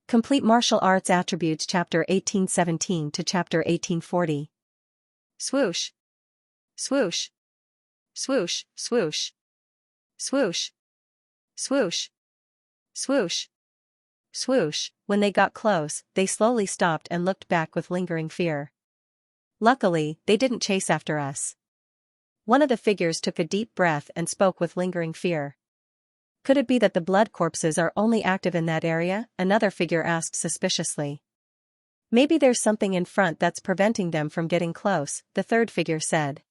Complete Martial Arts Attributes Chapter 1817 to Chapter 1840. Swoosh. Swoosh. Swoosh, swoosh. Swoosh. Swoosh. Swoosh. Swoosh. When they got close, they slowly stopped and looked back with lingering fear. Luckily, they didn't chase after us. One of the figures took a deep breath and spoke with lingering fear. Could it be that the blood corpses are only active in that area? Another figure asked suspiciously. Maybe there's something in front that's preventing them from getting close, the third figure said.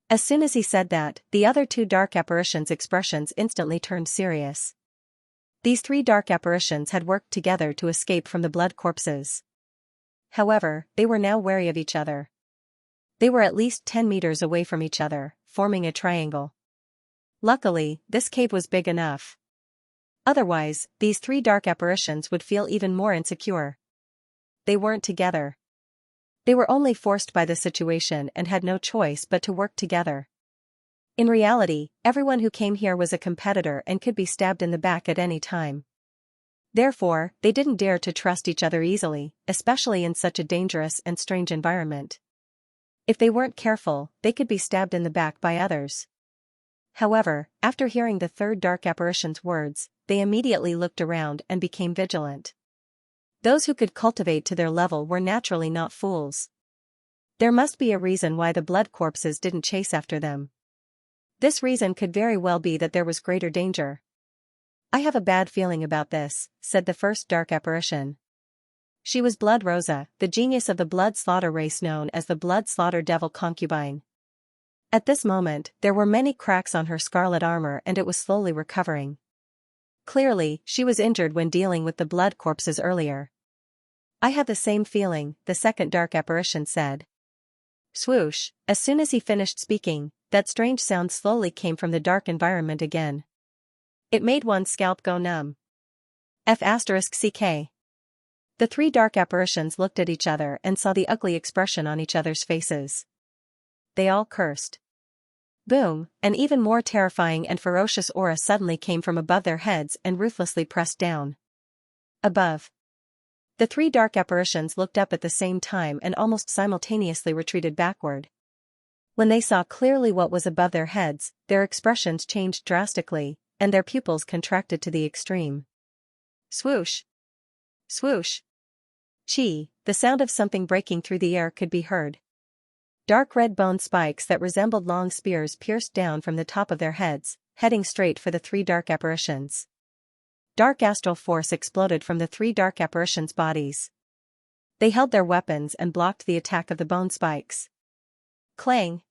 As soon as he said that, the other two dark apparitions' expressions instantly turned serious. These three dark apparitions had worked together to escape from the blood corpses. However, they were now wary of each other. They were at least 10 meters away from each other, forming a triangle. Luckily, this cave was big enough. Otherwise, these three dark apparitions would feel even more insecure. They weren't together. They were only forced by the situation and had no choice but to work together. In reality, everyone who came here was a competitor and could be stabbed in the back at any time. Therefore, they didn't dare to trust each other easily, especially in such a dangerous and strange environment. If they weren't careful, they could be stabbed in the back by others. However, after hearing the third dark apparition's words, they immediately looked around and became vigilant. Those who could cultivate to their level were naturally not fools. There must be a reason why the blood corpses didn't chase after them. This reason could very well be that there was greater danger. I have a bad feeling about this, said the first dark apparition. She was Blood Rosa, the genius of the blood slaughter race known as the blood slaughter devil concubine. At this moment, there were many cracks on her scarlet armor and it was slowly recovering. Clearly, she was injured when dealing with the blood corpses earlier. I had the same feeling, the second dark apparition said. Swoosh. As soon as he finished speaking, that strange sound slowly came from the dark environment again. It made one's scalp go numb. F***ck. The three dark apparitions looked at each other and saw the ugly expression on each other's faces. They all cursed. Boom, an even more terrifying and ferocious aura suddenly came from above their heads and ruthlessly pressed down. Above. The three dark apparitions looked up at the same time and almost simultaneously retreated backward. When they saw clearly what was above their heads, their expressions changed drastically, and their pupils contracted to the extreme. Swoosh. Swoosh. Chi, the sound of something breaking through the air could be heard. Dark red bone spikes that resembled long spears pierced down from the top of their heads, heading straight for the three dark apparitions. Dark astral force exploded from the three dark apparitions' bodies. They held their weapons and blocked the attack of the bone spikes. Clang!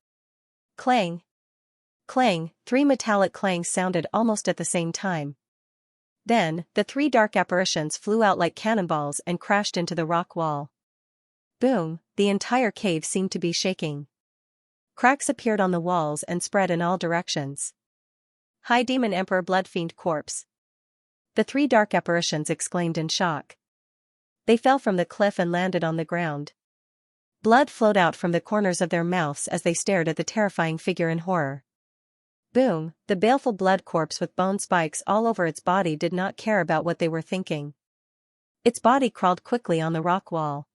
Clang! Clang! Three metallic clangs sounded almost at the same time. Then, the three dark apparitions flew out like cannonballs and crashed into the rock wall. Boom, the entire cave seemed to be shaking. Cracks appeared on the walls and spread in all directions. High Demon Emperor Bloodfiend Corpse. The three dark apparitions exclaimed in shock. They fell from the cliff and landed on the ground. Blood flowed out from the corners of their mouths as they stared at the terrifying figure in horror. Boom, the baleful blood corpse with bone spikes all over its body did not care about what they were thinking. Its body crawled quickly on the rock wall.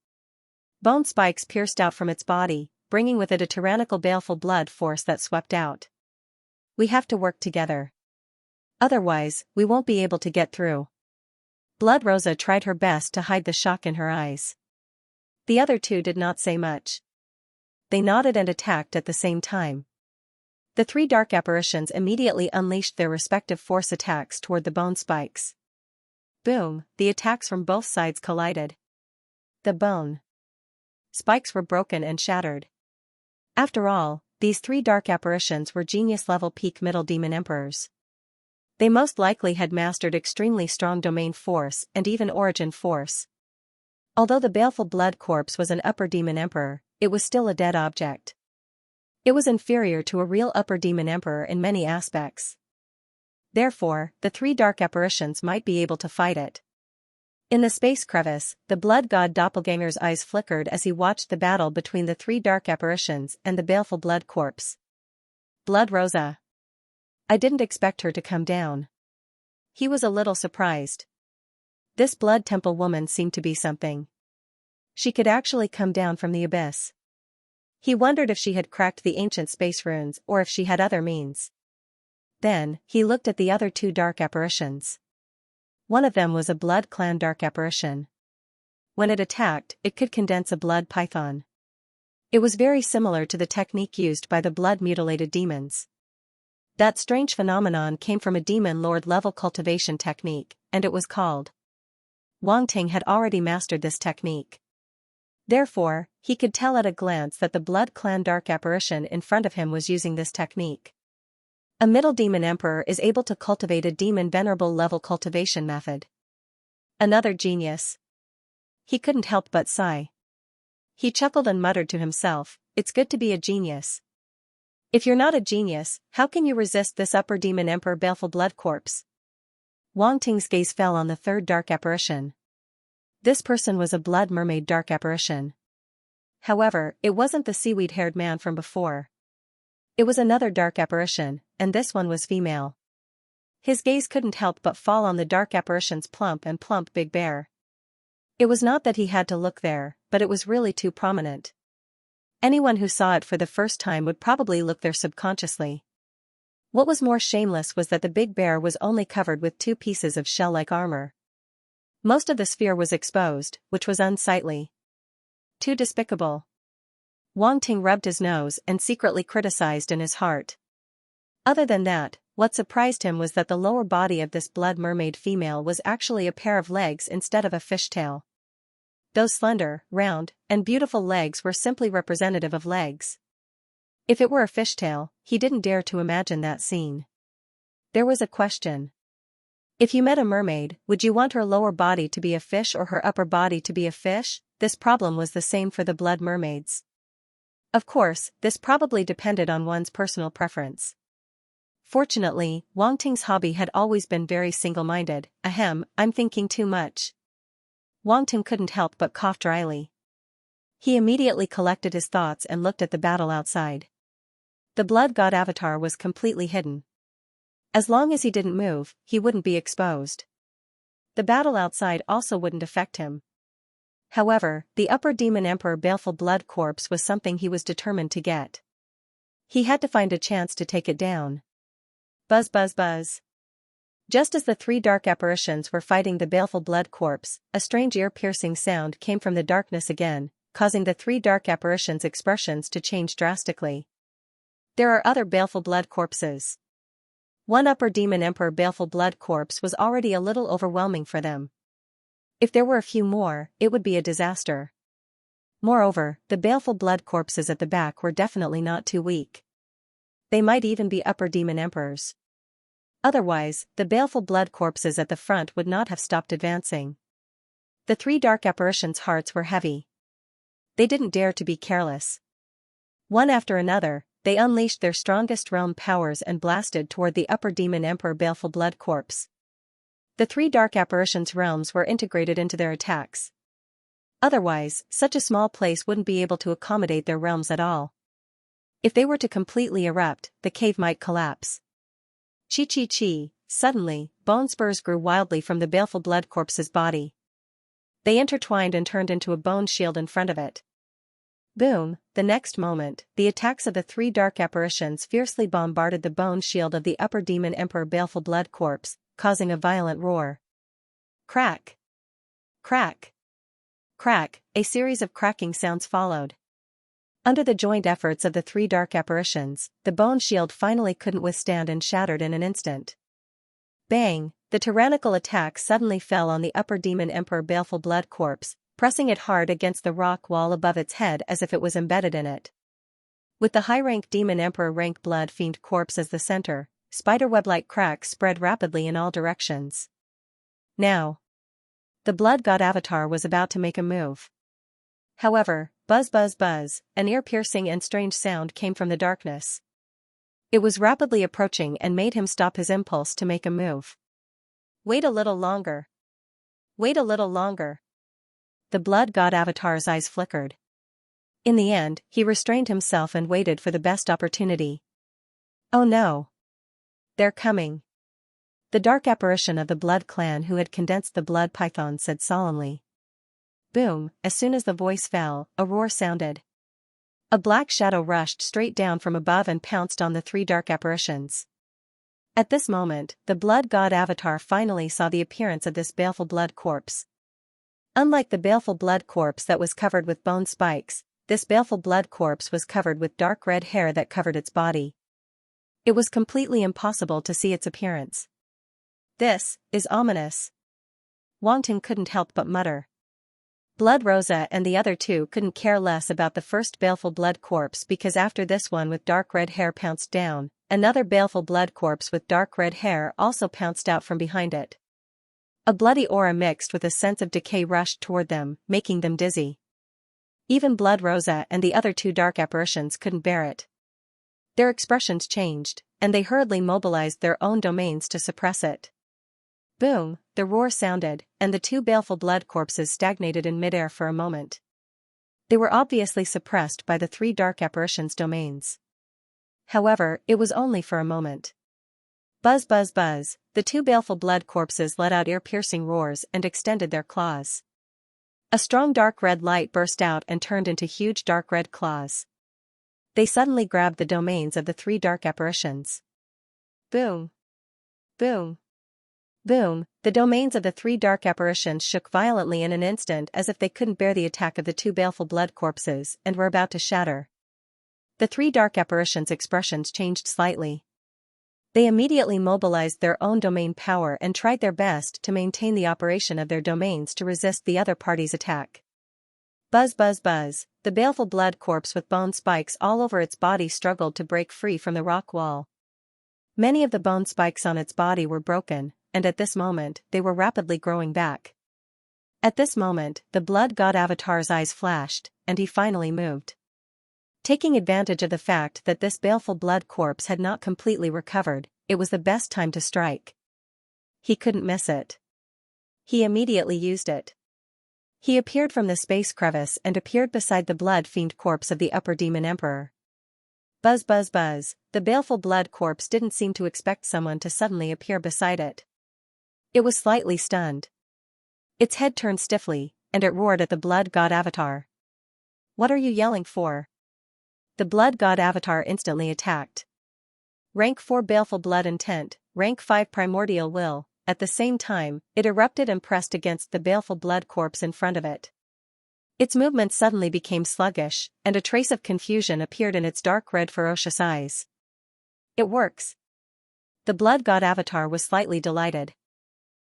Bone spikes pierced out from its body, bringing with it a tyrannical baleful blood force that swept out. We have to work together. Otherwise, we won't be able to get through. Blood Rosa tried her best to hide the shock in her eyes. The other two did not say much. They nodded and attacked at the same time. The three dark apparitions immediately unleashed their respective force attacks toward the bone spikes. Boom, the attacks from both sides collided. The bone spikes were broken and shattered. After all, these three dark apparitions were genius-level peak middle demon emperors. They most likely had mastered extremely strong domain force and even origin force. Although the baleful blood corpse was an upper demon emperor, it was still a dead object. It was inferior to a real upper demon emperor in many aspects. Therefore, the three dark apparitions might be able to fight it. In the space crevice, the blood god doppelganger's eyes flickered as he watched the battle between the three dark apparitions and the baleful blood corpse. Blood Rosa. I didn't expect her to come down. He was a little surprised. This blood temple woman seemed to be something. She could actually come down from the abyss. He wondered if she had cracked the ancient space runes or if she had other means. Then, he looked at the other two dark apparitions. One of them was a blood clan dark apparition. When it attacked, it could condense a blood python. It was very similar to the technique used by the blood-mutilated demons. That strange phenomenon came from a demon lord level cultivation technique, and it was called. Wang Ting had already mastered this technique. Therefore, he could tell at a glance that the blood clan dark apparition in front of him was using this technique. A middle demon emperor is able to cultivate a demon venerable level cultivation method. Another genius. He couldn't help but sigh. He chuckled and muttered to himself, "It's good to be a genius. If you're not a genius, how can you resist this upper demon emperor baleful blood corpse?" Wang Ting's gaze fell on the third dark apparition. This person was a blood mermaid dark apparition. However, it wasn't the seaweed-haired man from before. It was another dark apparition, and this one was female. His gaze couldn't help but fall on the dark apparition's plump big bear. It was not that he had to look there, but it was really too prominent. Anyone who saw it for the first time would probably look there subconsciously. What was more shameless was that the big bear was only covered with 2 pieces of shell-like armor. Most of the sphere was exposed, which was unsightly. Too despicable. Wang Ting rubbed his nose and secretly criticized in his heart. Other than that, what surprised him was that the lower body of this blood mermaid female was actually a pair of legs instead of a fishtail. Those slender, round, and beautiful legs were simply representative of legs. If it were a fishtail, he didn't dare to imagine that scene. There was a question. If you met a mermaid, would you want her lower body to be a fish or her upper body to be a fish? This problem was the same for the blood mermaids. Of course, this probably depended on one's personal preference. Fortunately, Wang Ting's hobby had always been very single-minded. Ahem, I'm thinking too much. Wang Ting couldn't help but cough dryly. He immediately collected his thoughts and looked at the battle outside. The blood god avatar was completely hidden. As long as he didn't move, he wouldn't be exposed. The battle outside also wouldn't affect him. However, the upper demon emperor baleful blood corpse was something he was determined to get. He had to find a chance to take it down. Buzz buzz buzz. Just as the 3 dark apparitions were fighting the baleful blood corpse, a strange ear-piercing sound came from the darkness again, causing the 3 dark apparitions' expressions to change drastically. There are other baleful blood corpses. One upper demon emperor baleful blood corpse was already a little overwhelming for them. If there were a few more, it would be a disaster. Moreover, the baleful blood corpses at the back were definitely not too weak. They might even be upper demon emperors. Otherwise, the baleful blood corpses at the front would not have stopped advancing. The 3 dark apparitions' hearts were heavy. They didn't dare to be careless. One after another, they unleashed their strongest realm powers and blasted toward the upper demon emperor baleful blood corpse. The 3 dark apparitions' realms were integrated into their attacks. Otherwise, such a small place wouldn't be able to accommodate their realms at all. If they were to completely erupt, the cave might collapse. Chi. Suddenly, bone spurs grew wildly from the baleful blood corpse's body. They intertwined and turned into a bone shield in front of it. Boom! The next moment, the attacks of the 3 dark apparitions fiercely bombarded the bone shield of the upper demon emperor baleful blood corpse, causing a violent roar. Crack! Crack! Crack! A series of cracking sounds followed. Under the joint efforts of the 3 dark apparitions, the bone shield finally couldn't withstand and shattered in an instant. Bang! The tyrannical attack suddenly fell on the upper demon emperor baleful blood corpse, pressing it hard against the rock wall above its head as if it was embedded in it. With the high-rank demon emperor rank blood fiend corpse as the center, spiderweb-like cracks spread rapidly in all directions. Now, the blood god avatar was about to make a move. However, buzz buzz buzz, an ear-piercing and strange sound came from the darkness. It was rapidly approaching and made him stop his impulse to make a move. Wait a little longer. Wait a little longer. The blood god avatar's eyes flickered. In the end, he restrained himself and waited for the best opportunity. Oh no! They're coming. The dark apparition of the Blood Clan who had condensed the blood python said solemnly. Boom, as soon as the voice fell, a roar sounded. A black shadow rushed straight down from above and pounced on the three dark apparitions. At this moment, the blood god avatar finally saw the appearance of this baleful blood corpse. Unlike the baleful blood corpse that was covered with bone spikes, this baleful blood corpse was covered with dark red hair that covered its body. It was completely impossible to see its appearance. This is ominous. Wang Ting couldn't help but mutter. Blood Rosa and the other two couldn't care less about the first baleful blood corpse because after this one with dark red hair pounced down, another baleful blood corpse with dark red hair also pounced out from behind it. A bloody aura mixed with a sense of decay rushed toward them, making them dizzy. Even Blood Rosa and the other two dark apparitions couldn't bear it. Their expressions changed, and they hurriedly mobilized their own domains to suppress it. Boom, the roar sounded, and the two baleful blood corpses stagnated in midair for a moment. They were obviously suppressed by the three dark apparitions' domains. However, it was only for a moment. Buzz buzz buzz, the two baleful blood corpses let out ear-piercing roars and extended their claws. A strong dark red light burst out and turned into huge dark red claws. They suddenly grabbed the domains of the three dark apparitions. Boom! Boom! Boom! The domains of the three dark apparitions shook violently in an instant as if they couldn't bear the attack of the two baleful blood corpses and were about to shatter. The three dark apparitions' expressions changed slightly. They immediately mobilized their own domain power and tried their best to maintain the operation of their domains to resist the other party's attack. Buzz buzz buzz, the baleful blood corpse with bone spikes all over its body struggled to break free from the rock wall. Many of the bone spikes on its body were broken, and at this moment, they were rapidly growing back. At this moment, the blood god avatar's eyes flashed, and he finally moved. Taking advantage of the fact that this baleful blood corpse had not completely recovered, it was the best time to strike. He couldn't miss it. He immediately used it. He appeared from the space crevice and appeared beside the blood fiend corpse of the upper demon emperor. Buzz buzz buzz, the baleful blood corpse didn't seem to expect someone to suddenly appear beside it. It was slightly stunned. Its head turned stiffly, and it roared at the blood god avatar. What are you yelling for? The blood god avatar instantly attacked. Rank 4 baleful blood intent, rank 5 primordial will. At the same time, it erupted and pressed against the baleful blood corpse in front of it. Its movements suddenly became sluggish, and a trace of confusion appeared in its dark red ferocious eyes. It works. The blood god avatar was slightly delighted.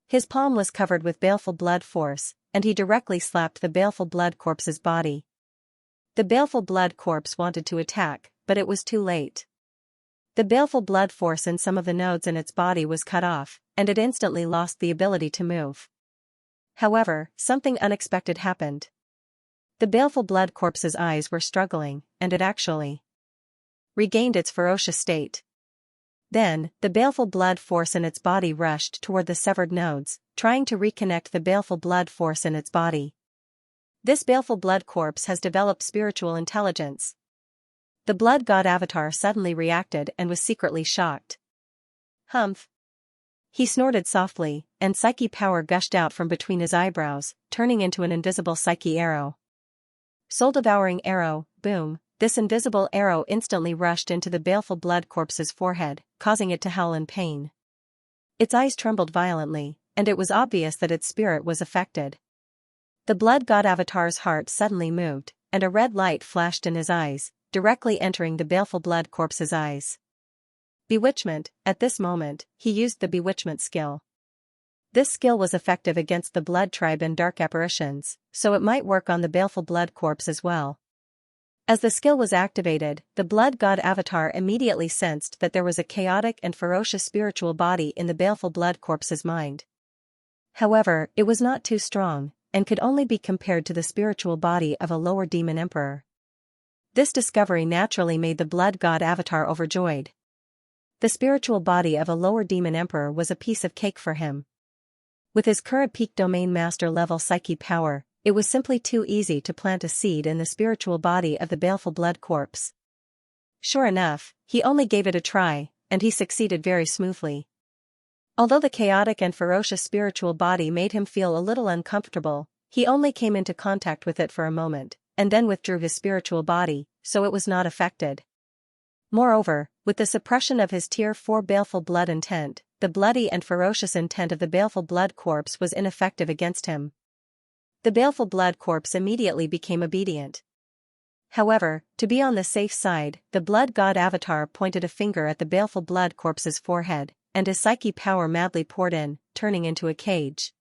His palm was covered with baleful blood force, and he directly slapped the baleful blood corpse's body. The baleful blood corpse wanted to attack, but it was too late. The baleful blood force in some of the nodes in its body was cut off, and it instantly lost the ability to move. However, something unexpected happened. The baleful blood corpse's eyes were struggling, and it actually regained its ferocious state. Then, the baleful blood force in its body rushed toward the severed nodes, trying to reconnect the baleful blood force in its body. This baleful blood corpse has developed spiritual intelligence. The blood god avatar suddenly reacted and was secretly shocked. Humph! He snorted softly, and psyche power gushed out from between his eyebrows, turning into an invisible psyche arrow. Soul-devouring arrow, boom! This invisible arrow instantly rushed into the baleful blood corpse's forehead, causing it to howl in pain. Its eyes trembled violently, and it was obvious that its spirit was affected. The blood god avatar's heart suddenly moved, and a red light flashed in his eyes, directly entering the baleful blood corpse's eyes. Bewitchment. At this moment, he used the bewitchment skill. This skill was effective against the blood tribe and dark apparitions, so it might work on the baleful blood corpse as well. As the skill was activated, the blood god avatar immediately sensed that there was a chaotic and ferocious spiritual body in the baleful blood corpse's mind. However, it was not too strong, and could only be compared to the spiritual body of a lower demon emperor. This discovery naturally made the blood god avatar overjoyed. The spiritual body of a lower demon emperor was a piece of cake for him. With his current peak domain master level psyche power, it was simply too easy to plant a seed in the spiritual body of the baleful blood corpse. Sure enough, he only gave it a try, and he succeeded very smoothly. Although the chaotic and ferocious spiritual body made him feel a little uncomfortable, he only came into contact with it for a moment, and then withdrew his spiritual body, so it was not affected. Moreover, with the suppression of his Tier 4 baleful blood intent, the bloody and ferocious intent of the baleful blood corpse was ineffective against him. The baleful blood corpse immediately became obedient. However, to be on the safe side, the blood god avatar pointed a finger at the baleful blood corpse's forehead, and his psyche power madly poured in, turning into a cage.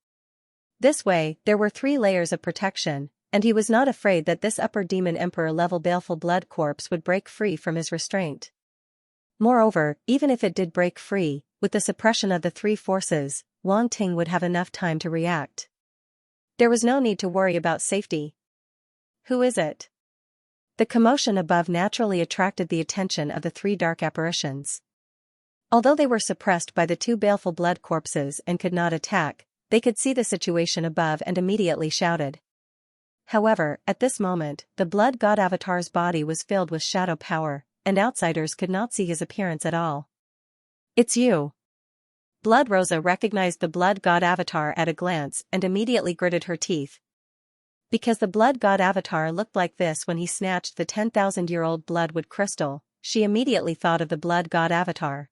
This way, there were 3 layers of protection, and he was not afraid that this upper demon emperor-level baleful blood corpse would break free from his restraint. Moreover, even if it did break free, with the suppression of the 3 forces, Wang Ting would have enough time to react. There was no need to worry about safety. Who is it? The commotion above naturally attracted the attention of the 3 dark apparitions. Although they were suppressed by the 2 baleful blood corpses and could not attack, they could see the situation above and immediately shouted. However, at this moment, the blood god avatar's body was filled with shadow power, and outsiders could not see his appearance at all. It's you. Blood Rosa recognized the blood god avatar at a glance and immediately gritted her teeth. Because the blood god avatar looked like this when he snatched the 10,000-year-old bloodwood crystal, she immediately thought of the blood god avatar.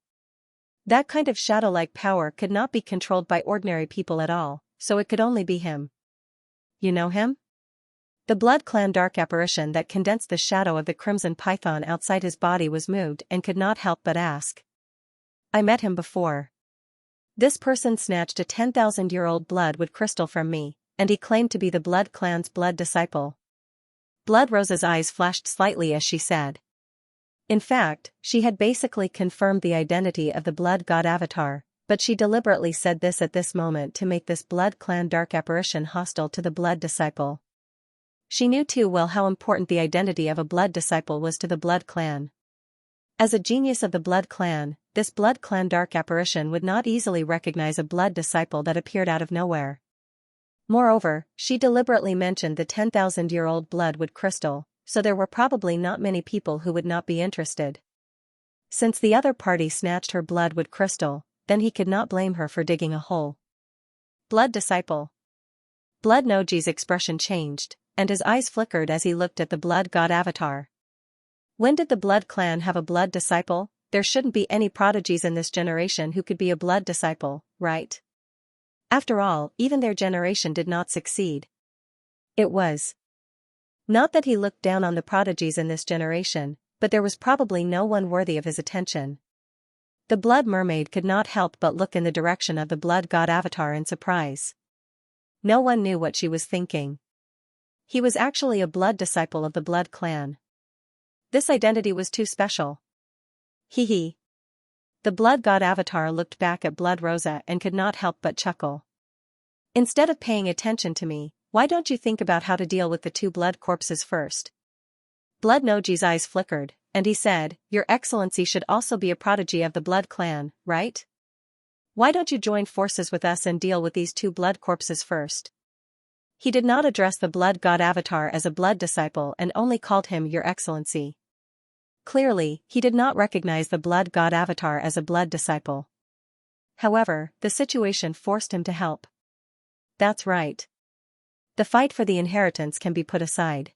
That kind of shadow-like power could not be controlled by ordinary people at all, so it could only be him. You know him? The Blood Clan dark apparition that condensed the shadow of the crimson python outside his body was moved and could not help but ask. I met him before. This person snatched a 10,000-year-old bloodwood crystal from me, and he claimed to be the Blood Clan's blood disciple. Blood Rosa's eyes flashed slightly as she said. In fact, she had basically confirmed the identity of the blood god avatar, but she deliberately said this at this moment to make this Blood Clan dark apparition hostile to the blood disciple. She knew too well how important the identity of a blood disciple was to the Blood Clan. As a genius of the Blood Clan, this Blood Clan dark apparition would not easily recognize a blood disciple that appeared out of nowhere. Moreover, she deliberately mentioned the 10,000-year-old bloodwood crystal, so there were probably not many people who would not be interested. Since the other party snatched her bloodwood crystal, then he could not blame her for digging a hole. Blood disciple. Blood Noji's expression changed, and his eyes flickered as he looked at the blood god avatar. When did the Blood Clan have a blood disciple? There shouldn't be any prodigies in this generation who could be a blood disciple, right? After all, even their generation did not succeed. It was not that he looked down on the prodigies in this generation, but there was probably no one worthy of his attention. The Blood Mermaid could not help but look in the direction of the blood god avatar in surprise. No one knew what she was thinking. He was actually a blood disciple of the Blood Clan. This identity was too special. Hee hee. The blood god avatar looked back at Blood Rosa and could not help but chuckle. Instead of paying attention to me, why don't you think about how to deal with the 2 blood corpses first? Blood Noji's eyes flickered, and he said, Your Excellency should also be a prodigy of the Blood Clan, right? Why don't you join forces with us and deal with these 2 blood corpses first? He did not address the blood god avatar as a blood disciple and only called him Your Excellency. Clearly, he did not recognize the blood god avatar as a blood disciple. However, the situation forced him to help. That's right. The fight for the inheritance can be put aside.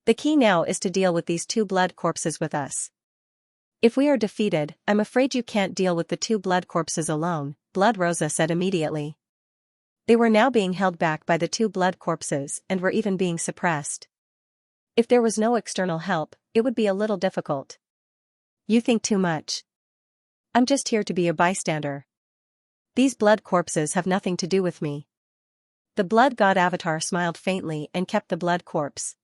The key now is to deal with these 2 blood corpses with us. If we are defeated, I'm afraid you can't deal with the 2 blood corpses alone, Blood Rosa said immediately. They were now being held back by the 2 blood corpses and were even being suppressed. If there was no external help, it would be a little difficult. You think too much. I'm just here to be a bystander. These blood corpses have nothing to do with me. The blood god avatar smiled faintly and kept the blood corpse.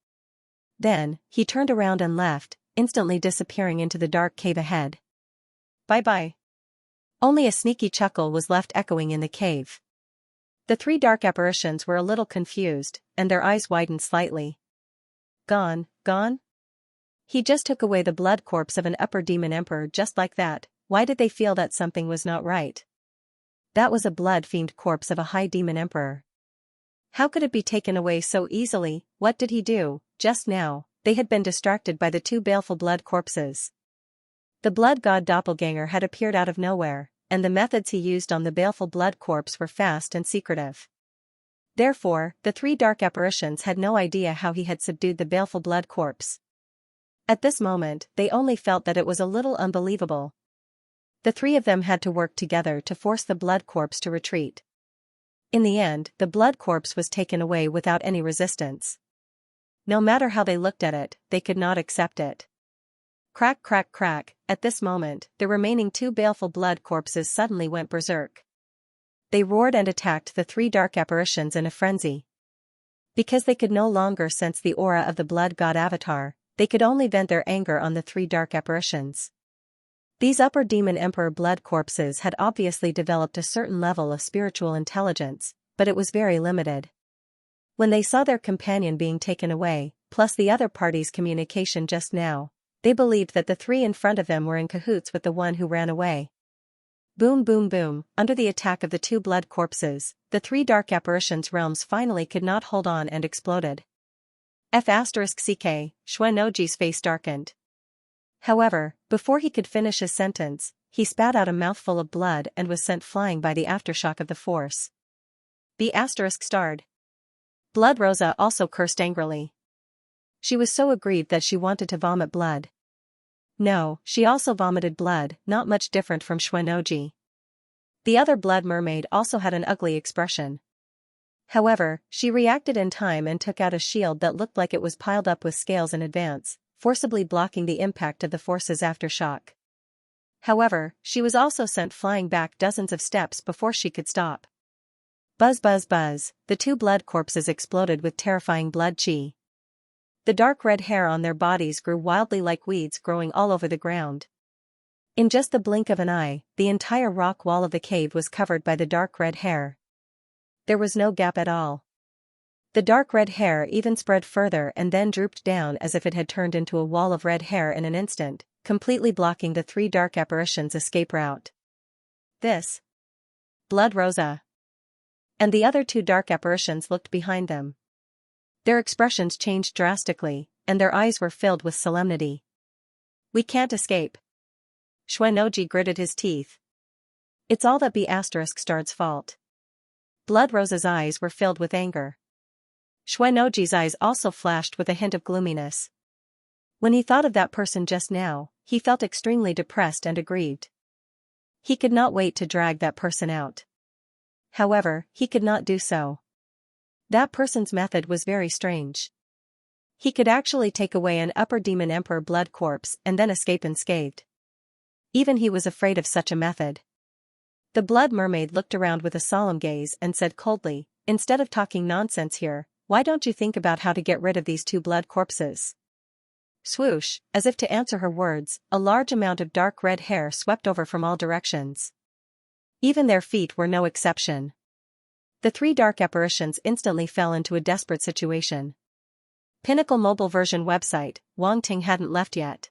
Then, he turned around and left, instantly disappearing into the dark cave ahead. Bye-bye. Only a sneaky chuckle was left echoing in the cave. The 3 dark apparitions were a little confused, and their eyes widened slightly. Gone, gone? He just took away the blood corpse of an upper demon emperor just like that. Why did they feel that something was not right? That was a blood-fiend corpse of a high demon emperor. How could it be taken away so easily? What did he do? Just now, they had been distracted by the 2 baleful blood corpses. The blood god doppelganger had appeared out of nowhere, and the methods he used on the baleful blood corpse were fast and secretive. Therefore, the three dark apparitions had no idea how he had subdued the baleful blood corpse. At this moment, they only felt that it was a little unbelievable. The three of them had to work together to force the blood corpse to retreat. In the end, the blood corpse was taken away without any resistance. No matter how they looked at it, they could not accept it. Crack, crack, crack. At this moment, the remaining two baleful blood corpses suddenly went berserk. They roared and attacked the three dark apparitions in a frenzy. Because they could no longer sense the aura of the blood god avatar, they could only vent their anger on the three dark apparitions. These upper demon emperor blood corpses had obviously developed a certain level of spiritual intelligence, but it was very limited. When they saw their companion being taken away, plus the other party's communication just now, they believed that the three in front of them were in cahoots with the one who ran away. Boom, boom, boom. Under the attack of the two blood corpses, the three dark apparitions' realms finally could not hold on and exploded. F***ck, Xuanoji's face darkened. However, before he could finish his sentence, he spat out a mouthful of blood and was sent flying by the aftershock of the force. B*****. Blood Rosa also cursed angrily. She was so aggrieved that she wanted to vomit blood. No, she also vomited blood, not much different from Xuanoji. The other blood mermaid also had an ugly expression. However, she reacted in time and took out a shield that looked like it was piled up with scales in advance, forcibly blocking the impact of the force's aftershock. However, she was also sent flying back dozens of steps before she could stop. Buzz, buzz, buzz, the two blood corpses exploded with terrifying blood chi. The dark red hair on their bodies grew wildly like weeds growing all over the ground. In just the blink of an eye, the entire rock wall of the cave was covered by the dark red hair. There was no gap at all. The dark red hair even spread further and then drooped down as if it had turned into a wall of red hair in an instant, completely blocking the three dark apparitions' escape route. This. Blood Rosa. And the other two dark apparitions looked behind them. Their expressions changed drastically, and their eyes were filled with solemnity. We can't escape. Xuanoji gritted his teeth. It's all that B*****'s fault. Blood Rosa's eyes were filled with anger. Xuanoji's eyes also flashed with a hint of gloominess. When he thought of that person just now, he felt extremely depressed and aggrieved. He could not wait to drag that person out. However, he could not do so. That person's method was very strange. He could actually take away an upper demon emperor blood corpse and then escape unscathed. Even he was afraid of such a method. The blood mermaid looked around with a solemn gaze and said coldly, instead of talking nonsense here, why don't you think about how to get rid of these two blood corpses? Swoosh, as if to answer her words, a large amount of dark red hair swept over from all directions. Even their feet were no exception. The three dark apparitions instantly fell into a desperate situation. Pinnacle mobile version website, Wang Ting hadn't left yet.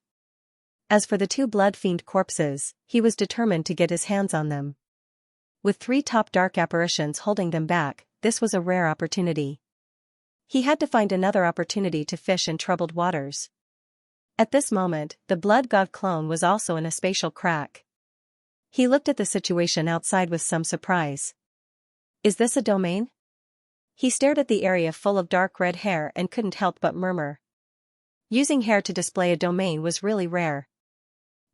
As for the two blood fiend corpses, he was determined to get his hands on them. With three top dark apparitions holding them back, this was a rare opportunity. He had to find another opportunity to fish in troubled waters. At this moment, the blood god clone was also in a spatial crack. He looked at the situation outside with some surprise. Is this a domain? He stared at the area full of dark red hair and couldn't help but murmur. Using hair to display a domain was really rare.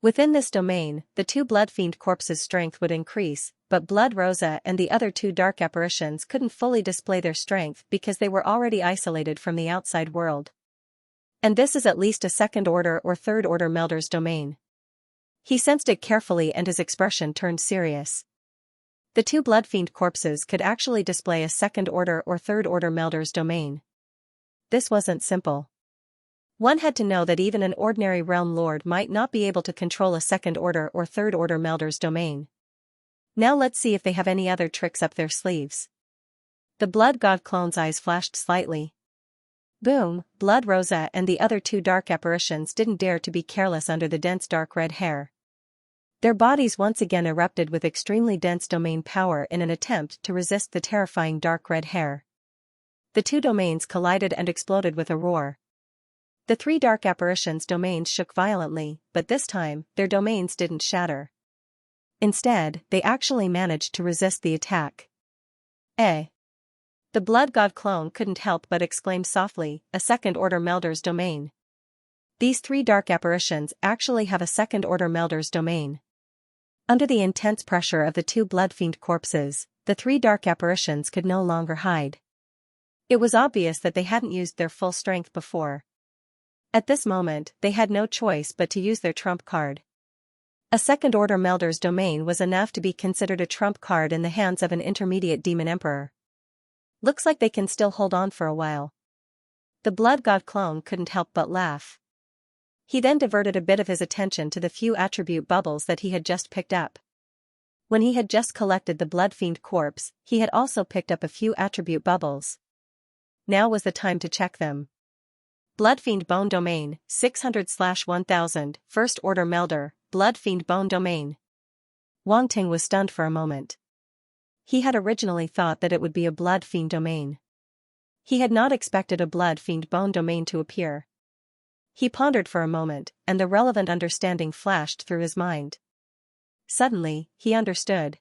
Within this domain, the two blood fiend corpses' strength would increase, but Blood Rosa and the other two dark apparitions couldn't fully display their strength because they were already isolated from the outside world. And this is at least a second-order or third-order melder's domain. He sensed it carefully and his expression turned serious. The two blood fiend corpses could actually display a second-order or third-order melder's domain. This wasn't simple. One had to know that even an ordinary realm lord might not be able to control a second-order or third-order melder's domain. Now let's see if they have any other tricks up their sleeves. The blood god clone's eyes flashed slightly. Boom, Blood Rosa and the other two dark apparitions didn't dare to be careless under the dense dark red hair. Their bodies once again erupted with extremely dense domain power in an attempt to resist the terrifying dark red hair. The two domains collided and exploded with a roar. The three dark apparitions' domains shook violently, but this time, their domains didn't shatter. Instead, they actually managed to resist the attack. Eh? The Blood God clone couldn't help but exclaim softly, a second-order Melder's domain. These three dark apparitions actually have a second-order Melder's domain. Under the intense pressure of the two blood-fiend corpses, the three dark apparitions could no longer hide. It was obvious that they hadn't used their full strength before. At this moment, they had no choice but to use their trump card. A second-order Melder's domain was enough to be considered a trump card in the hands of an intermediate demon emperor. Looks like they can still hold on for a while. The Blood God clone couldn't help but laugh. He then diverted a bit of his attention to the few attribute bubbles that he had just picked up. When he had just collected the Bloodfiend corpse, he had also picked up a few attribute bubbles. Now was the time to check them. Bloodfiend Bone Domain, 600/1000, First Order Melder, Bloodfiend Bone Domain. Wang Ting was stunned for a moment. He had originally thought that it would be a Bloodfiend Domain. He had not expected a Bloodfiend Bone Domain to appear. He pondered for a moment, and the relevant understanding flashed through his mind. Suddenly, he understood.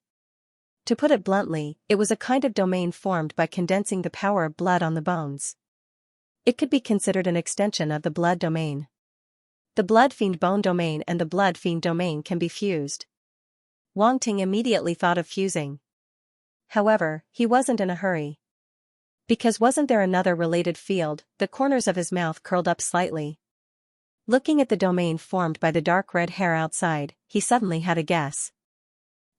To put it bluntly, it was a kind of domain formed by condensing the power of blood on the bones. It could be considered an extension of the blood domain. The Bloodfiend Bone Domain and the Bloodfiend Domain can be fused. Wang Ting immediately thought of fusing. However, he wasn't in a hurry. Because wasn't there another related field? The corners of his mouth curled up slightly. Looking at the domain formed by the dark red hair outside, he suddenly had a guess.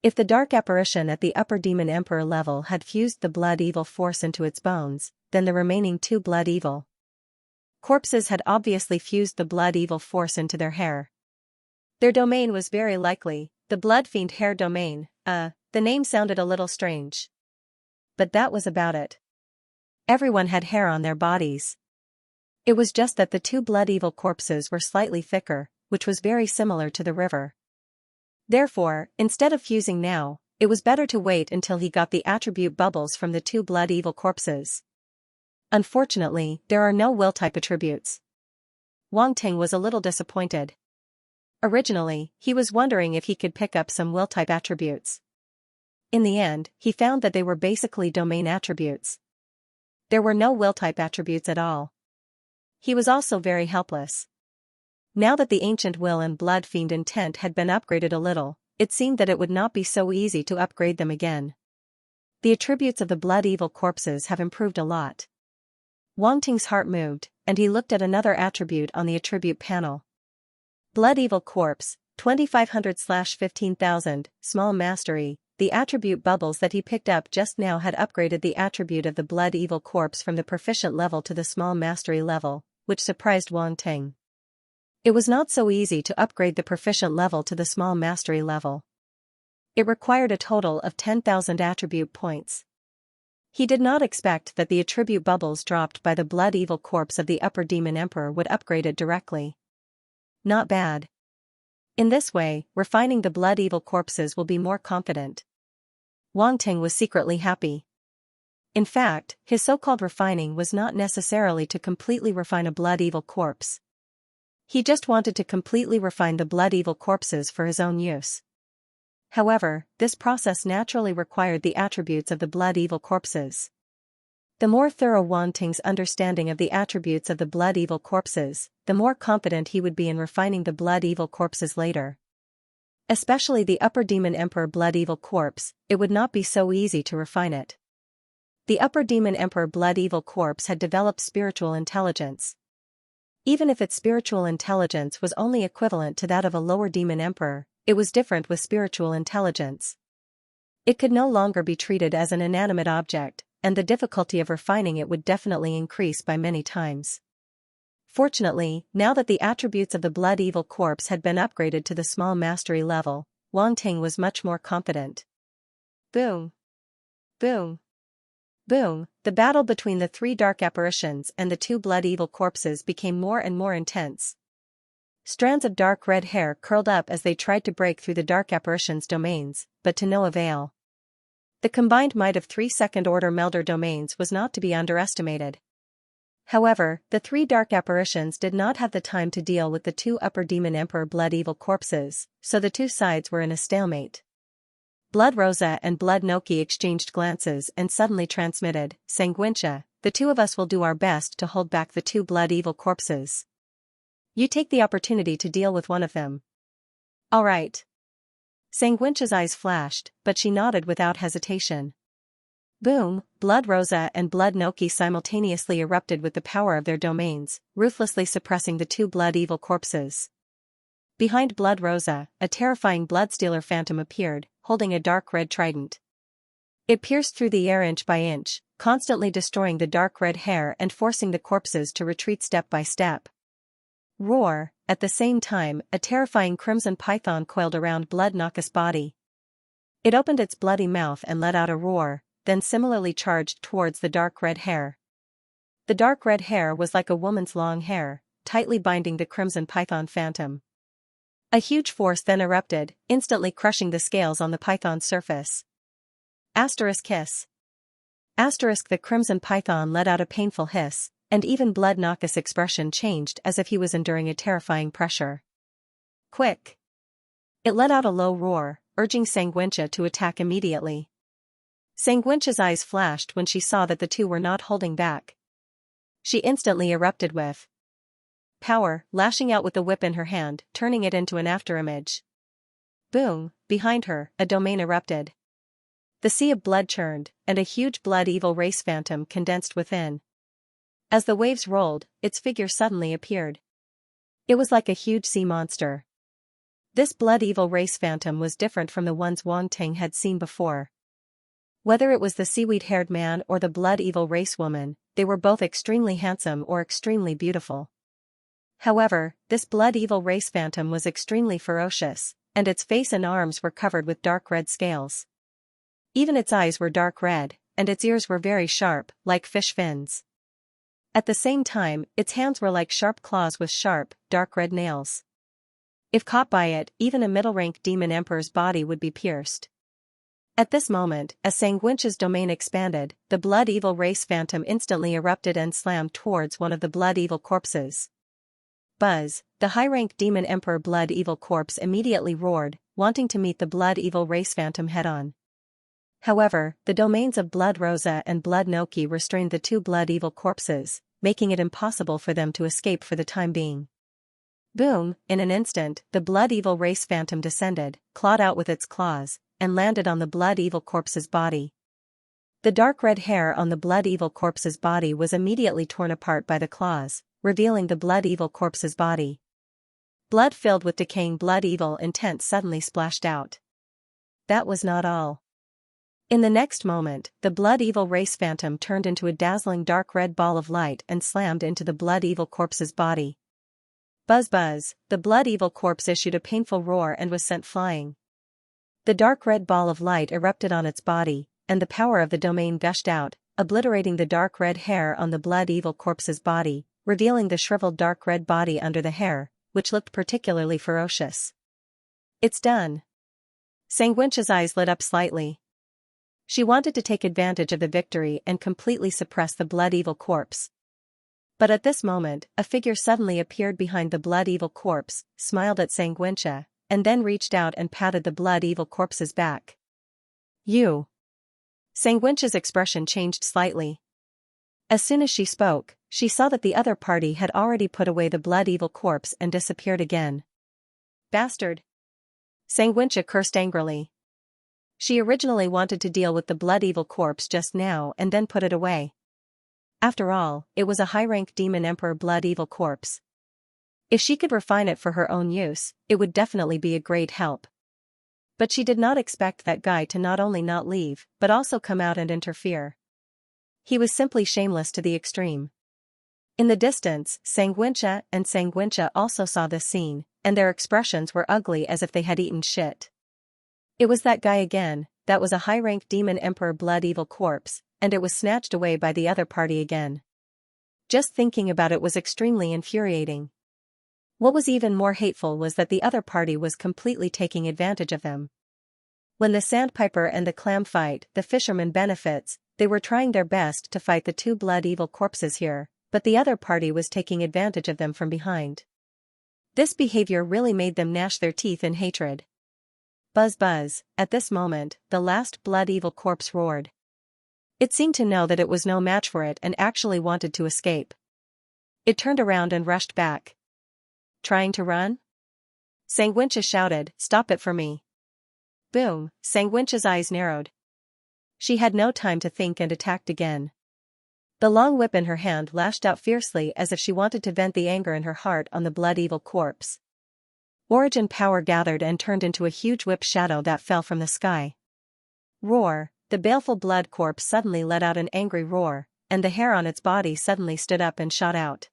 If the dark apparition at the upper demon emperor level had fused the blood evil force into its bones, then the remaining two blood evil corpses had obviously fused the blood evil force into their hair. Their domain was very likely the Bloodfiend hair domain. The name sounded a little strange. But that was about it. Everyone had hair on their bodies. It was just that the two blood evil corpses were slightly thicker, which was very similar to the river. Therefore, instead of fusing now, it was better to wait until he got the attribute bubbles from the two blood evil corpses. Unfortunately, there are no will-type attributes. Wang Ting was a little disappointed. Originally, he was wondering if he could pick up some will-type attributes. In the end, he found that they were basically domain attributes. There were no will-type attributes at all. He was also very helpless. Now that the ancient will and Bloodfiend intent had been upgraded a little, it seemed that it would not be so easy to upgrade them again. The attributes of the blood evil corpses have improved a lot. Wang Ting's heart moved, and he looked at another attribute on the attribute panel. Blood evil corpse, 2500/15000, small mastery. The attribute bubbles that he picked up just now had upgraded the attribute of the blood evil corpse from the proficient level to the small mastery level, which surprised Wang Ting. It was not so easy to upgrade the proficient level to the small mastery level. It required a total of 10,000 attribute points. He did not expect that the attribute bubbles dropped by the blood evil corpse of the upper demon emperor would upgrade it directly. Not bad. In this way, refining the blood evil corpses will be more confident. Wang Ting was secretly happy. In fact, his so-called refining was not necessarily to completely refine a blood evil corpse. He just wanted to completely refine the blood evil corpses for his own use. However, this process naturally required the attributes of the blood evil corpses. The more thorough Wang Ting's understanding of the attributes of the blood evil corpses, the more confident he would be in refining the blood evil corpses later. Especially the upper demon emperor blood evil corpse, it would not be so easy to refine it. The upper demon emperor blood evil corpse had developed spiritual intelligence. Even if its spiritual intelligence was only equivalent to that of a lower demon emperor, it was different with spiritual intelligence. It could no longer be treated as an inanimate object, and the difficulty of refining it would definitely increase by many times. Fortunately, now that the attributes of the blood evil corpse had been upgraded to the small mastery level, Wang Ting was much more confident. Boom! Boom! Boom! The battle between the three dark apparitions and the two blood evil corpses became more and more intense. Strands of dark red hair curled up as they tried to break through the dark apparitions' domains, but to no avail. The combined might of three second-order Melder domains was not to be underestimated. However, the three dark apparitions did not have the time to deal with the two upper demon emperor blood evil corpses, so the two sides were in a stalemate. Blood Rosa and Blood Noki exchanged glances and suddenly transmitted, Xianxia, the two of us will do our best to hold back the two blood evil corpses. You take the opportunity to deal with one of them. All right. Xianxia's eyes flashed, but she nodded without hesitation. Boom, Blood Rosa and Blood Noki simultaneously erupted with the power of their domains, ruthlessly suppressing the two blood evil corpses. Behind Blood Rosa, a terrifying bloodstealer phantom appeared, holding a dark red trident. It pierced through the air inch by inch, constantly destroying the dark red hair and forcing the corpses to retreat step by step. Roar! At the same time, a terrifying crimson python coiled around Blood Noki's body. It opened its bloody mouth and let out a roar, then similarly charged towards the dark red hair. The dark red hair was like a woman's long hair, tightly binding the crimson python phantom. A huge force then erupted, instantly crushing the scales on the python's surface. Asterisk hiss. Asterisk the crimson python let out a painful hiss, and even Blood Noki's expression changed as if he was enduring a terrifying pressure. Quick! It let out a low roar, urging Xianxia to attack immediately. Xianxia's eyes flashed when she saw that the two were not holding back. She instantly erupted with power, lashing out with the whip in her hand, turning it into an afterimage. Boom! Behind her, a domain erupted. The sea of blood churned, and a huge blood evil race phantom condensed within. As the waves rolled, its figure suddenly appeared. It was like a huge sea monster. This blood evil race phantom was different from the ones Wang Ting had seen before. Whether it was the seaweed-haired man or the blood evil race woman, they were both extremely handsome or extremely beautiful. However, this blood evil race phantom was extremely ferocious, and its face and arms were covered with dark red scales. Even its eyes were dark red, and its ears were very sharp, like fish fins. At the same time, its hands were like sharp claws with sharp, dark red nails. If caught by it, even a middle-rank demon emperor's body would be pierced. At this moment, as Xianxia's domain expanded, the blood evil race phantom instantly erupted and slammed towards one of the blood evil corpses. Buzz! The high-rank demon emperor blood evil corpse immediately roared, wanting to meet the blood evil race phantom head-on. However, the domains of Blood Rosa and Blood Noki restrained the two blood evil corpses, making it impossible for them to escape for the time being. Boom! In an instant, the blood evil race phantom descended, clawed out with its claws, and landed on the blood evil corpse's body. The dark red hair on the blood evil corpse's body was immediately torn apart by the claws, revealing the blood evil corpse's body. Blood filled with decaying blood evil intent suddenly splashed out. That was not all. In the next moment, the blood evil race phantom turned into a dazzling dark red ball of light and slammed into the blood evil corpse's body. Buzz buzz, the blood evil corpse issued a painful roar and was sent flying. The dark red ball of light erupted on its body, and the power of the domain gushed out, obliterating the dark red hair on the blood evil corpse's body, revealing the shriveled dark red body under the hair, which looked particularly ferocious. It's done. Xianxia's eyes lit up slightly. She wanted to take advantage of the victory and completely suppress the blood evil corpse. But at this moment, a figure suddenly appeared behind the blood evil corpse, smiled at Xianxia, and then reached out and patted the blood evil corpse's back. You. Xianxia's expression changed slightly. As soon as she spoke, she saw that the other party had already put away the blood evil corpse and disappeared again. Bastard! Xianxia cursed angrily. She originally wanted to deal with the blood evil corpse just now and then put it away. After all, it was a high-rank demon emperor blood evil corpse. If she could refine it for her own use, it would definitely be a great help. But she did not expect that guy to not only not leave, but also come out and interfere. He was simply shameless to the extreme. In the distance, Xianxia also saw this scene, and their expressions were ugly as if they had eaten shit. It was that guy again, that was a high-rank demon emperor blood evil corpse, and it was snatched away by the other party again. Just thinking about it was extremely infuriating. What was even more hateful was that the other party was completely taking advantage of them. When the sandpiper and the clam fight, the fisherman benefits, they were trying their best to fight the two blood evil corpses here, but the other party was taking advantage of them from behind. This behavior really made them gnash their teeth in hatred. Buzz buzz, at this moment, the last blood-evil corpse roared. It seemed to know that it was no match for it and actually wanted to escape. It turned around and rushed back. Trying to run? Xianxia shouted, "Stop it for me." Boom, Xianxia's eyes narrowed. She had no time to think and attacked again. The long whip in her hand lashed out fiercely as if she wanted to vent the anger in her heart on the blood-evil corpse. Origin power gathered and turned into a huge whip shadow that fell from the sky. Roar, the baleful blood corpse suddenly let out an angry roar, and the hair on its body suddenly stood up and shot out.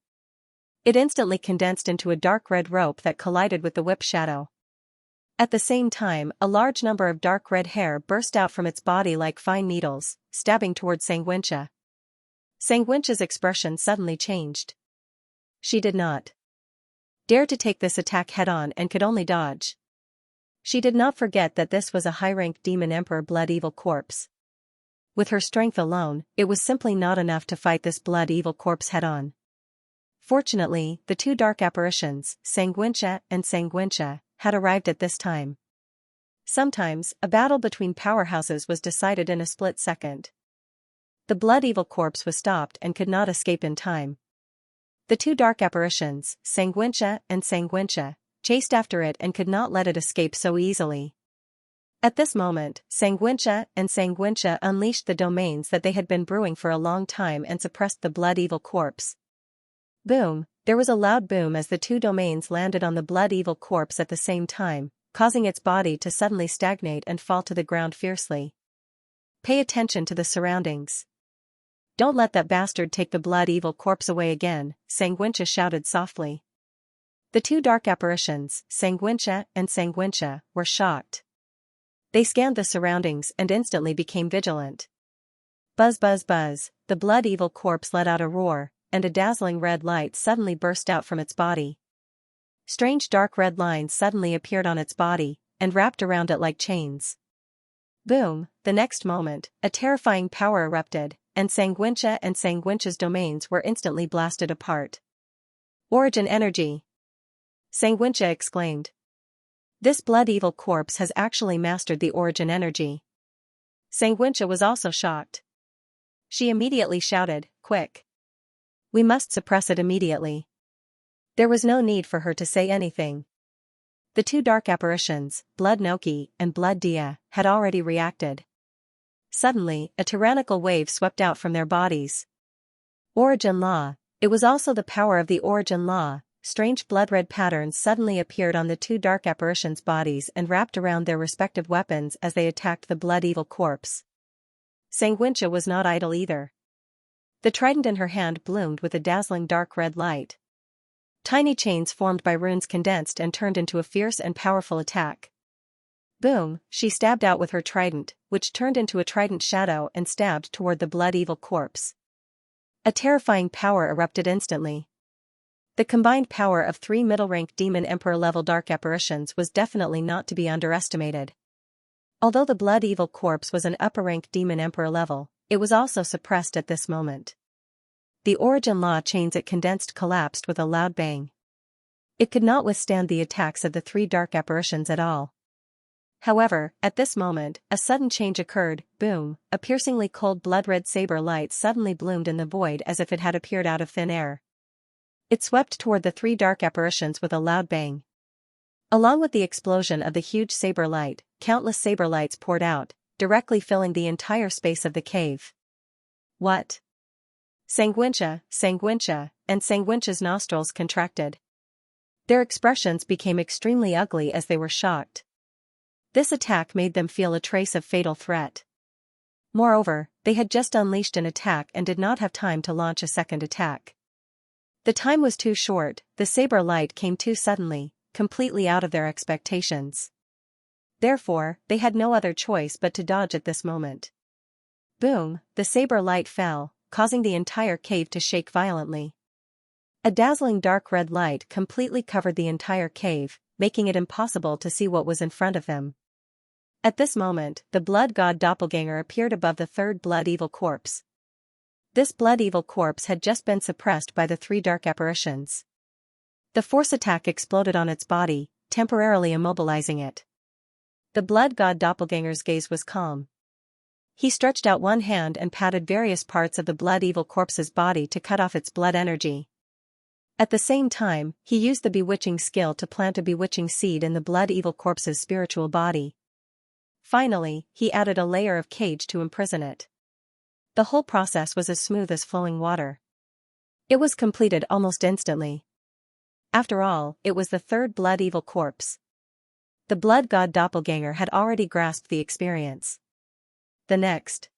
It instantly condensed into a dark red rope that collided with the whip shadow. At the same time, a large number of dark red hair burst out from its body like fine needles, stabbing toward Xianxia. Xianxia's expression suddenly changed. She did not dare to take this attack head-on and could only dodge. She did not forget that this was a high-ranked demon emperor blood-evil corpse. With her strength alone, it was simply not enough to fight this blood-evil corpse head-on. Fortunately, the two dark apparitions, Xianxia and Xianxia, had arrived at this time. Sometimes, a battle between powerhouses was decided in a split second. The blood-evil corpse was stopped and could not escape in time. The two dark apparitions, Xianxia and Xianxia, chased after it and could not let it escape so easily. At this moment, Xianxia and Xianxia unleashed the domains that they had been brewing for a long time and suppressed the blood-evil corpse. Boom, there was a loud boom as the two domains landed on the blood-evil corpse at the same time, causing its body to suddenly stagnate and fall to the ground fiercely. Pay attention to the surroundings. Don't let that bastard take the blood-evil corpse away again, Xianxia shouted softly. The two dark apparitions, Xianxia and Xianxia, were shocked. They scanned the surroundings and instantly became vigilant. Buzz buzz buzz, the blood-evil corpse let out a roar, and a dazzling red light suddenly burst out from its body. Strange dark red lines suddenly appeared on its body, and wrapped around it like chains. Boom, the next moment, a terrifying power erupted, and Xianxia and Xianxia's domains were instantly blasted apart. Origin energy! Xianxia exclaimed. This blood-evil corpse has actually mastered the origin energy. Xianxia was also shocked. She immediately shouted, "Quick! We must suppress it immediately." There was no need for her to say anything. The two dark apparitions, Blood Noki and Blood Dia, had already reacted. Suddenly, a tyrannical wave swept out from their bodies. Origin Law. It was also the power of the Origin Law. Strange blood-red patterns suddenly appeared on the two dark apparitions' bodies and wrapped around their respective weapons as they attacked the blood-evil corpse. Xianxia was not idle either. The trident in her hand bloomed with a dazzling dark red light. Tiny chains formed by runes condensed and turned into a fierce and powerful attack. Boom, she stabbed out with her trident, which turned into a trident shadow and stabbed toward the blood-evil corpse. A terrifying power erupted instantly. The combined power of three middle-rank demon emperor-level dark apparitions was definitely not to be underestimated. Although the blood-evil corpse was an upper-rank demon emperor level, it was also suppressed at this moment. The Origin Law chains it condensed collapsed with a loud bang. It could not withstand the attacks of the three dark apparitions at all. However, at this moment, a sudden change occurred. Boom, a piercingly cold blood-red saber light suddenly bloomed in the void as if it had appeared out of thin air. It swept toward the three dark apparitions with a loud bang. Along with the explosion of the huge saber light, countless saber lights poured out, directly filling the entire space of the cave. What? Xianxia, and Xianxia's nostrils contracted. Their expressions became extremely ugly as they were shocked. This attack made them feel a trace of fatal threat. Moreover, they had just unleashed an attack and did not have time to launch a second attack. The time was too short, the saber light came too suddenly, completely out of their expectations. Therefore, they had no other choice but to dodge at this moment. Boom, the saber light fell, causing the entire cave to shake violently. A dazzling dark red light completely covered the entire cave, making it impossible to see what was in front of them. At this moment, the blood god doppelganger appeared above the third blood-evil corpse. This blood-evil corpse had just been suppressed by the three dark apparitions. The force attack exploded on its body, temporarily immobilizing it. The blood god doppelganger's gaze was calm. He stretched out one hand and patted various parts of the blood evil corpse's body to cut off its blood energy. At the same time, he used the bewitching skill to plant a bewitching seed in the blood evil corpse's spiritual body. Finally, he added a layer of cage to imprison it. The whole process was as smooth as flowing water. It was completed almost instantly. After all, it was the third blood evil corpse. The blood god doppelganger had already grasped the experience. The next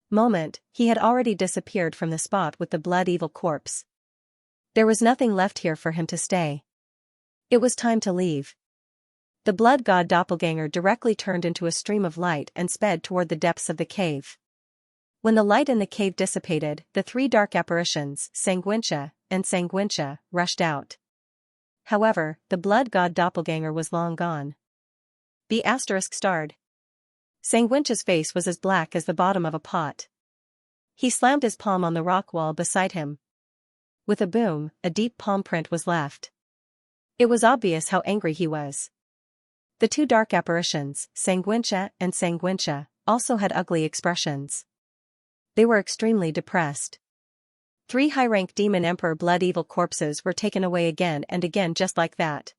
moment, he had already disappeared from the spot with the blood evil corpse. There was nothing left here for him to stay. It was time to leave. The blood god doppelganger directly turned into a stream of light and sped toward the depths of the cave. When the light in the cave dissipated, the three dark apparitions, Xianxia and Xianxia, rushed out. However, the blood god doppelganger was long gone. The asterisk starred. Xianxia's face was as black as the bottom of a pot. He slammed his palm on the rock wall beside him. With a boom, a deep palm print was left. It was obvious how angry he was. The two dark apparitions, Xianxia and Xianxia, also had ugly expressions. They were extremely depressed. 3 high-rank demon emperor blood evil corpses were taken away again and again just like that.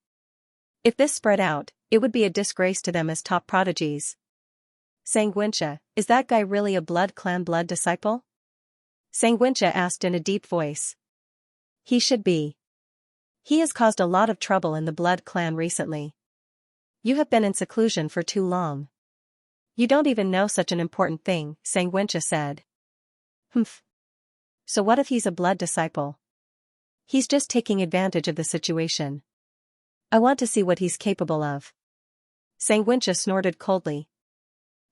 If this spread out, it would be a disgrace to them as top prodigies. Xianxia, is that guy really a blood clan blood disciple? Xianxia asked in a deep voice. He should be. He has caused a lot of trouble in the blood clan recently. You have been in seclusion for too long. You don't even know such an important thing, Xianxia said. Humph. So what if he's a blood disciple? He's just taking advantage of the situation. I want to see what he's capable of. Xianxia snorted coldly.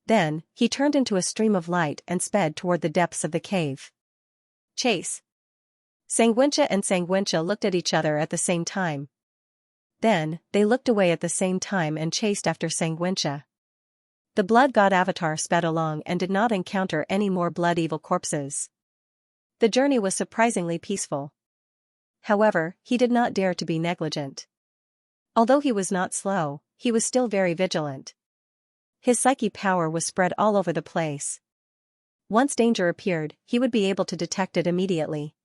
Then, he turned into a stream of light and sped toward the depths of the cave. Chase. Xianxia and Xianxia looked at each other at the same time. Then, they looked away at the same time and chased after Xianxia. The blood god avatar sped along and did not encounter any more blood evil corpses. The journey was surprisingly peaceful. However, he did not dare to be negligent. Although he was not slow, he was still very vigilant. His psyche power was spread all over the place. Once danger appeared, he would be able to detect it immediately.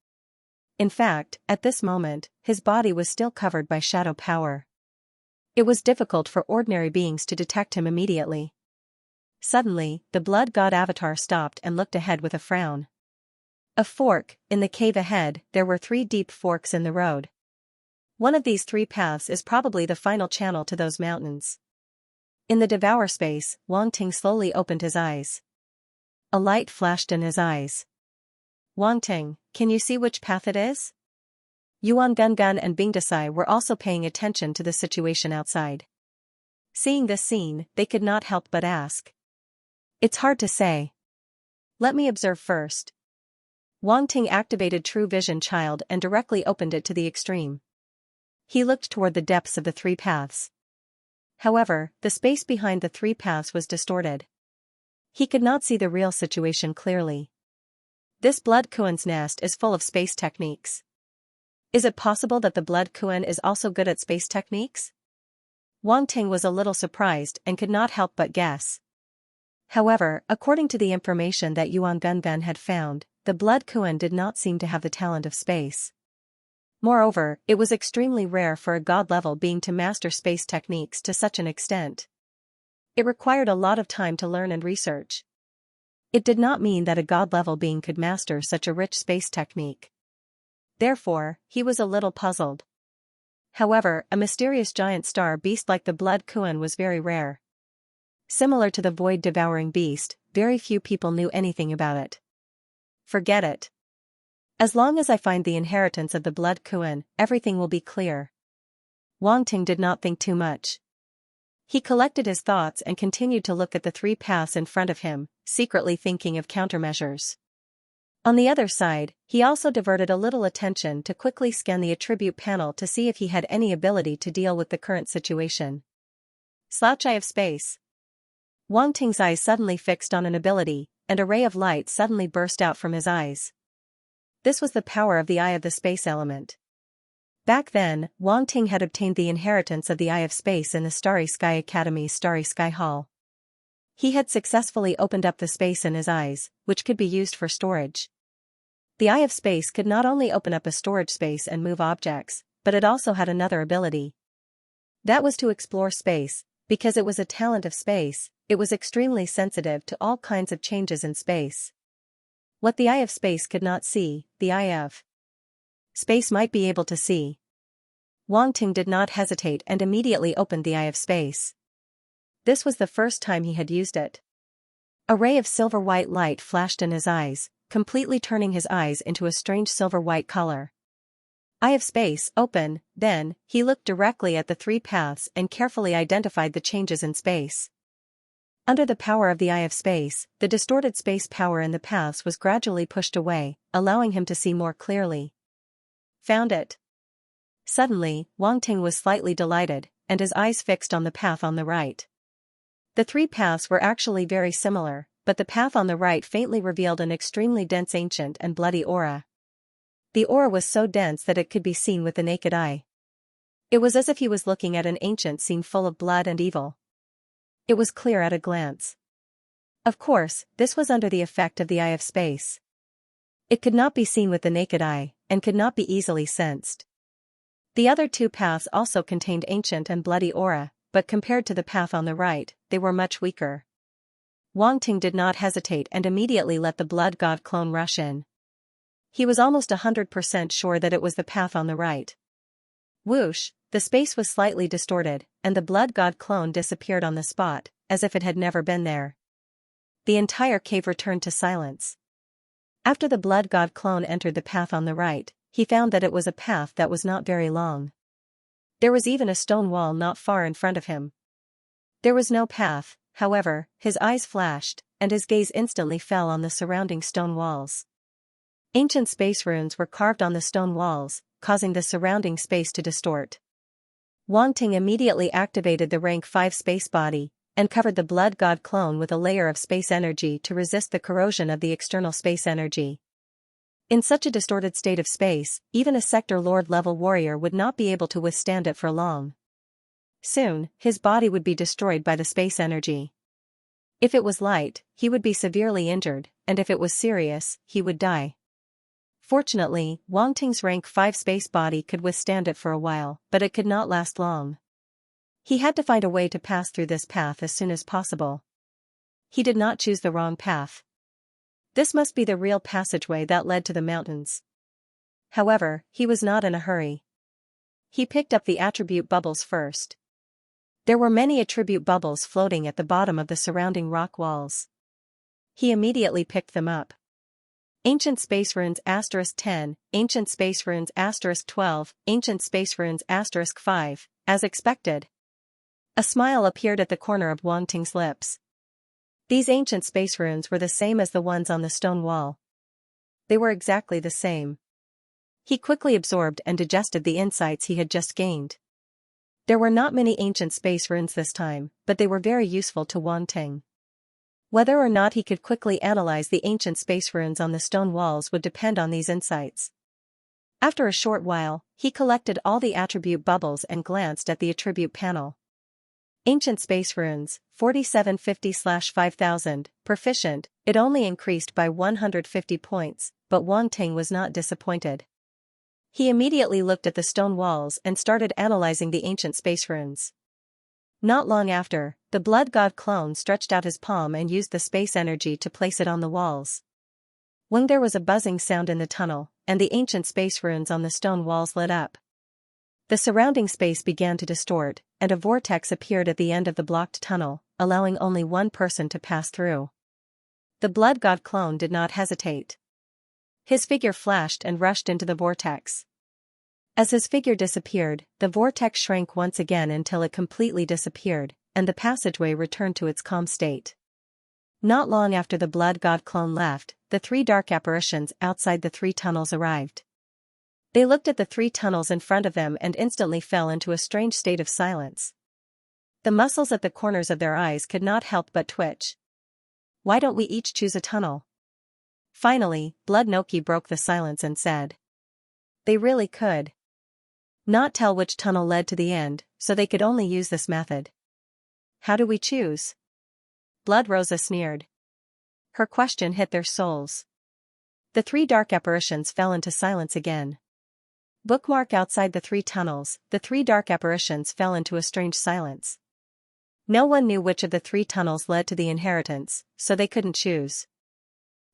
In fact, at this moment, his body was still covered by shadow power. It was difficult for ordinary beings to detect him immediately. Suddenly, the blood god avatar stopped and looked ahead with a frown. A fork, in the cave ahead, there were 3 deep forks in the road. One of these 3 paths is probably the final channel to those mountains. In the devour space, Wang Ting slowly opened his eyes. A light flashed in his eyes. Wang Ting, can you see which path it is? Yuan Gungun and Bingdasai were also paying attention to the situation outside. Seeing this scene, they could not help but ask. It's hard to say. Let me observe first. Wang Ting activated True Vision Child and directly opened it to the extreme. He looked toward the depths of the 3 paths. However, the space behind the 3 paths was distorted. He could not see the real situation clearly. This blood Kuan's nest is full of space techniques. Is it possible that the blood Kuan is also good at space techniques? Wang Ting was a little surprised and could not help but guess. However, according to the information that Yuan Gungun had found, the blood Kuan did not seem to have the talent of space. Moreover, it was extremely rare for a god-level being to master space techniques to such an extent. It required a lot of time to learn and research. It did not mean that a god-level being could master such a rich space technique. Therefore, he was a little puzzled. However, a mysterious giant star beast like the blood Kuan was very rare. Similar to the void-devouring beast, very few people knew anything about it. Forget it. As long as I find the inheritance of the blood Kuan, everything will be clear. Wang Ting did not think too much. He collected his thoughts and continued to look at the 3 paths in front of him, secretly thinking of countermeasures. On the other side, he also diverted a little attention to quickly scan the attribute panel to see if he had any ability to deal with the current situation. Slouch Eye of Space. Wang Ting's eyes suddenly fixed on an ability, and a ray of light suddenly burst out from his eyes. This was the power of the Eye of the Space element. Back then, Wang Ting had obtained the inheritance of the Eye of Space in the Starry Sky Academy's Starry Sky Hall. He had successfully opened up the space in his eyes, which could be used for storage. The Eye of Space could not only open up a storage space and move objects, but it also had another ability. That was to explore space. Because it was a talent of space, it was extremely sensitive to all kinds of changes in space. What the Eye of Space could not see, the Eye of Space might be able to see. Wang Ting did not hesitate and immediately opened the Eye of Space. This was the first time he had used it. A ray of silver-white light flashed in his eyes, completely turning his eyes into a strange silver-white color. Eye of Space, open. Then, he looked directly at the three paths and carefully identified the changes in space. Under the power of the Eye of Space, the distorted space power in the paths was gradually pushed away, allowing him to see more clearly. Found it. Suddenly, Wang Ting was slightly delighted, and his eyes fixed on the path on the right. The three paths were actually very similar, but the path on the right faintly revealed an extremely dense ancient and bloody aura. The aura was so dense that it could be seen with the naked eye. It was as if he was looking at an ancient scene full of blood and evil. It was clear at a glance. Of course, this was under the effect of the Eye of Space. It could not be seen with the naked eye, and could not be easily sensed. The other two paths also contained ancient and bloody aura, but compared to the path on the right, they were much weaker. Wang Ting did not hesitate and immediately let the blood god clone rush in. He was almost 100% sure that it was the path on the right. Whoosh, the space was slightly distorted, and the blood god clone disappeared on the spot, as if it had never been there. The entire cave returned to silence. After the blood god clone entered the path on the right, he found that it was a path that was not very long. There was even a stone wall not far in front of him. There was no path, however. His eyes flashed, and his gaze instantly fell on the surrounding stone walls. Ancient space runes were carved on the stone walls, causing the surrounding space to distort. Wang Ting immediately activated the rank 5 space body, and covered the blood god clone with a layer of space energy to resist the corrosion of the external space energy. In such a distorted state of space, even a Sector Lord level warrior would not be able to withstand it for long. Soon, his body would be destroyed by the space energy. If it was light, he would be severely injured, and if it was serious, he would die. Fortunately, Wang Ting's rank 5 space body could withstand it for a while, but it could not last long. He had to find a way to pass through this path as soon as possible. He did not choose the wrong path. This must be the real passageway that led to the mountains. However, he was not in a hurry. He picked up the attribute bubbles first. There were many attribute bubbles floating at the bottom of the surrounding rock walls. He immediately picked them up. Ancient Space Runes *10, Ancient Space Runes *12, Ancient Space Runes *5, as expected. A smile appeared at the corner of Wang Ting's lips. These ancient space runes were the same as the ones on the stone wall. They were exactly the same. He quickly absorbed and digested the insights he had just gained. There were not many ancient space runes this time, but they were very useful to Wang Ting. Whether or not he could quickly analyze the ancient space runes on the stone walls would depend on these insights. After a short while, he collected all the attribute bubbles and glanced at the attribute panel. Ancient Space Runes, 4750/5000, proficient. It only increased by 150 points, but Wang Ting was not disappointed. He immediately looked at the stone walls and started analyzing the ancient space runes. Not long after, the blood god clone stretched out his palm and used the space energy to place it on the walls. When there was a buzzing sound in the tunnel, and the ancient space runes on the stone walls lit up. The surrounding space began to distort, and a vortex appeared at the end of the blocked tunnel, allowing only one person to pass through. The blood god clone did not hesitate. His figure flashed and rushed into the vortex. As his figure disappeared, the vortex shrank once again until it completely disappeared, and the passageway returned to its calm state. Not long after the blood god clone left, the 3 dark apparitions outside the 3 tunnels arrived. They looked at the 3 tunnels in front of them and instantly fell into a strange state of silence. The muscles at the corners of their eyes could not help but twitch. "Why don't we each choose a tunnel?" Finally, Blood Noki broke the silence and said. "They really could." not tell which tunnel led to the end, so they could only use this method. How do we choose? Blood Rosa sneered. Her question hit their souls. The three dark apparitions fell into silence again. Bookmark outside the three tunnels, the three dark apparitions fell into a strange silence. No one knew which of the three tunnels led to the inheritance, so they couldn't choose.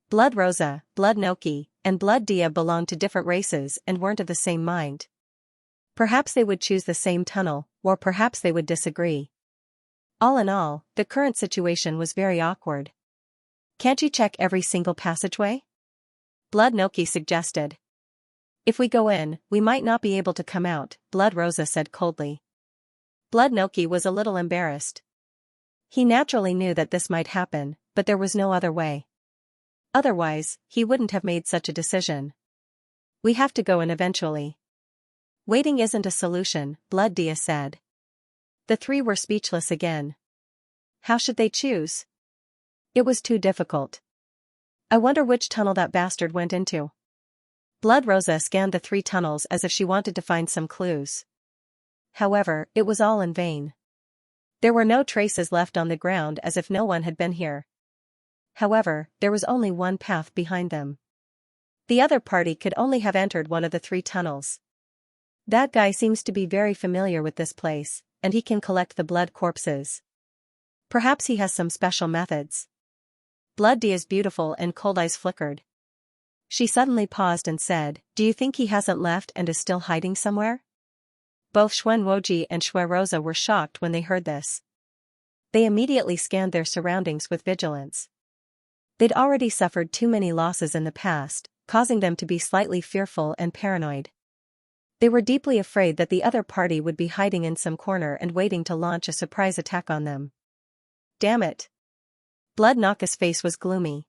Blood Rosa, Blood Noki, and Blood Dia belonged to different races and weren't of the same mind. Perhaps they would choose the same tunnel, or perhaps they would disagree. All in all, the current situation was very awkward. Can't you check every single passageway? Blood Noki suggested. If we go in, we might not be able to come out, Blood Rosa said coldly. Blood Noki was a little embarrassed. He naturally knew that this might happen, but there was no other way. Otherwise, he wouldn't have made such a decision. We have to go in eventually. Waiting isn't a solution, Blood Dia said. The three were speechless again. How should they choose? It was too difficult. I wonder which tunnel that bastard went into. Blood Rosa scanned the three tunnels as if she wanted to find some clues. However, it was all in vain. There were no traces left on the ground as if no one had been here. However, there was only one path behind them. The other party could only have entered one of the three tunnels. That guy seems to be very familiar with this place, and he can collect the blood corpses. Perhaps he has some special methods. Blood Dia's beautiful and cold eyes flickered. She suddenly paused and said, "Do you think he hasn't left and is still hiding somewhere?" Both Xuanwoji and Xue Rosa were shocked when they heard this. They immediately scanned their surroundings with vigilance. They'd already suffered too many losses in the past, causing them to be slightly fearful and paranoid. They were deeply afraid that the other party would be hiding in some corner and waiting to launch a surprise attack on them. Damn it! Blood Naka's face was gloomy.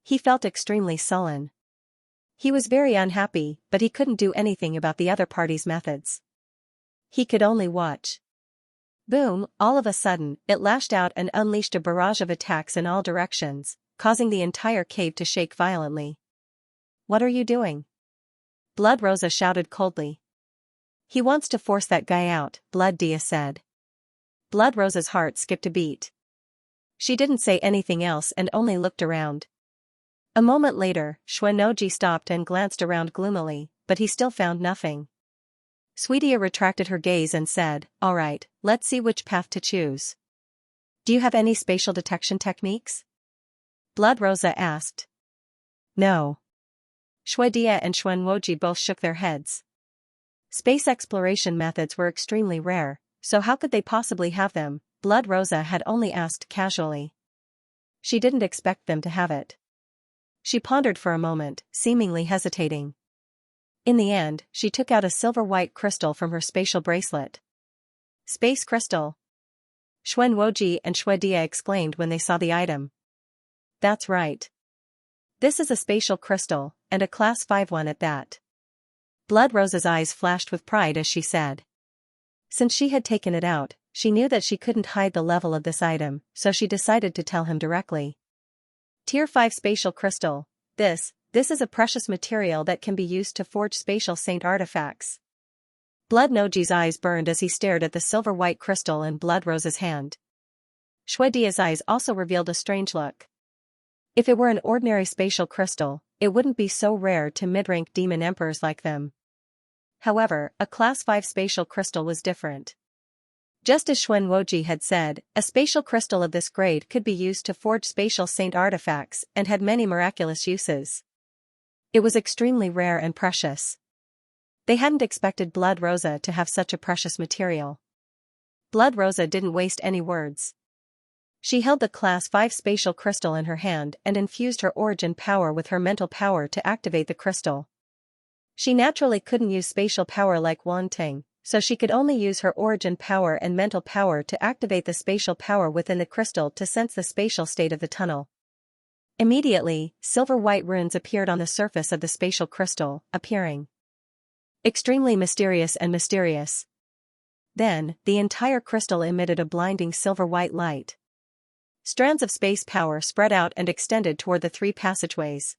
He felt extremely sullen. He was very unhappy, but he couldn't do anything about the other party's methods. He could only watch. Boom, all of a sudden, it lashed out and unleashed a barrage of attacks in all directions, causing the entire cave to shake violently. What are you doing? Blood Rosa shouted coldly. He wants to force that guy out, Blood Dia said. Blood Rosa's heart skipped a beat. She didn't say anything else and only looked around. A moment later, Xuanoji stopped and glanced around gloomily, but he still found nothing. Sweetia retracted her gaze and said, "All right, let's see which path to choose. Do you have any spatial detection techniques?" Blood Rosa asked. No. Xuedia and Xuanwoji both shook their heads. Space exploration methods were extremely rare, so how could they possibly have them? Blood Rosa had only asked casually. She didn't expect them to have it. She pondered for a moment, seemingly hesitating. In the end, she took out a silver-white crystal from her spatial bracelet. Space crystal! Xuanwoji and Xuedia exclaimed when they saw the item. That's right. This is a spatial crystal, and a Class 5 one at that. Blood Rosa's eyes flashed with pride as she said. Since she had taken it out, she knew that she couldn't hide the level of this item, so she decided to tell him directly. Tier 5 spatial crystal. This is a precious material that can be used to forge spatial saint artifacts. Blood Noji's eyes burned as he stared at the silver-white crystal in Blood Rosa's hand. Xuedia's eyes also revealed a strange look. If it were an ordinary spatial crystal, it wouldn't be so rare to mid-rank demon emperors like them. However, a Class 5 spatial crystal was different. Just as Xuanwoji had said, a spatial crystal of this grade could be used to forge spatial saint artifacts and had many miraculous uses. It was extremely rare and precious. They hadn't expected Blood Rosa to have such a precious material. Blood Rosa didn't waste any words. She held the Class 5 spatial crystal in her hand and infused her origin power with her mental power to activate the crystal. She naturally couldn't use spatial power like Wanting, so she could only use her origin power and mental power to activate the spatial power within the crystal to sense the spatial state of the tunnel. Immediately, silver-white runes appeared on the surface of the spatial crystal, appearing extremely mysterious and mysterious. Then, the entire crystal emitted a blinding silver-white light. Strands of space power spread out and extended toward the three passageways.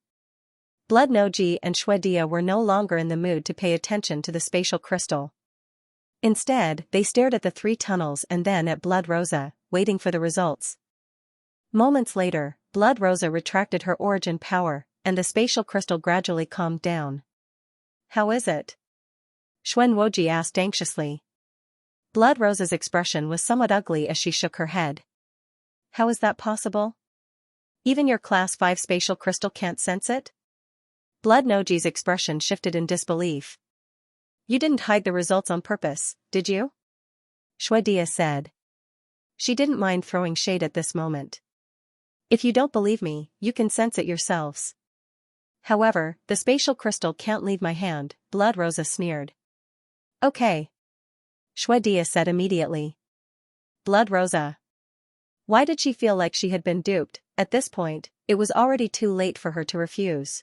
Blood Noji and Xuedia were no longer in the mood to pay attention to the spatial crystal. Instead, they stared at the three tunnels and then at Blood Rosa, waiting for the results. Moments later, Blood Rosa retracted her origin power, and the spatial crystal gradually calmed down. "How is it?" Xuanwoji asked anxiously. Blood Rosa's expression was somewhat ugly as she shook her head. "How is that possible? Even your Class 5 spatial crystal can't sense it?" Blood Noji's expression shifted in disbelief. "You didn't hide the results on purpose, did you?" Xuedia said. She didn't mind throwing shade at this moment. "If you don't believe me, you can sense it yourselves." "However, the spatial crystal can't leave my hand," Blood Rosa sneered. "Okay," Xuedia said immediately. Blood Rosa. Why did she feel like she had been duped? At this point, it was already too late for her to refuse.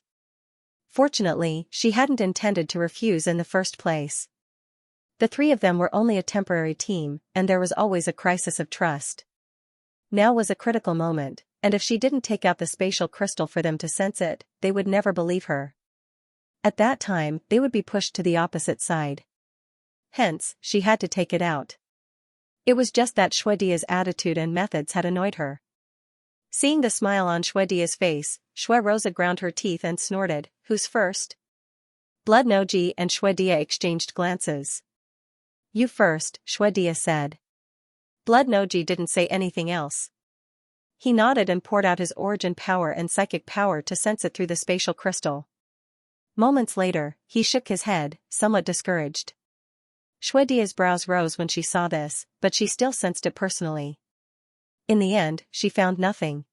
Fortunately, she hadn't intended to refuse in the first place. The three of them were only a temporary team, and there was always a crisis of trust. Now was a critical moment, and if she didn't take out the spatial crystal for them to sense it, they would never believe her. At that time, they would be pushed to the opposite side. Hence, she had to take it out. It was just that Xuedia's attitude and methods had annoyed her. Seeing the smile on Xuedia's face, Xue Rosa ground her teeth and snorted, "Who's first?" Blood Noji and Xuedia exchanged glances. "You first," Xuedia said. Blood Noji didn't say anything else. He nodded and poured out his origin power and psychic power to sense it through the spatial crystal. Moments later, he shook his head, somewhat discouraged. Xuedia's brows rose when she saw this, but she still sensed it personally. In the end, she found nothing.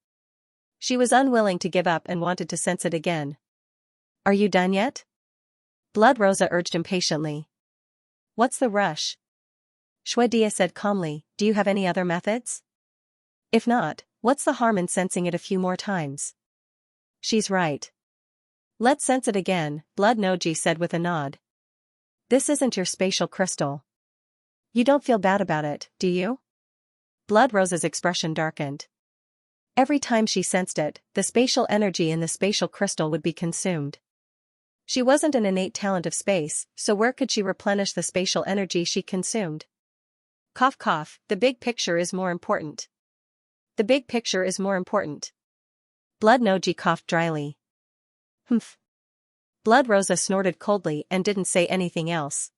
She was unwilling to give up and wanted to sense it again. "Are you done yet?" Blood Rosa urged impatiently. "What's the rush?" Xuedia said calmly, "Do you have any other methods? If not, what's the harm in sensing it a few more times?" "She's right. Let's sense it again," Blood Noji said with a nod. "This isn't your spatial crystal. You don't feel bad about it, do you?" Blood Rosa's expression darkened. Every time she sensed it, the spatial energy in the spatial crystal would be consumed. She wasn't an innate talent of space, so where could she replenish the spatial energy she consumed? Cough cough, the big picture is more important. The big picture is more important. Blood Noji coughed dryly. "Humph." Blood Rosa snorted coldly and didn't say anything else.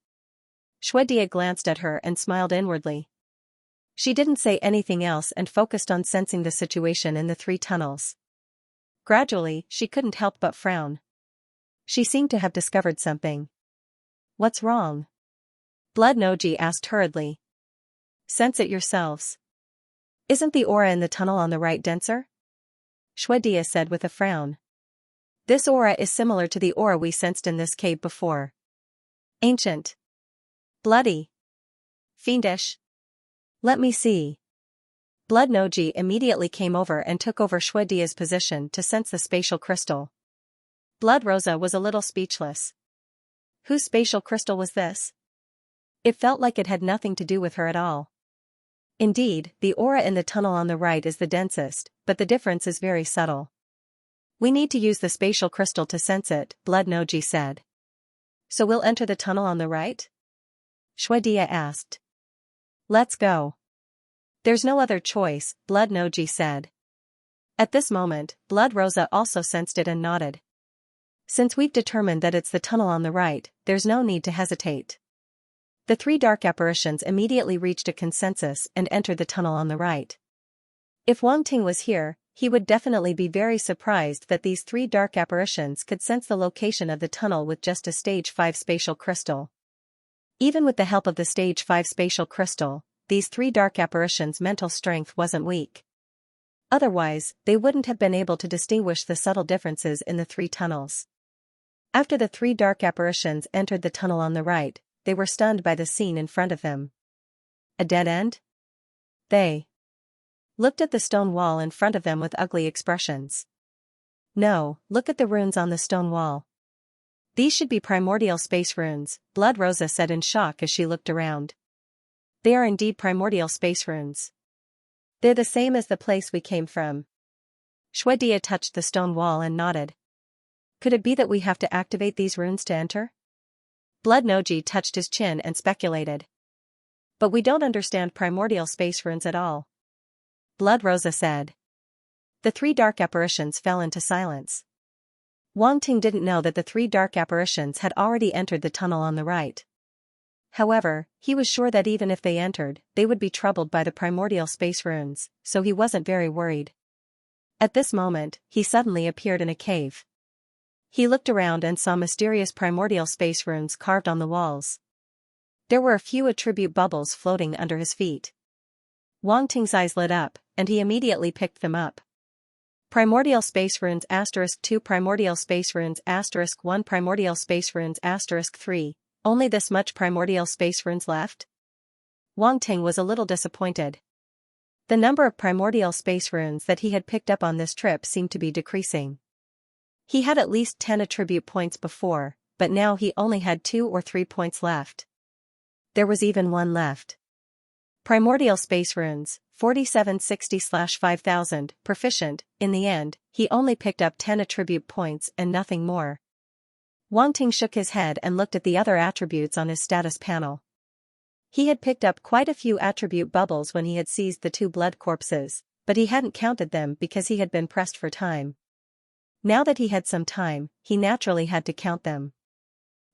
Xuedia glanced at her and smiled inwardly. She didn't say anything else and focused on sensing the situation in the three tunnels. Gradually, she couldn't help but frown. She seemed to have discovered something. "What's wrong?" Blood Noji asked hurriedly. "Sense it yourselves. Isn't the aura in the tunnel on the right denser?" Xuedia said with a frown. "This aura is similar to the aura we sensed in this cave before. Ancient. Bloody. Fiendish. Let me see." Blood Noji immediately came over and took over Xuedia's position to sense the spatial crystal. Blood Rosa was a little speechless. Whose spatial crystal was this? It felt like it had nothing to do with her at all. Indeed, the aura in the tunnel on the right is the densest, but the difference is very subtle. "We need to use the spatial crystal to sense it," Blood Noji said. "So we'll enter the tunnel on the right?" Xuedia asked. "Let's go." "There's no other choice," Blood Noji said. At this moment, Blood Rosa also sensed it and nodded. "Since we've determined that it's the tunnel on the right, there's no need to hesitate." The three dark apparitions immediately reached a consensus and entered the tunnel on the right. If Wang Ting was here, he would definitely be very surprised that these three dark apparitions could sense the location of the tunnel with just a stage 5 spatial crystal. Even with the help of the stage 5 spatial crystal, these three dark apparitions' mental strength wasn't weak. Otherwise, they wouldn't have been able to distinguish the subtle differences in the three tunnels. After the three dark apparitions entered the tunnel on the right, they were stunned by the scene in front of them. A dead end? They looked at the stone wall in front of them with ugly expressions. "No, look at the runes on the stone wall. These should be primordial space runes," Blood Rosa said in shock as she looked around. "They are indeed primordial space runes. They're the same as the place we came from." Xuedia touched the stone wall and nodded. "Could it be that we have to activate these runes to enter?" Blood Noji touched his chin and speculated. But we don't understand primordial space runes at all. Blood Rosa said. The three dark apparitions fell into silence. Wang Ting didn't know that the three dark apparitions had already entered the tunnel on the right. However, he was sure that even if they entered, they would be troubled by the primordial space runes, so he wasn't very worried. At this moment, he suddenly appeared in a cave. He looked around and saw mysterious primordial space runes carved on the walls. There were a few attribute bubbles floating under his feet. Wang Ting's eyes lit up, and he immediately picked them up. Primordial space runes *2 primordial space runes *1 primordial space runes *3, only this much primordial space runes left? Wang Ting was a little disappointed. The number of primordial space runes that he had picked up on this trip seemed to be decreasing. He had at least 10 attribute points before, but now he only had 2 or 3 points left. There was even one left. Primordial space runes, 4760/5000, proficient. In the end, he only picked up 10 attribute points and nothing more. Wang Ting shook his head and looked at the other attributes on his status panel. He had picked up quite a few attribute bubbles when he had seized the 2 blood corpses, but he hadn't counted them because he had been pressed for time. Now that he had some time, he naturally had to count them.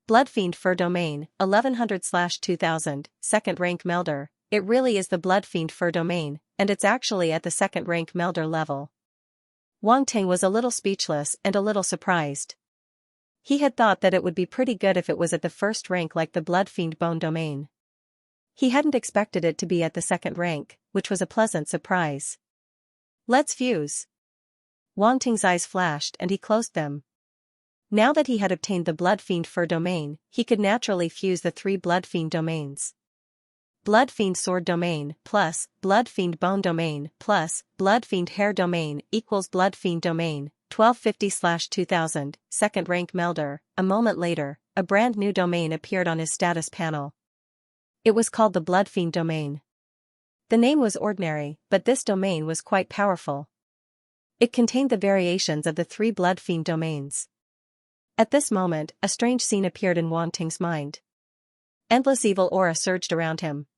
Bloodfiend Fur Domain, 1100/2000, second rank Melder. It really is the Bloodfiend Fur Domain, and it's actually at the second rank Melder level. Wang Ting was a little speechless and a little surprised. He had thought that it would be pretty good if it was at the first rank like the Bloodfiend Bone Domain. He hadn't expected it to be at the second rank, which was a pleasant surprise. Let's fuse. Wang Ting's eyes flashed and he closed them. Now that he had obtained the Bloodfiend Fur Domain, he could naturally fuse the 3 Bloodfiend domains. Bloodfiend Sword Domain plus Bloodfiend Bone Domain plus Bloodfiend Hair Domain equals Bloodfiend Domain, 1250/2000, second rank Melder. A moment later, a brand new domain appeared on his status panel. It was called the Bloodfiend Domain. The name was ordinary, but this domain was quite powerful. It contained the variations of the 3 Bloodfiend domains. At this moment, a strange scene appeared in Wang Ting's mind. Endless evil aura surged around him.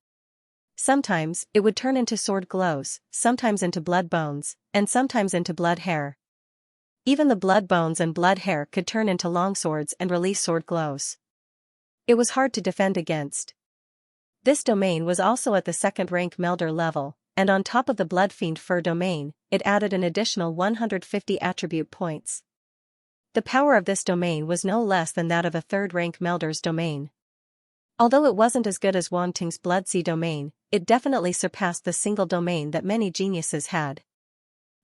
Sometimes, it would turn into sword glows, sometimes into blood bones, and sometimes into blood hair. Even the blood bones and blood hair could turn into long swords and release sword glows. It was hard to defend against. This domain was also at the second rank Melder level, and on top of the Bloodfiend Fur Domain, it added an additional 150 attribute points. The power of this domain was no less than that of a third rank Melder's domain. Although it wasn't as good as Wang Ting's Blood Sea domain, it definitely surpassed the single domain that many geniuses had.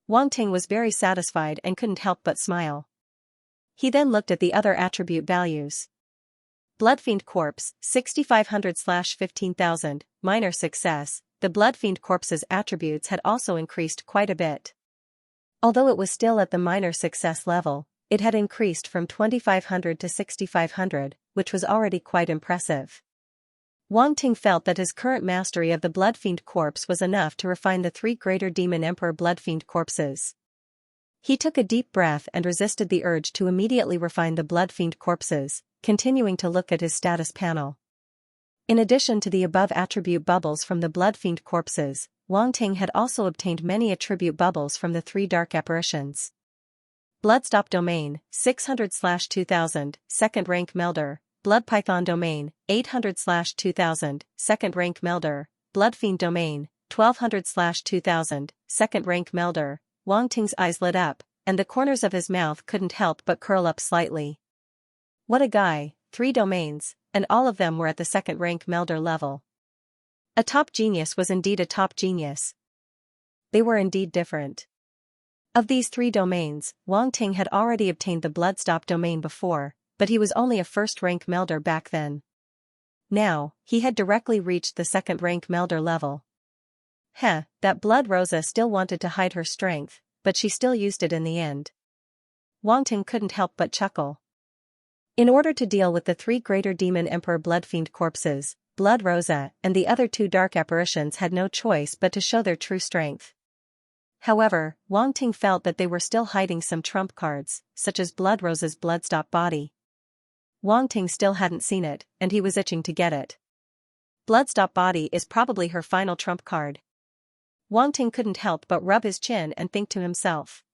Wang Ting was very satisfied and couldn't help but smile. He then looked at the other attribute values. Bloodfiend Corpse, 6500/15000, minor success. The Bloodfiend Corpse's attributes had also increased quite a bit. Although it was still at the minor success level, it had increased from 2500 to 6500, which was already quite impressive. Wang Ting felt that his current mastery of the Bloodfiend Corpse was enough to refine the 3 greater Demon Emperor Bloodfiend Corpses. He took a deep breath and resisted the urge to immediately refine the Bloodfiend Corpses, continuing to look at his status panel. In addition to the above attribute bubbles from the Bloodfiend Corpses, Wang Ting had also obtained many attribute bubbles from the 3 dark apparitions. Bloodstop Domain, 600/2000, second rank Melder. Blood Python Domain, 800/2000, second rank Melder. Bloodfiend Domain, 1200/2000, second rank Melder. Wang Ting's eyes lit up, and the corners of his mouth couldn't help but curl up slightly. What a guy, 3 domains, and all of them were at the second rank Melder level. A top genius was indeed a top genius. They were indeed different. Of these 3 domains, Wang Ting had already obtained the Bloodstop domain before, but he was only a first-rank Melder back then. Now, he had directly reached the second-rank Melder level. That Blood Rosa still wanted to hide her strength, but she still used it in the end. Wang Ting couldn't help but chuckle. In order to deal with the 3 greater Demon Emperor Bloodfiend Corpses, Blood Rosa and the other 2 dark apparitions had no choice but to show their true strength. However, Wang Ting felt that they were still hiding some trump cards, such as Blood Rosa's Bloodstop body. Wang Ting still hadn't seen it, and he was itching to get it. Bloodstop body is probably her final trump card. Wang Ting couldn't help but rub his chin and think to himself.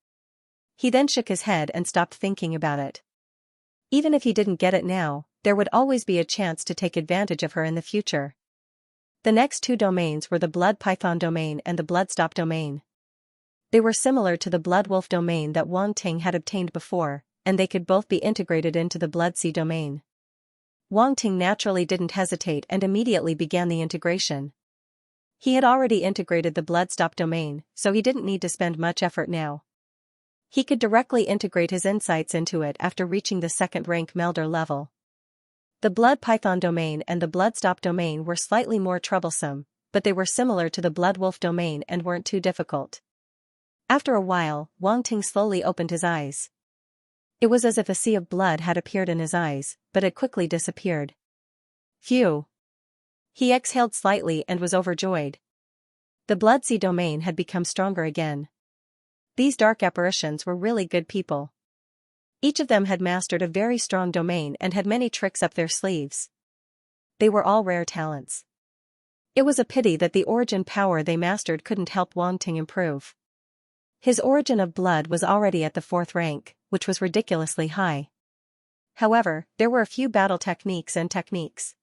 He then shook his head and stopped thinking about it. Even if he didn't get it now, there would always be a chance to take advantage of her in the future. The next two domains were the Blood Python domain and the Bloodstop domain. They were similar to the Blood Wolf domain that Wang Ting had obtained before, and they could both be integrated into the Blood Sea domain. Wang Ting naturally didn't hesitate and immediately began the integration. He had already integrated the Bloodstop domain, so he didn't need to spend much effort now. He could directly integrate his insights into it after reaching the second rank melder level. The Blood Python domain and the Bloodstop domain were slightly more troublesome, but they were similar to the Blood Wolf domain and weren't too difficult. After a while, Wang Ting slowly opened his eyes. It was as if a sea of blood had appeared in his eyes, but it quickly disappeared. Phew! He exhaled slightly and was overjoyed. The Blood Sea domain had become stronger again. These dark apparitions were really good people. Each of them had mastered a very strong domain and had many tricks up their sleeves. They were all rare talents. It was a pity that the origin power they mastered couldn't help Wang Ting improve. His origin of blood was already at the 4th rank, which was ridiculously high. However, there were a few battle techniques and techniques.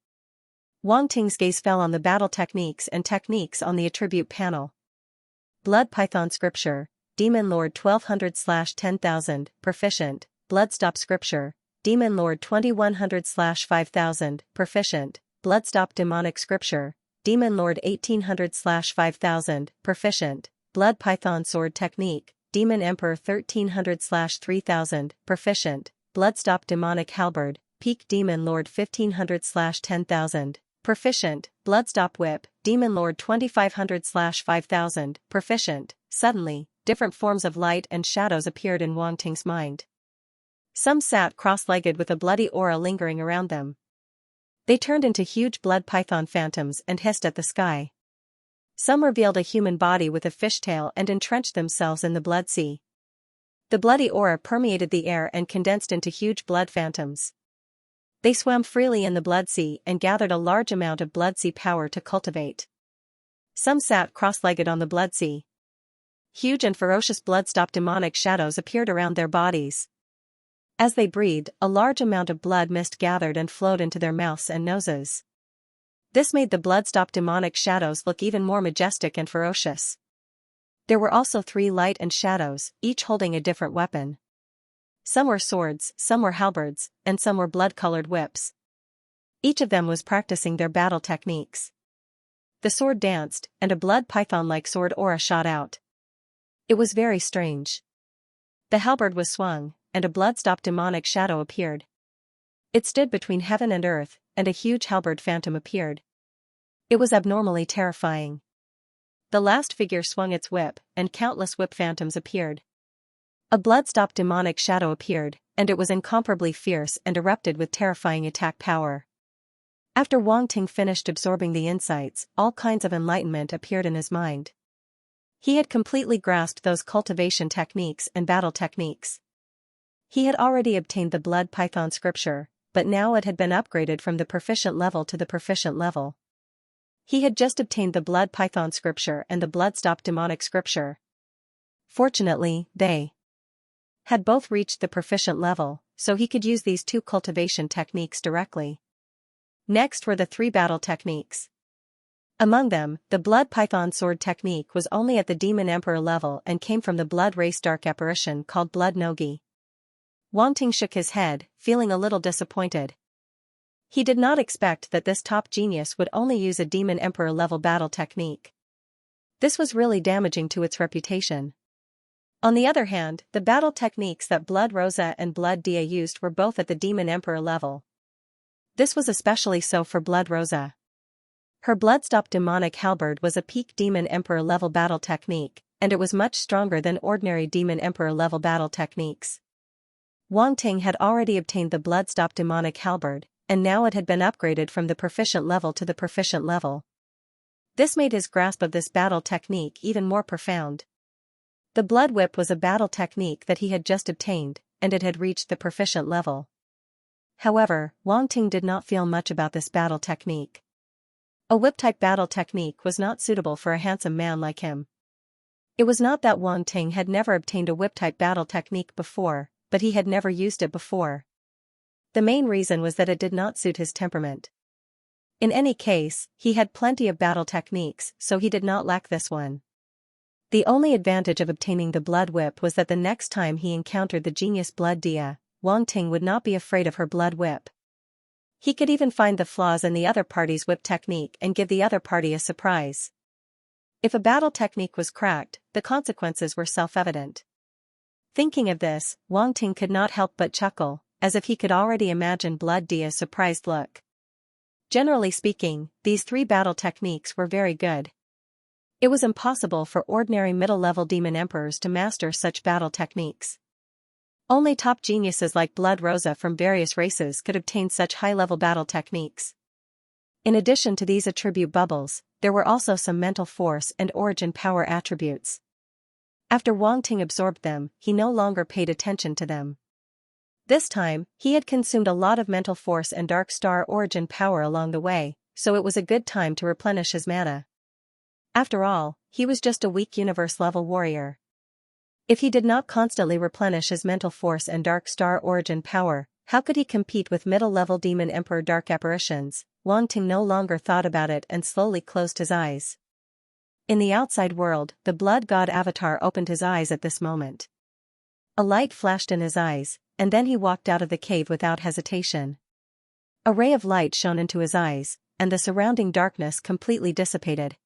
Wang Ting's gaze fell on the battle techniques and techniques on the attribute panel. Blood Python Scripture, Demon Lord 1200/10,000, proficient. Bloodstop Scripture, Demon Lord 2100/5000, proficient. Bloodstop Demonic Scripture, Demon Lord 1800/5000, proficient. Blood Python Sword Technique, Demon Emperor 1300/3000, proficient. Bloodstop Demonic Halberd, Peak Demon Lord 1500/10,000, proficient. Bloodstop Whip, Demon Lord 2500/5000, proficient. Suddenly, different forms of light and shadows appeared in Wang Ting's mind. Some sat cross-legged with a bloody aura lingering around them. They turned into huge blood python phantoms and hissed at the sky. Some revealed a human body with a fishtail and entrenched themselves in the blood sea. The bloody aura permeated the air and condensed into huge blood phantoms. They swam freely in the blood sea and gathered a large amount of blood sea power to cultivate. Some sat cross-legged on the blood sea. Huge and ferocious bloodstop demonic shadows appeared around their bodies. As they breathed, a large amount of blood mist gathered and flowed into their mouths and noses. This made the bloodstop demonic shadows look even more majestic and ferocious. There were also 3 light and shadows, each holding a different weapon. Some were swords, some were halberds, and some were blood-colored whips. Each of them was practicing their battle techniques. The sword danced, and a blood python-like sword aura shot out. It was very strange. The halberd was swung, and a bloodstop demonic shadow appeared. It stood between heaven and earth, and a huge halberd phantom appeared. It was abnormally terrifying. The last figure swung its whip, and countless whip phantoms appeared. A bloodstop demonic shadow appeared, and it was incomparably fierce and erupted with terrifying attack power. After Wang Ting finished absorbing the insights, all kinds of enlightenment appeared in his mind. He had completely grasped those cultivation techniques and battle techniques. He had already obtained the Blood Python Scripture, but now it had been upgraded from the proficient level to the proficient level. He had just obtained the Blood Python Scripture and the Bloodstop Demonic Scripture. Fortunately, they had both reached the proficient level, so he could use these 2 cultivation techniques directly. Next were the 3 battle techniques. Among them, the Blood Python Sword technique was only at the Demon Emperor level and came from the Blood Race Dark apparition called Blood Nogi. Wang Ting shook his head, feeling a little disappointed. He did not expect that this top genius would only use a Demon Emperor level battle technique. This was really damaging to its reputation. On the other hand, the battle techniques that Blood Rosa and Blood Dia used were both at the Demon Emperor level. This was especially so for Blood Rosa. Her Bloodstop Demonic Halberd was a peak Demon Emperor level battle technique, and it was much stronger than ordinary Demon Emperor level battle techniques. Wang Ting had already obtained the Bloodstop Demonic Halberd, and now it had been upgraded from the proficient level to the proficient level. This made his grasp of this battle technique even more profound. The Blood Whip was a battle technique that he had just obtained, and it had reached the proficient level. However, Wang Ting did not feel much about this battle technique. A whip-type battle technique was not suitable for a handsome man like him. It was not that Wang Ting had never obtained a whip-type battle technique before, but he had never used it before. The main reason was that it did not suit his temperament. In any case, he had plenty of battle techniques, so he did not lack this one. The only advantage of obtaining the blood whip was that the next time he encountered the genius blood Dia, Wang Ting would not be afraid of her blood whip. He could even find the flaws in the other party's whip technique and give the other party a surprise. If a battle technique was cracked, the consequences were self-evident. Thinking of this, Wang Ting could not help but chuckle, as if he could already imagine blood Dia's surprised look. Generally speaking, these three battle techniques were very good. It was impossible for ordinary middle-level demon emperors to master such battle techniques. Only top geniuses like Blood Rosa from various races could obtain such high-level battle techniques. In addition to these attribute bubbles, there were also some mental force and origin power attributes. After Wang Ting absorbed them, he no longer paid attention to them. This time, he had consumed a lot of mental force and dark star origin power along the way, so it was a good time to replenish his mana. After all, he was just a weak universe-level warrior. If he did not constantly replenish his mental force and dark star origin power, how could he compete with middle-level demon emperor dark apparitions? Wang Ting no longer thought about it and slowly closed his eyes. In the outside world, the blood god avatar opened his eyes at this moment. A light flashed in his eyes, and then he walked out of the cave without hesitation. A ray of light shone into his eyes, and the surrounding darkness completely dissipated.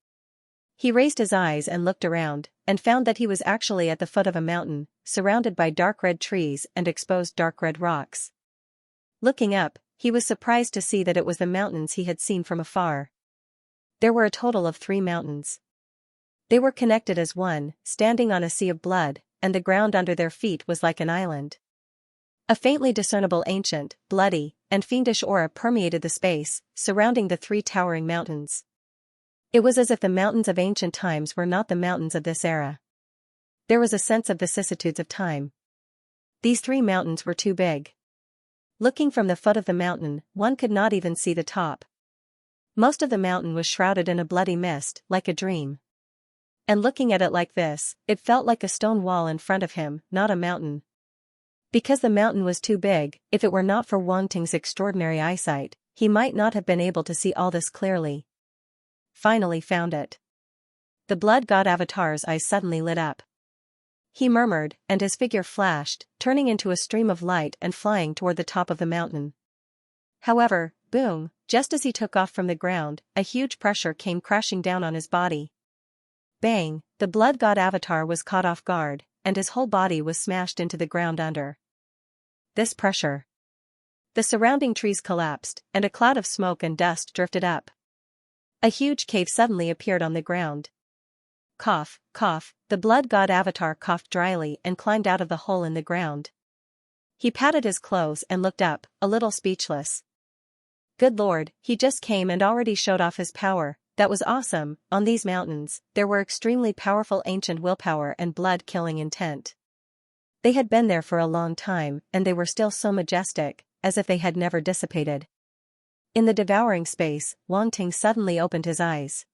He raised his eyes and looked around, and found that he was actually at the foot of a mountain, surrounded by dark red trees and exposed dark red rocks. Looking up, he was surprised to see that it was the mountains he had seen from afar. There were a total of 3 mountains. They were connected as one, standing on a sea of blood, and the ground under their feet was like an island. A faintly discernible ancient, bloody, and fiendish aura permeated the space, surrounding the 3 towering mountains. It was as if the mountains of ancient times were not the mountains of this era. There was a sense of vicissitudes of time. These 3 mountains were too big. Looking from the foot of the mountain, one could not even see the top. Most of the mountain was shrouded in a bloody mist, like a dream. And looking at it like this, it felt like a stone wall in front of him, not a mountain. Because the mountain was too big, if it were not for Wang Ting's extraordinary eyesight, he might not have been able to see all this clearly. Finally found it. The blood god avatar's eyes suddenly lit up. He murmured, and his figure flashed, turning into a stream of light and flying toward the top of the mountain. However, boom, just as he took off from the ground, a huge pressure came crashing down on his body. Bang, the blood god avatar was caught off guard, and his whole body was smashed into the ground under this pressure. The surrounding trees collapsed, and a cloud of smoke and dust drifted up. A huge cave suddenly appeared on the ground. Cough, cough, the blood god avatar coughed dryly and climbed out of the hole in the ground. He patted his clothes and looked up, a little speechless. Good lord, he just came and already showed off his power. That was awesome. On these mountains, there were extremely powerful ancient willpower and blood-killing intent. They had been there for a long time, and they were still so majestic, as if they had never dissipated. In the devouring space, Wang Ting suddenly opened his eyes.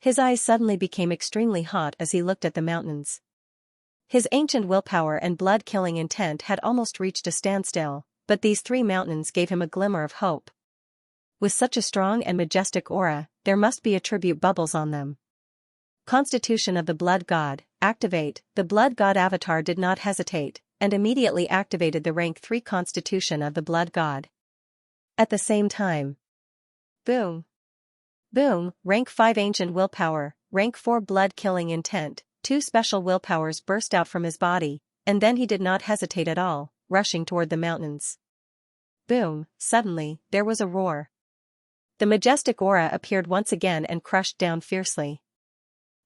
His eyes suddenly became extremely hot as he looked at the mountains. His ancient willpower and blood-killing intent had almost reached a standstill, but these 3 mountains gave him a glimmer of hope. With such a strong and majestic aura, there must be attribute bubbles on them. Constitution of the Blood God, activate. The Blood God avatar did not hesitate, and immediately activated the rank 3 Constitution of the Blood God. At the same time. Boom. Boom, rank 5 ancient willpower, rank 4 blood-killing intent, 2 special willpowers burst out from his body, and then he did not hesitate at all, rushing toward the mountains. Boom, suddenly, there was a roar. The majestic aura appeared once again and crushed down fiercely.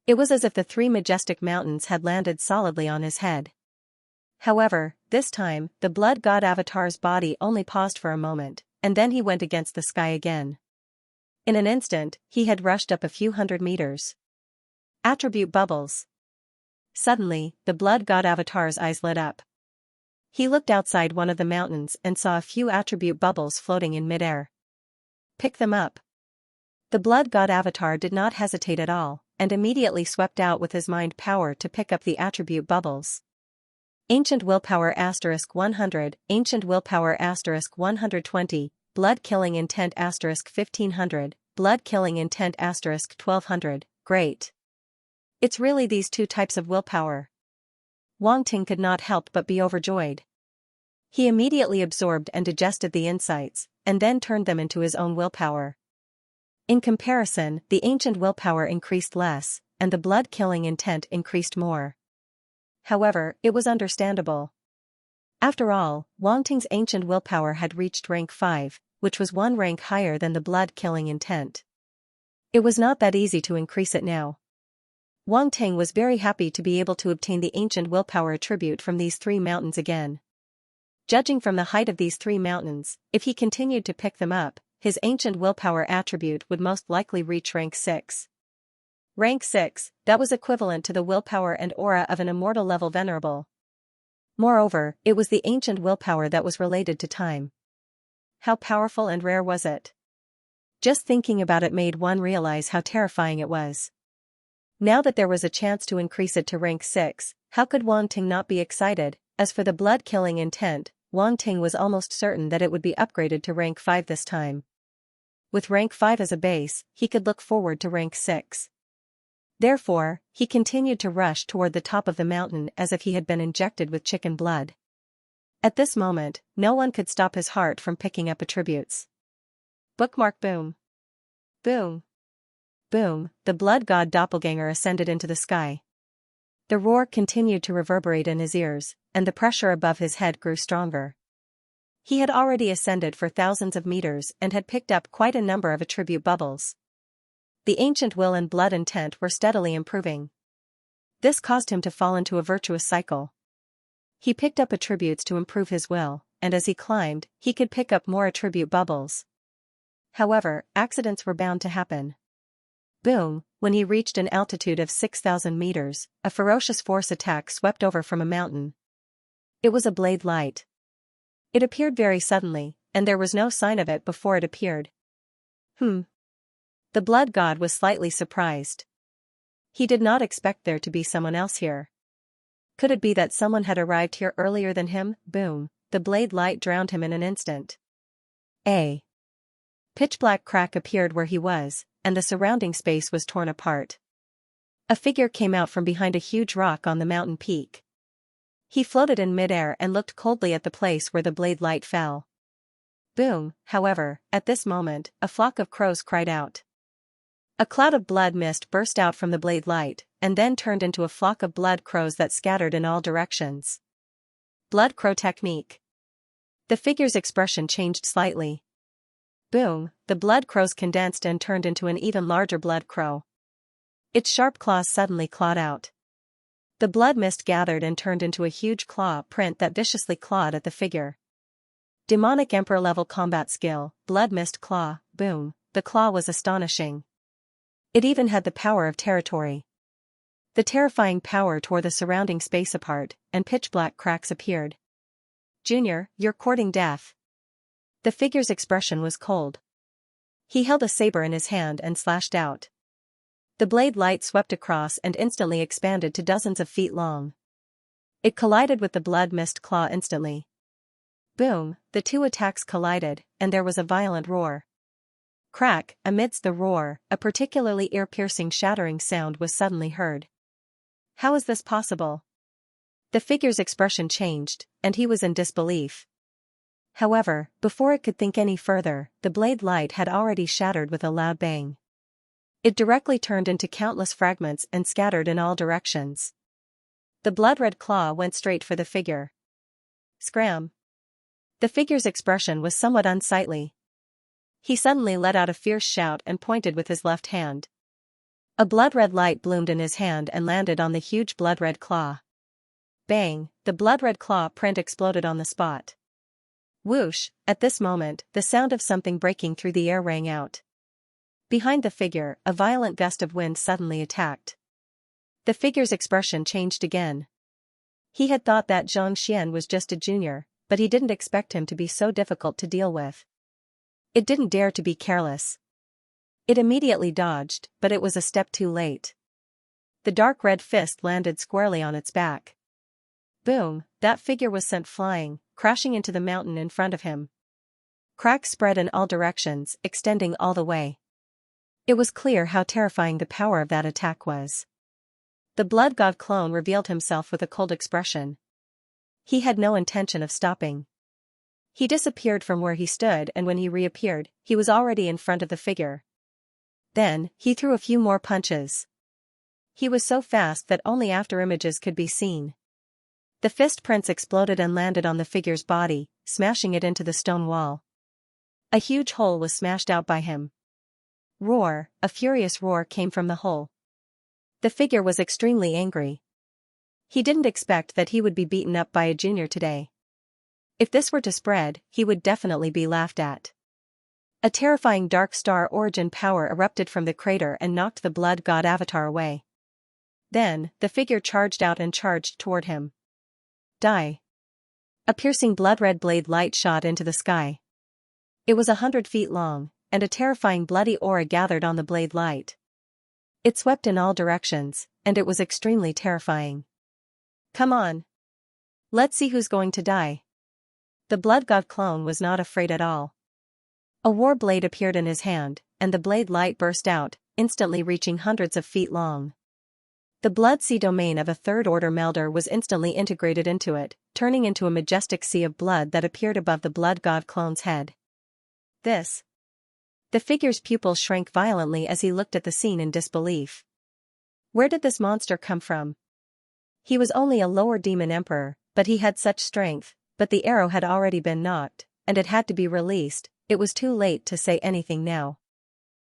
It was as if the 3 majestic mountains had landed solidly on his head. However, this time, the blood god avatar's body only paused for a moment, and then he went against the sky again. In an instant, he had rushed up a few hundred meters. Attribute bubbles. Suddenly, the blood god avatar's eyes lit up. He looked outside one of the mountains and saw a few attribute bubbles floating in midair. Pick them up. The blood god avatar did not hesitate at all, and immediately swept out with his mind power to pick up the attribute bubbles. Ancient Willpower *100, Ancient Willpower *120, Blood Killing Intent *1500, Blood Killing Intent *1200, great. It's really these two types of willpower. Wang Ting could not help but be overjoyed. He immediately absorbed and digested the insights, and then turned them into his own willpower. In comparison, the ancient willpower increased less, and the blood-killing intent increased more. However, it was understandable. After all, Wang Ting's ancient willpower had reached rank 5, which was one rank higher than the blood-killing intent. It was not that easy to increase it now. Wang Ting was very happy to be able to obtain the ancient willpower attribute from these 3 mountains again. Judging from the height of these 3 mountains, if he continued to pick them up, his ancient willpower attribute would most likely reach rank 6. Rank 6, that was equivalent to the willpower and aura of an immortal level venerable. Moreover, it was the ancient willpower that was related to time. How powerful and rare was it? Just thinking about it made one realize how terrifying it was. Now that there was a chance to increase it to rank 6, how could Wang Ting not be excited? As for the blood-killing intent, Wang Ting was almost certain that it would be upgraded to rank 5 this time. With rank 5 as a base, he could look forward to rank 6. Therefore, he continued to rush toward the top of the mountain as if he had been injected with chicken blood. At this moment, no one could stop his heart from picking up attributes. Bookmark boom. Boom. Boom, the blood god doppelganger ascended into the sky. The roar continued to reverberate in his ears, and the pressure above his head grew stronger. He had already ascended for thousands of meters and had picked up quite a number of attribute bubbles. The ancient will and blood intent were steadily improving. This caused him to fall into a virtuous cycle. He picked up attributes to improve his will, and as he climbed, he could pick up more attribute bubbles. However, accidents were bound to happen. Boom, when he reached an altitude of 6,000 meters, a ferocious force attack swept over from a mountain. It was a blade light. It appeared very suddenly, and there was no sign of it before it appeared. The blood god was slightly surprised. He did not expect there to be someone else here. Could it be that someone had arrived here earlier than him? Boom, the blade light drowned him in an instant. A pitch-black crack appeared where he was, and the surrounding space was torn apart. A figure came out from behind a huge rock on the mountain peak. He floated in midair and looked coldly at the place where the blade light fell. Boom, however, at this moment, a flock of crows cried out. A cloud of blood mist burst out from the blade light, and then turned into a flock of blood crows that scattered in all directions. Blood crow technique. The figure's expression changed slightly. Boom, the blood crows condensed and turned into an even larger blood crow. Its sharp claws suddenly clawed out. The blood mist gathered and turned into a huge claw print that viciously clawed at the figure. Demonic Emperor level combat skill, Blood Mist Claw. Boom, the claw was astonishing. It even had the power of territory. The terrifying power tore the surrounding space apart, and pitch-black cracks appeared. Junior, you're courting death. The figure's expression was cold. He held a saber in his hand and slashed out. The blade light swept across and instantly expanded to dozens of feet long. It collided with the blood mist claw instantly. Boom, the two attacks collided, and there was a violent roar. Crack, amidst the roar, a particularly ear-piercing shattering sound was suddenly heard. How is this possible? The figure's expression changed, and he was in disbelief. However, before it could think any further, the blade light had already shattered with a loud bang. It directly turned into countless fragments and scattered in all directions. The blood-red claw went straight for the figure. Scram! The figure's expression was somewhat unsightly. He suddenly let out a fierce shout and pointed with his left hand. A blood-red light bloomed in his hand and landed on the huge blood-red claw. Bang! The blood-red claw print exploded on the spot. Whoosh! At this moment, the sound of something breaking through the air rang out. Behind the figure, a violent gust of wind suddenly attacked. The figure's expression changed again. He had thought that Xianxia was just a junior, but he didn't expect him to be so difficult to deal with. It didn't dare to be careless. It immediately dodged, but it was a step too late. The dark red fist landed squarely on its back. Boom, that figure was sent flying, crashing into the mountain in front of him. Cracks spread in all directions, extending all the way. It was clear how terrifying the power of that attack was. The blood god clone revealed himself with a cold expression. He had no intention of stopping. He disappeared from where he stood, and when he reappeared, he was already in front of the figure. Then, he threw a few more punches. He was so fast that only afterimages could be seen. The fist prince exploded and landed on the figure's body, smashing it into the stone wall. A huge hole was smashed out by him. Roar, a furious roar came from the hole. The figure was extremely angry. He didn't expect that he would be beaten up by a junior today. If this were to spread, he would definitely be laughed at. A terrifying dark star origin power erupted from the crater and knocked the blood god avatar away. Then, the figure charged out and charged toward him. Die. A piercing blood-red blade light shot into the sky. It was 100 feet long, and a terrifying bloody aura gathered on the blade light. It swept in all directions, and it was extremely terrifying. Come on. Let's see who's going to die. The blood god clone was not afraid at all. A war blade appeared in his hand, and the blade light burst out, instantly reaching hundreds of feet long. The blood sea domain of a third-order melder was instantly integrated into it, turning into a majestic sea of blood that appeared above the blood god clone's head. This. The figure's pupils shrank violently as he looked at the scene in disbelief. Where did this monster come from? He was only a lower demon emperor, but he had such strength, but the arrow had already been knocked, and it had to be released. It was too late to say anything now.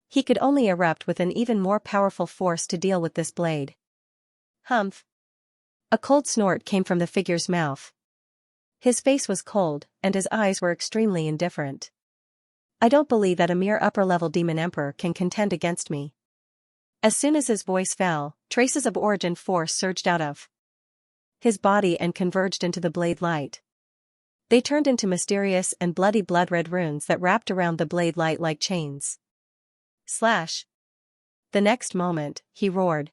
He could only erupt with an even more powerful force to deal with this blade. Humph. A cold snort came from the figure's mouth. His face was cold, and his eyes were extremely indifferent. I don't believe that a mere upper-level demon emperor can contend against me. As soon as his voice fell, traces of origin force surged out of his body and converged into the blade light. They turned into mysterious and bloody blood-red runes that wrapped around the blade light like chains. Slash. The next moment, he roared.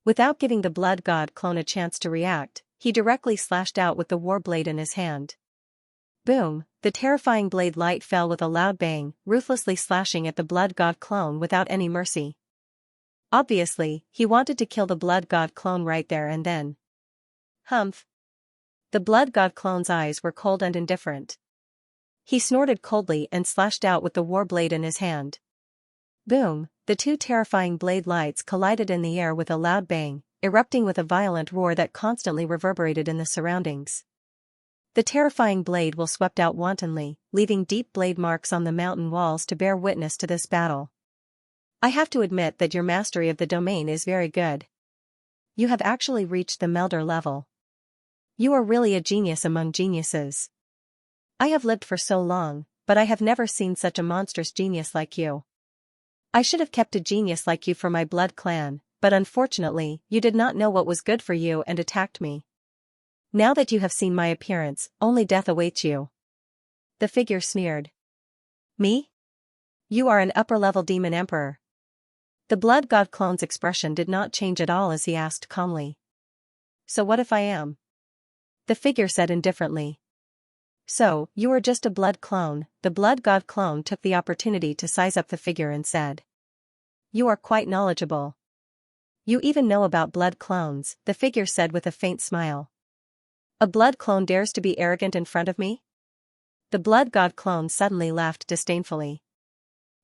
Without giving the blood god clone a chance to react, he directly slashed out with the war blade in his hand. Boom, the terrifying blade light fell with a loud bang, ruthlessly slashing at the blood god clone without any mercy. Obviously, he wanted to kill the blood god clone right there and then. Humph. The blood god clone's eyes were cold and indifferent. He snorted coldly and slashed out with the war blade in his hand. Boom, the two terrifying blade lights collided in the air with a loud bang, erupting with a violent roar that constantly reverberated in the surroundings. The terrifying blade will swept out wantonly, leaving deep blade marks on the mountain walls to bear witness to this battle. I have to admit that your mastery of the domain is very good. You have actually reached the melder level. You are really a genius among geniuses. I have lived for so long, but I have never seen such a monstrous genius like you. I should have kept a genius like you for my blood clan, but unfortunately, you did not know what was good for you and attacked me. Now that you have seen my appearance, only death awaits you. The figure sneered. Me? You are an upper-level demon emperor. The blood god clone's expression did not change at all as he asked calmly. So what if I am? The figure said indifferently. So, you are just a blood clone. The blood god clone took the opportunity to size up the figure and said. You are quite knowledgeable. You even know about blood clones, the figure said with a faint smile. A blood clone dares to be arrogant in front of me? The blood god clone suddenly laughed disdainfully.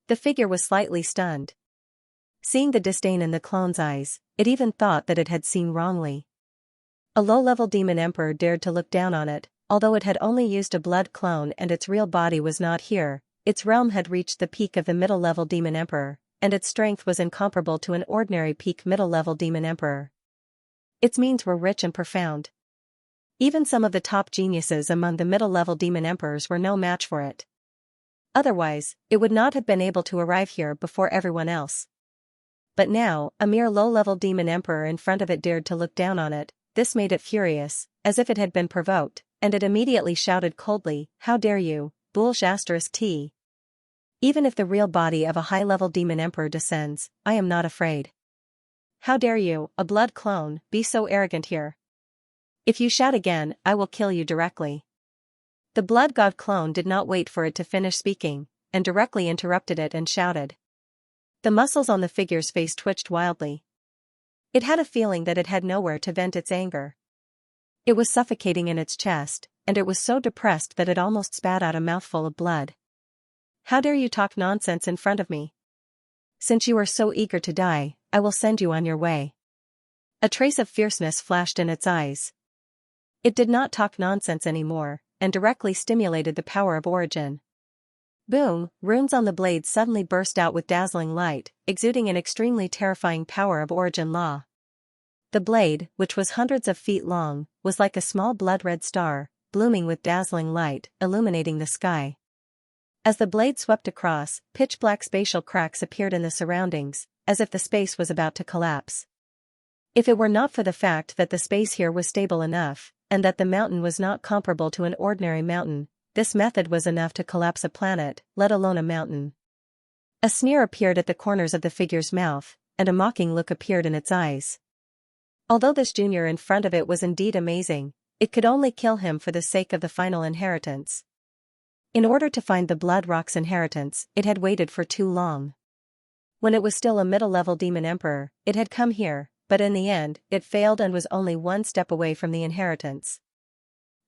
The figure was slightly stunned. Seeing the disdain in the clone's eyes, it even thought that it had seen wrongly. A low-level demon emperor dared to look down on it, although it had only used a blood clone and its real body was not here. Its realm had reached the peak of the middle-level demon emperor, and its strength was incomparable to an ordinary peak middle-level demon emperor. Its means were rich and profound. Even some of the top geniuses among the middle-level demon emperors were no match for it. Otherwise, it would not have been able to arrive here before everyone else. But now, a mere low-level demon emperor in front of it dared to look down on it. This made it furious, as if it had been provoked, and it immediately shouted coldly, How dare you, Boolsh*T. Even if the real body of a high-level demon emperor descends, I am not afraid. How dare you, a blood clone, be so arrogant here? If you shout again, I will kill you directly. The blood god clone did not wait for it to finish speaking, and directly interrupted it and shouted. The muscles on the figure's face twitched wildly. It had a feeling that it had nowhere to vent its anger. It was suffocating in its chest, and it was so depressed that it almost spat out a mouthful of blood. How dare you talk nonsense in front of me? Since you are so eager to die, I will send you on your way. A trace of fierceness flashed in its eyes. It did not talk nonsense anymore, and directly stimulated the power of origin. Boom! Runes on the blade suddenly burst out with dazzling light, exuding an extremely terrifying power of origin law. The blade, which was hundreds of feet long, was like a small blood-red star, blooming with dazzling light, illuminating the sky. As the blade swept across, pitch-black spatial cracks appeared in the surroundings, as if the space was about to collapse. If it were not for the fact that the space here was stable enough, and that the mountain was not comparable to an ordinary mountain, this method was enough to collapse a planet, let alone a mountain. A sneer appeared at the corners of the figure's mouth, and a mocking look appeared in its eyes. Although this junior in front of it was indeed amazing, it could only kill him for the sake of the final inheritance. In order to find the Blood Rock's inheritance, it had waited for too long. When it was still a middle-level demon emperor, it had come here, but in the end, it failed and was only one step away from the inheritance.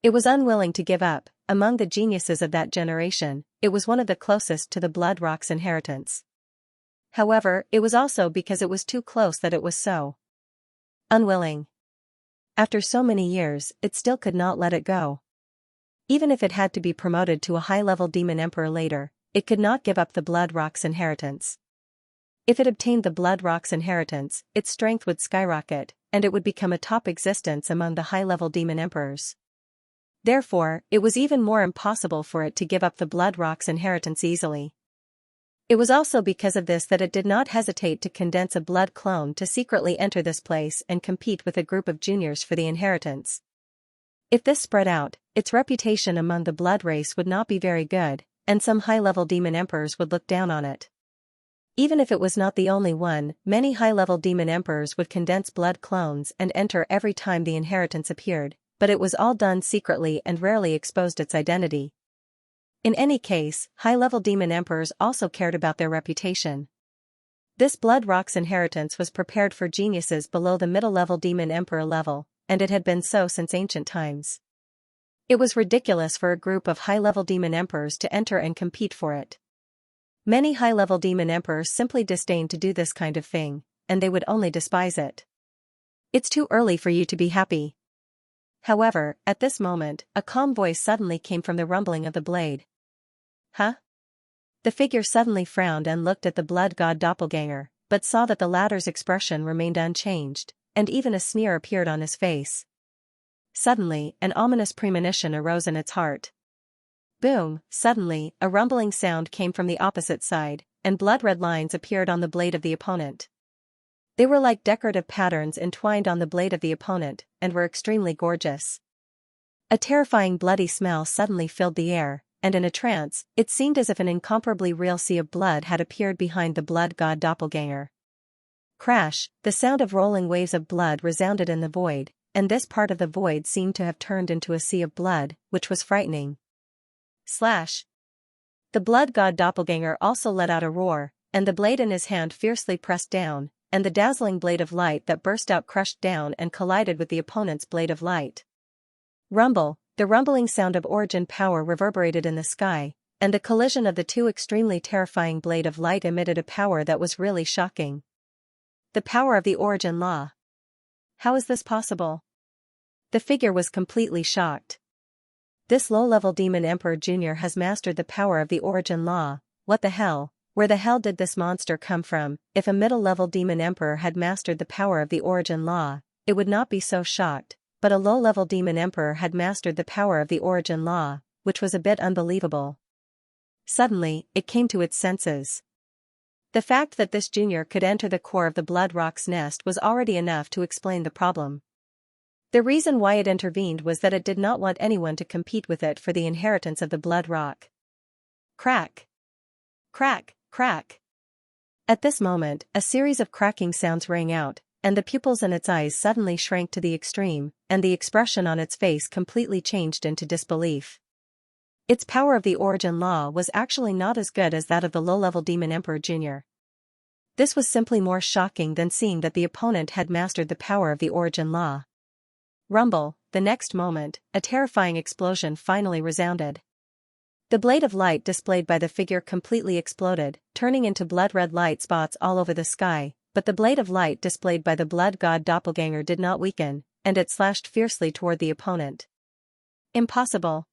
It was unwilling to give up. Among the geniuses of that generation, it was one of the closest to the Blood Rock's inheritance. However, it was also because it was too close that it was so unwilling. After so many years, it still could not let it go. Even if it had to be promoted to a high-level demon emperor later, it could not give up the Blood Rock's inheritance. If it obtained the Blood Rock's inheritance, its strength would skyrocket, and it would become a top existence among the high-level demon emperors. Therefore, it was even more impossible for it to give up the Blood Rock's inheritance easily. It was also because of this that it did not hesitate to condense a blood clone to secretly enter this place and compete with a group of juniors for the inheritance. If this spread out, its reputation among the blood race would not be very good, and some high-level demon emperors would look down on it. Even if it was not the only one, many high-level demon emperors would condense blood clones and enter every time the inheritance appeared, but it was all done secretly and rarely exposed its identity. In any case, high-level demon emperors also cared about their reputation. This Blood Rock's inheritance was prepared for geniuses below the middle-level demon emperor level, and it had been so since ancient times. It was ridiculous for a group of high-level demon emperors to enter and compete for it. Many high-level demon emperors simply disdained to do this kind of thing, and they would only despise it. It's too early for you to be happy. However, at this moment, a calm voice suddenly came from the rumbling of the blade. Huh? The figure suddenly frowned and looked at the blood god doppelganger, but saw that the latter's expression remained unchanged, and even a sneer appeared on his face. Suddenly, an ominous premonition arose in its heart. Boom! Suddenly, a rumbling sound came from the opposite side, and blood-red lines appeared on the blade of the opponent. They were like decorative patterns entwined on the blade of the opponent, and were extremely gorgeous. A terrifying bloody smell suddenly filled the air, and in a trance, it seemed as if an incomparably real sea of blood had appeared behind the blood god doppelganger. Crash! The sound of rolling waves of blood resounded in the void, and this part of the void seemed to have turned into a sea of blood, which was frightening. Slash! The blood god doppelganger also let out a roar, and the blade in his hand fiercely pressed down, and the dazzling blade of light that burst out crushed down and collided with the opponent's blade of light. Rumble! The rumbling sound of origin power reverberated in the sky, and the collision of the two extremely terrifying blade of light emitted a power that was really shocking. The power of the origin law. How is this possible? The figure was completely shocked. This low-level demon emperor junior has mastered the power of the origin law. What the hell? Where the hell did this monster come from? If a middle-level demon emperor had mastered the power of the origin law, it would not be so shocked, but a low-level demon emperor had mastered the power of the origin law, which was a bit unbelievable. Suddenly, it came to its senses. The fact that this junior could enter the core of the Blood Rock's nest was already enough to explain the problem. The reason why it intervened was that it did not want anyone to compete with it for the inheritance of the Blood Rock. Crack! Crack, crack. At this moment, a series of cracking sounds rang out, and the pupils in its eyes suddenly shrank to the extreme, and the expression on its face completely changed into disbelief. Its power of the origin law was actually not as good as that of the low-level Demon Emperor Jr. This was simply more shocking than seeing that the opponent had mastered the power of the origin law. Rumble, the next moment, a terrifying explosion finally resounded. The blade of light displayed by the figure completely exploded, turning into blood-red light spots all over the sky, but the blade of light displayed by the blood god doppelganger did not weaken, and it slashed fiercely toward the opponent. Impossible.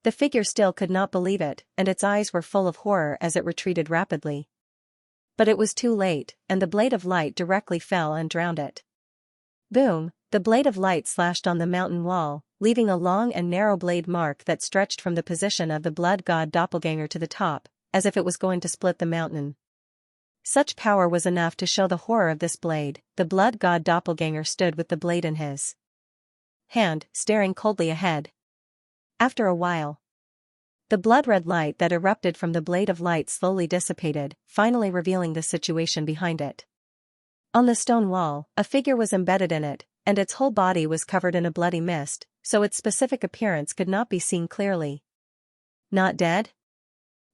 The figure still could not believe it, and its eyes were full of horror as it retreated rapidly. But it was too late, and the blade of light directly fell and drowned it. Boom, the blade of light slashed on the mountain wall, leaving a long and narrow blade mark that stretched from the position of the blood god doppelganger to the top, as if it was going to split the mountain. Such power was enough to show the horror of this blade. The blood god doppelganger stood with the blade in his hand, staring coldly ahead. After a while, the blood-red light that erupted from the blade of light slowly dissipated, finally revealing the situation behind it. On the stone wall, a figure was embedded in it, and its whole body was covered in a bloody mist, so its specific appearance could not be seen clearly. Not dead?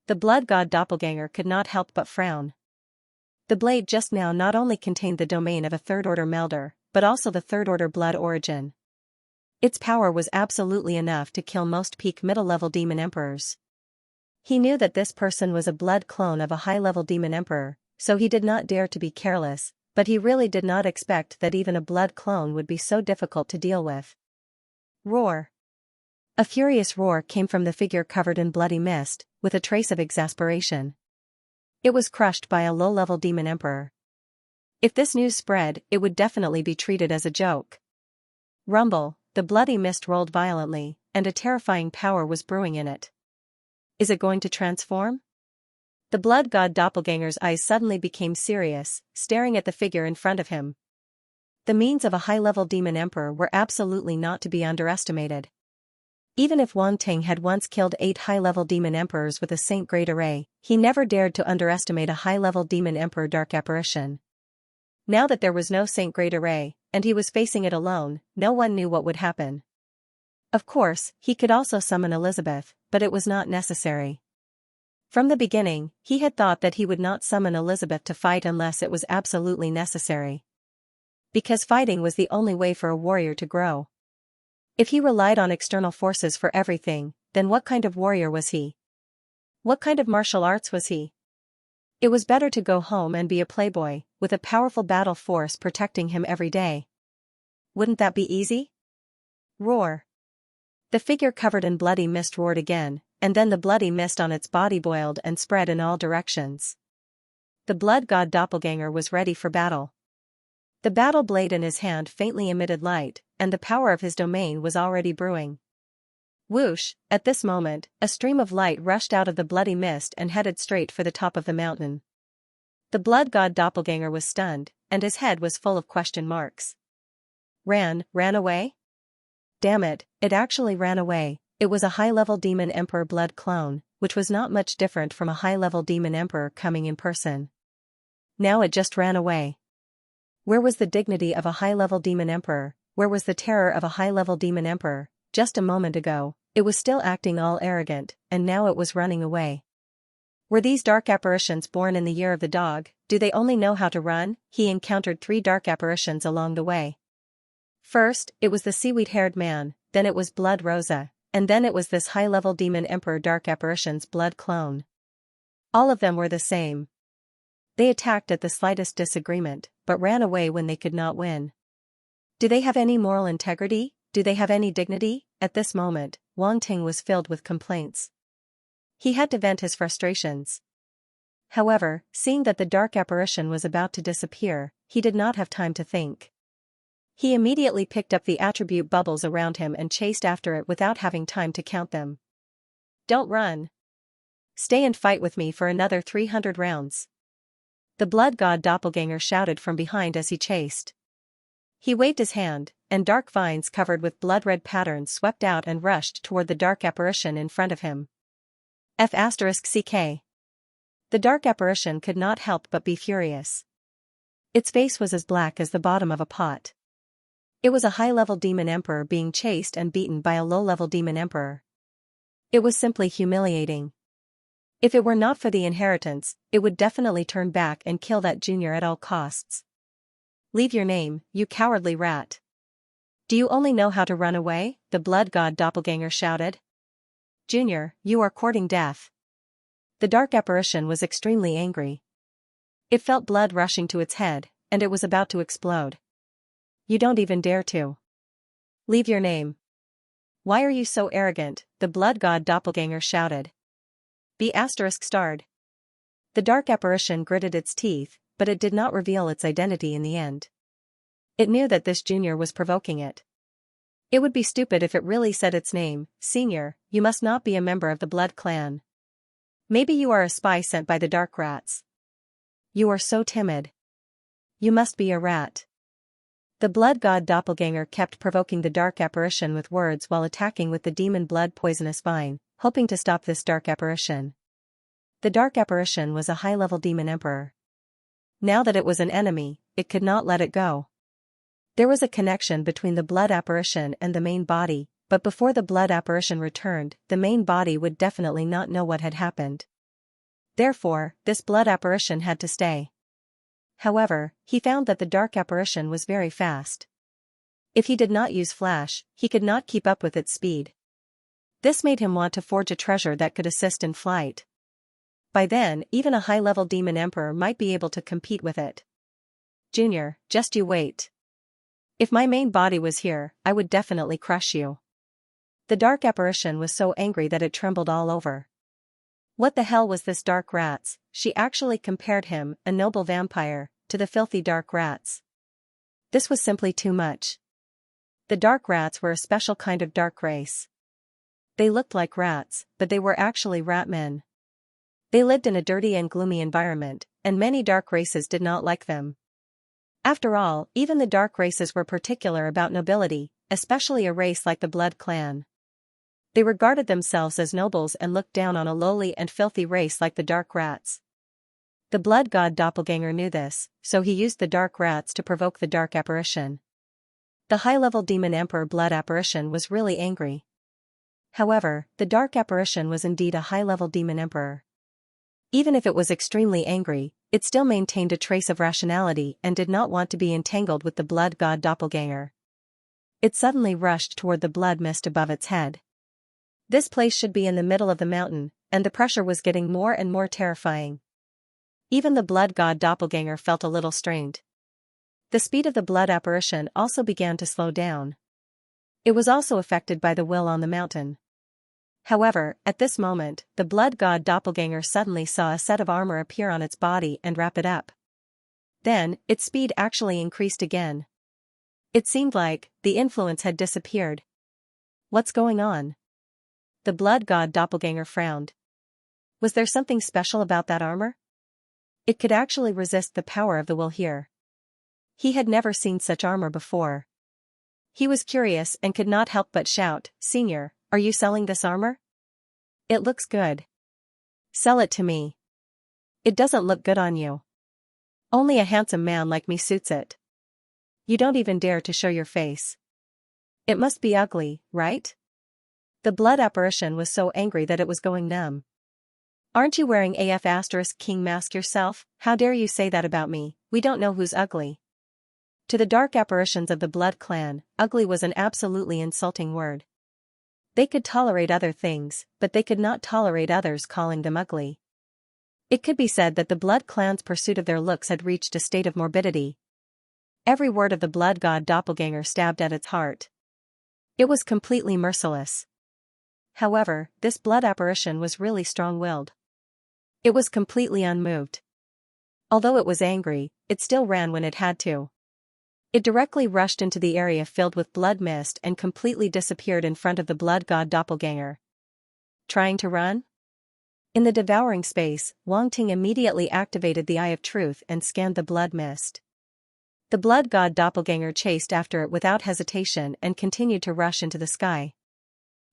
The blood god doppelganger could not help but frown. The blade just now not only contained the domain of a third-order melder, but also the third-order blood origin. Its power was absolutely enough to kill most peak middle-level demon emperors. He knew that this person was a blood clone of a high-level demon emperor, so he did not dare to be careless, but he really did not expect that even a blood clone would be so difficult to deal with. Roar. A furious roar came from the figure covered in bloody mist, with a trace of exasperation. It was crushed by a low-level demon emperor. If this news spread, it would definitely be treated as a joke. Rumble, the bloody mist rolled violently, and a terrifying power was brewing in it. Is it going to transform? The blood god doppelganger's eyes suddenly became serious, staring at the figure in front of him. The means of a high-level demon emperor were absolutely not to be underestimated. Even if Wang Ting had once killed 8 high-level demon emperors with a Saint Great Array, he never dared to underestimate a high-level demon emperor dark apparition. Now that there was no Saint Great Array, and he was facing it alone, no one knew what would happen. Of course, he could also summon Elizabeth, but it was not necessary. From the beginning, he had thought that he would not summon Elizabeth to fight unless it was absolutely necessary. Because fighting was the only way for a warrior to grow. If he relied on external forces for everything, then what kind of warrior was he? What kind of martial arts was he? It was better to go home and be a playboy, with a powerful battle force protecting him every day. Wouldn't that be easy? Roar. The figure covered in bloody mist roared again, and then the bloody mist on its body boiled and spread in all directions. The blood god doppelganger was ready for battle. The battle blade in his hand faintly emitted light, and the power of his domain was already brewing. Whoosh, at this moment, a stream of light rushed out of the bloody mist and headed straight for the top of the mountain. The blood god doppelganger was stunned, and his head was full of question marks. Ran away? Damn it, it actually ran away. It was a high-level demon emperor blood clone, which was not much different from a high-level demon emperor coming in person. Now it just ran away. Where was the dignity of a high-level demon emperor? Where was the terror of a high-level demon emperor? Just a moment ago, it was still acting all arrogant, and now it was running away. Were these dark apparitions born in the year of the dog? Do they only know how to run? He encountered 3 dark apparitions along the way. First, it was the seaweed-haired man, then it was Blood Rosa, and then it was this high-level demon emperor dark apparition's blood clone. All of them were the same. They attacked at the slightest disagreement, but ran away when they could not win. Do they have any moral integrity? Do they have any dignity? At this moment, Wang Ting was filled with complaints. He had to vent his frustrations. However, seeing that the dark apparition was about to disappear, he did not have time to think. He immediately picked up the attribute bubbles around him and chased after it without having time to count them. Don't run. Stay and fight with me for another 300 rounds. The blood god doppelganger shouted from behind as he chased. He waved his hand, and dark vines covered with blood-red patterns swept out and rushed toward the dark apparition in front of him. F***ck. The dark apparition could not help but be furious. Its face was as black as the bottom of a pot. It was a high-level demon emperor being chased and beaten by a low-level demon emperor. It was simply humiliating. If it were not for the inheritance, it would definitely turn back and kill that junior at all costs. Leave your name, you cowardly rat. Do you only know how to run away? The blood god doppelganger shouted. Junior, you are courting death. The dark apparition was extremely angry. It felt blood rushing to its head, and it was about to explode. You don't even dare to. Leave your name. Why are you so arrogant? The blood god doppelganger shouted. Be *****. The dark apparition gritted its teeth, but it did not reveal its identity in the end. It knew that this junior was provoking it. It would be stupid if it really said its name. Senior, you must not be a member of the blood clan. Maybe you are a spy sent by the dark rats. You are so timid. You must be a rat. The blood god doppelganger kept provoking the dark apparition with words while attacking with the demon blood poisonous vine, hoping to stop this dark apparition. The dark apparition was a high-level demon emperor. Now that it was an enemy, it could not let it go. There was a connection between the blood apparition and the main body, but before the blood apparition returned, the main body would definitely not know what had happened. Therefore, this blood apparition had to stay. However, he found that the dark apparition was very fast. If he did not use flash, he could not keep up with its speed. This made him want to forge a treasure that could assist in flight. By then, even a high-level demon emperor might be able to compete with it. Junior, just you wait. If my main body was here, I would definitely crush you. The dark apparition was so angry that it trembled all over. What the hell was this dark rats? She actually compared him, a noble vampire, to the filthy dark rats. This was simply too much. The dark rats were a special kind of dark race. They looked like rats, but they were actually rat men. They lived in a dirty and gloomy environment, and many dark races did not like them. After all, even the dark races were particular about nobility, especially a race like the Blood Clan. They regarded themselves as nobles and looked down on a lowly and filthy race like the dark rats. The blood god doppelganger knew this, so he used the dark rats to provoke the dark apparition. The high-level demon emperor blood apparition was really angry. However, the dark apparition was indeed a high-level demon emperor. Even if it was extremely angry, it still maintained a trace of rationality and did not want to be entangled with the blood god doppelganger. It suddenly rushed toward the blood mist above its head. This place should be in the middle of the mountain, and the pressure was getting more and more terrifying. Even the blood god doppelganger felt a little strained. The speed of the blood apparition also began to slow down. It was also affected by the will on the mountain. However, at this moment, the blood god doppelganger suddenly saw a set of armor appear on its body and wrap it up. Then, its speed actually increased again. It seemed like the influence had disappeared. What's going on? The blood god doppelganger frowned. Was there something special about that armor? It could actually resist the power of the will here. He had never seen such armor before. He was curious and could not help but shout, "Senior, are you selling this armor? It looks good. Sell it to me. It doesn't look good on you. Only a handsome man like me suits it. You don't even dare to show your face. It must be ugly, right?" The blood apparition was so angry that it was going numb. "Aren't you wearing AF** king mask yourself? How dare you say that about me? We don't know who's ugly." To the dark apparitions of the blood clan, ugly was an absolutely insulting word. They could tolerate other things, but they could not tolerate others calling them ugly. It could be said that the blood clan's pursuit of their looks had reached a state of morbidity. Every word of the blood god doppelganger stabbed at its heart. It was completely merciless. However, this blood apparition was really strong-willed. It was completely unmoved. Although it was angry, it still ran when it had to. It directly rushed into the area filled with blood mist and completely disappeared in front of the blood god doppelganger. Trying to run? In the devouring space, Wang Ting immediately activated the Eye of Truth and scanned the blood mist. The blood god doppelganger chased after it without hesitation and continued to rush into the sky.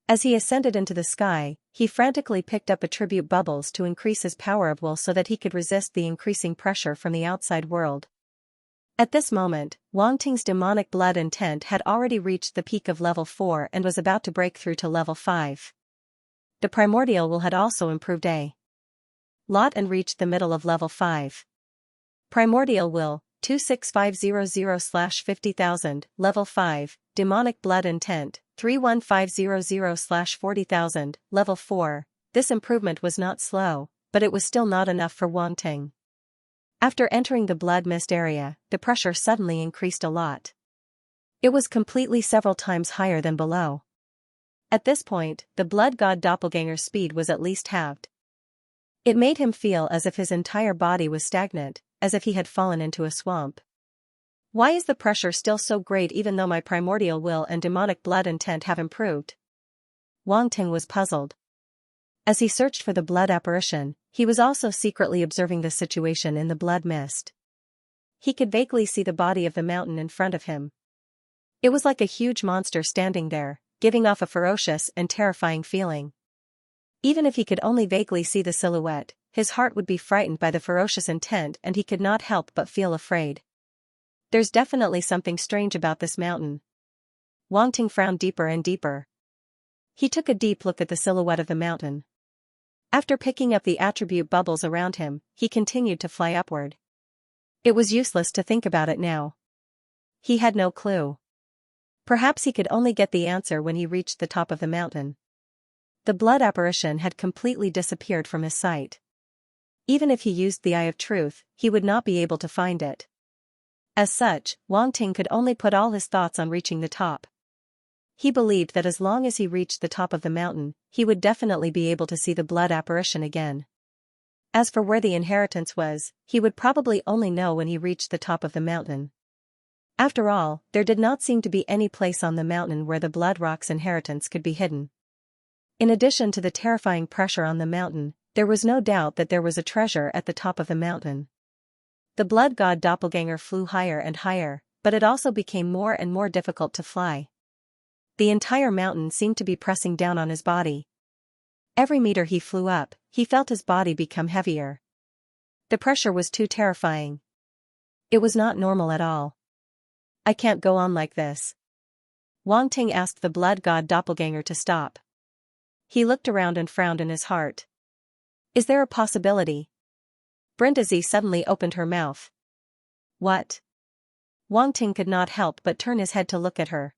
As he ascended into the sky, he frantically picked up attribute bubbles to increase his power of will so that he could resist the increasing pressure from the outside world. At this moment, Wang Ting's demonic blood intent had already reached the peak of level 4 and was about to break through to level 5. The primordial will had also improved a lot and reached the middle of level 5. Primordial will, 26500/50,000, level 5, demonic blood intent, 31500/40,000, level 4. This improvement was not slow, but it was still not enough for Wang Ting. After entering the blood mist area, the pressure suddenly increased a lot. It was completely several times higher than below. At this point, the blood god doppelganger's speed was at least halved. It made him feel as if his entire body was stagnant, as if he had fallen into a swamp. Why is the pressure still so great even though my primordial will and demonic blood intent have improved? Wang Ting was puzzled. As he searched for the blood apparition, he was also secretly observing the situation in the blood mist. He could vaguely see the body of the mountain in front of him. It was like a huge monster standing there, giving off a ferocious and terrifying feeling. Even if he could only vaguely see the silhouette, his heart would be frightened by the ferocious intent and he could not help but feel afraid. There's definitely something strange about this mountain. Wang Ting frowned deeper and deeper. He took a deep look at the silhouette of the mountain. After picking up the attribute bubbles around him, he continued to fly upward. It was useless to think about it now. He had no clue. Perhaps he could only get the answer when he reached the top of the mountain. The blood apparition had completely disappeared from his sight. Even if he used the Eye of Truth, he would not be able to find it. As such, Wang Ting could only put all his thoughts on reaching the top. He believed that as long as he reached the top of the mountain, he would definitely be able to see the blood apparition again. As for where the inheritance was, he would probably only know when he reached the top of the mountain. After all, there did not seem to be any place on the mountain where the blood rock's inheritance could be hidden. In addition to the terrifying pressure on the mountain, there was no doubt that there was a treasure at the top of the mountain. The blood god doppelganger flew higher and higher, but it also became more and more difficult to fly. The entire mountain seemed to be pressing down on his body. Every meter he flew up, he felt his body become heavier. The pressure was too terrifying. It was not normal at all. I can't go on like this. Wang Ting asked the blood god doppelganger to stop. He looked around and frowned in his heart. Is there a possibility? Brindisi suddenly opened her mouth. What? Wang Ting could not help but turn his head to look at her.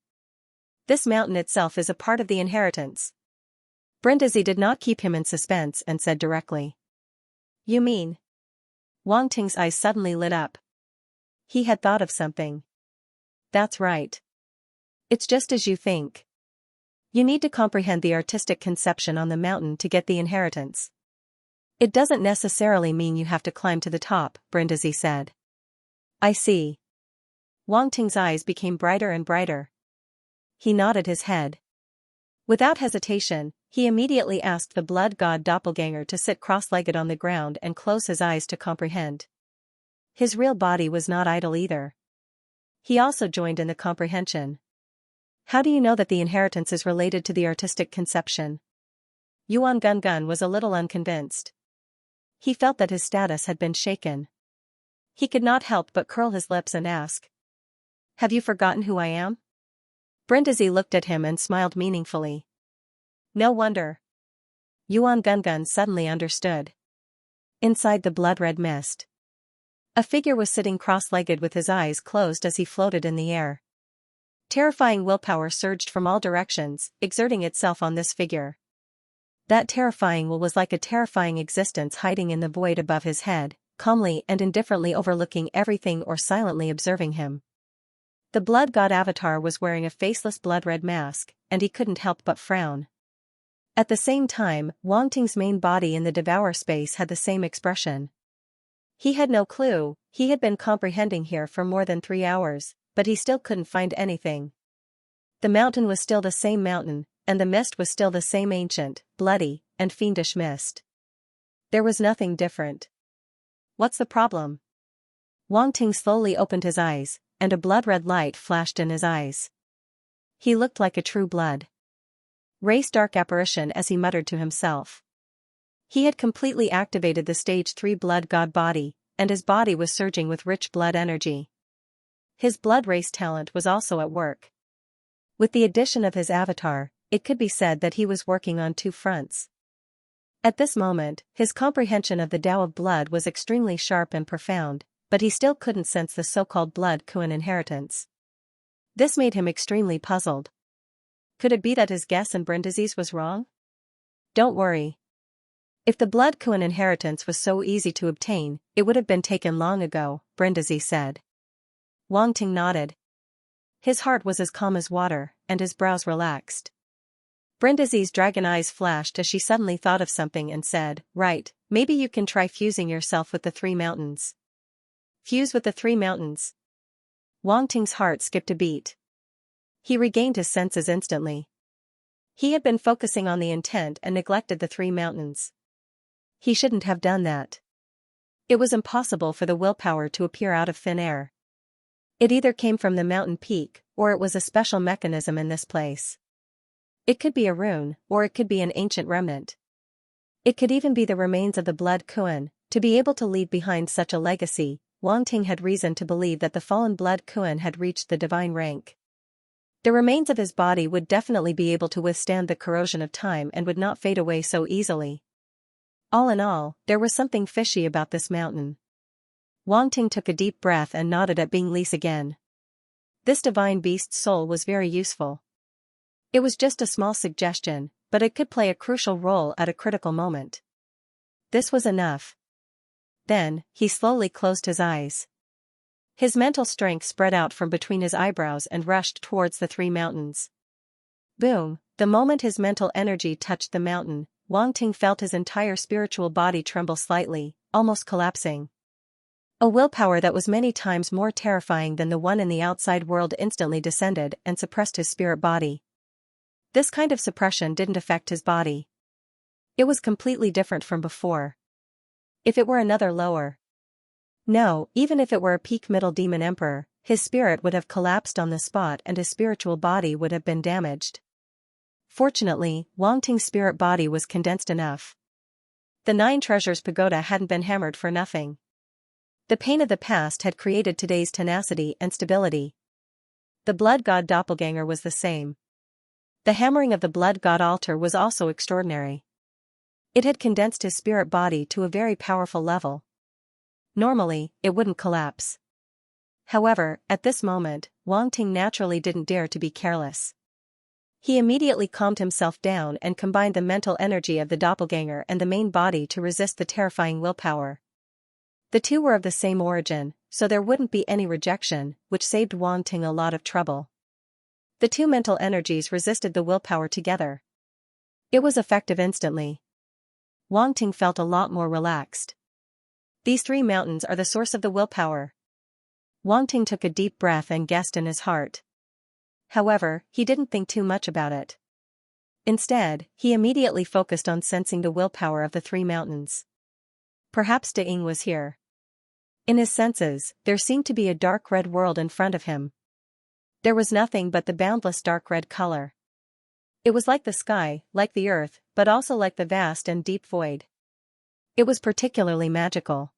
This mountain itself is a part of the inheritance. Brindisi did not keep him in suspense and said directly. You mean? Wang Ting's eyes suddenly lit up. He had thought of something. That's right. It's just as you think. You need to comprehend the artistic conception on the mountain to get the inheritance. It doesn't necessarily mean you have to climb to the top, Brindisi said. I see. Wang Ting's eyes became brighter and brighter. He nodded his head. Without hesitation, he immediately asked the blood god doppelganger to sit cross-legged on the ground and close his eyes to comprehend. His real body was not idle either. He also joined in the comprehension. How do you know that the inheritance is related to the artistic conception? Yuan Gungun was a little unconvinced. He felt that his status had been shaken. He could not help but curl his lips and ask. Have you forgotten who I am? Brindisi looked at him and smiled meaningfully. No wonder. Yuan Gungun suddenly understood. Inside the blood-red mist, a figure was sitting cross-legged with his eyes closed as he floated in the air. Terrifying willpower surged from all directions, exerting itself on this figure. That terrifying will was like a terrifying existence hiding in the void above his head, calmly and indifferently overlooking everything or silently observing him. The blood god avatar was wearing a faceless blood-red mask, and he couldn't help but frown. At the same time, Wang Ting's main body in the devour space had the same expression. He had no clue. He had been comprehending here for more than 3 hours, but he still couldn't find anything. The mountain was still the same mountain, and the mist was still the same ancient, bloody, and fiendish mist. There was nothing different. What's the problem? Wang Ting slowly opened his eyes, and a blood-red light flashed in his eyes. He looked like a true blood Race dark apparition as he muttered to himself. He had completely activated the stage 3 blood god body, and his body was surging with rich blood energy. His blood race talent was also at work. With the addition of his avatar, it could be said that he was working on 2 fronts. At this moment, his comprehension of the Tao of blood was extremely sharp and profound, but he still couldn't sense the so-called blood Kuan inheritance. This made him extremely puzzled. Could it be that his guess in Brindisi's was wrong? Don't worry. If the blood Kuan inheritance was so easy to obtain, it would have been taken long ago, Brindisi said. Wang Ting nodded. His heart was as calm as water, and his brows relaxed. Brindisi's dragon eyes flashed as she suddenly thought of something and said, "Right, maybe you can try fusing yourself with the 3 mountains." Fuse with the 3 mountains. Wang Ting's heart skipped a beat. He regained his senses instantly. He had been focusing on the intent and neglected the 3 mountains. He shouldn't have done that. It was impossible for the willpower to appear out of thin air. It either came from the mountain peak, or it was a special mechanism in this place. It could be a rune, or it could be an ancient remnant. It could even be the remains of the blood Kuan. To be able to leave behind such a legacy, Wang Ting had reason to believe that the fallen blood Kuan had reached the divine rank. The remains of his body would definitely be able to withstand the corrosion of time and would not fade away so easily. All in all, there was something fishy about this mountain. Wang Ting took a deep breath and nodded at Bing Lise again. This divine beast's soul was very useful. It was just a small suggestion, but it could play a crucial role at a critical moment. This was enough. Then, he slowly closed his eyes. His mental strength spread out from between his eyebrows and rushed towards the 3 mountains. Boom! The moment his mental energy touched the mountain, Wang Ting felt his entire spiritual body tremble slightly, almost collapsing. A willpower that was many times more terrifying than the one in the outside world instantly descended and suppressed his spirit body. This kind of suppression didn't affect his body. It was completely different from before. If it were another lower. No, even if it were a peak middle demon emperor, his spirit would have collapsed on the spot and his spiritual body would have been damaged. Fortunately, Wang Ting's spirit body was condensed enough. The 9 treasures pagoda hadn't been hammered for nothing. The pain of the past had created today's tenacity and stability. The blood god doppelganger was the same. The hammering of the blood god altar was also extraordinary. It had condensed his spirit body to a very powerful level. Normally, it wouldn't collapse. However, at this moment, Wang Ting naturally didn't dare to be careless. He immediately calmed himself down and combined the mental energy of the doppelganger and the main body to resist the terrifying willpower. The 2 were of the same origin, so there wouldn't be any rejection, which saved Wang Ting a lot of trouble. The 2 mental energies resisted the willpower together. It was effective instantly. Wang Ting felt a lot more relaxed. These 3 mountains are the source of the willpower. Wang Ting took a deep breath and guessed in his heart. However, he didn't think too much about it. Instead, he immediately focused on sensing the willpower of the 3 mountains. Perhaps De Ying was here. In his senses, there seemed to be a dark red world in front of him. There was nothing but the boundless dark red color. It was like the sky, like the earth, but also like the vast and deep void. It was particularly magical.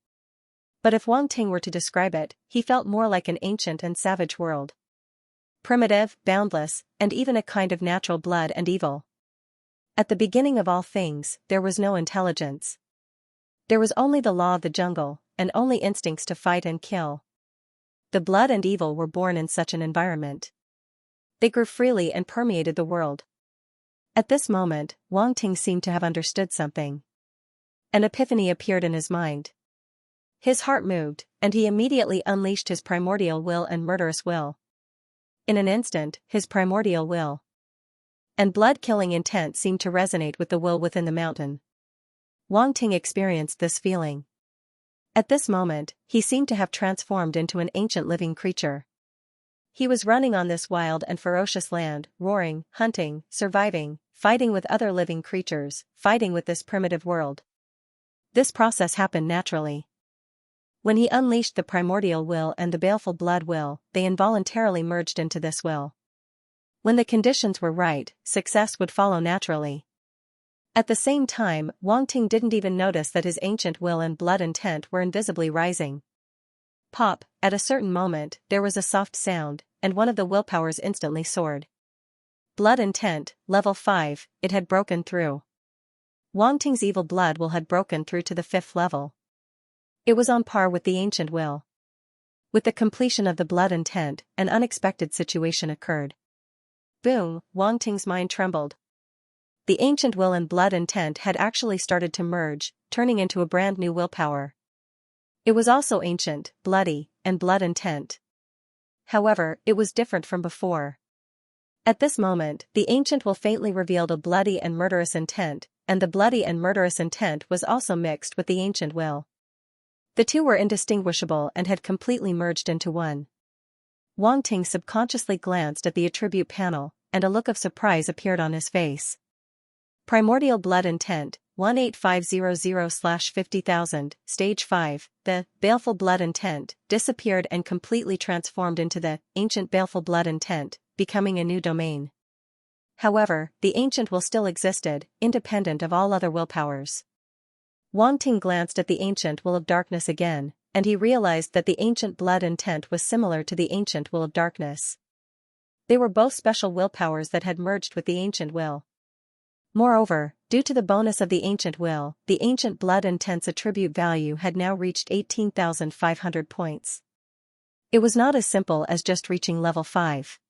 But if Wang Ting were to describe it, he felt more like an ancient and savage world. Primitive, boundless, and even a kind of natural blood and evil. At the beginning of all things, there was no intelligence. There was only the law of the jungle, and only instincts to fight and kill. The blood and evil were born in such an environment. They grew freely and permeated the world. At this moment, Wang Ting seemed to have understood something. An epiphany appeared in his mind. His heart moved, and he immediately unleashed his primordial will and murderous will. In an instant, his primordial will and blood-killing intent seemed to resonate with the will within the mountain. Wang Ting experienced this feeling. At this moment, he seemed to have transformed into an ancient living creature. He was running on this wild and ferocious land, roaring, hunting, surviving, fighting with other living creatures, fighting with this primitive world. This process happened naturally. When he unleashed the primordial will and the baleful blood will, they involuntarily merged into this will. When the conditions were right, success would follow naturally. At the same time, Wang Ting didn't even notice that his ancient will and blood intent were invisibly rising. Pop, at a certain moment, there was a soft sound, and one of the willpowers instantly soared. Blood intent, level 5, it had broken through. Wang Ting's evil blood will had broken through to the 5th level. It was on par with the ancient will. With the completion of the blood intent, an unexpected situation occurred. Boom, Wang Ting's mind trembled. The ancient will and blood intent had actually started to merge, turning into a brand new willpower. It was also ancient, bloody, and blood intent. However, it was different from before. At this moment, the ancient will faintly revealed a bloody and murderous intent, and the bloody and murderous intent was also mixed with the ancient will. The two were indistinguishable and had completely merged into one. Wang Ting subconsciously glanced at the attribute panel, and a look of surprise appeared on his face. Primordial blood intent, 18500/50,000, stage 5, the baleful blood intent, disappeared and completely transformed into the ancient baleful blood intent, becoming a new domain. However, the ancient will still existed, independent of all other willpowers. Wang Ting glanced at the ancient will of darkness again, and he realized that the ancient blood intent was similar to the ancient will of darkness. They were both special willpowers that had merged with the ancient will. Moreover, due to the bonus of the ancient will, the ancient blood intent's attribute value had now reached 18,500 points. It was not as simple as just reaching level 5.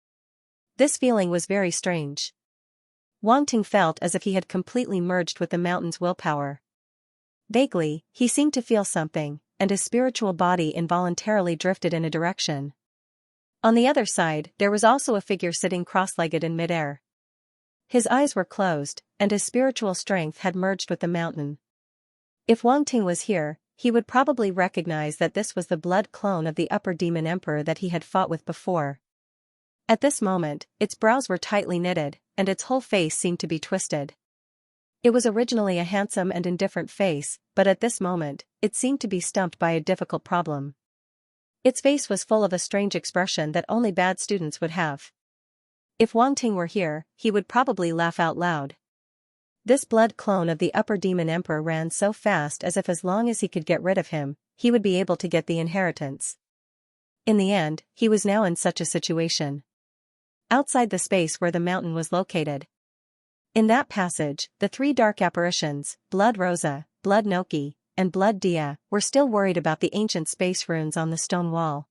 This feeling was very strange. Wang Ting felt as if he had completely merged with the mountain's willpower. Vaguely, he seemed to feel something, and his spiritual body involuntarily drifted in a direction. On the other side, there was also a figure sitting cross-legged in midair. His eyes were closed, and his spiritual strength had merged with the mountain. If Wang Ting was here, he would probably recognize that this was the blood clone of the upper demon emperor that he had fought with before. At this moment, its brows were tightly knitted, and its whole face seemed to be twisted. It was originally a handsome and indifferent face, but at this moment, it seemed to be stumped by a difficult problem. Its face was full of a strange expression that only bad students would have. If Wang Ting were here, he would probably laugh out loud. This blood clone of the upper demon emperor ran so fast as if as long as he could get rid of him, he would be able to get the inheritance. In the end, he was now in such a situation. Outside the space where the mountain was located. In that passage, the 3 dark apparitions, Blood Rosa, Blood Noki, and Blood Dia, were still worried about the ancient space runes on the stone wall.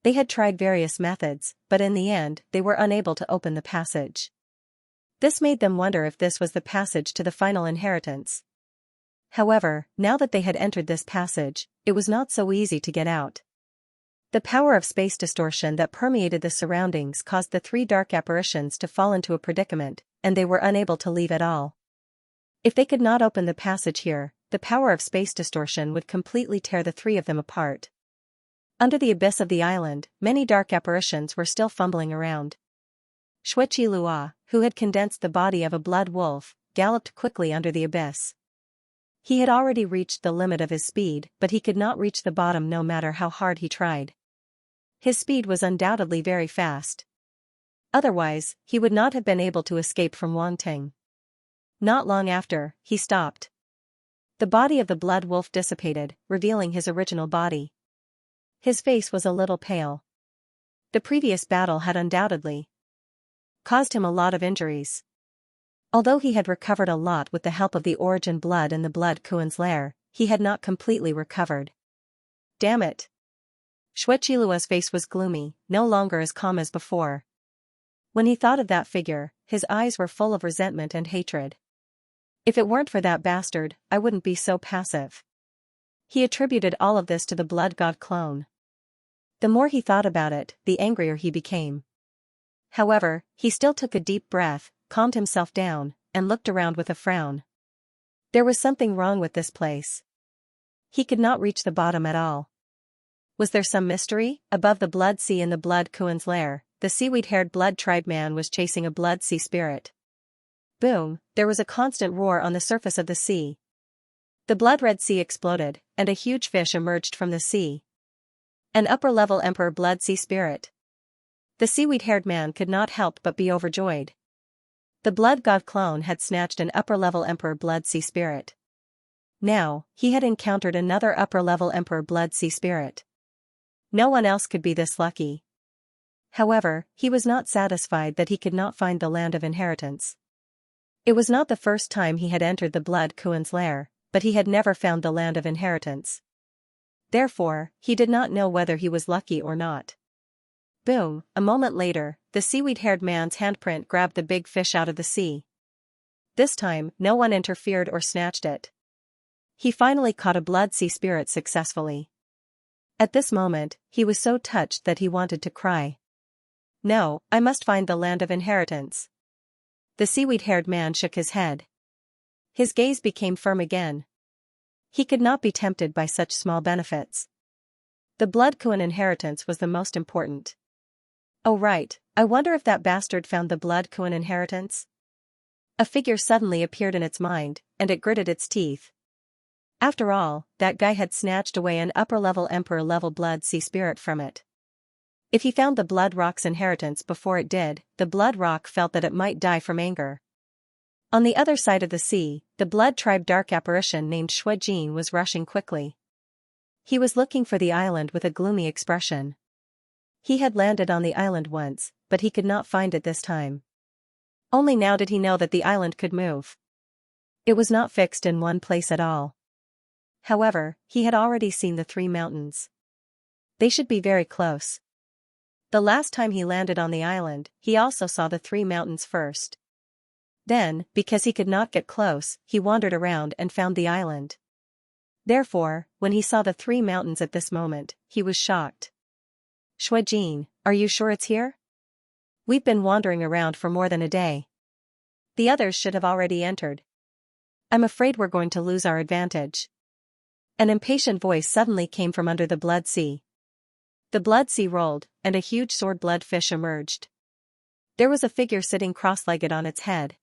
They had tried various methods, but in the end, they were unable to open the passage. This made them wonder if this was the passage to the final inheritance. However, now that they had entered this passage, it was not so easy to get out. The power of space distortion that permeated the surroundings caused the 3 dark apparitions to fall into a predicament, and they were unable to leave at all. If they could not open the passage here, the power of space distortion would completely tear the 3 of them apart. Under the abyss of the island, many dark apparitions were still fumbling around. Xueqi Lua, who had condensed the body of a blood wolf, galloped quickly under the abyss. He had already reached the limit of his speed, but he could not reach the bottom no matter how hard he tried. His speed was undoubtedly very fast. Otherwise, he would not have been able to escape from Wang Ting. Not long after, he stopped. The body of the blood wolf dissipated, revealing his original body. His face was a little pale. The previous battle had undoubtedly caused him a lot of injuries. Although he had recovered a lot with the help of the origin blood in the blood Kuan's lair, he had not completely recovered. Damn it! Xueqilua's face was gloomy, no longer as calm as before. When he thought of that figure, his eyes were full of resentment and hatred. If it weren't for that bastard, I wouldn't be so passive. He attributed all of this to the blood god clone. The more he thought about it, the angrier he became. However, he still took a deep breath, calmed himself down, and looked around with a frown. There was something wrong with this place. He could not reach the bottom at all. Was there some mystery? Above the blood sea in the blood Kuan's lair, the seaweed-haired blood tribe man was chasing a blood sea spirit. Boom, there was a constant roar on the surface of the sea. The blood-red sea exploded, and a huge fish emerged from the sea. An upper-level emperor blood sea spirit. The seaweed-haired man could not help but be overjoyed. The blood god clone had snatched an upper-level Emperor Blood Sea Spirit. Now, he had encountered another upper-level Emperor Blood Sea Spirit. No one else could be this lucky. However, he was not satisfied that he could not find the land of inheritance. It was not the first time he had entered the Blood Kuan's lair, but he had never found the land of inheritance. Therefore, he did not know whether he was lucky or not. Boom, a moment later, the seaweed-haired man's handprint grabbed the big fish out of the sea. This time, no one interfered or snatched it. He finally caught a blood sea spirit successfully. At this moment, he was so touched that he wanted to cry. No, I must find the land of inheritance. The seaweed-haired man shook his head. His gaze became firm again. He could not be tempted by such small benefits. The Blood Kuan inheritance was the most important. Oh right, I wonder if that bastard found the Blood Kuan inheritance? A figure suddenly appeared in its mind, and it gritted its teeth. After all, that guy had snatched away an upper-level Emperor-level Blood Sea Spirit from it. If he found the Blood Rock's inheritance before it did, the Blood Rock felt that it might die from anger. On the other side of the sea, the Blood Tribe dark apparition named Xuejin was rushing quickly. He was looking for the island with a gloomy expression. He had landed on the island once, but he could not find it this time. Only now did he know that the island could move. It was not fixed in one place at all. However, he had already seen the 3 mountains. They should be very close. The last time he landed on the island, he also saw the 3 mountains first. Then, because he could not get close, he wandered around and found the island. Therefore, when he saw the 3 mountains at this moment, he was shocked. Xuejin, are you sure it's here? We've been wandering around for more than a day. The others should have already entered. I'm afraid we're going to lose our advantage. An impatient voice suddenly came from under the blood sea. The blood sea rolled, and a huge sword-blood fish emerged. There was a figure sitting cross-legged on its head.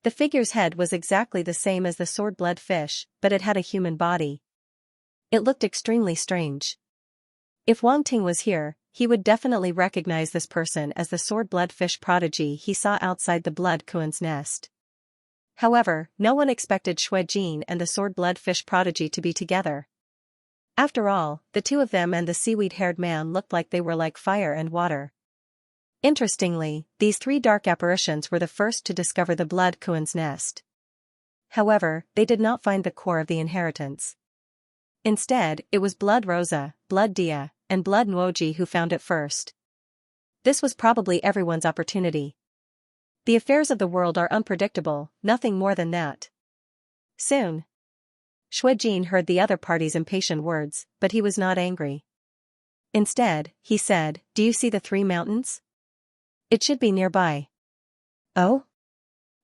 The figure's head was exactly the same as the sword-blood fish, but it had a human body. It looked extremely strange. If Wang Ting was here, he would definitely recognize this person as the sword-blood fish prodigy he saw outside the Blood Kuan's nest. However, no one expected Xuejin and the sword-blood fish prodigy to be together. After all, the 2 of them and the seaweed-haired man looked like they were like fire and water. Interestingly, these 3 dark apparitions were the first to discover the Blood Kuan's nest. However, they did not find the core of the inheritance. Instead, it was Blood Rosa, Blood Dia, and Blood Nuoji who found it first. This was probably everyone's opportunity. The affairs of the world are unpredictable, nothing more than that. Soon. Xuejin heard the other party's impatient words, but he was not angry. Instead, he said, "Do you see the 3 mountains? It should be nearby." Oh?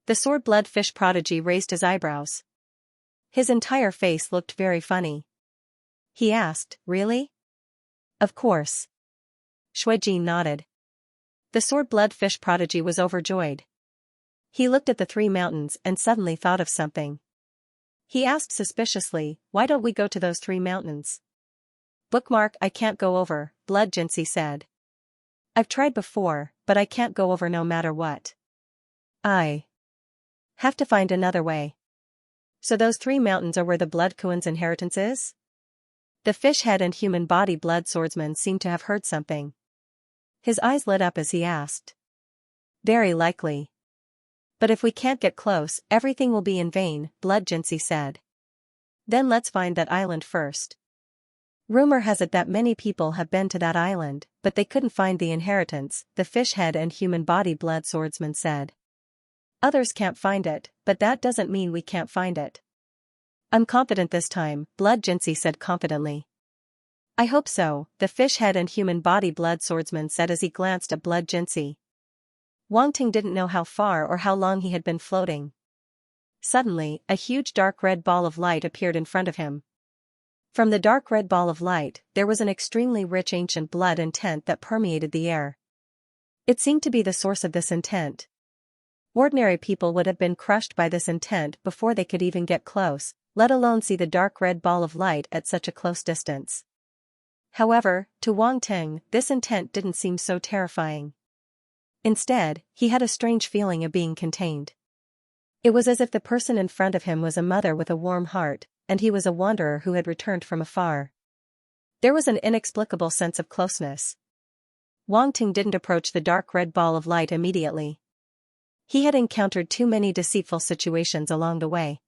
The sword-blood fish prodigy raised his eyebrows. His entire face looked very funny. He asked, "Really?" "Of course." Xuejin nodded. The sword-blood fish prodigy was overjoyed. He looked at the 3 mountains and suddenly thought of something. He asked suspiciously, "Why don't we go to those 3 mountains?" "Bookmark, I can't go over," Blood Xianxia said. "I've tried before, but I can't go over no matter what. I have to find another way." "So those 3 mountains are where the Blood Kuan's inheritance is?" The fish head and human body blood swordsman seemed to have heard something. His eyes lit up as he asked. "Very likely. But if we can't get close, everything will be in vain," Blood Xianxia said. "Then let's find that island first. Rumor has it that many people have been to that island, but they couldn't find the inheritance," the fish head and human body blood swordsman said. "Others can't find it, but that doesn't mean we can't find it." "I'm confident this time," Blood Xianxia said confidently. "I hope so," the fish head and human body blood swordsman said as he glanced at Blood Xianxia. Wang Ting didn't know how far or how long he had been floating. Suddenly, a huge dark red ball of light appeared in front of him. From the dark red ball of light, there was an extremely rich ancient blood intent that permeated the air. It seemed to be the source of this intent. Ordinary people would have been crushed by this intent before they could even get close, let alone see the dark red ball of light at such a close distance. However, to Wang Ting, this intent didn't seem so terrifying. Instead, he had a strange feeling of being contained. It was as if the person in front of him was a mother with a warm heart, and he was a wanderer who had returned from afar. There was an inexplicable sense of closeness. Wang Ting didn't approach the dark red ball of light immediately. He had encountered too many deceitful situations along the way.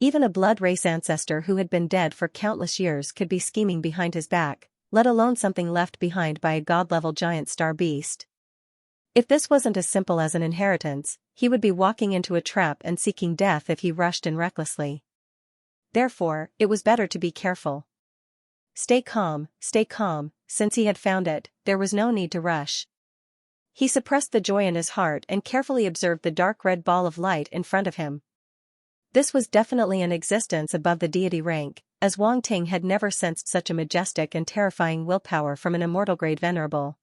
Even a blood race ancestor who had been dead for countless years could be scheming behind his back, let alone something left behind by a god-level giant star beast. If this wasn't as simple as an inheritance, he would be walking into a trap and seeking death if he rushed in recklessly. Therefore, it was better to be careful. Stay calm, since he had found it, there was no need to rush. He suppressed the joy in his heart and carefully observed the dark red ball of light in front of him. This was definitely an existence above the deity rank, as Wang Ting had never sensed such a majestic and terrifying willpower from an immortal-grade venerable.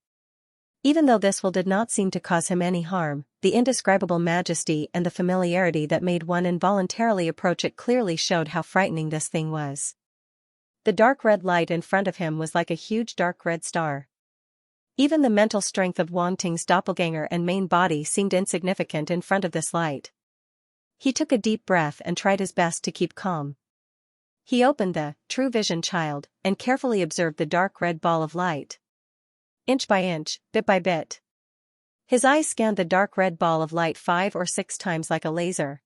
Even though this will did not seem to cause him any harm, the indescribable majesty and the familiarity that made one involuntarily approach it clearly showed how frightening this thing was. The dark red light in front of him was like a huge dark red star. Even the mental strength of Wang Ting's doppelganger and main body seemed insignificant in front of this light. He took a deep breath and tried his best to keep calm. He opened the true vision child and carefully observed the dark red ball of light. Inch by inch, bit by bit. His eyes scanned the dark red ball of light 5 or 6 times like a laser.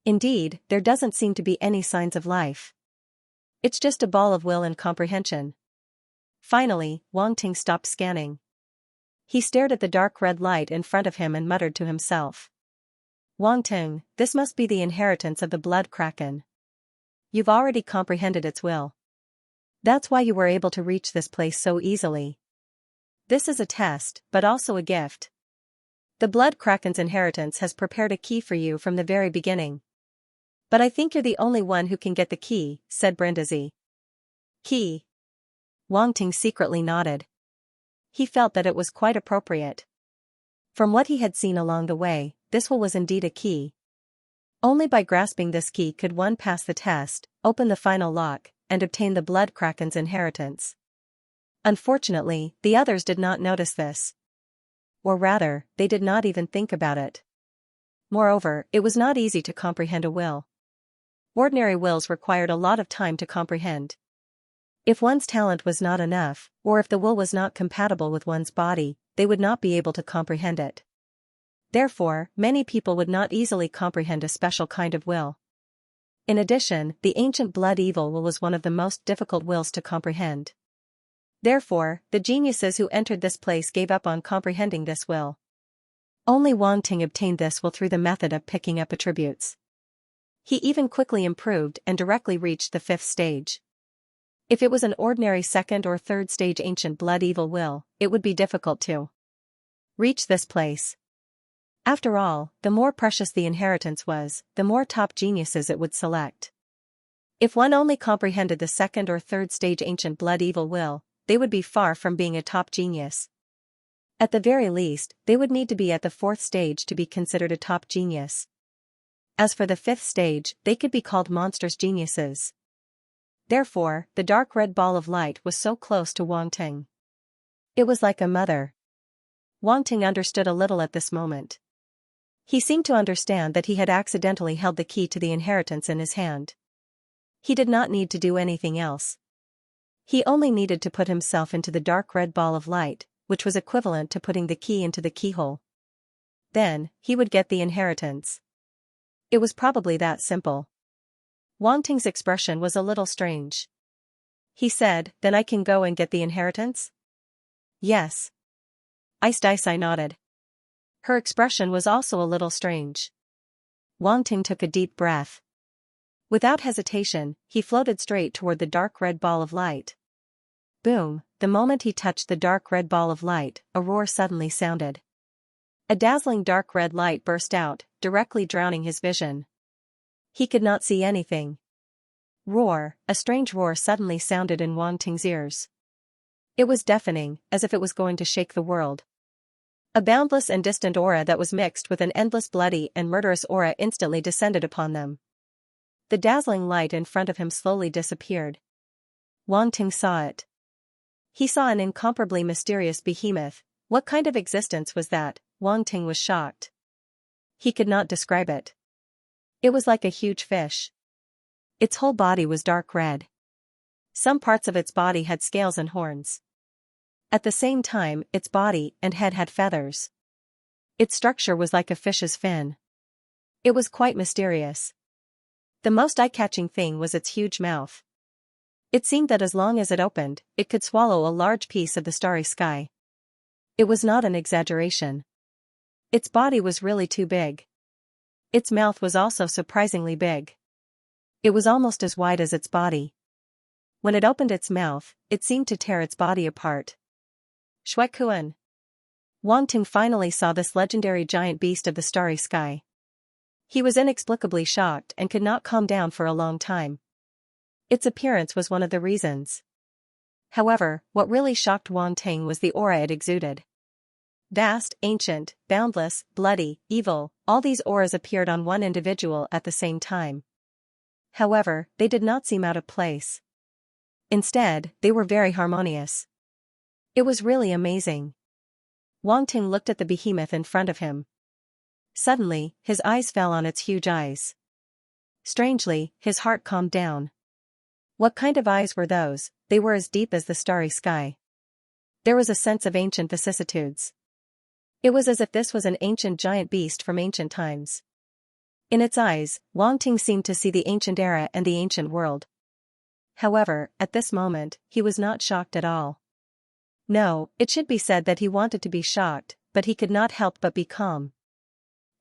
Indeed, there doesn't seem to be any signs of life. It's just a ball of will and comprehension. Finally, Wang Ting stopped scanning. He stared at the dark red light in front of him and muttered to himself. Wang Ting, this must be the inheritance of the blood kraken. You've already comprehended its will. That's why you were able to reach this place so easily. This is a test, but also a gift. The blood kraken's inheritance has prepared a key for you from the very beginning. But I think you're the only one who can get the key, said Brindisi. Key? Wang Ting secretly nodded. He felt that it was quite appropriate. From what he had seen along the way, this was indeed a key. Only by grasping this key could one pass the test, open the final lock, and obtain the blood kraken's inheritance. Unfortunately, the others did not notice this. Or rather, they did not even think about it. Moreover, it was not easy to comprehend a will. Ordinary wills required a lot of time to comprehend. If one's talent was not enough, or if the will was not compatible with one's body, they would not be able to comprehend it. Therefore, many people would not easily comprehend a special kind of will. In addition, the ancient blood evil will was one of the most difficult wills to comprehend. Therefore, the geniuses who entered this place gave up on comprehending this will. Only Wang Ting obtained this will through the method of picking up attributes. He even quickly improved and directly reached the 5th stage. If it was an ordinary 2nd or 3rd stage ancient blood evil will, it would be difficult to reach this place. After all, the more precious the inheritance was, the more top geniuses it would select. If one only comprehended the 2nd or 3rd stage ancient blood evil will, they would be far from being a top genius. At the very least, they would need to be at the 4th stage to be considered a top genius. As for the 5th stage, they could be called monstrous geniuses. Therefore, the dark red ball of light was so close to Wang Ting. It was like a mother. Wang Ting understood a little at this moment. He seemed to understand that he had accidentally held the key to the inheritance in his hand. He did not need to do anything else. He only needed to put himself into the dark red ball of light, which was equivalent to putting the key into the keyhole. Then, he would get the inheritance. It was probably that simple. Wang Ting's expression was a little strange. He said, "Then I can go and get the inheritance?" "Yes." I nodded. Her expression was also a little strange. Wang Ting took a deep breath. Without hesitation, he floated straight toward the dark red ball of light. Boom, the moment he touched the dark red ball of light, a roar suddenly sounded. A dazzling dark red light burst out, directly drowning his vision. He could not see anything. Roar, a strange roar suddenly sounded in Wang Ting's ears. It was deafening, as if it was going to shake the world. A boundless and distant aura that was mixed with an endless bloody and murderous aura instantly descended upon them. The dazzling light in front of him slowly disappeared. Wang Ting saw it. He saw an incomparably mysterious behemoth. What kind of existence was that? Wang Ting was shocked. He could not describe it. It was like a huge fish. Its whole body was dark red. Some parts of its body had scales and horns. At the same time, its body and head had feathers. Its structure was like a fish's fin. It was quite mysterious. The most eye-catching thing was its huge mouth. It seemed that as long as it opened, it could swallow a large piece of the starry sky. It was not an exaggeration. Its body was really too big. Its mouth was also surprisingly big. It was almost as wide as its body. When it opened its mouth, it seemed to tear its body apart. Shuekuan. Wang Ting finally saw this legendary giant beast of the starry sky. He was inexplicably shocked and could not calm down for a long time. Its appearance was one of the reasons. However, what really shocked Wang Ting was the aura it exuded. Vast, ancient, boundless, bloody, evil, all these auras appeared on one individual at the same time. However, they did not seem out of place. Instead, they were very harmonious. It was really amazing. Wang Ting looked at the behemoth in front of him. Suddenly, his eyes fell on its huge eyes. Strangely, his heart calmed down. What kind of eyes were those? They were as deep as the starry sky. There was a sense of ancient vicissitudes. It was as if this was an ancient giant beast from ancient times. In its eyes, Wang Ting seemed to see the ancient era and the ancient world. However, at this moment, he was not shocked at all. No, it should be said that he wanted to be shocked, but he could not help but be calm.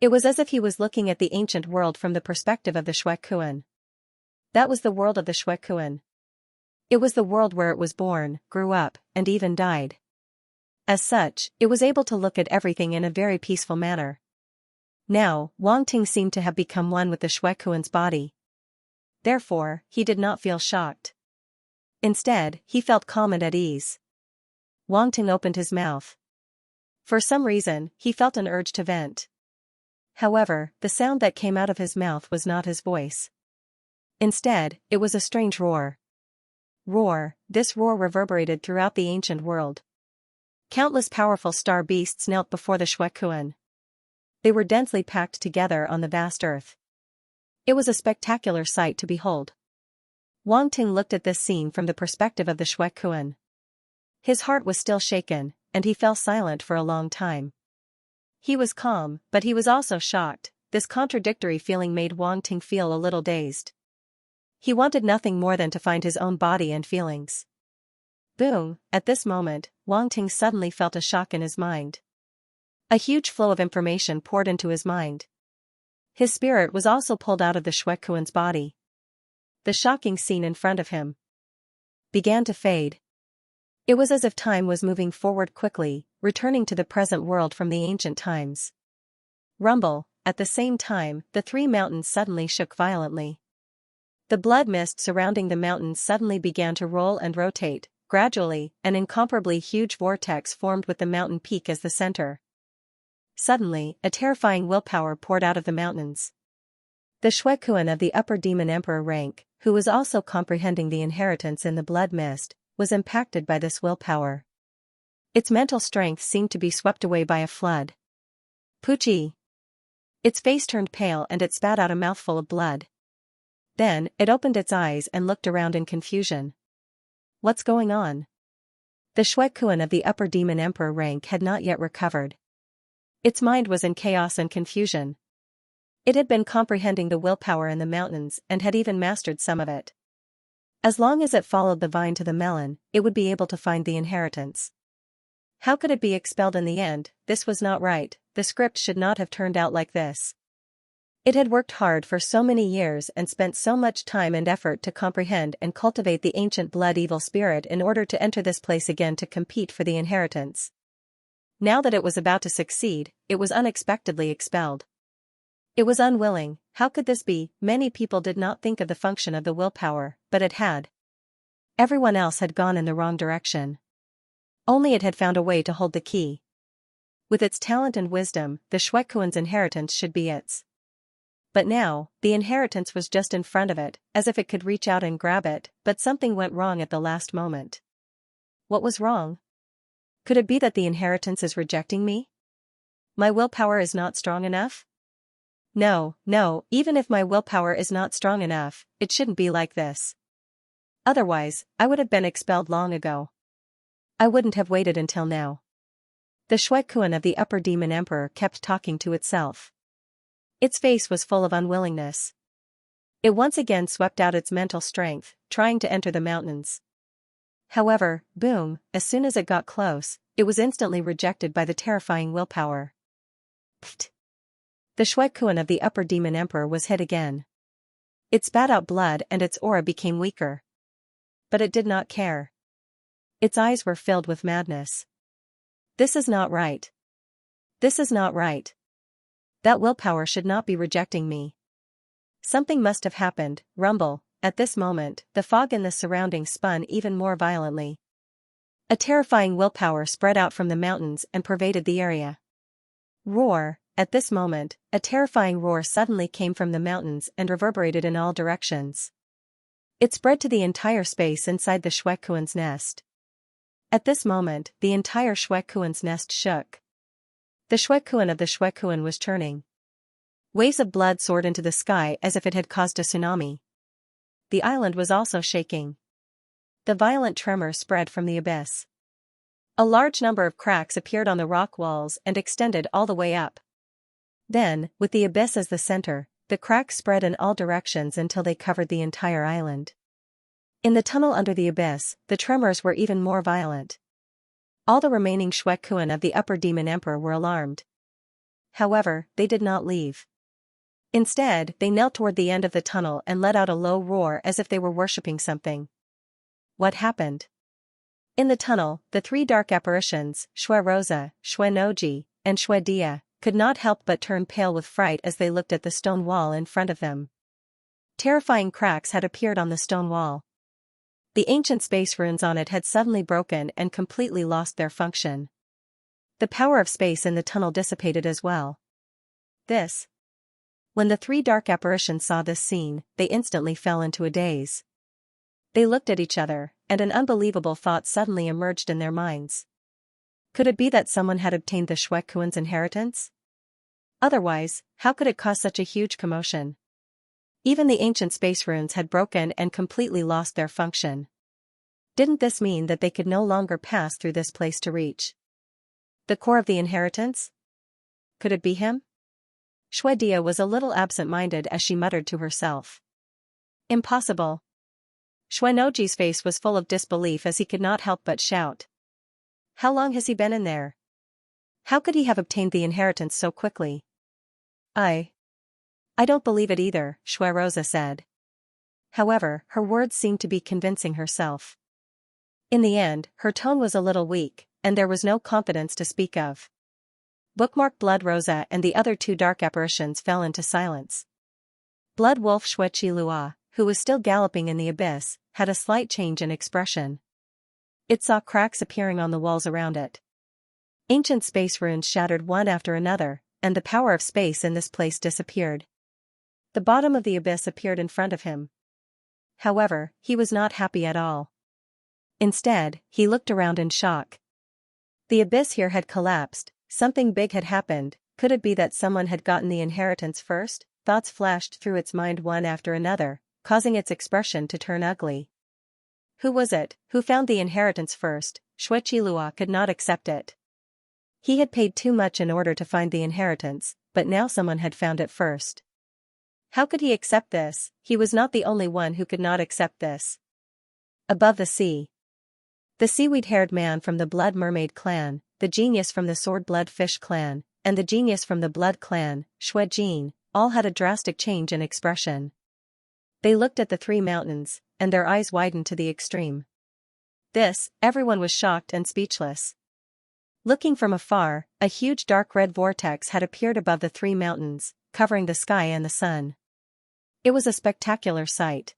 It was as if he was looking at the ancient world from the perspective of the Shuekuan. That was the world of the Shuekuan. It was the world where it was born, grew up, and even died. As such, it was able to look at everything in a very peaceful manner. Now, Wang Ting seemed to have become one with the Shuekuan's body. Therefore, he did not feel shocked. Instead, he felt calm and at ease. Wang Ting opened his mouth. For some reason, he felt an urge to vent. However, the sound that came out of his mouth was not his voice. Instead, it was a strange roar. This roar reverberated throughout the ancient world. Countless powerful star beasts knelt before the Shuekuan. They were densely packed together on the vast earth. It was a spectacular sight to behold. Wang Ting looked at this scene from the perspective of the Shuekuan. His heart was still shaken, and he fell silent for a long time. He was calm, but he was also shocked. This contradictory feeling made Wang Ting feel a little dazed. He wanted nothing more than to find his own body and feelings. Boom! At this moment, Wang Ting suddenly felt a shock in his mind. A huge flow of information poured into his mind. His spirit was also pulled out of the Shuekuan's body. The shocking scene in front of him began to fade. It was as if time was moving forward quickly, returning to the present world from the ancient times. Rumble! At the same time, the three mountains suddenly shook violently. The blood mist surrounding the mountains suddenly began to roll and rotate. Gradually, an incomparably huge vortex formed with the mountain peak as the center. Suddenly, a terrifying willpower poured out of the mountains. The Shuekuan of the upper demon emperor rank, who was also comprehending the inheritance in the blood mist, was impacted by this willpower. Its mental strength seemed to be swept away by a flood. Puchi! Its face turned pale and it spat out a mouthful of blood. Then, it opened its eyes and looked around in confusion. What's going on? The Shuekuan of the upper demon emperor rank had not yet recovered. Its mind was in chaos and confusion. It had been comprehending the willpower in the mountains and had even mastered some of it. As long as it followed the vine to the melon, it would be able to find the inheritance. How could it be expelled in the end? This was not right. The script should not have turned out like this. It had worked hard for so many years and spent so much time and effort to comprehend and cultivate the ancient blood evil spirit in order to enter this place again to compete for the inheritance. Now that it was about to succeed, it was unexpectedly expelled. It was unwilling. How could this be? Many people did not think of the function of the willpower, but it had. Everyone else had gone in the wrong direction. Only it had found a way to hold the key. With its talent and wisdom, the Shuekuan's inheritance should be its. But now, the inheritance was just in front of it, as if it could reach out and grab it, but something went wrong at the last moment. What was wrong? Could it be that the inheritance is rejecting me? My willpower is not strong enough? No, no, even if my willpower is not strong enough, it shouldn't be like this. Otherwise, I would have been expelled long ago. I wouldn't have waited until now. The Shuekuan of the Upper Demon Emperor kept talking to itself. Its face was full of unwillingness. It once again swept out its mental strength, trying to enter the mountains. However, boom, as soon as it got close, it was instantly rejected by the terrifying willpower. Pfft. The Shuekuan of the Upper Demon Emperor was hit again. It spat out blood and its aura became weaker. But it did not care. Its eyes were filled with madness. This is not right. This is not right. That willpower should not be rejecting me. Something must have happened, rumble. At this moment, the fog in the surroundings spun even more violently. A terrifying willpower spread out from the mountains and pervaded the area. Roar. At this moment, a terrifying roar suddenly came from the mountains and reverberated in all directions. It spread to the entire space inside the Shuekuan's nest. At this moment, the entire Shuekuan's nest shook. The Shuekuan of the Shuekuan was churning. Waves of blood soared into the sky as if it had caused a tsunami. The island was also shaking. The violent tremor spread from the abyss. A large number of cracks appeared on the rock walls and extended all the way up. Then, with the abyss as the center, the cracks spread in all directions until they covered the entire island. In the tunnel under the abyss, the tremors were even more violent. All the remaining Shuekuan of the Upper Demon Emperor were alarmed. However, they did not leave. Instead, they knelt toward the end of the tunnel and let out a low roar as if they were worshipping something. What happened? In the tunnel, the three dark apparitions, Shuerosa, Shuenoji, and Shuedia, could not help but turn pale with fright as they looked at the stone wall in front of them. Terrifying cracks had appeared on the stone wall. The ancient space runes on it had suddenly broken and completely lost their function. The power of space in the tunnel dissipated as well. When the three dark apparitions saw this scene, they instantly fell into a daze. They looked at each other, and an unbelievable thought suddenly emerged in their minds. Could it be that someone had obtained the Shuekuan's inheritance? Otherwise, how could it cause such a huge commotion? Even the ancient space runes had broken and completely lost their function. Didn't this mean that they could no longer pass through this place to reach the core of the inheritance? Could it be him? Shuedia was a little absent-minded as she muttered to herself. Impossible. Shuenoji's face was full of disbelief as he could not help but shout. How long has he been in there? How could he have obtained the inheritance so quickly? I don't believe it either, Shuerosa said. However, her words seemed to be convincing herself. In the end, her tone was a little weak, and there was no confidence to speak of. Bookmark Blood Rosa and the other two dark apparitions fell into silence. Blood Wolf Shueqi Lua, who was still galloping in the abyss, had a slight change in expression. It saw cracks appearing on the walls around it. Ancient space runes shattered one after another, and the power of space in this place disappeared. The bottom of the abyss appeared in front of him. However, he was not happy at all. Instead, he looked around in shock. The abyss here had collapsed, something big had happened. Could it be that someone had gotten the inheritance first? Thoughts flashed through its mind one after another, causing its expression to turn ugly. Who was it who found the inheritance first? Shueqi Lua could not accept it. He had paid too much in order to find the inheritance, but now someone had found it first. How could he accept this? He was not the only one who could not accept this. Above the sea. The seaweed-haired man from the Blood Mermaid clan, the genius from the Sword-Blood Fish clan, and the genius from the Blood clan, Shuejin, all had a drastic change in expression. They looked at the three mountains, and their eyes widened to the extreme. Everyone was shocked and speechless. Looking from afar, a huge dark red vortex had appeared above the three mountains, covering the sky and the sun. It was a spectacular sight.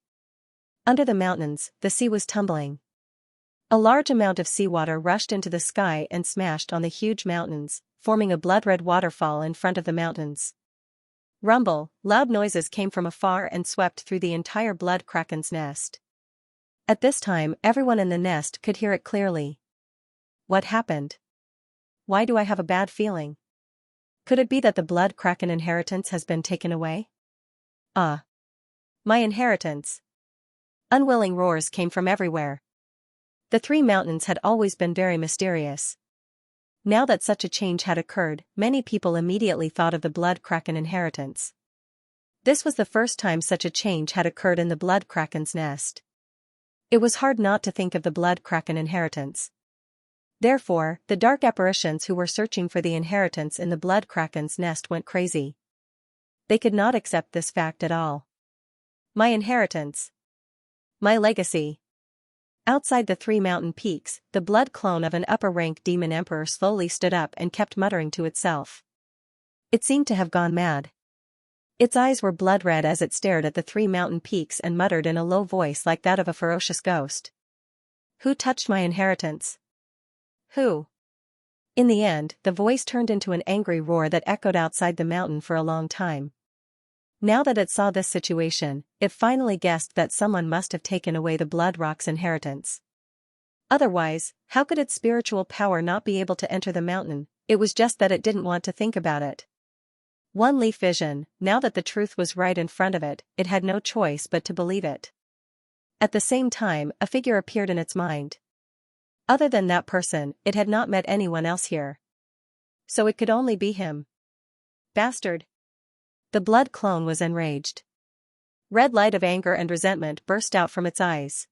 Under the mountains, the sea was tumbling. A large amount of seawater rushed into the sky and smashed on the huge mountains, forming a blood-red waterfall in front of the mountains. Rumble, loud noises came from afar and swept through the entire blood kraken's nest. At this time, everyone in the nest could hear it clearly. What happened? Why do I have a bad feeling? Could it be that the blood kraken inheritance has been taken away? My inheritance. Unwilling roars came from everywhere. The three mountains had always been very mysterious. Now that such a change had occurred, many people immediately thought of the blood kraken inheritance. This was the first time such a change had occurred in the blood kraken's nest. It was hard not to think of the blood kraken inheritance. Therefore, the dark apparitions who were searching for the inheritance in the blood kraken's nest went crazy. They could not accept this fact at all. My inheritance. My legacy. Outside the three mountain peaks, the blood clone of an upper-rank demon emperor slowly stood up and kept muttering to itself. It seemed to have gone mad. Its eyes were blood-red as it stared at the three mountain peaks and muttered in a low voice like that of a ferocious ghost. Who touched my inheritance? Who? In the end, the voice turned into an angry roar that echoed outside the mountain for a long time. Now that it saw this situation, it finally guessed that someone must have taken away the Blood Rock's inheritance. Otherwise, how could its spiritual power not be able to enter the mountain? It was just that it didn't want to think about it. One leaf vision, now that the truth was right in front of it, it had no choice but to believe it. At the same time, a figure appeared in its mind. Other than that person, it had not met anyone else here. So it could only be him. Bastard! The blood clone was enraged. Red light of anger and resentment burst out from its eyes.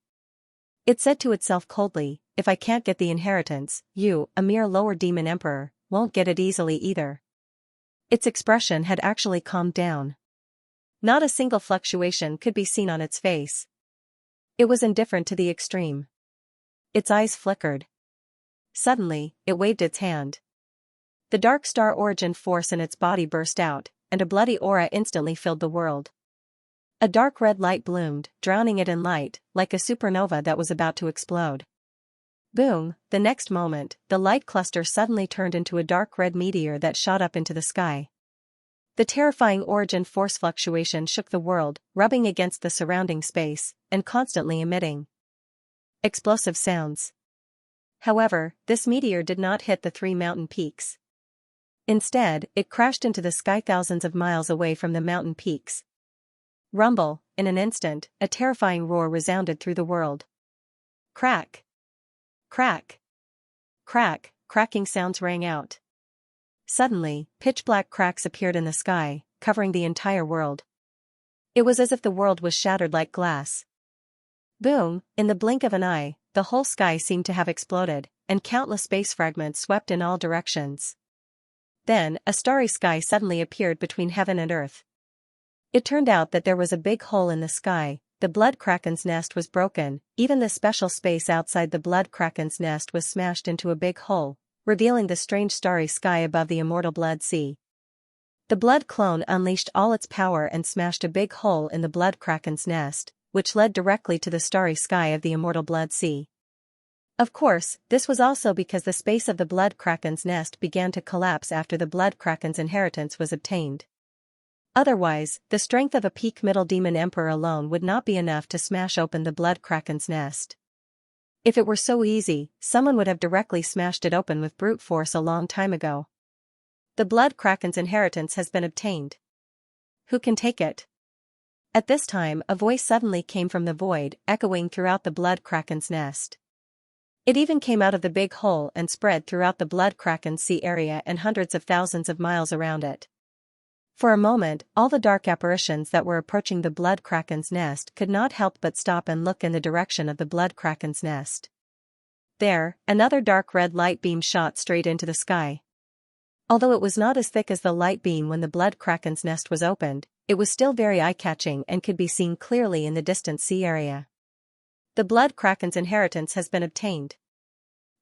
It said to itself coldly, if I can't get the inheritance, you, a mere lower demon emperor, won't get it easily either. Its expression had actually calmed down. Not a single fluctuation could be seen on its face. It was indifferent to the extreme. Its eyes flickered. Suddenly, it waved its hand. The dark star origin force in its body burst out, and a bloody aura instantly filled the world. A dark red light bloomed, drowning it in light, like a supernova that was about to explode. Boom! The next moment, the light cluster suddenly turned into a dark red meteor that shot up into the sky. The terrifying origin force fluctuation shook the world, rubbing against the surrounding space, and constantly emitting explosive sounds. However, this meteor did not hit the three mountain peaks. Instead, it crashed into the sky thousands of miles away from the mountain peaks. Rumble! In an instant, a terrifying roar resounded through the world. Crack! Crack! Crack! Cracking sounds rang out. Suddenly, pitch-black cracks appeared in the sky, covering the entire world. It was as if the world was shattered like glass. Boom! In the blink of an eye, the whole sky seemed to have exploded, and countless space fragments swept in all directions. Then, a starry sky suddenly appeared between heaven and earth. It turned out that there was a big hole in the sky. The blood kraken's nest was broken, even the special space outside the blood kraken's nest was smashed into a big hole, revealing the strange starry sky above the immortal blood sea. The blood clone unleashed all its power and smashed a big hole in the blood kraken's nest, which led directly to the starry sky of the immortal blood sea. Of course, this was also because the space of the blood kraken's nest began to collapse after the blood kraken's inheritance was obtained. Otherwise, the strength of a peak middle demon emperor alone would not be enough to smash open the blood kraken's nest. If it were so easy, someone would have directly smashed it open with brute force a long time ago. The blood kraken's inheritance has been obtained. Who can take it? At this time, a voice suddenly came from the void, echoing throughout the blood kraken's nest. It even came out of the big hole and spread throughout the blood kraken's sea area and hundreds of thousands of miles around it. For a moment, all the dark apparitions that were approaching the blood kraken's nest could not help but stop and look in the direction of the blood kraken's nest. There, another dark red light beam shot straight into the sky. Although it was not as thick as the light beam when the blood kraken's nest was opened, it was still very eye-catching and could be seen clearly in the distant sea area. The blood kraken's inheritance has been obtained.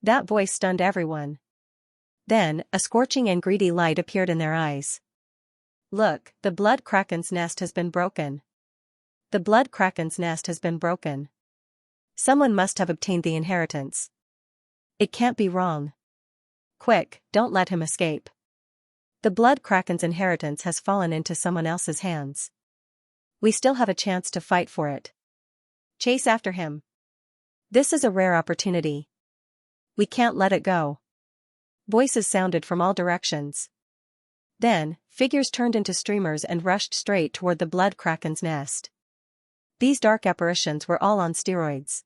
That voice stunned everyone. Then, a scorching and greedy light appeared in their eyes. Look, the blood kraken's nest has been broken. The blood kraken's nest has been broken. Someone must have obtained the inheritance. It can't be wrong. Quick, don't let him escape. The blood kraken's inheritance has fallen into someone else's hands. We still have a chance to fight for it. Chase after him. This is a rare opportunity. We can't let it go. Voices sounded from all directions. Then, figures turned into streamers and rushed straight toward the blood kraken's nest. These dark apparitions were all on steroids.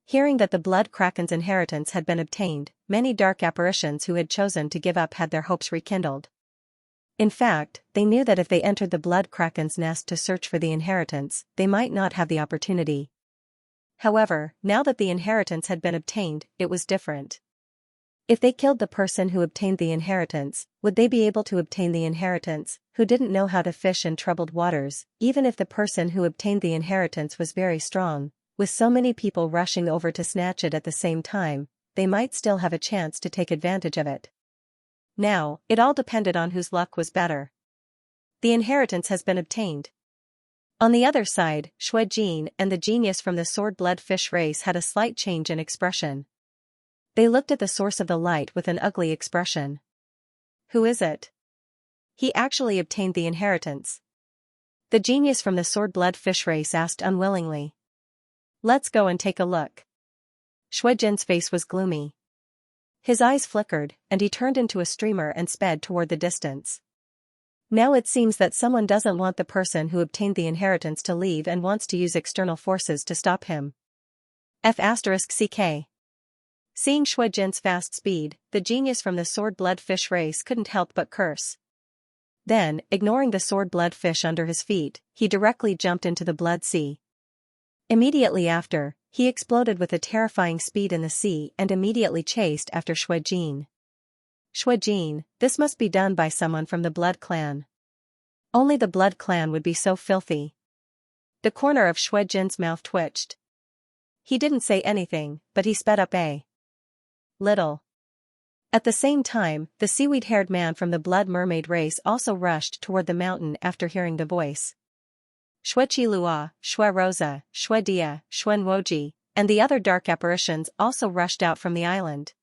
Hearing that the blood kraken's inheritance had been obtained, many dark apparitions who had chosen to give up had their hopes rekindled. In fact, they knew that if they entered the blood kraken's nest to search for the inheritance, they might not have the opportunity. However, now that the inheritance had been obtained, it was different. If they killed the person who obtained the inheritance, would they be able to obtain the inheritance, who didn't know how to fish in troubled waters, even if the person who obtained the inheritance was very strong? With so many people rushing over to snatch it at the same time, they might still have a chance to take advantage of it. Now, it all depended on whose luck was better. The inheritance has been obtained. On the other side, Xuejin and the genius from the sword-blood fish race had a slight change in expression. They looked at the source of the light with an ugly expression. Who is it? He actually obtained the inheritance. The genius from the sword-blood fish race asked unwillingly. Let's go and take a look. Xuejin's face was gloomy. His eyes flickered, and he turned into a streamer and sped toward the distance. Now it seems that someone doesn't want the person who obtained the inheritance to leave and wants to use external forces to stop him. F***ck. Seeing Xuejin's fast speed, the genius from the sword-blood fish race couldn't help but curse. Then, ignoring the sword-blood fish under his feet, he directly jumped into the blood sea. Immediately after, he exploded with a terrifying speed in the sea and immediately chased after Xuejin. Xuejin, this must be done by someone from the Blood Clan. Only the Blood Clan would be so filthy. The corner of Xuejin's mouth twitched. He didn't say anything, but he sped up a little. At the same time, the seaweed-haired man from the Blood Mermaid race also rushed toward the mountain after hearing the voice. Xuechilua, Xuerosa, Xuedia, Xuenwoji, and the other dark apparitions also rushed out from the island.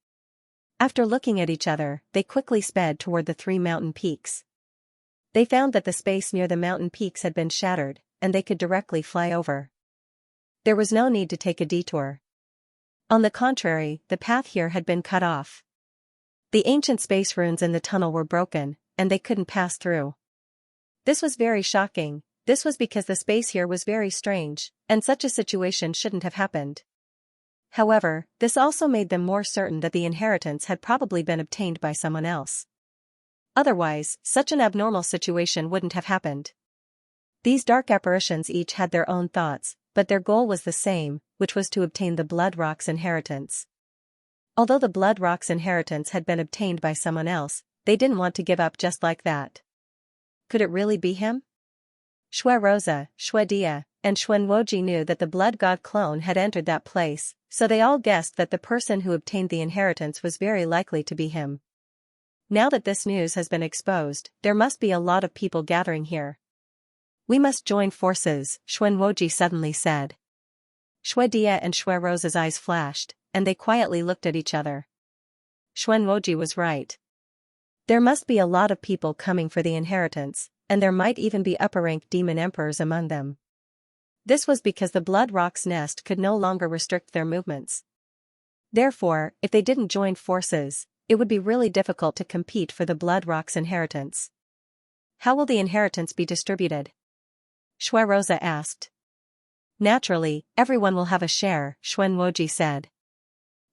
After looking at each other, they quickly sped toward the 3 mountain peaks. They found that the space near the mountain peaks had been shattered, and they could directly fly over. There was no need to take a detour. On the contrary, the path here had been cut off. The ancient space runes in the tunnel were broken, and they couldn't pass through. This was very shocking. This was because the space here was very strange, and such a situation shouldn't have happened. However, this also made them more certain that the inheritance had probably been obtained by someone else. Otherwise, such an abnormal situation wouldn't have happened. These dark apparitions each had their own thoughts, but their goal was the same, which was to obtain the Blood Rock's inheritance. Although the Blood Rock's inheritance had been obtained by someone else, they didn't want to give up just like that. Could it really be him? Xuerosa, Xuedia, and Xuenwoji knew that the blood god clone had entered that place, so they all guessed that the person who obtained the inheritance was very likely to be him. Now that this news has been exposed, there must be a lot of people gathering here. We must join forces, Xuenwoji suddenly said. Xuedia and Xuerosa's eyes flashed, and they quietly looked at each other. Xuenwoji was right. There must be a lot of people coming for the inheritance, and there might even be upper-rank demon emperors among them. This was because the Blood Rock's nest could no longer restrict their movements. Therefore, if they didn't join forces, it would be really difficult to compete for the Blood Rock's inheritance. How will the inheritance be distributed? Xuerosa asked. Naturally, everyone will have a share, Xuenwoji said.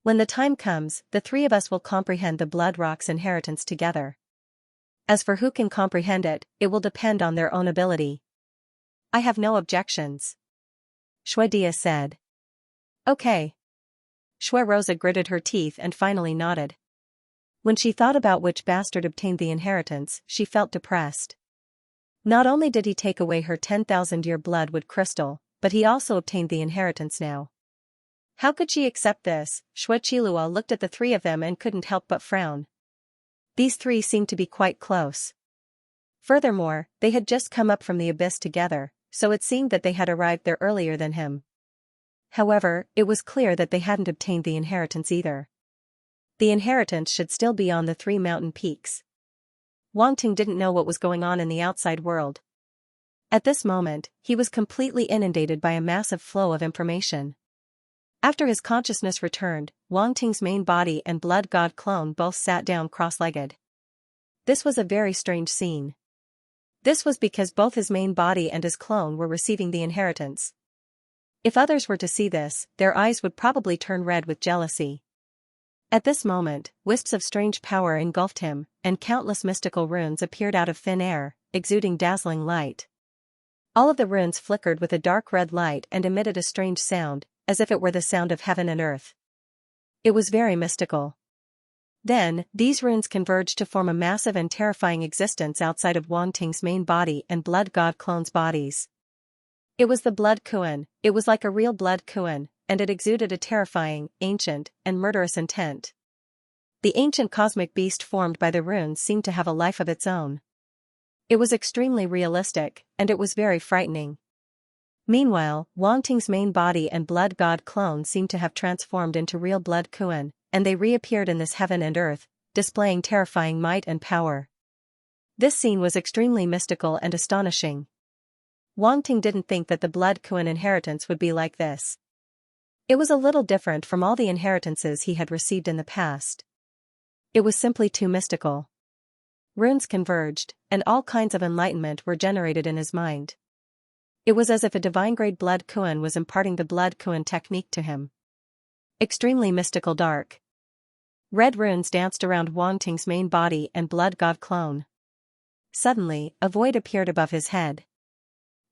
When the time comes, the 3 of us will comprehend the Blood Rock's inheritance together. As for who can comprehend it, it will depend on their own ability. I have no objections. Xuedia said. Okay. Xuerosa gritted her teeth and finally nodded. When she thought about which bastard obtained the inheritance, she felt depressed. Not only did he take away her 10,000-year bloodwood crystal, but he also obtained the inheritance now. How could she accept this? Xuechilua looked at the 3 of them and couldn't help but frown. These 3 seemed to be quite close. Furthermore, they had just come up from the abyss together, so it seemed that they had arrived there earlier than him. However, it was clear that they hadn't obtained the inheritance either. The inheritance should still be on the 3 mountain peaks. Wang Ting didn't know what was going on in the outside world. At this moment, he was completely inundated by a massive flow of information. After his consciousness returned, Wang Ting's main body and blood god clone both sat down cross-legged. This was a very strange scene. This was because both his main body and his clone were receiving the inheritance. If others were to see this, their eyes would probably turn red with jealousy. At this moment, wisps of strange power engulfed him, and countless mystical runes appeared out of thin air, exuding dazzling light. All of the runes flickered with a dark red light and emitted a strange sound, as if it were the sound of heaven and earth. It was very mystical. Then, these runes converged to form a massive and terrifying existence outside of Wang Ting's main body and blood god clones' bodies. It was the blood Kuan. It was like a real blood Kuan, and it exuded a terrifying, ancient, and murderous intent. The ancient cosmic beast formed by the runes seemed to have a life of its own. It was extremely realistic, and it was very frightening. Meanwhile, Wang Ting's main body and blood god clone seemed to have transformed into real blood Kuan, and they reappeared in this heaven and earth, displaying terrifying might and power. This scene was extremely mystical and astonishing. Wang Ting didn't think that the blood Kuan inheritance would be like this. It was a little different from all the inheritances he had received in the past. It was simply too mystical. Runes converged, and all kinds of enlightenment were generated in his mind. It was as if a divine-grade blood Kuan was imparting the blood Kuan technique to him. Extremely mystical dark. Red runes danced around Wang Ting's main body and blood god clone. Suddenly, a void appeared above his head.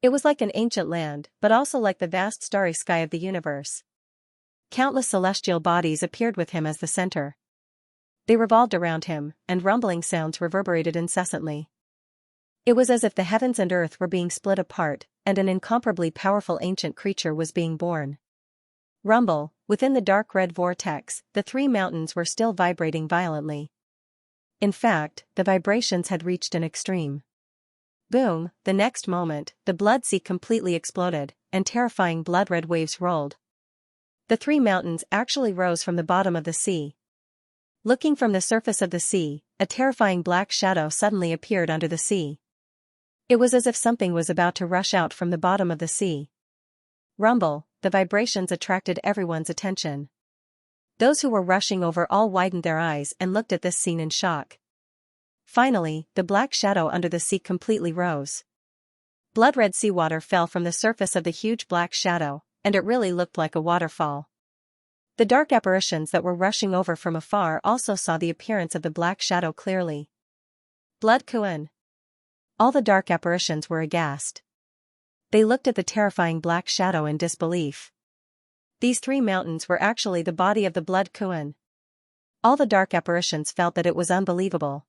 It was like an ancient land, but also like the vast starry sky of the universe. Countless celestial bodies appeared with him as the center. They revolved around him, and rumbling sounds reverberated incessantly. It was as if the heavens and earth were being split apart, and an incomparably powerful ancient creature was being born. Rumble, within the dark red vortex, the three mountains were still vibrating violently. In fact, the vibrations had reached an extreme. Boom, the next moment, the blood sea completely exploded, and terrifying blood-red waves rolled. The three mountains actually rose from the bottom of the sea. Looking from the surface of the sea, a terrifying black shadow suddenly appeared under the sea. It was as if something was about to rush out from the bottom of the sea. Rumble, the vibrations attracted everyone's attention. Those who were rushing over all widened their eyes and looked at this scene in shock. Finally, the black shadow under the sea completely rose. Blood-red seawater fell from the surface of the huge black shadow, and it really looked like a waterfall. The dark apparitions that were rushing over from afar also saw the appearance of the black shadow clearly. Blood Kuan. All the dark apparitions were aghast. They looked at the terrifying black shadow in disbelief. These three mountains were actually the body of the blood Kuan. All the dark apparitions felt that it was unbelievable.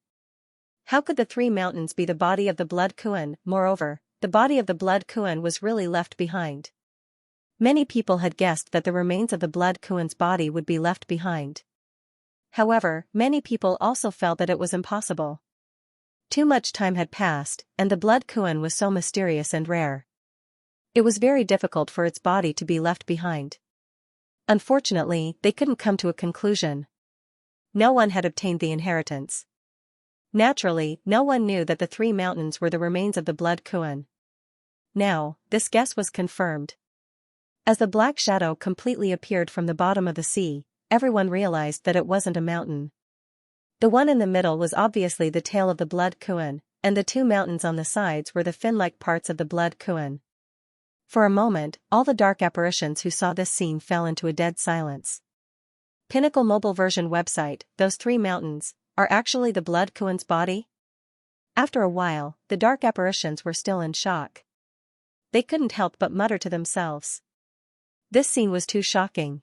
How could the three mountains be the body of the blood Kuan? Moreover, the body of the blood Kuan was really left behind. Many people had guessed that the remains of the blood Kuan's body would be left behind. However, many people also felt that it was impossible. Too much time had passed, and the blood Kuan was so mysterious and rare. It was very difficult for its body to be left behind. Unfortunately, they couldn't come to a conclusion. No one had obtained the inheritance. Naturally, no one knew that the three mountains were the remains of the blood Kuan. Now, this guess was confirmed. As the black shadow completely appeared from the bottom of the sea, everyone realized that it wasn't a mountain. The one in the middle was obviously the tail of the blood Kuan, and the two mountains on the sides were the fin-like parts of the blood Kuan. For a moment, all the dark apparitions who saw this scene fell into a dead silence. Pinnacle mobile version website, those three mountains are actually the blood Kuan's body? After a while, the dark apparitions were still in shock. They couldn't help but mutter to themselves. This scene was too shocking.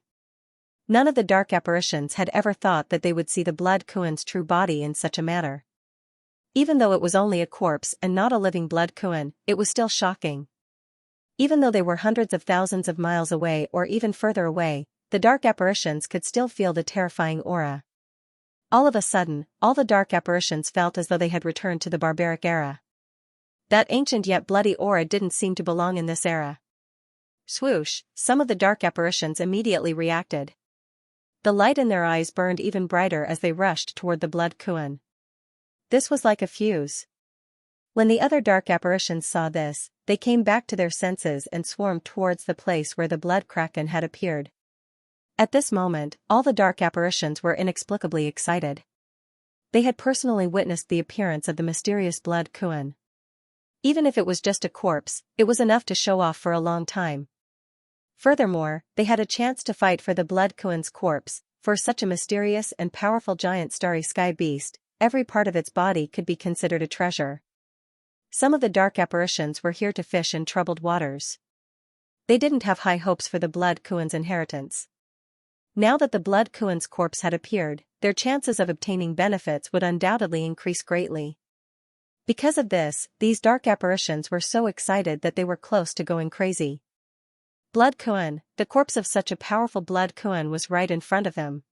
None of the dark apparitions had ever thought that they would see the blood Kuan's true body in such a manner. Even though it was only a corpse and not a living blood Kuan, it was still shocking. Even though they were hundreds of thousands of miles away or even further away, the dark apparitions could still feel the terrifying aura. All of a sudden, all the dark apparitions felt as though they had returned to the barbaric era. That ancient yet bloody aura didn't seem to belong in this era. Swoosh, some of the dark apparitions immediately reacted. The light in their eyes burned even brighter as they rushed toward the blood Kuan. This was like a fuse. When the other dark apparitions saw this, they came back to their senses and swarmed towards the place where the blood kraken had appeared. At this moment, all the dark apparitions were inexplicably excited. They had personally witnessed the appearance of the mysterious blood Kuan. Even if it was just a corpse, it was enough to show off for a long time. Furthermore, they had a chance to fight for the blood Kuan's corpse. For such a mysterious and powerful giant starry sky beast, every part of its body could be considered a treasure. Some of the dark apparitions were here to fish in troubled waters. They didn't have high hopes for the blood Kuan's inheritance. Now that the blood Kuan's corpse had appeared, their chances of obtaining benefits would undoubtedly increase greatly. Because of this, these dark apparitions were so excited that they were close to going crazy. Blood Kuan, the corpse of such a powerful blood Kuan was right in front of them.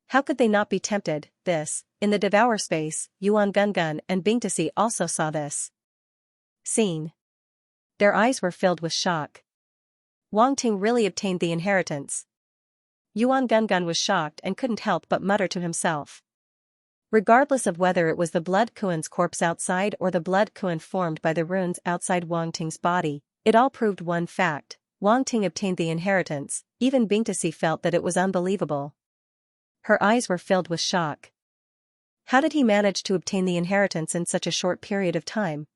How could they not be tempted? In the devour space, Yuan Gungun and Bingtasi also saw this scene. Their eyes were filled with shock. Wang Ting really obtained the inheritance. Yuan Gungun was shocked and couldn't help but mutter to himself. Regardless of whether it was the blood Kuan's corpse outside or the blood Kuan formed by the runes outside Wang Ting's body, it all proved one fact. Wang Ting obtained the inheritance. Even Bingtasi felt that it was unbelievable. Her eyes were filled with shock. How did he manage to obtain the inheritance in such a short period of time?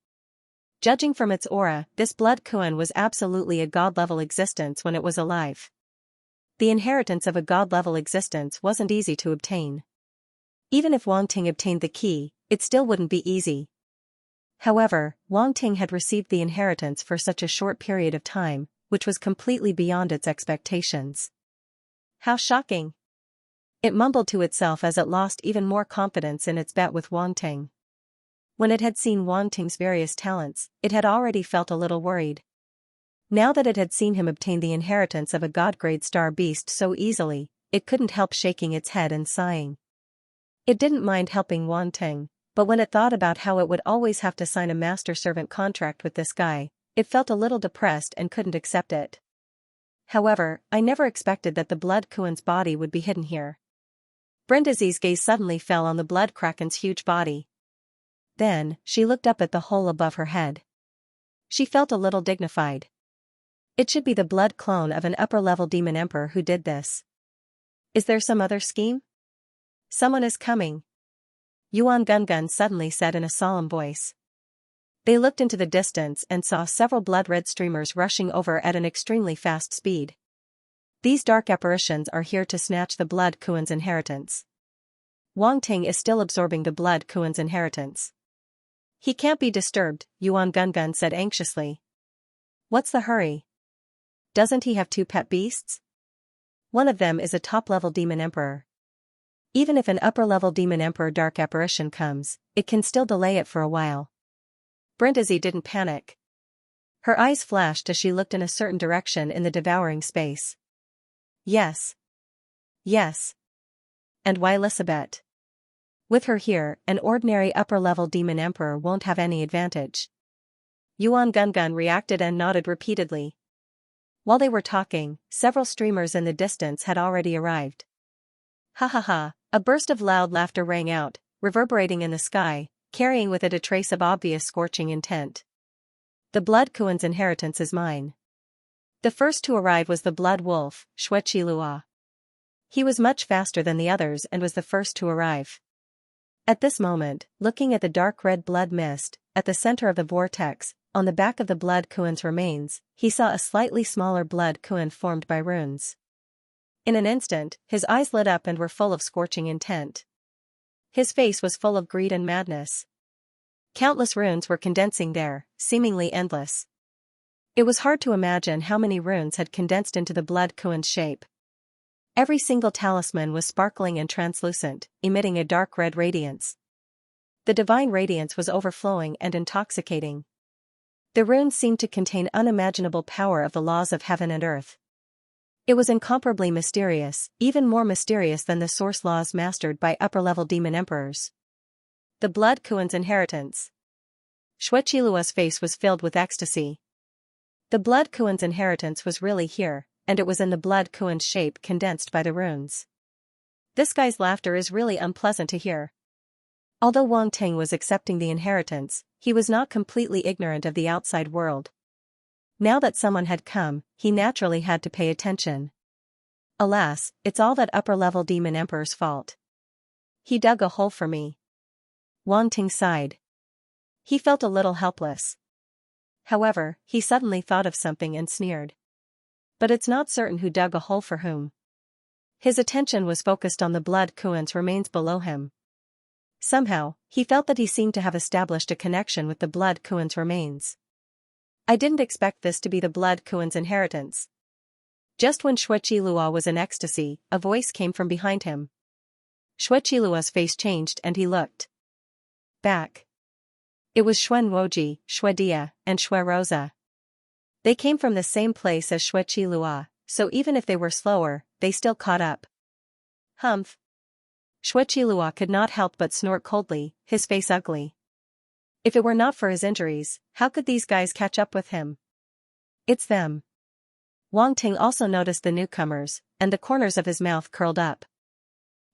Judging from its aura, this blood Kuan was absolutely a god-level existence when it was alive. The inheritance of a god-level existence wasn't easy to obtain. Even if Wang Ting obtained the key, it still wouldn't be easy. However, Wang Ting had received the inheritance for such a short period of time, which was completely beyond its expectations. How shocking! It mumbled to itself as it lost even more confidence in its bet with Wang Ting. When it had seen Wang Ting's various talents, it had already felt a little worried. Now that it had seen him obtain the inheritance of a god-grade star beast so easily, it couldn't help shaking its head and sighing. It didn't mind helping Wang Ting, but when it thought about how it would always have to sign a master-servant contract with this guy, it felt a little depressed and couldn't accept it. However, I never expected that the blood Kuan's body would be hidden here. Brindazi's gaze suddenly fell on the blood Kraken's huge body. Then, she looked up at the hole above her head. She felt a little dignified. It should be the blood clone of an upper-level demon emperor who did this. Is there some other scheme? Someone is coming. Yuan Gungun suddenly said in a solemn voice. They looked into the distance and saw several blood-red streamers rushing over at an extremely fast speed. These dark apparitions are here to snatch the blood Kuan's inheritance. Wang Ting is still absorbing the blood Kuan's inheritance. He can't be disturbed, Yuan Gungun said anxiously. What's the hurry? Doesn't he have two pet beasts? One of them is a top-level demon emperor. Even if an upper-level demon emperor dark apparition comes, it can still delay it for a while. Brindazi didn't panic. Her eyes flashed as she looked in a certain direction in the devouring space. Yes. Yes. And why Elisabet? With her here, an ordinary upper-level demon emperor won't have any advantage. Yuan Gungun reacted and nodded repeatedly. While they were talking, several streamers in the distance had already arrived. Ha ha ha, a burst of loud laughter rang out, reverberating in the sky, carrying with it a trace of obvious scorching intent. The blood Kuan's inheritance is mine. The first to arrive was the blood wolf, Xuechilua. He was much faster than the others and was the first to arrive. At this moment, looking at the dark red blood mist, at the center of the vortex, on the back of the blood Kuan's remains, he saw a slightly smaller blood Kuan formed by runes. In an instant, his eyes lit up and were full of scorching intent. His face was full of greed and madness. Countless runes were condensing there, seemingly endless. It was hard to imagine how many runes had condensed into the blood Kuan's shape. Every single talisman was sparkling and translucent, emitting a dark red radiance. The divine radiance was overflowing and intoxicating. The runes seemed to contain unimaginable power of the laws of heaven and earth. It was incomparably mysterious, even more mysterious than the source laws mastered by upper-level demon emperors. The blood Kuan's inheritance. Xuechilua's face was filled with ecstasy. The blood Kuan's inheritance was really here, and it was in the blood Kuan's shape condensed by the runes. This guy's laughter is really unpleasant to hear. Although Wang Ting was accepting the inheritance, he was not completely ignorant of the outside world. Now that someone had come, he naturally had to pay attention. Alas, it's all that upper-level demon emperor's fault. He dug a hole for me. Wang Ting sighed. He felt a little helpless. However, he suddenly thought of something and sneered. But it's not certain who dug a hole for whom. His attention was focused on the blood Kuan's remains below him. Somehow, he felt that he seemed to have established a connection with the blood Kuan's remains. I didn't expect this to be the blood Kuan's inheritance. Just when Xueqilua was in ecstasy, a voice came from behind him. Xueqilua's face changed and he looked back. It was Xuanwoji, Xuedia, and Xuerosa. They came from the same place as Xueqilua, so even if they were slower, they still caught up. Humph. Xueqilua could not help but snort coldly, his face ugly. If it were not for his injuries, how could these guys catch up with him? It's them. Wang Ting also noticed the newcomers, and the corners of his mouth curled up.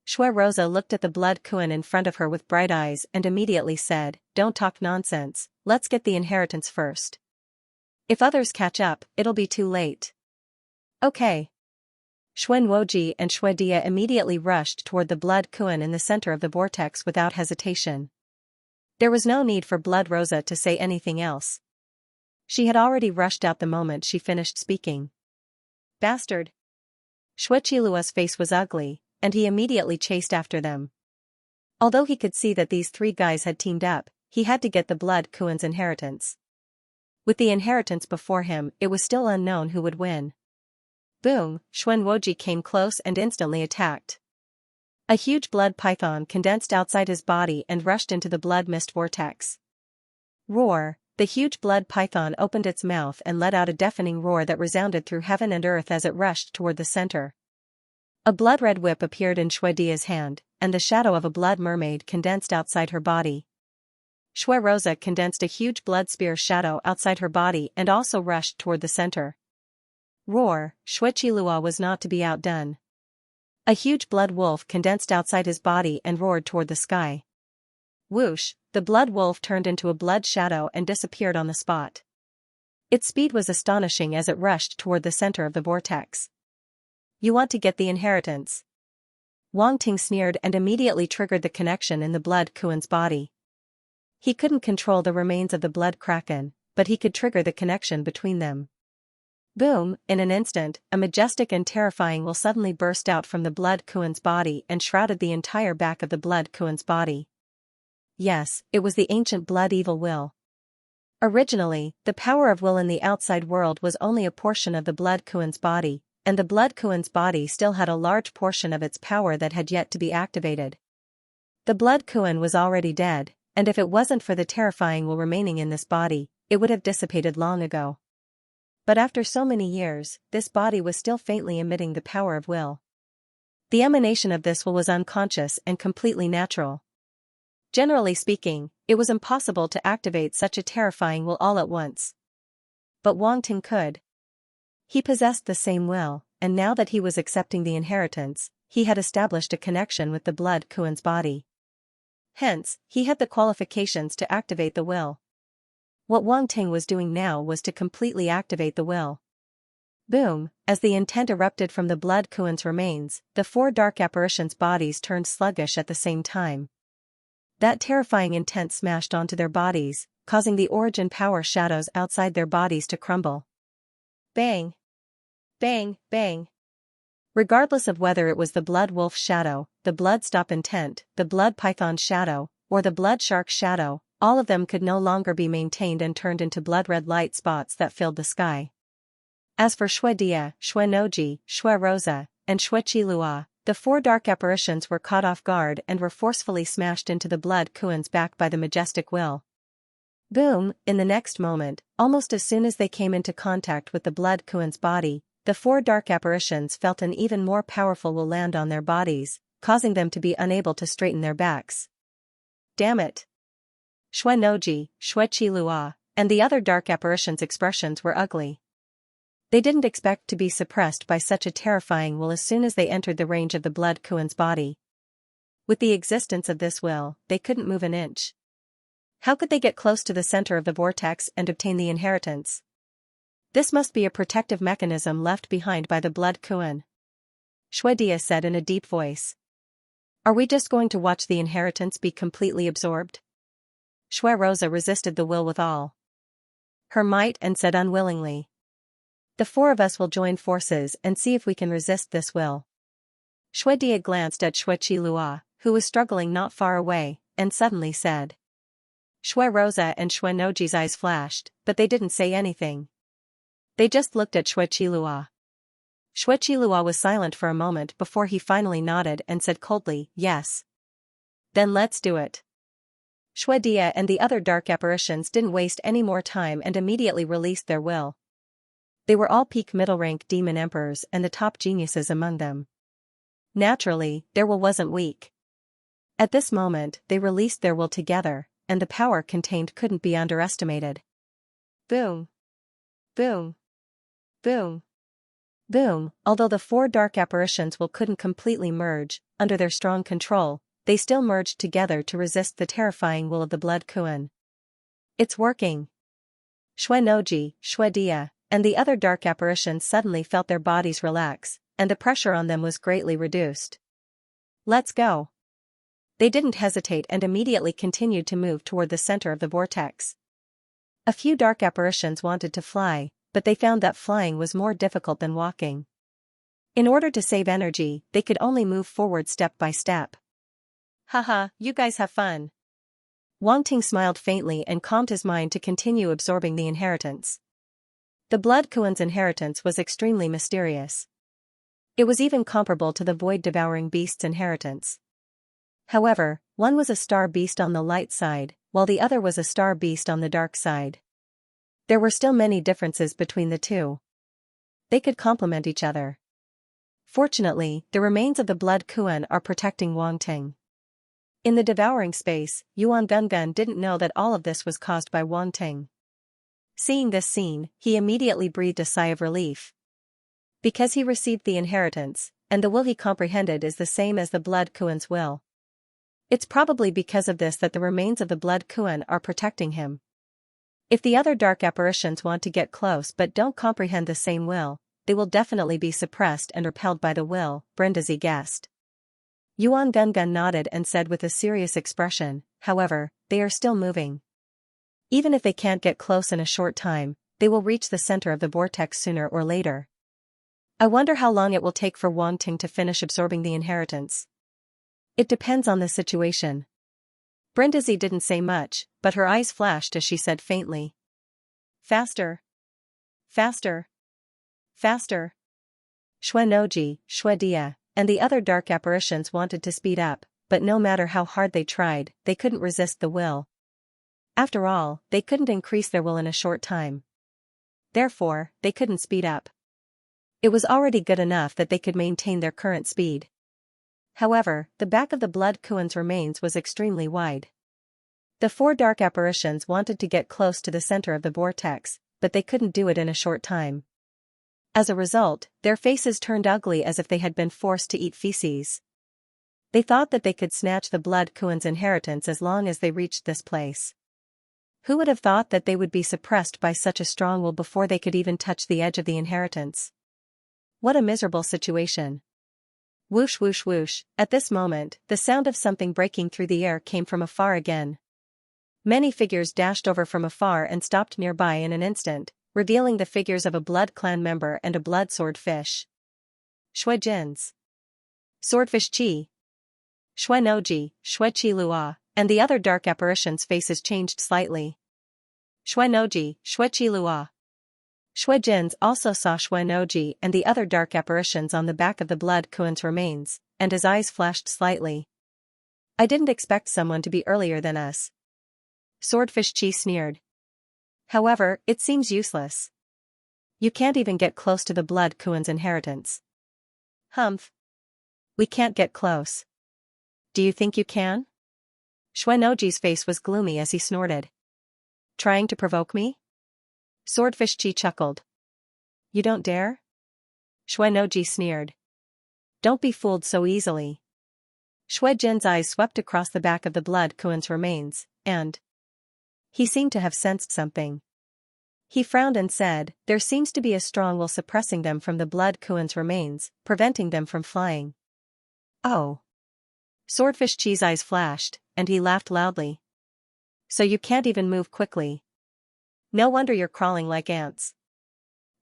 Xuerosa looked at the blood Kuan in front of her with bright eyes and immediately said, "Don't talk nonsense, let's get the inheritance first. If others catch up, it'll be too late." Okay. Xuanwoji and Xuedia immediately rushed toward the blood Kuan in the center of the vortex without hesitation. There was no need for Blood Rosa to say anything else. She had already rushed out the moment she finished speaking. Bastard! Xueqilua's face was ugly, and he immediately chased after them. Although he could see that these three guys had teamed up, he had to get the blood Kuan's inheritance. With the inheritance before him, it was still unknown who would win. Boom! Xuanwoji came close and instantly attacked. A huge blood python condensed outside his body and rushed into the blood mist vortex. Roar! The huge blood python opened its mouth and let out a deafening roar that resounded through heaven and earth as it rushed toward the center. A blood-red whip appeared in Xuedia's hand, and the shadow of a blood mermaid condensed outside her body. Xuerosa condensed a huge blood spear shadow outside her body and also rushed toward the center. Roar! Xueqilua was not to be outdone. A huge blood wolf condensed outside his body and roared toward the sky. Whoosh! The blood wolf turned into a blood shadow and disappeared on the spot. Its speed was astonishing as it rushed toward the center of the vortex. You want to get the inheritance? Wang Ting sneered and immediately triggered the connection in the blood Kuan's body. He couldn't control the remains of the blood kraken, but he could trigger the connection between them. Boom! In an instant, a majestic and terrifying will suddenly burst out from the blood Kuan's body and shrouded the entire back of the blood Kuan's body. Yes, it was the ancient blood evil will. Originally, the power of will in the outside world was only a portion of the blood Kuan's body, and the blood Kuan's body still had a large portion of its power that had yet to be activated. The blood Kuan was already dead, and if it wasn't for the terrifying will remaining in this body, it would have dissipated long ago. But after so many years, this body was still faintly emitting the power of will. The emanation of this will was unconscious and completely natural. Generally speaking, it was impossible to activate such a terrifying will all at once. But Wang Ting could. He possessed the same will, and now that he was accepting the inheritance, he had established a connection with the blood Kuan's body. Hence, he had the qualifications to activate the will. What Wang Ting was doing now was to completely activate the will. Boom! As the intent erupted from the blood Kuan's remains, the four dark apparitions' bodies turned sluggish at the same time. That terrifying intent smashed onto their bodies, causing the origin power shadows outside their bodies to crumble. Bang! Bang! Bang! Regardless of whether it was the blood wolf shadow, the blood stop intent, the blood python shadow, or the blood shark shadow, all of them could no longer be maintained and turned into blood-red light spots that filled the sky. As for Xuedia, Xuenoji, Xuerosa, and Xueqilua, the four dark apparitions were caught off guard and were forcefully smashed into the blood Kuan's back by the majestic will. Boom! In the next moment, almost as soon as they came into contact with the blood Kuan's body, the four dark apparitions felt an even more powerful will land on their bodies, causing them to be unable to straighten their backs. Damn it! Xuenoji, Xueqilua, and the other dark apparitions' expressions were ugly. They didn't expect to be suppressed by such a terrifying will as soon as they entered the range of the blood Kuan's body. With the existence of this will, they couldn't move an inch. How could they get close to the center of the vortex and obtain the inheritance? This must be a protective mechanism left behind by the blood Kuan. Shuedia said in a deep voice. Are we just going to watch the inheritance be completely absorbed? Shui Rosa resisted the will with all her might and said unwillingly. The four of us will join forces and see if we can resist this will. Shuedia glanced at Shui Qilua, who was struggling not far away, and suddenly said. Shui Rosa and Shui Noji's eyes flashed, but they didn't say anything. They just looked at Shui Qilua. Shui Qilua was silent for a moment before he finally nodded and said coldly, yes. Then let's do it. Shuedia and the other dark apparitions didn't waste any more time and immediately released their will. They were all peak middle-rank demon emperors and the top geniuses among them. Naturally, their will wasn't weak. At this moment, they released their will together, and the power contained couldn't be underestimated. Boom. Boom. Boom. Boom. Although the four dark apparitions' will couldn't completely merge, under their strong control, they still merged together to resist the terrifying will of the Blood Kuan. It's working. Shui Noji, Shuedia, and the other dark apparitions suddenly felt their bodies relax, and the pressure on them was greatly reduced. Let's go. They didn't hesitate and immediately continued to move toward the center of the vortex. A few dark apparitions wanted to fly, but they found that flying was more difficult than walking. In order to save energy, they could only move forward step by step. Haha, you guys have fun. Wang Ting smiled faintly and calmed his mind to continue absorbing the inheritance. The Blood Kuan's inheritance was extremely mysterious. It was even comparable to the void-devouring beast's inheritance. However, one was a star beast on the light side, while the other was a star beast on the dark side. There were still many differences between the two. They could complement each other. Fortunately, the remains of the Blood Kuan are protecting Wang Ting. In the devouring space, Yuan Gungun didn't know that all of this was caused by Wang Ting. Seeing this scene, he immediately breathed a sigh of relief. Because he received the inheritance, and the will he comprehended is the same as the Blood Kuan's will. It's probably because of this that the remains of the Blood Kuan are protecting him. If the other dark apparitions want to get close but don't comprehend the same will, they will definitely be suppressed and repelled by the will, Brindisi guessed. Yuan Gungun nodded and said with a serious expression, however, they are still moving. Even if they can't get close in a short time, they will reach the center of the vortex sooner or later. I wonder how long it will take for Wang Ting to finish absorbing the inheritance. It depends on the situation. Brindisi didn't say much, but her eyes flashed as she said faintly. Faster. Faster. Faster. Shui Noji, Shuedia, and the other dark apparitions wanted to speed up, but no matter how hard they tried, they couldn't resist the will. After all, they couldn't increase their will in a short time. Therefore, they couldn't speed up. It was already good enough that they could maintain their current speed. However, the back of the Blood Kuan's remains was extremely wide. The four dark apparitions wanted to get close to the center of the vortex, but they couldn't do it in a short time. As a result, their faces turned ugly as if they had been forced to eat feces. They thought that they could snatch the Blood Kuan's inheritance as long as they reached this place. Who would have thought that they would be suppressed by such a strong will before they could even touch the edge of the inheritance? What a miserable situation. Whoosh whoosh whoosh, at this moment, the sound of something breaking through the air came from afar again. Many figures dashed over from afar and stopped nearby in an instant, revealing the figures of a Blood Clan member and a blood swordfish. Shui Jin's Swordfish Chi, Shui Noji, Shui Qilua, and the other dark apparitions' faces changed slightly. Shui Noji, Shui Qilua. Shui Jin's also saw Shui Noji and the other dark apparitions on the back of the Blood Kuan's remains, and his eyes flashed slightly. I didn't expect someone to be earlier than us. Swordfish Chi sneered. However, it seems useless. You can't even get close to the Blood Kuan's inheritance. Humph. We can't get close. Do you think you can? Shui Noji's face was gloomy as he snorted. Trying to provoke me? Swordfish Chi chuckled. You don't dare? Shui Noji sneered. Don't be fooled so easily. Shui Jin's eyes swept across the back of the Blood Kuan's remains, and he seemed to have sensed something. He frowned and said, there seems to be a strong will suppressing them from the blood Kuan's remains, preventing them from flying. Oh. Swordfish Chi's eyes flashed, and he laughed loudly. So you can't even move quickly. No wonder you're crawling like ants.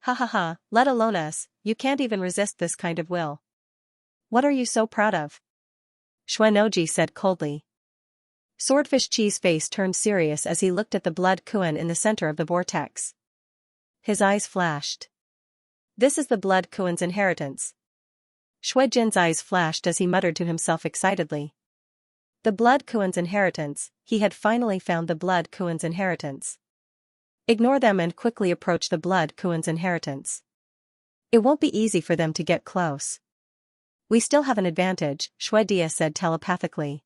Ha ha ha, let alone us, you can't even resist this kind of will. What are you so proud of? Xuanoji said coldly. Swordfish Chi's face turned serious as he looked at the blood Kuan in the center of the vortex. His eyes flashed. This is the blood Kuan's inheritance. Shui Jin's eyes flashed as he muttered to himself excitedly. The blood Kuan's inheritance, he had finally found the blood Kuan's inheritance. Ignore them and quickly approach the blood Kuan's inheritance. It won't be easy for them to get close. We still have an advantage, Shui Dia said telepathically.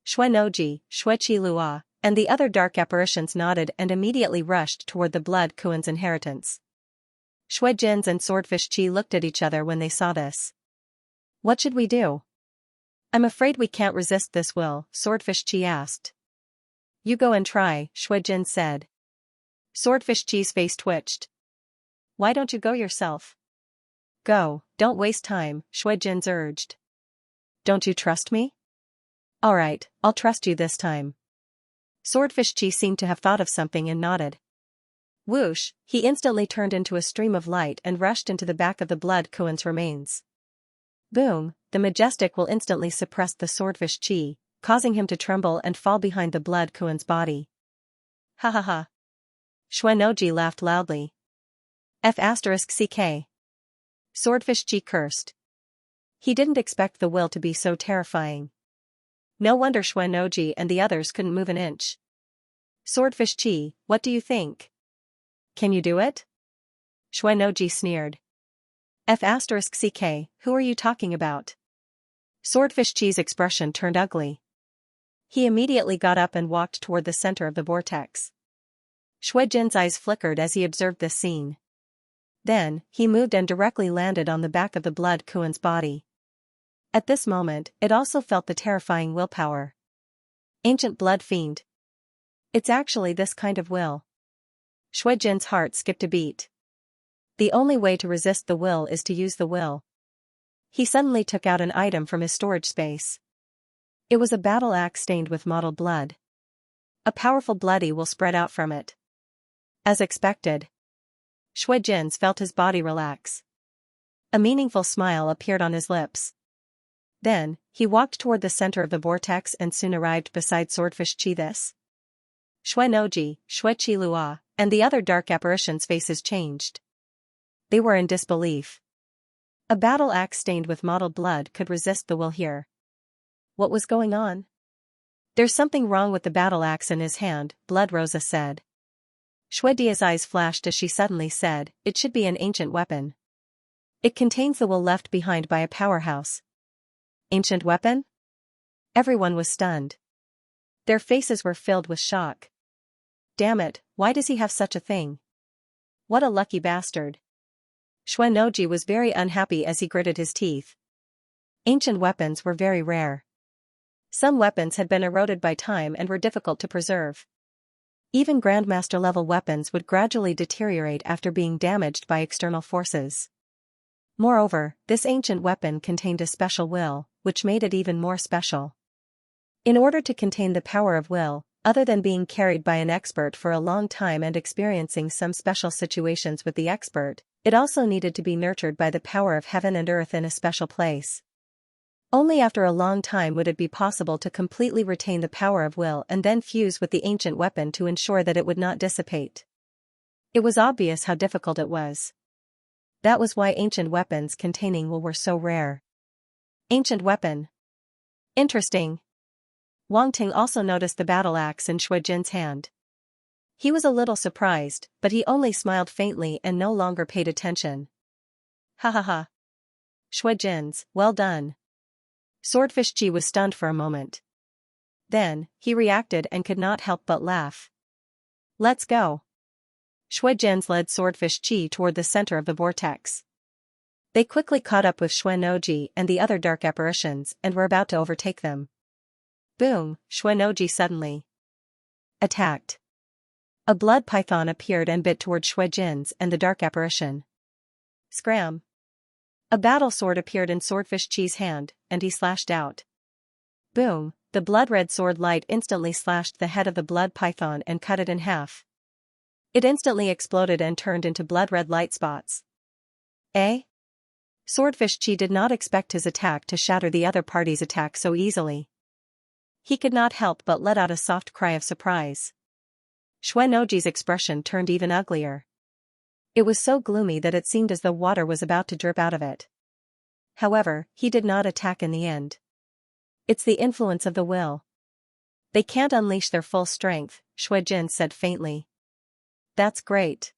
Shui Noji, Shui Qi Lua, and the other dark apparitions nodded and immediately rushed toward the blood Kuan's inheritance. Shui Jin's and Swordfish Chi looked at each other when they saw this. What should we do? I'm afraid we can't resist this will, Swordfish Chi asked. You go and try, Shui Jin said. Swordfish Chi's face twitched. Why don't you go yourself? Go, don't waste time, Shui Jin urged. Don't you trust me? Alright, I'll trust you this time. Swordfish Chi seemed to have thought of something and nodded. Whoosh, he instantly turned into a stream of light and rushed into the back of the blood Kuan's remains. Boom, the majestic will instantly suppressed the Swordfish Chi, causing him to tremble and fall behind the blood Kuan's body. Ha ha ha. Xuanoji laughed loudly. F***ck. Swordfish Chi cursed. He didn't expect the will to be so terrifying. No wonder Xuanoji and the others couldn't move an inch. Swordfish Chi, what do you think? Can you do it? Xuanoji sneered. F***ck, who are you talking about? Swordfish Chi's expression turned ugly. He immediately got up and walked toward the center of the vortex. Shui Jin's eyes flickered as he observed this scene. Then, he moved and directly landed on the back of the blood Kuan's body. At this moment, it also felt the terrifying willpower. Ancient blood fiend. It's actually this kind of will. Shui Jin's heart skipped a beat. The only way to resist the will is to use the will. He suddenly took out an item from his storage space. It was a battle axe stained with mottled blood. A powerful bloody will spread out from it. As expected, Shui Jin's felt his body relax. A meaningful smile appeared on his lips. Then, he walked toward the center of the vortex and soon arrived beside Swordfish Chi. This Shui Noji, Shui Qi Lua, and the other dark apparitions' faces changed. They were in disbelief. A battle axe stained with mottled blood could resist the will here. What was going on? There's something wrong with the battle axe in his hand, Blood Rosa said. Shui Dia's eyes flashed as she suddenly said, it should be an ancient weapon. It contains the will left behind by a powerhouse. Ancient weapon? Everyone was stunned. Their faces were filled with shock. Damn it, why does he have such a thing? What a lucky bastard. Xuanoji was very unhappy as he gritted his teeth. Ancient weapons were very rare. Some weapons had been eroded by time and were difficult to preserve. Even Grandmaster-level weapons would gradually deteriorate after being damaged by external forces. Moreover, this ancient weapon contained a special will, which made it even more special. In order to contain the power of will, other than being carried by an expert for a long time and experiencing some special situations with the expert, it also needed to be nurtured by the power of heaven and earth in a special place. Only after a long time would it be possible to completely retain the power of will and then fuse with the ancient weapon to ensure that it would not dissipate. It was obvious how difficult it was. That was why ancient weapons containing will were so rare. Ancient weapon. Interesting. Wang Ting also noticed the battle axe in Shui Jin's hand. He was a little surprised, but he only smiled faintly and no longer paid attention. Ha ha ha. Shui Jin's, well done. Swordfish Chi was stunned for a moment. Then, he reacted and could not help but laugh. Let's go. Shui Jin's led Swordfish Chi toward the center of the vortex. They quickly caught up with Xuanoji and the other dark apparitions and were about to overtake them. Boom, Xuanoji suddenly attacked. A blood python appeared and bit toward Shui Jin's and the dark apparition. Scram! A battle sword appeared in Swordfish Chi's hand, and he slashed out. Boom! The blood-red sword light instantly slashed the head of the blood python and cut it in half. It instantly exploded and turned into blood-red light spots. Eh? Swordfish Chi did not expect his attack to shatter the other party's attack so easily. He could not help but let out a soft cry of surprise. Xuanoji's expression turned even uglier. It was so gloomy that it seemed as though water was about to drip out of it. However, he did not attack in the end. It's the influence of the will. They can't unleash their full strength, Shui Jin said faintly. That's great.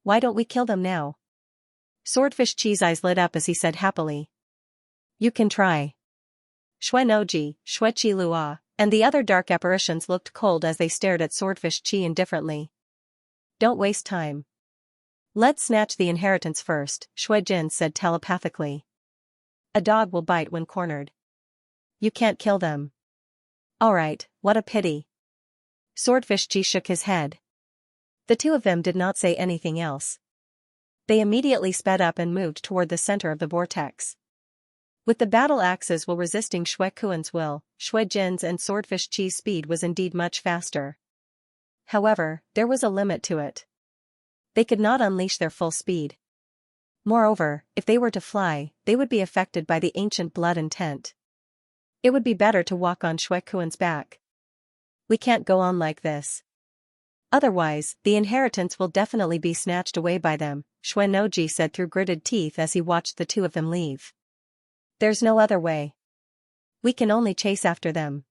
Why don't we kill them now? Swordfish Chi's eyes lit up as he said happily. You can try. Xuanoji, Shui Chi Lua, and the other dark apparitions looked cold as they stared at Swordfish Chi indifferently. Don't waste time. Let's snatch the inheritance first, Shui Jin said telepathically. A dog will bite when cornered. You can't kill them. Alright, what a pity. Swordfish Chi shook his head. The two of them did not say anything else. They immediately sped up and moved toward the center of the vortex. With the battle axes while resisting Shui Kuan's will, Shui Jin's and Swordfish Chi's speed was indeed much faster. However, there was a limit to it. They could not unleash their full speed. Moreover, if they were to fly, they would be affected by the ancient blood intent. It would be better to walk on Shui Kuan's back. We can't go on like this. Otherwise, the inheritance will definitely be snatched away by them, Xuanoji said through gritted teeth as he watched the two of them leave. There's no other way. We can only chase after them.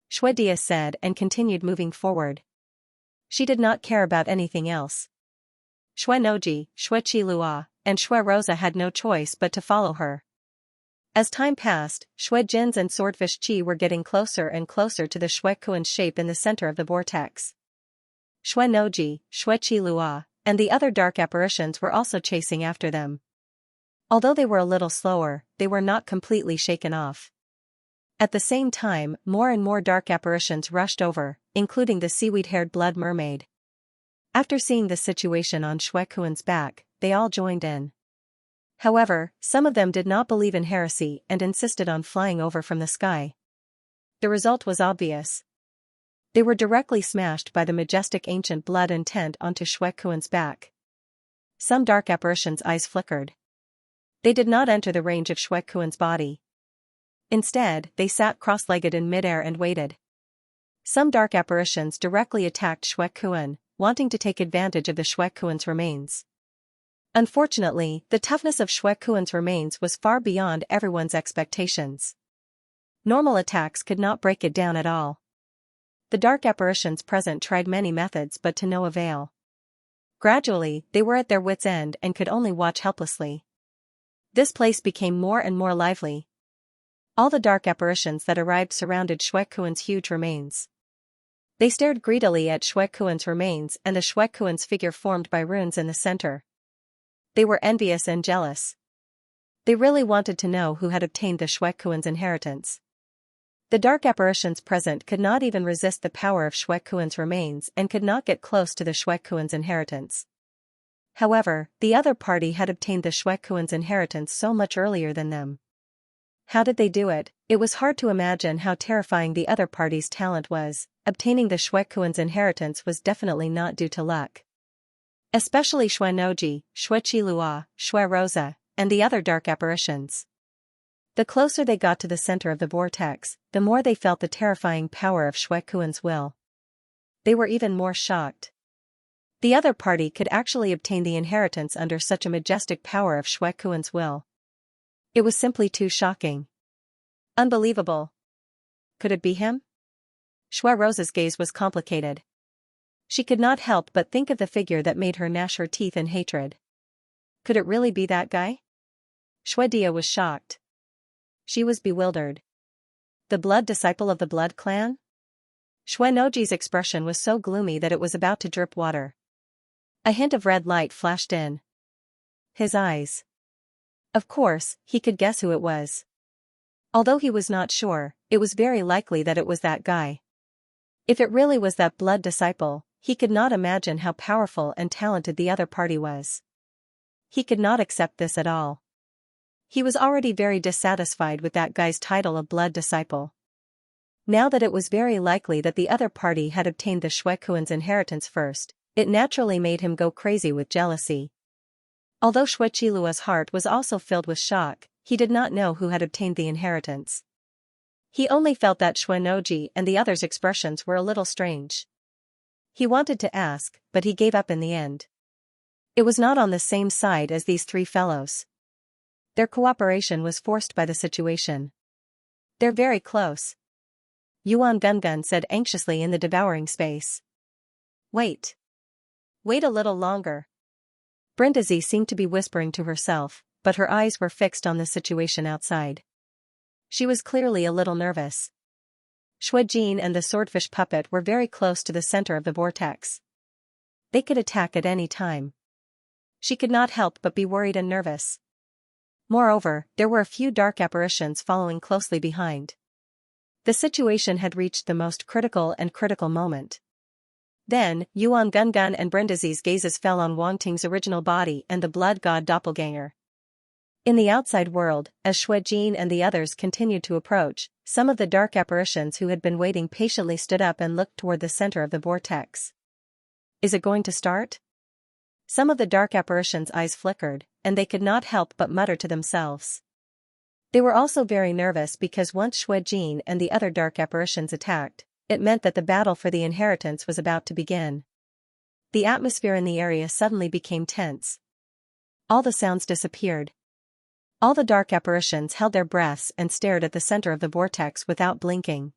Shui Dia said and continued moving forward. She did not care about anything else. Xuanoji, Shui Chi Lua, and Shui Rosa had no choice but to follow her. As time passed, Shui Jin's and Swordfish Chi were getting closer and closer to the Shui Kuan shape in the center of the vortex. Xuanoji, Shui Chi Lua, and the other dark apparitions were also chasing after them. Although they were a little slower, they were not completely shaken off. At the same time, more and more dark apparitions rushed over, including the seaweed-haired blood mermaid. After seeing the situation on Shui Kuan's back, they all joined in. However, some of them did not believe in heresy and insisted on flying over from the sky. The result was obvious. They were directly smashed by the majestic ancient blood intent onto Shui Kuan's back. Some dark apparitions' eyes flickered. They did not enter the range of Shui Kuan's body. Instead, they sat cross-legged in midair and waited. Some dark apparitions directly attacked Shui Kuan, wanting to take advantage of the Shui Kuan's remains. Unfortunately, the toughness of Shui Kuan's remains was far beyond everyone's expectations. Normal attacks could not break it down at all. The dark apparitions present tried many methods but to no avail. Gradually, they were at their wits' end and could only watch helplessly. This place became more and more lively. All the dark apparitions that arrived surrounded Shui Kuan's huge remains. They stared greedily at Shui Kuan's remains and the Shui Kuan's figure formed by runes in the center. They were envious and jealous. They really wanted to know who had obtained the Shui Kuan's inheritance. The dark apparitions present could not even resist the power of Shui Kuan's remains and could not get close to the Shui Kuan's inheritance. However, the other party had obtained the Shui Kuan's inheritance so much earlier than them. How did they do it? It was hard to imagine how terrifying the other party's talent was. Obtaining the Shui Kuan's inheritance was definitely not due to luck. Especially Xuanoji, Shui Chi Lua, Shui Rosa, and the other dark apparitions. The closer they got to the center of the vortex, the more they felt the terrifying power of Shui Kuan's will. They were even more shocked. The other party could actually obtain the inheritance under such a majestic power of Shui Kuan's will. It was simply too shocking. Unbelievable. Could it be him? Shui Rosa's gaze was complicated. She could not help but think of the figure that made her gnash her teeth in hatred. Could it really be that guy? Shui Dia was shocked. She was bewildered. The blood disciple of the blood clan? Xuanoji's expression was so gloomy that it was about to drip water. A hint of red light flashed in his eyes. Of course, he could guess who it was. Although he was not sure, it was very likely that it was that guy. If it really was that blood disciple, He could not imagine how powerful and talented the other party was. He could not accept this at all. He was already very dissatisfied with that guy's title of blood disciple. Now that it was very likely that the other party had obtained the Shuekuan's inheritance first, it naturally made him go crazy with jealousy. Although Shueqilua's heart was also filled with shock, he did not know who had obtained the inheritance. He only felt that Xuenoji and the others' expressions were a little strange. He wanted to ask, but he gave up in the end. It was not on the same side as these three fellows. Their cooperation was forced by the situation. They're very close. Yuan Gungun said anxiously in the devouring space. Wait. Wait a little longer. Brindisi seemed to be whispering to herself, but her eyes were fixed on the situation outside. She was clearly a little nervous. Shuejin and the swordfish puppet were very close to the center of the vortex. They could attack at any time. She could not help but be worried and nervous. Moreover, there were a few dark apparitions following closely behind. The situation had reached the most critical moment. Then, Yuan Gungun and Brindisi's gazes fell on Wang Ting's original body and the blood god doppelganger. In the outside world, as Shuejin and the others continued to approach, some of the dark apparitions who had been waiting patiently stood up and looked toward the center of the vortex. Is it going to start? Some of the dark apparitions' eyes flickered, and they could not help but mutter to themselves. They were also very nervous because once Shuejin and the other dark apparitions attacked, it meant that the battle for the inheritance was about to begin. The atmosphere in the area suddenly became tense. All the sounds disappeared. All the dark apparitions held their breaths and stared at the center of the vortex without blinking.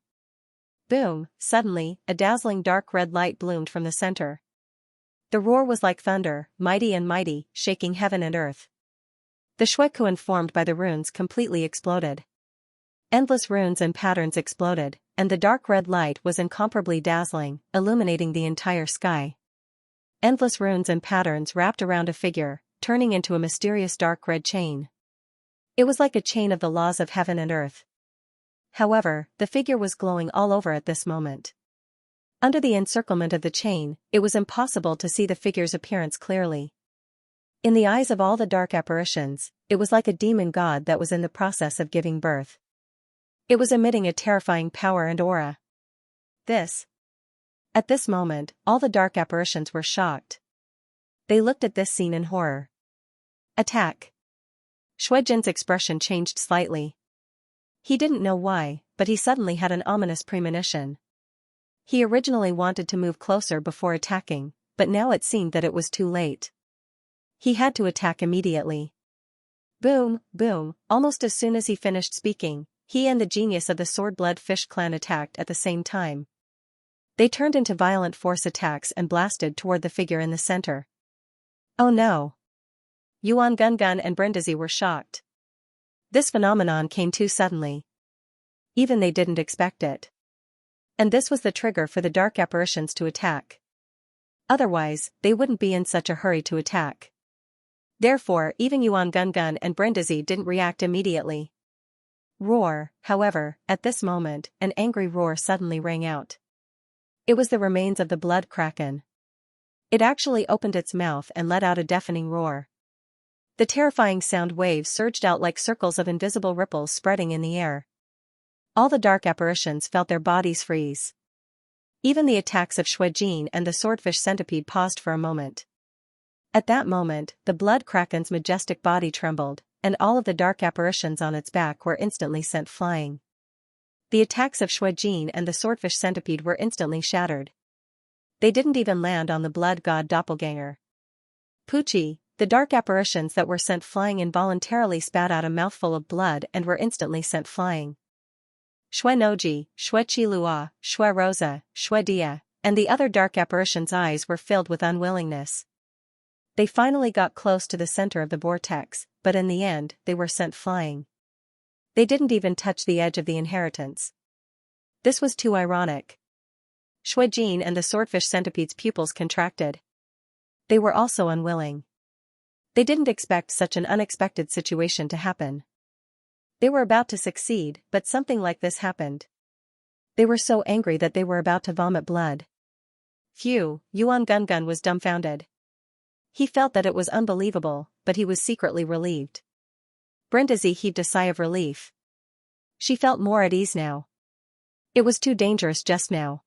Boom! Suddenly, a dazzling dark red light bloomed from the center. The roar was like thunder, mighty and mighty, shaking heaven and earth. The Shuekuan formed by the runes completely exploded. Endless runes and patterns exploded, and the dark red light was incomparably dazzling, illuminating the entire sky. Endless runes and patterns wrapped around a figure, turning into a mysterious dark red chain. It was like a chain of the laws of heaven and earth. However, the figure was glowing all over at this moment. Under the encirclement of the chain, it was impossible to see the figure's appearance clearly. In the eyes of all the dark apparitions, it was like a demon god that was in the process of giving birth. It was emitting a terrifying power and aura. At this moment, all the dark apparitions were shocked. They looked at this scene in horror. Attack! Shuejin's expression changed slightly. He didn't know why, but he suddenly had an ominous premonition. He originally wanted to move closer before attacking, but now it seemed that it was too late. He had to attack immediately. Boom, boom, almost as soon as he finished speaking, he and the genius of the Sword-Blood Fish clan attacked at the same time. They turned into violent force attacks and blasted toward the figure in the center. Oh no! Yuan Gungun and Brindisi were shocked. This phenomenon came too suddenly. Even they didn't expect it. And this was the trigger for the dark apparitions to attack. Otherwise, they wouldn't be in such a hurry to attack. Therefore, even Yuan Gungun and Brindisi didn't react immediately. Roar, however, at this moment, an angry roar suddenly rang out. It was the remains of the blood kraken. It actually opened its mouth and let out a deafening roar. The terrifying sound waves surged out like circles of invisible ripples spreading in the air. All the dark apparitions felt their bodies freeze. Even the attacks of Shuejin and the swordfish centipede paused for a moment. At that moment, the blood kraken's majestic body trembled, and all of the dark apparitions on its back were instantly sent flying. The attacks of Shuejin and the swordfish centipede were instantly shattered. They didn't even land on the blood god doppelganger. Pucci, the dark apparitions that were sent flying involuntarily spat out a mouthful of blood and were instantly sent flying. Xuenoji, Shueqilua, Shuerosa, Shuedia, and the other dark apparitions' eyes were filled with unwillingness. They finally got close to the center of the vortex, but in the end, they were sent flying. They didn't even touch the edge of the inheritance. This was too ironic. Shuejin and the swordfish centipede's pupils contracted. They were also unwilling. They didn't expect such an unexpected situation to happen. They were about to succeed, but something like this happened. They were so angry that they were about to vomit blood. Phew, Yuan Gungun was dumbfounded. He felt that it was unbelievable, but he was secretly relieved. Brindisi heaved a sigh of relief. She felt more at ease now. It was too dangerous just now.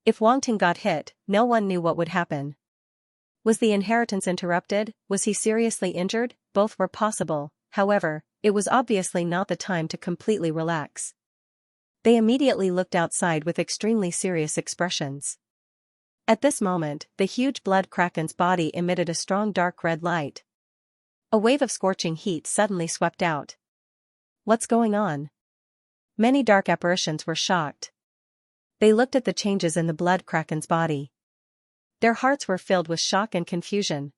If Wang Ting got hit, no one knew what would happen. Was the inheritance interrupted? Was he seriously injured? Both were possible, however, it was obviously not the time to completely relax. They immediately looked outside with extremely serious expressions. At this moment, the huge blood kraken's body emitted a strong dark red light. A wave of scorching heat suddenly swept out. What's going on? Many dark apparitions were shocked. They looked at the changes in the blood kraken's body. Their hearts were filled with shock and confusion.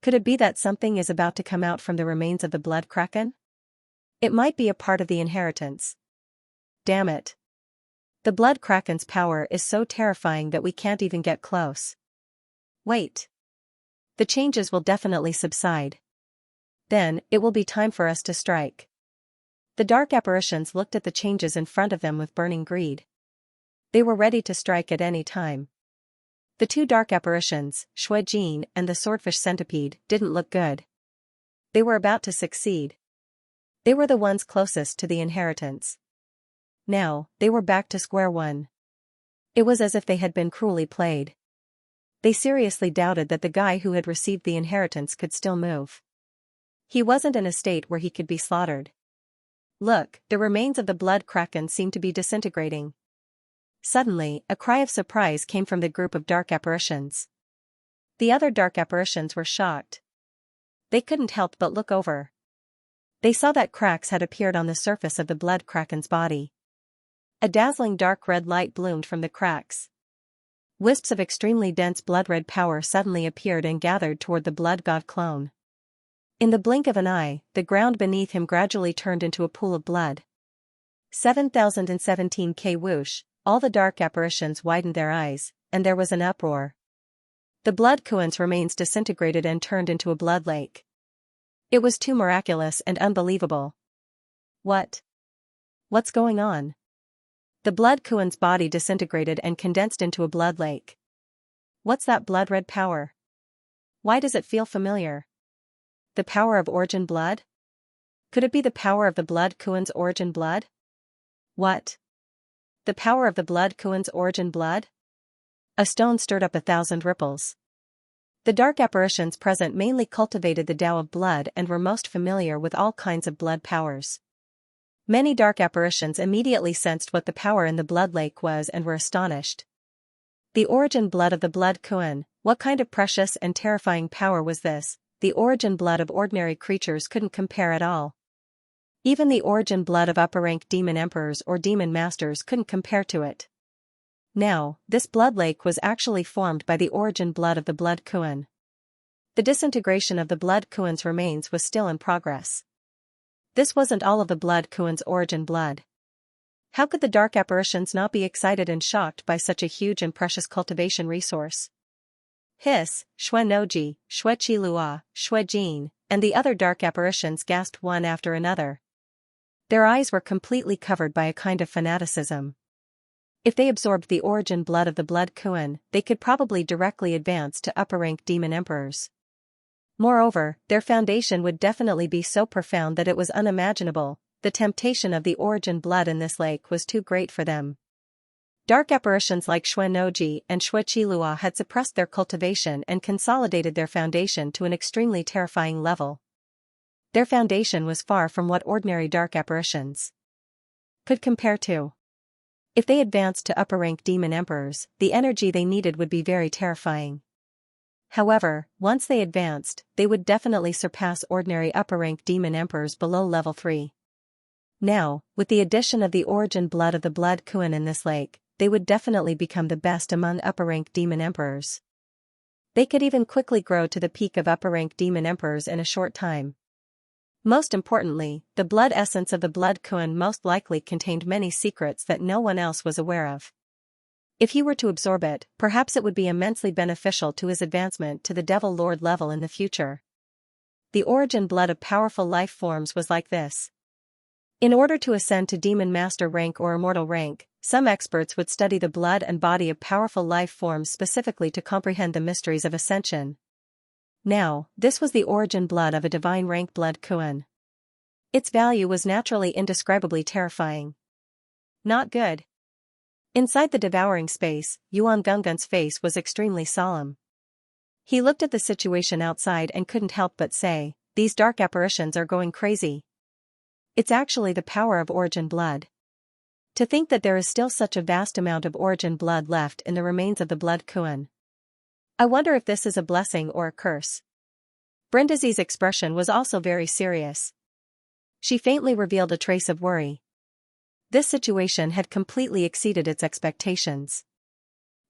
Could it be that something is about to come out from the remains of the blood kraken? It might be a part of the inheritance. Damn it. The blood kraken's power is so terrifying that we can't even get close. Wait. The changes will definitely subside. Then, it will be time for us to strike. The dark apparitions looked at the changes in front of them with burning greed. They were ready to strike at any time. The two dark apparitions, Shui Jin and the swordfish centipede, didn't look good. They were about to succeed. They were the ones closest to the inheritance. Now, they were back to square one. It was as if they had been cruelly played. They seriously doubted that the guy who had received the inheritance could still move. He wasn't in a state where he could be slaughtered. Look, the remains of the blood kraken seemed to be disintegrating. Suddenly, a cry of surprise came from the group of dark apparitions. The other dark apparitions were shocked. They couldn't help but look over. They saw that cracks had appeared on the surface of the blood kraken's body. A dazzling dark red light bloomed from the cracks. Wisps of extremely dense blood-red power suddenly appeared and gathered toward the blood god clone. In the blink of an eye, the ground beneath him gradually turned into a pool of blood. 7017K whoosh, all the dark apparitions widened their eyes, and there was an uproar. The blood kuan's remains disintegrated and turned into a blood lake. It was too miraculous and unbelievable. What? What's going on? The blood kuan's body disintegrated and condensed into a blood lake. What's that blood-red power? Why does it feel familiar? The power of origin blood? Could it be the power of the blood kuan's origin blood? What? The power of the blood kuan's origin blood? A stone stirred up 1,000 ripples. The dark apparitions present mainly cultivated the Tao of blood and were most familiar with all kinds of blood powers. Many dark apparitions immediately sensed what the power in the blood lake was and were astonished. The origin blood of the blood kuan, what kind of precious and terrifying power was this? The origin blood of ordinary creatures couldn't compare at all. Even the origin blood of upper-rank demon emperors or demon masters couldn't compare to it. Now, this blood lake was actually formed by the origin blood of the blood kuan. The disintegration of the blood kuan's remains was still in progress. This wasn't all of the blood kuan's origin blood. How could the dark apparitions not be excited and shocked by such a huge and precious cultivation resource? Hiss, Xue Noji, Xue Qilua, Xue Jin, and the other dark apparitions gasped one after another. Their eyes were completely covered by a kind of fanaticism. If they absorbed the origin blood of the blood kuan, they could probably directly advance to upper-rank demon emperors. Moreover, their foundation would definitely be so profound that it was unimaginable. The temptation of the origin blood in this lake was too great for them. Dark apparitions like Xue Noji and Xue Qilua had suppressed their cultivation and consolidated their foundation to an extremely terrifying level. Their foundation was far from what ordinary dark apparitions could compare to. If they advanced to upper-rank demon emperors, the energy they needed would be very terrifying. However, once they advanced, they would definitely surpass ordinary upper-rank demon emperors below level 3. Now, with the addition of the origin blood of the blood kuan in this lake, they would definitely become the best among upper-rank demon emperors. They could even quickly grow to the peak of upper-rank demon emperors in a short time. Most importantly, the blood essence of the blood kuan most likely contained many secrets that no one else was aware of. If he were to absorb it, perhaps it would be immensely beneficial to his advancement to the Devil Lord level in the future. The origin blood of powerful life forms was like this. In order to ascend to Demon Master rank or Immortal rank, some experts would study the blood and body of powerful life forms specifically to comprehend the mysteries of ascension. Now, this was the origin blood of a divine rank blood Kuan. Its value was naturally indescribably terrifying. Not good. Inside the devouring space, Yuan Gungun's face was extremely solemn. He looked at the situation outside and couldn't help but say, "These dark apparitions are going crazy." It's actually the power of origin blood. To think that there is still such a vast amount of origin blood left in the remains of the blood Kuan. I wonder if this is a blessing or a curse. Brindazi's expression was also very serious. She faintly revealed a trace of worry. This situation had completely exceeded its expectations.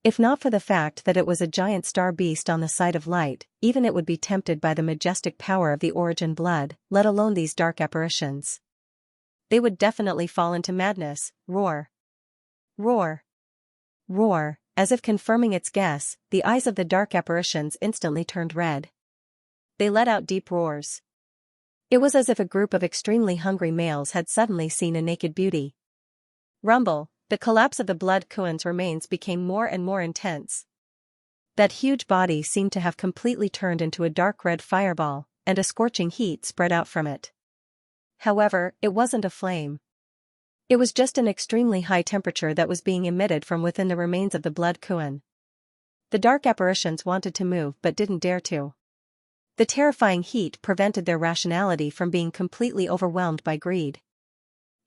If not for the fact that it was a giant star beast on the side of light, even it would be tempted by the majestic power of the origin blood, let alone these dark apparitions. They would definitely fall into madness, roar. Roar. Roar, as if confirming its guess, the eyes of the dark apparitions instantly turned red. They let out deep roars. It was as if a group of extremely hungry males had suddenly seen a naked beauty. Rumble, the collapse of the blood Kuan's remains became more and more intense. That huge body seemed to have completely turned into a dark red fireball, and a scorching heat spread out from it. However, it wasn't a flame. It was just an extremely high temperature that was being emitted from within the remains of the blood Kuan. The dark apparitions wanted to move but didn't dare to. The terrifying heat prevented their rationality from being completely overwhelmed by greed.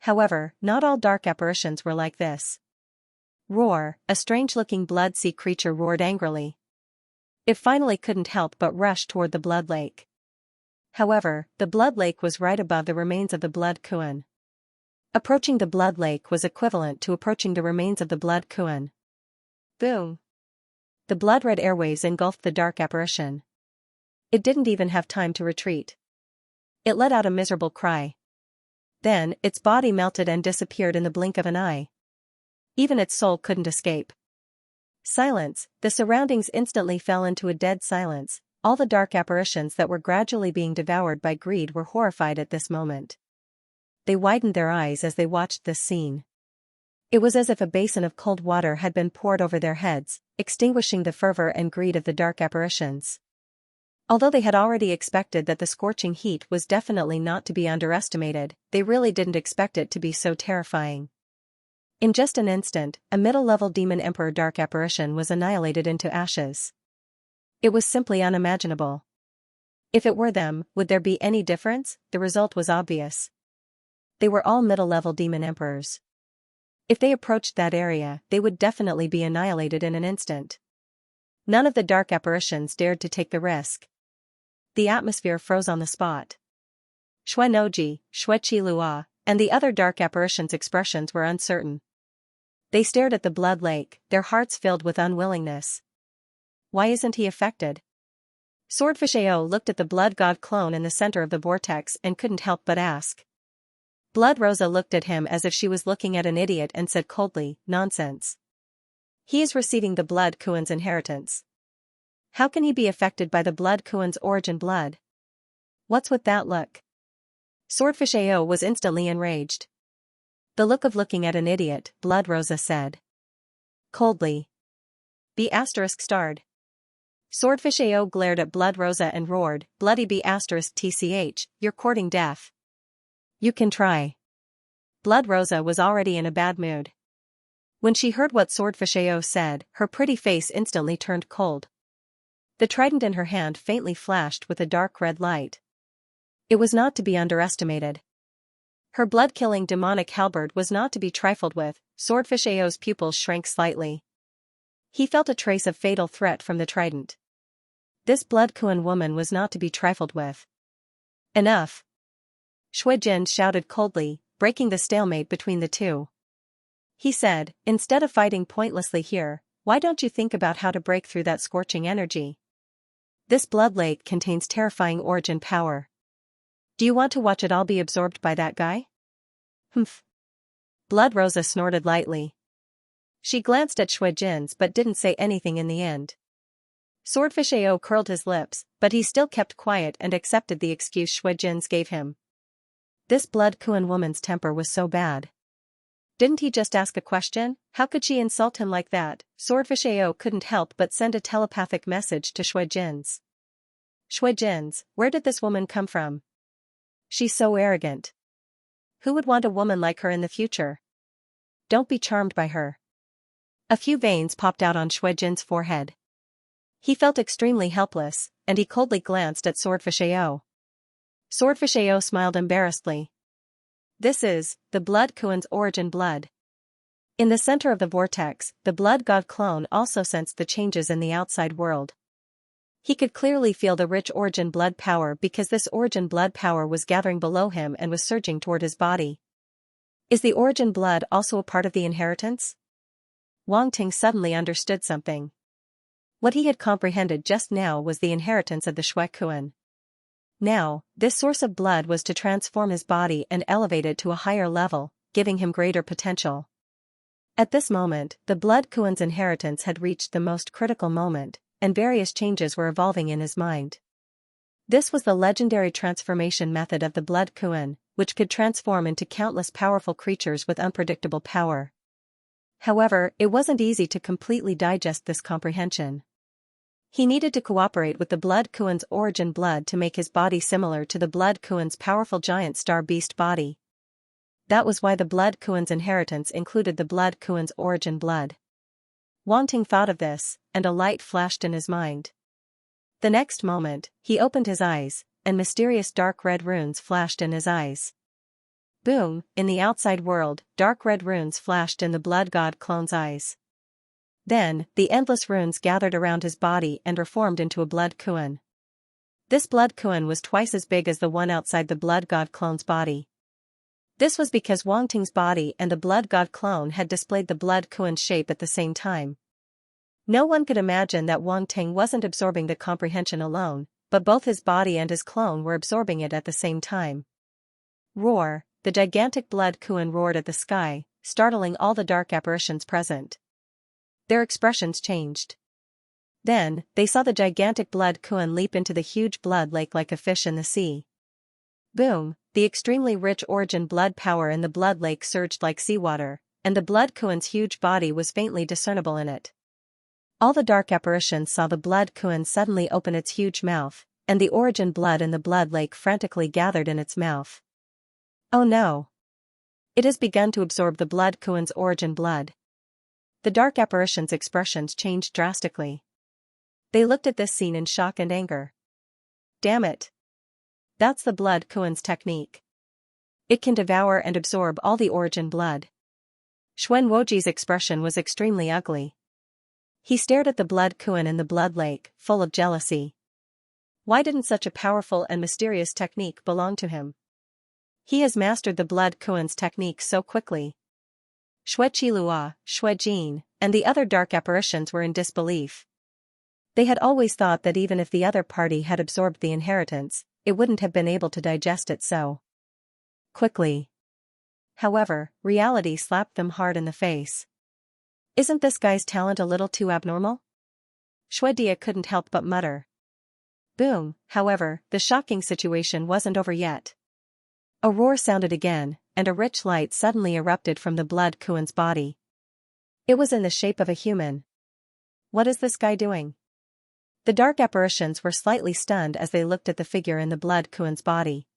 However, not all dark apparitions were like this. Roar, a strange-looking blood sea creature roared angrily. It finally couldn't help but rush toward the blood lake. However, the blood lake was right above the remains of the blood Kuan. Approaching the blood lake was equivalent to approaching the remains of the blood Kuan. Boom! The blood-red airwaves engulfed the dark apparition. It didn't even have time to retreat. It let out a miserable cry. Then, its body melted and disappeared in the blink of an eye. Even its soul couldn't escape. Silence, the surroundings instantly fell into a dead silence. All the dark apparitions that were gradually being devoured by greed were horrified at this moment. They widened their eyes as they watched this scene. It was as if a basin of cold water had been poured over their heads, extinguishing the fervor and greed of the dark apparitions. Although they had already expected that the scorching heat was definitely not to be underestimated, they really didn't expect it to be so terrifying. In just an instant, a middle-level demon emperor dark apparition was annihilated into ashes. It was simply unimaginable. If it were them, would there be any difference? The result was obvious. They were all middle-level demon emperors. If they approached that area, they would definitely be annihilated in an instant. None of the dark apparitions dared to take the risk. The atmosphere froze on the spot. Xuenoji, Xuechilua, and the other dark apparitions' expressions were uncertain. They stared at the blood lake, their hearts filled with unwillingness. Why isn't he affected? Swordfish Ao looked at the blood god clone in the center of the vortex and couldn't help but ask. Blood Rosa looked at him as if she was looking at an idiot and said coldly, "Nonsense. He is receiving the blood Kuan's inheritance. How can he be affected by the blood Kuan's origin blood? What's with that look?" Swordfish Ao was instantly enraged. The look of looking at an idiot, Blood Rosa said. Coldly. B****. Swordfish Ao glared at Blood Rosa and roared, "Bloody B****, you're courting death. You can try." Blood Rosa was already in a bad mood. When she heard what Swordfish Ao said, her pretty face instantly turned cold. The trident in her hand faintly flashed with a dark red light. It was not to be underestimated. Her blood-killing demonic halberd was not to be trifled with. Swordfish Ao's pupils shrank slightly. He felt a trace of fatal threat from the trident. This blood Kuan woman was not to be trifled with. Enough! Shui Jin shouted coldly, breaking the stalemate between the two. He said, "Instead of fighting pointlessly here, why don't you think about how to break through that scorching energy? This blood lake contains terrifying origin power. Do you want to watch it all be absorbed by that guy?" Humph. Blood Rosa snorted lightly. She glanced at Shui Jin's but didn't say anything in the end. Swordfish Ao curled his lips, but he still kept quiet and accepted the excuse Shui Jin's gave him. This blood Kuan woman's temper was so bad. Didn't he just ask a question? How could she insult him like that? Swordfish Ao couldn't help but send a telepathic message to Shui Jin's. Shui Jin's, where did this woman come from? She's so arrogant. Who would want a woman like her in the future? Don't be charmed by her. A few veins popped out on Shui Jin's forehead. He felt extremely helpless, and he coldly glanced at Swordfish Ao. Swordfish Ao smiled embarrassedly. This is the blood Kuan's origin blood. In the center of the vortex, the blood god clone also sensed the changes in the outside world. He could clearly feel the rich origin blood power because this origin blood power was gathering below him and was surging toward his body. Is the origin blood also a part of the inheritance? Wang Ting suddenly understood something. What he had comprehended just now was the inheritance of the Shui Kuan. Now, this source of blood was to transform his body and elevate it to a higher level, giving him greater potential. At this moment, the blood Kuan's inheritance had reached the most critical moment, and various changes were evolving in his mind. This was the legendary transformation method of the blood Kuan, which could transform into countless powerful creatures with unpredictable power. However, it wasn't easy to completely digest this comprehension. He needed to cooperate with the blood Kuan's origin blood to make his body similar to the blood Kuan's powerful giant star beast body. That was why the blood Kuan's inheritance included the blood Kuan's origin blood. Wang Ting thought of this, and a light flashed in his mind. The next moment, he opened his eyes, and mysterious dark red runes flashed in his eyes. Boom, in the outside world, dark red runes flashed in the blood god clone's eyes. Then, the endless runes gathered around his body and reformed into a blood Kuan. This blood Kuan was twice as big as the one outside the blood god clone's body. This was because Wang Ting's body and the blood god clone had displayed the blood Kuan's shape at the same time. No one could imagine that Wang Ting wasn't absorbing the comprehension alone, but both his body and his clone were absorbing it at the same time. Roar, the gigantic blood Kuan roared at the sky, startling all the dark apparitions present. Their expressions changed. Then, they saw the gigantic blood Kuan leap into the huge blood lake like a fish in the sea. Boom, the extremely rich origin blood power in the blood lake surged like seawater, and the blood Kuan's huge body was faintly discernible in it. All the dark apparitions saw the blood Kuan suddenly open its huge mouth, and the origin blood in the blood lake frantically gathered in its mouth. Oh no! It has begun to absorb the blood Kuan's origin blood. The dark apparitions' expressions changed drastically. They looked at this scene in shock and anger. Damn it! That's the blood Kuan's technique. It can devour and absorb all the origin blood. Xuan Woji's expression was extremely ugly. He stared at the blood Kuan in the blood lake, full of jealousy. Why didn't such a powerful and mysterious technique belong to him? He has mastered the blood Kuan's technique so quickly. Shui Qilua, Shui Jin, and the other dark apparitions were in disbelief. They had always thought that even if the other party had absorbed the inheritance, it wouldn't have been able to digest it so quickly. However, reality slapped them hard in the face. Isn't this guy's talent a little too abnormal? Shui Dia couldn't help but mutter. Boom, however, the shocking situation wasn't over yet. A roar sounded again, and a rich light suddenly erupted from the blood Kuan's body. It was in the shape of a human. What is this guy doing? The dark apparitions were slightly stunned as they looked at the figure in the blood Kuan's body.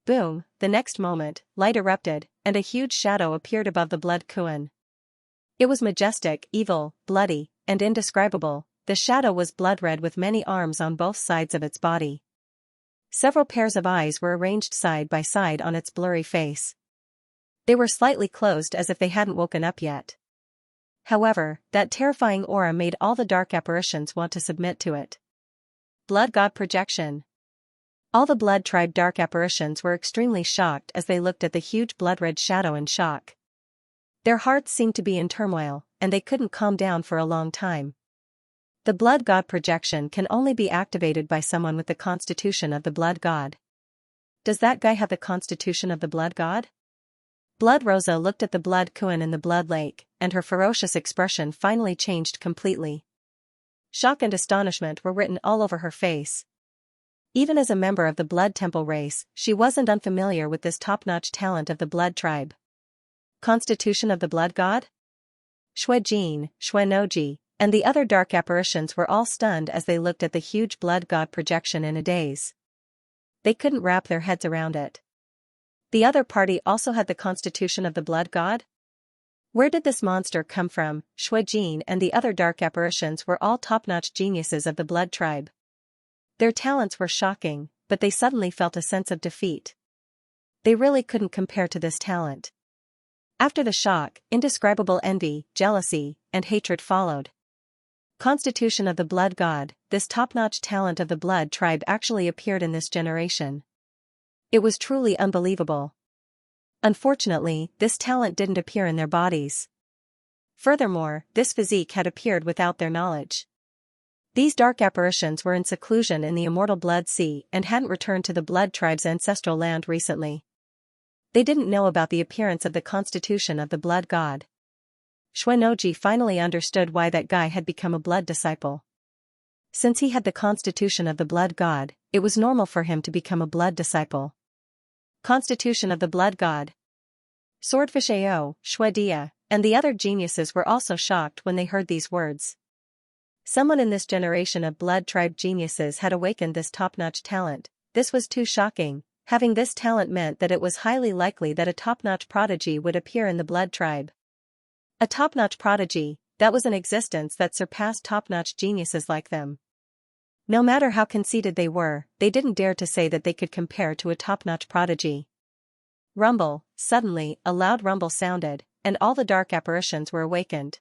Boom, the next moment, light erupted, and a huge shadow appeared above the blood Kuan. It was majestic, evil, bloody, and indescribable. The shadow was blood-red with many arms on both sides of its body. Several pairs of eyes were arranged side by side on its blurry face. They were slightly closed as if they hadn't woken up yet. However, that terrifying aura made all the dark apparitions want to submit to it. Blood God projection. All the blood tribe dark apparitions were extremely shocked as they looked at the huge blood-red shadow in shock. Their hearts seemed to be in turmoil, and they couldn't calm down for a long time. The blood god projection can only be activated by someone with the constitution of the blood god. Does that guy have the constitution of the blood god? Blood Rosa looked at the blood Kuan in the blood lake, and her ferocious expression finally changed completely. Shock and astonishment were written all over her face. Even as a member of the Blood Temple race, she wasn't unfamiliar with this top-notch talent of the Blood Tribe. Constitution of the Blood God? Xuejin, Xuenoji, and the other dark apparitions were all stunned as they looked at the huge Blood God projection in a daze. They couldn't wrap their heads around it. The other party also had the Constitution of the Blood God? Where did this monster come from? Xuejin and the other dark apparitions were all top-notch geniuses of the Blood Tribe. Their talents were shocking, but they suddenly felt a sense of defeat. They really couldn't compare to this talent. After the shock, indescribable envy, jealousy, and hatred followed. Constitution of the Blood God, this top-notch talent of the Blood Tribe actually appeared in this generation. It was truly unbelievable. Unfortunately, this talent didn't appear in their bodies. Furthermore, this physique had appeared without their knowledge. These dark apparitions were in seclusion in the immortal Blood Sea and hadn't returned to the Blood Tribe's ancestral land recently. They didn't know about the appearance of the Constitution of the Blood God. Xuenoji finally understood why that guy had become a blood disciple. Since he had the Constitution of the Blood God, it was normal for him to become a blood disciple. Constitution of the Blood God. Swordfish Ao, Xuedia, and the other geniuses were also shocked when they heard these words. Someone in this generation of Blood Tribe geniuses had awakened this top-notch talent. This was too shocking. Having this talent meant that it was highly likely that a top-notch prodigy would appear in the Blood Tribe. A top-notch prodigy, that was an existence that surpassed top-notch geniuses like them. No matter how conceited they were, they didn't dare to say that they could compare to a top-notch prodigy. Rumble, suddenly, a loud rumble sounded, and all the dark apparitions were awakened.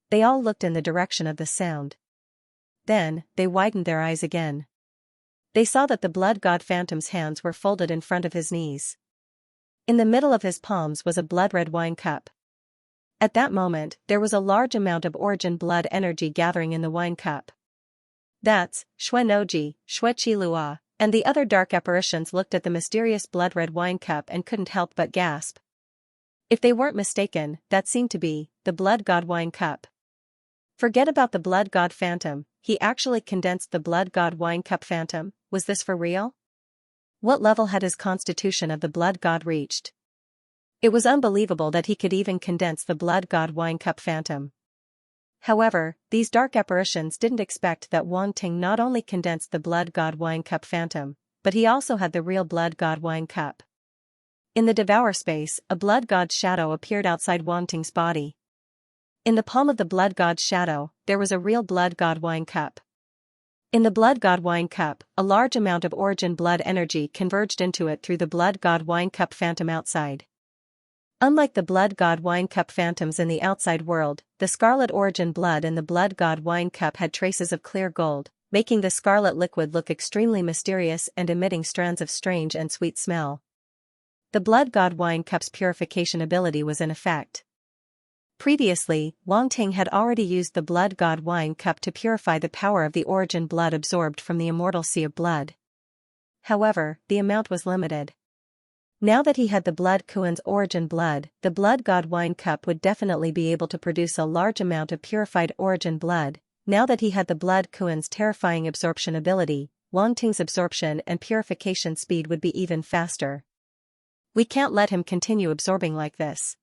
They all looked in the direction of the sound. Then, they widened their eyes again. They saw that the Blood God Phantom's hands were folded in front of his knees. In the middle of his palms was a blood-red wine cup. At that moment, there was a large amount of origin blood energy gathering in the wine cup. That's, Xuenoji, Xuechilua, and the other dark apparitions looked at the mysterious blood-red wine cup and couldn't help but gasp. If they weren't mistaken, that seemed to be the Blood God wine cup. Forget about the Blood God Phantom, he actually condensed the Blood God wine cup phantom. Was this for real? What level had his Constitution of the Blood God reached? It was unbelievable that he could even condense the Blood God wine cup phantom. However, these dark apparitions didn't expect that Wang Ting not only condensed the Blood God wine cup phantom, but he also had the real Blood God wine cup. In the Devour space, a Blood God's shadow appeared outside Wang Ting's body. In the palm of the Blood God's shadow, there was a real Blood God wine cup. In the Blood God wine cup, a large amount of origin blood energy converged into it through the Blood God wine cup phantom outside. Unlike the Blood God wine cup phantoms in the outside world, the scarlet origin blood in the Blood God wine cup had traces of clear gold, making the scarlet liquid look extremely mysterious and emitting strands of strange and sweet smell. The Blood God wine cup's purification ability was in effect. Previously, Wang Ting had already used the Blood God wine cup to purify the power of the origin blood absorbed from the immortal sea of blood. However, the amount was limited. Now that he had the Blood Kuan's origin blood, the Blood God wine cup would definitely be able to produce a large amount of purified origin blood. Now that he had the Blood Kuan's terrifying absorption ability, Wang Ting's absorption and purification speed would be even faster. We can't let him continue absorbing like this.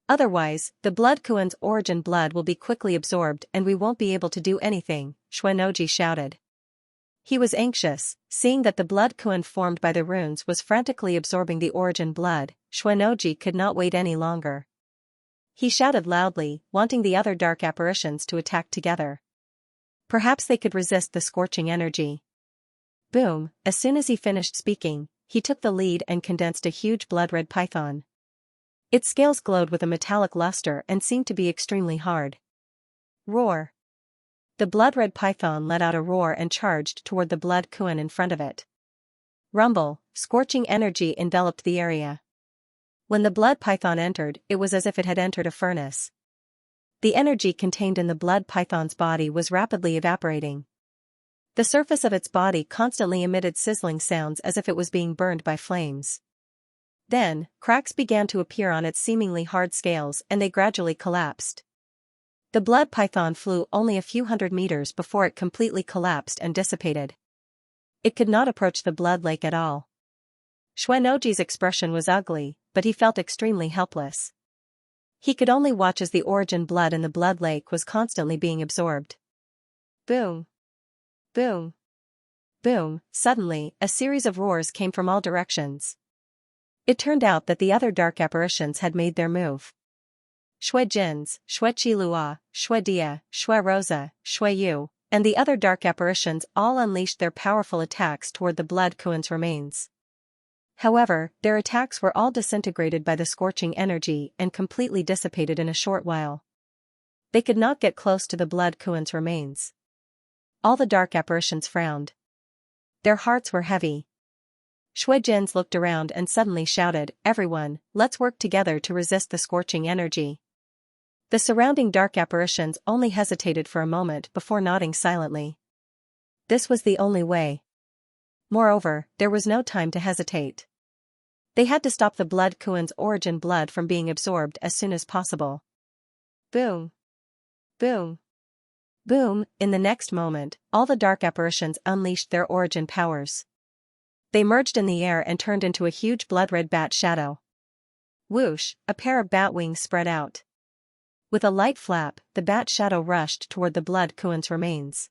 Otherwise, the Blood Kuan's origin blood will be quickly absorbed and we won't be able to do anything, Xuenoji shouted. He was anxious, seeing that the Blood Kuan formed by the runes was frantically absorbing the origin blood. Xuenoji could not wait any longer. He shouted loudly, wanting the other dark apparitions to attack together. Perhaps they could resist the scorching energy. Boom, as soon as he finished speaking, he took the lead and condensed a huge blood-red python. Its scales glowed with a metallic luster and seemed to be extremely hard. Roar! The blood-red python let out a roar and charged toward the Blood Kuan in front of it. Rumble, scorching energy enveloped the area. When the blood python entered, it was as if it had entered a furnace. The energy contained in the blood python's body was rapidly evaporating. The surface of its body constantly emitted sizzling sounds as if it was being burned by flames. Then, cracks began to appear on its seemingly hard scales and they gradually collapsed. The blood python flew only a few hundred meters before it completely collapsed and dissipated. It could not approach the blood lake at all. Xuanoji's expression was ugly, but he felt extremely helpless. He could only watch as the origin blood in the blood lake was constantly being absorbed. Boom! Boom! Boom! Suddenly, a series of roars came from all directions. It turned out that the other dark apparitions had made their move. Shui Jins, Shui Qilua, Shui Dia, Shui Rosa, Shui Yu, and the other dark apparitions all unleashed their powerful attacks toward the blood Kuan's remains. However, their attacks were all disintegrated by the scorching energy and completely dissipated in a short while. They could not get close to the blood Kuan's remains. All the dark apparitions frowned. Their hearts were heavy. Shui Jins looked around and suddenly shouted, "Everyone, let's work together to resist the scorching energy." The surrounding dark apparitions only hesitated for a moment before nodding silently. This was the only way. Moreover, there was no time to hesitate. They had to stop the blood Kuan's origin blood from being absorbed as soon as possible. Boom! Boom! Boom! In the next moment, all the dark apparitions unleashed their origin powers. They merged in the air and turned into a huge blood-red bat shadow. Whoosh! A pair of bat wings spread out. With a light flap, the bat shadow rushed toward the blood Kuan's remains.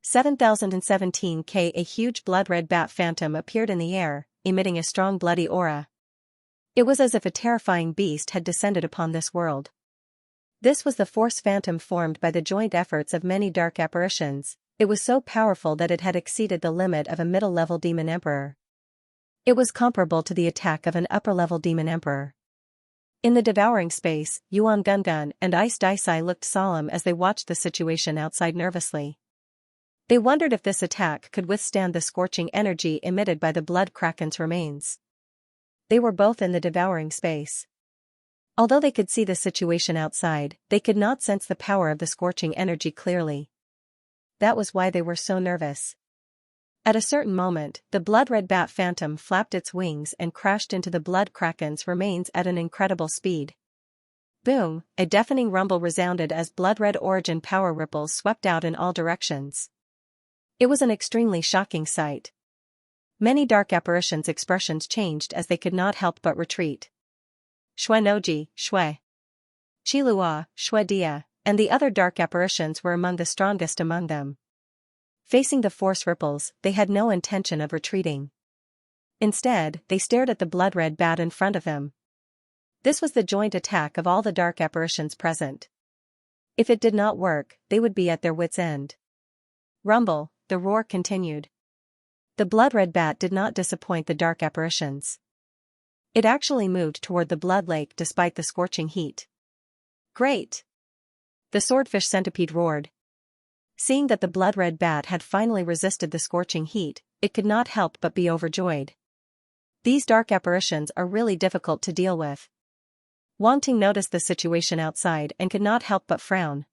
7017K. A huge blood-red bat phantom appeared in the air, emitting a strong bloody aura. It was as if a terrifying beast had descended upon this world. This was the force phantom formed by the joint efforts of many dark apparitions. It was so powerful that it had exceeded the limit of a middle-level demon emperor. It was comparable to the attack of an upper-level demon emperor. In the devouring space, Yuan Gungun and Ice Daisai looked solemn as they watched the situation outside nervously. They wondered if this attack could withstand the scorching energy emitted by the blood Kraken's remains. They were both in the devouring space. Although they could see the situation outside, they could not sense the power of the scorching energy clearly. That was why they were so nervous. At a certain moment, the blood-red bat phantom flapped its wings and crashed into the blood Kraken's remains at an incredible speed. Boom! A deafening rumble resounded as blood-red origin power ripples swept out in all directions. It was an extremely shocking sight. Many dark apparitions' expressions changed as they could not help but retreat. Xuanoji, Shui Qilua, Shui Dia, and the other dark apparitions were among the strongest among them. Facing the force ripples, they had no intention of retreating. Instead, they stared at the blood-red bat in front of them. This was the joint attack of all the dark apparitions present. If it did not work, they would be at their wits' end. Rumble, the roar continued. The blood-red bat did not disappoint the dark apparitions. It actually moved toward the blood lake despite the scorching heat. Great! The swordfish centipede roared. Seeing that the blood-red bat had finally resisted the scorching heat, it could not help but be overjoyed. These dark apparitions are really difficult to deal with. Wang Ting noticed the situation outside and could not help but frown.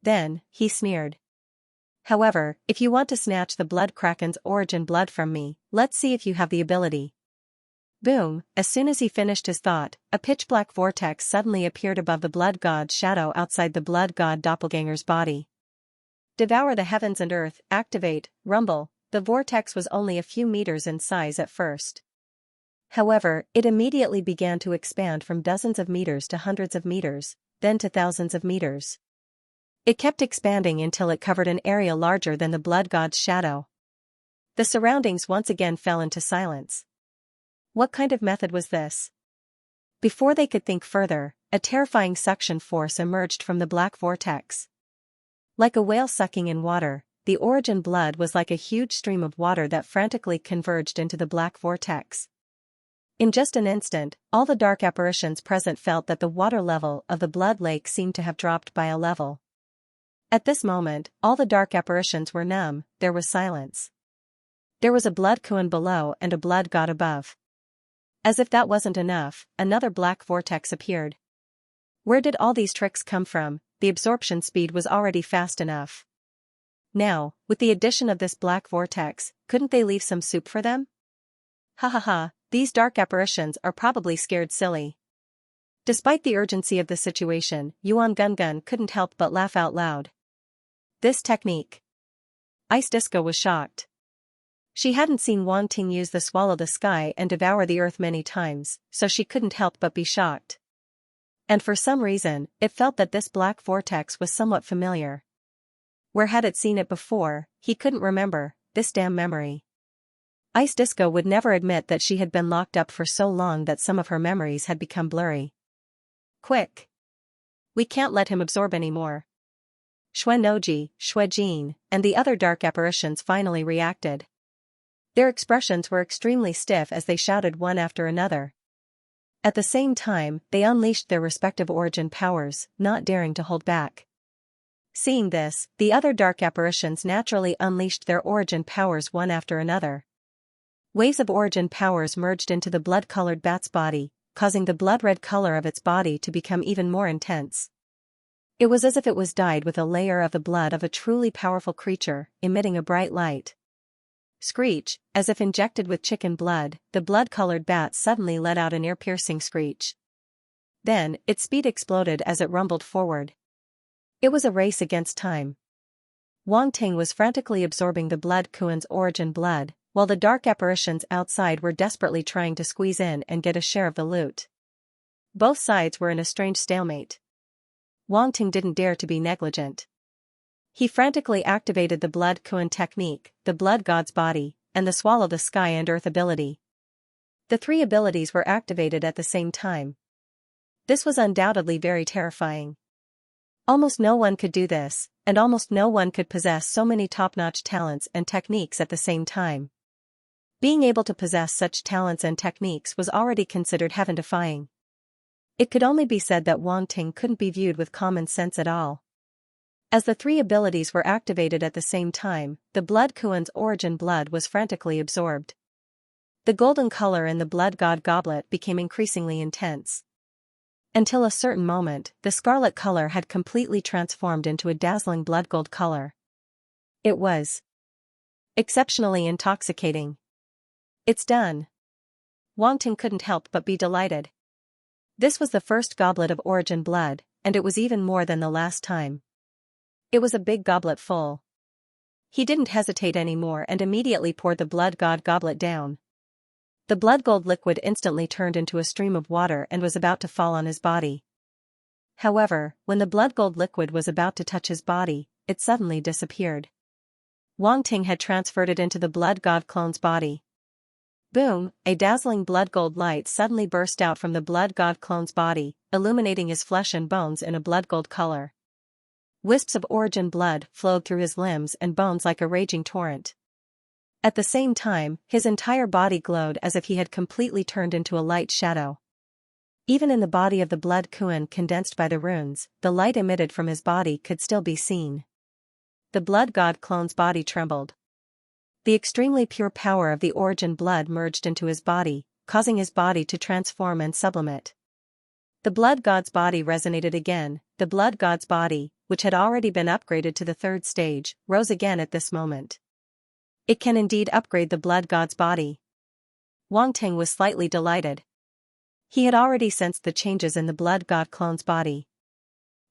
Then, he sneered. However, if you want to snatch the blood Kraken's origin blood from me, let's see if you have the ability. Boom! As soon as he finished his thought, a pitch-black vortex suddenly appeared above the blood god's shadow outside the blood god doppelganger's body. Devour the heavens and earth, activate, rumble. The vortex was only a few meters in size at first. However, it immediately began to expand from dozens of meters to hundreds of meters, then to thousands of meters. It kept expanding until it covered an area larger than the blood god's shadow. The surroundings once again fell into silence. What kind of method was this? Before they could think further, a terrifying suction force emerged from the black vortex. Like a whale sucking in water, the origin blood was like a huge stream of water that frantically converged into the black vortex. In just an instant, all the dark apparitions present felt that the water level of the blood lake seemed to have dropped by a level. At this moment, all the dark apparitions were numb. There was silence. There was a blood Kuan below and a blood god above. As if that wasn't enough, another black vortex appeared. Where did all these tricks come from? The absorption speed was already fast enough. Now, with the addition of this black vortex, couldn't they leave some soup for them? Ha ha ha, these dark apparitions are probably scared silly. Despite the urgency of the situation, Yuan Gungun couldn't help but laugh out loud. This technique. Ice Disco was shocked. She hadn't seen Wang Ting use the swallow the sky and devour the earth many times, so she couldn't help but be shocked. And for some reason, it felt that this black vortex was somewhat familiar. Where had it seen it before? He couldn't remember. This damn memory. Ice Disco would never admit that she had been locked up for so long that some of her memories had become blurry. Quick! We can't let him absorb any more. Xuenoji, Xuejin, and the other dark apparitions finally reacted. Their expressions were extremely stiff as they shouted one after another. At the same time, they unleashed their respective origin powers, not daring to hold back. Seeing this, the other dark apparitions naturally unleashed their origin powers one after another. Waves of origin powers merged into the blood-colored bat's body, causing the blood-red color of its body to become even more intense. It was as if it was dyed with a layer of the blood of a truly powerful creature, emitting a bright light. Screech, as if injected with chicken blood, the blood-colored bat suddenly let out an ear-piercing screech. Then, its speed exploded as it rumbled forward. It was a race against time. Wang Ting was frantically absorbing the blood Kuan's origin blood, while the dark apparitions outside were desperately trying to squeeze in and get a share of the loot. Both sides were in a strange stalemate. Wang Ting didn't dare to be negligent. He frantically activated the blood Kuan technique, the blood god's body, and the swallow the sky and earth ability. The three abilities were activated at the same time. This was undoubtedly very terrifying. Almost no one could do this, and almost no one could possess so many top-notch talents and techniques at the same time. Being able to possess such talents and techniques was already considered heaven-defying. It could only be said that Wang Ting couldn't be viewed with common sense at all. As the three abilities were activated at the same time, the blood Kuan's origin blood was frantically absorbed. The golden color in the blood god goblet became increasingly intense. Until a certain moment, the scarlet color had completely transformed into a dazzling blood gold color. It was exceptionally intoxicating. It's done. Wang Ting couldn't help but be delighted. This was the first goblet of origin blood, and it was even more than the last time. It was a big goblet full. He didn't hesitate anymore and immediately poured the blood god goblet down. The blood gold liquid instantly turned into a stream of water and was about to fall on his body. However, when the blood gold liquid was about to touch his body, it suddenly disappeared. Wang Ting had transferred it into the blood god clone's body. Boom! A dazzling blood gold light suddenly burst out from the blood god clone's body, illuminating his flesh and bones in a blood gold color. Wisps of origin blood flowed through his limbs and bones like a raging torrent. At the same time, his entire body glowed as if he had completely turned into a light shadow. Even in the body of the blood Kuan condensed by the runes, the light emitted from his body could still be seen. The blood god clone's body trembled. The extremely pure power of the origin blood merged into his body, causing his body to transform and sublimate. The blood god's body resonated again. The blood god's body, which had already been upgraded to the third stage, rose again at this moment. It can indeed upgrade the blood god's body. Wang Ting was slightly delighted. He had already sensed the changes in the blood god clone's body.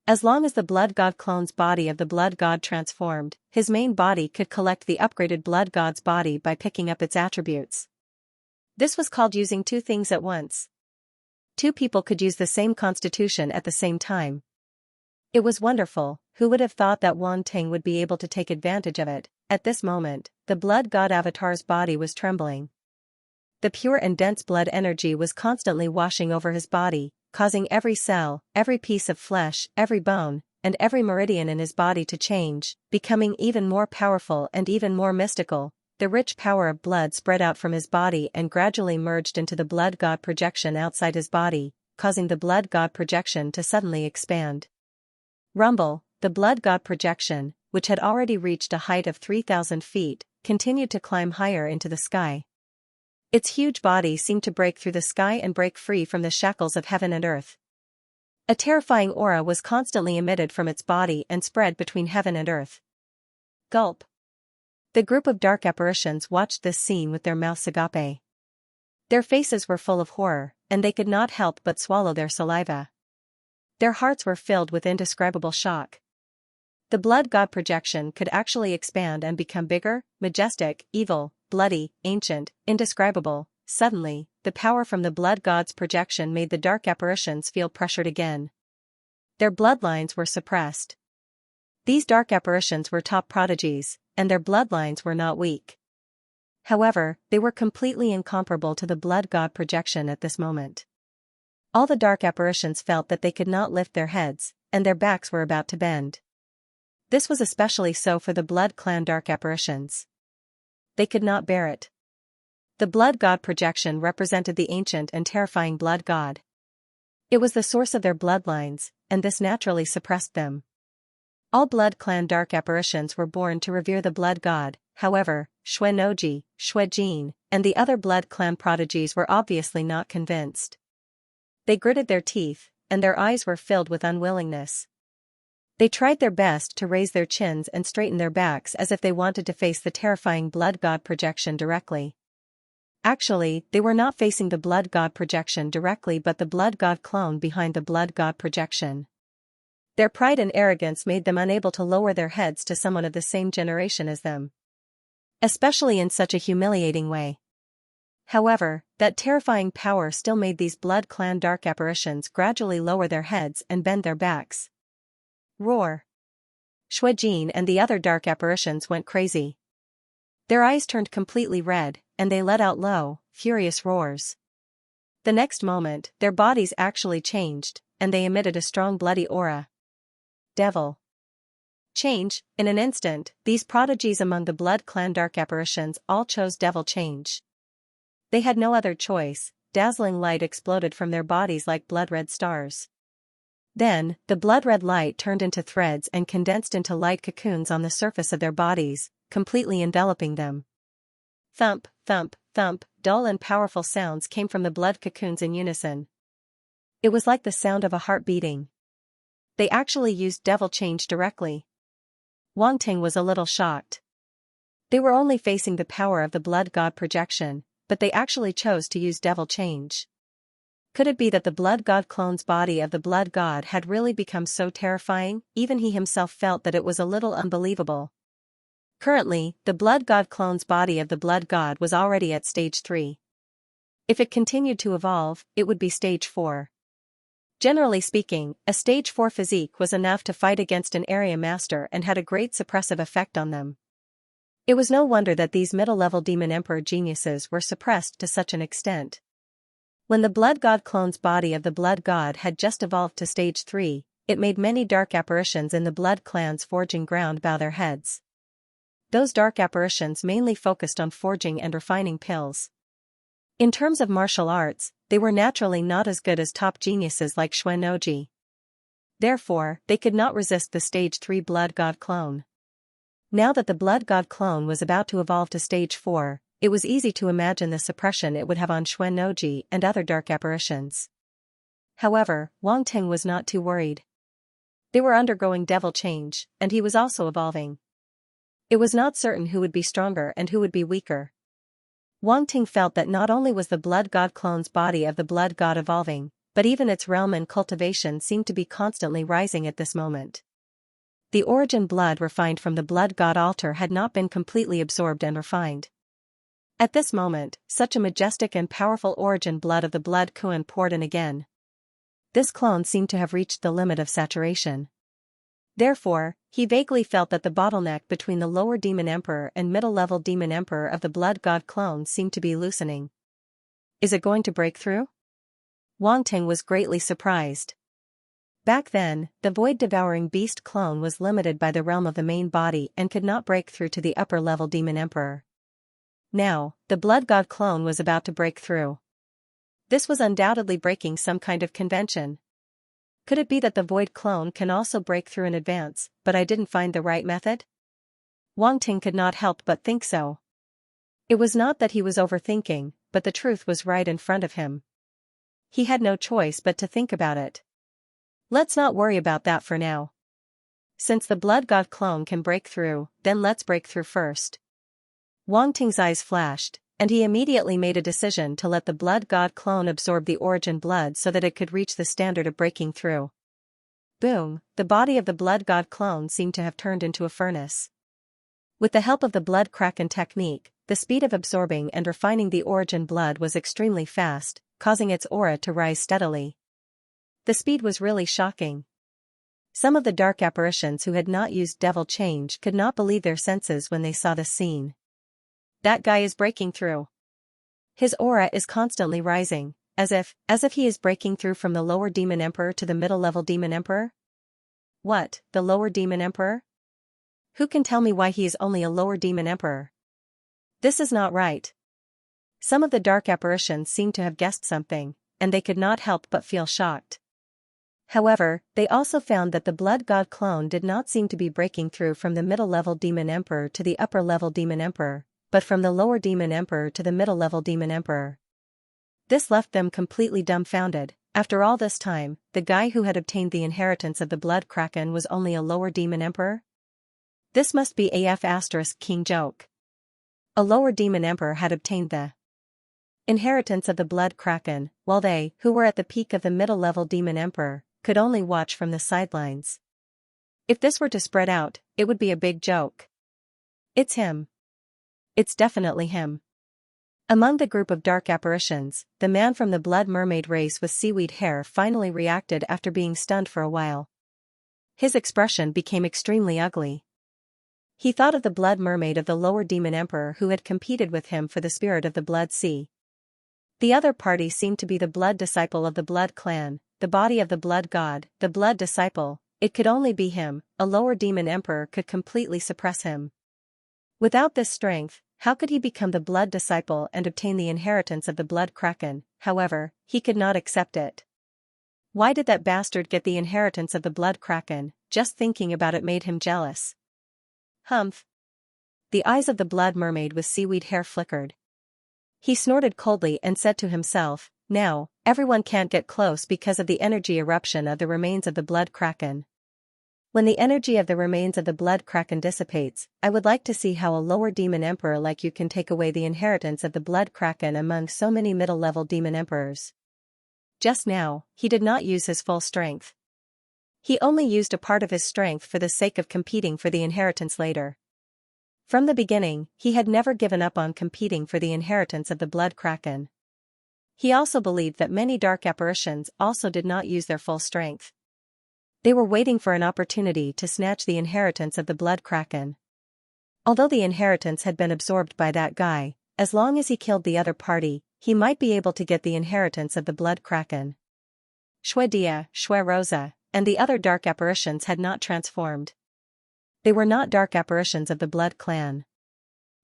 As long as the blood god clone's body of the blood god transformed, his main body could collect the upgraded blood god's body by picking up its attributes. This was called using two things at once. Two people could use the same constitution at the same time. It was wonderful. Who would have thought that Wang Ting would be able to take advantage of it? At this moment, the blood god avatar's body was trembling. The pure and dense blood energy was constantly washing over his body, causing every cell, every piece of flesh, every bone, and every meridian in his body to change, becoming even more powerful and even more mystical. The rich power of blood spread out from his body and gradually merged into the blood god projection outside his body, causing the blood god projection to suddenly expand. Rumble, the blood god projection, which had already reached a height of 3,000 feet, continued to climb higher into the sky. Its huge body seemed to break through the sky and break free from the shackles of heaven and earth. A terrifying aura was constantly emitted from its body and spread between heaven and earth. Gulp. The group of dark apparitions watched this scene with their mouths agape. Their faces were full of horror, and they could not help but swallow their saliva. Their hearts were filled with indescribable shock. The blood god projection could actually expand and become bigger, majestic, evil, bloody, ancient, indescribable. Suddenly, the power from the blood god's projection made the dark apparitions feel pressured again. Their bloodlines were suppressed. These dark apparitions were top prodigies, and their bloodlines were not weak. However, they were completely incomparable to the blood god projection at this moment. All the dark apparitions felt that they could not lift their heads, and their backs were about to bend. This was especially so for the blood clan dark apparitions. They could not bear it. The blood god projection represented the ancient and terrifying blood god. It was the source of their bloodlines, and this naturally suppressed them. All blood clan dark apparitions were born to revere the blood god. However, Xuenoji, Xuejin, and the other blood clan prodigies were obviously not convinced. They gritted their teeth, and their eyes were filled with unwillingness. They tried their best to raise their chins and straighten their backs as if they wanted to face the terrifying blood god projection directly. Actually, they were not facing the blood god projection directly but the blood god clone behind the blood god projection. Their pride and arrogance made them unable to lower their heads to someone of the same generation as them. Especially in such a humiliating way. However, that terrifying power still made these blood clan dark apparitions gradually lower their heads and bend their backs. Roar! Xuejin and the other dark apparitions went crazy. Their eyes turned completely red, and they let out low, furious roars. The next moment, their bodies actually changed, and they emitted a strong bloody aura. Devil. Change. In an instant, these prodigies among the blood clan dark apparitions all chose devil change. They had no other choice. Dazzling light exploded from their bodies like blood-red stars. Then, the blood-red light turned into threads and condensed into light cocoons on the surface of their bodies, completely enveloping them. Thump, thump, thump, dull and powerful sounds came from the blood cocoons in unison. It was like the sound of a heart beating. They actually used devil change directly. Wang Ting was a little shocked. They were only facing the power of the blood god projection, but they actually chose to use devil change. Could it be that the blood god clone's body of the blood god had really become so terrifying? Even he himself felt that it was a little unbelievable. Currently, the blood god clone's body of the blood god was already at stage 3. If it continued to evolve, it would be stage 4. Generally speaking, a stage 4 physique was enough to fight against an area master and had a great suppressive effect on them. It was no wonder that these middle-level demon emperor geniuses were suppressed to such an extent. When the blood god clone's body of the blood god had just evolved to stage 3, it made many dark apparitions in the blood clan's forging ground bow their heads. Those dark apparitions mainly focused on forging and refining pills. In terms of martial arts, they were naturally not as good as top geniuses like Xuenoji. Therefore, they could not resist the stage 3 blood god clone. Now that the blood god clone was about to evolve to stage 4, it was easy to imagine the suppression it would have on Xuenoji and other dark apparitions. However, Wang Ting was not too worried. They were undergoing devil change, and he was also evolving. It was not certain who would be stronger and who would be weaker. Wang Ting felt that not only was the blood god clone's body of the blood god evolving, but even its realm and cultivation seemed to be constantly rising at this moment. The origin blood refined from the blood god altar had not been completely absorbed and refined. At this moment, such a majestic and powerful origin blood of the blood Kuan poured in again. This clone seemed to have reached the limit of saturation. Therefore, he vaguely felt that the bottleneck between the lower demon emperor and middle-level demon emperor of the blood god clone seemed to be loosening. Is it going to break through? Wang Ting was greatly surprised. Back then, the void-devouring beast clone was limited by the realm of the main body and could not break through to the upper-level demon emperor. Now, the blood god clone was about to break through. This was undoubtedly breaking some kind of convention. Could it be that the void clone can also break through in advance, but I didn't find the right method? Wang Ting could not help but think so. It was not that he was overthinking, but the truth was right in front of him. He had no choice but to think about it. Let's not worry about that for now. Since the blood god clone can break through, then let's break through first. Wang Ting's eyes flashed, and he immediately made a decision to let the blood god clone absorb the origin blood so that it could reach the standard of breaking through. Boom, the body of the blood god clone seemed to have turned into a furnace. With the help of the blood kraken technique, the speed of absorbing and refining the origin blood was extremely fast, causing its aura to rise steadily. The speed was really shocking. Some of the dark apparitions who had not used devil change could not believe their senses when they saw this scene. That guy is breaking through. His aura is constantly rising, as if he is breaking through from the lower demon emperor to the middle level demon emperor. What, the lower demon emperor? Who can tell me why he is only a lower demon emperor? This is not right. Some of the dark apparitions seemed to have guessed something, and they could not help but feel shocked. However, they also found that the blood god clone did not seem to be breaking through from the middle level demon emperor to the upper level demon emperor, but from the lower demon emperor to the middle level demon emperor. This left them completely dumbfounded. After all this time, the guy who had obtained the inheritance of the blood kraken was only a lower demon emperor? This must be AF** king joke. A lower demon emperor had obtained the inheritance of the blood kraken, while they, who were at the peak of the middle level demon emperor, could only watch from the sidelines. If this were to spread out, it would be a big joke. It's him. It's definitely him. Among the group of dark apparitions, the man from the blood mermaid race with seaweed hair finally reacted after being stunned for a while. His expression became extremely ugly. He thought of the blood mermaid of the lower demon emperor who had competed with him for the spirit of the blood sea. The other party seemed to be the blood disciple of the blood clan, the body of the blood god, the blood disciple. It could only be him. A lower demon emperor could completely suppress him. Without this strength, how could he become the blood disciple and obtain the inheritance of the blood kraken? However, he could not accept it. Why did that bastard get the inheritance of the blood kraken? Just thinking about it made him jealous. Humph. The eyes of the blood mermaid with seaweed hair flickered. He snorted coldly and said to himself, "Now, everyone can't get close because of the energy eruption of the remains of the blood kraken. When the energy of the remains of the blood kraken dissipates, I would like to see how a lower demon emperor like you can take away the inheritance of the blood kraken among so many middle-level demon emperors." Just now, he did not use his full strength. He only used a part of his strength for the sake of competing for the inheritance later. From the beginning, he had never given up on competing for the inheritance of the blood kraken. He also believed that many dark apparitions also did not use their full strength. They were waiting for an opportunity to snatch the inheritance of the blood kraken. Although the inheritance had been absorbed by that guy, as long as he killed the other party, he might be able to get the inheritance of the blood kraken. Xianxia, Rosa, and the other dark apparitions had not transformed. They were not dark apparitions of the blood clan.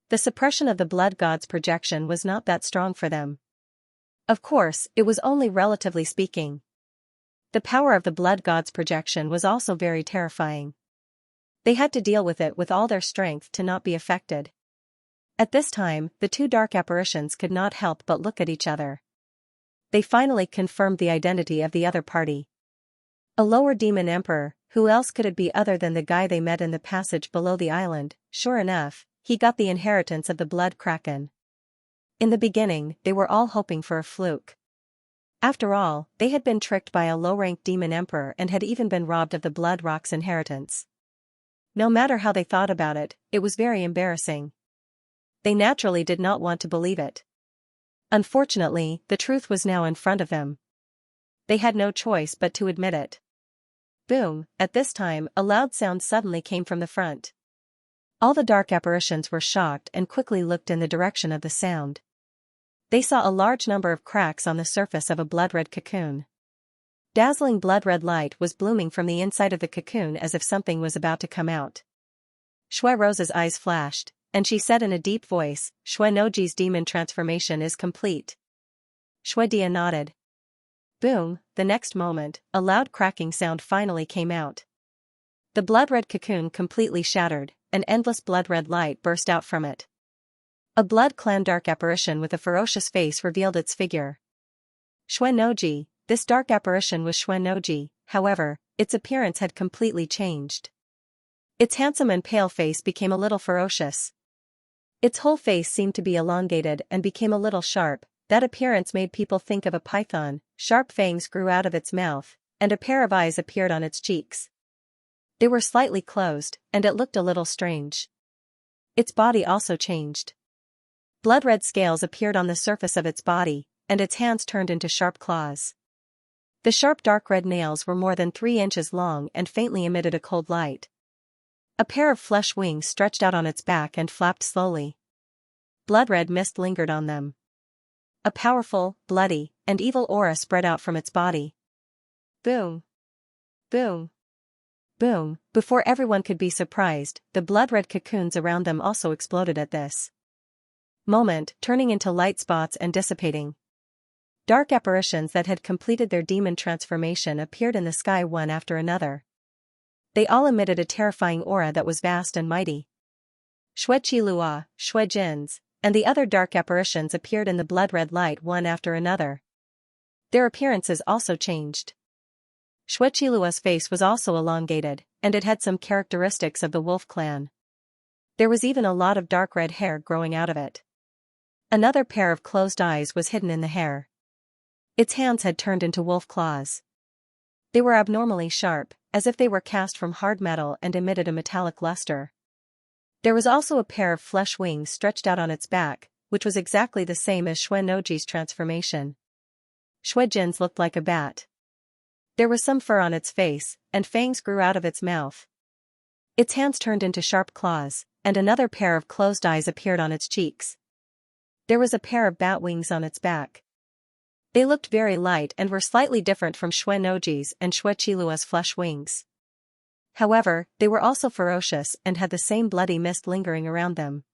The suppression of the blood god's projection was not that strong for them. Of course, it was only relatively speaking. The power of the blood god's projection was also very terrifying. They had to deal with it with all their strength to not be affected. At this time, the two dark apparitions could not help but look at each other. They finally confirmed the identity of the other party. A lower demon emperor. Who else could it be other than the guy they met in the passage below the island? Sure enough, he got the inheritance of the blood kraken. In the beginning, they were all hoping for a fluke. After all, they had been tricked by a low-ranked demon emperor and had even been robbed of the blood rock's inheritance. No matter how they thought about it, it was very embarrassing. They naturally did not want to believe it. Unfortunately, the truth was now in front of them. They had no choice but to admit it. Boom! At this time, a loud sound suddenly came from the front. All the dark apparitions were shocked and quickly looked in the direction of the sound. They saw a large number of cracks on the surface of a blood-red cocoon. Dazzling blood-red light was blooming from the inside of the cocoon as if something was about to come out. Rosa's eyes flashed, and she said in a deep voice, "Xianxia's demon transformation is complete." Xianxia nodded. Boom! The next moment, a loud cracking sound finally came out. The blood-red cocoon completely shattered, an endless blood-red light burst out from it. A blood clan dark apparition with a ferocious face revealed its figure. Xianxia, this dark apparition was Xianxia, however, its appearance had completely changed. Its handsome and pale face became a little ferocious. Its whole face seemed to be elongated and became a little sharp. That appearance made people think of a python. Sharp fangs grew out of its mouth, and a pair of eyes appeared on its cheeks. They were slightly closed, and it looked a little strange. Its body also changed. Blood-red scales appeared on the surface of its body, and its hands turned into sharp claws. The sharp dark red nails were more than 3 inches long and faintly emitted a cold light. A pair of flesh wings stretched out on its back and flapped slowly. Blood-red mist lingered on them. A powerful, bloody, and evil aura spread out from its body. Boom! Boom! Boom! Before everyone could be surprised, the blood-red cocoons around them also exploded at this moment, turning into light spots and dissipating. Dark apparitions that had completed their demon transformation appeared in the sky one after another. They all emitted a terrifying aura that was vast and mighty. Xueqilua, Xuejins, and the other dark apparitions appeared in the blood-red light one after another. Their appearances also changed. Xueqilua's face was also elongated, and it had some characteristics of the wolf clan. There was even a lot of dark red hair growing out of it. Another pair of closed eyes was hidden in the hair. Its hands had turned into wolf claws. They were abnormally sharp, as if they were cast from hard metal and emitted a metallic luster. There was also a pair of flesh wings stretched out on its back, which was exactly the same as Xuenoji's transformation. Xuejin's looked like a bat. There was some fur on its face, and fangs grew out of its mouth. Its hands turned into sharp claws, and another pair of closed eyes appeared on its cheeks. There was a pair of bat wings on its back. They looked very light and were slightly different from Xuenoji's and Xueqilua's flesh wings. However, they were also ferocious and had the same bloody mist lingering around them.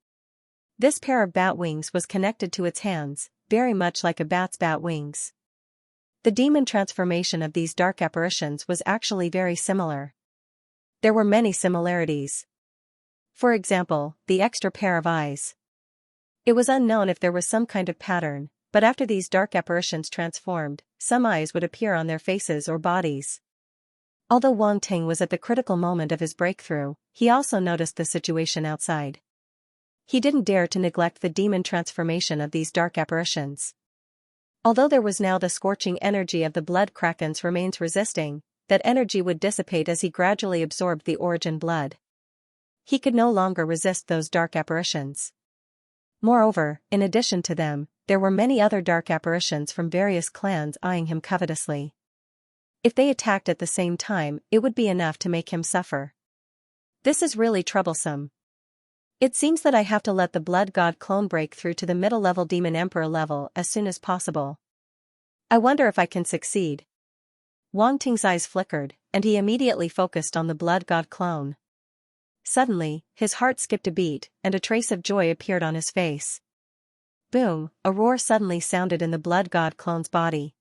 This pair of bat wings was connected to its hands, very much like a bat's bat wings. The demon transformation of these dark apparitions was actually very similar. There were many similarities. For example, the extra pair of eyes. It was unknown if there was some kind of pattern, but after these dark apparitions transformed, some eyes would appear on their faces or bodies. Although Wang Ting was at the critical moment of his breakthrough, he also noticed the situation outside. He didn't dare to neglect the demon transformation of these dark apparitions. Although there was now the scorching energy of the blood krakens remains resisting, that energy would dissipate as he gradually absorbed the origin blood. He could no longer resist those dark apparitions. Moreover, in addition to them, there were many other dark apparitions from various clans eyeing him covetously. If they attacked at the same time, it would be enough to make him suffer. This is really troublesome. It seems that I have to let the blood god clone break through to the middle-level demon emperor level as soon as possible. I wonder if I can succeed. Wang Ting's eyes flickered, and he immediately focused on the blood god clone. Suddenly, his heart skipped a beat, and a trace of joy appeared on his face. Boom! A roar suddenly sounded in the blood god clone's body.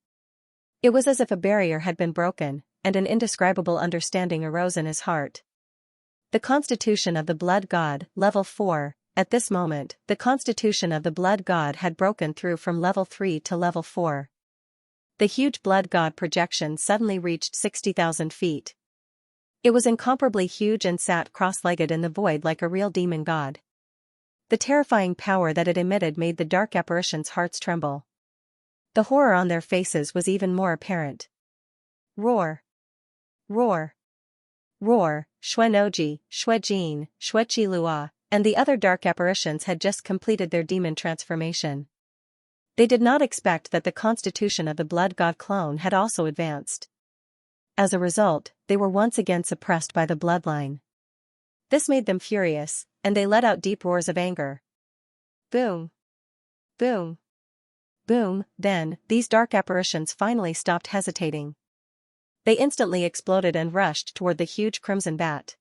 It was as if a barrier had been broken, and an indescribable understanding arose in his heart. The constitution of the blood god, level 4, at this moment, the constitution of the blood god had broken through from level 3 to level 4. The huge blood god projection suddenly reached 60,000 feet. It was incomparably huge and sat cross-legged in the void like a real demon god. The terrifying power that it emitted made the dark apparitions' hearts tremble. The horror on their faces was even more apparent. Roar! Roar! Roar! Xuenoji, Xuejin, Xueqilua, and the other dark apparitions had just completed their demon transformation. They did not expect that the constitution of the blood god clone had also advanced. As a result, they were once again suppressed by the bloodline. This made them furious, and they let out deep roars of anger. Boom! Boom! Boom! Then, these dark apparitions finally stopped hesitating. They instantly exploded and rushed toward the huge crimson bat.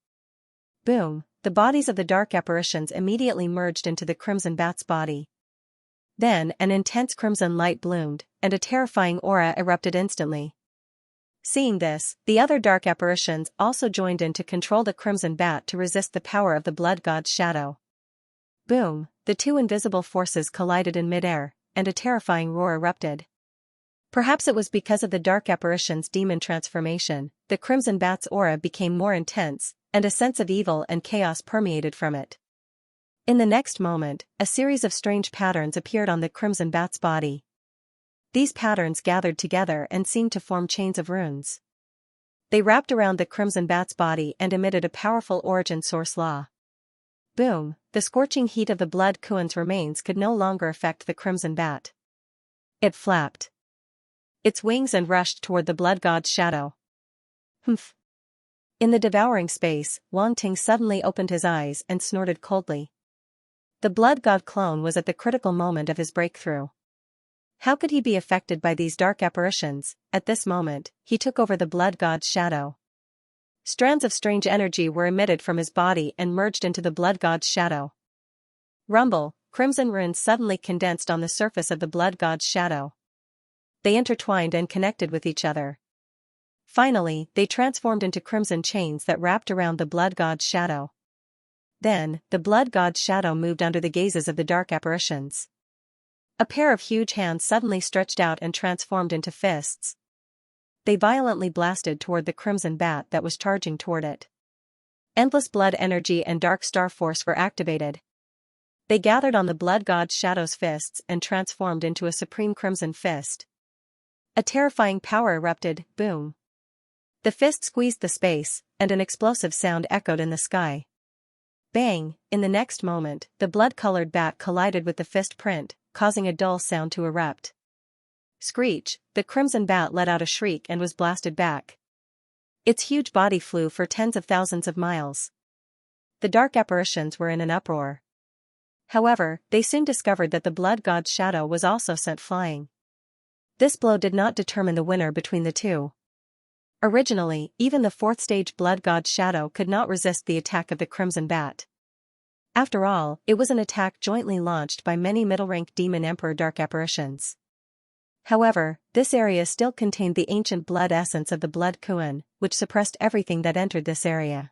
Boom! The bodies of the dark apparitions immediately merged into the crimson bat's body. Then, an intense crimson light bloomed, and a terrifying aura erupted instantly. Seeing this, the other dark apparitions also joined in to control the crimson bat to resist the power of the blood god's shadow. Boom! The two invisible forces collided in midair, and a terrifying roar erupted. Perhaps it was because of the dark apparition's demon transformation, the crimson bat's aura became more intense, and a sense of evil and chaos permeated from it. In the next moment, a series of strange patterns appeared on the crimson bat's body. These patterns gathered together and seemed to form chains of runes. They wrapped around the crimson bat's body and emitted a powerful origin source law. Boom, the scorching heat of the blood Kuan's remains could no longer affect the crimson bat. It flapped its wings and rushed toward the blood god's shadow. Humph. In the devouring space, Wang Ting suddenly opened his eyes and snorted coldly. The blood god clone was at the critical moment of his breakthrough. How could he be affected by these dark apparitions? At this moment, he took over the blood god's shadow. Strands of strange energy were emitted from his body and merged into the blood god's shadow. Rumble, crimson runes suddenly condensed on the surface of the blood god's shadow. They intertwined and connected with each other. Finally, they transformed into crimson chains that wrapped around the blood god's shadow. Then, the blood god's shadow moved under the gazes of the dark apparitions. A pair of huge hands suddenly stretched out and transformed into fists. They violently blasted toward the crimson bat that was charging toward it. Endless blood energy and dark star force were activated. They gathered on the blood god's shadow's fists and transformed into a supreme crimson fist. A terrifying power erupted, boom. The fist squeezed the space, and an explosive sound echoed in the sky. Bang, in the next moment, the blood-colored bat collided with the fist print, causing a dull sound to erupt. Screech, the crimson bat let out a shriek and was blasted back. Its huge body flew for tens of thousands of miles. The dark apparitions were in an uproar. However, they soon discovered that the blood god's shadow was also sent flying. This blow did not determine the winner between the two. Originally, even the fourth-stage blood god's shadow could not resist the attack of the crimson bat. After all, it was an attack jointly launched by many middle-rank demon emperor dark apparitions. However, this area still contained the ancient blood essence of the blood Kuan, which suppressed everything that entered this area.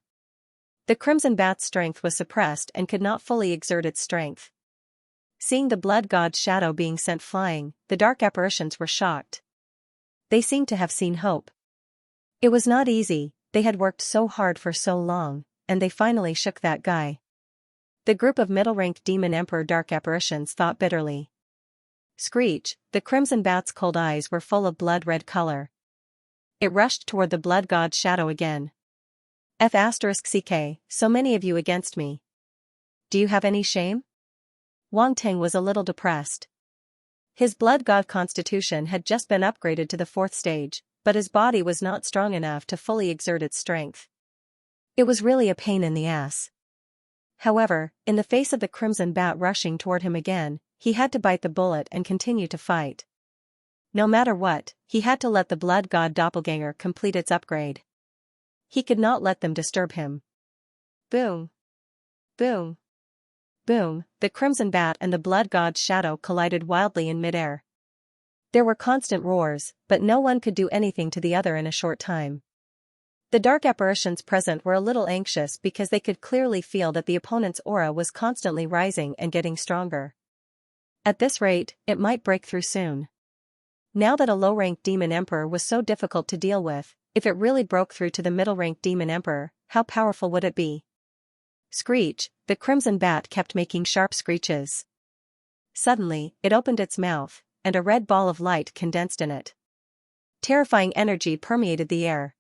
The crimson bat's strength was suppressed and could not fully exert its strength. Seeing the blood god's shadow being sent flying, the dark apparitions were shocked. They seemed to have seen hope. It was not easy, they had worked so hard for so long, and they finally shook that guy. The group of middle-rank demon emperor dark apparitions thought bitterly. Screech, the crimson bat's cold eyes were full of blood-red color. It rushed toward the blood god's shadow again. F***ck, so many of you against me. Do you have any shame? Wang Ting was a little depressed. His blood god constitution had just been upgraded to the fourth stage, but his body was not strong enough to fully exert its strength. It was really a pain in the ass. However, in the face of the crimson bat rushing toward him again, he had to bite the bullet and continue to fight. No matter what, he had to let the blood god doppelganger complete its upgrade. He could not let them disturb him. Boom. Boom. Boom, the crimson bat and the blood god's shadow collided wildly in midair. There were constant roars, but no one could do anything to the other in a short time. The dark apparitions present were a little anxious because they could clearly feel that the opponent's aura was constantly rising and getting stronger. At this rate, it might break through soon. Now that a low-rank demon emperor was so difficult to deal with, if it really broke through to the middle-rank demon emperor, how powerful would it be? Screech, the crimson bat kept making sharp screeches. Suddenly, it opened its mouth, and a red ball of light condensed in it. Terrifying energy permeated the air.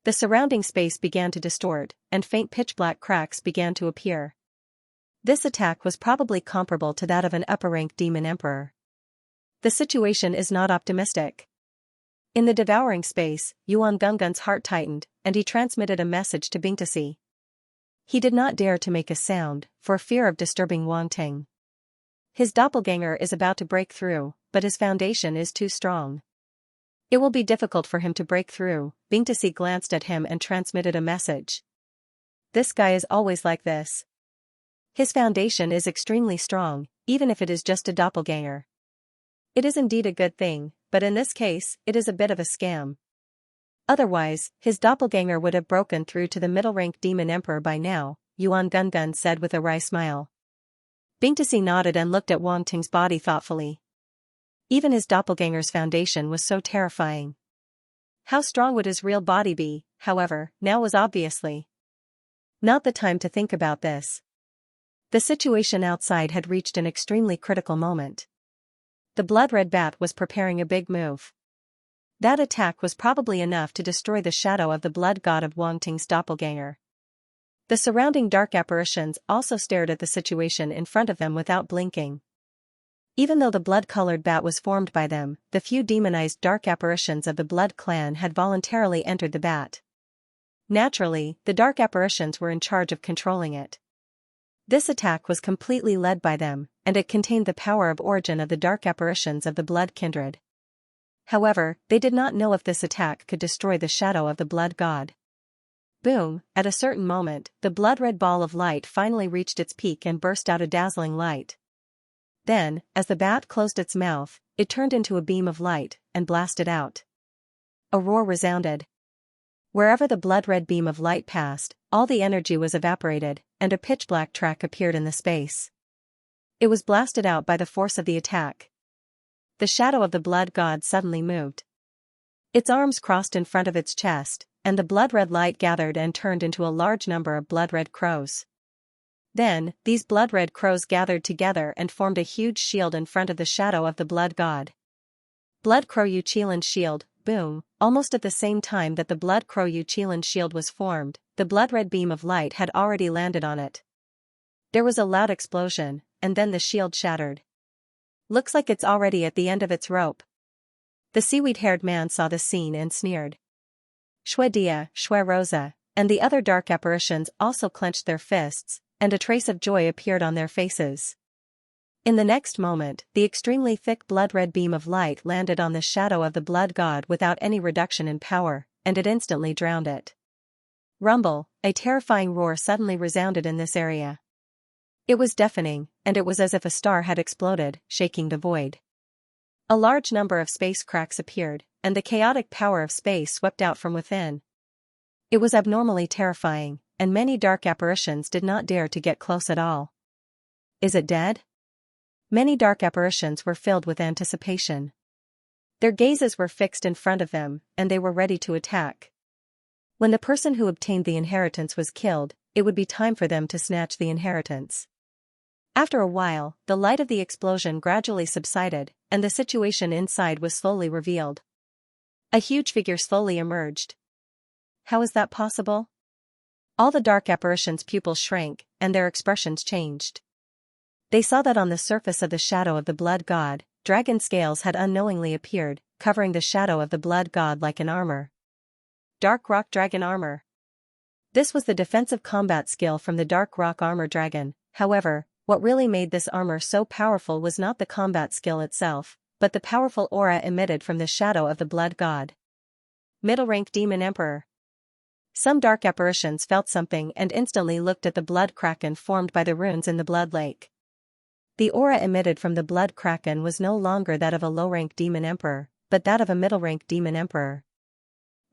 The surrounding space began to distort, and faint pitch-black cracks began to appear. This attack was probably comparable to that of an upper-rank demon emperor. The situation is not optimistic. In the devouring space, Yuan Gungun's heart tightened, and he transmitted a message to Bingtasi. He did not dare to make a sound, for fear of disturbing Wang Ting. His doppelganger is about to break through, but his foundation is too strong. It will be difficult for him to break through. Bingtasi glanced at him and transmitted a message. This guy is always like this. His foundation is extremely strong, even if it is just a doppelganger. It is indeed a good thing, but in this case, it is a bit of a scam. Otherwise, his doppelganger would have broken through to the middle-rank demon emperor by now, Yuan Gungun said with a wry smile. Bingtasi nodded and looked at Wang Ting's body thoughtfully. Even his doppelganger's foundation was so terrifying. How strong would his real body be, however, now was obviously not the time to think about this. The situation outside had reached an extremely critical moment. The blood-red bat was preparing a big move. That attack was probably enough to destroy the shadow of the blood god of Wang Ting's doppelganger. The surrounding dark apparitions also stared at the situation in front of them without blinking. Even though the blood-colored bat was formed by them, the few demonized dark apparitions of the Blood Clan had voluntarily entered the bat. Naturally, the dark apparitions were in charge of controlling it. This attack was completely led by them, and it contained the power of origin of the dark apparitions of the Blood Kindred. However, they did not know if this attack could destroy the shadow of the Blood God. Boom! At a certain moment, the blood-red ball of light finally reached its peak and burst out a dazzling light. Then, as the bat closed its mouth, it turned into a beam of light, and blasted out. A roar resounded. Wherever the blood-red beam of light passed, all the energy was evaporated, and a pitch-black track appeared in the space. It was blasted out by the force of the attack. The shadow of the Blood God suddenly moved. Its arms crossed in front of its chest, and the blood-red light gathered and turned into a large number of blood-red crows. Then, these blood-red crows gathered together and formed a huge shield in front of the shadow of the Blood God. Blood Crow Yuchilan Shield, boom! Almost at the same time that the Blood Crow Yuchilan Shield was formed, the blood-red beam of light had already landed on it. There was a loud explosion, and then the shield shattered. Looks like it's already at the end of its rope. The seaweed-haired man saw the scene and sneered. Shwe Dia, Shwe Rosa, and the other dark apparitions also clenched their fists, and a trace of joy appeared on their faces. In the next moment, the extremely thick blood-red beam of light landed on the shadow of the Blood God without any reduction in power, and it instantly drowned it. Rumble, a terrifying roar suddenly resounded in this area. It was deafening, and it was as if a star had exploded, shaking the void. A large number of space cracks appeared, and the chaotic power of space swept out from within. It was abnormally terrifying, and many dark apparitions did not dare to get close at all. Is it dead? Many dark apparitions were filled with anticipation. Their gazes were fixed in front of them, and they were ready to attack. When the person who obtained the inheritance was killed, it would be time for them to snatch the inheritance. After a while, the light of the explosion gradually subsided, and the situation inside was slowly revealed. A huge figure slowly emerged. How is that possible? All the dark apparitions' pupils shrank, and their expressions changed. They saw that on the surface of the shadow of the Blood God, dragon scales had unknowingly appeared, covering the shadow of the Blood God like an armor. Dark Rock Dragon Armor. This was the defensive combat skill from the Dark Rock Armor Dragon. However, what really made this armor so powerful was not the combat skill itself, but the powerful aura emitted from the shadow of the Blood God. Middle Rank Demon Emperor. Some dark apparitions felt something and instantly looked at the blood kraken formed by the runes in the Blood Lake. The aura emitted from the Blood Kraken was no longer that of a low-rank Demon Emperor, but that of a middle-rank Demon Emperor.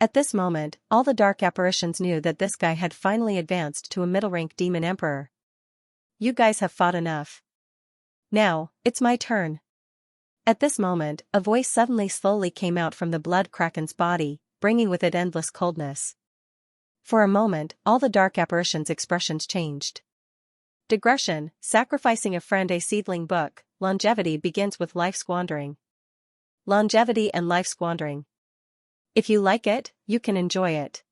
At this moment, all the dark apparitions knew that this guy had finally advanced to a middle-rank Demon Emperor. You guys have fought enough. Now, it's my turn. At this moment, a voice suddenly slowly came out from the Blood Kraken's body, bringing with it endless coldness. For a moment, all the dark apparitions' expressions changed. Digression, sacrificing a friend. A seedling book. Longevity begins with life squandering. Longevity and life squandering. If you like it, you can enjoy it.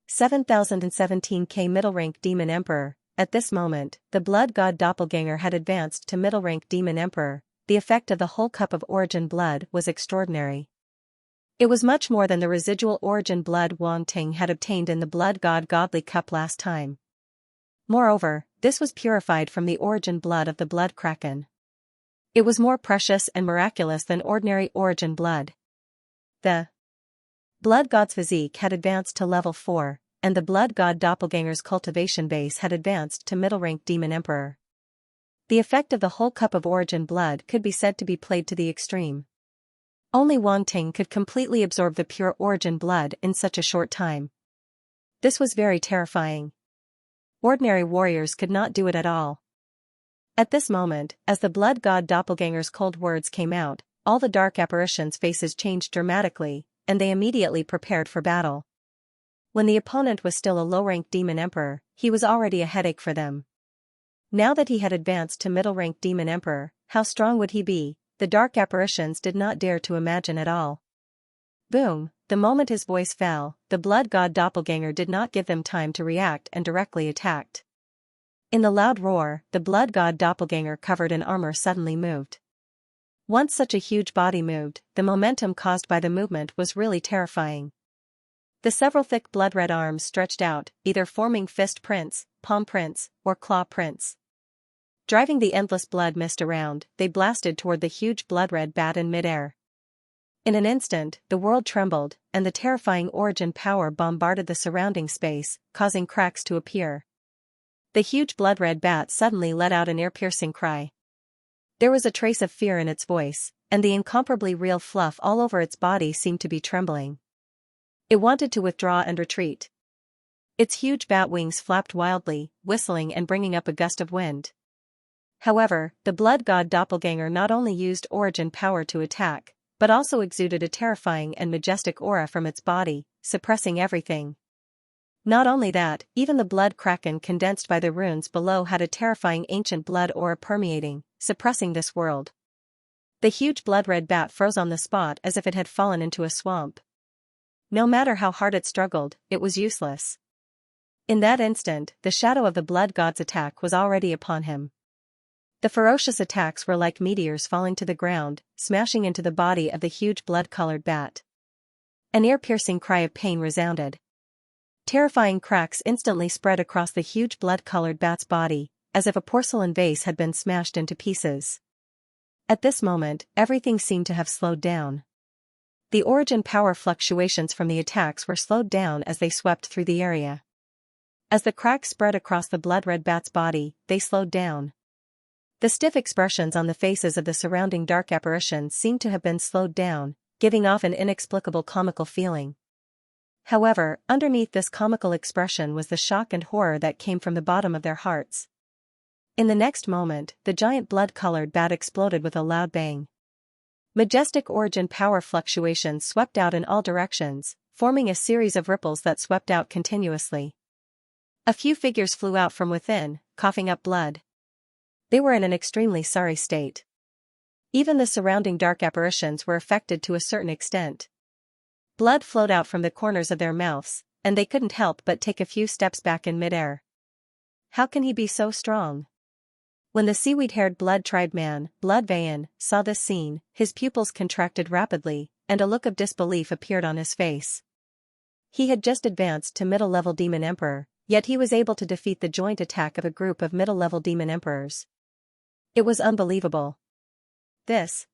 7017K Middle Rank Demon Emperor. At this moment, the Blood God Doppelganger had advanced to Middle Rank Demon Emperor. The effect of the whole cup of origin blood was extraordinary. It was much more than the residual origin blood Wang Ting had obtained in the Blood God Godly Cup last time. Moreover, this was purified from the origin blood of the Blood Kraken. It was more precious and miraculous than ordinary origin blood. The Blood God's physique had advanced to level 4, and the Blood God Doppelganger's cultivation base had advanced to middle rank Demon Emperor. The effect of the whole cup of origin blood could be said to be played to the extreme. Only Wang Ting could completely absorb the pure origin blood in such a short time. This was very terrifying. Ordinary warriors could not do it at all. At this moment, as the Blood God Doppelganger's cold words came out, all the dark apparitions' faces changed dramatically, and they immediately prepared for battle. When the opponent was still a low-rank Demon Emperor, he was already a headache for them. Now that he had advanced to middle-rank Demon Emperor, how strong would he be? The dark apparitions did not dare to imagine at all. Boom! the moment his voice fell, the blood god doppelganger did not give them time to react and directly attacked. In the loud roar, the blood god doppelganger covered in armor suddenly moved. Once such a huge body moved, the momentum caused by the movement was really terrifying. The several thick blood-red arms stretched out, either forming fist prints, palm prints, or claw prints. Driving the endless blood mist around, they blasted toward the huge blood-red bat in midair. In an instant, the world trembled, and the terrifying origin power bombarded the surrounding space, causing cracks to appear. The huge blood-red bat suddenly let out an ear-piercing cry. There was a trace of fear in its voice, and the incomparably real fluff all over its body seemed to be trembling. It wanted to withdraw and retreat. Its huge bat wings flapped wildly, whistling and bringing up a gust of wind. However, the blood god doppelganger not only used origin power to attack, but also exuded a terrifying and majestic aura from its body, suppressing everything. Not only that, even the blood kraken condensed by the runes below had a terrifying ancient blood aura permeating, suppressing this world. The huge blood-red bat froze on the spot as if it had fallen into a swamp. No matter how hard it struggled, it was useless. In that instant, the shadow of the blood god's attack was already upon him. The ferocious attacks were like meteors falling to the ground, smashing into the body of the huge blood-colored bat. An ear-piercing cry of pain resounded. Terrifying cracks instantly spread across the huge blood-colored bat's body, as if a porcelain vase had been smashed into pieces. At this moment, everything seemed to have slowed down. The origin power fluctuations from the attacks were slowed down as they swept through the area. As the cracks spread across the blood-red bat's body, they slowed down. The stiff expressions on the faces of the surrounding dark apparitions seemed to have been slowed down, giving off an inexplicable comical feeling. However, underneath this comical expression was the shock and horror that came from the bottom of their hearts. In the next moment, the giant blood-colored bat exploded with a loud bang. Majestic origin power fluctuations swept out in all directions, forming a series of ripples that swept out continuously. A few figures flew out from within, coughing up blood. They were in an extremely sorry state. Even the surrounding dark apparitions were affected to a certain extent. Blood flowed out from the corners of their mouths, and they couldn't help but take a few steps back in midair. How can he be so strong? When the seaweed-haired blood-tribe man, Bloodvein, saw this scene, his pupils contracted rapidly, and a look of disbelief appeared on his face. He had just advanced to middle-level demon emperor, yet he was able to defeat the joint attack of a group of middle-level demon emperors. It was unbelievable. This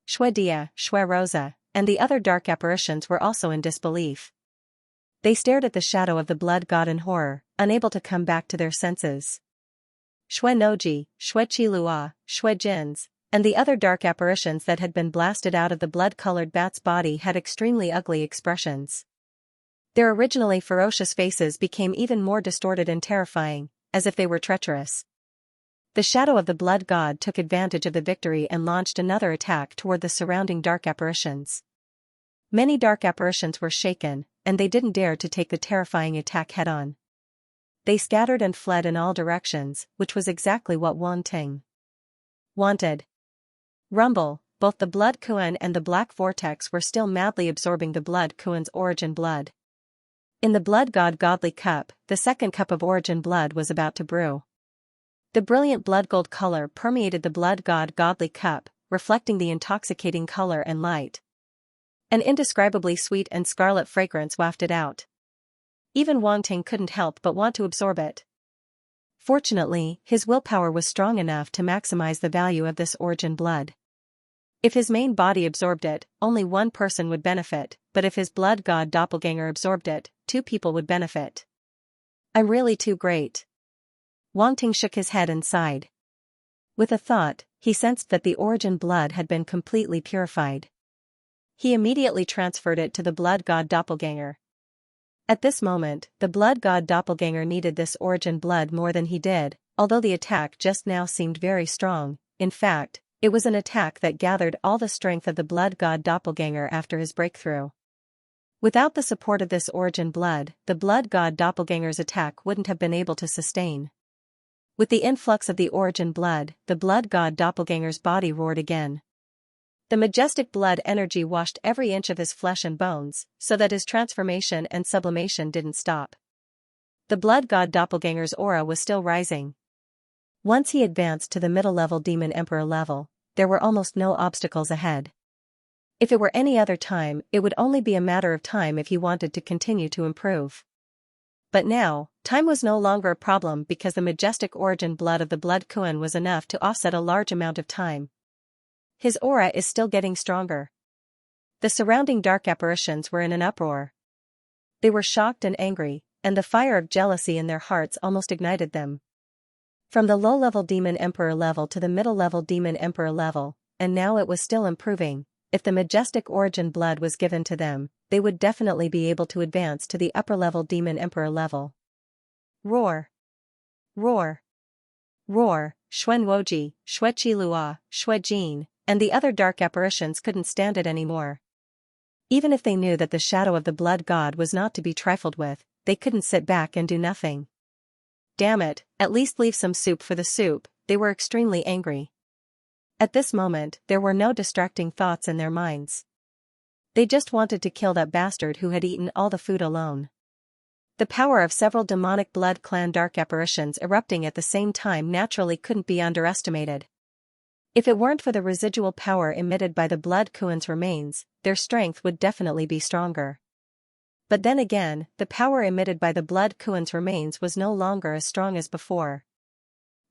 Shwedia, Shwerosa, and the other dark apparitions were also in disbelief. They stared at the shadow of the blood god in horror, unable to come back to their senses. Shwenoji, Shwechilua, Shwejins, and the other dark apparitions that had been blasted out of the blood-colored bat's body had extremely ugly expressions. Their originally ferocious faces became even more distorted and terrifying, as if they were treacherous. The shadow of the blood god took advantage of the victory and launched another attack toward the surrounding dark apparitions. Many dark apparitions were shaken, and they didn't dare to take the terrifying attack head-on. They scattered and fled in all directions, which was exactly what Wan Ting wanted. Rumble, both the blood Kuan and the black vortex were still madly absorbing the blood Kuan's origin blood. In the blood god godly cup, the second cup of origin blood was about to brew. The brilliant blood gold color permeated the blood god godly cup, reflecting the intoxicating color and light. An indescribably sweet and scarlet fragrance wafted out. Even Wan Ting couldn't help but want to absorb it. Fortunately, his willpower was strong enough to maximize the value of this origin blood. If his main body absorbed it, only one person would benefit, but if his blood god doppelganger absorbed it, 2 people would benefit. I'm really too great. Wan Ting shook his head and sighed. With a thought, he sensed that the origin blood had been completely purified. He immediately transferred it to the blood god doppelganger. At this moment, the blood god doppelganger needed this origin blood more than he did, although the attack just now seemed very strong. In fact, it was an attack that gathered all the strength of the blood god doppelganger after his breakthrough. Without the support of this origin blood, the blood god doppelganger's attack wouldn't have been able to sustain. With the influx of the origin blood, the blood god doppelganger's body roared again. The majestic blood energy washed every inch of his flesh and bones, so that his transformation and sublimation didn't stop. The blood god doppelganger's aura was still rising. Once he advanced to the middle-level demon emperor level, there were almost no obstacles ahead. If it were any other time, it would only be a matter of time if he wanted to continue to improve. But now, time was no longer a problem because the majestic origin blood of the blood Kuan was enough to offset a large amount of time. His aura is still getting stronger. The surrounding dark apparitions were in an uproar. They were shocked and angry, and the fire of jealousy in their hearts almost ignited them. From the low-level demon emperor level to the middle-level demon emperor level, and now it was still improving. If the majestic origin blood was given to them, they would definitely be able to advance to the upper-level demon emperor level. Roar! Roar! Roar! Xuanwoji, Xuechilua, Xuejin, and the other dark apparitions couldn't stand it anymore. Even if they knew that the shadow of the blood god was not to be trifled with, they couldn't sit back and do nothing. Damn it, at least leave some soup for the soup, they were extremely angry. At this moment, there were no distracting thoughts in their minds. They just wanted to kill that bastard who had eaten all the food alone. The power of several demonic blood clan dark apparitions erupting at the same time naturally couldn't be underestimated. If it weren't for the residual power emitted by the blood Kuan's remains, their strength would definitely be stronger. But then again, the power emitted by the blood Kuan's remains was no longer as strong as before.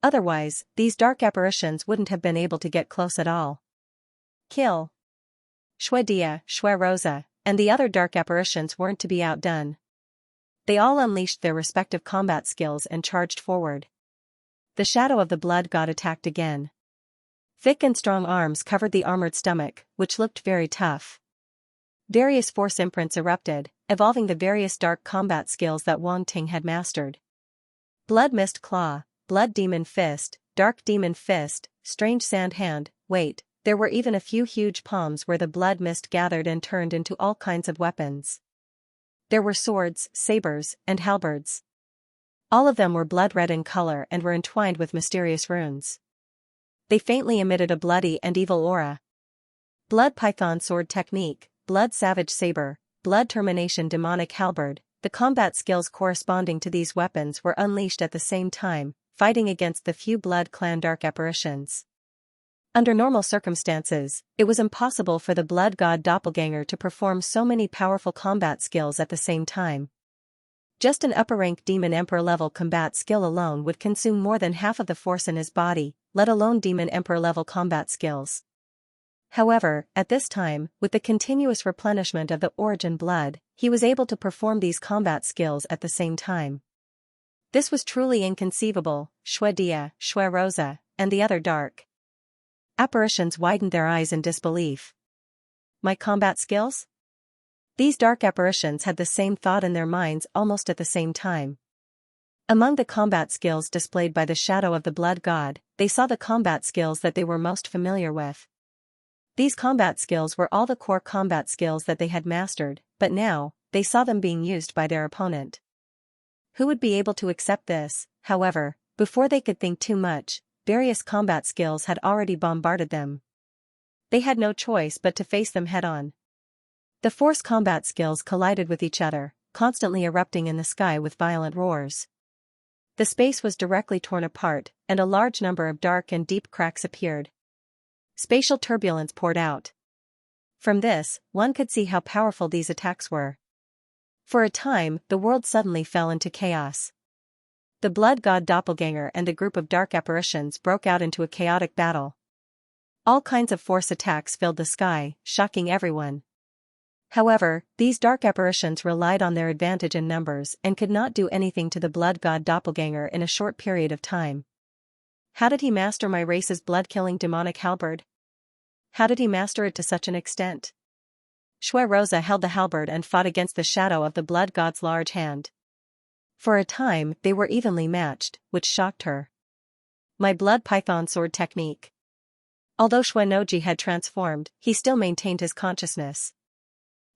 Otherwise, these dark apparitions wouldn't have been able to get close at all. Kill! Xuedia, Xuerosa, and the other dark apparitions weren't to be outdone. They all unleashed their respective combat skills and charged forward. The shadow of the blood god attacked again. Thick and strong arms covered the armored stomach, which looked very tough. Various force imprints erupted, evolving the various dark combat skills that Wang Ting had mastered. Blood Mist Claw, Blood Demon Fist, Dark Demon Fist, Strange Sand Hand. Wait, there were even a few huge palms where the blood mist gathered and turned into all kinds of weapons. There were swords, sabers, and halberds. All of them were blood-red in color and were entwined with mysterious runes. They faintly emitted a bloody and evil aura. Blood Python Sword Technique, Blood Savage Saber, Blood Termination Demonic Halberd. The combat skills corresponding to these weapons were unleashed at the same time, fighting against the few blood clan dark apparitions. Under normal circumstances, it was impossible for the blood god doppelganger to perform so many powerful combat skills at the same time. Just an upper-rank demon emperor level combat skill alone would consume more than half of the force in his body, let alone demon emperor level combat skills. However, at this time, with the continuous replenishment of the origin blood, he was able to perform these combat skills at the same time. This was truly inconceivable. Xuedia, Xuerosa, and the other dark apparitions widened their eyes in disbelief. My combat skills? These dark apparitions had the same thought in their minds almost at the same time. Among the combat skills displayed by the shadow of the blood god, they saw the combat skills that they were most familiar with. These combat skills were all the core combat skills that they had mastered, but now, they saw them being used by their opponent. Who would be able to accept this? However, before they could think too much, various combat skills had already bombarded them. They had no choice but to face them head-on. The force combat skills collided with each other, constantly erupting in the sky with violent roars. The space was directly torn apart, and a large number of dark and deep cracks appeared. Spatial turbulence poured out. From this, one could see how powerful these attacks were. For a time, the world suddenly fell into chaos. The blood god doppelganger and a group of dark apparitions broke out into a chaotic battle. All kinds of force attacks filled the sky, shocking everyone. However, these dark apparitions relied on their advantage in numbers and could not do anything to the blood god doppelganger in a short period of time. How did he master my race's blood-killing demonic halberd? How did he master it to such an extent? Xuerosa held the halberd and fought against the shadow of the blood god's large hand. For a time, they were evenly matched, which shocked her. My blood python sword technique. Although Xuenoji had transformed, he still maintained his consciousness.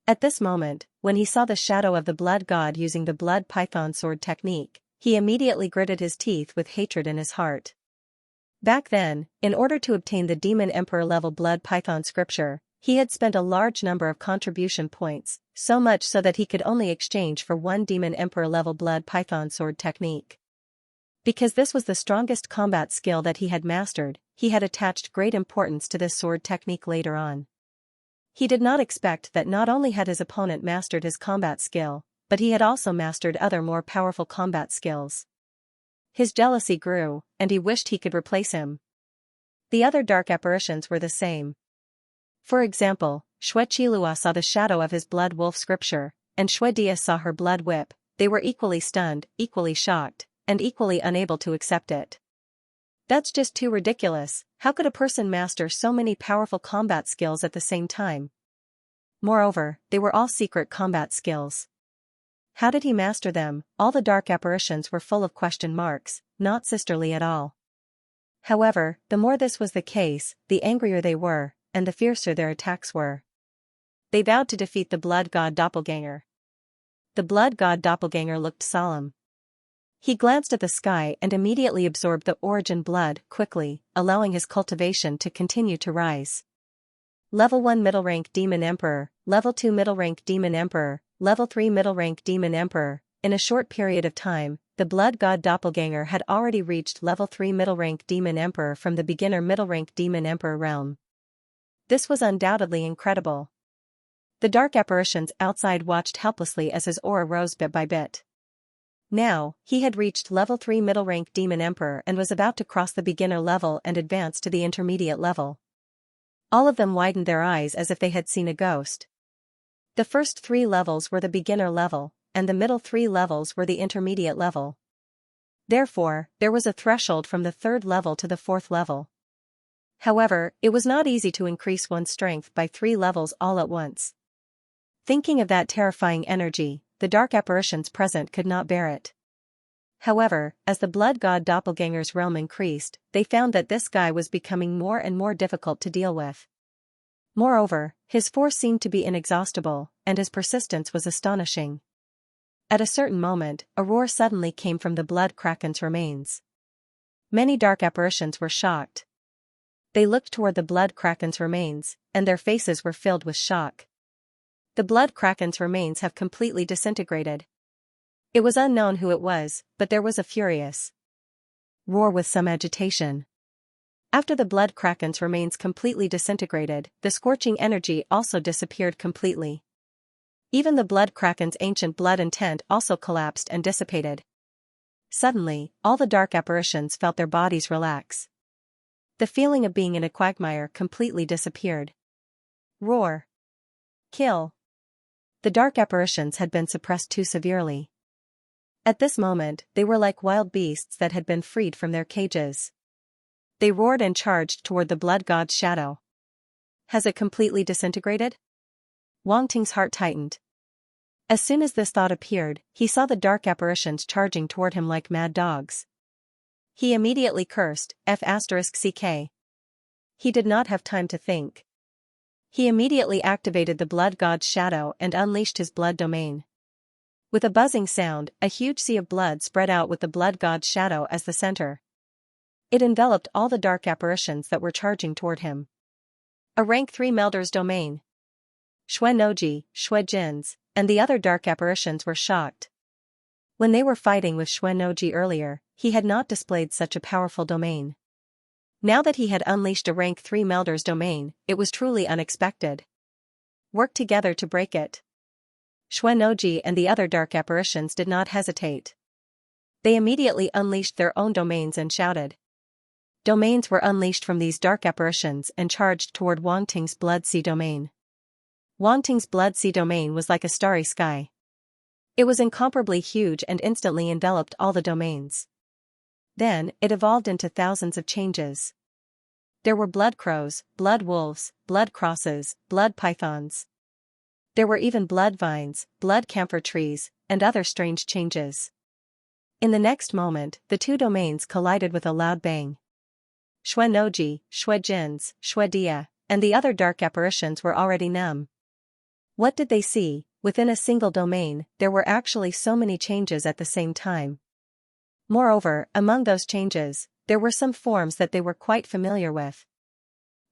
At this moment, when he saw the shadow of the blood god using the blood python sword technique, he immediately gritted his teeth with hatred in his heart. Back then, in order to obtain the Demon Emperor level Blood Python scripture, he had spent a large number of contribution points, so much so that he could only exchange for one Demon Emperor level Blood Python sword technique. Because this was the strongest combat skill that he had mastered, he had attached great importance to this sword technique later on. He did not expect that not only had his opponent mastered his combat skill, but he had also mastered other more powerful combat skills. His jealousy grew, and he wished he could replace him. The other dark apparitions were the same. For example, Xuechilua saw the shadow of his blood wolf scripture, and Xuedia saw her blood whip. They were equally stunned, equally shocked, and equally unable to accept it. That's just too ridiculous. How could a person master so many powerful combat skills at the same time? Moreover, they were all secret combat skills. How did he master them? All the dark apparitions were full of question marks, not sisterly at all. However, the more this was the case, the angrier they were, and the fiercer their attacks were. They vowed to defeat the blood god doppelganger. The blood god doppelganger looked solemn. He glanced at the sky and immediately absorbed the origin blood quickly, allowing his cultivation to continue to rise. Level 1 Middle Rank Demon Emperor, Level 2 Middle Rank Demon Emperor, Level 3 Middle Rank Demon Emperor. In a short period of time, the blood god doppelganger had already reached Level 3 Middle Rank Demon Emperor from the beginner Middle Rank Demon Emperor realm. This was undoubtedly incredible. The dark apparitions outside watched helplessly as his aura rose bit by bit. Now, he had reached Level 3 Middle Rank Demon Emperor and was about to cross the beginner level and advance to the intermediate level. All of them widened their eyes as if they had seen a ghost. The first 3 levels were the beginner level, and the middle 3 levels were the intermediate level. Therefore, there was a threshold from the 3rd level to the 4th level. However, it was not easy to increase one's strength by 3 levels all at once. Thinking of that terrifying energy, the dark apparitions present could not bear it. However, as the blood god doppelganger's realm increased, they found that this guy was becoming more and more difficult to deal with. Moreover, his force seemed to be inexhaustible, and his persistence was astonishing. At a certain moment, a roar suddenly came from the blood kraken's remains. Many dark apparitions were shocked. They looked toward the blood kraken's remains, and their faces were filled with shock. The blood kraken's remains have completely disintegrated. It was unknown who it was, but there was a furious roar with some agitation. After the blood kraken's remains completely disintegrated, the scorching energy also disappeared completely. Even the blood kraken's ancient blood intent also collapsed and dissipated. Suddenly, all the dark apparitions felt their bodies relax. The feeling of being in a quagmire completely disappeared. Roar. Kill. The dark apparitions had been suppressed too severely. At this moment, they were like wild beasts that had been freed from their cages. They roared and charged toward the blood god's shadow. Has it completely disintegrated? Wang Ting's heart tightened. As soon as this thought appeared, he saw the dark apparitions charging toward him like mad dogs. He immediately cursed, F***ck. He did not have time to think. He immediately activated the blood god's shadow and unleashed his blood domain. With a buzzing sound, a huge sea of blood spread out with the blood god's shadow as the center. It enveloped all the dark apparitions that were charging toward him. A rank 3 Melder's domain. Xuenoji, Xuejins, and the other dark apparitions were shocked. When they were fighting with Xuenoji earlier, he had not displayed such a powerful domain. Now that he had unleashed a rank 3 Melder's domain, it was truly unexpected. Work together to break it. Xuenoji and the other dark apparitions did not hesitate. They immediately unleashed their own domains and shouted. Domains were unleashed from these dark apparitions and charged toward Wang Ting's blood sea domain. Wang Ting's blood sea domain was like a starry sky. It was incomparably huge and instantly enveloped all the domains. Then, it evolved into thousands of changes. There were blood crows, blood wolves, blood crosses, blood pythons. There were even blood vines, blood camphor trees, and other strange changes. In the next moment, the 2 domains collided with a loud bang. Xuenoji, Xuejins, Xuedia, and the other dark apparitions were already numb. What did they see? Within a single domain, there were actually so many changes at the same time. Moreover, among those changes, there were some forms that they were quite familiar with.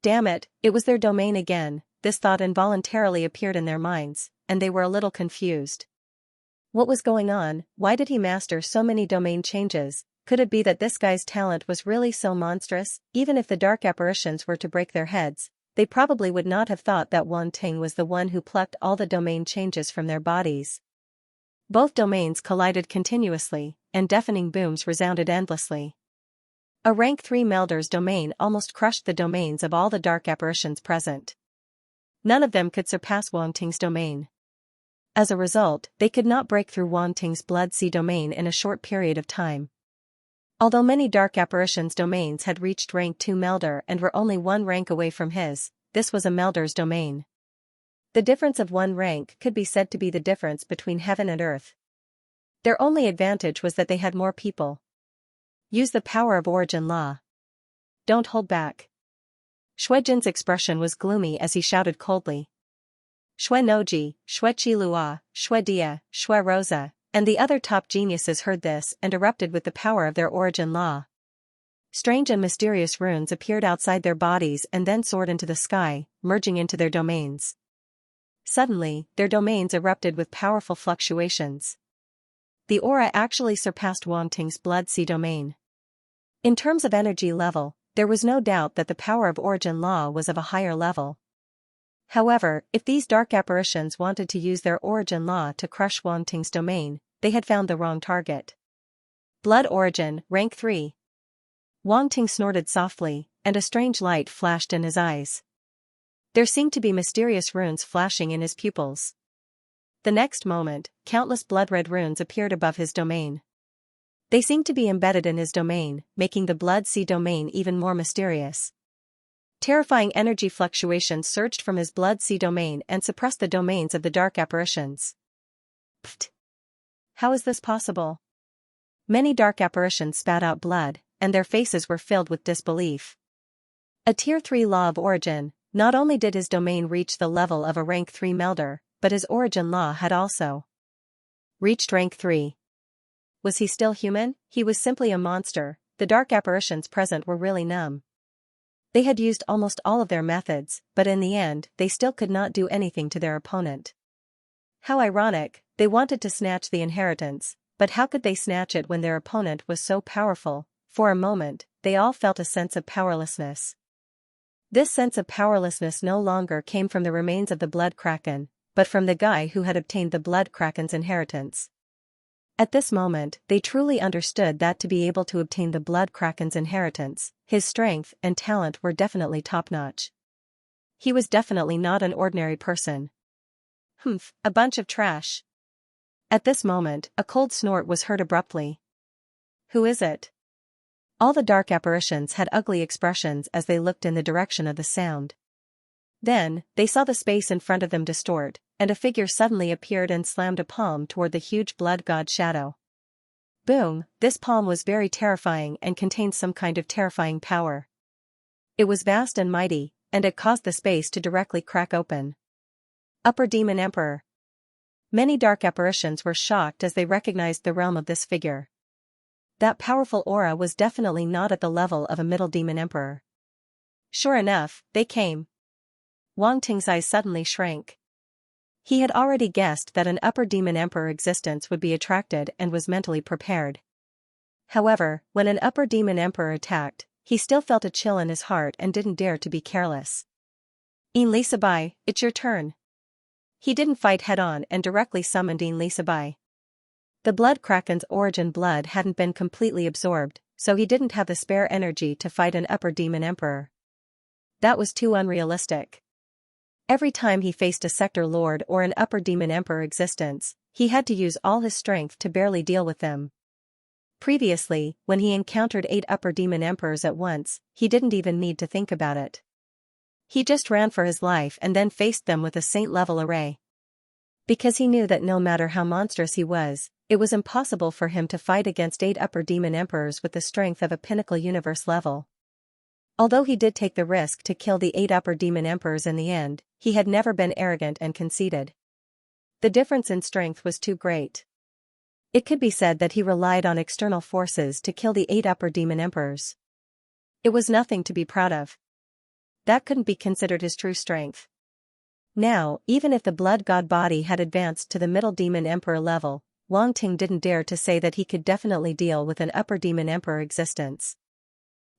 Damn it, it was their domain again, this thought involuntarily appeared in their minds, and they were a little confused. What was going on? Why did he master so many domain changes? Could it be that this guy's talent was really so monstrous? Even if the dark apparitions were to break their heads, they probably would not have thought that Wan Ting was the one who plucked all the domain changes from their bodies. Both domains collided continuously, and deafening booms resounded endlessly. A rank 3 melder's domain almost crushed the domains of all the dark apparitions present. None of them could surpass Wan Ting's domain. As a result, they could not break through Wan Ting's blood sea domain in a short period of time. Although many dark apparitions' domains had reached rank 2 melder and were only one rank away from his, this was a melder's domain. The difference of one rank could be said to be the difference between heaven and earth. Their only advantage was that they had more people. Use the power of origin law. Don't hold back. Shuejin's expression was gloomy as he shouted coldly. Shue Noji, Shue Qilua, Shue Dia, Shue Rosa, and the other top geniuses heard this and erupted with the power of their origin law. Strange and mysterious runes appeared outside their bodies and then soared into the sky, merging into their domains. Suddenly, their domains erupted with powerful fluctuations. The aura actually surpassed Wan Ting's blood sea domain. In terms of energy level, there was no doubt that the power of origin law was of a higher level. However, if these dark apparitions wanted to use their origin law to crush Wan Ting's domain, they had found the wrong target. Blood origin, rank 3. Wan Ting snorted softly, and a strange light flashed in his eyes. There seemed to be mysterious runes flashing in his pupils. The next moment, countless blood-red runes appeared above his domain. They seemed to be embedded in his domain, making the blood sea domain even more mysterious. Terrifying energy fluctuations surged from his blood sea domain and suppressed the domains of the dark apparitions. Pfft! How is this possible? Many dark apparitions spat out blood, and their faces were filled with disbelief. A Tier 3 law of origin, not only did his domain reach the level of a rank 3 melder, but his origin law had also reached rank 3. Was he still human? He was simply a monster. The dark apparitions present were really numb. They had used almost all of their methods, but in the end, they still could not do anything to their opponent. How ironic, they wanted to snatch the inheritance, but how could they snatch it when their opponent was so powerful? For a moment, they all felt a sense of powerlessness. This sense of powerlessness no longer came from the remains of the Blood Kraken, but from the guy who had obtained the Blood Kraken's inheritance. At this moment, they truly understood that to be able to obtain the Blood Kraken's inheritance, his strength and talent were definitely top-notch. He was definitely not an ordinary person. Humph, a bunch of trash. At this moment, a cold snort was heard abruptly. Who is it? All the dark apparitions had ugly expressions as they looked in the direction of the sound. Then, they saw the space in front of them distort, and a figure suddenly appeared and slammed a palm toward the huge blood god shadow. Boom, this palm was very terrifying and contained some kind of terrifying power. It was vast and mighty, and it caused the space to directly crack open. Upper Demon Emperor. Many dark apparitions were shocked as they recognized the realm of this figure. That powerful aura was definitely not at the level of a Middle Demon Emperor. Sure enough, they came. Wang Ting's eyes suddenly shrank. He had already guessed that an Upper Demon Emperor existence would be attracted and was mentally prepared. However, when an Upper Demon Emperor attacked, he still felt a chill in his heart and didn't dare to be careless. Lisabai, it's your turn. He didn't fight head-on and directly summoned Lisabai. The Blood Kraken's origin blood hadn't been completely absorbed, so he didn't have the spare energy to fight an Upper Demon Emperor. That was too unrealistic. Every time he faced a Sector Lord or an Upper Demon Emperor existence, he had to use all his strength to barely deal with them. Previously, when he encountered 8 Upper Demon Emperors at once, he didn't even need to think about it. He just ran for his life and then faced them with a saint-level array. Because he knew that no matter how monstrous he was, it was impossible for him to fight against 8 Upper Demon Emperors with the strength of a pinnacle universe level. Although he did take the risk to kill the 8 Upper Demon Emperors in the end, he had never been arrogant and conceited. The difference in strength was too great. It could be said that he relied on external forces to kill the 8 upper demon emperors. It was nothing to be proud of. That couldn't be considered his true strength. Now, even if the blood god body had advanced to the middle demon emperor level, Wang Ting didn't dare to say that he could definitely deal with an upper demon emperor existence.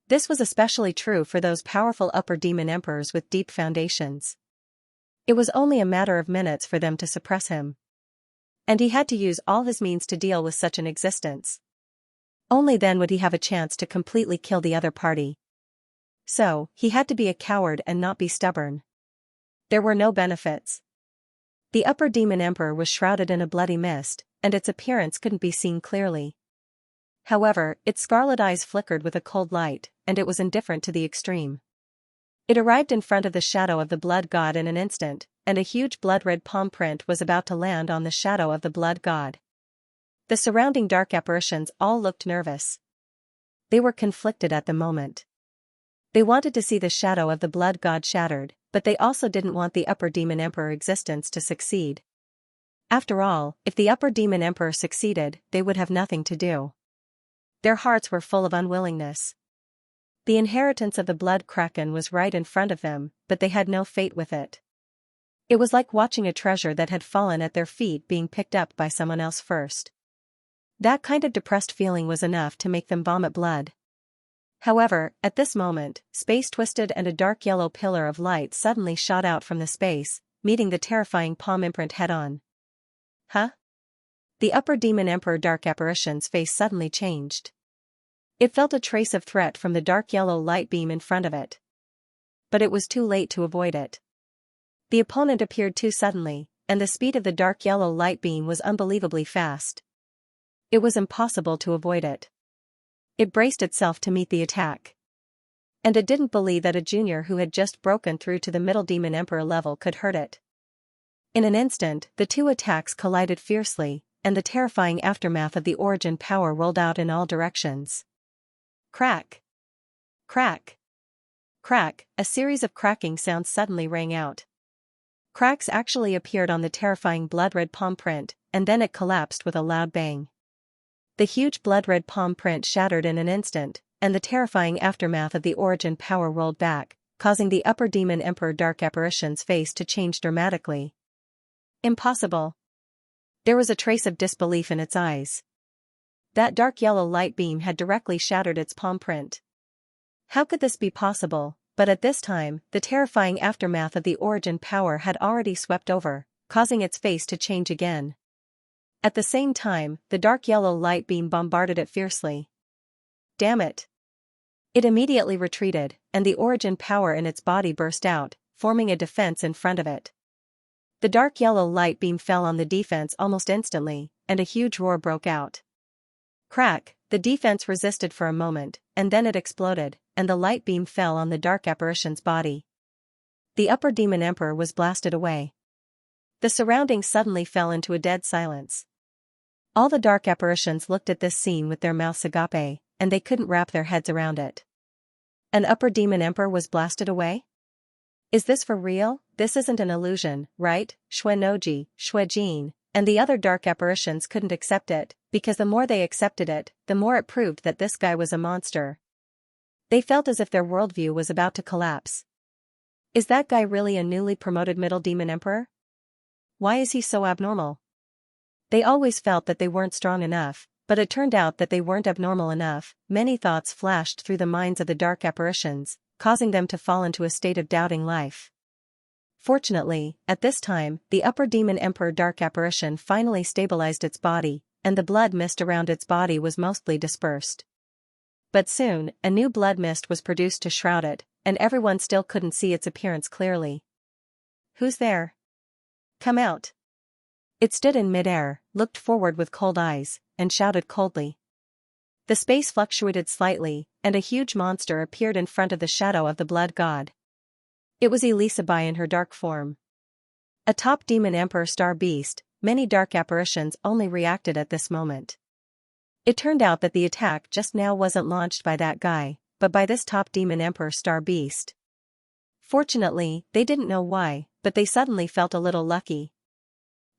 This was especially true for those powerful upper demon emperors with deep foundations. It was only a matter of minutes for them to suppress him. And he had to use all his means to deal with such an existence. Only then would he have a chance to completely kill the other party. So, he had to be a coward and not be stubborn. There were no benefits. The upper demon emperor was shrouded in a bloody mist, and its appearance couldn't be seen clearly. However, its scarlet eyes flickered with a cold light, and it was indifferent to the extreme. It arrived in front of the shadow of the blood god in an instant, and a huge blood-red palm print was about to land on the shadow of the blood god. The surrounding dark apparitions all looked nervous. They were conflicted at the moment. They wanted to see the shadow of the blood god shattered, but they also didn't want the upper demon emperor existence to succeed. After all, if the upper demon emperor succeeded, they would have nothing to do. Their hearts were full of unwillingness. The inheritance of the blood kraken was right in front of them, but they had no fate with it. It was like watching a treasure that had fallen at their feet being picked up by someone else first. That kind of depressed feeling was enough to make them vomit blood. However, at this moment, space twisted and a dark yellow pillar of light suddenly shot out from the space, meeting the terrifying palm imprint head-on. Huh? The upper demon emperor dark apparition's face suddenly changed. It felt a trace of threat from the dark yellow light beam in front of it. But it was too late to avoid it. The opponent appeared too suddenly, and the speed of the dark yellow light beam was unbelievably fast. It was impossible to avoid it. It braced itself to meet the attack. And it didn't believe that a junior who had just broken through to the middle demon emperor level could hurt it. In an instant, the two attacks collided fiercely, and the terrifying aftermath of the origin power rolled out in all directions. Crack! Crack! Crack! A series of cracking sounds suddenly rang out. Cracks actually appeared on the terrifying blood-red palm print, and then it collapsed with a loud bang. The huge blood-red palm print shattered in an instant, and the terrifying aftermath of the origin power rolled back, causing the upper demon emperor dark apparition's face to change dramatically. Impossible. There was a trace of disbelief in its eyes. That dark yellow light beam had directly shattered its palm print. How could this be possible? But at this time, the terrifying aftermath of the origin power had already swept over, causing its face to change again. At the same time, the dark yellow light beam bombarded it fiercely. Damn it! It immediately retreated, and the origin power in its body burst out, forming a defense in front of it. The dark yellow light beam fell on the defense almost instantly, and a huge roar broke out. Crack! The defense resisted for a moment, and then it exploded, and the light beam fell on the dark apparition's body. The upper demon emperor was blasted away. The surroundings suddenly fell into a dead silence. All the dark apparitions looked at this scene with their mouths agape, and they couldn't wrap their heads around it. An upper demon emperor was blasted away? Is this for real? This isn't an illusion, right? Xuenoji, Xuejin, and the other dark apparitions couldn't accept it, because the more they accepted it, the more it proved that this guy was a monster. They felt as if their worldview was about to collapse. Is that guy really a newly promoted middle demon emperor? Why is he so abnormal? They always felt that they weren't strong enough, but it turned out that they weren't abnormal enough. Many thoughts flashed through the minds of the dark apparitions, causing them to fall into a state of doubting life. Fortunately, at this time, the upper demon emperor dark apparition finally stabilized its body, and the blood mist around its body was mostly dispersed. But soon, a new blood mist was produced to shroud it, and everyone still couldn't see its appearance clearly. Who's there? Come out. It stood in midair, looked forward with cold eyes, and shouted coldly. The space fluctuated slightly, and a huge monster appeared in front of the shadow of the blood god. It was Elisabai in her dark form. A top demon emperor star beast. Many dark apparitions only reacted at this moment. It turned out that the attack just now wasn't launched by that guy, but by this top demon emperor star beast. Fortunately, they didn't know why, but they suddenly felt a little lucky.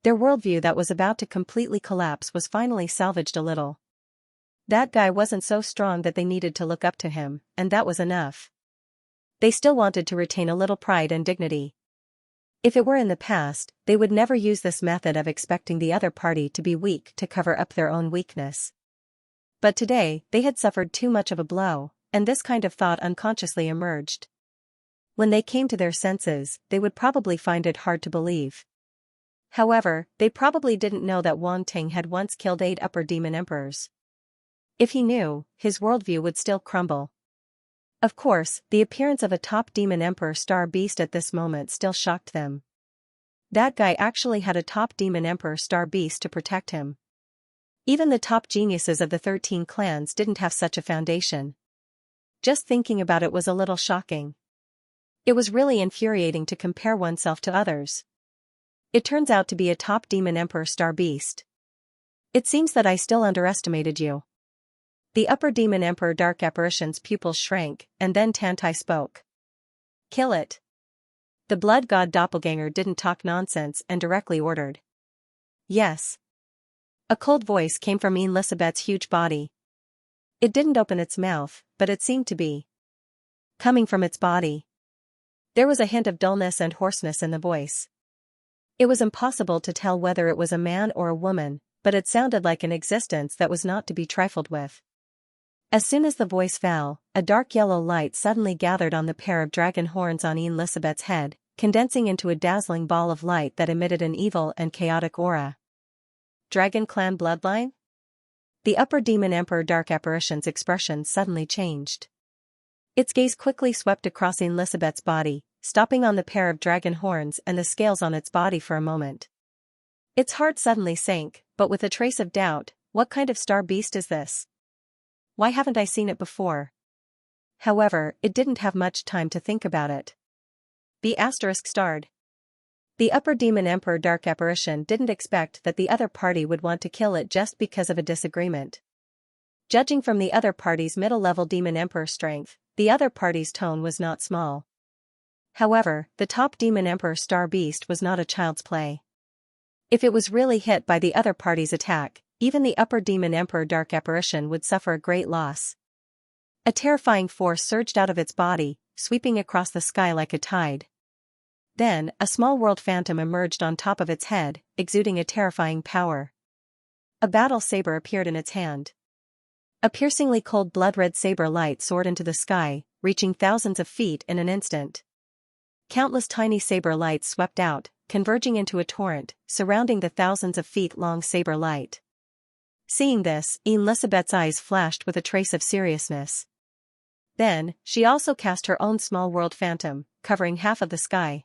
Their worldview that was about to completely collapse was finally salvaged a little. That guy wasn't so strong that they needed to look up to him, and that was enough. They still wanted to retain a little pride and dignity. If it were in the past, they would never use this method of expecting the other party to be weak to cover up their own weakness. But today, they had suffered too much of a blow, and this kind of thought unconsciously emerged. When they came to their senses, they would probably find it hard to believe. However, they probably didn't know that Wang Ting had once killed 8 upper demon emperors. If he knew, his worldview would still crumble. Of course, the appearance of a top demon emperor star beast at this moment still shocked them. That guy actually had a top demon emperor star beast to protect him. Even the top geniuses of the 13 clans didn't have such a foundation. Just thinking about it was a little shocking. It was really infuriating to compare oneself to others. It turns out to be a top demon emperor star beast. It seems that I still underestimated you. The upper demon emperor dark apparition's pupils shrank, and then Tantai spoke. Kill it. The blood god doppelganger didn't talk nonsense and directly ordered. Yes. A cold voice came from Elizabeth's huge body. It didn't open its mouth, but it seemed to be coming from its body. There was a hint of dullness and hoarseness in the voice. It was impossible to tell whether it was a man or a woman, but it sounded like an existence that was not to be trifled with. As soon as the voice fell, a dark yellow light suddenly gathered on the pair of dragon horns on Elizabeth's head, condensing into a dazzling ball of light that emitted an evil and chaotic aura. Dragon clan bloodline? The upper demon emperor dark apparition's expression suddenly changed. Its gaze quickly swept across Elizabeth's body, stopping on the pair of dragon horns and the scales on its body for a moment. Its heart suddenly sank, but with a trace of doubt. What kind of star beast is this? Why haven't I seen it before? However, it didn't have much time to think about it. ******. The upper demon emperor dark apparition didn't expect that the other party would want to kill it just because of a disagreement. Judging from the other party's middle-level demon emperor strength, the other party's tone was not small. However, the top demon emperor star beast was not a child's play. If it was really hit by the other party's attack, even the upper demon emperor dark apparition would suffer a great loss. A terrifying force surged out of its body, sweeping across the sky like a tide. Then, a small world phantom emerged on top of its head, exuding a terrifying power. A battle saber appeared in its hand. A piercingly cold blood-red saber light soared into the sky, reaching thousands of feet in an instant. Countless tiny saber lights swept out, converging into a torrent, surrounding the thousands of feet-long saber light. Seeing this, Elizabeth's eyes flashed with a trace of seriousness. Then, she also cast her own small world phantom, covering half of the sky.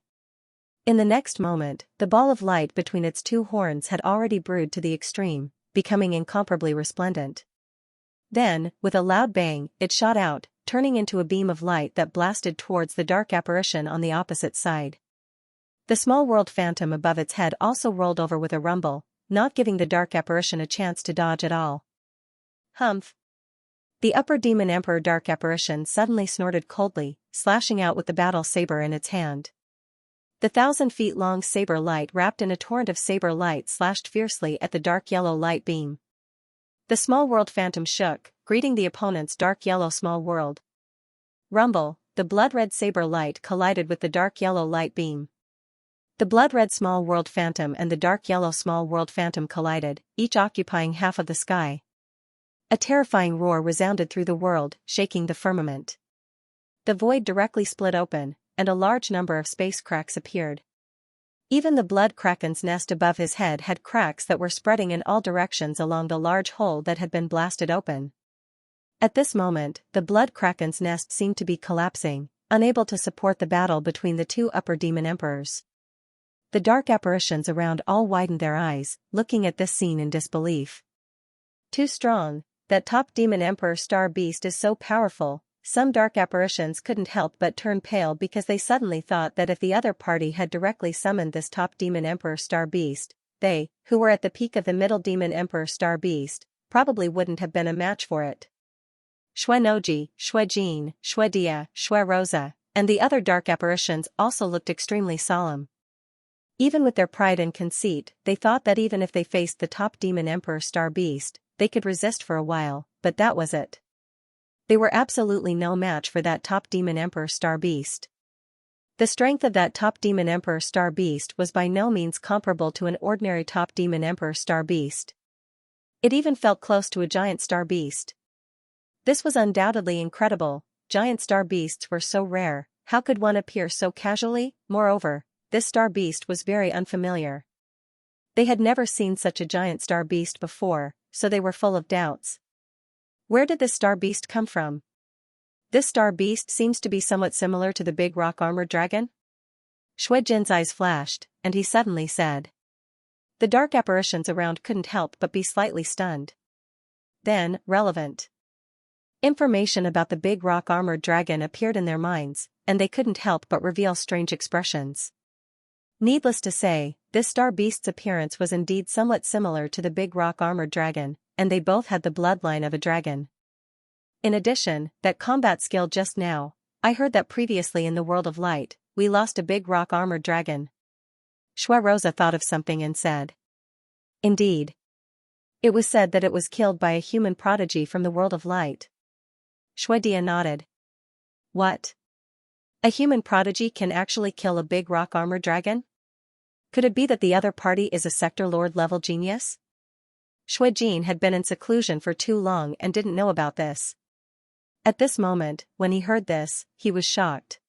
In the next moment, the ball of light between its 2 horns had already brewed to the extreme, becoming incomparably resplendent. Then, with a loud bang, it shot out, turning into a beam of light that blasted towards the dark apparition on the opposite side. The small world phantom above its head also rolled over with a rumble, not giving the dark apparition a chance to dodge at all. Humph! The upper demon emperor dark apparition suddenly snorted coldly, slashing out with the battle saber in its hand. The 1,000-feet-long saber light wrapped in a torrent of saber light slashed fiercely at the dark yellow light beam. The small world phantom shook, greeting the opponent's dark yellow small world. Rumble, the blood-red saber light collided with the dark yellow light beam. The blood-red small world phantom and the dark yellow small world phantom collided, each occupying half of the sky. A terrifying roar resounded through the world, shaking the firmament. The void directly split open, and a large number of space cracks appeared. Even the blood kraken's nest above his head had cracks that were spreading in all directions along the large hole that had been blasted open. At this moment, the blood kraken's nest seemed to be collapsing, unable to support the battle between the 2 upper demon emperors. The dark apparitions around all widened their eyes, looking at this scene in disbelief. Too strong, that top demon emperor star beast is so powerful. Some dark apparitions couldn't help but turn pale because they suddenly thought that if the other party had directly summoned this top demon emperor star beast, they, who were at the peak of the middle demon emperor star beast, probably wouldn't have been a match for it. Xue Noji, Xue Jin, Xue Dia, Xue Rosa, and the other dark apparitions also looked extremely solemn. Even with their pride and conceit, they thought that even if they faced the top demon emperor Star Beast, they could resist for a while, but that was it. They were absolutely no match for that top demon emperor Star Beast. The strength of that top demon emperor Star Beast was by no means comparable to an ordinary top demon emperor Star Beast. It even felt close to a giant Star Beast. This was undoubtedly incredible. Giant Star Beasts were so rare, how could one appear so casually? Moreover, this Star Beast was very unfamiliar. They had never seen such a giant Star Beast before, so they were full of doubts. Where did this Star Beast come from? This Star Beast seems to be somewhat similar to the big rock armored dragon? Shui Jin's eyes flashed, and he suddenly said. The dark apparitions around couldn't help but be slightly stunned. Then, relevant information about the big rock armored dragon appeared in their minds, and they couldn't help but reveal strange expressions. Needless to say, this Star Beast's appearance was indeed somewhat similar to the big rock armored dragon, and they both had the bloodline of a dragon. In addition, that combat skill just now, I heard that previously in the world of light, we lost a big rock armored dragon. Shui Rosa thought of something and said. Indeed. It was said that it was killed by a human prodigy from the world of light. Shui Dia nodded. What? A human prodigy can actually kill a big rock armored dragon? Could it be that the other party is a sector lord level genius? Shui Jin had been in seclusion for too long and didn't know about this. At this moment, when he heard this, he was shocked.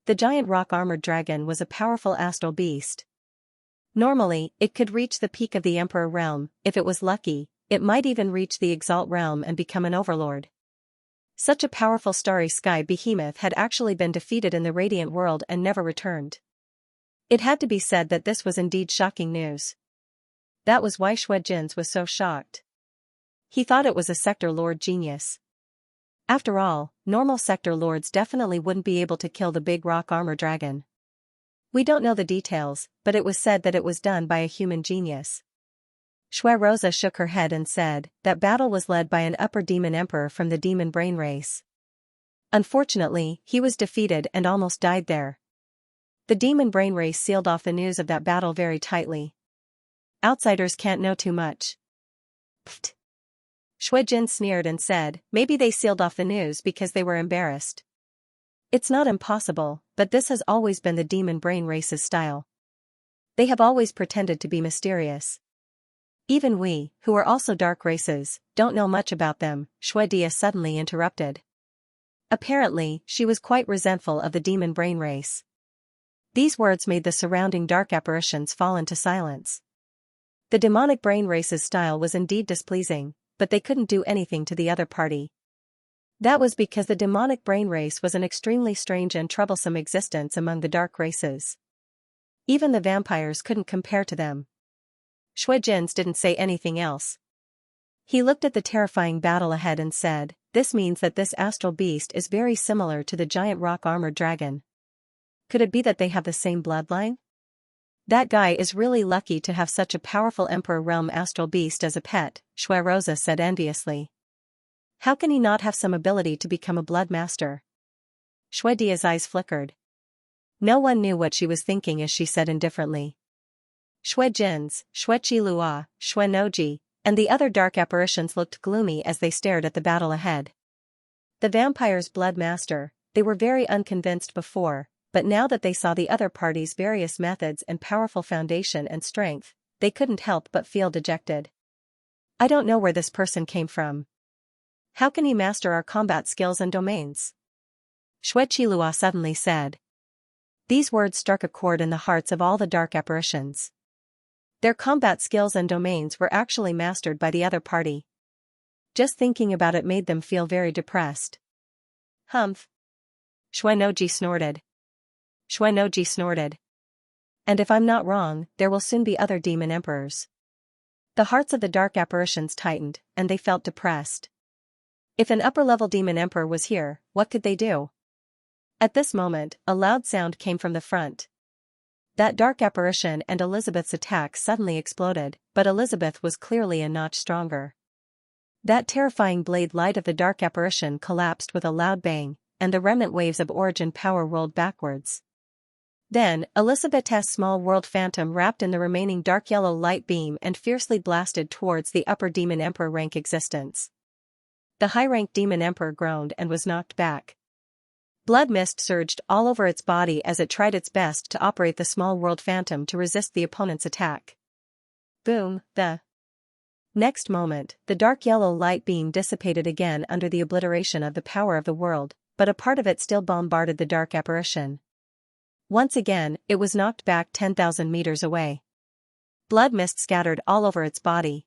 The giant rock armored dragon was a powerful astral beast. Normally, it could reach the peak of the Emperor realm. If it was lucky, it might even reach the Exalt realm and become an overlord. Such a powerful starry sky behemoth had actually been defeated in the Radiant World and never returned. It had to be said that this was indeed shocking news. That was why Shui Jin's was so shocked. He thought it was a sector lord genius. After all, normal sector lords definitely wouldn't be able to kill the big rock armor dragon. We don't know the details, but it was said that it was done by a human genius. Shui Rosa shook her head and said, that battle was led by an upper demon emperor from the demon brain race. Unfortunately, he was defeated and almost died there. The demon brain race sealed off the news of that battle very tightly. Outsiders can't know too much. Pfft. Shui Jin sneered and said, maybe they sealed off the news because they were embarrassed. It's not impossible, but this has always been the demon brain race's style. They have always pretended to be mysterious. Even we, who are also dark races, don't know much about them, Shui Dia suddenly interrupted. Apparently, she was quite resentful of the demon brain race. These words made the surrounding dark apparitions fall into silence. The demonic brain race's style was indeed displeasing, but they couldn't do anything to the other party. That was because the demonic brain race was an extremely strange and troublesome existence among the dark races. Even the vampires couldn't compare to them. Shui Jin's didn't say anything else. He looked at the terrifying battle ahead and said, this means that this astral beast is very similar to the giant rock armored dragon. Could it be that they have the same bloodline? That guy is really lucky to have such a powerful Emperor Realm astral beast as a pet, Shui Rosa said enviously. How can he not have some ability to become a blood master? Shui Dia's eyes flickered. No one knew what she was thinking as she said indifferently. Shui Jin's, Shui Qilua, Shui Noji, and the other dark apparitions looked gloomy as they stared at the battle ahead. The vampire's blood master, they were very unconvinced before, but now that they saw the other party's various methods and powerful foundation and strength, they couldn't help but feel dejected. I don't know where this person came from. How can he master our combat skills and domains? Shui Qilua suddenly said. These words struck a chord in the hearts of all the dark apparitions. Their combat skills and domains were actually mastered by the other party. Just thinking about it made them feel very depressed. Humph. Shui Noji snorted. Shui Noji snorted. And if I'm not wrong, there will soon be other demon emperors. The hearts of the dark apparitions tightened, and they felt depressed. If an upper-level demon emperor was here, what could they do? At this moment, a loud sound came from the front. That dark apparition and Elizabeth's attack suddenly exploded, but Elizabeth was clearly a notch stronger. That terrifying blade light of the dark apparition collapsed with a loud bang, and the remnant waves of origin power rolled backwards. Then, Elizabeth's small world phantom wrapped in the remaining dark yellow light beam and fiercely blasted towards the upper Demon Emperor rank existence. The high-ranked Demon Emperor groaned and was knocked back. Blood mist surged all over its body as it tried its best to operate the small world phantom to resist the opponent's attack. Boom, the next moment, the dark yellow light beam dissipated again under the obliteration of the power of the world, but a part of it still bombarded the dark apparition. Once again, it was knocked back 10,000 meters away. Blood mist scattered all over its body.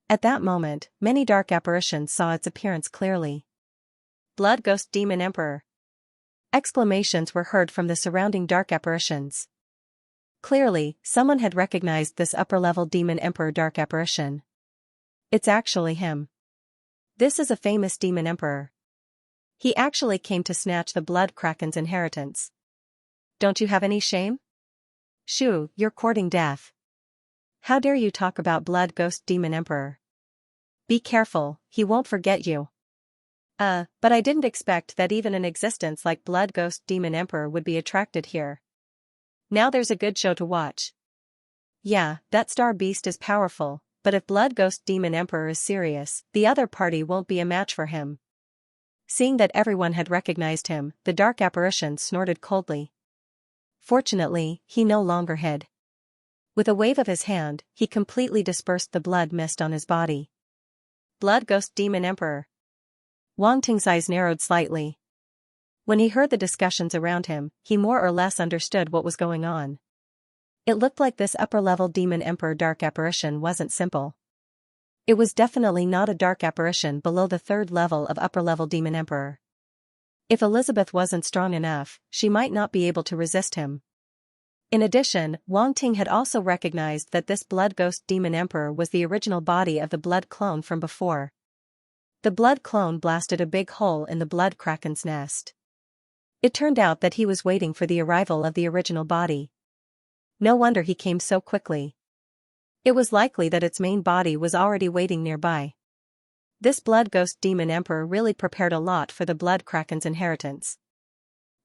At that moment, many dark apparitions saw its appearance clearly. Blood Ghost Demon Emperor! Exclamations were heard from the surrounding dark apparitions. Clearly, someone had recognized this upper-level Demon Emperor dark apparition. It's actually him. This is a famous Demon Emperor. He actually came to snatch the Blood Kraken's inheritance. Don't you have any shame? Shoo, you're courting death. How dare you talk about Blood Ghost Demon Emperor? Be careful, he won't forget you. But I didn't expect that even an existence like Blood Ghost Demon Emperor would be attracted here. Now there's a good show to watch. Yeah, that star beast is powerful, but if Blood Ghost Demon Emperor is serious, the other party won't be a match for him. Seeing that everyone had recognized him, the dark apparition snorted coldly. Fortunately, he no longer hid. With a wave of his hand, he completely dispersed the blood mist on his body. Blood Ghost Demon Emperor. Wang Ting's eyes narrowed slightly. When he heard the discussions around him, he more or less understood what was going on. It looked like this upper-level Demon Emperor dark apparition wasn't simple. It was definitely not a dark apparition below the third level of upper-level Demon Emperor. If Elizabeth wasn't strong enough, she might not be able to resist him. In addition, Wang Ting had also recognized that this Blood Ghost Demon Emperor was the original body of the Blood Clone from before. The Blood Clone blasted a big hole in the Blood Kraken's nest. It turned out that he was waiting for the arrival of the original body. No wonder he came so quickly. It was likely that its main body was already waiting nearby. This Blood Ghost Demon Emperor really prepared a lot for the Blood Kraken's inheritance.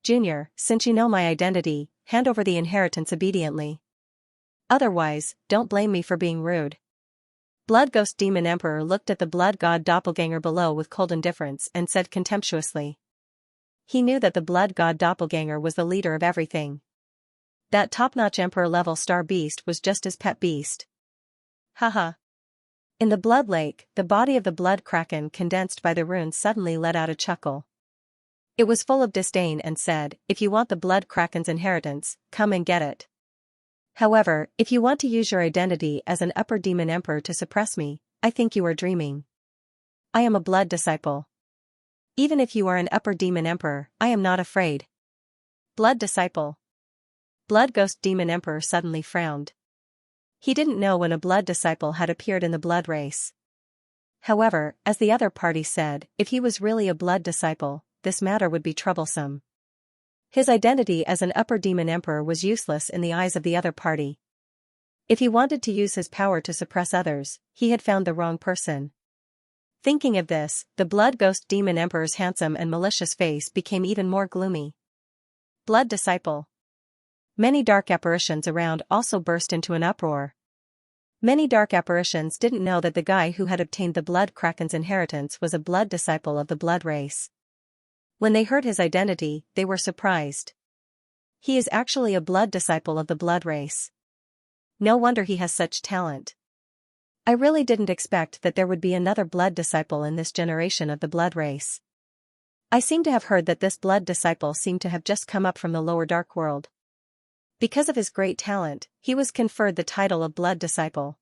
Junior, since you know my identity, hand over the inheritance obediently. Otherwise, don't blame me for being rude. Blood Ghost Demon Emperor looked at the Blood God Doppelganger below with cold indifference and said contemptuously. He knew that the Blood God Doppelganger was the leader of everything. That top-notch Emperor-level star beast was just his pet beast. Haha. In the Blood Lake, the body of the Blood Kraken condensed by the runes suddenly let out a chuckle. It was full of disdain and said, if you want the Blood Kraken's inheritance, come and get it. However, if you want to use your identity as an upper Demon Emperor to suppress me, I think you are dreaming. I am a Blood Disciple. Even if you are an upper Demon Emperor, I am not afraid. Blood Disciple. Blood Ghost Demon Emperor suddenly frowned. He didn't know when a Blood Disciple had appeared in the Blood race. However, as the other party said, if he was really a Blood Disciple, this matter would be troublesome. His identity as an upper Demon Emperor was useless in the eyes of the other party. If he wanted to use his power to suppress others, he had found the wrong person. Thinking of this, the Blood Ghost Demon Emperor's handsome and malicious face became even more gloomy. Blood Disciple. Many dark apparitions around also burst into an uproar. Many dark apparitions didn't know that the guy who had obtained the Blood Kraken's inheritance was a Blood Disciple of the Blood race. When they heard his identity, they were surprised. He is actually a Blood Disciple of the Blood race. No wonder he has such talent. I really didn't expect that there would be another Blood Disciple in this generation of the Blood race. I seem to have heard that this Blood Disciple seemed to have just come up from the lower dark world. Because of his great talent, he was conferred the title of Blood Disciple.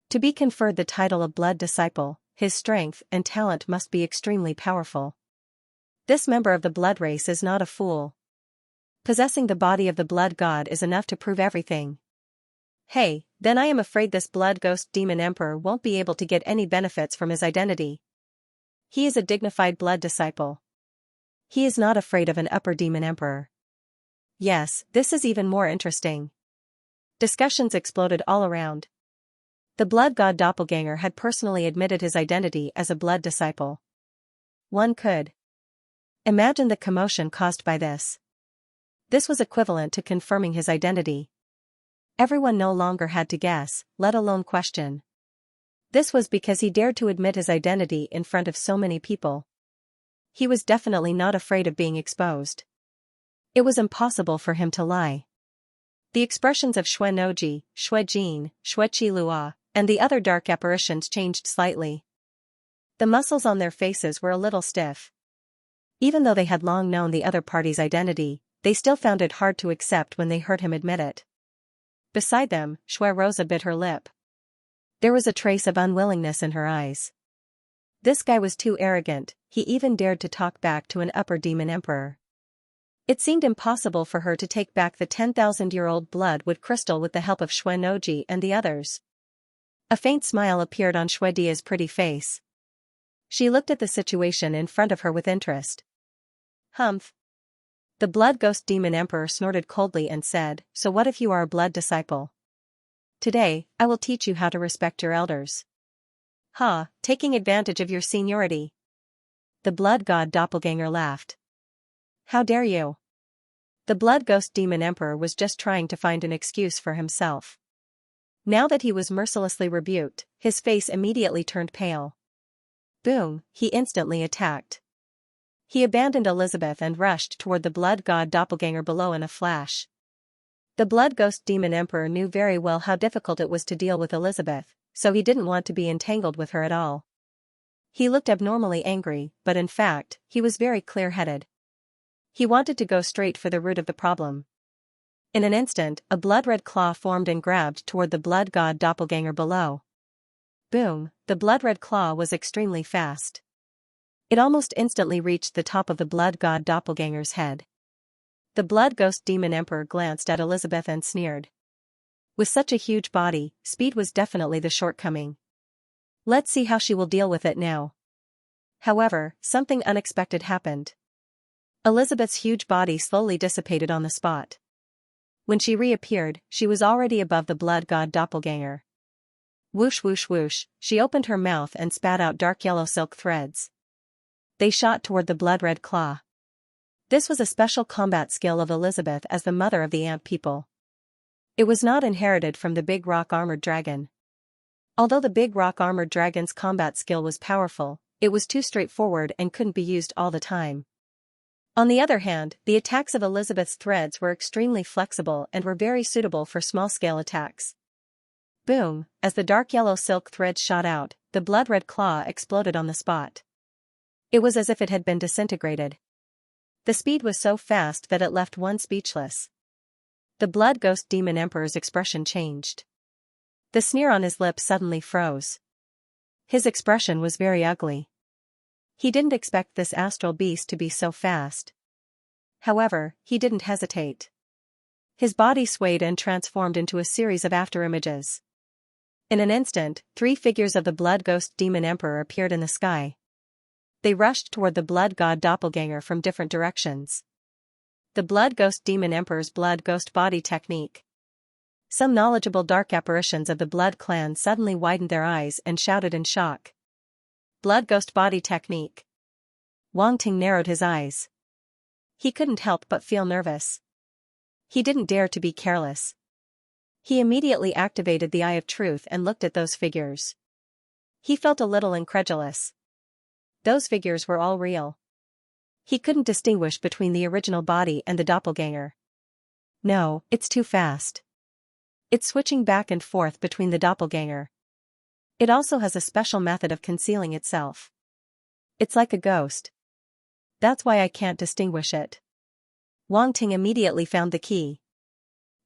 To be conferred the title of Blood Disciple, his strength and talent must be extremely powerful. This member of the Blood race is not a fool. Possessing the body of the Blood God is enough to prove everything. Hey, then I am afraid this Blood Ghost Demon Emperor won't be able to get any benefits from his identity. He is a dignified Blood Disciple. He is not afraid of an upper Demon Emperor. Yes, this is even more interesting. Discussions exploded all around. The Blood God Doppelganger had personally admitted his identity as a Blood Disciple. One could imagine the commotion caused by this. This was equivalent to confirming his identity. Everyone no longer had to guess, let alone question. This was because he dared to admit his identity in front of so many people. He was definitely not afraid of being exposed. It was impossible for him to lie. The expressions of Xue Noji, Xue Jin, Xue Qilua, and the other dark apparitions changed slightly. The muscles on their faces were a little stiff. Even though they had long known the other party's identity, they still found it hard to accept when they heard him admit it. Beside them, Xue Rosa bit her lip. There was a trace of unwillingness in her eyes. This guy was too arrogant, he even dared to talk back to an upper demon emperor. It seemed impossible for her to take back the 10,000-year-old bloodwood crystal with the help of Xue Noji and the others. A faint smile appeared on Xue Dia's pretty face. She looked at the situation in front of her with interest. Humph. The blood ghost demon emperor snorted coldly and said, "So what if you are a blood disciple? Today, I will teach you how to respect your elders." Ha, taking advantage of your seniority. The blood god doppelganger laughed. How dare you? The blood ghost demon emperor was just trying to find an excuse for himself. Now that he was mercilessly rebuked, his face immediately turned pale. Boom, he instantly attacked. He abandoned Elizabeth and rushed toward the blood god doppelganger below in a flash. The blood ghost demon emperor knew very well how difficult it was to deal with Elizabeth, so he didn't want to be entangled with her at all. He looked abnormally angry, but in fact, he was very clear-headed. He wanted to go straight for the root of the problem. In an instant, a blood-red claw formed and grabbed toward the blood god doppelganger below. Boom, the blood-red claw was extremely fast. It almost instantly reached the top of the blood god doppelganger's head. The blood ghost demon emperor glanced at Elizabeth and sneered. With such a huge body, speed was definitely the shortcoming. Let's see how she will deal with it now. However, something unexpected happened. Elizabeth's huge body slowly dissipated on the spot. When she reappeared, she was already above the blood god doppelganger. Whoosh whoosh whoosh, she opened her mouth and spat out dark yellow silk threads. They shot toward the blood-red claw. This was a special combat skill of Elizabeth as the mother of the ant people. It was not inherited from the big rock armored dragon. Although the big rock armored dragon's combat skill was powerful, it was too straightforward and couldn't be used all the time. On the other hand, the attacks of Elizabeth's threads were extremely flexible and were very suitable for small-scale attacks. Boom, as the dark yellow silk threads shot out, the blood-red claw exploded on the spot. It was as if it had been disintegrated. The speed was so fast that it left one speechless. The blood ghost demon emperor's expression changed. The sneer on his lips suddenly froze. His expression was very ugly. He didn't expect this astral beast to be so fast. However, he didn't hesitate. His body swayed and transformed into a series of afterimages. In an instant, 3 figures of the blood ghost demon emperor appeared in the sky. They rushed toward the blood god doppelganger from different directions. The blood ghost demon emperor's blood ghost body technique. Some knowledgeable dark apparitions of the blood clan suddenly widened their eyes and shouted in shock. Blood ghost body technique. Wang Ting narrowed his eyes. He couldn't help but feel nervous. He didn't dare to be careless. He immediately activated the Eye of Truth and looked at those figures. He felt a little incredulous. Those figures were all real. He couldn't distinguish between the original body and the doppelganger. No, it's too fast. It's switching back and forth between the doppelganger. It also has a special method of concealing itself. It's like a ghost. That's why I can't distinguish it. Wang Ting immediately found the key.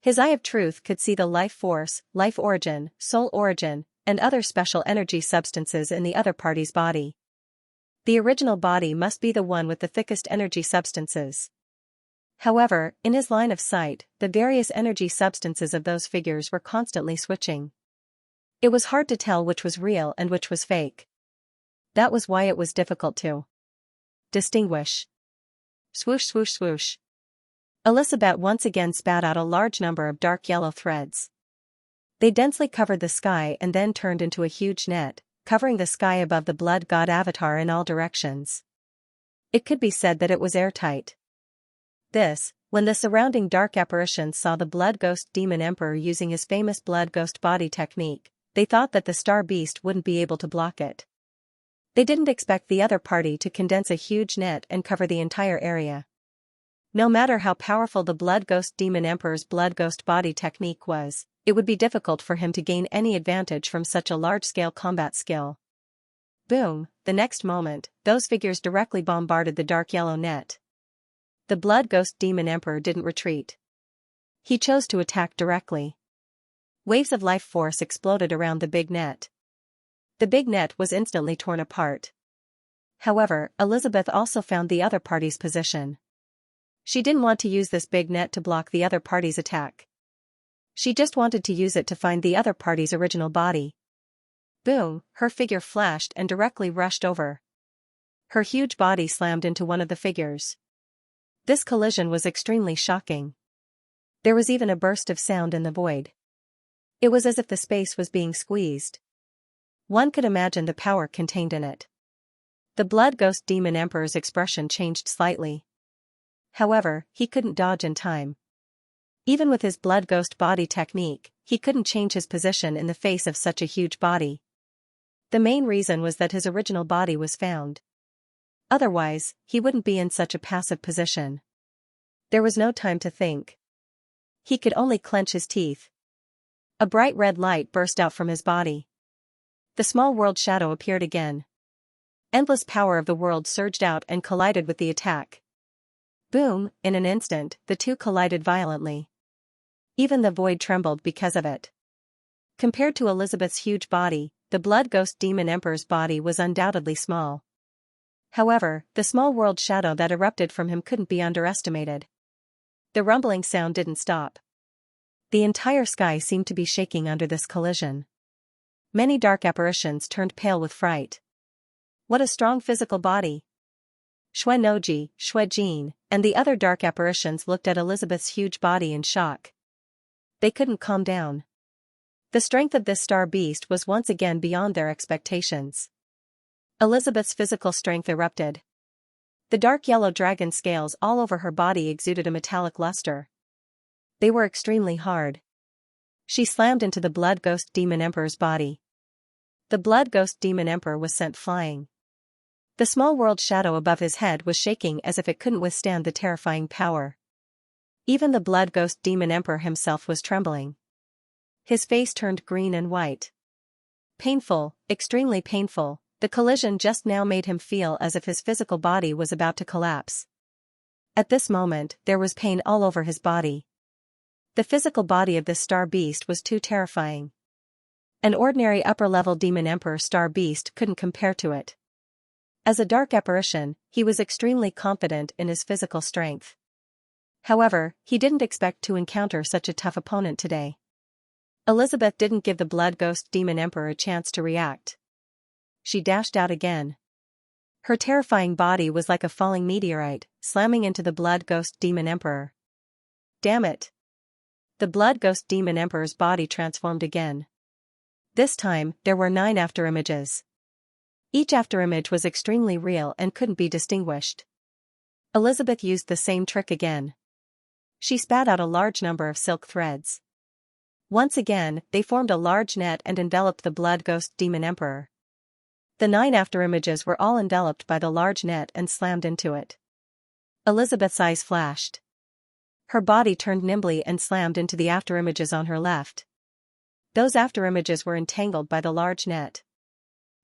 His Eye of Truth could see the life force, life origin, soul origin, and other special energy substances in the other party's body. The original body must be the one with the thickest energy substances. However, in his line of sight, the various energy substances of those figures were constantly switching. It was hard to tell which was real and which was fake. That was why it was difficult to distinguish. Swoosh swoosh swoosh. Elizabeth once again spat out a large number of dark yellow threads. They densely covered the sky and then turned into a huge net, covering the sky above the blood god avatar in all directions. It could be said that it was airtight. When the surrounding dark apparitions saw the Blood Ghost Demon Emperor using his famous Blood Ghost body technique, they thought that the Star Beast wouldn't be able to block it. They didn't expect the other party to condense a huge net and cover the entire area. No matter how powerful the Blood Ghost Demon Emperor's Blood Ghost body technique was, it would be difficult for him to gain any advantage from such a large-scale combat skill. Boom! The next moment, those figures directly bombarded the dark yellow net. The Blood Ghost Demon Emperor didn't retreat. He chose to attack directly. Waves of life force exploded around the big net. The big net was instantly torn apart. However, Elizabeth also found the other party's position. She didn't want to use this big net to block the other party's attack. She just wanted to use it to find the other party's original body. Boom! Her figure flashed and directly rushed over. Her huge body slammed into one of the figures. This collision was extremely shocking. There was even a burst of sound in the void. It was as if the space was being squeezed. One could imagine the power contained in it. The Blood Ghost Demon Emperor's expression changed slightly. However, he couldn't dodge in time. Even with his Blood Ghost body technique, he couldn't change his position in the face of such a huge body. The main reason was that his original body was found. Otherwise, he wouldn't be in such a passive position. There was no time to think. He could only clench his teeth. A bright red light burst out from his body. The small world shadow appeared again. Endless power of the world surged out and collided with the attack. Boom! In an instant, the two collided violently. Even the void trembled because of it. Compared to Elizabeth's huge body, the Blood Ghost Demon Emperor's body was undoubtedly small. However, the small world shadow that erupted from him couldn't be underestimated. The rumbling sound didn't stop. The entire sky seemed to be shaking under this collision. Many dark apparitions turned pale with fright. What a strong physical body! Xuenoji, Xuejin, and the other dark apparitions looked at Elizabeth's huge body in shock. They couldn't calm down. The strength of this star beast was once again beyond their expectations. Elizabeth's physical strength erupted. The dark yellow dragon scales all over her body exuded a metallic luster. They were extremely hard. She slammed into the Blood Ghost Demon Emperor's body. The Blood Ghost Demon Emperor was sent flying. The small world shadow above his head was shaking as if it couldn't withstand the terrifying power. Even the Blood Ghost Demon Emperor himself was trembling. His face turned green and white. Painful, extremely painful, the collision just now made him feel as if his physical body was about to collapse. At this moment, there was pain all over his body. The physical body of this star beast was too terrifying. An ordinary upper-level Demon Emperor star beast couldn't compare to it. As a dark apparition, he was extremely confident in his physical strength. However, he didn't expect to encounter such a tough opponent today. Elizabeth didn't give the Blood Ghost Demon Emperor a chance to react. She dashed out again. Her terrifying body was like a falling meteorite, slamming into the Blood Ghost Demon Emperor. Damn it! The Blood Ghost Demon Emperor's body transformed again. This time, there were 9 afterimages. Each afterimage was extremely real and couldn't be distinguished. Elizabeth used the same trick again. She spat out a large number of silk threads. Once again, they formed a large net and enveloped the Blood Ghost Demon Emperor. The 9 afterimages were all enveloped by the large net and slammed into it. Elizabeth's eyes flashed. Her body turned nimbly and slammed into the afterimages on her left. Those afterimages were entangled by the large net.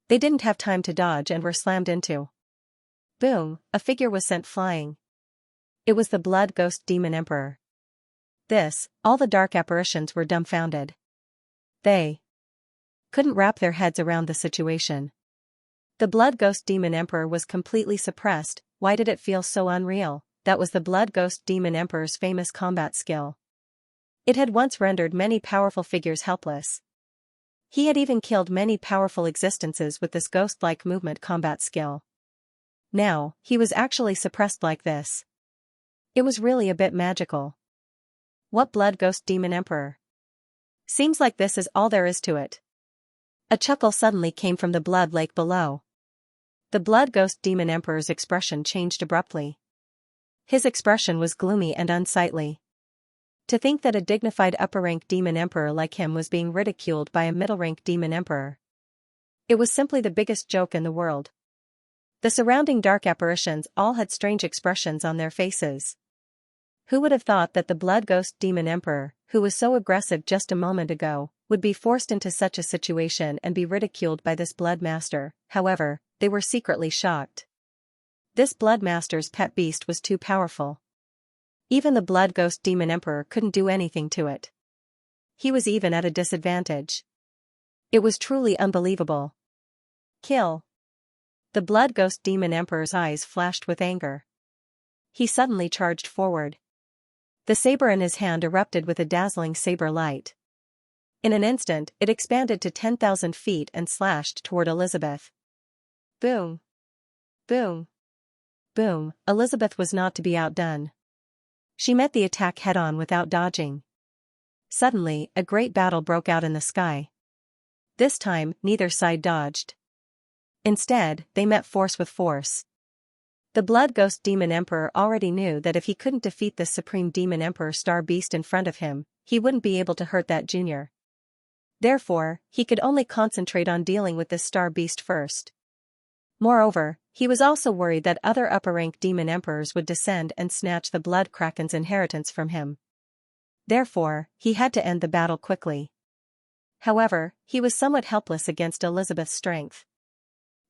They didn't have time to dodge and were slammed into. Boom! A figure was sent flying. It was the Blood Ghost Demon Emperor. All the dark apparitions were dumbfounded. They couldn't wrap their heads around the situation. The Blood Ghost Demon Emperor was completely suppressed. Why did it feel so unreal? That was the Blood Ghost Demon Emperor's famous combat skill. It had once rendered many powerful figures helpless. He had even killed many powerful existences with this ghost-like movement combat skill. Now, he was actually suppressed like this. It was really a bit magical. What Blood Ghost Demon Emperor? Seems like this is all there is to it. A chuckle suddenly came from the blood lake below. The Blood Ghost Demon Emperor's expression changed abruptly. His expression was gloomy and unsightly. To think that a dignified upper-rank demon emperor like him was being ridiculed by a middle-rank demon emperor. It was simply the biggest joke in the world. The surrounding dark apparitions all had strange expressions on their faces. Who would have thought that the blood ghost demon emperor, who was so aggressive just a moment ago, would be forced into such a situation and be ridiculed by this blood master? However, they were secretly shocked. This blood master's pet beast was too powerful. Even the blood ghost demon emperor couldn't do anything to it. He was even at a disadvantage. It was truly unbelievable. Kill. The blood ghost demon emperor's eyes flashed with anger. He suddenly charged forward. The saber in his hand erupted with a dazzling saber light. In an instant, it expanded to 10,000 feet and slashed toward Elizabeth. Boom. Boom. Boom. Elizabeth was not to be outdone. She met the attack head-on without dodging. Suddenly, a great battle broke out in the sky. This time, neither side dodged. Instead, they met force with force. The blood ghost demon emperor already knew that if he couldn't defeat the supreme demon emperor star beast in front of him, he wouldn't be able to hurt that junior. Therefore, he could only concentrate on dealing with this star beast first. Moreover, he was also worried that other upper-rank demon emperors would descend and snatch the blood kraken's inheritance from him. Therefore, he had to end the battle quickly. However, he was somewhat helpless against Elizabeth's strength.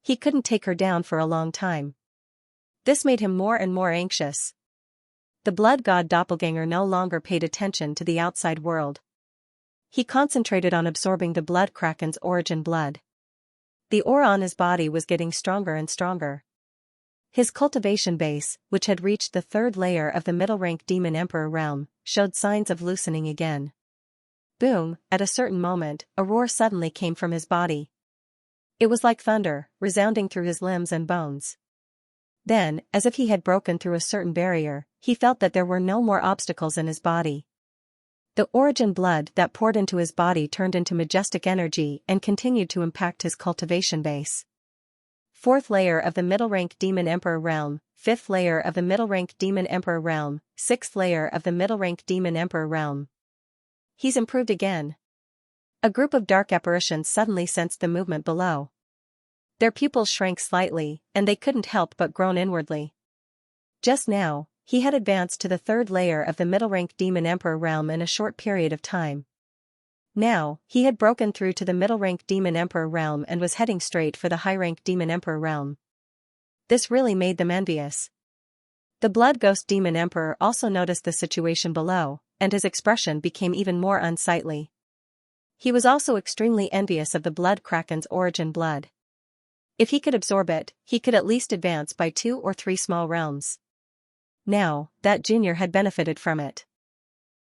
He couldn't take her down for a long time. This made him more and more anxious. The blood god doppelganger no longer paid attention to the outside world. He concentrated on absorbing the blood kraken's origin blood. The aura on his body was getting stronger and stronger. His cultivation base, which had reached the third layer of the middle-rank demon emperor realm, showed signs of loosening again. Boom, at a certain moment, a roar suddenly came from his body. It was like thunder, resounding through his limbs and bones. Then, as if he had broken through a certain barrier, he felt that there were no more obstacles in his body. The origin blood that poured into his body turned into majestic energy and continued to impact his cultivation base. Fourth layer of the middle-rank demon emperor realm, fifth layer of the middle-rank demon emperor realm, sixth layer of the middle-rank demon emperor realm. He's improved again. A group of dark apparitions suddenly sensed the movement below. Their pupils shrank slightly, and they couldn't help but groan inwardly. Just now, he had advanced to the third layer of the middle-rank demon emperor realm in a short period of time. Now, he had broken through to the middle-rank demon emperor realm and was heading straight for the high-rank demon emperor realm. This really made them envious. The blood ghost demon emperor also noticed the situation below, and his expression became even more unsightly. He was also extremely envious of the blood kraken's origin blood. If he could absorb it, he could at least advance by 2 or 3 small realms. Now, that junior had benefited from it.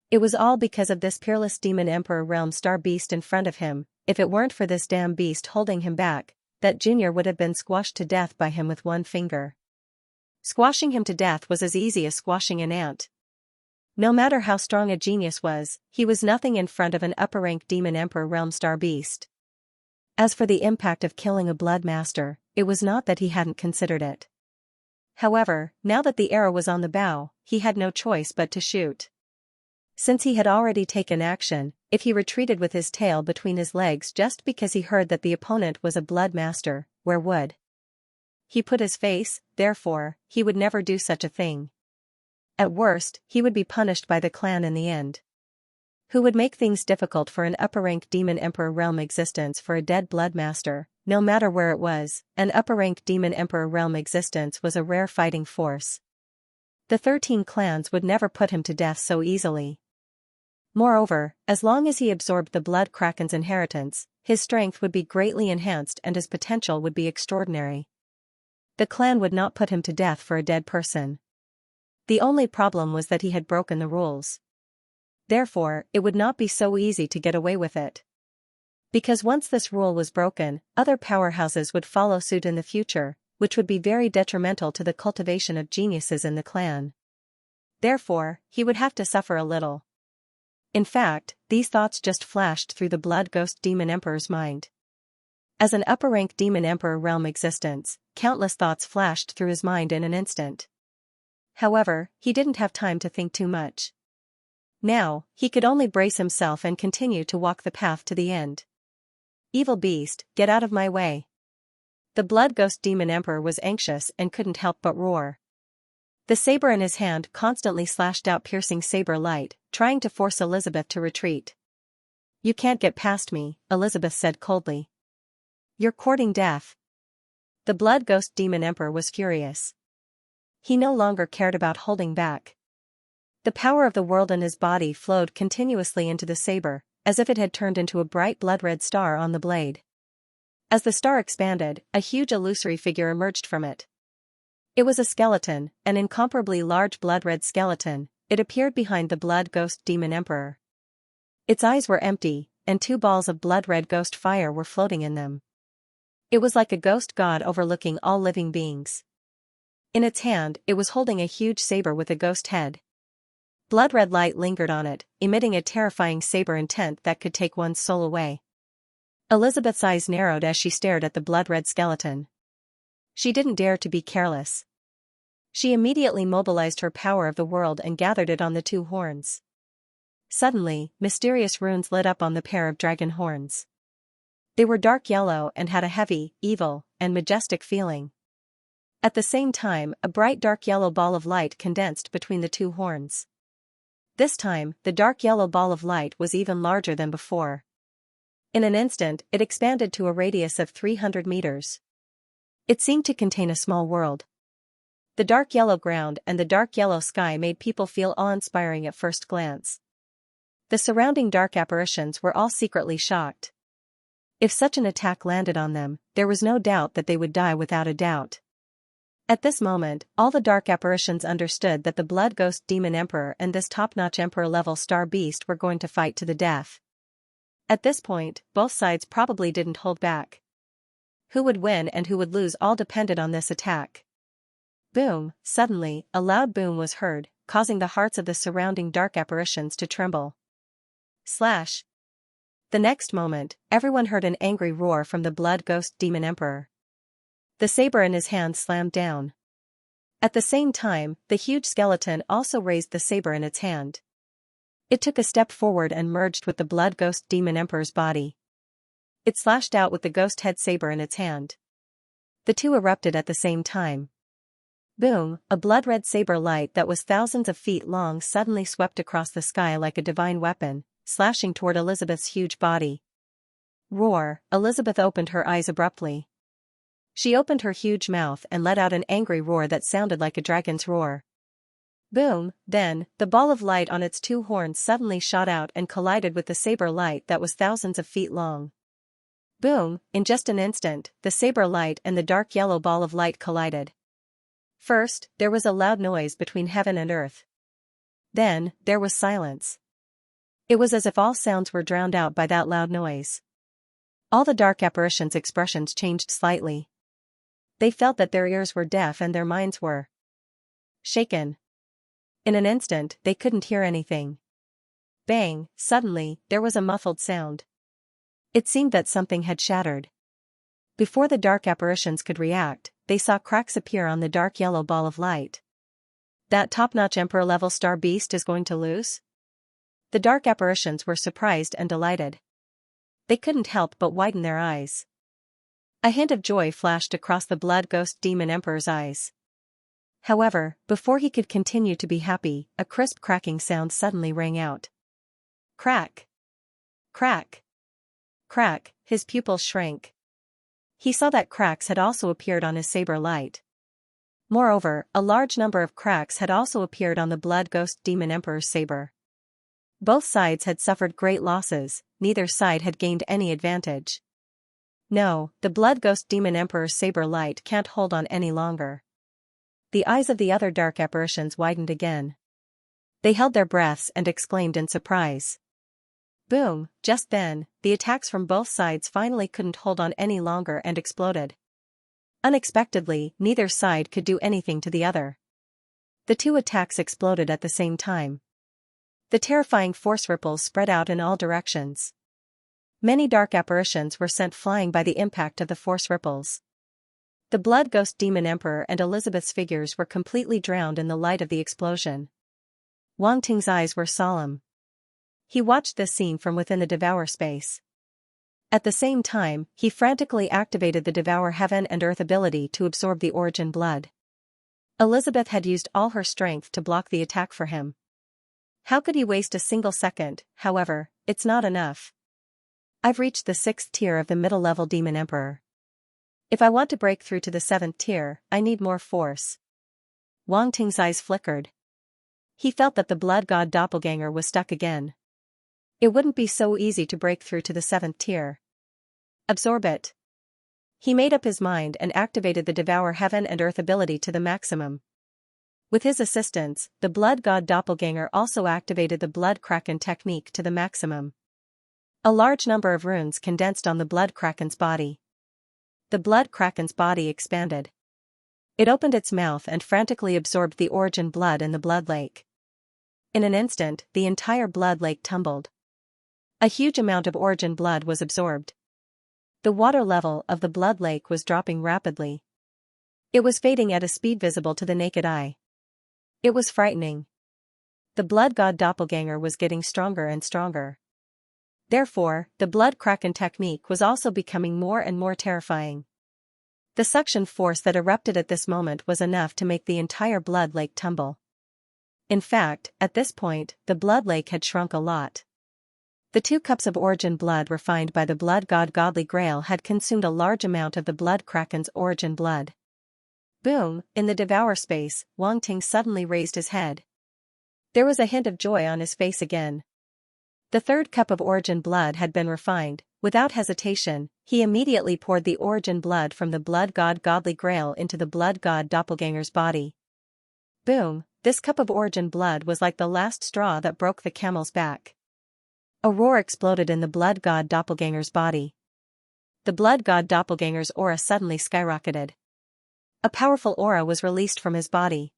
It was all because of this peerless demon emperor realm star beast in front of him. If it weren't for this damn beast holding him back, that junior would have been squashed to death by him with one finger. Squashing him to death was as easy as squashing an ant. No matter how strong a genius was, he was nothing in front of an upper-rank demon emperor realm star beast. As for the impact of killing a blood master, it was not that he hadn't considered it. However, now that the arrow was on the bow, he had no choice but to shoot. Since he had already taken action, if he retreated with his tail between his legs just because he heard that the opponent was a blood master, where would he put his face? Therefore, he would never do such a thing. At worst, he would be punished by the clan in the end. Who would make things difficult for an upper-rank demon emperor realm existence for a dead blood master, no matter where it was. An upper-rank demon emperor realm existence was a rare fighting force. The 13 clans would never put him to death so easily. Moreover, as long as he absorbed the blood kraken's inheritance, his strength would be greatly enhanced and his potential would be extraordinary. The clan would not put him to death for a dead person. The only problem was that he had broken the rules. Therefore, it would not be so easy to get away with it. Because once this rule was broken, other powerhouses would follow suit in the future, which would be very detrimental to the cultivation of geniuses in the clan. Therefore, he would have to suffer a little. In fact, these thoughts just flashed through the blood ghost demon emperor's mind. As an upper-rank demon emperor realm existence, countless thoughts flashed through his mind in an instant. However, he didn't have time to think too much. Now, he could only brace himself and continue to walk the path to the end. Evil beast, get out of my way. The blood ghost demon emperor was anxious and couldn't help but roar. The saber in his hand constantly slashed out piercing saber light, trying to force Elizabeth to retreat. You can't get past me, Elizabeth said coldly. You're courting death. The blood ghost demon emperor was furious. He no longer cared about holding back. The power of the world in his body flowed continuously into the saber, as if it had turned into a bright blood-red star on the blade. As the star expanded, a huge illusory figure emerged from it. It was a skeleton, an incomparably large blood-red skeleton. It appeared behind the blood ghost demon emperor. Its eyes were empty, and 2 balls of blood-red ghost fire were floating in them. It was like a ghost god overlooking all living beings. In its hand, it was holding a huge saber with a ghost head. Blood-red light lingered on it, emitting a terrifying saber intent that could take one's soul away. Elizabeth's eyes narrowed as she stared at the blood-red skeleton. She didn't dare to be careless. She immediately mobilized her power of the world and gathered it on the 2 horns. Suddenly, mysterious runes lit up on the pair of dragon horns. They were dark yellow and had a heavy, evil, and majestic feeling. At the same time, a bright dark yellow ball of light condensed between the 2 horns. This time, the dark yellow ball of light was even larger than before. In an instant, it expanded to a radius of 300 meters. It seemed to contain a small world. The dark yellow ground and the dark yellow sky made people feel awe-inspiring at first glance. The surrounding dark apparitions were all secretly shocked. If such an attack landed on them, there was no doubt that they would die without a doubt. At this moment, all the dark apparitions understood that the blood ghost demon emperor and this top-notch emperor-level star beast were going to fight to the death. At this point, both sides probably didn't hold back. Who would win and who would lose all depended on this attack. Boom! Suddenly, a loud boom was heard, causing the hearts of the surrounding dark apparitions to tremble. Slash! The next moment, everyone heard an angry roar from the blood ghost demon emperor. The saber in his hand slammed down. At the same time, the huge skeleton also raised the saber in its hand. It took a step forward and merged with the blood ghost demon emperor's body. It slashed out with the ghost head saber in its hand. The 2 erupted at the same time. Boom! A blood-red saber light that was thousands of feet long suddenly swept across the sky like a divine weapon, slashing toward Elizabeth's huge body. Roar! Elizabeth opened her eyes abruptly. She opened her huge mouth and let out an angry roar that sounded like a dragon's roar. Boom! Then, the ball of light on its 2 horns suddenly shot out and collided with the saber light that was thousands of feet long. Boom! In just an instant, the saber light and the dark yellow ball of light collided. First, there was a loud noise between heaven and earth. Then, there was silence. It was as if all sounds were drowned out by that loud noise. All the dark apparitions' expressions changed slightly. They felt that their ears were deaf and their minds were shaken. In an instant, they couldn't hear anything. Bang! Suddenly, there was a muffled sound. It seemed that something had shattered. Before the dark apparitions could react, they saw cracks appear on the dark yellow ball of light. That top-notch emperor-level star beast is going to lose? The dark apparitions were surprised and delighted. They couldn't help but widen their eyes. A hint of joy flashed across the blood ghost demon emperor's eyes. However, before he could continue to be happy, a crisp cracking sound suddenly rang out. Crack! Crack! Crack! His pupils shrank. He saw that cracks had also appeared on his saber light. Moreover, a large number of cracks had also appeared on the blood ghost demon emperor's saber. Both sides had suffered great losses, neither side had gained any advantage. No, the blood ghost demon emperor's saber light can't hold on any longer. The eyes of the other dark apparitions widened again. They held their breaths and exclaimed in surprise. Boom! Just then, the attacks from both sides finally couldn't hold on any longer and exploded. Unexpectedly, neither side could do anything to the other. The 2 attacks exploded at the same time. The terrifying force ripples spread out in all directions. Many dark apparitions were sent flying by the impact of the force ripples. The Blood Ghost Demon Emperor and Elizabeth's figures were completely drowned in the light of the explosion. Wang Ting's eyes were solemn. He watched this scene from within the Devour space. At the same time, he frantically activated the Devour Heaven and Earth ability to absorb the Origin blood. Elizabeth had used all her strength to block the attack for him. How could he waste a single second? However, it's not enough. I've reached the 6th tier of the middle-level Demon Emperor. If I want to break through to the 7th tier, I need more force. Wang Ting's eyes flickered. He felt that the Blood God doppelganger was stuck again. It wouldn't be so easy to break through to the 7th tier. Absorb it. He made up his mind and activated the Devour Heaven and Earth ability to the maximum. With his assistance, the Blood God doppelganger also activated the Blood Kraken technique to the maximum. A large number of runes condensed on the Blood Kraken's body. The Blood Kraken's body expanded. It opened its mouth and frantically absorbed the Origin blood in the blood lake. In an instant, the entire blood lake tumbled. A huge amount of Origin blood was absorbed. The water level of the blood lake was dropping rapidly. It was fading at a speed visible to the naked eye. It was frightening. The Blood God doppelganger was getting stronger and stronger. Therefore, the Blood Kraken technique was also becoming more and more terrifying. The suction force that erupted at this moment was enough to make the entire blood lake tumble. In fact, at this point, the blood lake had shrunk a lot. The 2 cups of Origin blood refined by the Blood God Godly Grail had consumed a large amount of the Blood Kraken's Origin blood. Boom! In the Devour space, Wang Ting suddenly raised his head. There was a hint of joy on his face again. The 3rd cup of Origin blood had been refined. Without hesitation, he immediately poured the Origin blood from the Blood God Godly Grail into the Blood God doppelganger's body. Boom! This cup of Origin blood was like the last straw that broke the camel's back. A roar exploded in the Blood God doppelganger's body. The Blood God doppelganger's aura suddenly skyrocketed. A powerful aura was released from his body.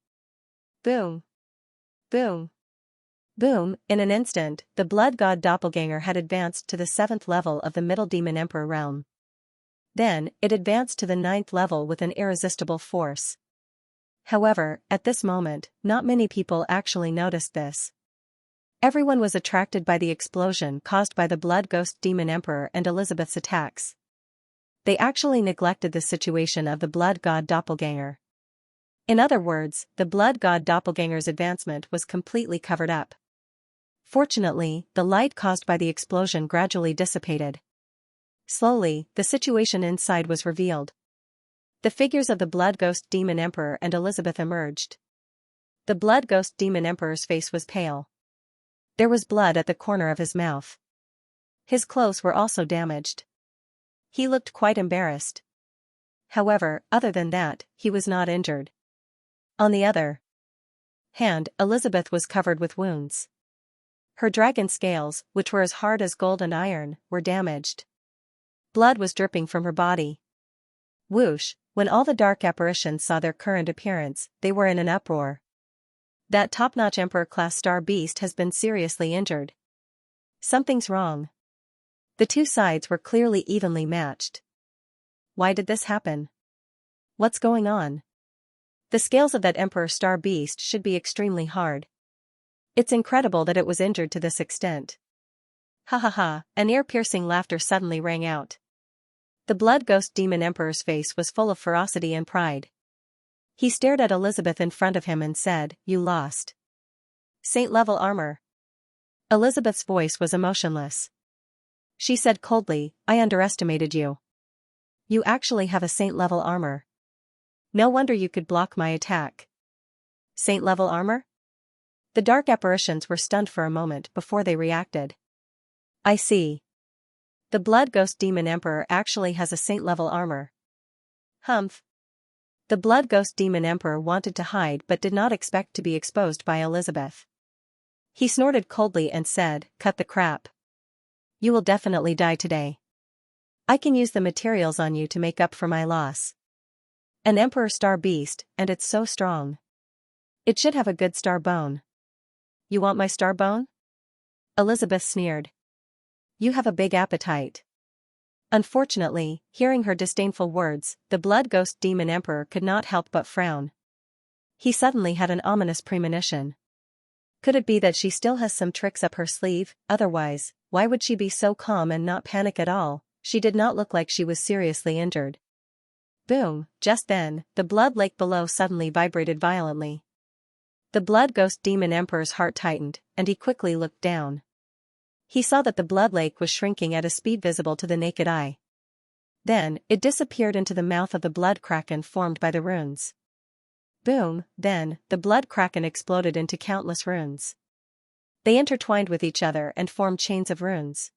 Boom! Boom! Boom! In an instant, the Blood God doppelganger had advanced to the 7th level of the Middle Demon Emperor realm. Then, it advanced to the 9th level with an irresistible force. However, at this moment, not many people actually noticed this. Everyone was attracted by the explosion caused by the Blood Ghost Demon Emperor and Elizabeth's attacks. They actually neglected the situation of the Blood God doppelganger. In other words, the Blood God doppelganger's advancement was completely covered up. Fortunately, the light caused by the explosion gradually dissipated. Slowly, the situation inside was revealed. The figures of the Blood Ghost Demon Emperor and Elizabeth emerged. The Blood Ghost Demon Emperor's face was pale. There was blood at the corner of his mouth. His clothes were also damaged. He looked quite embarrassed. However, other than that, he was not injured. On the other hand, Elizabeth was covered with wounds. Her dragon scales, which were as hard as gold and iron, were damaged. Blood was dripping from her body. Whoosh! When all the dark apparitions saw their current appearance, they were in an uproar. That top-notch Emperor-class star beast has been seriously injured. Something's wrong. The 2 sides were clearly evenly matched. Why did this happen? What's going on? The scales of that Emperor star beast should be extremely hard. It's incredible that it was injured to this extent. Ha ha ha! An ear-piercing laughter suddenly rang out. The Blood Ghost Demon Emperor's face was full of ferocity and pride. He stared at Elizabeth in front of him and said, "You lost." Saint-level armor. Elizabeth's voice was emotionless. She said coldly, "I underestimated you. You actually have a saint-level armor. No wonder you could block my attack." Saint-level armor? The dark apparitions were stunned for a moment before they reacted. I see. The Blood Ghost Demon Emperor actually has a saint-level armor. Humph. The Blood Ghost Demon Emperor wanted to hide but did not expect to be exposed by Elizabeth. He snorted coldly and said, "Cut the crap. You will definitely die today. I can use the materials on you to make up for my loss. An Emperor Star Beast, and it's so strong. It should have a good star bone." "You want my star bone?" Elizabeth sneered. "You have a big appetite." Unfortunately, hearing her disdainful words, the Blood Ghost Demon Emperor could not help but frown. He suddenly had an ominous premonition. Could it be that she still has some tricks up her sleeve? Otherwise, why would she be so calm and not panic at all? She did not look like she was seriously injured. Boom! Just then, the blood lake below suddenly vibrated violently. The Blood Ghost Demon Emperor's heart tightened, and he quickly looked down. He saw that the blood lake was shrinking at a speed visible to the naked eye. Then, it disappeared into the mouth of the blood kraken formed by the runes. Boom! Then, the blood kraken exploded into countless runes. They intertwined with each other and formed chains of runes.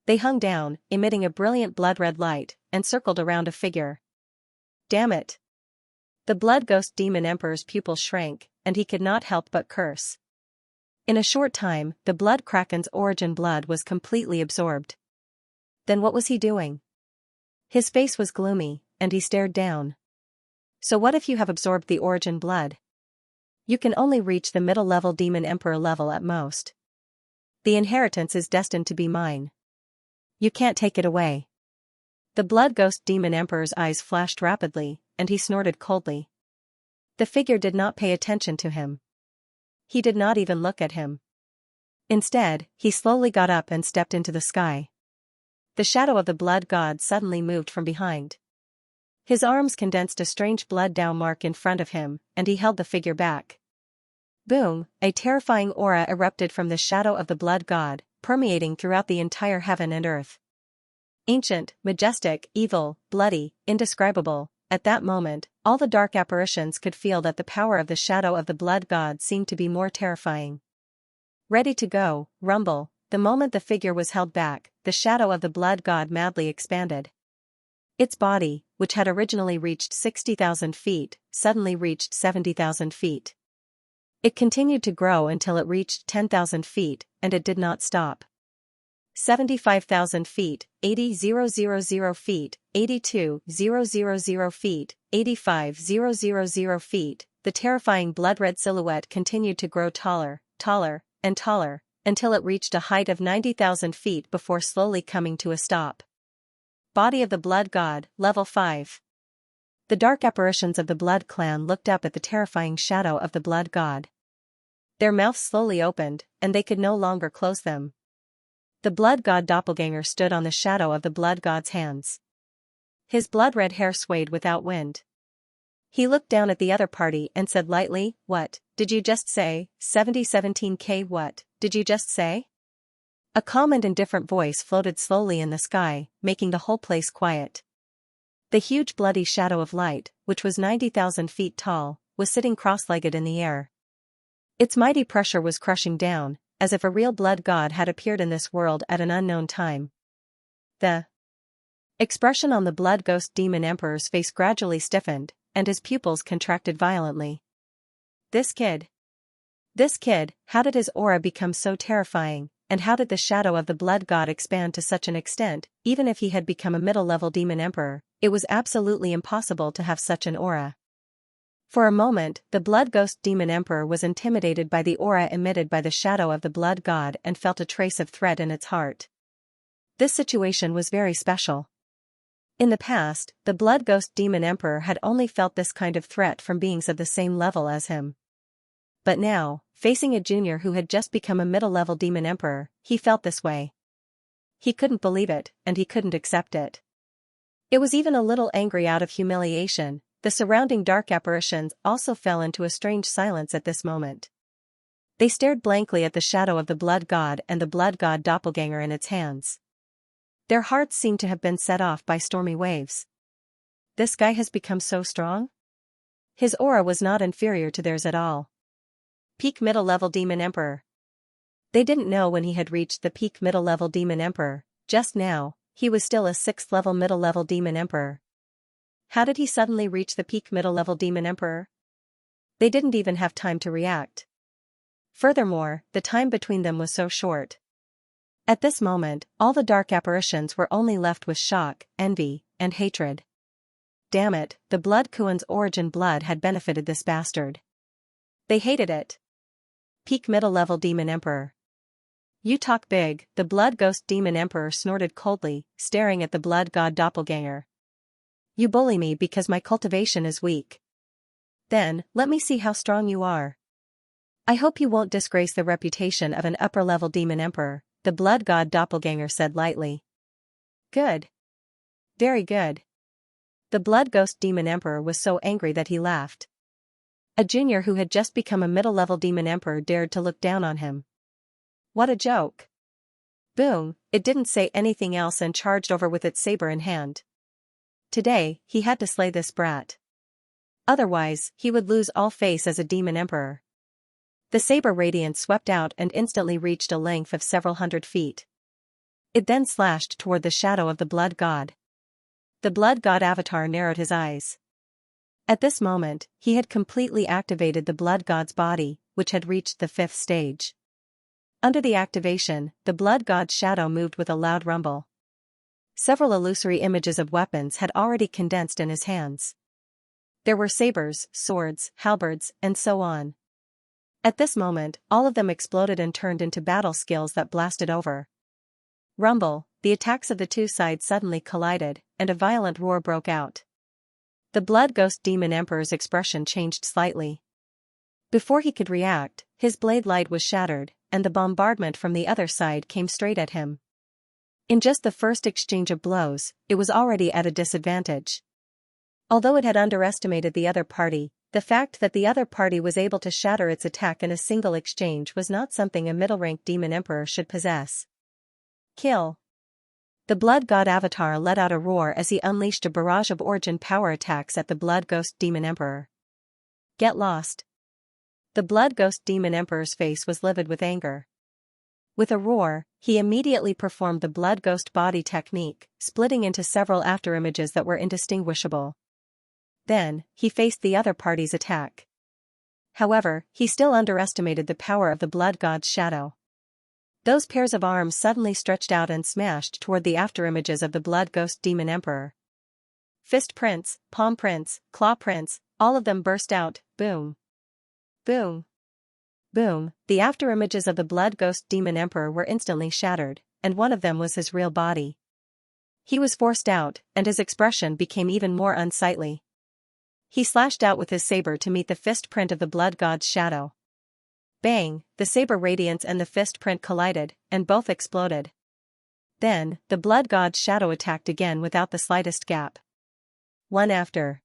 They hung down, emitting a brilliant blood-red light, and circled around a figure. Damn it! The Blood Ghost Demon Emperor's pupils shrank, and he could not help but curse. In a short time, the blood kraken's origin blood was completely absorbed. Then what was he doing? His face was gloomy, and he stared down. So what if you have absorbed the origin blood? You can only reach the middle-level Demon Emperor level at most. The inheritance is destined to be mine. You can't take it away. The Blood Ghost Demon Emperor's eyes flashed rapidly, and he snorted coldly. The figure did not pay attention to him. He did not even look at him. Instead, he slowly got up and stepped into the sky. The shadow of the blood god suddenly moved from behind. His arms condensed a strange blood-down mark in front of him, and he held the figure back. Boom! A terrifying aura erupted from the shadow of the blood god, permeating throughout the entire heaven and earth. Ancient, majestic, evil, bloody, indescribable. At that moment, all the dark apparitions could feel that the power of the shadow of the blood god seemed to be more terrifying. Ready to go, rumble. The moment the figure was held back, the shadow of the blood god madly expanded. Its body, which had originally reached 60,000 feet, suddenly reached 70,000 feet. It continued to grow until it reached 10,000 feet, and it did not stop. 75,000 feet, 80,000 feet, 82,000 feet, 85,000 feet. The terrifying blood-red silhouette continued to grow taller, taller, and taller, until it reached a height of 90,000 feet before slowly coming to a stop. Body of the Blood God, Level 5. The dark apparitions of the Blood Clan looked up at the terrifying shadow of the Blood God. Their mouths slowly opened, and they could no longer close them. The Blood God Doppelganger stood on the shadow of the Blood God's hands. His blood-red hair swayed without wind. He looked down at the other party and said lightly, "What did you just say? 7017K what did you just say?" A calm and indifferent voice floated slowly in the sky, making the whole place quiet. The huge bloody shadow of light, which was 90,000 feet tall, was sitting cross-legged in the air. Its mighty pressure was crushing down, as if a real blood god had appeared in this world at an unknown time. The expression on the Blood Ghost Demon Emperor's face gradually stiffened, and his pupils contracted violently. This kid, how did his aura become so terrifying, and how did the shadow of the blood god expand to such an extent? Even if he had become a middle-level Demon Emperor, it was absolutely impossible to have such an aura. For a moment, the Blood Ghost Demon Emperor was intimidated by the aura emitted by the shadow of the blood god and felt a trace of threat in its heart. This situation was very special. In the past, the Blood Ghost Demon Emperor had only felt this kind of threat from beings of the same level as him. But now, facing a junior who had just become a middle-level Demon Emperor, he felt this way. He couldn't believe it, and he couldn't accept it. It was even a little angry out of humiliation. The surrounding dark apparitions also fell into a strange silence at this moment. They stared blankly at the shadow of the blood god and the blood god doppelganger in its hands. Their hearts seemed to have been set off by stormy waves. This guy has become so strong? His aura was not inferior to theirs at all. Peak middle-level Demon Emperor. They didn't know when he had reached the peak middle-level Demon Emperor. Just now, he was still a 6th-level middle-level Demon Emperor. How did he suddenly reach the peak middle-level Demon Emperor? They didn't even have time to react. Furthermore, the time between them was so short. At this moment, all the dark apparitions were only left with shock, envy, and hatred. Damn it, the Blood Kuan's origin blood had benefited this bastard. They hated it. Peak middle-level Demon Emperor. You talk big, the Blood Ghost Demon Emperor snorted coldly, staring at the Blood God doppelganger. You bully me because my cultivation is weak. Then, let me see how strong you are. I hope you won't disgrace the reputation of an upper-level Demon Emperor, the Blood God doppelganger said lightly. Good. Very good. The Blood Ghost Demon Emperor was so angry that he laughed. A junior who had just become a middle-level Demon Emperor dared to look down on him. What a joke. Boom, it didn't say anything else and charged over with its saber in hand. Today, he had to slay this brat. Otherwise, he would lose all face as a Demon Emperor. The saber radiance swept out and instantly reached a length of several hundred feet. It then slashed toward the shadow of the Blood God. The Blood God avatar narrowed his eyes. At this moment, he had completely activated the Blood God's body, which had reached the 5th stage. Under the activation, the Blood God's shadow moved with a loud rumble. Several illusory images of weapons had already condensed in his hands. There were sabers, swords, halberds, and so on. At this moment, all of them exploded and turned into battle skills that blasted over. Rumble, the attacks of the two sides suddenly collided, and a violent roar broke out. The Blood Ghost Demon Emperor's expression changed slightly. Before he could react, his blade light was shattered, and the bombardment from the other side came straight at him. In just the first exchange of blows, it was already at a disadvantage. Although it had underestimated the other party, the fact that the other party was able to shatter its attack in a single exchange was not something a middle-rank Demon Emperor should possess. Kill. The Blood God Avatar let out a roar as he unleashed a barrage of origin power attacks at the Blood Ghost Demon Emperor. Get lost. The Blood Ghost Demon Emperor's face was livid with anger. With a roar, he immediately performed the Blood Ghost body technique, splitting into several afterimages that were indistinguishable. Then, he faced the other party's attack. However, he still underestimated the power of the Blood God's shadow. Those pairs of arms suddenly stretched out and smashed toward the afterimages of the Blood Ghost Demon Emperor. Fist prints, palm prints, claw prints, all of them burst out, boom. Boom. Boom, the afterimages of the Blood Ghost Demon Emperor were instantly shattered, and one of them was his real body. He was forced out, and his expression became even more unsightly. He slashed out with his saber to meet the fist print of the Blood God's shadow. Bang, the saber radiance and the fist print collided, and both exploded. Then, the Blood God's shadow attacked again without the slightest gap. One after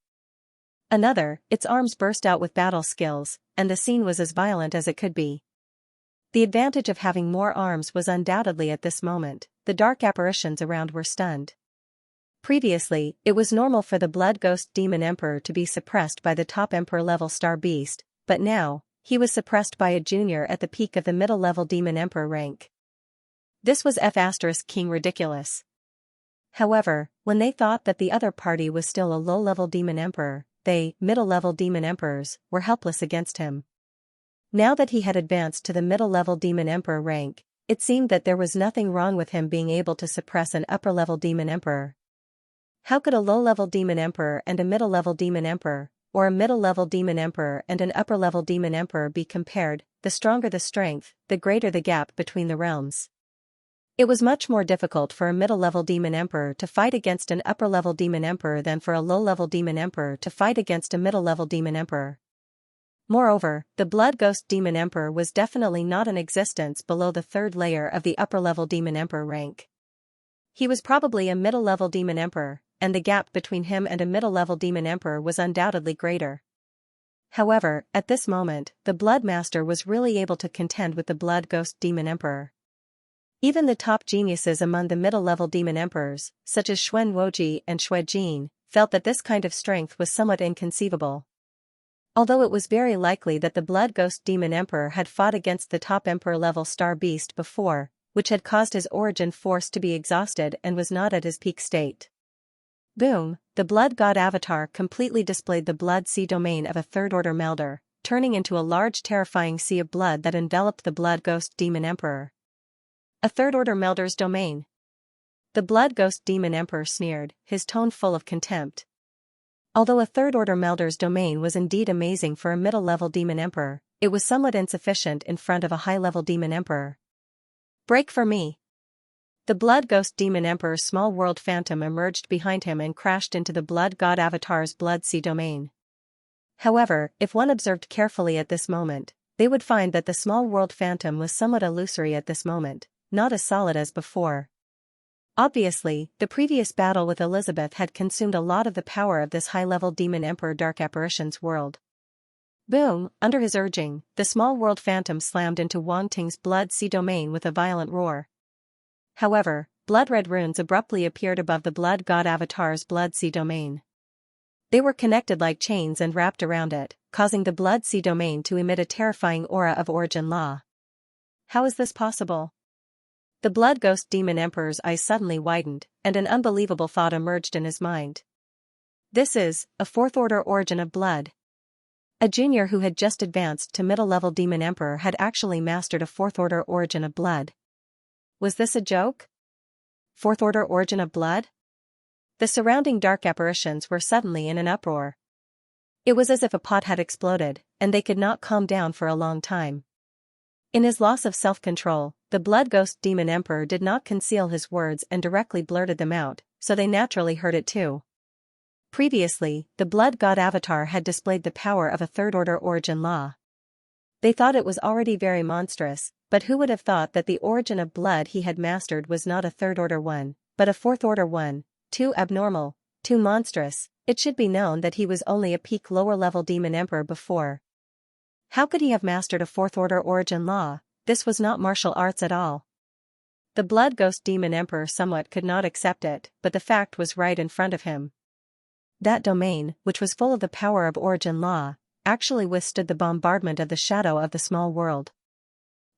another, its arms burst out with battle skills, and the scene was as violent as it could be. The advantage of having more arms was undoubtedly at this moment. The dark apparitions around were stunned. Previously, it was normal for the Blood Ghost Demon Emperor to be suppressed by the top Emperor-level Star Beast, but now, he was suppressed by a junior at the peak of the middle-level Demon Emperor rank. This was F*King ridiculous. However, when they thought that the other party was still a low-level Demon Emperor, they, middle-level Demon Emperors, were helpless against him. Now that he had advanced to the middle-level Demon Emperor rank, it seemed that there was nothing wrong with him being able to suppress an upper-level Demon Emperor. How could a low-level Demon Emperor and a middle-level Demon Emperor, or a middle-level Demon Emperor and an upper-level Demon Emperor be compared? The stronger the strength, the greater the gap between the realms. It was much more difficult for a middle-level Demon Emperor to fight against an upper-level Demon Emperor than for a low-level Demon Emperor to fight against a middle-level Demon Emperor. Moreover, the Blood Ghost Demon Emperor was definitely not in existence below the third layer of the upper-level Demon Emperor rank. He was probably a middle-level Demon Emperor, and the gap between him and a middle-level Demon Emperor was undoubtedly greater. However, at this moment, the Blood Master was really able to contend with the Blood Ghost Demon Emperor. Even the top geniuses among the middle-level Demon Emperors, such as Xuan Woji and Xue Jin, felt that this kind of strength was somewhat inconceivable. Although it was very likely that the Blood Ghost Demon Emperor had fought against the top Emperor-level Star Beast before, which had caused his origin force to be exhausted and was not at his peak state. Boom, the Blood God Avatar completely displayed the Blood Sea domain of a third-order Melder, turning into a large terrifying sea of blood that enveloped the Blood Ghost Demon Emperor. A third-order Melder's domain. The Blood Ghost Demon Emperor sneered, his tone full of contempt. Although a third-order Melder's domain was indeed amazing for a middle-level Demon Emperor, it was somewhat insufficient in front of a high-level Demon Emperor. Break for me. The Blood Ghost Demon Emperor's small world phantom emerged behind him and crashed into the Blood God Avatar's Blood Sea domain. However, if one observed carefully at this moment, they would find that the small world phantom was somewhat illusory at this moment, not as solid as before. Obviously, the previous battle with Elizabeth had consumed a lot of the power of this high-level Demon Emperor Dark Apparition's world. Boom! Under his urging, the small world phantom slammed into Wang Ting's Blood Sea domain with a violent roar. However, blood-red runes abruptly appeared above the Blood God Avatar's Blood Sea domain. They were connected like chains and wrapped around it, causing the Blood Sea domain to emit a terrifying aura of origin law. How is this possible? The Blood Ghost Demon Emperor's eyes suddenly widened, and an unbelievable thought emerged in his mind. This is a fourth-order origin of blood. A junior who had just advanced to middle-level Demon Emperor had actually mastered a fourth-order origin of blood. Was this a joke? Fourth-order origin of blood? The surrounding dark apparitions were suddenly in an uproar. It was as if a pot had exploded, and they could not calm down for a long time. In his loss of self-control, the Blood Ghost Demon Emperor did not conceal his words and directly blurted them out, so they naturally heard it too. Previously, the Blood God Avatar had displayed the power of a third-order origin law. They thought it was already very monstrous, but who would have thought that the origin of blood he had mastered was not a third-order one, but a fourth-order one, too abnormal, too monstrous. It should be known that he was only a peak lower-level Demon Emperor before. How could he have mastered a fourth-order origin law? This was not martial arts at all. The Blood Ghost Demon Emperor somewhat could not accept it, but the fact was right in front of him. That domain, which was full of the power of origin law, actually withstood the bombardment of the shadow of the small world.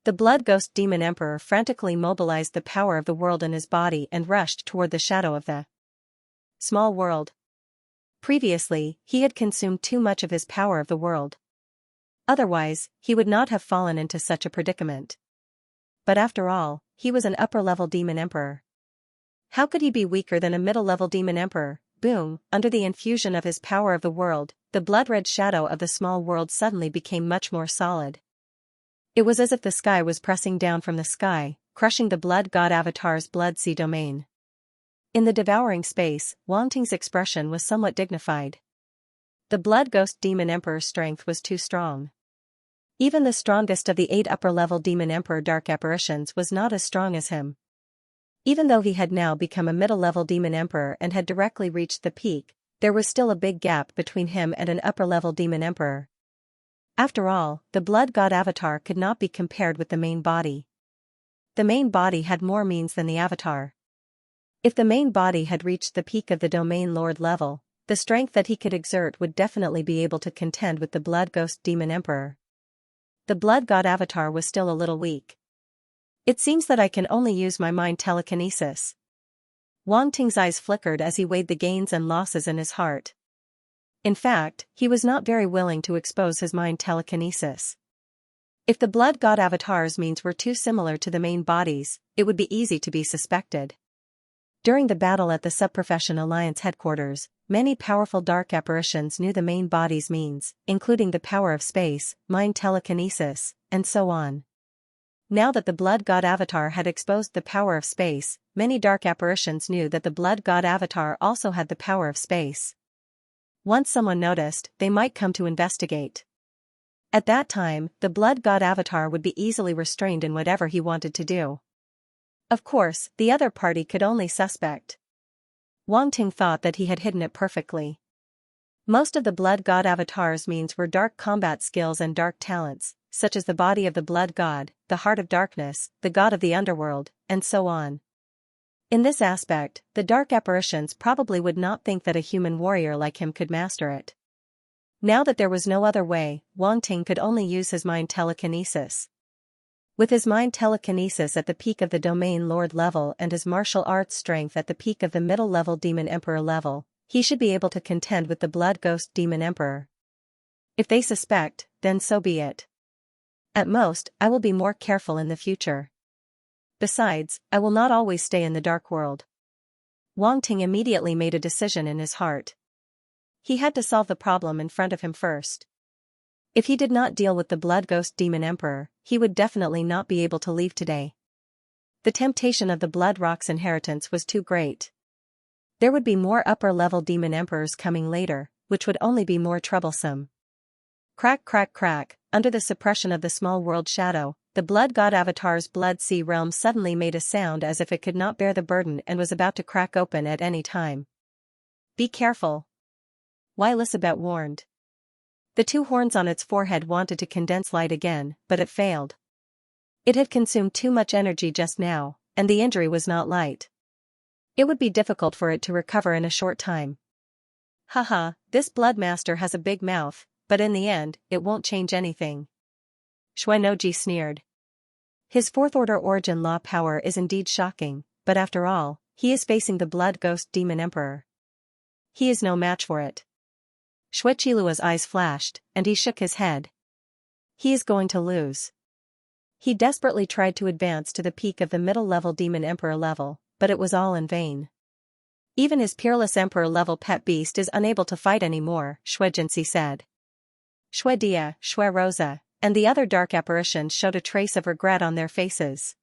The Blood Ghost Demon Emperor frantically mobilized the power of the world in his body and rushed toward the shadow of the small world. Previously, he had consumed too much of his power of the world. Otherwise, he would not have fallen into such a predicament. But after all, he was an upper-level Demon Emperor. How could he be weaker than a middle-level Demon Emperor? Boom! Under the infusion of his power of the world, the blood-red shadow of the small world suddenly became much more solid. It was as if the sky was pressing down from the sky, crushing the Blood God Avatar's Blood Sea domain. In the devouring space, Wang Ting's expression was somewhat dignified. The Blood Ghost Demon Emperor's strength was too strong. Even the strongest of the 8 upper-level Demon Emperor Dark Apparitions was not as strong as him. Even though he had now become a middle-level Demon Emperor and had directly reached the peak, there was still a big gap between him and an upper-level Demon Emperor. After all, the Blood God Avatar could not be compared with the main body. The main body had more means than the Avatar. If the main body had reached the peak of the Domain Lord level, the strength that he could exert would definitely be able to contend with the Blood Ghost Demon Emperor. The Blood God Avatar was still a little weak. It seems that I can only use my mind telekinesis. Wang Ting's eyes flickered as he weighed the gains and losses in his heart. In fact, he was not very willing to expose his mind telekinesis. If the Blood God Avatar's means were too similar to the main body's, it would be easy to be suspected. During the battle at the Subprofession Alliance headquarters, many powerful dark apparitions knew the main body's means, including the power of space, mind telekinesis, and so on. Now that the Blood God Avatar had exposed the power of space, many dark apparitions knew that the Blood God Avatar also had the power of space. Once someone noticed, they might come to investigate. At that time, the Blood God Avatar would be easily restrained in whatever he wanted to do. Of course, the other party could only suspect. Wang Ting thought that he had hidden it perfectly. Most of the Blood God Avatar's means were dark combat skills and dark talents, such as the body of the Blood God, the Heart of Darkness, the God of the Underworld, and so on. In this aspect, the dark apparitions probably would not think that a human warrior like him could master it. Now that there was no other way, Wang Ting could only use his mind telekinesis. With his mind telekinesis at the peak of the Domain Lord level and his martial arts strength at the peak of the middle-level Demon Emperor level, he should be able to contend with the Blood Ghost Demon Emperor. If they suspect, then so be it. At most, I will be more careful in the future. Besides, I will not always stay in the dark world. Wang Ting immediately made a decision in his heart. He had to solve the problem in front of him first. If he did not deal with the Blood Ghost Demon Emperor, he would definitely not be able to leave today. The temptation of the Blood Rock's inheritance was too great. There would be more upper-level demon emperors coming later, which would only be more troublesome. Crack crack crack, under the suppression of the small world shadow, the blood god avatar's blood sea realm suddenly made a sound as if it could not bear the burden and was about to crack open at any time. Be careful. Ylissabet warned. The two horns on its forehead wanted to condense light again, but it failed. It had consumed too much energy just now, and the injury was not light. It would be difficult for it to recover in a short time. Haha, this blood master has a big mouth, but in the end, it won't change anything. Xuanoji sneered. His fourth-order origin law power is indeed shocking, but after all, he is facing the blood ghost demon emperor. He is no match for it. Xueqilua's eyes flashed, and he shook his head. He is going to lose. He desperately tried to advance to the peak of the middle-level demon emperor level, but it was all in vain. Even his peerless emperor-level pet beast is unable to fight anymore, Xuejinsi said. Xuedia, Xuerosa, and the other dark apparitions showed a trace of regret on their faces.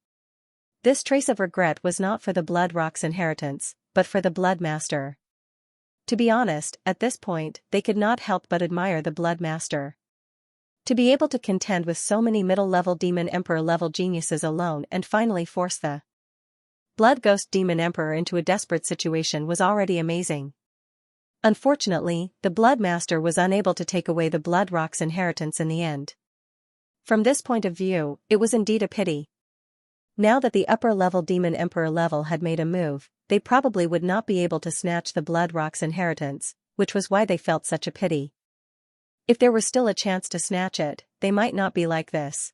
This trace of regret was not for the Blood Rock's inheritance, but for the Blood Master. To be honest, at this point, they could not help but admire the Blood Master. To be able to contend with so many middle-level demon emperor-level geniuses alone and finally force the Blood Ghost Demon Emperor into a desperate situation was already amazing. Unfortunately, the Blood Master was unable to take away the Blood Rock's inheritance in the end. From this point of view, it was indeed a pity. Now that the upper-level Demon Emperor level had made a move, they probably would not be able to snatch the Blood Rock's inheritance, which was why they felt such a pity. If there were still a chance to snatch it, they might not be like this.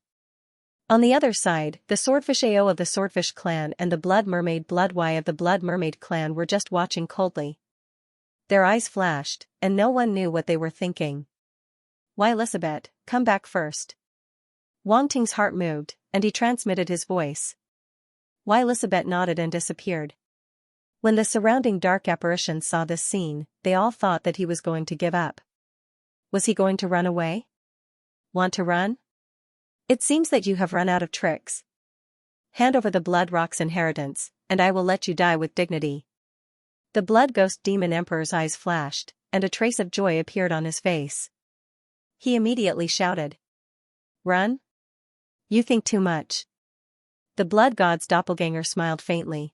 On the other side, the Swordfish Ao of the Swordfish clan and the Blood Mermaid Blood Y of the Blood Mermaid clan were just watching coldly. Their eyes flashed, and no one knew what they were thinking. Ylissabet, come back first. Wang Ting's heart moved, and he transmitted his voice. Ylissabet nodded and disappeared. When the surrounding dark apparitions saw this scene, they all thought that he was going to give up. Was he going to run away? Want to run? It seems that you have run out of tricks. Hand over the Blood Rock's inheritance, and I will let you die with dignity. The Blood Ghost Demon Emperor's eyes flashed, and a trace of joy appeared on his face. He immediately shouted. Run? You think too much. The Blood God's doppelganger smiled faintly.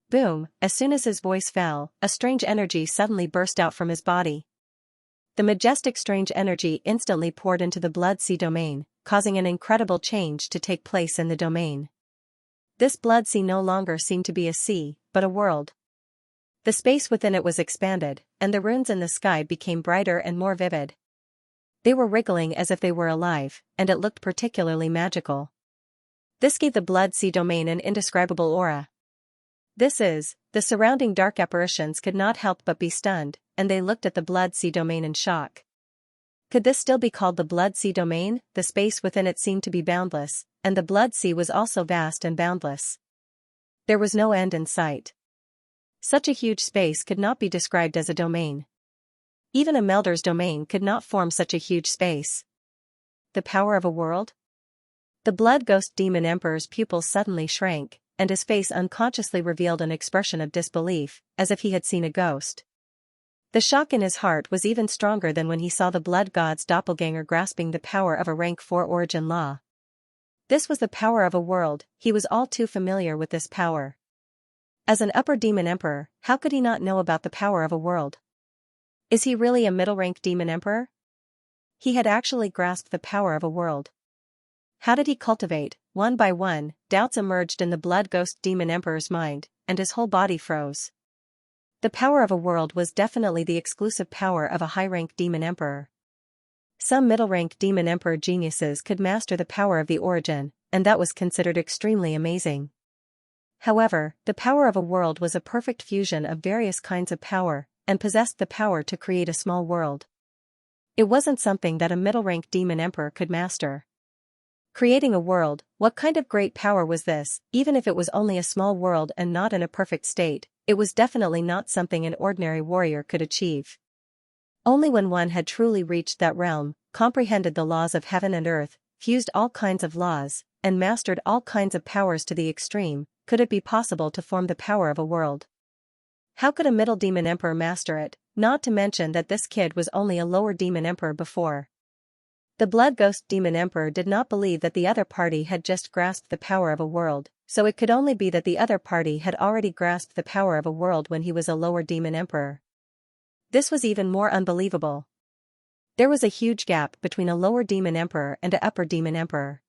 Boom, as soon as his voice fell, a strange energy suddenly burst out from his body. The majestic strange energy instantly poured into the Blood Sea domain, causing an incredible change to take place in the domain. This Blood Sea no longer seemed to be a sea, but a world. The space within it was expanded, and the runes in the sky became brighter and more vivid. They were wriggling as if they were alive, and it looked particularly magical. This gave the Blood Sea domain an indescribable aura. The surrounding dark apparitions could not help but be stunned, and they looked at the Blood Sea domain in shock. Could this still be called the Blood Sea domain? The space within it seemed to be boundless, and the Blood Sea was also vast and boundless. There was no end in sight. Such a huge space could not be described as a domain. Even a Melder's domain could not form such a huge space. The power of a world? The Blood Ghost Demon Emperor's pupils suddenly shrank, and his face unconsciously revealed an expression of disbelief, as if he had seen a ghost. The shock in his heart was even stronger than when he saw the Blood God's doppelganger grasping the power of a rank 4 origin law. This was the power of a world, he was all too familiar with this power. As an upper demon emperor, how could he not know about the power of a world? Is he really a middle-rank demon emperor? He had actually grasped the power of a world. How did he cultivate? One by one, doubts emerged in the Blood Ghost Demon Emperor's mind, and his whole body froze. The power of a world was definitely the exclusive power of a high-rank demon emperor. Some middle-rank demon emperor geniuses could master the power of the origin, and that was considered extremely amazing. However, the power of a world was a perfect fusion of various kinds of power, and possessed the power to create a small world. It wasn't something that a middle-rank demon emperor could master. Creating a world, what kind of great power was this? Even if it was only a small world and not in a perfect state, it was definitely not something an ordinary warrior could achieve. Only when one had truly reached that realm, comprehended the laws of heaven and earth, fused all kinds of laws, and mastered all kinds of powers to the extreme, could it be possible to form the power of a world? How could a middle demon emperor master it, not to mention that this kid was only a lower demon emperor before? The blood ghost demon emperor did not believe that the other party had just grasped the power of a world, so it could only be that the other party had already grasped the power of a world when he was a lower demon emperor. This was even more unbelievable. There was a huge gap between a lower demon emperor and an upper demon emperor.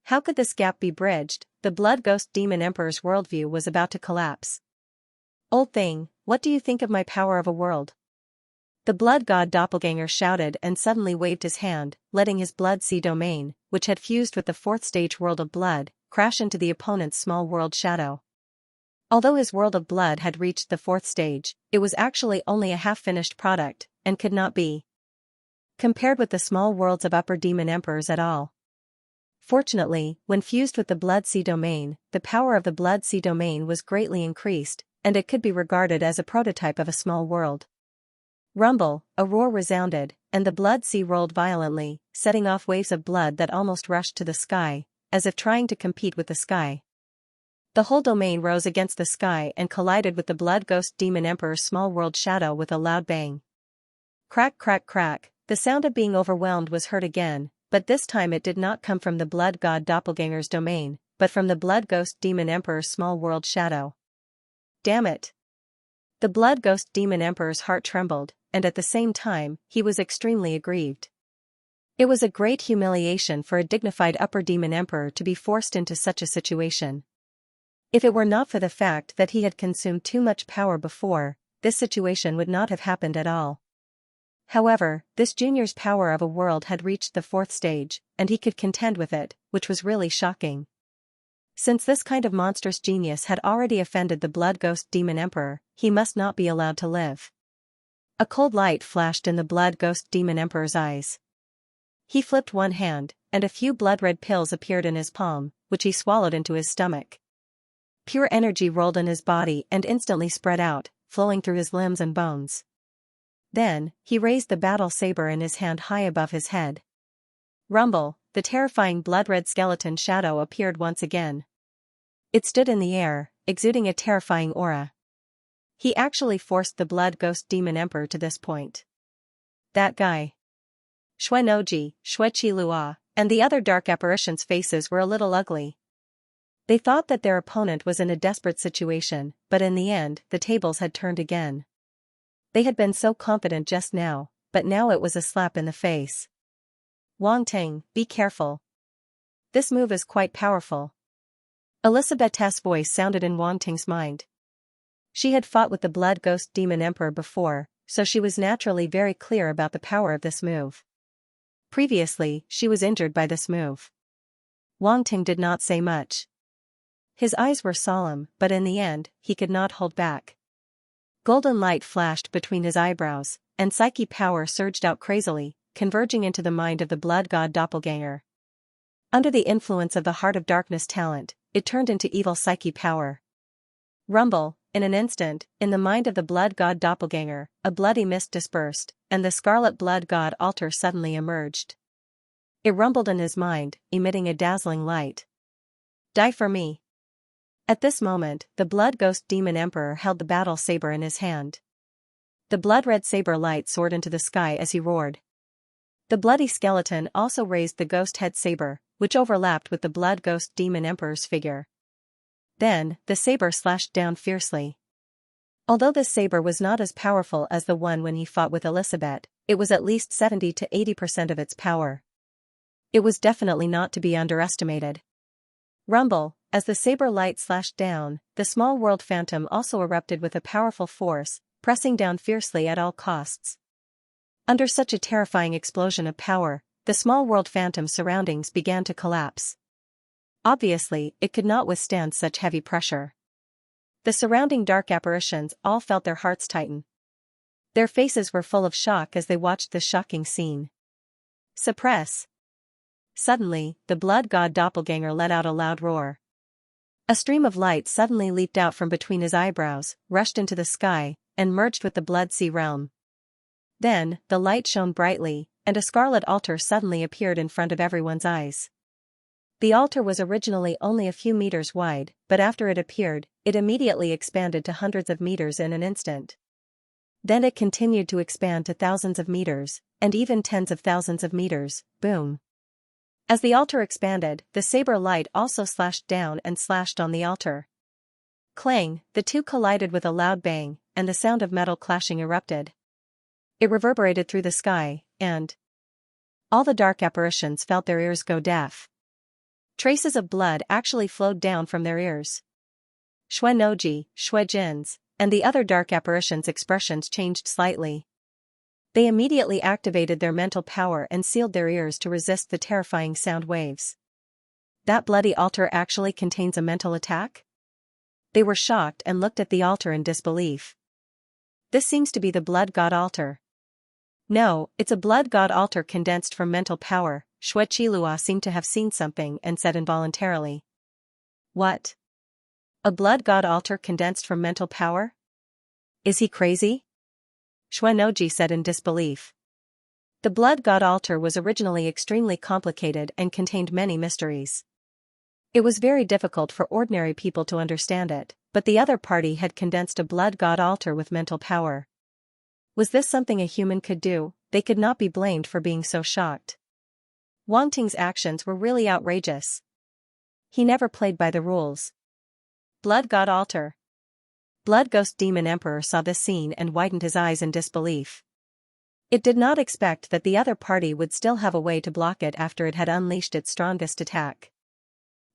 How could this gap be bridged? The blood ghost demon emperor's worldview was about to collapse. "Old thing, what do you think of my power of a world?" The blood god doppelganger shouted and suddenly waved his hand, letting his blood sea domain, which had fused with the fourth stage world of blood, crash into the opponent's small world shadow. Although his world of blood had reached the fourth stage, it was actually only a half-finished product, and could not be compared with the small worlds of upper demon emperors at all. Fortunately, when fused with the blood sea domain, the power of the blood sea domain was greatly increased, and it could be regarded as a prototype of a small world. Rumble, a roar resounded, and the blood sea rolled violently, setting off waves of blood that almost rushed to the sky, as if trying to compete with the sky. The whole domain rose against the sky and collided with the blood ghost demon emperor's small world shadow with a loud bang. Crack, crack, crack. The sound of being overwhelmed was heard again, but this time it did not come from the blood god doppelganger's domain, but from the blood ghost demon emperor's small world shadow. Damn it! The blood ghost demon emperor's heart trembled, and at the same time, he was extremely aggrieved. It was a great humiliation for a dignified upper demon emperor to be forced into such a situation. If it were not for the fact that he had consumed too much power before, this situation would not have happened at all. However, this junior's power of a world had reached the fourth stage, and he could contend with it, which was really shocking. Since this kind of monstrous genius had already offended the blood ghost demon emperor, he must not be allowed to live. A cold light flashed in the blood ghost demon emperor's eyes. He flipped one hand, and a few blood-red pills appeared in his palm, which he swallowed into his stomach. Pure energy rolled in his body and instantly spread out, flowing through his limbs and bones. Then, he raised the battle saber in his hand high above his head. Rumble, the terrifying blood-red skeleton shadow appeared once again. It stood in the air, exuding a terrifying aura. He actually forced the blood ghost demon emperor to this point. That guy. Xuenoji, Xueqi Lua, and the other dark apparitions' faces were a little ugly. They thought that their opponent was in a desperate situation, but in the end, the tables had turned again. They had been so confident just now, but now it was a slap in the face. Wang Ting, be careful. This move is quite powerful. Elizabeth's voice sounded in Wang Ting's mind. She had fought with the blood ghost demon emperor before, so she was naturally very clear about the power of this move. Previously, she was injured by this move. Wang Ting did not say much. His eyes were solemn, but in the end, he could not hold back. Golden light flashed between his eyebrows, and psyche power surged out crazily, converging into the mind of the blood god doppelganger. Under the influence of the heart of darkness talent, it turned into evil psyche power. Rumble, in an instant, in the mind of the blood god doppelganger, a bloody mist dispersed, and the scarlet blood god altar suddenly emerged. It rumbled in his mind, emitting a dazzling light. Die for me. At this moment, the blood ghost demon emperor held the battle saber in his hand. The blood-red saber light soared into the sky as he roared. The bloody skeleton also raised the ghost head saber, which overlapped with the blood ghost demon emperor's figure. Then, the saber slashed down fiercely. Although this saber was not as powerful as the one when he fought with Elizabeth, it was at least 70 to 80% of its power. It was definitely not to be underestimated. Rumble, as the saber light slashed down, the small world phantom also erupted with a powerful force, pressing down fiercely at all costs. Under such a terrifying explosion of power, the small world phantom's surroundings began to collapse. Obviously, it could not withstand such heavy pressure. The surrounding dark apparitions all felt their hearts tighten. Their faces were full of shock as they watched this shocking scene. Suppress. Suddenly, the blood god doppelganger let out a loud roar. A stream of light suddenly leaped out from between his eyebrows, rushed into the sky, and merged with the blood sea realm. Then, the light shone brightly, and a scarlet altar suddenly appeared in front of everyone's eyes. The altar was originally only a few meters wide, but after it appeared, it immediately expanded to hundreds of meters in an instant. Then it continued to expand to thousands of meters, and even tens of thousands of meters. Boom. As the altar expanded, the saber light also slashed down and slashed on the altar. Clang, the two collided with a loud bang, and the sound of metal clashing erupted. It reverberated through the sky, and all the dark apparitions felt their ears go deaf. Traces of blood actually flowed down from their ears. Xuenoji, Xuejin's, and the other dark apparitions' expressions changed slightly. They immediately activated their mental power and sealed their ears to resist the terrifying sound waves. That bloody altar actually contains a mental attack? They were shocked and looked at the altar in disbelief. This seems to be the blood god altar. No, it's a blood god altar condensed from mental power. Xuechilua seemed to have seen something and said involuntarily. What? A blood god altar condensed from mental power? Is he crazy? Xuenoji said in disbelief. The blood god altar was originally extremely complicated and contained many mysteries. It was very difficult for ordinary people to understand it, but the other party had condensed a blood god altar with mental power. Was this something a human could do? They could not be blamed for being so shocked. Wang Ting's actions were really outrageous. He never played by the rules. Blood god altar. Blood Ghost Demon Emperor saw this scene and widened his eyes in disbelief. It did not expect that the other party would still have a way to block it after it had unleashed its strongest attack.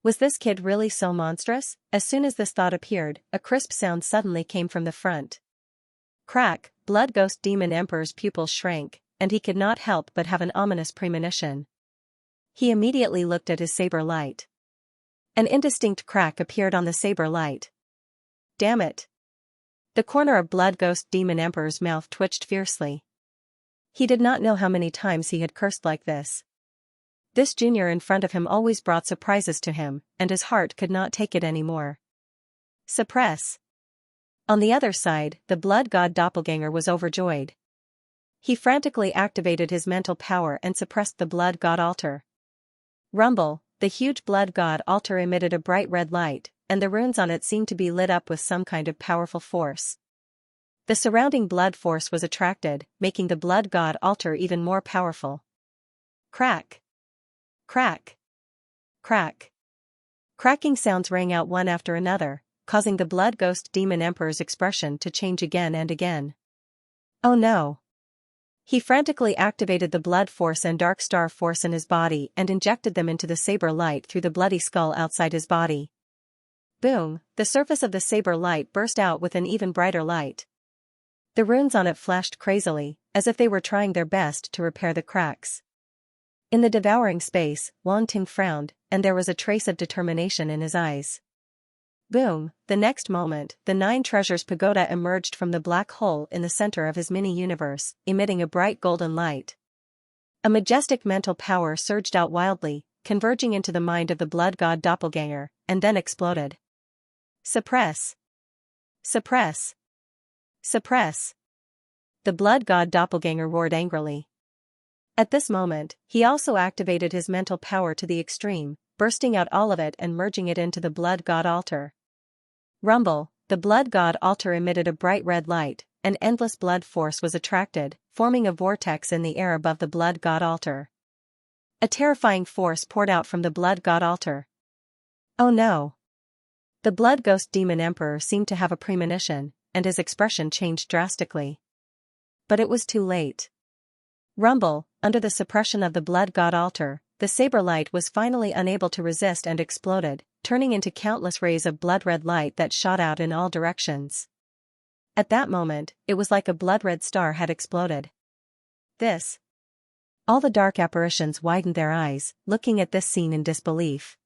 Was this kid really so monstrous? As soon as this thought appeared, a crisp sound suddenly came from the front. Crack, Blood Ghost Demon Emperor's pupils shrank, and he could not help but have an ominous premonition. He immediately looked at his saber light. An indistinct crack appeared on the saber light. Damn it! The corner of Blood Ghost Demon Emperor's mouth twitched fiercely. He did not know how many times he had cursed like this. This junior in front of him always brought surprises to him, and his heart could not take it anymore. Suppress. On the other side, the blood god doppelganger was overjoyed. He frantically activated his mental power and suppressed the blood god altar. Rumble, the huge blood god altar emitted a bright red light, and the runes on it seemed to be lit up with some kind of powerful force. The surrounding blood force was attracted, making the blood god altar even more powerful. Crack! Crack! Crack! Cracking sounds rang out one after another, causing the Blood Ghost Demon Emperor's expression to change again and again. Oh no! He frantically activated the blood force and dark star force in his body and injected them into the saber light through the bloody skull outside his body. Boom, the surface of the saber light burst out with an even brighter light. The runes on it flashed crazily, as if they were trying their best to repair the cracks. In the devouring space, Wang Ting frowned, and there was a trace of determination in his eyes. Boom, the next moment, the 9 treasures pagoda emerged from the black hole in the center of his mini-universe, emitting a bright golden light. A majestic mental power surged out wildly, converging into the mind of the blood god doppelganger, and then exploded. Suppress! Suppress! Suppress! The blood god doppelganger roared angrily. At this moment, he also activated his mental power to the extreme, bursting out all of it and merging it into the blood god altar. Rumble, the blood god altar emitted a bright red light, and endless blood force was attracted, forming a vortex in the air above the blood god altar. A terrifying force poured out from the blood god altar. Oh no! The blood ghost demon emperor seemed to have a premonition, and his expression changed drastically. But it was too late. Rumble, under the suppression of the blood god altar, the saber light was finally unable to resist and exploded, turning into countless rays of blood-red light that shot out in all directions. At that moment, it was like a blood-red star had exploded. This. All the dark apparitions widened their eyes, looking at this scene in disbelief.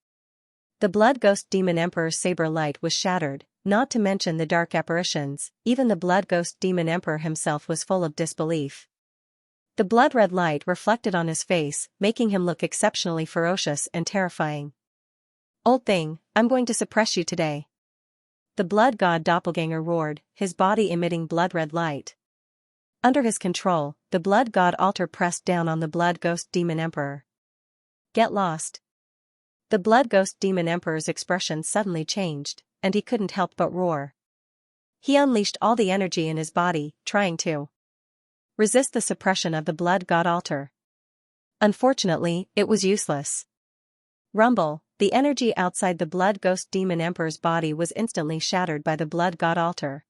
The blood ghost demon emperor's saber light was shattered, not to mention the dark apparitions, even the blood ghost demon emperor himself was full of disbelief. The blood-red light reflected on his face, making him look exceptionally ferocious and terrifying. Old thing, I'm going to suppress you today. The blood god doppelganger roared, his body emitting blood-red light. Under his control, the blood god altar pressed down on the blood ghost demon emperor. Get lost. The Blood Ghost Demon Emperor's expression suddenly changed, and he couldn't help but roar. He unleashed all the energy in his body, trying to resist the suppression of the Blood God Altar. Unfortunately, it was useless. Rumble, the energy outside the Blood Ghost Demon Emperor's body was instantly shattered by the Blood God Altar.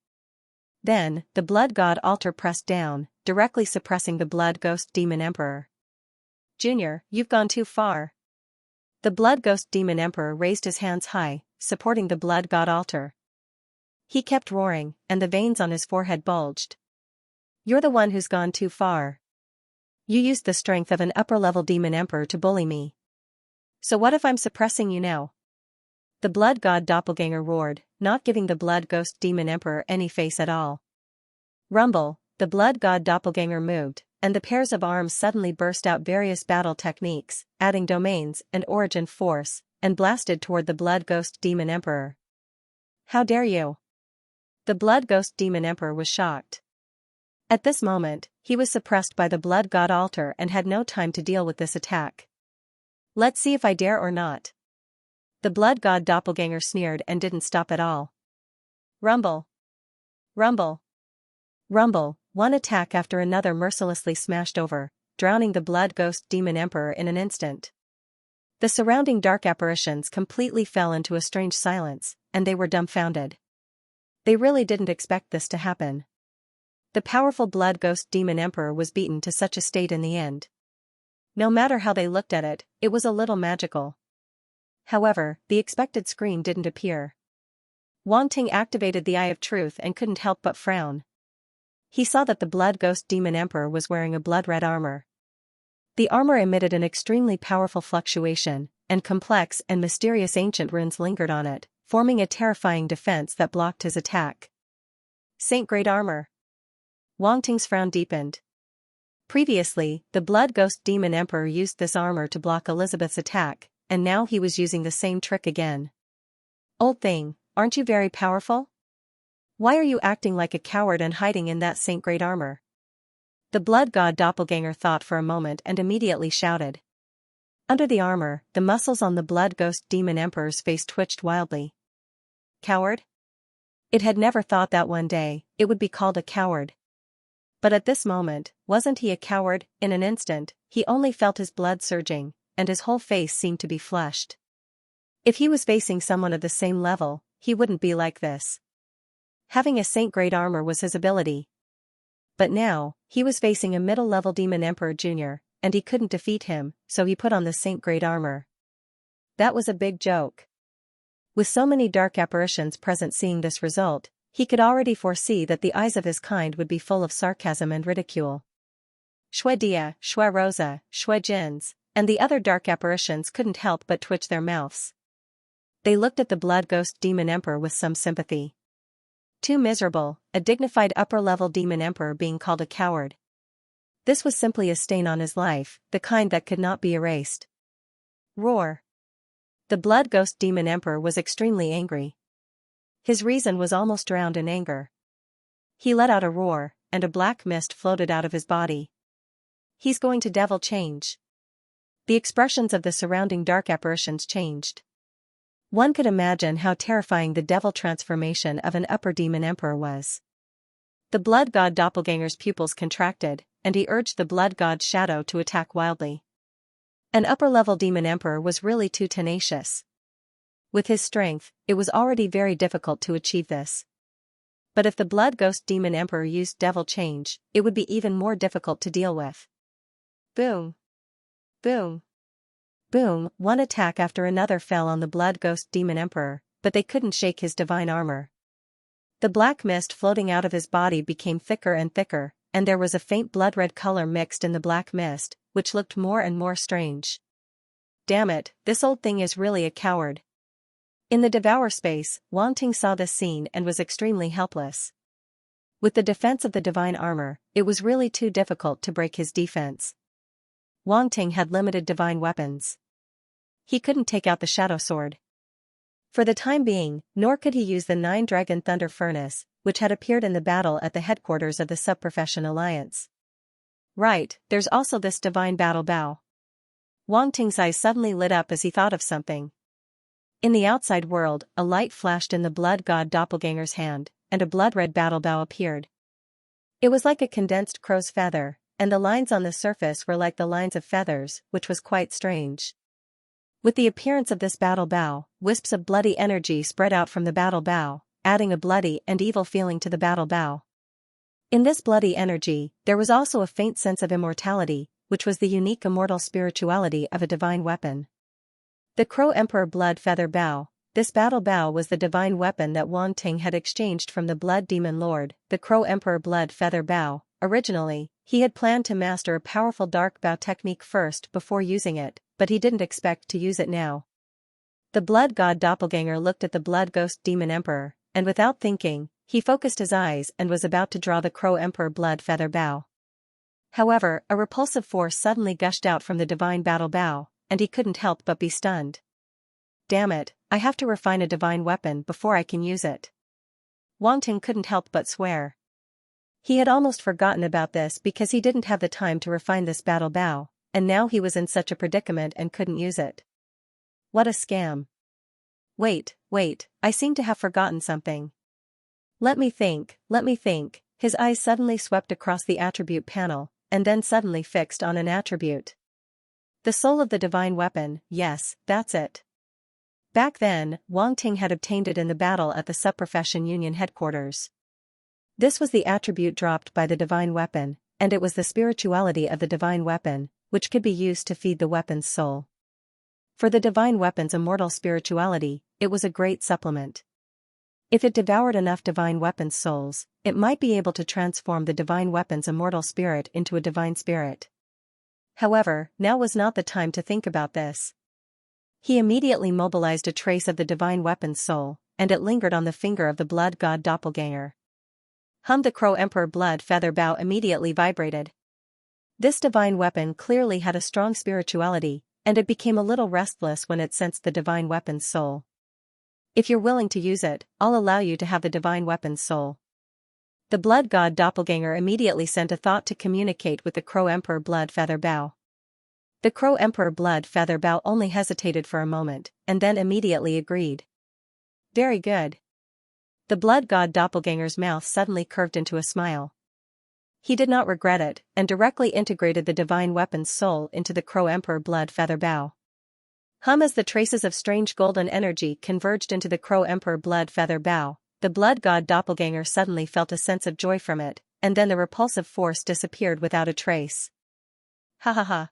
Then, the Blood God Altar pressed down, directly suppressing the Blood Ghost Demon Emperor. Junior, you've gone too far. The Blood Ghost Demon Emperor raised his hands high, supporting the Blood God Altar. He kept roaring, and the veins on his forehead bulged. You're the one who's gone too far. You used the strength of an upper-level Demon Emperor to bully me. So what if I'm suppressing you now? The Blood God Doppelganger roared, not giving the Blood Ghost Demon Emperor any face at all. Rumble, the Blood God Doppelganger moved, and the pairs of arms suddenly burst out various battle techniques, adding domains and origin force, and blasted toward the Blood Ghost Demon Emperor. How dare you? The Blood Ghost Demon Emperor was shocked. At this moment, he was suppressed by the Blood God Altar and had no time to deal with this attack. Let's see if I dare or not. The Blood God Doppelganger sneered and didn't stop at all. Rumble. Rumble. Rumble, one attack after another mercilessly smashed over, drowning the Blood Ghost Demon Emperor in an instant. The surrounding dark apparitions completely fell into a strange silence, and they were dumbfounded. They really didn't expect this to happen. The powerful Blood Ghost Demon Emperor was beaten to such a state in the end. No matter how they looked at it, it was a little magical. However, the expected scream didn't appear. Wang Ting activated the Eye of Truth and couldn't help but frown. He saw that the Blood Ghost Demon Emperor was wearing a blood-red armor. The armor emitted an extremely powerful fluctuation, and complex and mysterious ancient runes lingered on it, forming a terrifying defense that blocked his attack. Saint-grade armor. Wang Ting's frown deepened. Previously, the Blood Ghost Demon Emperor used this armor to block Elizabeth's attack, and now he was using the same trick again. Old thing, aren't you very powerful? Why are you acting like a coward and hiding in that saint-grade armor? The Blood God Doppelganger thought for a moment and immediately shouted. Under the armor, the muscles on the Blood Ghost Demon Emperor's face twitched wildly. Coward? It had never thought that one day it would be called a coward. But at this moment, wasn't he a coward? In an instant, he only felt his blood surging, and his whole face seemed to be flushed. If he was facing someone of the same level, he wouldn't be like this. Having a saint-grade armor was his ability. But now, he was facing a middle-level Demon Emperor Jr., and he couldn't defeat him, so he put on the saint-grade armor. That was a big joke. With so many dark apparitions present seeing this result, he could already foresee that the eyes of his kind would be full of sarcasm and ridicule. Shui Dia, Shui Rosa, Shui Jins, and the other dark apparitions couldn't help but twitch their mouths. They looked at the Blood Ghost Demon Emperor with some sympathy. Too miserable, a dignified upper-level Demon Emperor being called a coward. This was simply a stain on his life, the kind that could not be erased. Roar. The Blood Ghost Demon Emperor was extremely angry. His reason was almost drowned in anger. He let out a roar, and a black mist floated out of his body. He's going to devil change. The expressions of the surrounding dark apparitions changed. One could imagine how terrifying the devil transformation of an upper Demon Emperor was. The Blood God Doppelganger's pupils contracted, and he urged the Blood God Shadow to attack wildly. An upper-level Demon Emperor was really too tenacious. With his strength, it was already very difficult to achieve this. But if the Blood Ghost Demon Emperor used Devil Change, it would be even more difficult to deal with. Boom. Boom. Boom, one attack after another fell on the Blood Ghost Demon Emperor, but they couldn't shake his divine armor. The black mist floating out of his body became thicker and thicker, and there was a faint blood-red color mixed in the black mist, which looked more and more strange. Damn it, this old thing is really a coward. In the Devour space, Wang Ting saw this scene and was extremely helpless. With the defense of the divine armor, it was really too difficult to break his defense. Wang Ting had limited divine weapons. He couldn't take out the Shadow Sword. For the time being, nor could he use the 9-Dragon Thunder Furnace, which had appeared in the battle at the headquarters of the Subprofession Alliance. Right, there's also this Divine Battle Bow. Wang Ting's eyes suddenly lit up as he thought of something. In the outside world, a light flashed in the blood god doppelganger's hand, and a blood-red battle bow appeared. It was like a condensed crow's feather, and the lines on the surface were like the lines of feathers, which was quite strange. With the appearance of this battle bow, wisps of bloody energy spread out from the battle bow, adding a bloody and evil feeling to the battle bow. In this bloody energy, there was also a faint sense of immortality, which was the unique immortal spirituality of a divine weapon. The Crow Emperor Blood Feather Bow. This battle bow was the divine weapon that Wang Ting had exchanged from the Blood Demon Lord, the Crow Emperor Blood Feather Bow. Originally, he had planned to master a powerful dark bow technique first before using it, but he didn't expect to use it now. The Blood God Doppelganger looked at the Blood Ghost Demon Emperor, and without thinking, he focused his eyes and was about to draw the Crow Emperor Blood Feather Bow. However, a repulsive force suddenly gushed out from the divine battle bow, and he couldn't help but be stunned. Damn it, I have to refine a divine weapon before I can use it. Wang Ting couldn't help but swear. He had almost forgotten about this because he didn't have the time to refine this battle bow, and now he was in such a predicament and couldn't use it. What a scam. Wait, I seem to have forgotten something. Let me think. His eyes suddenly swept across the attribute panel, and then suddenly fixed on an attribute. The soul of the divine weapon, yes, that's it. Back then, Wang Ting had obtained it in the battle at the Subprofession Union headquarters. This was the attribute dropped by the divine weapon, and it was the spirituality of the divine weapon, which could be used to feed the weapon's soul. For the divine weapon's immortal spirituality, it was a great supplement. If it devoured enough divine weapons' souls, it might be able to transform the divine weapon's immortal spirit into a divine spirit. However, now was not the time to think about this. He immediately mobilized a trace of the divine weapon's soul, and it lingered on the finger of the blood god doppelganger. The Crow Emperor Blood Feather Bow immediately vibrated. This divine weapon clearly had a strong spirituality, and it became a little restless when it sensed the divine weapon's soul. If you're willing to use it, I'll allow you to have the divine weapon's soul. The blood god doppelganger immediately sent a thought to communicate with the Crow Emperor Blood Feather Bow. The Crow Emperor Blood Feather Bow only hesitated for a moment, and then immediately agreed. Very good. The blood god doppelganger's mouth suddenly curved into a smile. He did not regret it, and directly integrated the divine weapon's soul into the Crow Emperor Blood Feather Bow. As the traces of strange golden energy converged into the Crow Emperor Blood Feather Bow, the blood god doppelganger suddenly felt a sense of joy from it, and then the repulsive force disappeared without a trace. Ha ha ha.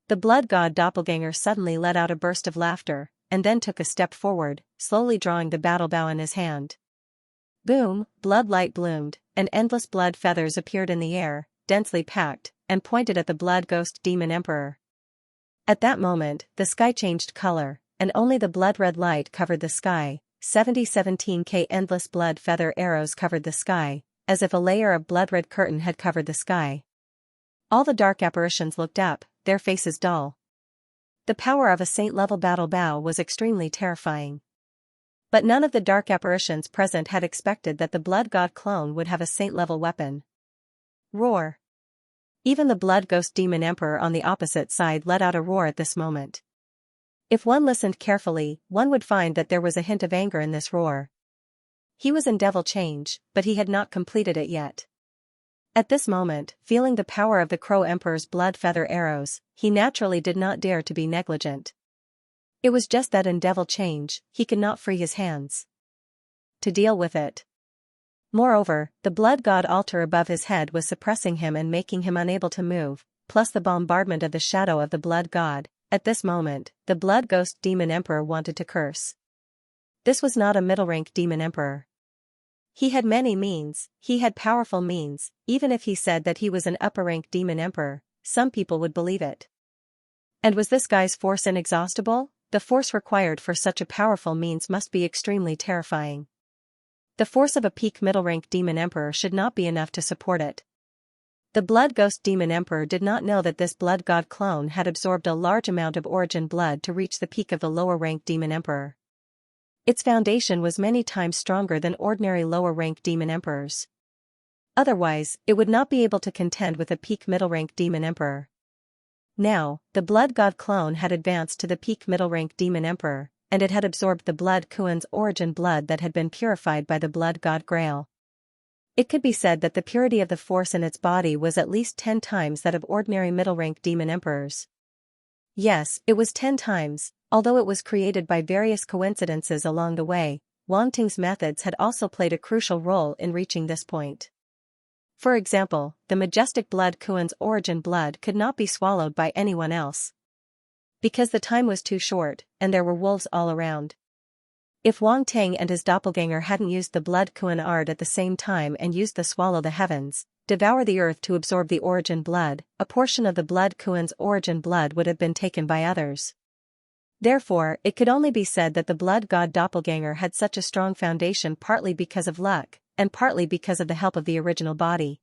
The blood god doppelganger suddenly let out a burst of laughter, and then took a step forward, slowly drawing the battle bow in his hand. Boom, blood light bloomed, and endless blood feathers appeared in the air, densely packed, and pointed at the blood ghost demon emperor. At that moment, the sky changed color, and only the blood-red light covered the sky. 17K endless blood feather arrows covered the sky, as if a layer of blood-red curtain had covered the sky. All the dark apparitions looked up, their faces dull. The power of a saint-level battle bow was extremely terrifying. But none of the dark apparitions present had expected that the blood god clone would have a saint-level weapon. Roar. Even the blood ghost demon emperor on the opposite side let out a roar at this moment. If one listened carefully, one would find that there was a hint of anger in this roar. He was in devil change, but he had not completed it yet. At this moment, feeling the power of the Crow Emperor's blood feather arrows, he naturally did not dare to be negligent. It was just that in devil change, he could not free his hands to deal with it. Moreover, the blood god altar above his head was suppressing him and making him unable to move, plus the bombardment of the shadow of the blood god. At this moment, the blood ghost demon emperor wanted to curse. This was not a middle-rank demon emperor. He had many means, he had powerful means. Even if he said that he was an upper-rank demon emperor, some people would believe it. And was this guy's force inexhaustible? The force required for such a powerful means must be extremely terrifying. The force of a peak middle-rank demon emperor should not be enough to support it. The blood ghost demon emperor did not know that this blood god clone had absorbed a large amount of origin blood to reach the peak of the lower-rank demon emperor. Its foundation was many times stronger than ordinary lower-rank demon emperors. Otherwise, it would not be able to contend with a peak middle-rank demon emperor. Now, the Blood God clone had advanced to the peak middle-rank Demon Emperor, and it had absorbed the Blood Kuan's origin blood that had been purified by the Blood God Grail. It could be said that the purity of the force in its body was at least 10 times that of ordinary middle-rank Demon Emperors. Yes, it was 10 times, although it was created by various coincidences along the way. Wang Ting's methods had also played a crucial role in reaching this point. For example, the majestic Blood Kuan's origin blood could not be swallowed by anyone else, because the time was too short, and there were wolves all around. If Wang Ting and his doppelganger hadn't used the Blood Kuan art at the same time and used the Swallow the Heavens, Devour the Earth to absorb the origin blood, a portion of the Blood Kuan's origin blood would have been taken by others. Therefore, it could only be said that the Blood God doppelganger had such a strong foundation partly because of luck, and partly because of the help of the original body.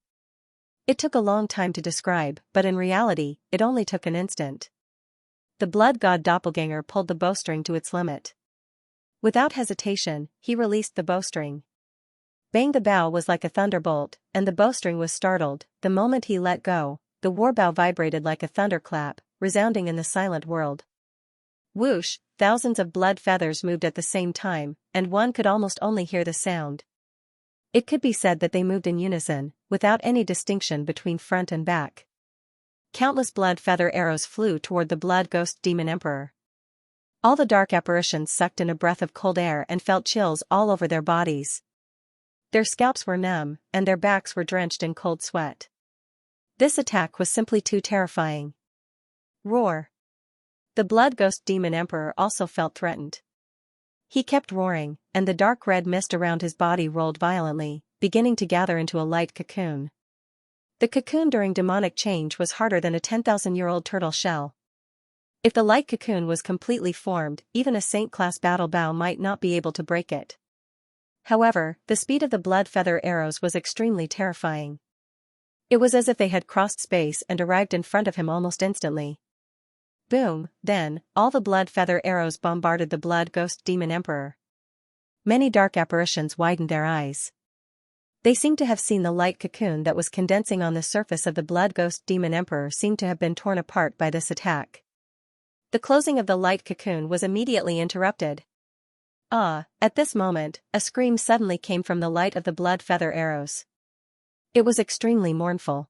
It took a long time to describe, but in reality, it only took an instant. The Blood God doppelganger pulled the bowstring to its limit. Without hesitation, he released the bowstring. Bang! The bow was like a thunderbolt, and the bowstring was startled. The moment he let go, the warbow vibrated like a thunderclap, resounding in the silent world. Whoosh! Thousands of blood feathers moved at the same time, and one could almost only hear the sound. It could be said that they moved in unison, without any distinction between front and back. Countless blood feather arrows flew toward the Blood Ghost Demon Emperor. All the dark apparitions sucked in a breath of cold air and felt chills all over their bodies. Their scalps were numb, and their backs were drenched in cold sweat. This attack was simply too terrifying. Roar! The Blood Ghost Demon Emperor also felt threatened. He kept roaring, and the dark red mist around his body rolled violently, beginning to gather into a light cocoon. The cocoon during demonic change was harder than a 10,000-year-old turtle shell. If the light cocoon was completely formed, even a Saint-class battle bow might not be able to break it. However, the speed of the blood feather arrows was extremely terrifying. It was as if they had crossed space and arrived in front of him almost instantly. Boom! Then, all the blood feather arrows bombarded the Blood Ghost Demon Emperor. Many dark apparitions widened their eyes. They seemed to have seen the light cocoon that was condensing on the surface of the Blood Ghost Demon Emperor seemed to have been torn apart by this attack. The closing of the light cocoon was immediately interrupted. At this moment, a scream suddenly came from the light of the blood feather arrows. It was extremely mournful.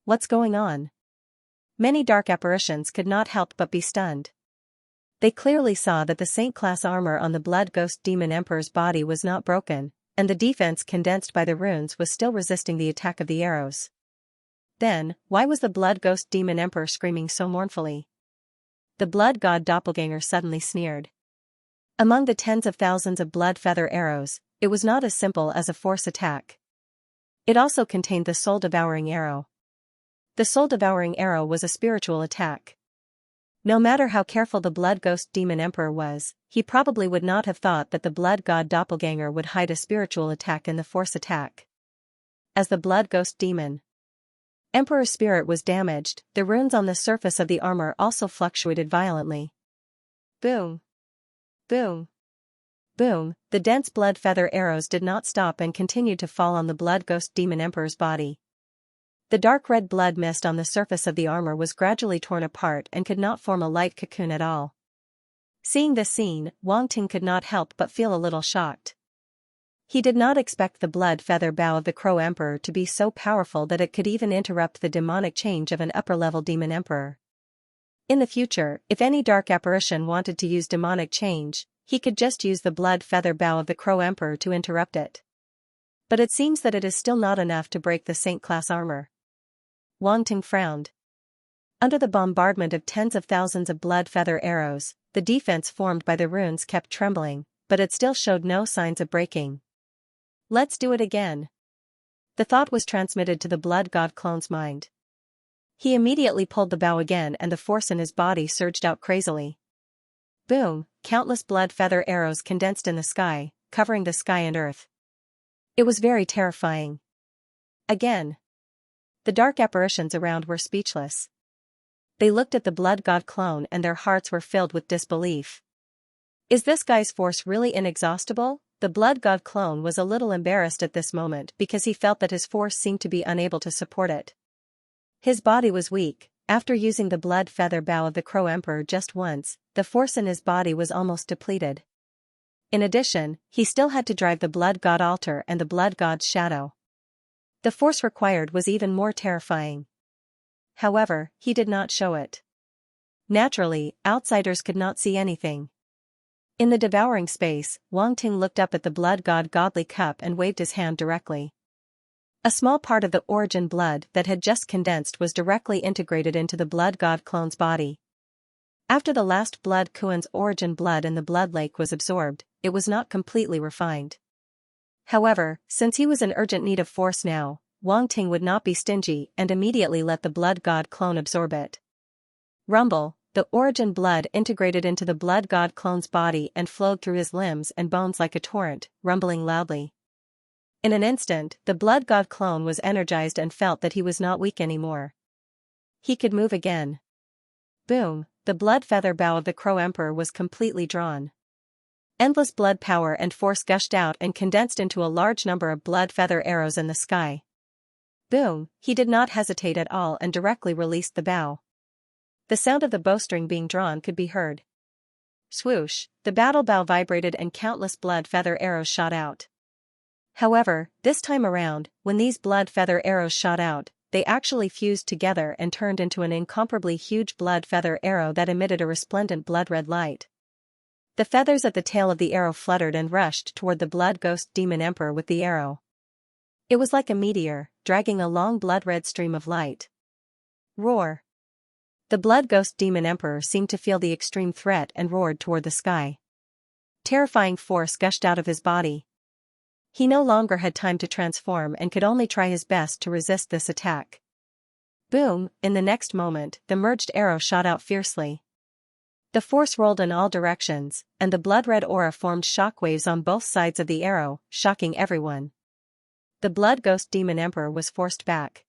What's going on? Many dark apparitions could not help but be stunned. They clearly saw that the Saint-class armor on the Blood Ghost Demon Emperor's body was not broken, and the defense condensed by the runes was still resisting the attack of the arrows. Then, why was the Blood Ghost Demon Emperor screaming so mournfully? The Blood God doppelganger suddenly sneered. Among the tens of thousands of blood feather arrows, it was not as simple as a force attack. It also contained the soul-devouring arrow. The soul-devouring arrow was a spiritual attack. No matter how careful the Blood Ghost Demon Emperor was, he probably would not have thought that the Blood God doppelganger would hide a spiritual attack in the force attack. As the Blood Ghost Demon Emperor's spirit was damaged, the runes on the surface of the armor also fluctuated violently. Boom! Boom! Boom! The dense blood feather arrows did not stop and continued to fall on the Blood Ghost Demon Emperor's body. The dark red blood mist on the surface of the armor was gradually torn apart and could not form a light cocoon at all. Seeing this scene, Wang Ting could not help but feel a little shocked. He did not expect the blood feather bow of the Crow Emperor to be so powerful that it could even interrupt the demonic change of an upper-level demon emperor. In the future, if any dark apparition wanted to use demonic change, he could just use the blood feather bow of the Crow Emperor to interrupt it. But it seems that it is still not enough to break the Saint-class armor. Wang Ting frowned. Under the bombardment of tens of thousands of blood feather arrows, the defense formed by the runes kept trembling, but it still showed no signs of breaking. Let's do it again. The thought was transmitted to the Blood God clone's mind. He immediately pulled the bow again and the force in his body surged out crazily. Boom! Countless blood feather arrows condensed in the sky, covering the sky and earth. It was very terrifying. Again. The dark apparitions around were speechless. They looked at the Blood God clone and their hearts were filled with disbelief. Is this guy's force really inexhaustible? The Blood God clone was a little embarrassed at this moment because he felt that his force seemed to be unable to support it. His body was weak, after using the blood feather bow of the Crow Emperor just once, the force in his body was almost depleted. In addition, he still had to drive the Blood God altar and the Blood God's shadow. The force required was even more terrifying. However, he did not show it. Naturally, outsiders could not see anything. In the devouring space, Wang Ting looked up at the Blood God godly cup and waved his hand directly. A small part of the origin blood that had just condensed was directly integrated into the Blood God clone's body. After the last Blood Kuan's origin blood in the blood lake was absorbed, it was not completely refined. However, since he was in urgent need of force now, Wang Ting would not be stingy and immediately let the Blood God clone absorb it. Rumble, the origin blood integrated into the Blood God clone's body and flowed through his limbs and bones like a torrent, rumbling loudly. In an instant, the Blood God clone was energized and felt that he was not weak anymore. He could move again. Boom, the blood feather bow of the Crow Emperor was completely drawn. Endless blood power and force gushed out and condensed into a large number of blood feather arrows in the sky. Boom, he did not hesitate at all and directly released the bow. The sound of the bowstring being drawn could be heard. Swoosh, the battle bow vibrated and countless blood feather arrows shot out. However, this time around, when these blood feather arrows shot out, they actually fused together and turned into an incomparably huge blood feather arrow that emitted a resplendent blood-red light. The feathers at the tail of the arrow fluttered and rushed toward the Blood Ghost Demon Emperor with the arrow. It was like a meteor, dragging a long blood-red stream of light. Roar! The Blood Ghost Demon Emperor seemed to feel the extreme threat and roared toward the sky. Terrifying force gushed out of his body. He no longer had time to transform and could only try his best to resist this attack. Boom, in the next moment, the merged arrow shot out fiercely. The force rolled in all directions, and the blood-red aura formed shockwaves on both sides of the arrow, shocking everyone. The Blood Ghost Demon Emperor was forced back.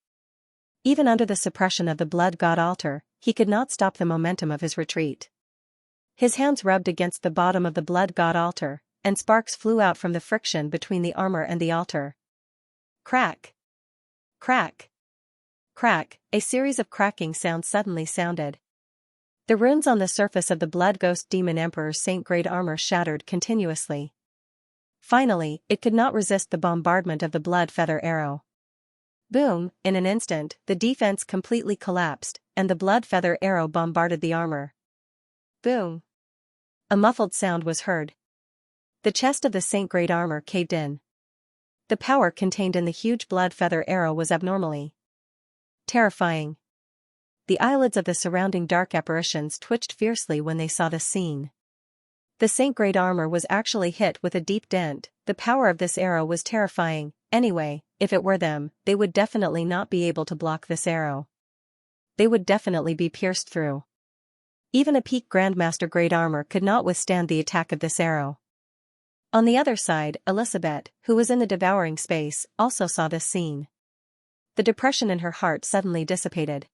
Even under the suppression of the Blood God altar, he could not stop the momentum of his retreat. His hands rubbed against the bottom of the Blood God altar, and sparks flew out from the friction between the armor and the altar. Crack! Crack! Crack! A series of cracking sounds suddenly sounded. The runes on the surface of the Blood Ghost Demon Emperor's Saint-grade armor shattered continuously. Finally, it could not resist the bombardment of the blood feather arrow. Boom, in an instant, the defense completely collapsed, and the blood feather arrow bombarded the armor. Boom! A muffled sound was heard. The chest of the Saint-grade armor caved in. The power contained in the huge blood feather arrow was abnormally terrifying. The eyelids of the surrounding dark apparitions twitched fiercely when they saw the scene. The Saint-grade armor was actually hit with a deep dent. The power of this arrow was terrifying. Anyway, if it were them, they would definitely not be able to block this arrow. They would definitely be pierced through. Even a peak Grandmaster grade armor could not withstand the attack of this arrow. On the other side, Elizabeth, who was in the devouring space, also saw this scene. The depression in her heart suddenly dissipated.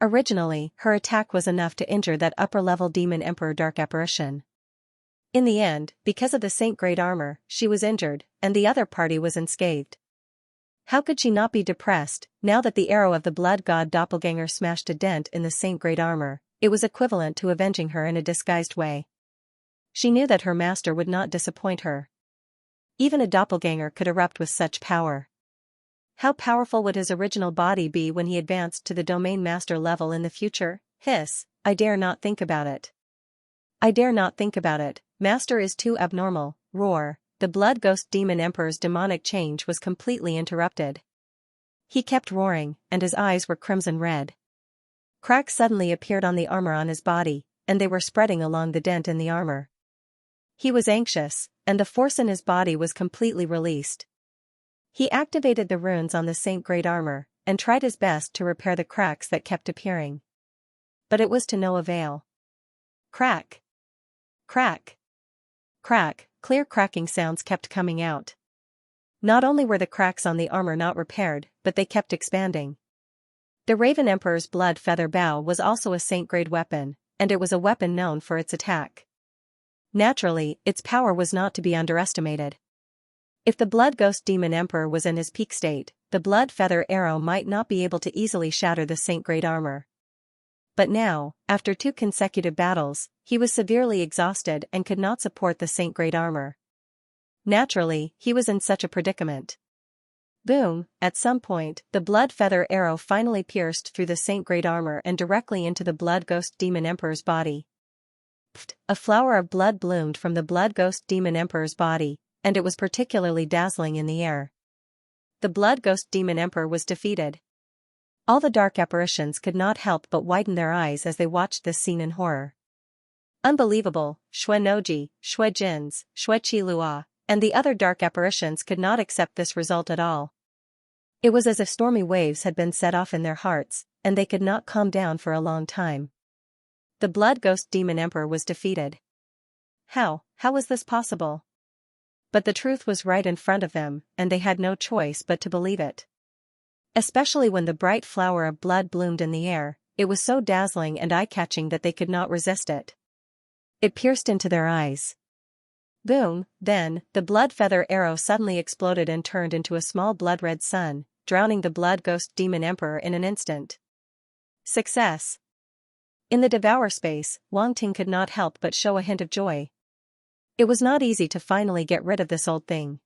Originally, her attack was enough to injure that upper-level Demon Emperor Dark Apparition. In the end, because of the Saint-grade armor, she was injured, and the other party was unscathed. How could she not be depressed, now that the arrow of the Blood God Doppelganger smashed a dent in the Saint-grade armor? It was equivalent to avenging her in a disguised way. She knew that her master would not disappoint her. Even a doppelganger could erupt with such power. How powerful would his original body be when he advanced to the domain master level in the future? Hiss, I dare not think about it. I dare not think about it, master is too abnormal. Roar, the Blood Ghost Demon Emperor's demonic change was completely interrupted. He kept roaring, and his eyes were crimson red. Cracks suddenly appeared on the armor on his body, and they were spreading along the dent in the armor. He was anxious, and the force in his body was completely released. He activated the runes on the Saint-grade armor, and tried his best to repair the cracks that kept appearing. But it was to no avail. Crack! Crack! Crack! Clear cracking sounds kept coming out. Not only were the cracks on the armor not repaired, but they kept expanding. The Raven Emperor's blood feather bow was also a Saint-grade weapon, and it was a weapon known for its attack. Naturally, its power was not to be underestimated. If the Blood Ghost Demon Emperor was in his peak state, the blood feather arrow might not be able to easily shatter the Saint-grade armor. But now, after 2 consecutive battles, he was severely exhausted and could not support the Saint Great armor. Naturally, he was in such a predicament. Boom! At some point, the blood feather arrow finally pierced through the Saint Great armor and directly into the Blood Ghost Demon Emperor's body. Pfft! A flower of blood bloomed from the Blood Ghost Demon Emperor's body, and it was particularly dazzling in the air. The Blood Ghost Demon Emperor was defeated. All the dark apparitions could not help but widen their eyes as they watched this scene in horror. Unbelievable, Xue Noji, Xue Jins, Xue Qilua, and the other dark apparitions could not accept this result at all. It was as if stormy waves had been set off in their hearts, and they could not calm down for a long time. The Blood Ghost Demon Emperor was defeated. How was this possible? But the truth was right in front of them, and they had no choice but to believe it. Especially when the bright flower of blood bloomed in the air, it was so dazzling and eye-catching that they could not resist it. It pierced into their eyes. Boom! Then, the blood feather arrow suddenly exploded and turned into a small blood-red sun, drowning the Blood Ghost Demon Emperor in an instant. Success! In the devour space, Wang Ting could not help but show a hint of joy. It was not easy to finally get rid of this old thing.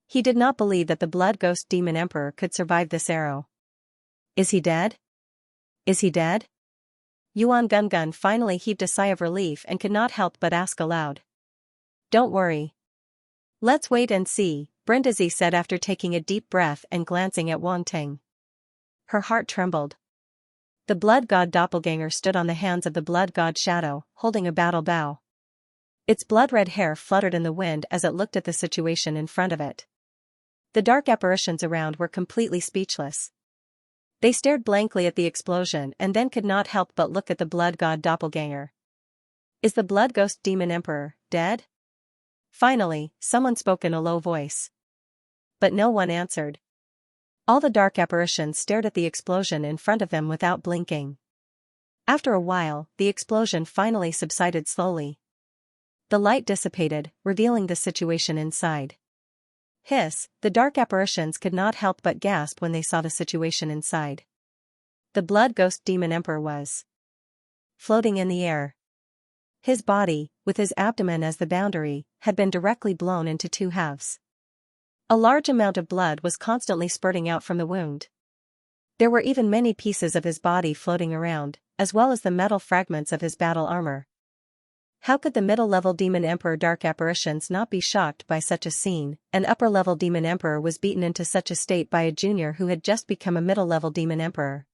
He did not believe that the Blood Ghost Demon Emperor could survive this arrow. Is he dead? Is he dead? Yuan Gungun finally heaved a sigh of relief and could not help but ask aloud. Don't worry. Let's wait and see, Brindazi said after taking a deep breath and glancing at Wang Ting. Her heart trembled. The Blood God Doppelganger stood on the hands of the Blood God Shadow, holding a battle bow. Its blood-red hair fluttered in the wind as it looked at the situation in front of it. The dark apparitions around were completely speechless. They stared blankly at the explosion and then could not help but look at the Blood God Doppelganger. Is the Blood Ghost Demon Emperor dead? Finally, someone spoke in a low voice. But no one answered. All the dark apparitions stared at the explosion in front of them without blinking. After a while, the explosion finally subsided slowly. The light dissipated, revealing the situation inside. Hiss! The dark apparitions could not help but gasp when they saw the situation inside. The Blood Ghost Demon Emperor was floating in the air. His body, with his abdomen as the boundary, had been directly blown into 2 halves. A large amount of blood was constantly spurting out from the wound. There were even many pieces of his body floating around, as well as the metal fragments of his battle armor. How could the middle-level Demon Emperor dark apparitions not be shocked by such a scene? An upper-level Demon Emperor was beaten into such a state by a junior who had just become a middle-level Demon Emperor.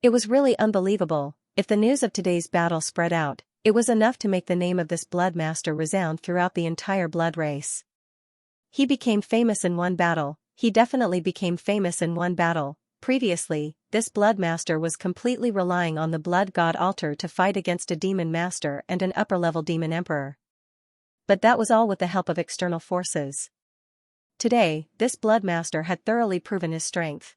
It was really unbelievable. If the news of today's battle spread out, it was enough to make the name of this Blood Master resound throughout the entire blood race. He became famous in one battle. He definitely became famous in one battle. Previously, this Blood Master was completely relying on the Blood God altar to fight against a Demon Master and an upper-level Demon Emperor. But that was all with the help of external forces. Today, this Blood Master had thoroughly proven his strength.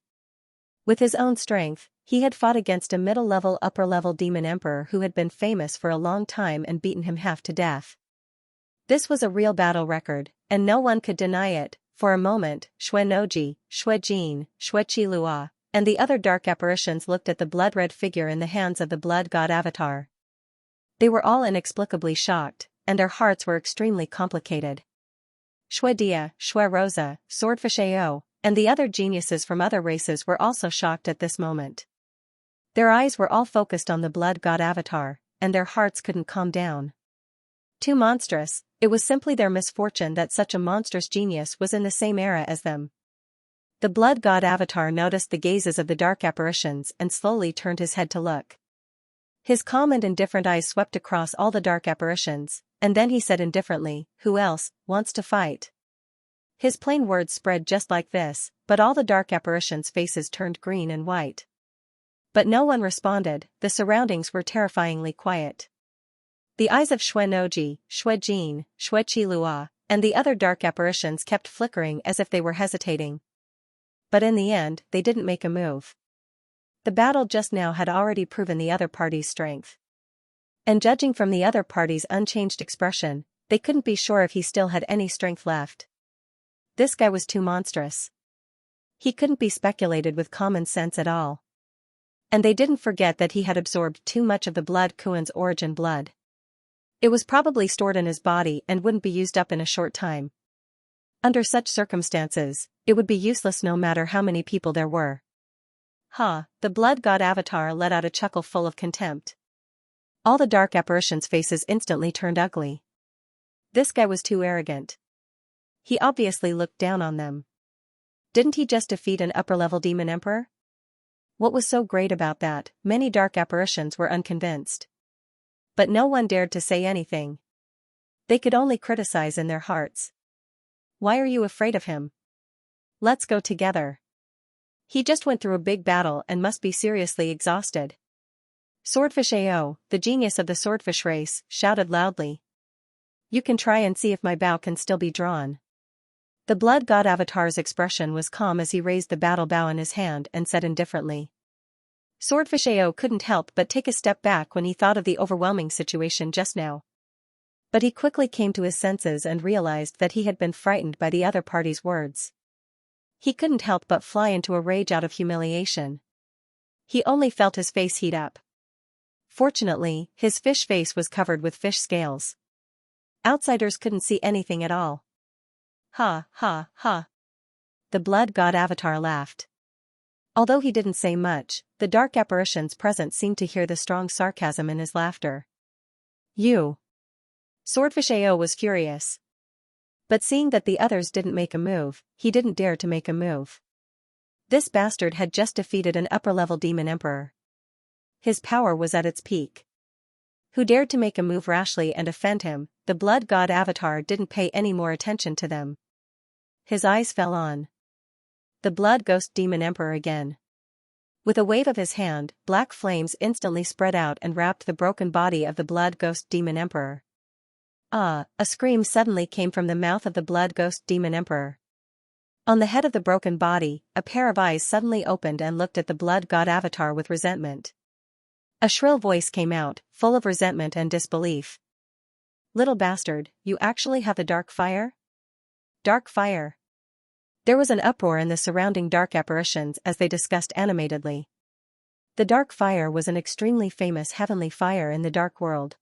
With his own strength, he had fought against a middle-level upper-level Demon Emperor who had been famous for a long time and beaten him half to death. This was a real battle record, and no one could deny it. For a moment, Xue Noji, Xue Jin, Xue Qilua, and the other dark apparitions looked at the blood-red figure in the hands of the Blood God Avatar. They were all inexplicably shocked, and their hearts were extremely complicated. Xue Dia, Xue Rosa, Swordfish Ao, and the other geniuses from other races were also shocked at this moment. Their eyes were all focused on the Blood God Avatar, and their hearts couldn't calm down. Too monstrous, it was simply their misfortune that such a monstrous genius was in the same era as them. The Blood God Avatar noticed the gazes of the dark apparitions and slowly turned his head to look. His calm and indifferent eyes swept across all the dark apparitions, and then he said indifferently, "Who else wants to fight?" His plain words spread just like this, but all the dark apparitions' faces turned green and white. But no one responded. The surroundings were terrifyingly quiet. The eyes of Xue Noji, Xue Jin, Xue Qilua, and the other dark apparitions kept flickering as if they were hesitating. But in the end, they didn't make a move. The battle just now had already proven the other party's strength. And judging from the other party's unchanged expression, they couldn't be sure if he still had any strength left. This guy was too monstrous. He couldn't be speculated with common sense at all. And they didn't forget that he had absorbed too much of the blood Kuan's origin blood. It was probably stored in his body and wouldn't be used up in a short time. Under such circumstances, it would be useless no matter how many people there were. Ha, the blood god avatar let out a chuckle full of contempt. All the dark apparitions' faces instantly turned ugly. This guy was too arrogant. He obviously looked down on them. Didn't he just defeat an upper-level demon emperor? What was so great about that? Many dark apparitions were unconvinced. But no one dared to say anything. They could only criticize in their hearts. Why are you afraid of him? Let's go together. He just went through a big battle and must be seriously exhausted. Swordfish Ao, the genius of the swordfish race, shouted loudly. You can try and see if my bow can still be drawn. The blood god avatar's expression was calm as he raised the battle bow in his hand and said indifferently. Swordfish Ao couldn't help but take a step back when he thought of the overwhelming situation just now. But he quickly came to his senses and realized that he had been frightened by the other party's words. He couldn't help but fly into a rage out of humiliation. He only felt his face heat up. Fortunately, his fish face was covered with fish scales. Outsiders couldn't see anything at all. Ha, ha, ha. The blood god avatar laughed. Although he didn't say much, the dark apparitions present seemed to hear the strong sarcasm in his laughter. You. Swordfish Ao was furious. But seeing that the others didn't make a move, he didn't dare to make a move. This bastard had just defeated an upper-level demon emperor. His power was at its peak. Who dared to make a move rashly and offend him? The blood god avatar didn't pay any more attention to them. His eyes fell on the blood ghost demon emperor again. With a wave of his hand, black flames instantly spread out and wrapped the broken body of the blood ghost demon emperor. Ah, a scream suddenly came from the mouth of the blood ghost demon emperor. On the head of the broken body, a pair of eyes suddenly opened and looked at the blood god avatar with resentment. A shrill voice came out, full of resentment and disbelief. Little bastard, you actually have the dark fire? Dark fire. There was an uproar in the surrounding dark apparitions as they discussed animatedly. The dark fire was an extremely famous heavenly fire in the dark world.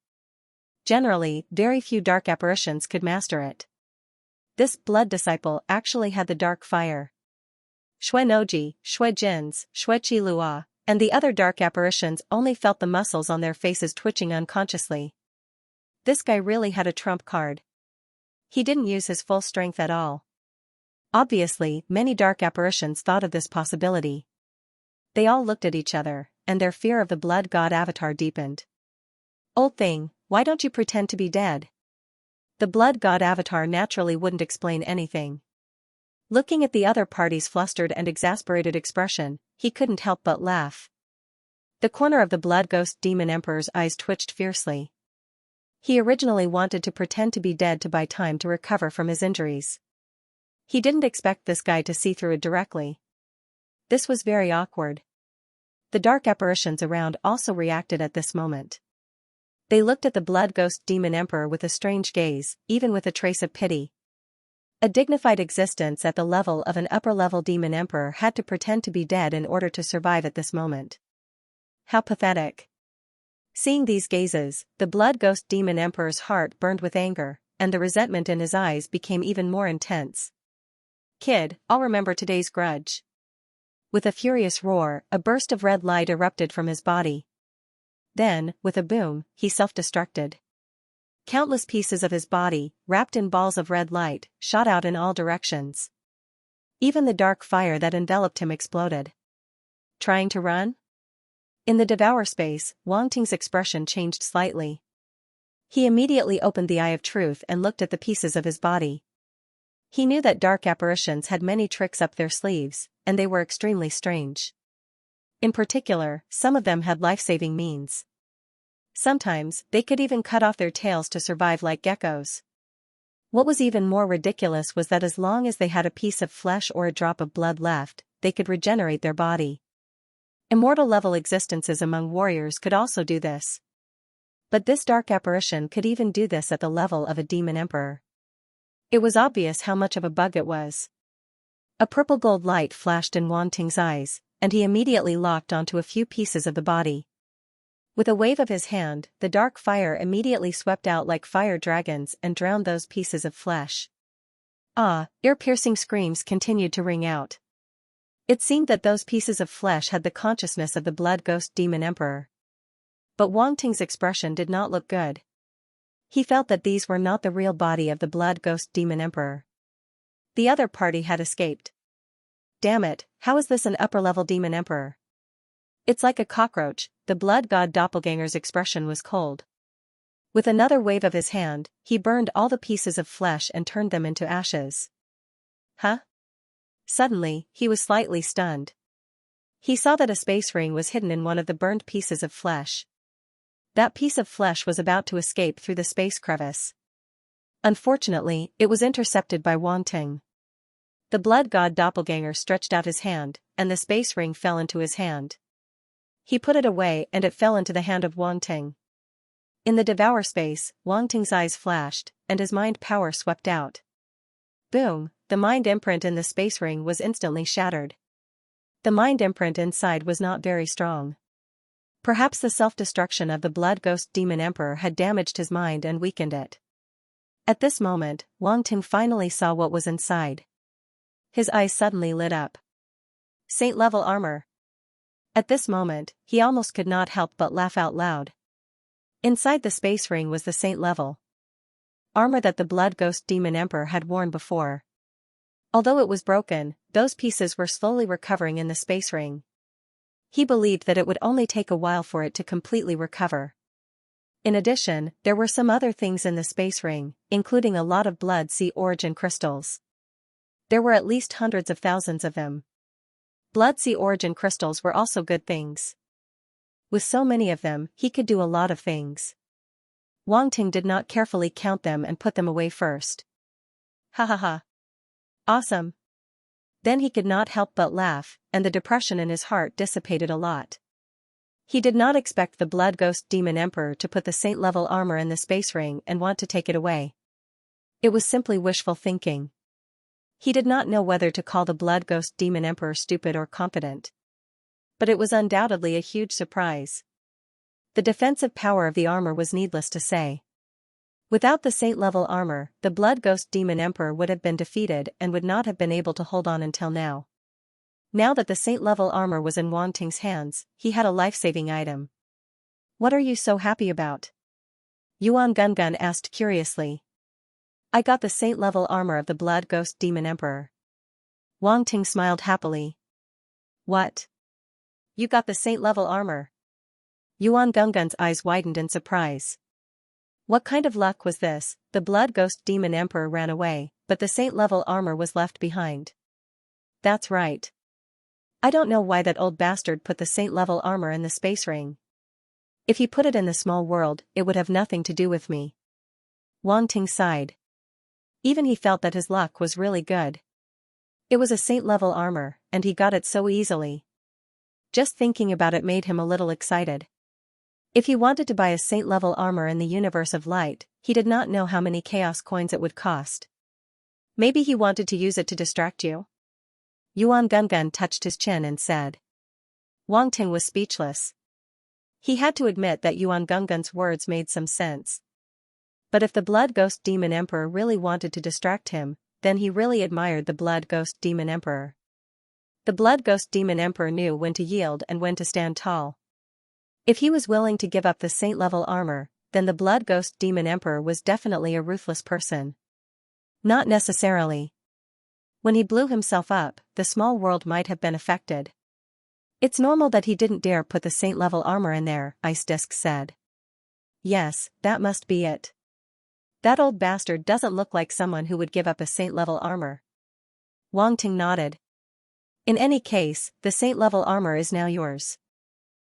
Generally, very few dark apparitions could master it. This blood disciple actually had the dark fire. Xue Noji, Xue Jins, Xue Qilua, and the other dark apparitions only felt the muscles on their faces twitching unconsciously. This guy really had a trump card. He didn't use his full strength at all. Obviously, many dark apparitions thought of this possibility. They all looked at each other, and their fear of the blood god avatar deepened. Old thing, why don't you pretend to be dead? The blood god avatar naturally wouldn't explain anything. Looking at the other party's flustered and exasperated expression, he couldn't help but laugh. The corner of the blood ghost demon emperor's eyes twitched fiercely. He originally wanted to pretend to be dead to buy time to recover from his injuries. He didn't expect this guy to see through it directly. This was very awkward. The dark apparitions around also reacted at this moment. They looked at the blood ghost demon emperor with a strange gaze, even with a trace of pity. A dignified existence at the level of an upper-level demon emperor had to pretend to be dead in order to survive at this moment. How pathetic. Seeing these gazes, the blood ghost demon emperor's heart burned with anger, and the resentment in his eyes became even more intense. Kid, I'll remember today's grudge. With a furious roar, a burst of red light erupted from his body. Then, with a boom, he self-destructed. Countless pieces of his body, wrapped in balls of red light, shot out in all directions. Even the dark fire that enveloped him exploded. Trying to run? In the devour space, Wang Ting's expression changed slightly. He immediately opened the Eye of Truth and looked at the pieces of his body. He knew that dark apparitions had many tricks up their sleeves, and they were extremely strange. In particular, some of them had life-saving means. Sometimes, they could even cut off their tails to survive like geckos. What was even more ridiculous was that as long as they had a piece of flesh or a drop of blood left, they could regenerate their body. Immortal-level existences among warriors could also do this. But this dark apparition could even do this at the level of a demon emperor. It was obvious how much of a bug it was. A purple-gold light flashed in Wang Ting's eyes, and he immediately locked onto a few pieces of the body. With a wave of his hand, the dark fire immediately swept out like fire dragons and drowned those pieces of flesh. Ah, ear-piercing screams continued to ring out. It seemed that those pieces of flesh had the consciousness of the blood ghost demon emperor. But Wang Ting's expression did not look good. He felt that these were not the real body of the blood ghost demon emperor. The other party had escaped. Damn it, how is this an upper-level demon emperor? It's like a cockroach. The blood god doppelganger's expression was cold. With another wave of his hand, he burned all the pieces of flesh and turned them into ashes. Huh? Suddenly, he was slightly stunned. He saw that a space ring was hidden in one of the burned pieces of flesh. That piece of flesh was about to escape through the space crevice. Unfortunately, it was intercepted by Wang Ting. The blood god doppelganger stretched out his hand, and the space ring fell into his hand. He put it away and it fell into the hand of Wang Ting. In the devour space, Wang Ting's eyes flashed, and his mind power swept out. Boom, the mind imprint in the space ring was instantly shattered. The mind imprint inside was not very strong. Perhaps the self-destruction of the blood ghost demon emperor had damaged his mind and weakened it. At this moment, Wang Ting finally saw what was inside. His eyes suddenly lit up. Saint-level armor. At this moment, he almost could not help but laugh out loud. Inside the space ring was the saint-level armor that the blood ghost demon emperor had worn before. Although it was broken, those pieces were slowly recovering in the space ring. He believed that it would only take a while for it to completely recover. In addition, there were some other things in the space ring, including a lot of blood sea origin crystals. There were at least hundreds of thousands of them. Blood sea origin crystals were also good things. With so many of them, he could do a lot of things. Wang Ting did not carefully count them and put them away first. Ha ha ha. Awesome. Then he could not help but laugh, and the depression in his heart dissipated a lot. He did not expect the blood ghost demon emperor to put the saint-level armor in the space ring and want to take it away. It was simply wishful thinking. He did not know whether to call the blood ghost demon emperor stupid or confident. But it was undoubtedly a huge surprise. The defensive power of the armor was needless to say. Without the saint-level armor, the blood ghost demon emperor would have been defeated and would not have been able to hold on until now. Now that the saint-level armor was in Wang Ting's hands, he had a life-saving item. What are you so happy about? Yuan Gungun asked curiously. I got the saint-level armor of the blood ghost demon emperor. Wang Ting smiled happily. What? You got the saint-level armor? Yuan Gungun's eyes widened in surprise. What kind of luck was this? The blood ghost demon emperor ran away, but the saint-level armor was left behind. That's right. I don't know why that old bastard put the saint-level armor in the space ring. If he put it in the small world, it would have nothing to do with me. Wang Ting sighed. Even he felt that his luck was really good. It was a saint-level armor, and he got it so easily. Just thinking about it made him a little excited. If he wanted to buy a saint-level armor in the universe of light, he did not know how many chaos coins it would cost. Maybe he wanted to use it to distract you? Yuan Gungun touched his chin and said. Wang Ting was speechless. He had to admit that Yuan Gungun's words made some sense. But if the blood ghost demon emperor really wanted to distract him, then he really admired the blood ghost demon emperor. The blood ghost demon emperor knew when to yield and when to stand tall. If he was willing to give up the saint-level armor, then the blood ghost demon emperor was definitely a ruthless person. Not necessarily. When he blew himself up, the small world might have been affected. It's normal that he didn't dare put the saint-level armor in there, Ice Disc said. Yes, that must be it. That old bastard doesn't look like someone who would give up a saint-level armor. Wang Ting nodded. In any case, the saint-level armor is now yours.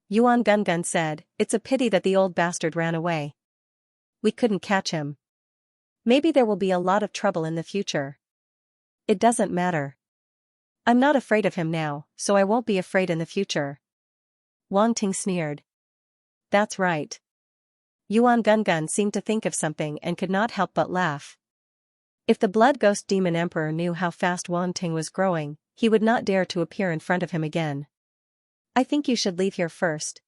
Yuan Gungun said, it's a pity that the old bastard ran away. We couldn't catch him. Maybe there will be a lot of trouble in the future. It doesn't matter. I'm not afraid of him now, so I won't be afraid in the future. Wang Ting sneered. That's right. Yuan Gungun seemed to think of something and could not help but laugh. If the blood ghost demon emperor knew how fast Wang Ting was growing, he would not dare to appear in front of him again. I think you should leave here first.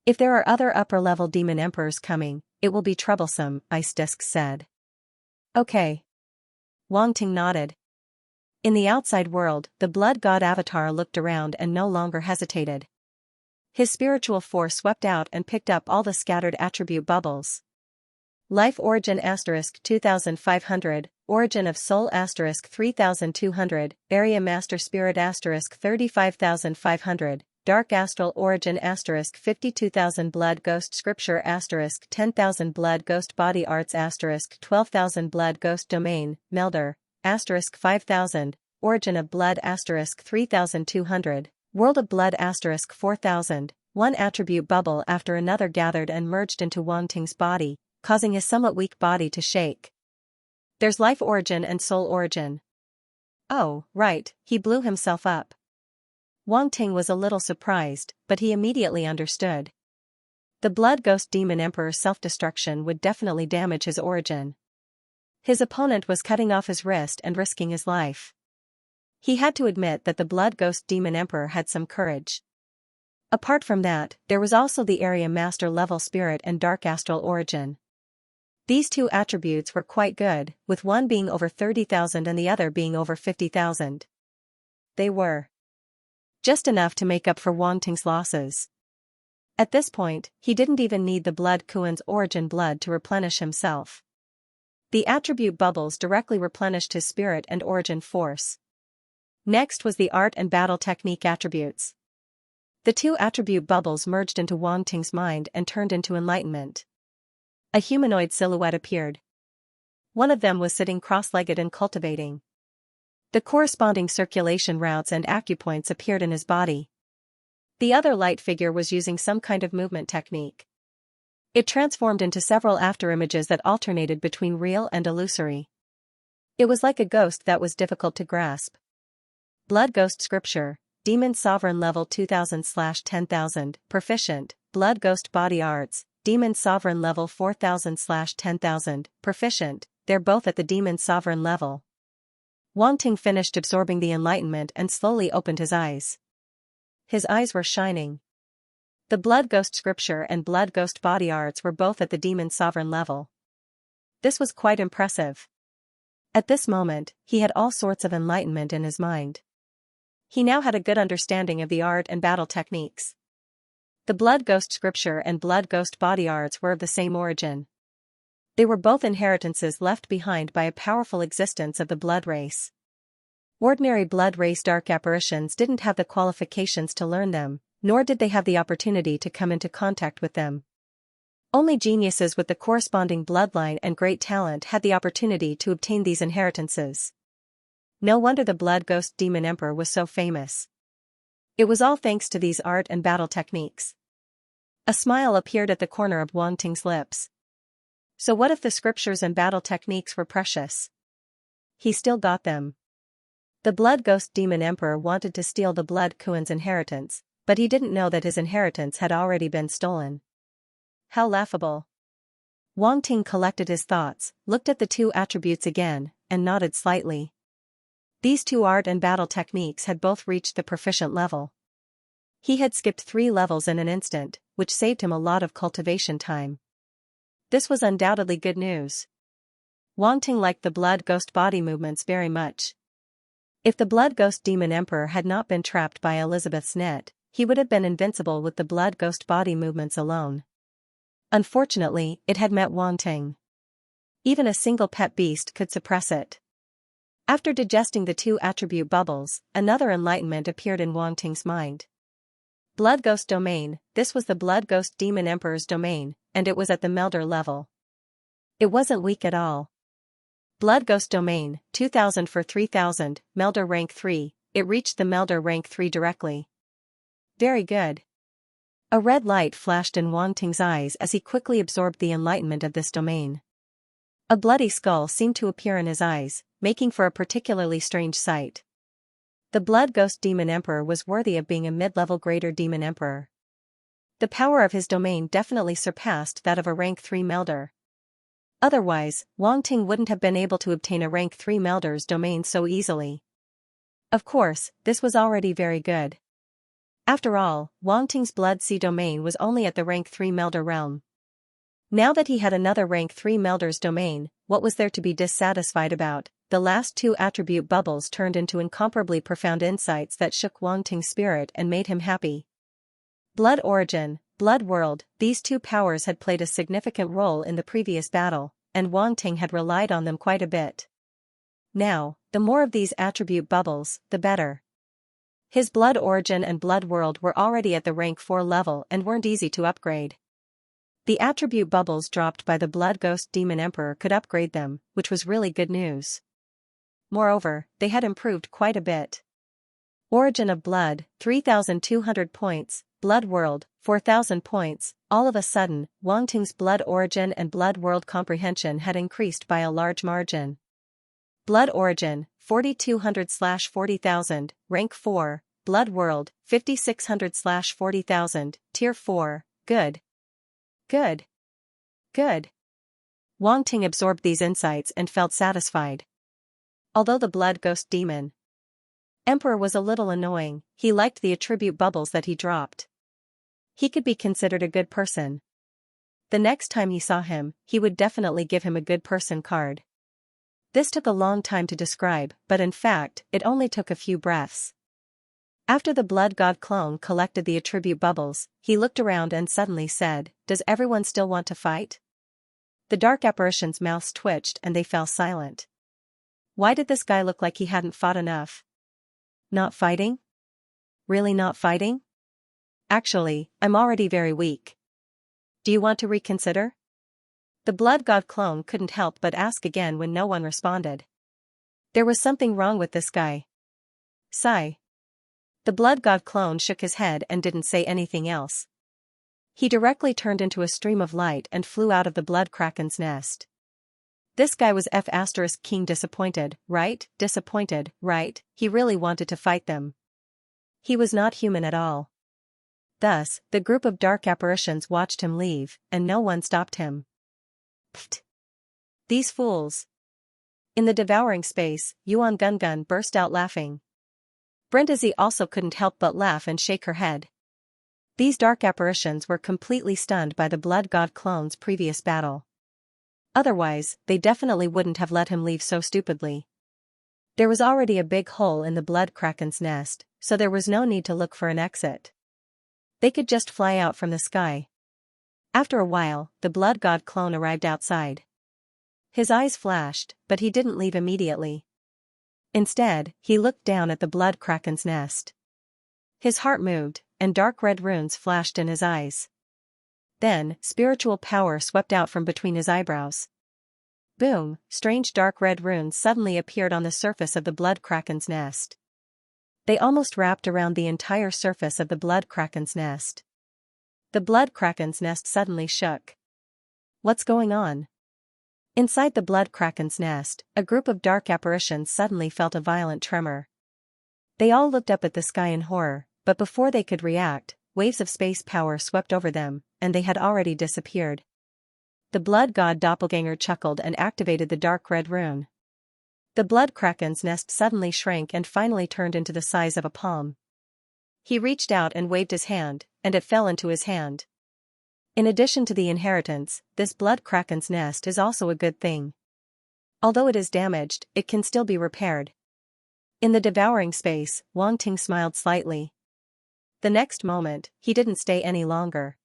If there are other upper-level demon emperors coming, it will be troublesome, Ice Disc said. Okay. Wang Ting nodded. In the outside world, the blood god avatar looked around and no longer hesitated. His spiritual force swept out and picked up all the scattered attribute bubbles. Life origin * 2500, origin of soul * 3200, area master spirit * 35500, dark astral origin * 52000, blood ghost scripture * 10,000, blood ghost body arts * 12,000, blood ghost domain, melder, * 5,000, origin of blood * 3200, world of blood * 4,000, one attribute bubble after another gathered and merged into Wang Ting's body, causing his somewhat weak body to shake. There's life origin and soul origin. Oh, right, he blew himself up. Wang Ting was a little surprised, but he immediately understood. The blood ghost demon emperor's self-destruction would definitely damage his origin. His opponent was cutting off his wrist and risking his life. He had to admit that the blood ghost demon emperor had some courage. Apart from that, there was also the area master level spirit and dark astral origin. These two attributes were quite good, with one being over 30,000 and the other being over 50,000. They were just enough to make up for Wang Ting's losses. At this point, he didn't even need the blood Kuan's origin blood to replenish himself. The attribute bubbles directly replenished his spirit and origin force. Next was the art and battle technique attributes. The two attribute bubbles merged into Wang Ting's mind and turned into enlightenment. A humanoid silhouette appeared. One of them was sitting cross-legged and cultivating. The corresponding circulation routes and acupoints appeared in his body. The other light figure was using some kind of movement technique. It transformed into several afterimages that alternated between real and illusory. It was like a ghost that was difficult to grasp. Blood Ghost Scripture, Demon Sovereign Level 2000/10,000, Proficient, Blood Ghost Body Arts, Demon Sovereign Level 4000/10,000, Proficient, they're both at the Demon Sovereign level. Wang Ting finished absorbing the enlightenment and slowly opened his eyes. His eyes were shining. The Blood Ghost Scripture and Blood Ghost Body Arts were both at the Demon Sovereign level. This was quite impressive. At this moment, he had all sorts of enlightenment in his mind. He now had a good understanding of the art and battle techniques. The Blood Ghost Scripture and Blood Ghost Body Arts were of the same origin. They were both inheritances left behind by a powerful existence of the blood race. Ordinary blood race dark apparitions didn't have the qualifications to learn them, nor did they have the opportunity to come into contact with them. Only geniuses with the corresponding bloodline and great talent had the opportunity to obtain these inheritances. No wonder the Blood Ghost Demon Emperor was so famous. It was all thanks to these art and battle techniques. A smile appeared at the corner of Wang Ting's lips. So what if the scriptures and battle techniques were precious? He still got them. The Blood Ghost Demon Emperor wanted to steal the Blood Kuan's inheritance, but he didn't know that his inheritance had already been stolen. How laughable. Wang Ting collected his thoughts, looked at the two attributes again, and nodded slightly. These two art and battle techniques had both reached the proficient level. He had skipped 3 levels in an instant, which saved him a lot of cultivation time. This was undoubtedly good news. Wang Ting liked the Blood Ghost body movements very much. If the Blood Ghost Demon Emperor had not been trapped by Elizabeth's net, he would have been invincible with the Blood Ghost body movements alone. Unfortunately, it had met Wang Ting. Even a single pet beast could suppress it. After digesting the two attribute bubbles, another enlightenment appeared in Wang Ting's mind. Blood Ghost Domain, this was the Blood Ghost Demon Emperor's domain, and it was at the Melder level. It wasn't weak at all. Blood Ghost Domain, 2000 for 3000, Melder rank 3, it reached the Melder rank 3 directly. Very good. A red light flashed in Wang Ting's eyes as he quickly absorbed the enlightenment of this domain. A bloody skull seemed to appear in his eyes, making for a particularly strange sight. The Blood Ghost Demon Emperor was worthy of being a mid-level greater Demon Emperor. The power of his domain definitely surpassed that of a rank 3 Melder. Otherwise, Wang Ting wouldn't have been able to obtain a rank 3 Melder's domain so easily. Of course, this was already very good. After all, Wang Ting's Blood Sea domain was only at the rank 3 Melder realm. Now that he had another rank 3 Melder's domain, what was there to be dissatisfied about? The last two attribute bubbles turned into incomparably profound insights that shook Wang Ting's spirit and made him happy. Blood origin, blood world, these two powers had played a significant role in the previous battle, and Wang Ting had relied on them quite a bit. Now, the more of these attribute bubbles, the better. His blood origin and blood world were already at the rank 4 level and weren't easy to upgrade. The attribute bubbles dropped by the Blood Ghost Demon Emperor could upgrade them, which was really good news. Moreover, they had improved quite a bit. Origin of blood, 3,200 points, blood world, 4,000 points. All of a sudden, Wang Ting's blood origin and blood world comprehension had increased by a large margin. Blood origin, 4,200/40,000, rank 4, blood world, 5,600/40,000, tier 4, good. Good. Good. Wang Ting absorbed these insights and felt satisfied. Although the Blood Ghost Demon Emperor was a little annoying, he liked the attribute bubbles that he dropped. He could be considered a good person. The next time he saw him, he would definitely give him a good person card. This took a long time to describe, but in fact, it only took a few breaths. After the Blood God clone collected the attribute bubbles, he looked around and suddenly said, "Does everyone still want to fight?" The dark apparitions' mouths twitched and they fell silent. Why did this guy look like he hadn't fought enough? Not fighting? Really not fighting? Actually, I'm already very weak. Do you want to reconsider? The Blood God clone couldn't help but ask again when no one responded. There was something wrong with this guy. Sigh. The Blood God clone shook his head and didn't say anything else. He directly turned into a stream of light and flew out of the Blood Kraken's nest. This guy was King disappointed, right? Disappointed, right? He really wanted to fight them. He was not human at all. Thus, the group of dark apparitions watched him leave, and no one stopped him. Pfft! These fools! In the devouring space, Yuan Gungun burst out laughing. Brendazi also couldn't help but laugh and shake her head. These dark apparitions were completely stunned by the Blood God clone's previous battle. Otherwise, they definitely wouldn't have let him leave so stupidly. There was already a big hole in the Blood Kraken's nest, so there was no need to look for an exit. They could just fly out from the sky. After a while, the Blood God clone arrived outside. His eyes flashed, but he didn't leave immediately. Instead, he looked down at the Blood Kraken's nest. His heart moved, and dark red runes flashed in his eyes. Then, spiritual power swept out from between his eyebrows. Boom, strange dark red runes suddenly appeared on the surface of the Blood Kraken's nest. They almost wrapped around the entire surface of the Blood Kraken's nest. The Blood Kraken's nest suddenly shook. What's going on? Inside the Blood Kraken's nest, a group of dark apparitions suddenly felt a violent tremor. They all looked up at the sky in horror, but before they could react, waves of space power swept over them, and they had already disappeared. The Blood God Doppelganger chuckled and activated the dark red rune. The Blood Kraken's nest suddenly shrank and finally turned into the size of a palm. He reached out and waved his hand, and it fell into his hand. In addition to the inheritance, this Blood Kraken's nest is also a good thing. Although it is damaged, it can still be repaired. In the devouring space, Wang Ting smiled slightly. The next moment, he didn't stay any longer.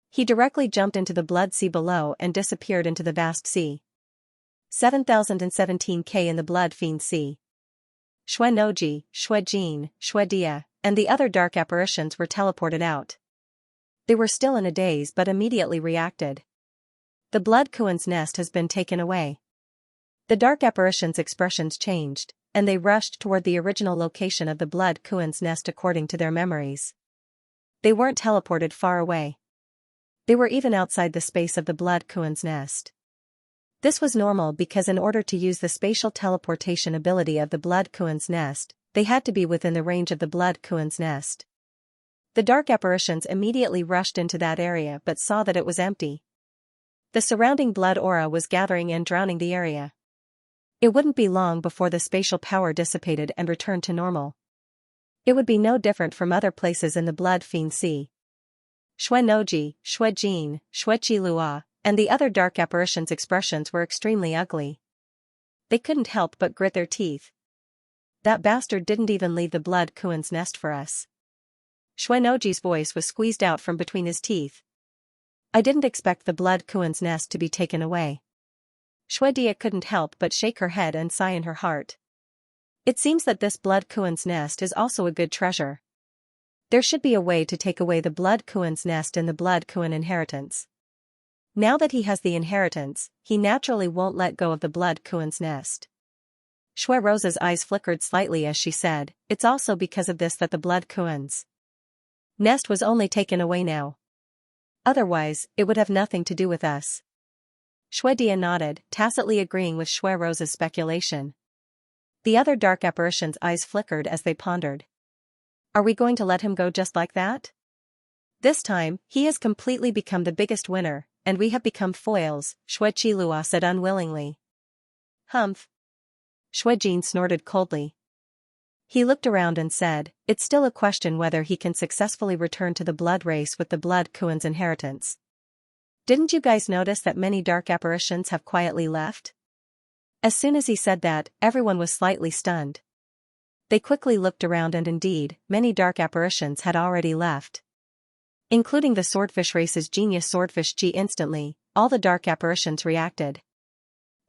He directly jumped into the blood sea below and disappeared into the vast sea. 7,017K in the Blood Fiend Sea. Xuenoji, Xuejin, Xuedia, and the other dark apparitions were teleported out. They were still in a daze but immediately reacted. The Blood Kuan's nest has been taken away. The dark apparitions' expressions changed, and they rushed toward the original location of the Blood Kuan's nest according to their memories. They weren't teleported far away. They were even outside the space of the Blood Kuan's nest. This was normal because in order to use the spatial teleportation ability of the Blood Kuan's nest, they had to be within the range of the Blood Kuan's nest. The dark apparitions immediately rushed into that area but saw that it was empty. The surrounding blood aura was gathering and drowning the area. It wouldn't be long before the spatial power dissipated and returned to normal. It would be no different from other places in the Blood Fiend Sea. Xuenoji, Xuejin, Xuechilua, and the other dark apparitions' expressions were extremely ugly. They couldn't help but grit their teeth. That bastard didn't even leave the Blood Kuan's nest for us. Xuenoji's voice was squeezed out from between his teeth. I didn't expect the Blood Kuan's nest to be taken away. Xuedia couldn't help but shake her head and sigh in her heart. It seems that this Blood Kuan's nest is also a good treasure. There should be a way to take away the Blood Kuan's nest in the Blood Kuan inheritance. Now that he has the inheritance, he naturally won't let go of the Blood Kuan's nest. Shui Rosa's eyes flickered slightly as she said, it's also because of this that the Blood Kuan's nest was only taken away now. Otherwise, it would have nothing to do with us. Xuedia nodded, tacitly agreeing with Shui Rosa's speculation. The other dark apparitions' eyes flickered as they pondered. Are we going to let him go just like that? This time, he has completely become the biggest winner, and we have become foils, Xuechilua said unwillingly. Humph. Xuejin snorted coldly. He looked around and said, it's still a question whether he can successfully return to the blood race with the Blood Kuan's inheritance. Didn't you guys notice that many dark apparitions have quietly left? As soon as he said that, everyone was slightly stunned. They quickly looked around and indeed, many dark apparitions had already left. Including the swordfish race's genius Swordfish G. Instantly, all the dark apparitions reacted.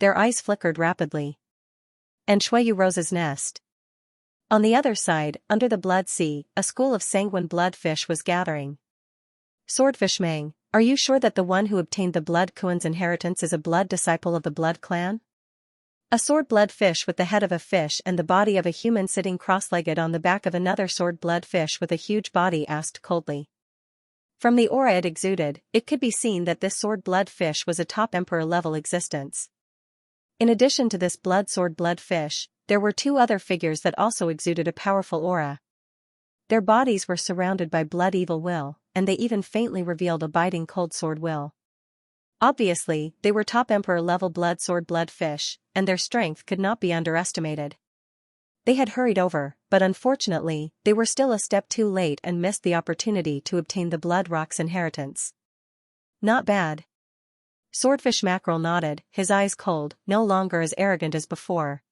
Their eyes flickered rapidly. And Shueyu Rosa's nest. On the other side, under the Blood Sea, a school of sanguine bloodfish was gathering. Swordfish Mang, are you sure that the one who obtained the Blood Kuan's inheritance is a blood disciple of the Blood Clan? A sword-blood fish with the head of a fish and the body of a human sitting cross-legged on the back of another sword-blood fish with a huge body asked coldly. From the aura it exuded, it could be seen that this sword-blood fish was a top emperor-level existence. In addition to this sword-blood fish, there were two other figures that also exuded a powerful aura. Their bodies were surrounded by blood evil will, and they even faintly revealed a biting cold sword will. Obviously, they were top emperor-level sword-blood fish, and their strength could not be underestimated. They had hurried over, but unfortunately, they were still a step too late and missed the opportunity to obtain the Blood Rock's inheritance. Not bad. Swordfish Mackerel nodded, his eyes cold, no longer as arrogant as before.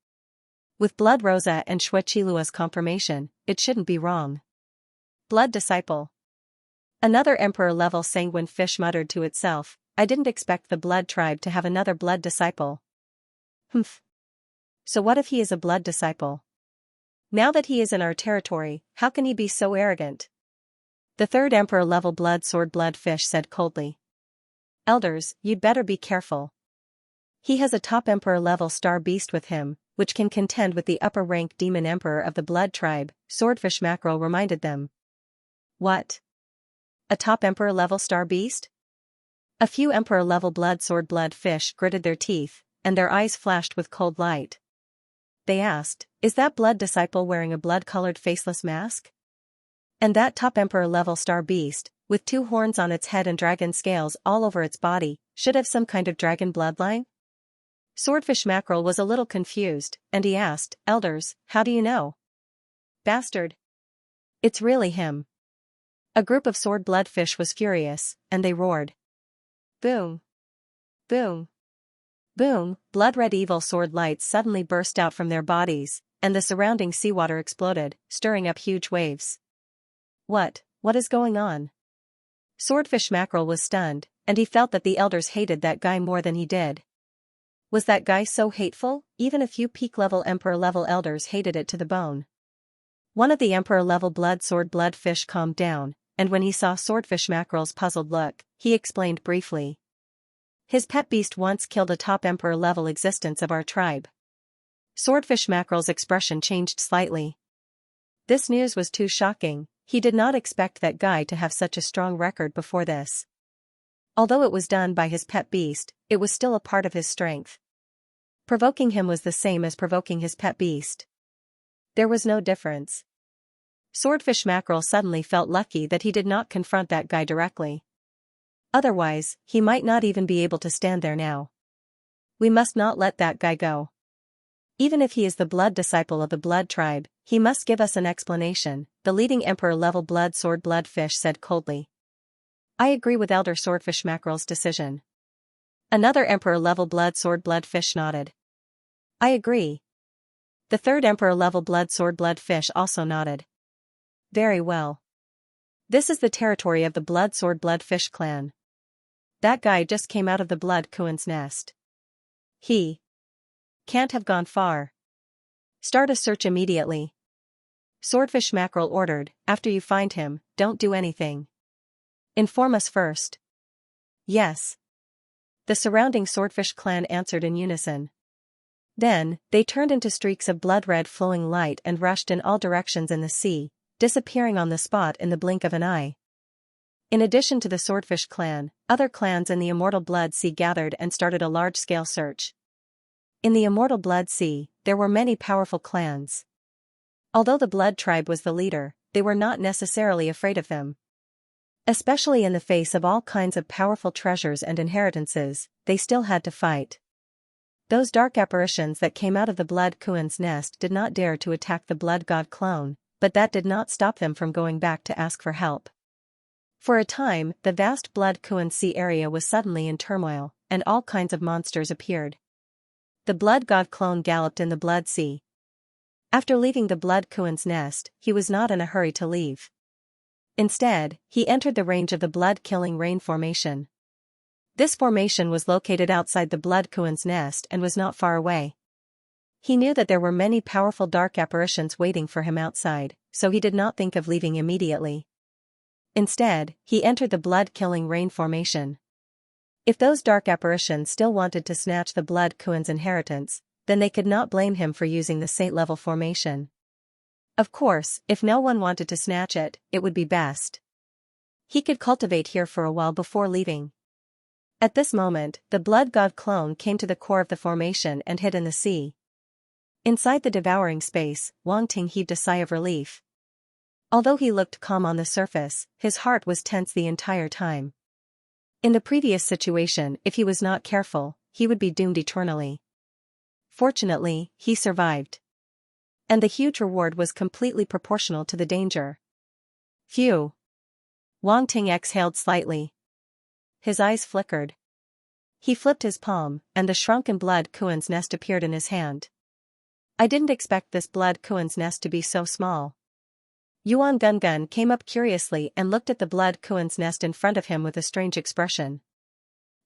With Blood Rosa and Xuechilua's confirmation, it shouldn't be wrong. Blood Disciple. Another emperor-level sanguine fish muttered to itself, I didn't expect the Blood Tribe to have another Blood Disciple. Humph. So what if he is a Blood Disciple? Now that he is in our territory, how can he be so arrogant? The third emperor-level sword-blood fish said coldly. Elders, you'd better be careful. He has a top emperor-level star beast with him, which can contend with the upper-rank demon emperor of the Blood Tribe, Swordfish Mackerel reminded them. What? A top emperor-level star beast? A few emperor-level sword-blood fish gritted their teeth, and their eyes flashed with cold light. They asked, is that Blood Disciple wearing a blood-colored faceless mask? And that top emperor-level star beast, with two horns on its head and dragon scales all over its body, should have some kind of dragon bloodline? Swordfish Mackerel was a little confused, and he asked, Elders, how do you know? Bastard. It's really him. A group of sword-blood fish was furious, and they roared. Boom. Boom. Boom, blood-red evil sword lights suddenly burst out from their bodies, and the surrounding seawater exploded, stirring up huge waves. What is going on? Swordfish Mackerel was stunned, and he felt that the elders hated that guy more than he did. Was that guy so hateful? Even a few peak-level emperor-level elders hated it to the bone. One of the emperor-level sword-blood fish calmed down, and when he saw Swordfish Mackerel's puzzled look, he explained briefly. His pet beast once killed a top emperor-level existence of our tribe. Swordfish Mackerel's expression changed slightly. This news was too shocking, he did not expect that guy to have such a strong record before this. Although it was done by his pet beast, it was still a part of his strength. Provoking him was the same as provoking his pet beast. There was no difference. Swordfish Mackerel suddenly felt lucky that he did not confront that guy directly. Otherwise, he might not even be able to stand there now. We must not let that guy go. Even if he is the blood disciple of the blood tribe, he must give us an explanation, the leading emperor-level blood sword bloodfish said coldly. I agree with Elder Swordfish Mackerel's decision. Another emperor-level blood sword bloodfish nodded. I agree. The third emperor-level blood sword bloodfish also nodded. Very well. This is the territory of the blood sword bloodfish clan. That guy just came out of the blood Kuin's nest. He can't have gone far. Start a search immediately. Swordfish Mackerel ordered, after you find him, don't do anything. Inform us first. Yes. The surrounding swordfish clan answered in unison. Then, they turned into streaks of blood-red flowing light and rushed in all directions in the sea, disappearing on the spot in the blink of an eye. In addition to the swordfish clan, other clans in the Immortal Blood Sea gathered and started a large-scale search. In the Immortal Blood Sea, there were many powerful clans. Although the Blood Tribe was the leader, they were not necessarily afraid of them. Especially in the face of all kinds of powerful treasures and inheritances, they still had to fight. Those dark apparitions that came out of the Blood Kuin's nest did not dare to attack the Blood God clone, but that did not stop them from going back to ask for help. For a time, the vast Blood Kuin Sea area was suddenly in turmoil, and all kinds of monsters appeared. The Blood God clone galloped in the Blood Sea. After leaving the Blood Kuin's nest, he was not in a hurry to leave. Instead, he entered the range of the Blood-Killing Rain Formation. This formation was located outside the Blood Kuin's nest and was not far away. He knew that there were many powerful dark apparitions waiting for him outside, so he did not think of leaving immediately. Instead, he entered the Blood-Killing Rain Formation. If those dark apparitions still wanted to snatch the Blood Kuin's inheritance, then they could not blame him for using the Saint-level formation. Of course, if no one wanted to snatch it, it would be best. He could cultivate here for a while before leaving. At this moment, the Blood God clone came to the core of the formation and hid in the sea. Inside the devouring space, Wang Ting heaved a sigh of relief. Although he looked calm on the surface, his heart was tense the entire time. In the previous situation, if he was not careful, he would be doomed eternally. Fortunately, he survived. And the huge reward was completely proportional to the danger. Phew. Wang Ting exhaled slightly. His eyes flickered. He flipped his palm, and the shrunken Blood Kuin's nest appeared in his hand. I didn't expect this Blood Kuin's nest to be so small. Yuan Gungun came up curiously and looked at the Blood Kuin's nest in front of him with a strange expression.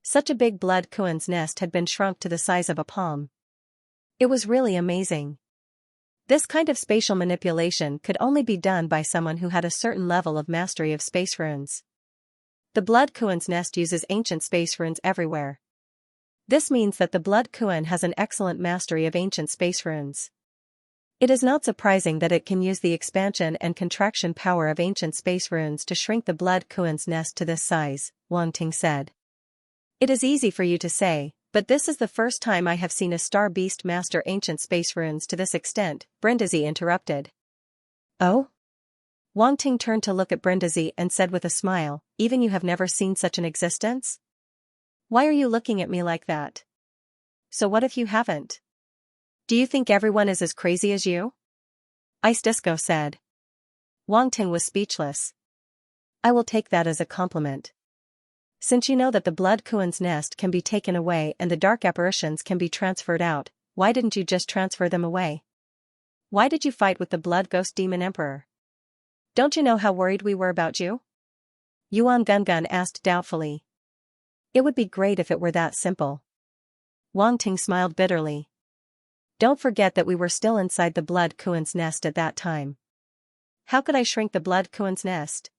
Such a big Blood Kuin's nest had been shrunk to the size of a palm. It was really amazing. This kind of spatial manipulation could only be done by someone who had a certain level of mastery of space runes. The Blood Kuin's nest uses ancient space runes everywhere. This means that the Blood Kuin has an excellent mastery of ancient space runes. It is not surprising that it can use the expansion and contraction power of ancient space runes to shrink the Blood Kuin's nest to this size, Wang Ting said. It is easy for you to say, but this is the first time I have seen a star beast master ancient space runes to this extent, Brindisi interrupted. Oh? Wang Ting turned to look at Brindisi and said with a smile, even you have never seen such an existence? Why are you looking at me like that? So what if you haven't? Do you think everyone is as crazy as you? Ice Disco said. Wang Ting was speechless. I will take that as a compliment. Since you know that the Blood Kuin's nest can be taken away and the dark apparitions can be transferred out, why didn't you just transfer them away? Why did you fight with the Blood Ghost Demon Emperor? Don't you know how worried we were about you? Yuan Gungun asked doubtfully. It would be great if it were that simple. Wang Ting smiled bitterly. Don't forget that we were still inside the Blood Kuin's nest at that time. How could I shrink the Blood Kuin's nest?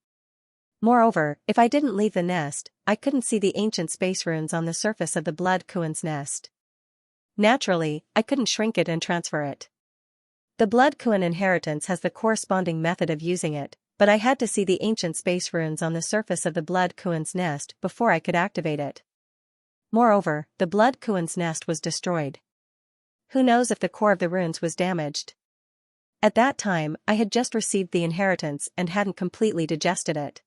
Moreover, if I didn't leave the nest, I couldn't see the ancient space runes on the surface of the Blood Kuin's nest. Naturally, I couldn't shrink it and transfer it. The Blood Kuin inheritance has the corresponding method of using it, but I had to see the ancient space runes on the surface of the Blood Kuin's nest before I could activate it. Moreover, the Blood Kuin's nest was destroyed. Who knows if the core of the runes was damaged? At that time, I had just received the inheritance and hadn't completely digested it.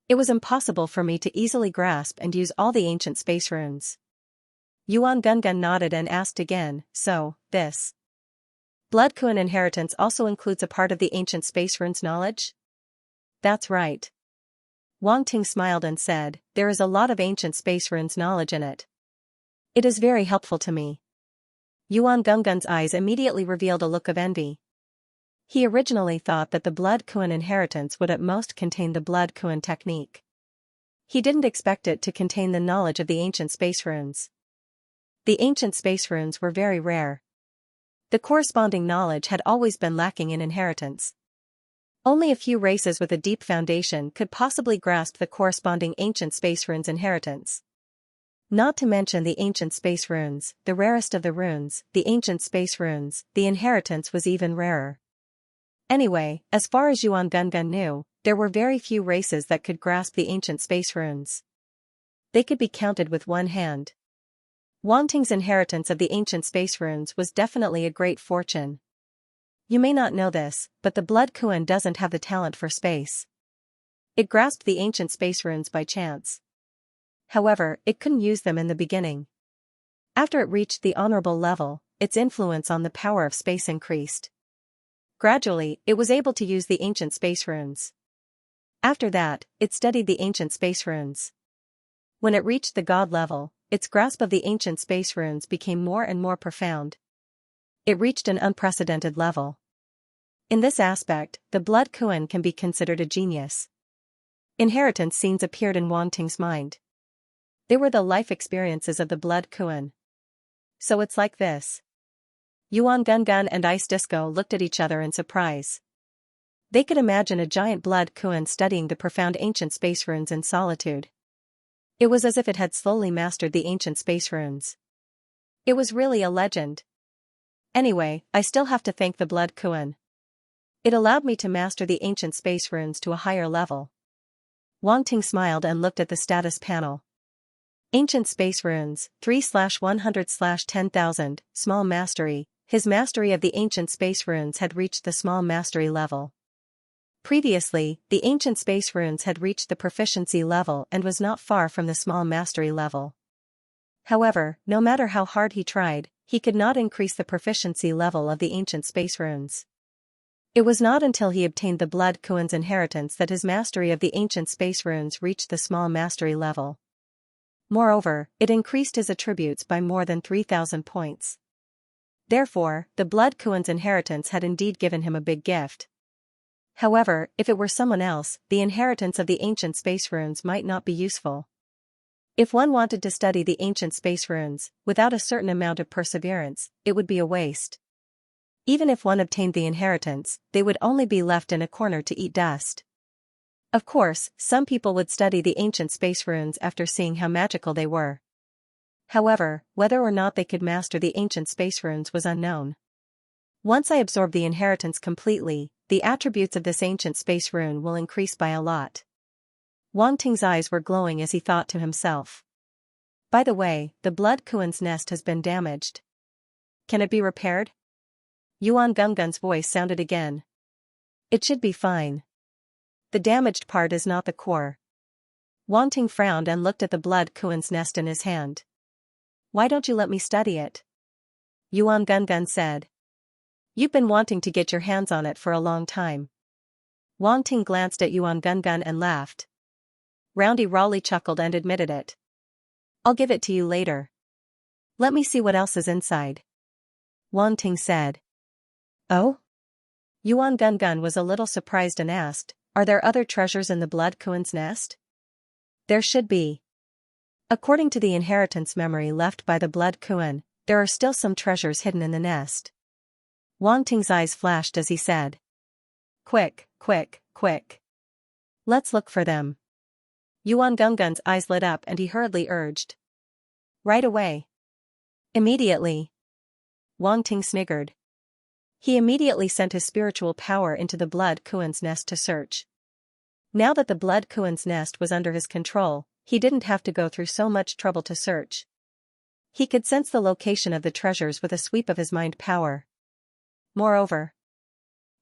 It was impossible for me to easily grasp and use all the ancient space runes. Yuan Gungun nodded and asked again, so, this Blood Kuan inheritance also includes a part of the ancient space runes knowledge? That's right. Wang Ting smiled and said, there is a lot of ancient space runes knowledge in it. It is very helpful to me. Yuan Gunggun's eyes immediately revealed a look of envy. He originally thought that the Blood Kuan inheritance would at most contain the Blood Kuan technique. He didn't expect it to contain the knowledge of the ancient space runes. The ancient space runes were very rare. The corresponding knowledge had always been lacking in inheritance. Only a few races with a deep foundation could possibly grasp the corresponding ancient space runes inheritance. Not to mention the ancient space runes, the rarest of the runes, the ancient space runes, the inheritance was even rarer. Anyway, as far as Yuan Gungun knew, there were very few races that could grasp the ancient space runes. They could be counted with one hand. Wang Ting's inheritance of the ancient space runes was definitely a great fortune. You may not know this, but the Blood Kuan doesn't have the talent for space. It grasped the ancient space runes by chance. However, it couldn't use them in the beginning. After it reached the honorable level, its influence on the power of space increased. Gradually, it was able to use the ancient space runes. After that, it studied the ancient space runes. When it reached the god level, its grasp of the ancient space runes became more and more profound. It reached an unprecedented level. In this aspect, the Blood Kuan can be considered a genius. Inheritance scenes appeared in Wang Ting's mind. They were the life experiences of the Blood Kuan. So it's like this. Yuan Gungun and Ice Disco looked at each other in surprise. They could imagine a giant Blood Kuan studying the profound ancient space runes in solitude. It was as if it had slowly mastered the ancient space runes. It was really a legend. Anyway, I still have to thank the Blood Kuan. It allowed me to master the ancient space runes to a higher level. Wang Ting smiled and looked at the status panel. Ancient space runes, 3/100/10,000, small mastery. His mastery of the ancient space runes had reached the small mastery level. Previously, the ancient space runes had reached the proficiency level and was not far from the small mastery level. However, no matter how hard he tried, he could not increase the proficiency level of the ancient space runes. It was not until he obtained the Blood Kuan's inheritance that his mastery of the ancient space runes reached the small mastery level. Moreover, it increased his attributes by more than 3,000 points. Therefore, the Blood Kuan's inheritance had indeed given him a big gift. However, if it were someone else, the inheritance of the ancient space runes might not be useful. If one wanted to study the ancient space runes, without a certain amount of perseverance, it would be a waste. Even if one obtained the inheritance, they would only be left in a corner to eat dust. Of course, some people would study the ancient space runes after seeing how magical they were. However, whether or not they could master the ancient space runes was unknown. Once I absorb the inheritance completely, the attributes of this ancient space rune will increase by a lot. Wang Ting's eyes were glowing as he thought to himself. By the way, the Blood Kuan's nest has been damaged. Can it be repaired? Yuan Gungun's voice sounded again. It should be fine. The damaged part is not the core. Wang Ting frowned and looked at the Blood Kuan's nest in his hand. Why don't you let me study it? Yuan Gungun said. You've been wanting to get your hands on it for a long time. Wang Ting glanced at Yuan Gungun and laughed. Roundy Raleigh chuckled and admitted it. I'll give it to you later. Let me see what else is inside. Wang Ting said. Oh? Yuan Gungun was a little surprised and asked, are there other treasures in the Blood Kuan's nest? There should be. According to the inheritance memory left by the Blood Kuan, there are still some treasures hidden in the nest. Wang Ting's eyes flashed as he said. Quick, quick, quick. Let's look for them. Yuan Gungun's eyes lit up and he hurriedly urged. Right away. Immediately. Wang Ting sniggered. He immediately sent his spiritual power into the Blood Kuan's nest to search. Now that the Blood Kuan's nest was under his control, he didn't have to go through so much trouble to search. He could sense the location of the treasures with a sweep of his mind power. Moreover,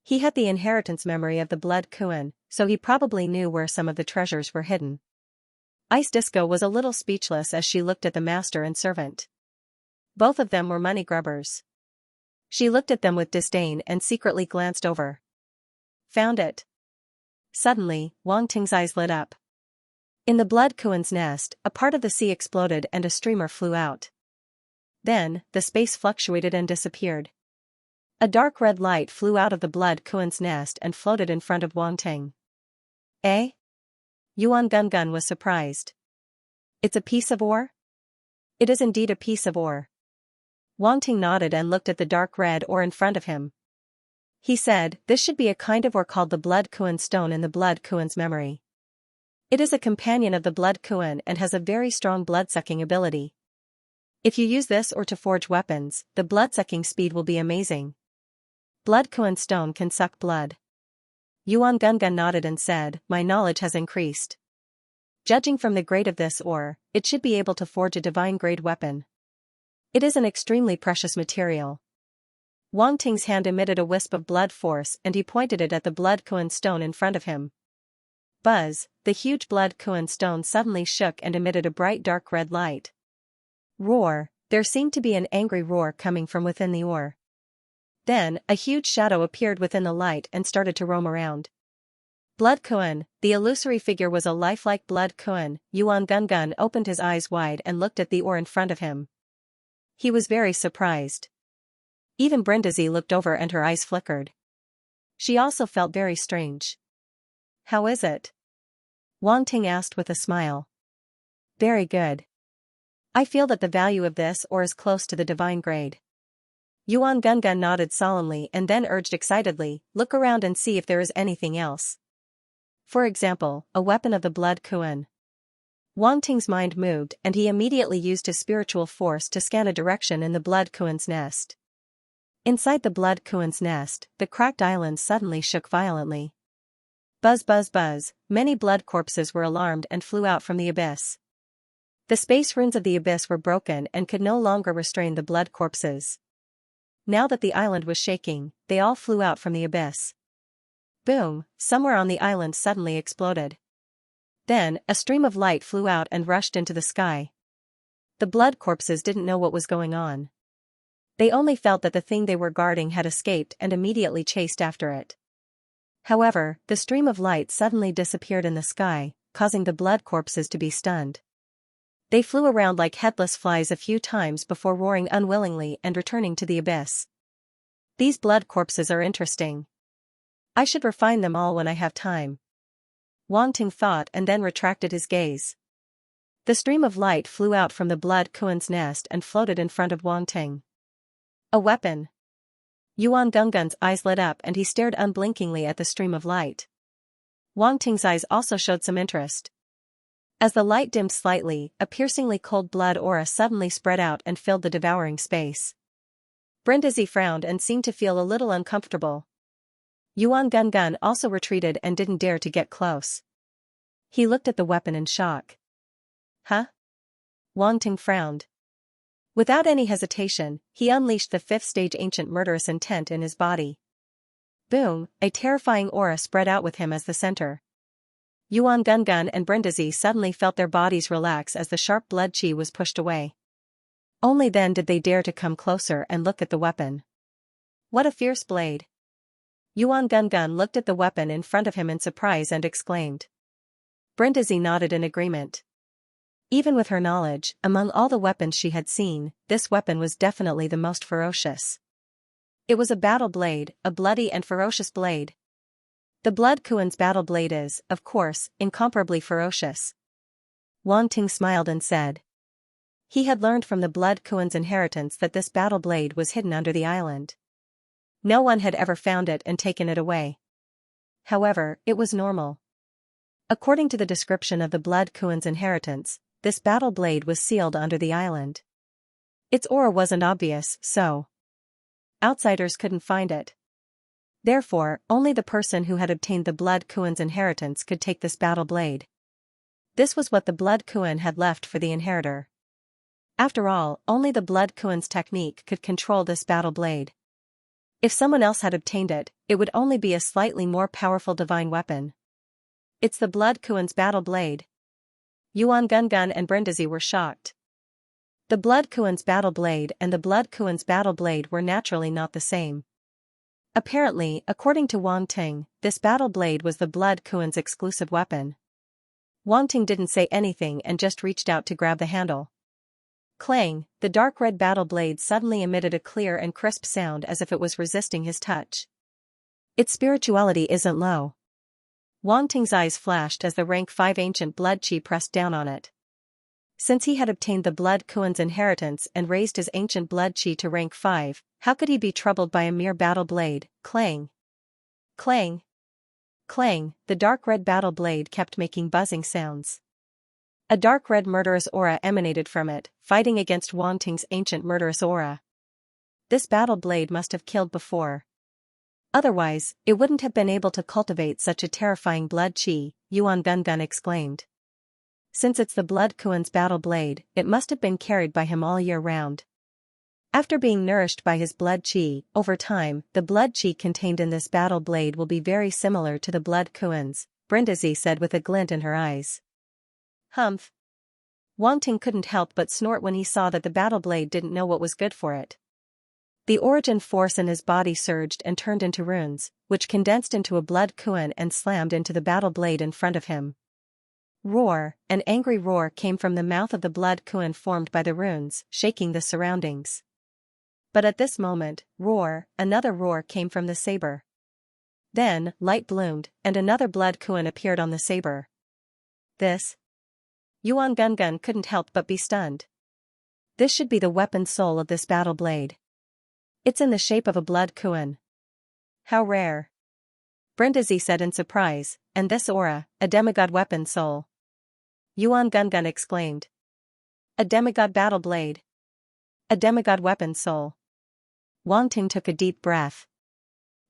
he had the inheritance memory of the Blood Kuan, so he probably knew where some of the treasures were hidden. Ice Disco was a little speechless as she looked at the master and servant. Both of them were money grubbers. She looked at them with disdain and secretly glanced over. Found it. Suddenly, Wang Ting's eyes lit up. In the blood Kuan's nest, a part of the sea exploded and a streamer flew out. Then, the space fluctuated and disappeared. A dark red light flew out of the blood Kuan's nest and floated in front of Wang Ting. Eh? Yuan Gungun was surprised. It's a piece of ore? It is indeed a piece of ore. Wang Ting nodded and looked at the dark red ore in front of him. He said, this should be a kind of ore called the blood Kuan stone in the blood Kuan's memory. It is a companion of the blood Kuan and has a very strong blood-sucking ability. If you use this ore to forge weapons, the blood-sucking speed will be amazing. Blood Kuan stone can suck blood. Yuan Gungun nodded and said, my knowledge has increased. Judging from the grade of this ore, it should be able to forge a divine-grade weapon. It is an extremely precious material. Wang Ting's hand emitted a wisp of blood force and he pointed it at the blood Kuan stone in front of him. Buzz, the huge blood Kuan stone suddenly shook and emitted a bright dark red light. Roar, there seemed to be an angry roar coming from within the ore. Then, a huge shadow appeared within the light and started to roam around. Blood Kuan, the illusory figure was a lifelike blood Kuan. Yuan Gungun opened his eyes wide and looked at the ore in front of him. He was very surprised. Even Brindisi looked over and her eyes flickered. She also felt very strange. How is it? Wang Ting asked with a smile. Very good. I feel that the value of this ore is close to the divine grade. Yuan Gungun nodded solemnly and then urged excitedly, look around and see if there is anything else. For example, a weapon of the blood Kuan. Wang Ting's mind moved and he immediately used his spiritual force to scan a direction in the blood Kuan's nest. Inside the blood Kuan's nest, the cracked island suddenly shook violently. Buzz buzz buzz, many blood corpses were alarmed and flew out from the abyss. The space runes of the abyss were broken and could no longer restrain the blood corpses. Now that the island was shaking, they all flew out from the abyss. Boom, somewhere on the island suddenly exploded. Then, a stream of light flew out and rushed into the sky. The blood corpses didn't know what was going on. They only felt that the thing they were guarding had escaped and immediately chased after it. However, the stream of light suddenly disappeared in the sky, causing the blood corpses to be stunned. They flew around like headless flies a few times before roaring unwillingly and returning to the abyss. These blood corpses are interesting. I should refine them all when I have time. Wang Ting thought and then retracted his gaze. The stream of light flew out from the blood Kuan's nest and floated in front of Wang Ting. A weapon. Yuan Gungun's eyes lit up and he stared unblinkingly at the stream of light. Wang Ting's eyes also showed some interest. As the light dimmed slightly, a piercingly cold blood aura suddenly spread out and filled the devouring space. Brindisi frowned and seemed to feel a little uncomfortable. Yuan Gungun also retreated and didn't dare to get close. He looked at the weapon in shock. Huh? Wang Ting frowned. Without any hesitation, he unleashed the fifth stage ancient murderous intent in his body. Boom, a terrifying aura spread out with him as the center. Yuan Gungun and Brindisi suddenly felt their bodies relax as the sharp blood chi was pushed away. Only then did they dare to come closer and look at the weapon. What a fierce blade! Yuan Gungun looked at the weapon in front of him in surprise and exclaimed. Brindisi nodded in agreement. Even with her knowledge, among all the weapons she had seen, this weapon was definitely the most ferocious. It was a battle blade, a bloody and ferocious blade. The blood Kuan's battle blade is, of course, incomparably ferocious. Wang Ting smiled and said. He had learned from the blood Kuan's inheritance that this battle blade was hidden under the island. No one had ever found it and taken it away. However, it was normal. According to the description of the blood Kuan's inheritance, this battle blade was sealed under the island. Its aura wasn't obvious, so outsiders couldn't find it. Therefore, only the person who had obtained the blood Kuan's inheritance could take this battle blade. This was what the blood Kuan had left for the inheritor. After all, only the blood Kuan's technique could control this battle blade. If someone else had obtained it, it would only be a slightly more powerful divine weapon. It's the blood Kuan's battle blade. Yuan Gungun and Brindisi were shocked. The Blood Kuan's battle blade and the Blood Kuan's battle blade were naturally not the same. Apparently, according to Wang Ting, this battle blade was the Blood Kuan's exclusive weapon. Wang Ting didn't say anything and just reached out to grab the handle. Clang, the dark red battle blade suddenly emitted a clear and crisp sound as if it was resisting his touch. Its spirituality isn't low. Wang Ting's eyes flashed as the rank 5 ancient blood chi pressed down on it. Since he had obtained the Blood Kuan's inheritance and raised his ancient blood chi to rank 5, how could he be troubled by a mere battle blade? Clang! Clang! Clang, the dark red battle blade kept making buzzing sounds. A dark red murderous aura emanated from it, fighting against Wang Ting's ancient murderous aura. This battle blade must have killed before. Otherwise, it wouldn't have been able to cultivate such a terrifying blood chi, Yuan Gungun exclaimed. Since it's the Blood Kuan's battle blade, it must have been carried by him all year round. After being nourished by his blood chi, over time, the blood chi contained in this battle blade will be very similar to the Blood Kuan's, Brindisi said with a glint in her eyes. Humph. Wang Ting couldn't help but snort when he saw that the battle blade didn't know what was good for it. The origin force in his body surged and turned into runes, which condensed into a Blood Kuan and slammed into the battle blade in front of him. Roar, an angry roar came from the mouth of the Blood Kuan formed by the runes, shaking the surroundings. But at this moment, another roar came from the saber. Then, light bloomed, and another Blood Kuan appeared on the saber. This? Yuan Gungun couldn't help but be stunned. This should be the weapon soul of this battle blade. It's in the shape of a Blood Kuan. How rare. Brindisi said in surprise, and this aura, a demigod weapon soul. Yuan Gungun exclaimed. A demigod battle blade. A demigod weapon soul. Wang Ting took a deep breath.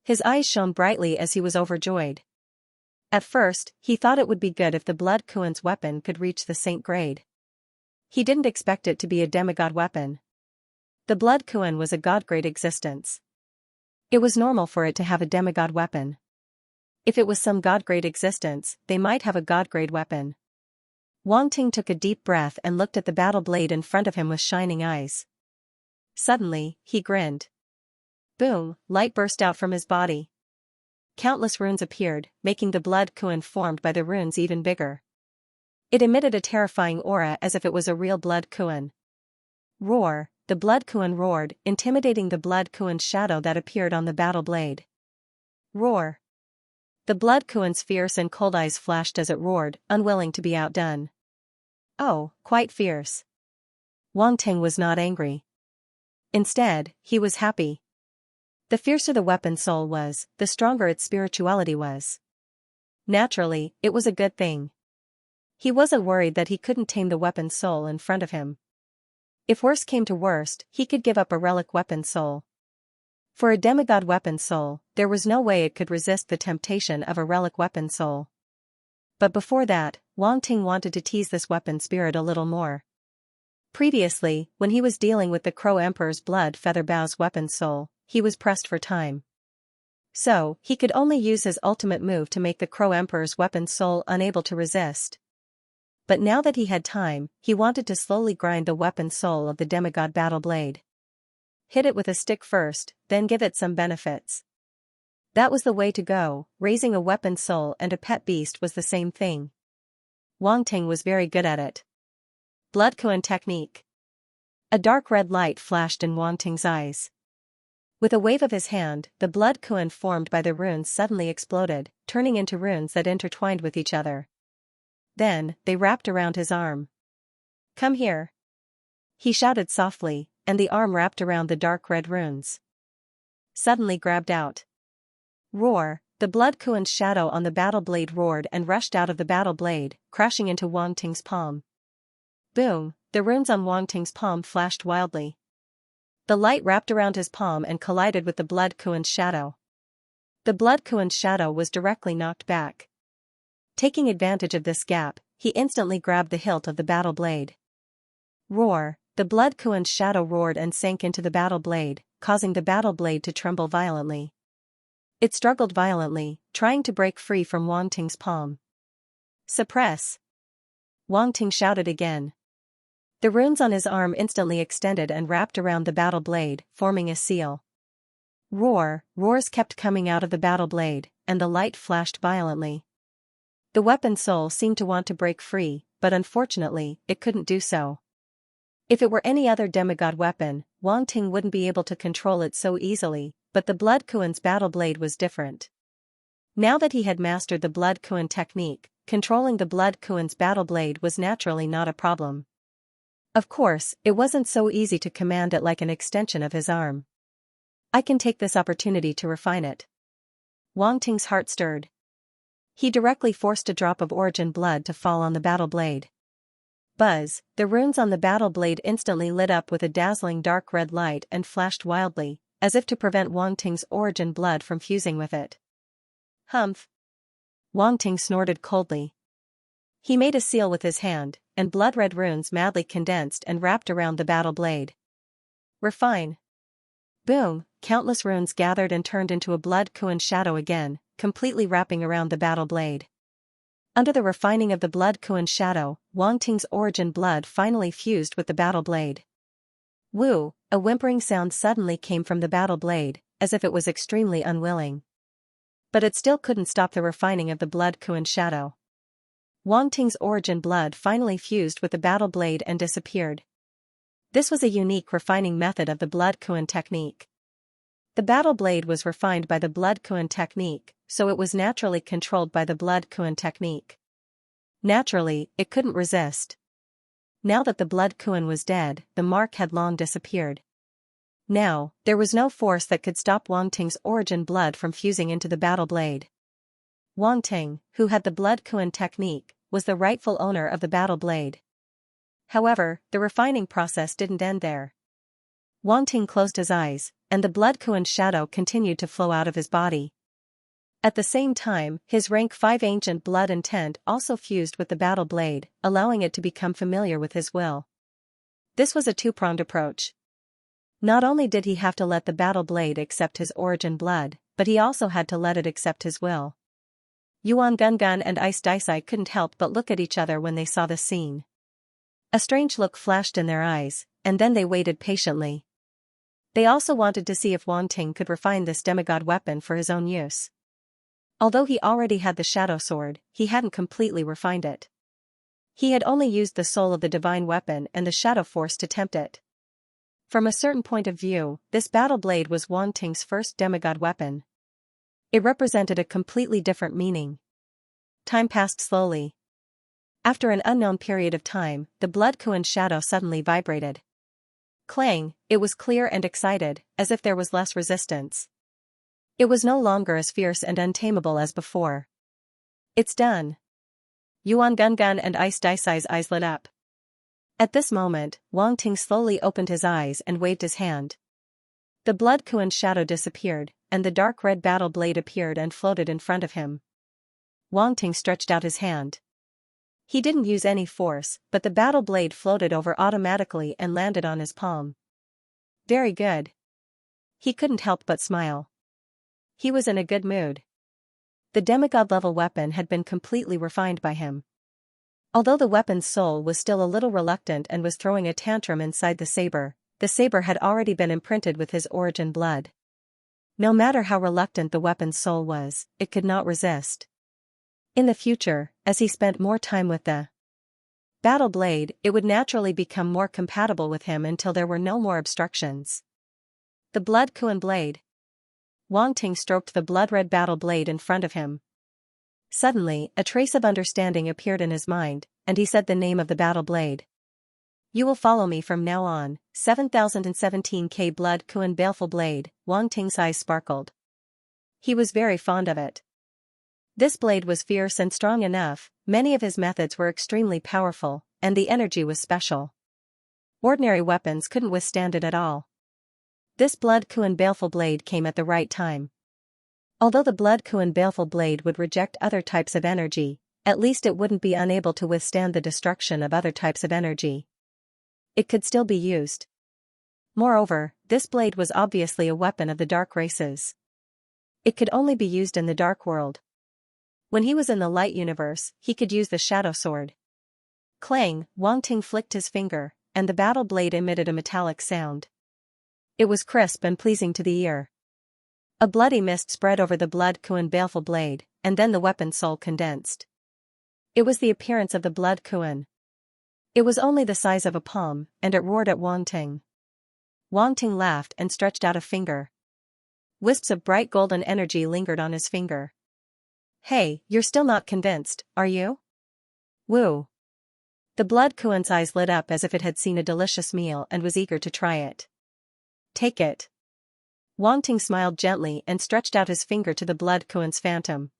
His eyes shone brightly as he was overjoyed. At first, he thought it would be good if the Blood Kuan's weapon could reach the saint grade. He didn't expect it to be a demigod weapon. The Blood Kuan was a god-grade existence. It was normal for it to have a demigod weapon. If it was some god-grade existence, they might have a god-grade weapon. Wang Ting took a deep breath and looked at the battle blade in front of him with shining eyes. Suddenly, he grinned. Boom, light burst out from his body. Countless runes appeared, making the Blood Kuan formed by the runes even bigger. It emitted a terrifying aura as if it was a real Blood Kuan. Roar, the Blood Kuan roared, intimidating the Blood Kuan's shadow that appeared on the battle blade. Roar. The Blood Kuan's fierce and cold eyes flashed as it roared, unwilling to be outdone. Oh, quite fierce. Wang Ting was not angry. Instead, he was happy. The fiercer the weapon soul was, the stronger its spirituality was. Naturally, it was a good thing. He wasn't worried that he couldn't tame the weapon soul in front of him. If worst came to worst, he could give up a relic weapon soul. For a demigod weapon soul, there was no way it could resist the temptation of a relic weapon soul. But before that, Wang Ting wanted to tease this weapon spirit a little more. Previously, when he was dealing with the Crow Emperor's Blood Feather Bow's weapon soul, he was pressed for time. So, he could only use his ultimate move to make the Crow Emperor's weapon soul unable to resist. But now that he had time, he wanted to slowly grind the weapon soul of the demigod battle blade. Hit it with a stick first, then give it some benefits. That was the way to go. Raising a weapon soul and a pet beast was the same thing. Wang Ting was very good at it. Blood Kuan technique. A dark red light flashed in Wang Ting's eyes. With a wave of his hand, the Blood Kuan formed by the runes suddenly exploded, turning into runes that intertwined with each other. Then, they wrapped around his arm. Come here. He shouted softly, and the arm wrapped around the dark red runes. Suddenly grabbed out. Roar, the Blood Kuan's shadow on the battle blade roared and rushed out of the battle blade, crashing into Wang Ting's palm. Boom, the runes on Wang Ting's palm flashed wildly. The light wrapped around his palm and collided with the Blood Kuan's shadow. The Blood Kuan's shadow was directly knocked back. Taking advantage of this gap, he instantly grabbed the hilt of the battle blade. Roar, the Blood Kuan's shadow roared and sank into the battle blade, causing the battle blade to tremble violently. It struggled violently, trying to break free from Wang Ting's palm. Suppress! Wang Ting shouted again. The runes on his arm instantly extended and wrapped around the battle blade, forming a seal. Roars kept coming out of the battle blade, and the light flashed violently. The weapon's soul seemed to want to break free, but unfortunately, it couldn't do so. If it were any other demigod weapon, Wang Ting wouldn't be able to control it so easily, but the Blood Kuan's battle blade was different. Now that he had mastered the Blood Kuan technique, controlling the Blood Kuan's battle blade was naturally not a problem. Of course, it wasn't so easy to command it like an extension of his arm. I can take this opportunity to refine it. Wang Ting's heart stirred. He directly forced a drop of origin blood to fall on the battle blade. Buzz, the runes on the battle blade instantly lit up with a dazzling dark red light and flashed wildly, as if to prevent Wang Ting's origin blood from fusing with it. Humph! Wang Ting snorted coldly. He made a seal with his hand, and blood-red runes madly condensed and wrapped around the battle blade. Refine. Boom, countless runes gathered and turned into a Blood Kuan shadow again, completely wrapping around the battle blade. Under the refining of the Blood Kuan shadow, Wang Ting's origin blood finally fused with the battle blade. Woo, a whimpering sound suddenly came from the battle blade, as if it was extremely unwilling. But it still couldn't stop the refining of the Blood Kuan shadow. Wang Ting's origin blood finally fused with the battle blade and disappeared. This was a unique refining method of the Blood Kuan technique. The battle blade was refined by the Blood Kuan technique, so it was naturally controlled by the Blood Kuan technique. Naturally, it couldn't resist. Now that the Blood Kuan was dead, the mark had long disappeared. Now, there was no force that could stop Wang Ting's origin blood from fusing into the battle blade. Wang Ting, who had the Blood Kuan technique, was the rightful owner of the battle blade. However, the refining process didn't end there. Wang Ting closed his eyes, and the Blood Kuan shadow continued to flow out of his body. At the same time, his rank 5 ancient blood intent also fused with the battle blade, allowing it to become familiar with his will. This was a two-pronged approach. Not only did he have to let the battle blade accept his origin blood, but he also had to let it accept his will. Yuan Gungun and Ice Daisai couldn't help but look at each other when they saw this scene. A strange look flashed in their eyes, and then they waited patiently. They also wanted to see if Wang Ting could refine this demigod weapon for his own use. Although he already had the shadow sword, he hadn't completely refined it. He had only used the soul of the divine weapon and the shadow force to tempt it. From a certain point of view, this battle blade was Wang Ting's first demigod weapon. It represented a completely different meaning. Time passed slowly. After an unknown period of time, the Blood Kuan shadow suddenly vibrated. Clang, it was clear and excited, as if there was less resistance. It was no longer as fierce and untamable as before. It's done. Yuan Gungun and Ice Daisai's eyes lit up. At this moment, Wang Ting slowly opened his eyes and waved his hand. The Blood Kuan shadow disappeared, and the dark red battle blade appeared and floated in front of him. Wang Ting stretched out his hand. He didn't use any force, but the battle blade floated over automatically and landed on his palm. Very good. He couldn't help but smile. He was in a good mood. The demigod-level weapon had been completely refined by him. Although the weapon's soul was still a little reluctant and was throwing a tantrum inside the saber had already been imprinted with his origin blood. No matter how reluctant the weapon's soul was, it could not resist. In the future, as he spent more time with the battle blade, it would naturally become more compatible with him until there were no more obstructions. The Blood Kuan blade. Wang Ting stroked the blood-red battle blade in front of him. Suddenly, a trace of understanding appeared in his mind, and he said the name of the battle blade. You will follow me from now on, 7017K Blood Kuan baleful blade. Wang Ting's eyes sparkled. He was very fond of it. This blade was fierce and strong enough, many of his methods were extremely powerful, and the energy was special. Ordinary weapons couldn't withstand it at all. This Blood Kuan baleful blade came at the right time. Although the Blood Kuan baleful blade would reject other types of energy, at least it wouldn't be unable to withstand the destruction of other types of energy. It could still be used. Moreover, this blade was obviously a weapon of the dark races. It could only be used in the dark world. When he was in the light universe, he could use the shadow sword. Clang, Wang Ting flicked his finger, and the battle blade emitted a metallic sound. It was crisp and pleasing to the ear. A bloody mist spread over the blood Kuan baleful blade, and then the weapon's soul condensed. It was the appearance of the blood Kuan. It was only the size of a palm, and it roared at Wang Ting. Wang Ting laughed and stretched out a finger. Wisps of bright golden energy lingered on his finger. Hey, you're still not convinced, are you? Woo. The blood Kuan's eyes lit up as if it had seen a delicious meal and was eager to try it. Take it. Wang Ting smiled gently and stretched out his finger to the blood Kuan's phantom.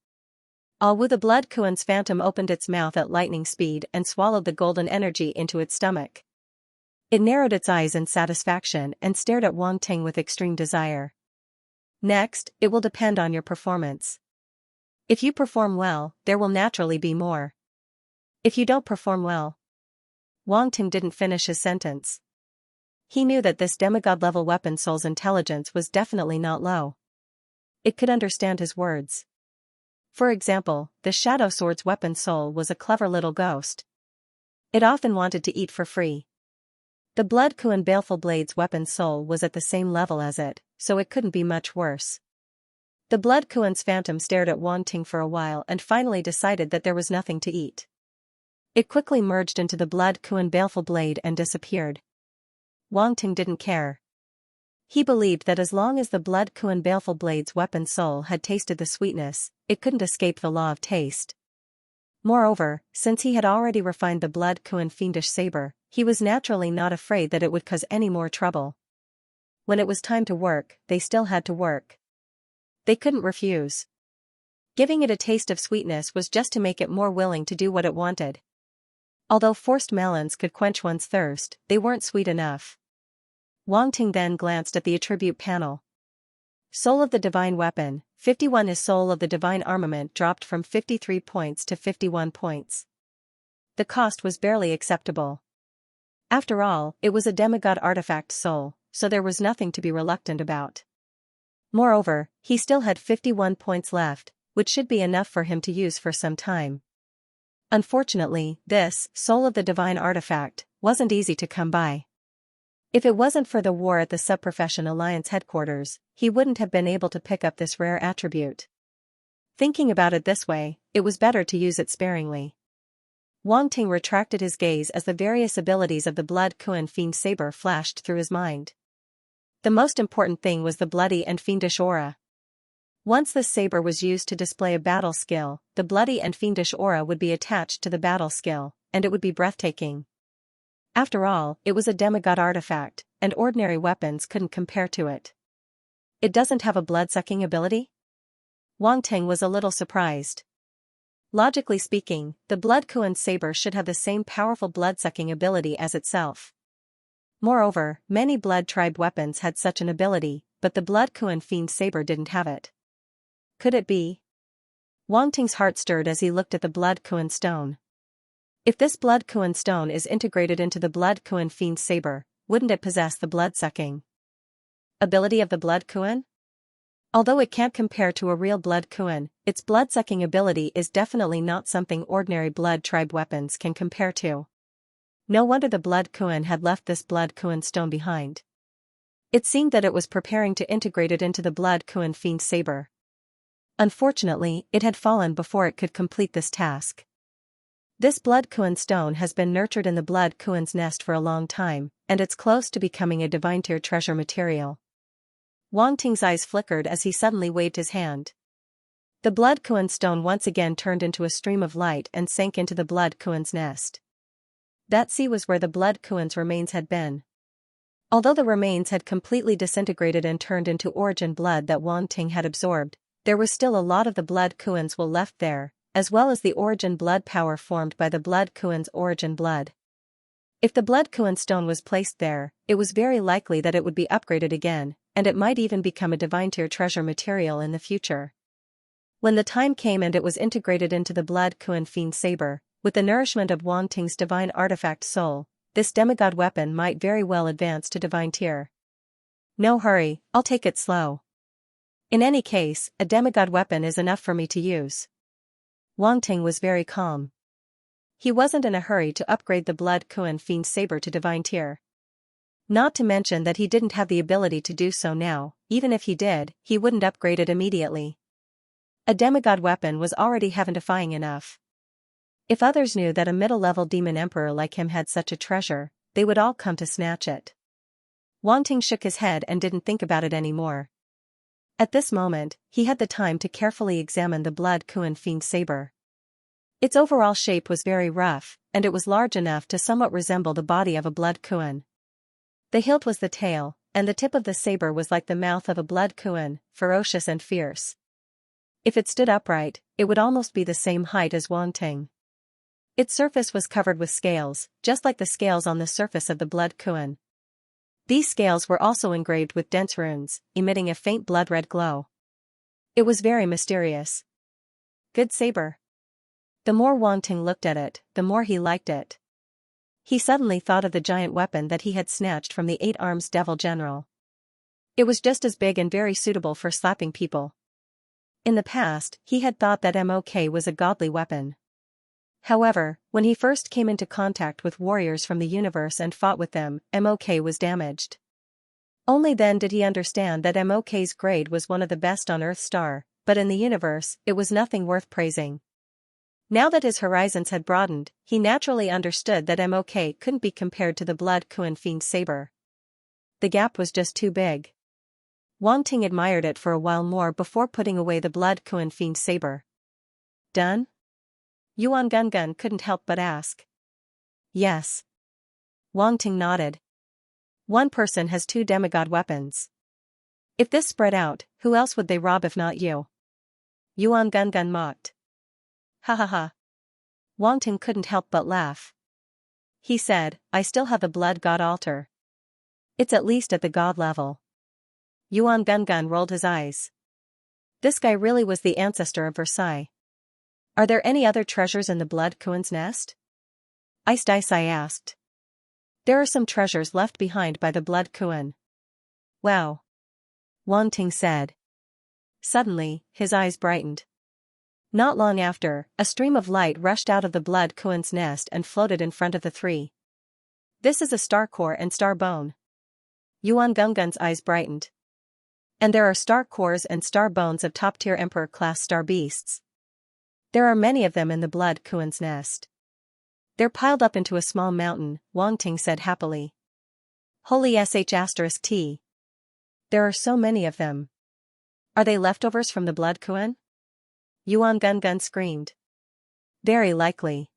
Woo! The blood Kuan's phantom opened its mouth at lightning speed and swallowed the golden energy into its stomach. It narrowed its eyes in satisfaction and stared at Wang Ting with extreme desire. Next, it will depend on your performance. If you perform well, there will naturally be more. If you don't perform well. Wang Ting didn't finish his sentence. He knew that this demigod-level weapon soul's intelligence was definitely not low. It could understand his words. For example, the Shadow Sword's weapon soul was a clever little ghost. It often wanted to eat for free. The blood Kuan baleful blade's weapon soul was at the same level as it, so it couldn't be much worse. The blood Kuan's phantom stared at Wang Ting for a while and finally decided that there was nothing to eat. It quickly merged into the blood Kuan baleful blade and disappeared. Wang Ting didn't care. He believed that as long as the blood Kuan baleful blade's weapon soul had tasted the sweetness, it couldn't escape the law of taste. Moreover, since he had already refined the blood Kuan fiendish saber, he was naturally not afraid that it would cause any more trouble. When it was time to work, they still had to work. They couldn't refuse. Giving it a taste of sweetness was just to make it more willing to do what it wanted. Although forced melons could quench one's thirst, they weren't sweet enough. Wang Ting then glanced at the attribute panel. Soul of the Divine Weapon, 51 is Soul of the Divine Armament dropped from 53 points to 51 points. The cost was barely acceptable. After all, it was a demigod artifact soul, so there was nothing to be reluctant about. Moreover, he still had 51 points left, which should be enough for him to use for some time. Unfortunately, this Soul of the Divine Artifact wasn't easy to come by. If it wasn't for the war at the Subprofession Alliance headquarters, he wouldn't have been able to pick up this rare attribute. Thinking about it this way, it was better to use it sparingly. Wang Ting retracted his gaze as the various abilities of the blood Kuan fiend saber flashed through his mind. The most important thing was the bloody and fiendish aura. Once this saber was used to display a battle skill, the bloody and fiendish aura would be attached to the battle skill, and it would be breathtaking. After all, it was a demigod artifact, and ordinary weapons couldn't compare to it. It doesn't have a blood-sucking ability? Wang Ting was a little surprised. Logically speaking, the blood Kuan saber should have the same powerful blood-sucking ability as itself. Moreover, many blood tribe weapons had such an ability, but the blood Kuan fiend saber didn't have it. Could it be? Wang Ting's heart stirred as he looked at the blood Kuan stone. If this blood Kuan stone is integrated into the blood Kuan fiend saber, wouldn't it possess the blood-sucking ability of the blood Kuan? Although it can't compare to a real blood Kuan, its blood-sucking ability is definitely not something ordinary blood tribe weapons can compare to. No wonder the blood Kuan had left this blood Kuan stone behind. It seemed that it was preparing to integrate it into the blood Kuan fiend saber. Unfortunately, it had fallen before it could complete this task. This blood Kuan stone has been nurtured in the blood Kuan's nest for a long time, and it's close to becoming a divine tier treasure material. Wang Ting's eyes flickered as he suddenly waved his hand. The blood Kuan stone once again turned into a stream of light and sank into the blood Kuan's nest. That sea was where the blood Kuan's remains had been. Although the remains had completely disintegrated and turned into origin blood that Wang Ting had absorbed, there was still a lot of the blood Kuan's will left there, as well as the origin blood power formed by the blood Kuan's origin blood. If the blood Kuan stone was placed there, it was very likely that it would be upgraded again, and it might even become a divine tier treasure material in the future. When the time came and it was integrated into the blood Kuan fiend saber, with the nourishment of Wang Ting's divine artifact soul, this demigod weapon might very well advance to divine tier. No hurry, I'll take it slow. In any case, a demigod weapon is enough for me to use. Wang Ting was very calm. He wasn't in a hurry to upgrade the Blood Kuan Fiend Saber to Divine Tier. Not to mention that he didn't have the ability to do so now. Even if he did, he wouldn't upgrade it immediately. A demigod weapon was already heaven-defying enough. If others knew that a middle-level demon emperor like him had such a treasure, they would all come to snatch it. Wang Ting shook his head and didn't think about it anymore. At this moment, he had the time to carefully examine the Blood Kuan Fiend Saber. Its overall shape was very rough, and it was large enough to somewhat resemble the body of a Blood Kuan. The hilt was the tail, and the tip of the saber was like the mouth of a Blood Kuan, ferocious and fierce. If it stood upright, it would almost be the same height as Wang Ting. Its surface was covered with scales, just like the scales on the surface of the Blood Kuan. These scales were also engraved with dense runes, emitting a faint blood-red glow. It was very mysterious. Good saber. The more Wang Ting looked at it, the more he liked it. He suddenly thought of the giant weapon that he had snatched from the 8 Arms Devil General. It was just as big and very suitable for slapping people. In the past, he had thought that MOK was a godly weapon. However, when he first came into contact with warriors from the universe and fought with them, MOK was damaged. Only then did he understand that MOK's grade was one of the best on Earth Star, but in the universe, it was nothing worth praising. Now that his horizons had broadened, he naturally understood that MOK couldn't be compared to the Blood Kuan Fiend Saber. The gap was just too big. Wang Ting admired it for a while more before putting away the Blood Kuan Fiend Saber. Done? Yuan Gungun couldn't help but ask. Yes. Wang Ting nodded. One person has 2 demigod weapons. If this spread out, who else would they rob if not you? Yuan Gungun mocked. Ha ha ha. Wang Ting couldn't help but laugh. He said, I still have the blood god altar. It's at least at the god level. Yuan Gungun rolled his eyes. This guy really was the ancestor of Versailles. Are there any other treasures in the Blood Kuan's nest? Ice Daisai asked. There are some treasures left behind by the Blood Kuan. Wow. Wang Ting said. Suddenly, his eyes brightened. Not long after, a stream of light rushed out of the Blood Kuan's nest and floated in front of the 3. This is a star core and star bone. Yuan Gungun's eyes brightened. And there are star cores and star bones of top-tier emperor-class star beasts. There are many of them in the Blood Kuan's nest. They're piled up into a small mountain, Wang Ting said happily. Holy sh*t. There are so many of them. Are they leftovers from the Blood Kuan? Yuan Gungun screamed. Very likely.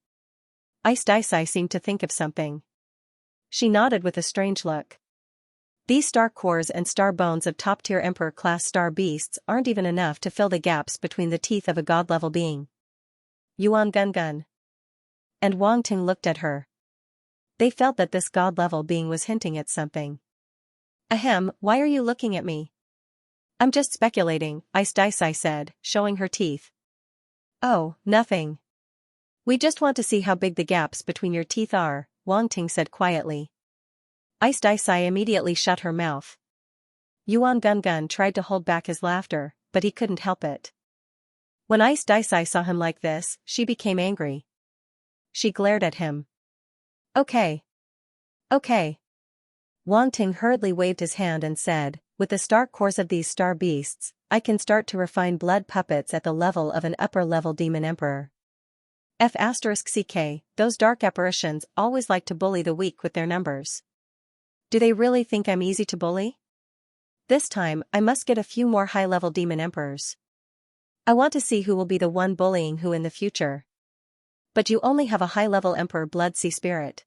Ice Daisai seemed to think of something. She nodded with a strange look. These star cores and star bones of top-tier emperor-class star beasts aren't even enough to fill the gaps between the teeth of a god-level being. Yuan Gungun. And Wang Ting looked at her. They felt that this god-level being was hinting at something. Ahem, why are you looking at me? I'm just speculating, Ice Daisai said, showing her teeth. Oh, nothing. We just want to see how big the gaps between your teeth are, Wang Ting said quietly. Ice Daisai immediately shut her mouth. Yuan Gungun tried to hold back his laughter, but he couldn't help it. When Ice Daisai saw him like this, she became angry. She glared at him. Okay. Okay. Wang Ting hurriedly waved his hand and said, with the star cores of these star beasts, I can start to refine blood puppets at the level of an upper-level demon emperor. F***ck, those dark apparitions always like to bully the weak with their numbers. Do they really think I'm easy to bully? This time, I must get a few more high-level demon emperors. I want to see who will be the one bullying who in the future. But you only have a high-level emperor blood sea spirit.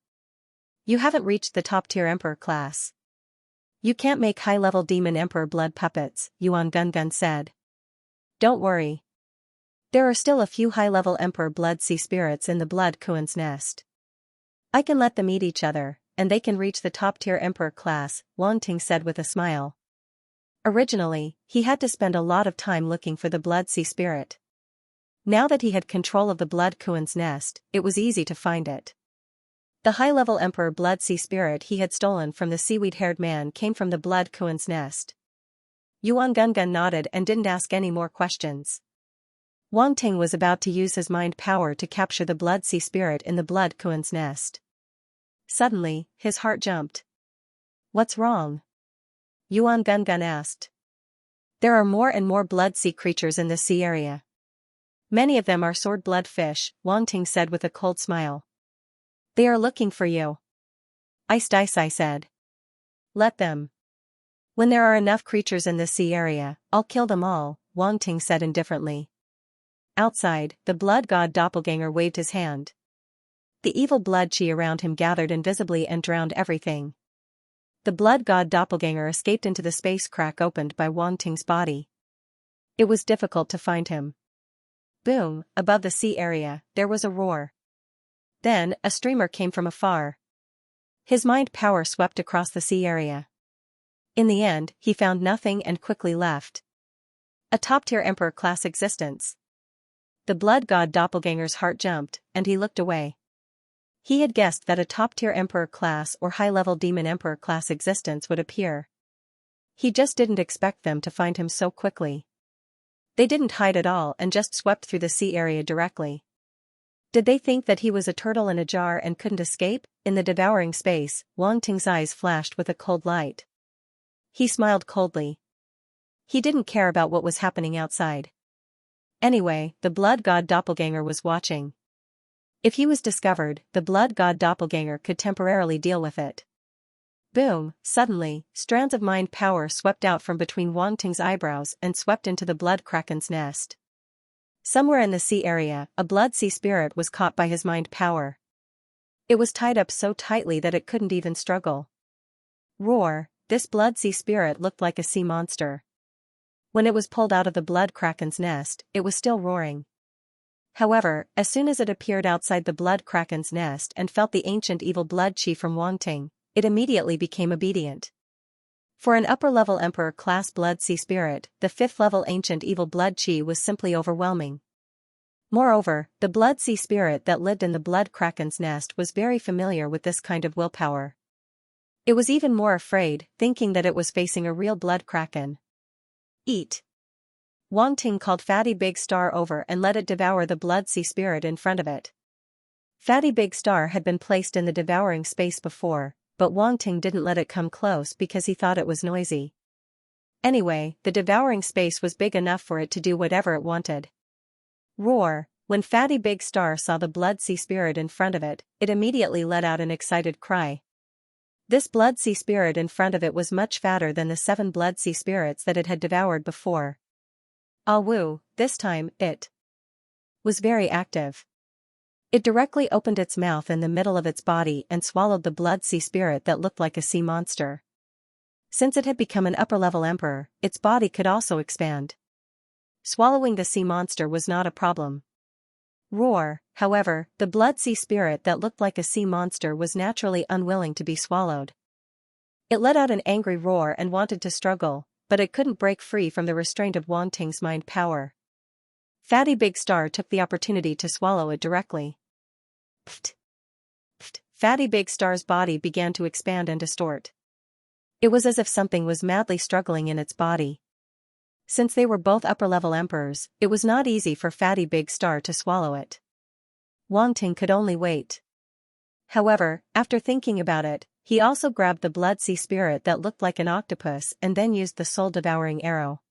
You haven't reached the top-tier emperor class. You can't make high-level demon emperor blood puppets, Yuan Gungun said. Don't worry. There are still a few high-level emperor blood sea spirits in the Blood Kuan's nest. I can let them eat each other, and they can reach the top-tier emperor class, Wang Ting said with a smile. Originally, he had to spend a lot of time looking for the blood sea spirit. Now that he had control of the Blood Kuan's nest, it was easy to find it. The high-level emperor blood sea spirit he had stolen from the seaweed-haired man came from the Blood Kuan's nest. Yuan Gungun nodded and didn't ask any more questions. Wang Ting was about to use his mind power to capture the blood sea spirit in the blood koan's nest. Suddenly, his heart jumped. What's wrong? Yuan Gungun asked. There are more and more blood sea creatures in this sea area. Many of them are sword blood fish, Wang Ting said with a cold smile. They are looking for you. Ice I said. Let them. When there are enough creatures in this sea area, I'll kill them all, Wang Ting said indifferently. Outside, the blood god doppelganger waved his hand. The evil blood chi around him gathered invisibly and drowned everything. The blood god doppelganger escaped into the space crack opened by Wang Ting's body. It was difficult to find him. Boom, above the sea area, there was a roar. Then, a streamer came from afar. His mind power swept across the sea area. In the end, he found nothing and quickly left. A top-tier emperor-class existence. The blood god doppelganger's heart jumped, and he looked away. He had guessed that a top-tier emperor-class or high-level demon emperor-class existence would appear. He just didn't expect them to find him so quickly. They didn't hide at all and just swept through the sea area directly. Did they think that he was a turtle in a jar and couldn't escape? In the devouring space, Wang Ting's eyes flashed with a cold light. He smiled coldly. He didn't care about what was happening outside. Anyway, the blood god doppelganger was watching. If he was discovered, the blood god doppelganger could temporarily deal with it. Boom, suddenly, strands of mind power swept out from between Wang Ting's eyebrows and swept into the blood kraken's nest. Somewhere in the sea area, a blood sea spirit was caught by his mind power. It was tied up so tightly that it couldn't even struggle. Roar, this blood sea spirit looked like a sea monster. When it was pulled out of the blood kraken's nest, it was still roaring. However, as soon as it appeared outside the blood kraken's nest and felt the ancient evil blood chi from Wang Ting, it immediately became obedient. For an upper-level emperor-class blood sea spirit, the 5th-level ancient evil blood chi was simply overwhelming. Moreover, the blood sea spirit that lived in the blood kraken's nest was very familiar with this kind of willpower. It was even more afraid, thinking that it was facing a real blood kraken. Eat. Wang Ting called Fatty Big Star over and let it devour the blood sea spirit in front of it. Fatty Big Star had been placed in the devouring space before, but Wang Ting didn't let it come close because he thought it was noisy. Anyway, the devouring space was big enough for it to do whatever it wanted. Roar, when Fatty Big Star saw the blood sea spirit in front of it, it immediately let out an excited cry. This blood sea spirit in front of it was much fatter than the 7 blood sea spirits that it had devoured before. Ah woo, this time, it was very active. It directly opened its mouth in the middle of its body and swallowed the blood sea spirit that looked like a sea monster. Since it had become an upper-level emperor, its body could also expand. Swallowing the sea monster was not a problem. Roar, however, the blood sea spirit that looked like a sea monster was naturally unwilling to be swallowed. It let out an angry roar and wanted to struggle, but it couldn't break free from the restraint of Wang Ting's mind power. Fatty Big Star took the opportunity to swallow it directly. Pft. Pft. Fatty Big Star's body began to expand and distort. It was as if something was madly struggling in its body. Since they were both upper-level emperors, it was not easy for Fatty Big Star to swallow it. Wang Ting could only wait. However, after thinking about it, he also grabbed the blood sea spirit that looked like an octopus and then used the soul-devouring arrow.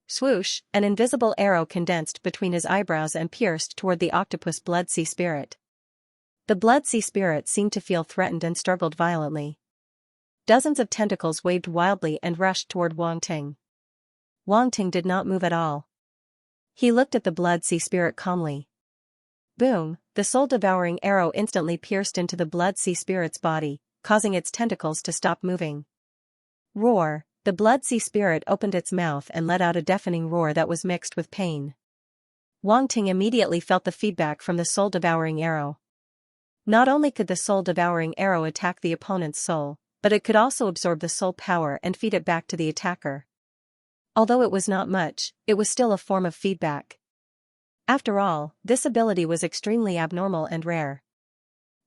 Swoosh, an invisible arrow condensed between his eyebrows and pierced toward the octopus blood sea spirit. The blood sea spirit seemed to feel threatened and struggled violently. Dozens of tentacles waved wildly and rushed toward Wang Ting. Wang Ting did not move at all. He looked at the blood sea spirit calmly. Boom, the soul-devouring arrow instantly pierced into the blood sea spirit's body, causing its tentacles to stop moving. Roar, the blood sea spirit opened its mouth and let out a deafening roar that was mixed with pain. Wang Ting immediately felt the feedback from the soul-devouring arrow. Not only could the soul-devouring arrow attack the opponent's soul, but it could also absorb the soul power and feed it back to the attacker. Although it was not much, it was still a form of feedback. After all, this ability was extremely abnormal and rare.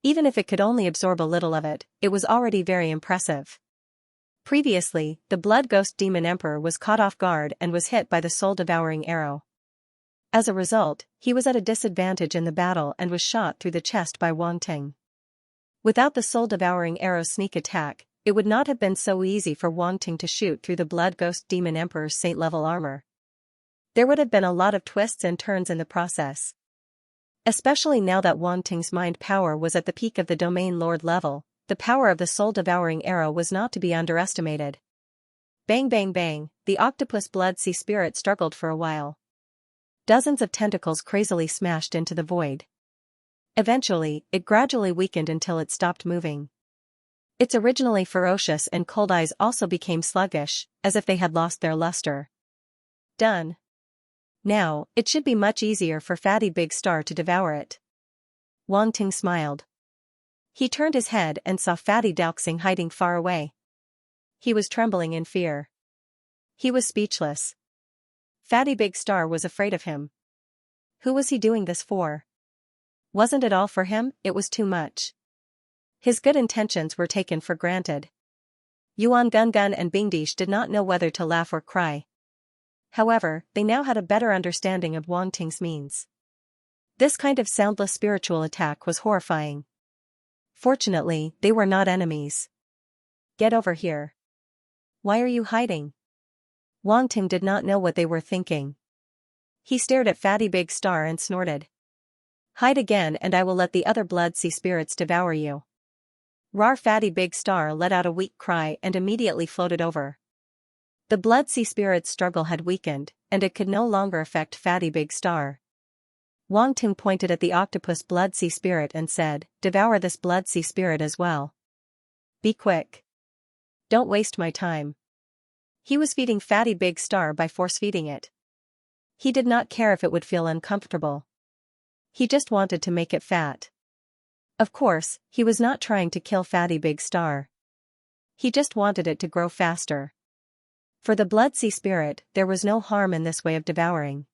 Even if it could only absorb a little of it, it was already very impressive. Previously, the Blood Ghost Demon Emperor was caught off guard and was hit by the soul-devouring arrow. As a result, he was at a disadvantage in the battle and was shot through the chest by Wang Ting. Without the soul-devouring arrow's sneak attack, it would not have been so easy for Wang Ting to shoot through the Blood Ghost Demon Emperor's Saint-level armor. There would have been a lot of twists and turns in the process. Especially now that Wang Ting's mind power was at the peak of the Domain Lord level, the power of the soul-devouring arrow was not to be underestimated. Bang bang bang, the octopus blood sea spirit struggled for a while. Dozens of tentacles crazily smashed into the void. Eventually, it gradually weakened until it stopped moving. Its originally ferocious and cold eyes also became sluggish, as if they had lost their luster. Done. Now, it should be much easier for Fatty Big Star to devour it. Wang Ting smiled. He turned his head and saw Fatty Daoxing hiding far away. He was trembling in fear. He was speechless. Fatty Big Star was afraid of him. Who was he doing this for? Wasn't it all for him? It was too much. His good intentions were taken for granted. Yuan Gungun and Bingdish did not know whether to laugh or cry. However, they now had a better understanding of Wang Ting's means. This kind of soundless spiritual attack was horrifying. Fortunately, they were not enemies. Get over here. Why are you hiding? Wang Ting did not know what they were thinking. He stared at Fatty Big Star and snorted. Hide again and I will let the other blood sea spirits devour you. Rar Fatty Big Star let out a weak cry and immediately floated over. The blood sea spirit's struggle had weakened, and it could no longer affect Fatty Big Star. Wang Ting pointed at the octopus blood sea spirit and said, devour this blood sea spirit as well. Be quick. Don't waste my time. He was feeding Fatty Big Star by force-feeding it. He did not care if it would feel uncomfortable. He just wanted to make it fat. Of course, he was not trying to kill Fatty Big Star. He just wanted it to grow faster. For the blood sea spirit, there was no harm in this way of devouring.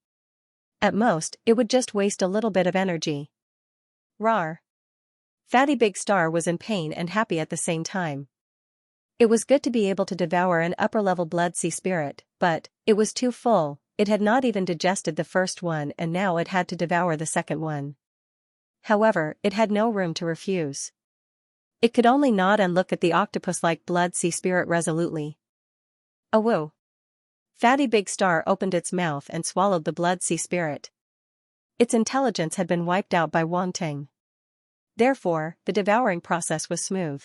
At most, it would just waste a little bit of energy. Rar. Fatty Big Star was in pain and happy at the same time. It was good to be able to devour an upper-level blood sea spirit, but it was too full. It had not even digested the first one and now it had to devour the second one. However, it had no room to refuse. It could only nod and look at the octopus-like blood sea spirit resolutely. Awoo. Fatty Big Star opened its mouth and swallowed the blood sea spirit. Its intelligence had been wiped out by Wang Ting. Therefore, the devouring process was smooth.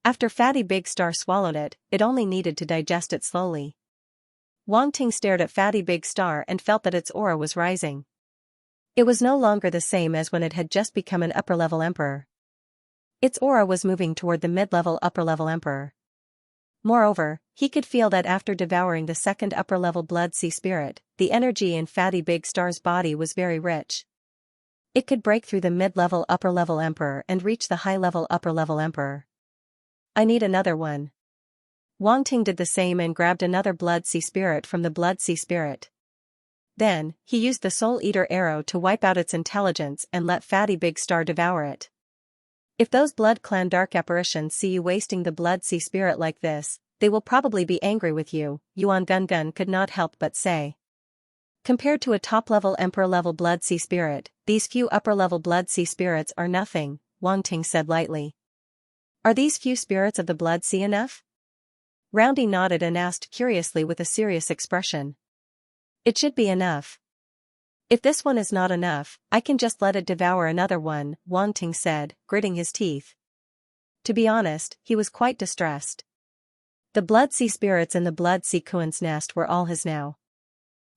After Fatty Big Star swallowed it, it only needed to digest it slowly. Wang Ting stared at Fatty Big Star and felt that its aura was rising. It was no longer the same as when it had just become an upper-level emperor. Its aura was moving toward the mid-level upper-level emperor. Moreover, he could feel that after devouring the second upper-level blood sea spirit, the energy in Fatty Big Star's body was very rich. It could break through the mid-level upper-level emperor and reach the high-level upper-level emperor. I need another one. Wang Ting did the same and grabbed another blood sea spirit from the blood sea spirit. Then, he used the Soul Eater arrow to wipe out its intelligence and let Fatty Big Star devour it. If those Blood Clan dark apparitions see you wasting the blood sea spirit like this, they will probably be angry with you, Yuan Gungun could not help but say. Compared to a top-level emperor-level blood sea spirit, these few upper-level blood sea spirits are nothing, Wang Ting said lightly. Are these few spirits of the blood sea enough? Roundy nodded and asked curiously with a serious expression. It should be enough. If this one is not enough, I can just let it devour another one, Wang Ting said, gritting his teeth. To be honest, he was quite distressed. The blood sea spirits in the blood sea Kuan's nest were all his now.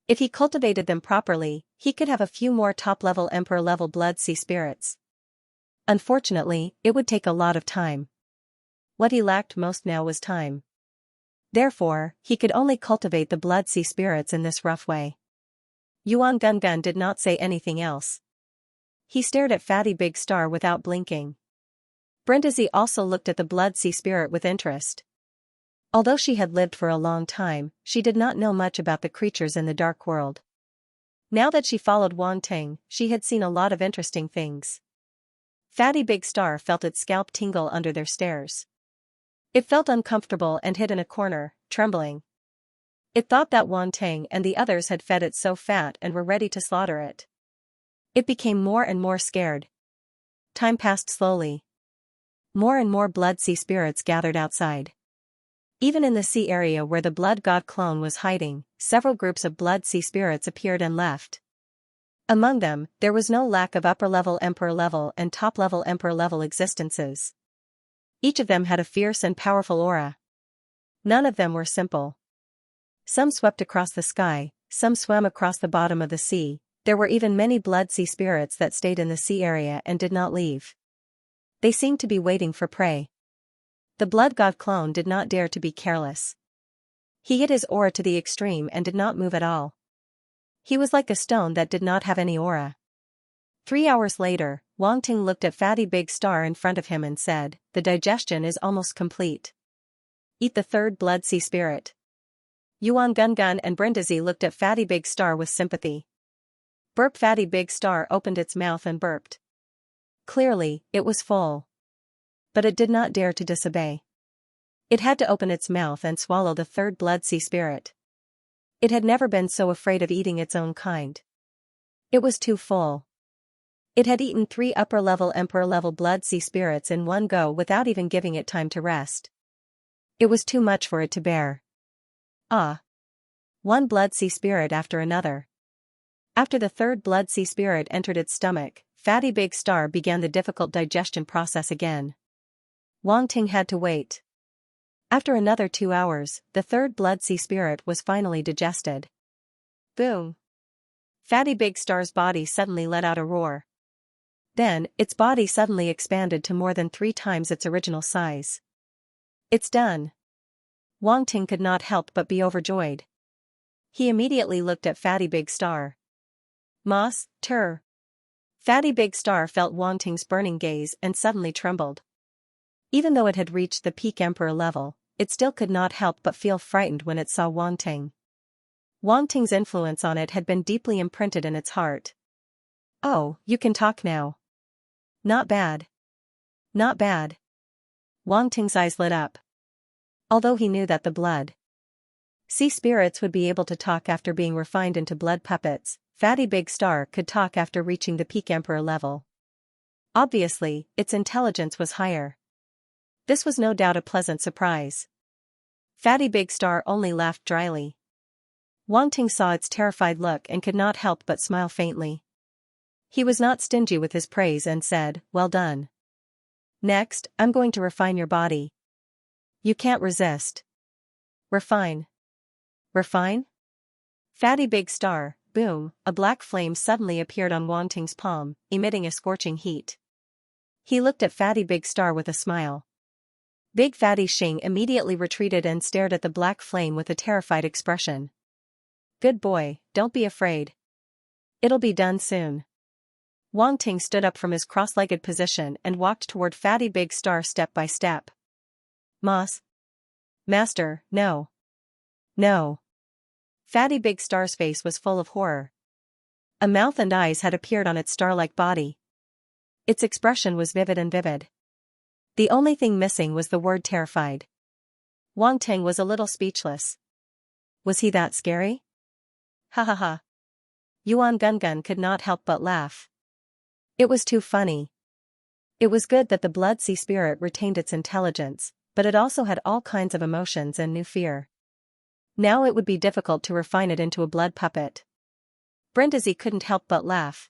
If he cultivated them properly, he could have a few more top-level emperor-level blood sea spirits. Unfortunately, it would take a lot of time. What he lacked most now was time. Therefore, he could only cultivate the blood sea spirits in this rough way. Yuan Gungun did not say anything else. He stared at Fatty Big Star without blinking. Brindisi also looked at the blood sea spirit with interest. Although she had lived for a long time, she did not know much about the creatures in the dark world. Now that she followed Wang Ting, she had seen a lot of interesting things. Fatty Big Star felt its scalp tingle under their stares. It felt uncomfortable and hid in a corner, trembling. It thought that Wang Ting and the others had fed it so fat and were ready to slaughter it. It became more and more scared. Time passed slowly. More and more blood sea spirits gathered outside. Even in the sea area where the blood god clone was hiding, several groups of blood sea spirits appeared and left. Among them, there was no lack of upper-level emperor-level and top-level emperor-level existences. Each of them had a fierce and powerful aura. None of them were simple. Some swept across the sky, some swam across the bottom of the sea. There were even many blood sea spirits that stayed in the sea area and did not leave. They seemed to be waiting for prey. The blood god clone did not dare to be careless. He hid his aura to the extreme and did not move at all. He was like a stone that did not have any aura. 3 hours later, Wang Ting looked at Fatty Big Star in front of him and said, "The digestion is almost complete. Eat the third blood sea spirit." Yuan Gungun and Brindisi looked at Fatty Big Star with sympathy. Burp. Fatty Big Star opened its mouth and burped. Clearly, it was full. But it did not dare to disobey. It had to open its mouth and swallow the third blood sea spirit. It had never been so afraid of eating its own kind. It was too full. It had eaten 3 upper-level emperor-level blood sea spirits in one go without even giving it time to rest. It was too much for it to bear. One blood sea spirit after another. After the third blood sea spirit entered its stomach, Fatty Big Star began the difficult digestion process again. Wang Ting had to wait. After another 2 hours, the third blood sea spirit was finally digested. Boom! Fatty Big Star's body suddenly let out a roar. Then, its body suddenly expanded to more than 3 times its original size. It's done. Wang Ting could not help but be overjoyed. He immediately looked at Fatty Big Star. Moss, Tur. Fatty Big Star felt Wang Ting's burning gaze and suddenly trembled. Even though it had reached the peak emperor level, it still could not help but feel frightened when it saw Wang Ting. Wang Ting's influence on it had been deeply imprinted in its heart. "Oh, you can talk now. Not bad. Not bad." Wang Ting's eyes lit up. Although he knew that the blood sea spirits would be able to talk after being refined into blood puppets, Fatty Big Star could talk after reaching the peak emperor level. Obviously, its intelligence was higher. This was no doubt a pleasant surprise. Fatty Big Star only laughed dryly. Wang Ting saw its terrified look and could not help but smile faintly. He was not stingy with his praise and said, "Well done. Next, I'm going to refine your body. You can't resist." "Refine? Refine?" Fatty Big Star, boom, a black flame suddenly appeared on Wang Ting's palm, emitting a scorching heat. He looked at Fatty Big Star with a smile. Big Fatty Xing immediately retreated and stared at the black flame with a terrified expression. "Good boy, don't be afraid. It'll be done soon." Wang Ting stood up from his cross-legged position and walked toward Fatty Big Star step by step. "Moss? Master, no. No." Fatty Big Star's face was full of horror. A mouth and eyes had appeared on its star-like body. Its expression was vivid and vivid. The only thing missing was the word terrified. Wang Ting was a little speechless. Was he that scary? Ha ha ha. Yuan Gungun could not help but laugh. It was too funny. It was good that the blood sea spirit retained its intelligence, but it also had all kinds of emotions and new fear. Now it would be difficult to refine it into a blood puppet. Brindisi couldn't help but laugh.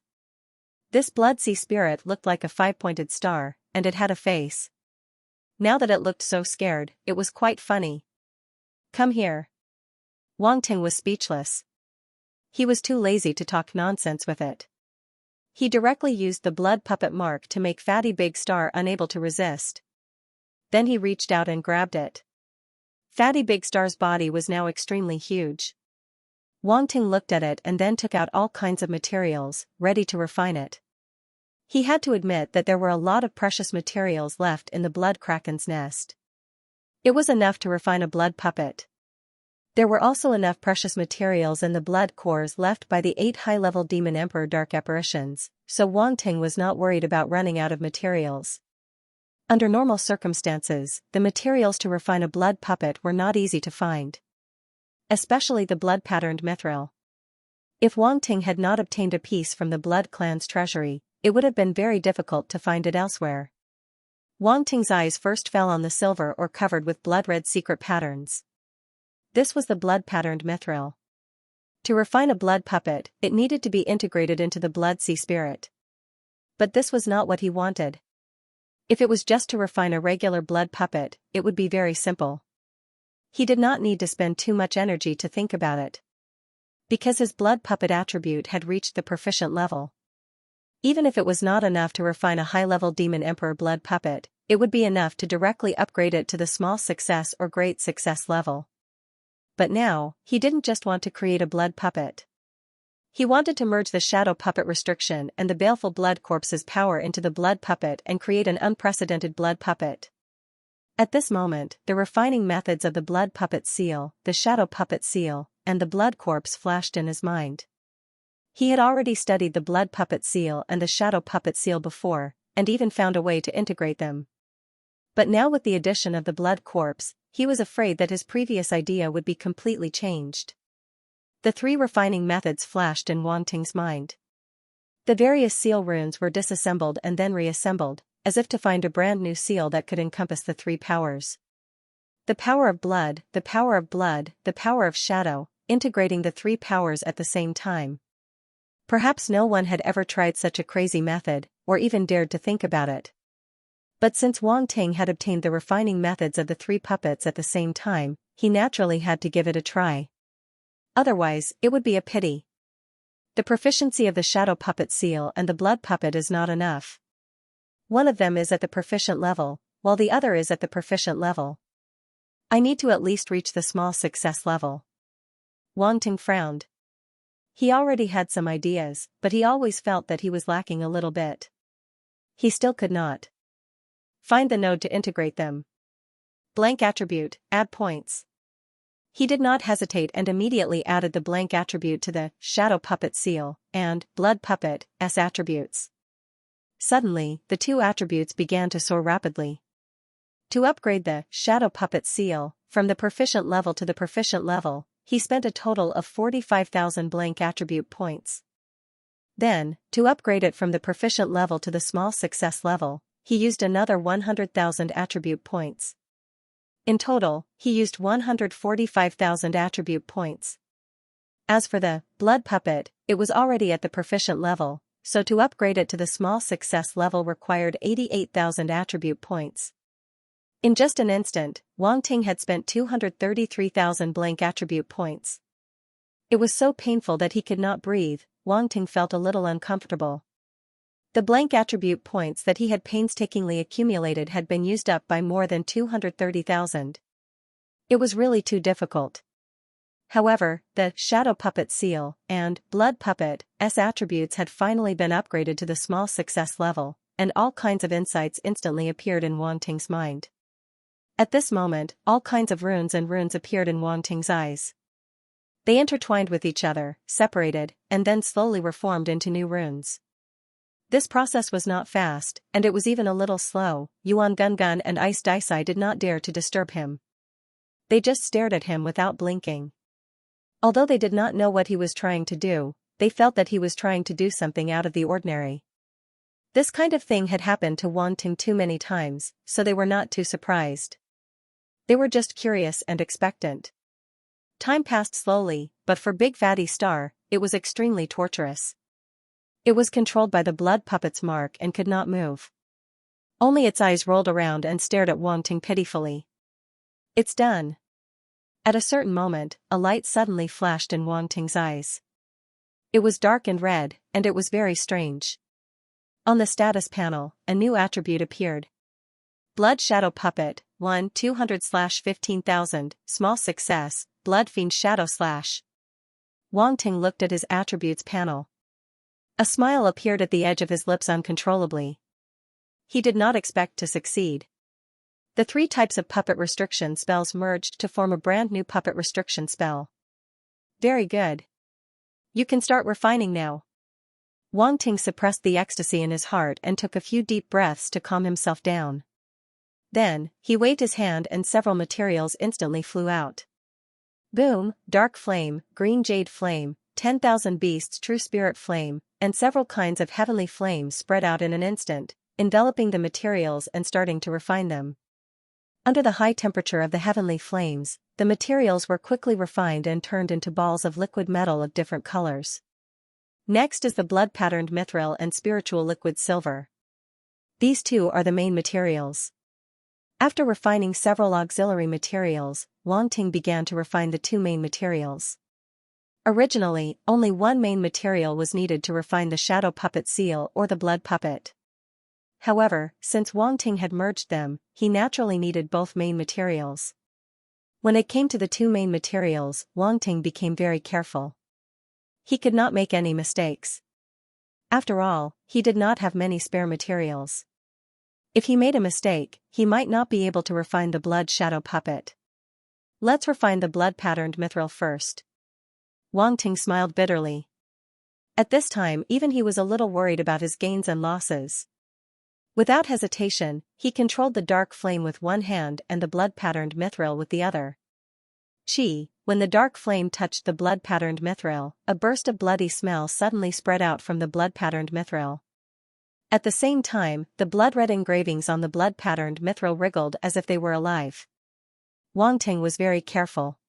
This blood sea spirit looked like a 5-pointed star, and it had a face. Now that it looked so scared, it was quite funny. "Come here." Wang Ting was speechless. He was too lazy to talk nonsense with it. He directly used the blood puppet mark to make Fatty Big Star unable to resist. Then he reached out and grabbed it. Fatty Big Star's body was now extremely huge. Wang Ting looked at it and then took out all kinds of materials, ready to refine it. He had to admit that there were a lot of precious materials left in the blood kraken's nest. It was enough to refine a blood puppet. There were also enough precious materials in the blood cores left by the 8 high-level Demon Emperor Dark Apparitions, so Wang Ting was not worried about running out of materials. Under normal circumstances, the materials to refine a blood puppet were not easy to find. especially the blood-patterned mithril. If Wang Ting had not obtained a piece from the Blood Clan's treasury, it would have been very difficult to find it elsewhere. Wang Ting's eyes first fell on the silver ore covered with blood-red secret patterns. This was the blood-patterned mithril. To refine a blood puppet, it needed to be integrated into the blood sea spirit. But this was not what he wanted. If it was just to refine a regular blood puppet, it would be very simple. He did not need to spend too much energy to think about it. Because his blood puppet attribute had reached the proficient level. Even if it was not enough to refine a high-level Demon Emperor blood puppet, it would be enough to directly upgrade it to the small success or great success level. But now, he didn't just want to create a blood puppet. He wanted to merge the shadow puppet restriction and the baleful blood corpse's power into the blood puppet and create an unprecedented blood puppet. At this moment, the refining methods of the blood puppet seal, the shadow puppet seal, and the blood corpse flashed in his mind. He had already studied the blood puppet seal and the shadow puppet seal before, and even found a way to integrate them. But now with the addition of the blood corpse, he was afraid that his previous idea would be completely changed. The three refining methods flashed in Wang Ting's mind. The various seal runes were disassembled and then reassembled, as if to find a brand new seal that could encompass the three powers. The power of blood, the power of blood, the power of shadow, integrating the three powers at the same time. Perhaps no one had ever tried such a crazy method, or even dared to think about it. But since Wang Ting had obtained the refining methods of the three puppets at the same time, he naturally had to give it a try. Otherwise, it would be a pity. The proficiency of the shadow puppet seal and the blood puppet is not enough. One of them is at the proficient level, while the other is at the proficient level. I need to at least reach the small success level. Wang Ting frowned. He already had some ideas, but he always felt that he was lacking a little bit. He still could not find the node to integrate them. Blank attribute, add points. He did not hesitate and immediately added the blank attribute to the shadow puppet seal and blood puppet S attributes. Suddenly, the two attributes began to soar rapidly. To upgrade the shadow puppet seal from the proficient level to the proficient level, he spent a total of 45,000 blank attribute points. Then, to upgrade it from the proficient level to the small success level, he used another 100,000 attribute points. In total, he used 145,000 attribute points. As for the blood puppet, it was already at the proficient level, so to upgrade it to the small success level required 88,000 attribute points. In just an instant, Wang Ting had spent 233,000 blank attribute points. It was so painful that he could not breathe. Wang Ting felt a little uncomfortable. The blank attribute points that he had painstakingly accumulated had been used up by more than 230,000. It was really too difficult. However, the shadow puppet seal and blood puppet S attributes had finally been upgraded to the small success level, and all kinds of insights instantly appeared in Wang Ting's mind. At this moment, all kinds of runes appeared in Wang Ting's eyes. They intertwined with each other, separated, and then slowly reformed into new runes. This process was not fast, and it was even a little slow. Yuan Gun and Ice Daisai did not dare to disturb him. They just stared at him without blinking. Although they did not know what he was trying to do, they felt that he was trying to do something out of the ordinary. This kind of thing had happened to Wang Ting too many times, so they were not too surprised. They were just curious and expectant. Time passed slowly, but for Big Fatty Star, it was extremely torturous. It was controlled by the blood puppet's mark and could not move. Only its eyes rolled around and stared at Wang Ting pitifully. It's done. At a certain moment, a light suddenly flashed in Wang Ting's eyes. It was dark and red, and it was very strange. On the status panel, a new attribute appeared. Blood Shadow Puppet, 1-200/15,000, small success, Blood Fiend Shadow / Wang Ting looked at his attributes panel. A smile appeared at the edge of his lips uncontrollably. He did not expect to succeed. The three types of puppet restriction spells merged to form a brand new puppet restriction spell. Very good. You can start refining now. Wang Ting suppressed the ecstasy in his heart and took a few deep breaths to calm himself down. Then, he waved his hand and several materials instantly flew out. Boom, dark flame, green jade flame, 10,000 beasts true spirit flame, and several kinds of heavenly flames spread out in an instant, enveloping the materials and starting to refine them. Under the high temperature of the heavenly flames, the materials were quickly refined and turned into balls of liquid metal of different colors. Next is the blood-patterned mithril and spiritual liquid silver. These two are the main materials. After refining several auxiliary materials, Wang Ting began to refine the two main materials. Originally, only one main material was needed to refine the shadow puppet seal or the blood puppet. However, since Wang Ting had merged them, he naturally needed both main materials. When it came to the two main materials, Wang Ting became very careful. He could not make any mistakes. After all, he did not have many spare materials. If he made a mistake, he might not be able to refine the blood shadow puppet. Let's refine the blood-patterned mithril first. Wang Ting smiled bitterly. At this time even he was a little worried about his gains and losses. Without hesitation, he controlled the dark flame with one hand and the blood-patterned mithril with the other. When the dark flame touched the blood-patterned mithril, a burst of bloody smell suddenly spread out from the blood-patterned mithril. At the same time, the blood-red engravings on the blood-patterned mithril wriggled as if they were alive. Wang Ting was very careful.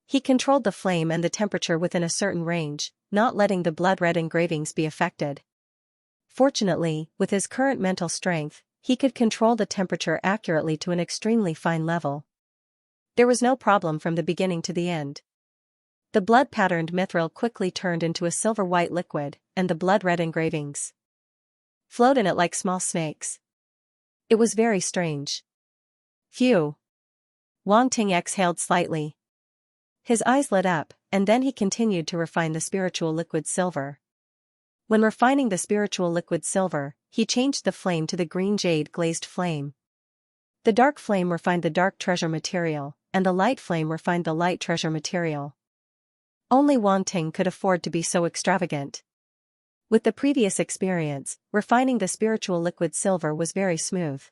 He controlled the flame and the temperature within a certain range, not letting the blood-red engravings be affected. Fortunately, with his current mental strength, he could control the temperature accurately to an extremely fine level. There was no problem from the beginning to the end. The blood-patterned mithril quickly turned into a silver-white liquid, and the blood-red engravings flowed in it like small snakes. It was very strange. Phew! Wang Ting exhaled slightly. His eyes lit up, and then he continued to refine the spiritual liquid silver. When refining the spiritual liquid silver, he changed the flame to the green jade glazed flame. The dark flame refined the dark treasure material, and the light flame refined the light treasure material. Only Wang Ting could afford to be so extravagant. With the previous experience, refining the spiritual liquid silver was very smooth.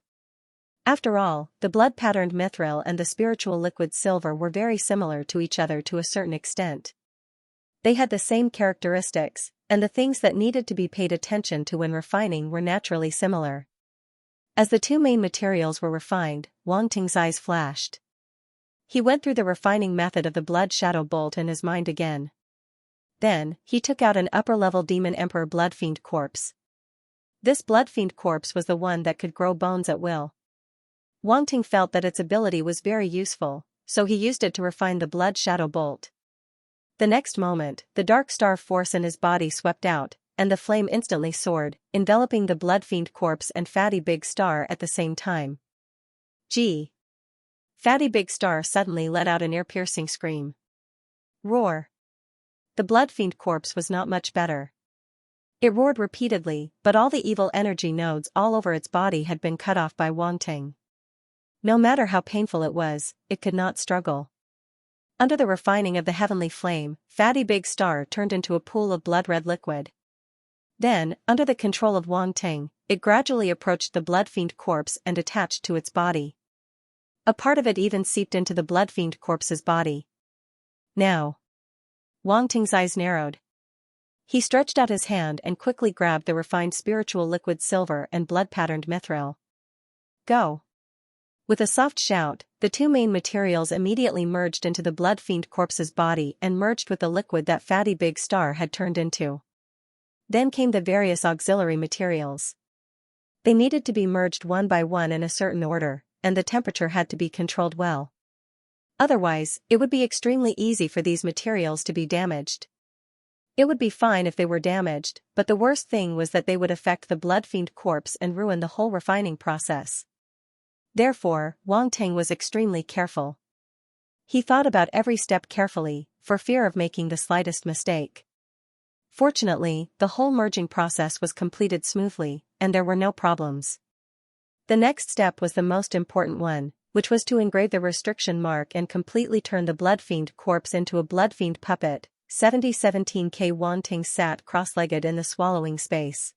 After all, the blood-patterned mithril and the spiritual liquid silver were very similar to each other to a certain extent. They had the same characteristics, and the things that needed to be paid attention to when refining were naturally similar. As the two main materials were refined, Wang Ting's eyes flashed. He went through the refining method of the blood shadow bolt in his mind again. Then, he took out an upper-level demon emperor bloodfiend corpse. This bloodfiend corpse was the one that could grow bones at will. Wang Ting felt that its ability was very useful, so he used it to refine the blood shadow bolt. The next moment, the dark star force in his body swept out, and the flame instantly soared, enveloping the bloodfiend corpse and Fatty Big Star at the same time. Gee! Fatty Big Star suddenly let out an ear-piercing scream. Roar! The bloodfiend corpse was not much better. It roared repeatedly, but all the evil energy nodes all over its body had been cut off by Wang Ting. No matter how painful it was, it could not struggle. Under the refining of the heavenly flame, Fatty Big Star turned into a pool of blood-red liquid. Then, under the control of Wang Ting, it gradually approached the bloodfiend corpse and attached to its body. A part of it even seeped into the bloodfiend corpse's body. Now, Wang Ting's eyes narrowed. He stretched out his hand and quickly grabbed the refined spiritual liquid silver and blood-patterned mithril. Go! With a soft shout, the two main materials immediately merged into the bloodfiend corpse's body and merged with the liquid that Fatty Big Star had turned into. Then came the various auxiliary materials. They needed to be merged one by one in a certain order, and the temperature had to be controlled well. Otherwise, it would be extremely easy for these materials to be damaged. It would be fine if they were damaged, but the worst thing was that they would affect the bloodfiend corpse and ruin the whole refining process. Therefore, Wang Ting was extremely careful. He thought about every step carefully, for fear of making the slightest mistake. Fortunately, the whole merging process was completed smoothly, and there were no problems. The next step was the most important one, which was to engrave the restriction mark and completely turn the bloodfiend corpse into a bloodfiend puppet. 7017K Wang Ting sat cross-legged in the swallowing space.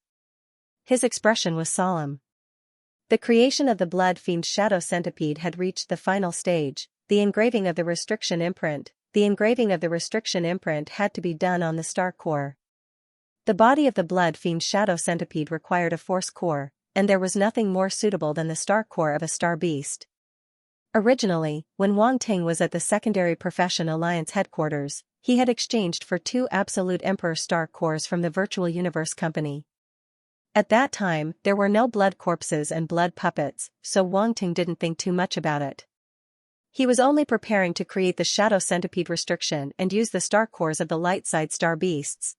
His expression was solemn. The creation of the blood fiend shadow centipede had reached the final stage, the engraving of the restriction imprint, the engraving of the restriction imprint had to be done on the star core. The body of the Blood Fiend Shadow Centipede required a force core, and there was nothing more suitable than the star core of a star beast. Originally, when Wang Ting was at the Secondary Profession Alliance headquarters, he had exchanged for 2 Absolute Emperor star cores from the Virtual Universe Company. At that time, there were no blood corpses and blood puppets, so Wang Ting didn't think too much about it. He was only preparing to create the Shadow Centipede restriction and use the star cores of the light side star beasts.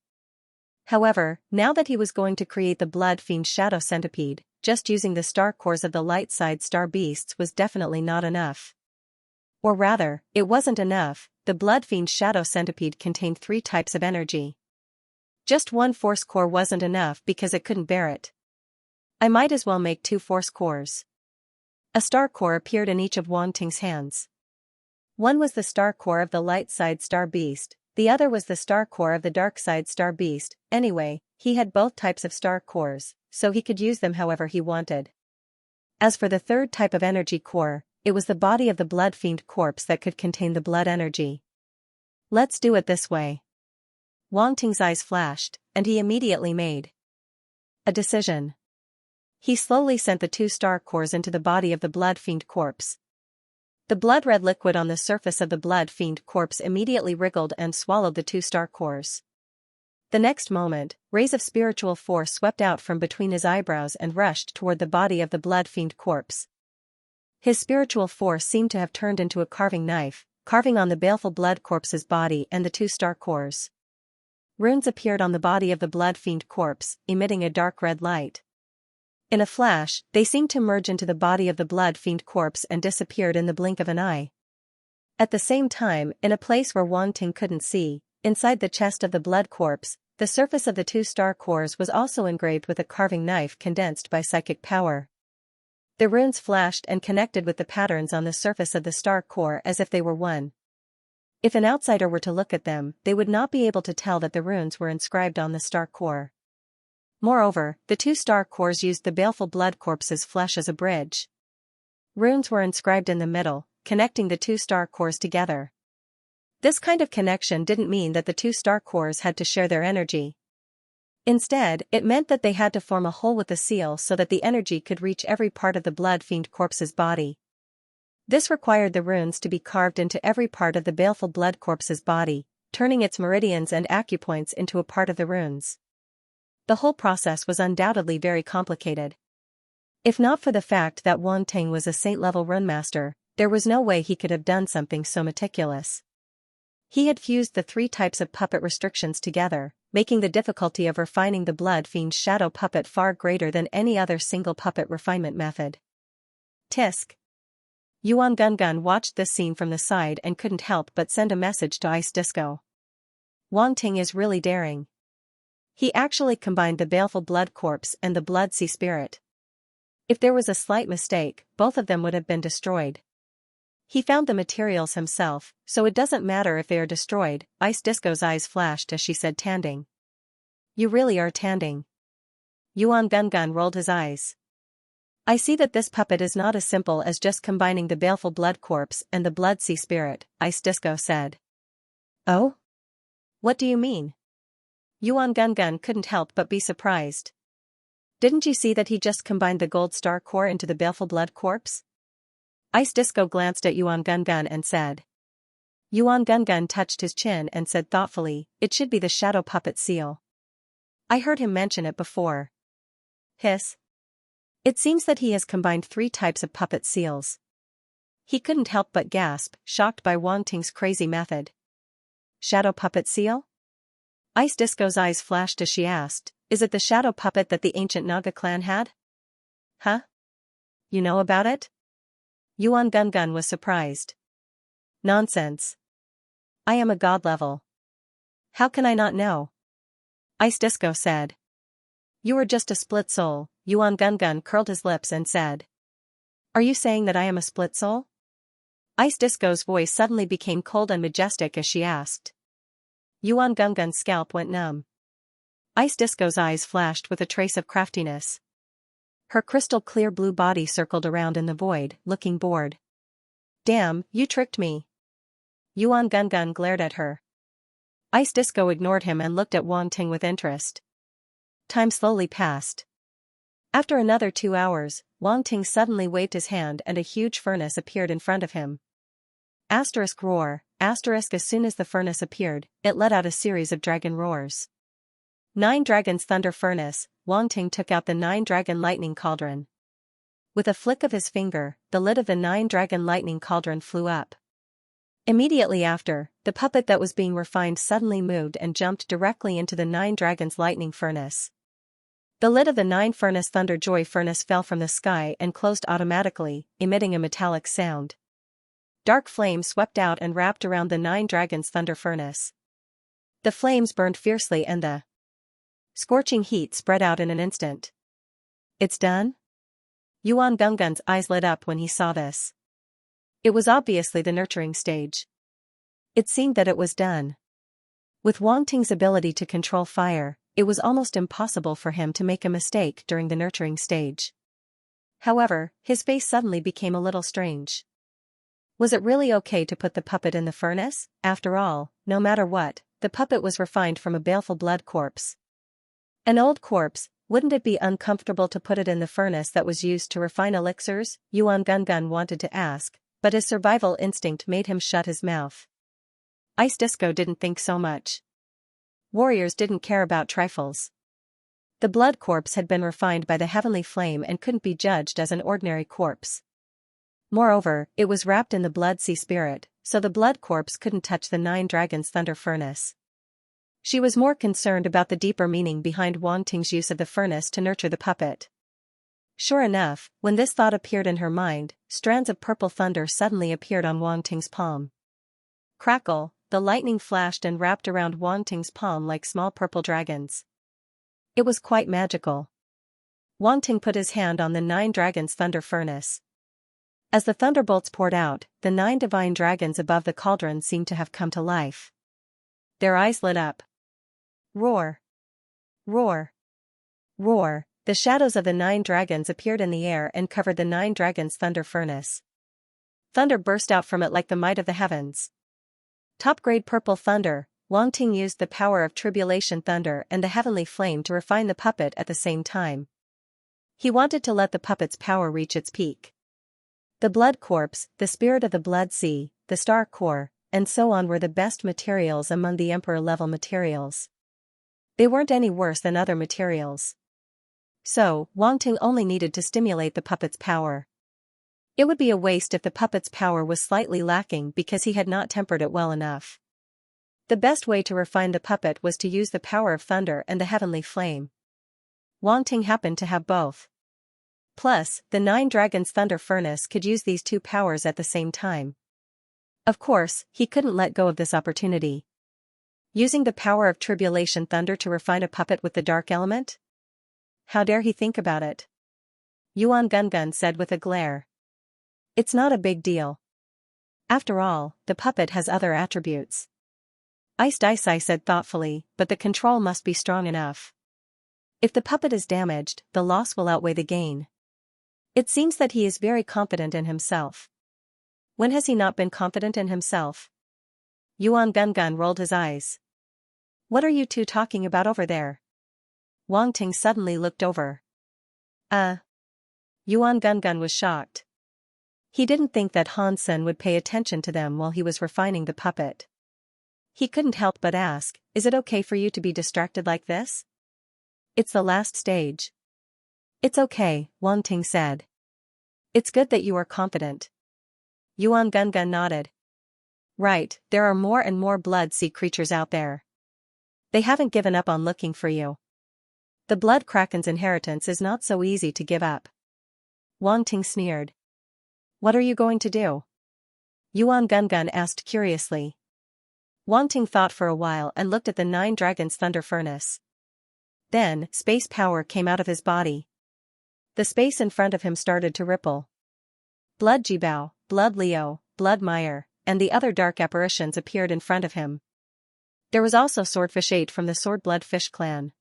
However, now that he was going to create the Blood Fiend Shadow Centipede, just using the star cores of the light side star beasts was definitely not enough. Or rather, it wasn't enough. The Blood Fiend Shadow Centipede contained 3 types of energy. Just 1 force core wasn't enough because it couldn't bear it. I might as well make 2 force cores. A star core appeared in each of Wang Ting's hands. One was the star core of the light side star beast, the other was the star core of the dark side star beast. Anyway, he had both types of star cores, so he could use them however he wanted. As for the 3rd type of energy core, it was the body of the Blood Fiend corpse that could contain the blood energy. Let's do it this way. Wang Ting's eyes flashed, and he immediately made a decision. He slowly sent the 2 star cores into the body of the Blood Fiend corpse. The blood-red liquid on the surface of the Blood Fiend corpse immediately wriggled and swallowed the 2 star cores. The next moment, rays of spiritual force swept out from between his eyebrows and rushed toward the body of the Blood Fiend corpse. His spiritual force seemed to have turned into a carving knife, carving on the baleful blood corpse's body and the 2 star cores. Runes appeared on the body of the Blood Fiend corpse, emitting a dark red light. In a flash, they seemed to merge into the body of the Blood Fiend corpse and disappeared in the blink of an eye. At the same time, in a place where Wang Ting couldn't see, inside the chest of the blood corpse, the surface of the 2 star cores was also engraved with a carving knife condensed by psychic power. The runes flashed and connected with the patterns on the surface of the star core as if they were one. If an outsider were to look at them, they would not be able to tell that the runes were inscribed on the star core. Moreover, the 2 star cores used the baleful blood corpse's flesh as a bridge. Runes were inscribed in the middle, connecting the 2 star cores together. This kind of connection didn't mean that the 2 star cores had to share their energy. Instead, it meant that they had to form a hole with the seal so that the energy could reach every part of the Blood Fiend corpse's body. This required the runes to be carved into every part of the baleful blood corpse's body, turning its meridians and acupoints into a part of the runes. The whole process was undoubtedly very complicated. If not for the fact that Wang Ting was a saint-level runemaster, there was no way he could have done something so meticulous. He had fused the 3 types of puppet restrictions together, making the difficulty of refining the Blood Fiend Shadow puppet far greater than any other single puppet refinement method. Tisk. Yuan Gungun watched this scene from the side and couldn't help but send a message to Ice Disco. Wang Ting is really daring. He actually combined the baleful blood corpse and the blood sea spirit. If there was a slight mistake, both of them would have been destroyed. He found the materials himself, so it doesn't matter if they are destroyed. Ice Disco's eyes flashed as she said, "Tanding. You really are tanding." Yuan Gungun rolled his eyes. "I see that this puppet is not as simple as just combining the baleful blood corpse and the blood sea spirit," Ice Disco said. "Oh? What do you mean?" Yuan Gungun couldn't help but be surprised. "Didn't you see that he just combined the gold star core into the baleful blood corpse?" Ice Disco glanced at Yuan Gungun and said. Yuan Gungun touched his chin and said thoughtfully, "It should be the shadow puppet seal. I heard him mention it before." Hiss. It seems that he has combined 3 types of puppet seals. He couldn't help but gasp, shocked by Wang Ting's crazy method. Shadow puppet seal? Ice Disco's eyes flashed as she asked, "Is it the shadow puppet that the ancient Naga clan had?" "Huh? You know about it?" Yuan Gungun was surprised. "Nonsense. I am a god level. How can I not know?" Ice Disco said. "You are just a split soul." Yuan Gungun curled his lips and said. "Are you saying that I am a split soul?" Ice Disco's voice suddenly became cold and majestic as she asked. Yuan Gungun's scalp went numb. Ice Disco's eyes flashed with a trace of craftiness. Her crystal-clear blue body circled around in the void, looking bored. "Damn, you tricked me." Yuan Gungun glared at her. Ice Disco ignored him and looked at Wang Ting with interest. Time slowly passed. After another 2 hours, Wang Ting suddenly waved his hand and a huge furnace appeared in front of him. Asterisk roar, asterisk as soon as the furnace appeared, it let out a series of dragon roars. 9 Dragons Thunder Furnace, Wang Ting took out the 9 Dragon Lightning Cauldron. With a flick of his finger, the lid of the 9 Dragon Lightning Cauldron flew up. Immediately after, the puppet that was being refined suddenly moved and jumped directly into the 9 Dragons Lightning Furnace. The lid of the 9 Furnace Thunder Joy Furnace fell from the sky and closed automatically, emitting a metallic sound. Dark flame swept out and wrapped around the 9 Dragons Thunder Furnace. The flames burned fiercely and the scorching heat spread out in an instant. It's done? Yuan Gungun's eyes lit up when he saw this. It was obviously the nurturing stage. It seemed that it was done. With Wang Ting's ability to control fire, it was almost impossible for him to make a mistake during the nurturing stage. However, his face suddenly became a little strange. Was it really okay to put the puppet in the furnace? After all, no matter what, the puppet was refined from a baleful blood corpse. An old corpse, wouldn't it be uncomfortable to put it in the furnace that was used to refine elixirs? Yuan Gungun wanted to ask, but his survival instinct made him shut his mouth. Ice Disco didn't think so much. Warriors didn't care about trifles. The blood corpse had been refined by the heavenly flame and couldn't be judged as an ordinary corpse. Moreover, it was wrapped in the blood sea spirit, so the blood corpse couldn't touch the 9 Dragons Thunder Furnace. She was more concerned about the deeper meaning behind Wang Ting's use of the furnace to nurture the puppet. Sure enough, when this thought appeared in her mind, strands of purple thunder suddenly appeared on Wang Ting's palm. Crackle, the lightning flashed and wrapped around Wang Ting's palm like small purple dragons. It was quite magical. Wang Ting put his hand on the 9 Dragons Thunder Furnace. As the thunderbolts poured out, the 9 divine dragons above the cauldron seemed to have come to life. Their eyes lit up. Roar! Roar! Roar! The shadows of the 9 dragons appeared in the air and covered the 9 Dragons Thunder Furnace. Thunder burst out from it like the might of the heavens. Top-grade purple thunder, Wang Ting used the power of tribulation thunder and the heavenly flame to refine the puppet at the same time. He wanted to let the puppet's power reach its peak. The blood corpse, the spirit of the blood sea, the star core, and so on were the best materials among the emperor-level materials. They weren't any worse than other materials. So, Wang Ting only needed to stimulate the puppet's power. It would be a waste if the puppet's power was slightly lacking because he had not tempered it well enough. The best way to refine the puppet was to use the power of thunder and the heavenly flame. Wang Ting happened to have both. Plus, the 9 Dragons Thunder Furnace could use these 2 powers at the same time. Of course, he couldn't let go of this opportunity. Using the power of tribulation thunder to refine a puppet with the dark element? How dare he think about it? Yuan Gungun said with a glare. It's not a big deal. After all, the puppet has other attributes. Ice Dicey said thoughtfully, but the control must be strong enough. If the puppet is damaged, the loss will outweigh the gain. It seems that he is very confident in himself. When has he not been confident in himself? Yuan Gungun rolled his eyes. What are you two talking about over there? Wang Ting suddenly looked over. Yuan Gungun was shocked. He didn't think that Han Sen would pay attention to them while he was refining the puppet. He couldn't help but ask, is it okay for you to be distracted like this? It's the last stage. It's okay, Wang Ting said. It's good that you are confident. Yuan Gungun nodded. Right, there are more and more blood sea creatures out there. They haven't given up on looking for you. The blood kraken's inheritance is not so easy to give up. Wang Ting sneered. What are you going to do? Yuan Gungun asked curiously. Wang Ting thought for a while and looked at the 9 Dragons Thunder Furnace. Then, space power came out of his body. The space in front of him started to ripple. Blood Jibao, Blood Leo, Blood Meyer, and the other dark apparitions appeared in front of him. There was also Swordfish 8 from the Swordblood Fish clan.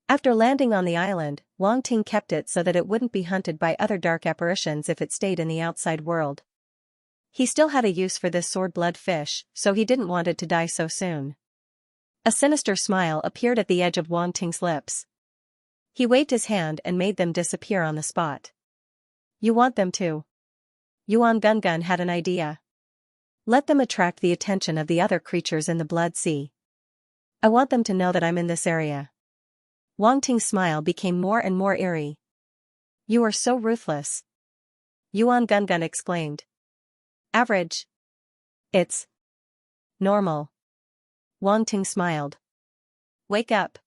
After landing on the island, Wang Ting kept it so that it wouldn't be hunted by other dark apparitions if it stayed in the outside world. He still had a use for this sword-blood fish, so he didn't want it to die so soon. A sinister smile appeared at the edge of Wang Ting's lips. He waved his hand and made them disappear on the spot. You want them to? Yuan Gungun had an idea. Let them attract the attention of the other creatures in the Blood Sea. I want them to know that I'm in this area. Wang Ting's smile became more and more eerie. You are so ruthless. Yuan Gungun exclaimed. Average. It's normal. Wang Ting smiled. Wake up.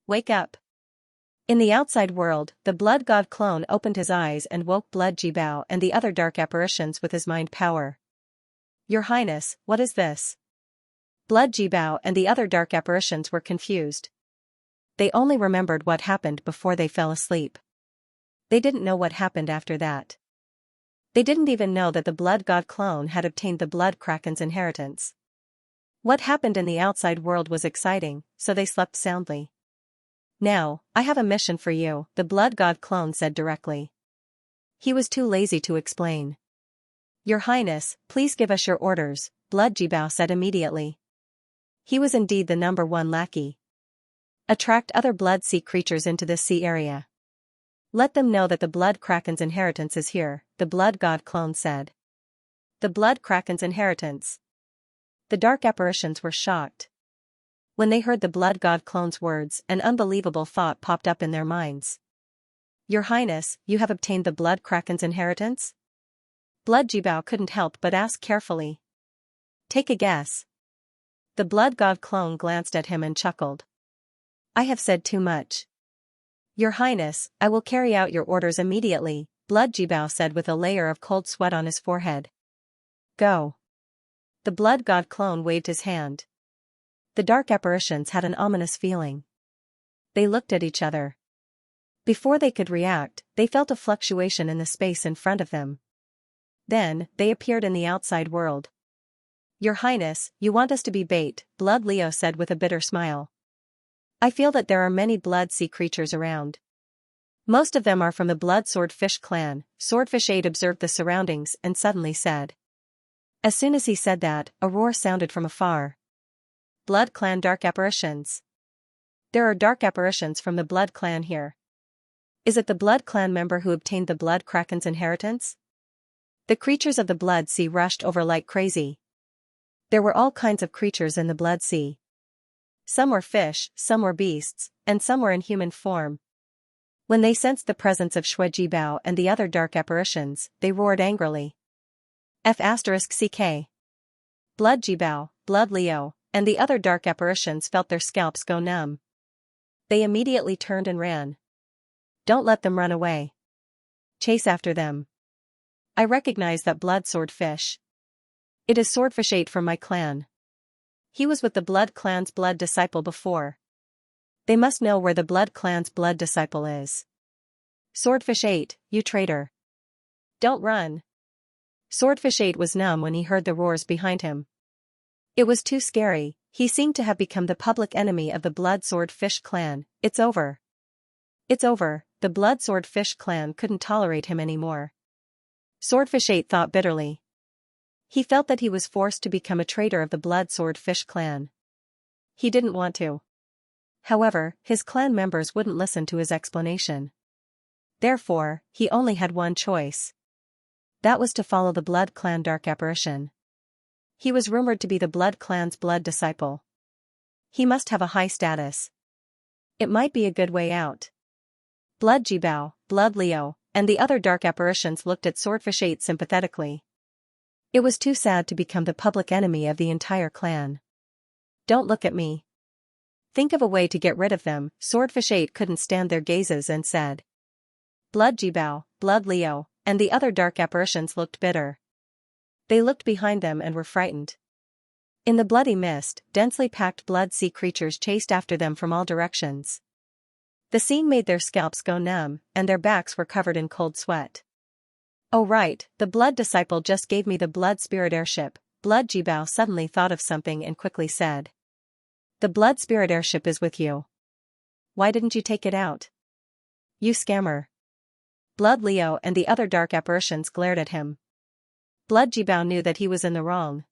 Wake up. In the outside world, the blood god clone opened his eyes and woke Blood Jibao and the other dark apparitions with his mind power. Your Highness, what is this? Blood Jibao and the other dark apparitions were confused. They only remembered what happened before they fell asleep. They didn't know what happened after that. They didn't even know that the blood god clone had obtained the blood kraken's inheritance. What happened in the outside world was exciting, so they slept soundly. Now, I have a mission for you, the blood god clone said directly. He was too lazy to explain. Your Highness, please give us your orders, Blood Jibao said immediately. He was indeed the #1 lackey. Attract other blood sea creatures into this sea area. Let them know that the blood kraken's inheritance is here, the blood god clone said. The blood kraken's inheritance. The dark apparitions were shocked. When they heard the blood god clone's words, an unbelievable thought popped up in their minds. Your Highness, you have obtained the blood kraken's inheritance? Blood Jibao couldn't help but ask carefully. Take a guess. The blood god clone glanced at him and chuckled. I have said too much. Your Highness, I will carry out your orders immediately, Blood Jibao said with a layer of cold sweat on his forehead. Go. The blood god clone waved his hand. The dark apparitions had an ominous feeling. They looked at each other. Before they could react, they felt a fluctuation in the space in front of them. Then, they appeared in the outside world. Your Highness, you want us to be bait, Blood Leo said with a bitter smile. I feel that there are many blood sea creatures around. Most of them are from the Blood Swordfish clan. Swordfish 8 observed the surroundings and suddenly said. As soon as he said that, a roar sounded from afar. Blood Clan dark apparitions. There are dark apparitions from the Blood Clan here. Is it the Blood Clan member who obtained the blood kraken's inheritance? The creatures of the Blood Sea rushed over like crazy. There were all kinds of creatures in the Blood Sea. Some were fish, some were beasts, and some were in human form. When they sensed the presence of Shui Jibao and the other dark apparitions, they roared angrily. F***CK. Blood Jibao, Blood Leo, and the other dark apparitions felt their scalps go numb. They immediately turned and ran. Don't let them run away. Chase after them. I recognize that blood swordfish. It is Swordfish 8 from my clan. He was with the Blood Clan's blood disciple before. They must know where the Blood Clan's blood disciple is. Swordfish 8, you traitor. Don't run. Swordfish 8 was numb when he heard the roars behind him. It was too scary. He seemed to have become the public enemy of the Blood Swordfish clan. It's over. It's over, the Blood Swordfish clan couldn't tolerate him anymore. Swordfish 8 thought bitterly. He felt that he was forced to become a traitor of the Blood Swordfish clan. He didn't want to. However, his clan members wouldn't listen to his explanation. Therefore, he only had one choice. That was to follow the Blood Clan dark apparition. He was rumored to be the Blood Clan's blood disciple. He must have a high status. It might be a good way out. Blood Jibao, Blood Leo, and the other dark apparitions looked at Swordfish 8 sympathetically. It was too sad to become the public enemy of the entire clan. Don't look at me. Think of a way to get rid of them. Swordfish 8 couldn't stand their gazes and said. Blood Jibao, Blood Leo, and the other dark apparitions looked bitter. They looked behind them and were frightened. In the bloody mist, densely packed blood sea creatures chased after them from all directions. The scene made their scalps go numb, and their backs were covered in cold sweat. Oh right, the blood disciple just gave me the blood spirit airship. Blood Jibao suddenly thought of something and quickly said. The blood spirit airship is with you. Why didn't you take it out? You scammer. Blood Leo and the other dark apparitions glared at him. Blood Jibao knew that he was in the wrong.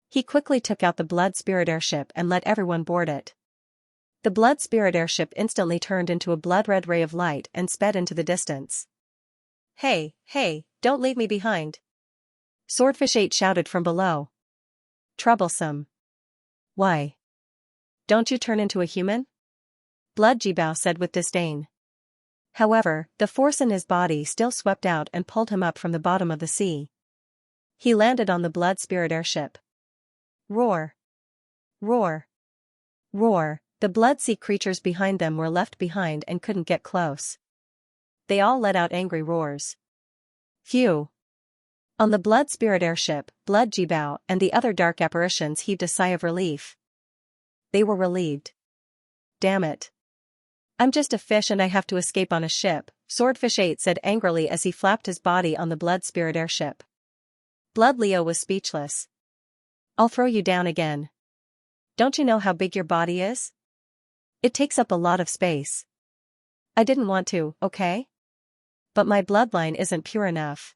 He quickly took out the blood spirit airship and let everyone board it. The blood spirit airship instantly turned into a blood-red ray of light and sped into the distance. Hey, don't leave me behind. Swordfish 8 shouted from below. Troublesome. Why? Don't you turn into a human? Blood Jibao said with disdain. However, the force in his body still swept out and pulled him up from the bottom of the sea. He landed on the blood spirit airship. Roar. Roar. Roar. The blood sea creatures behind them were left behind and couldn't get close. They all let out angry roars. Phew. On the blood spirit airship, Blood Jibao and the other dark apparitions heaved a sigh of relief. They were relieved. Damn it. I'm just a fish and I have to escape on a ship, Swordfish 8 said angrily as he flapped his body on the blood spirit airship. Blood Leo was speechless. I'll throw you down again. Don't you know how big your body is? It takes up a lot of space. I didn't want to, okay? But my bloodline isn't pure enough.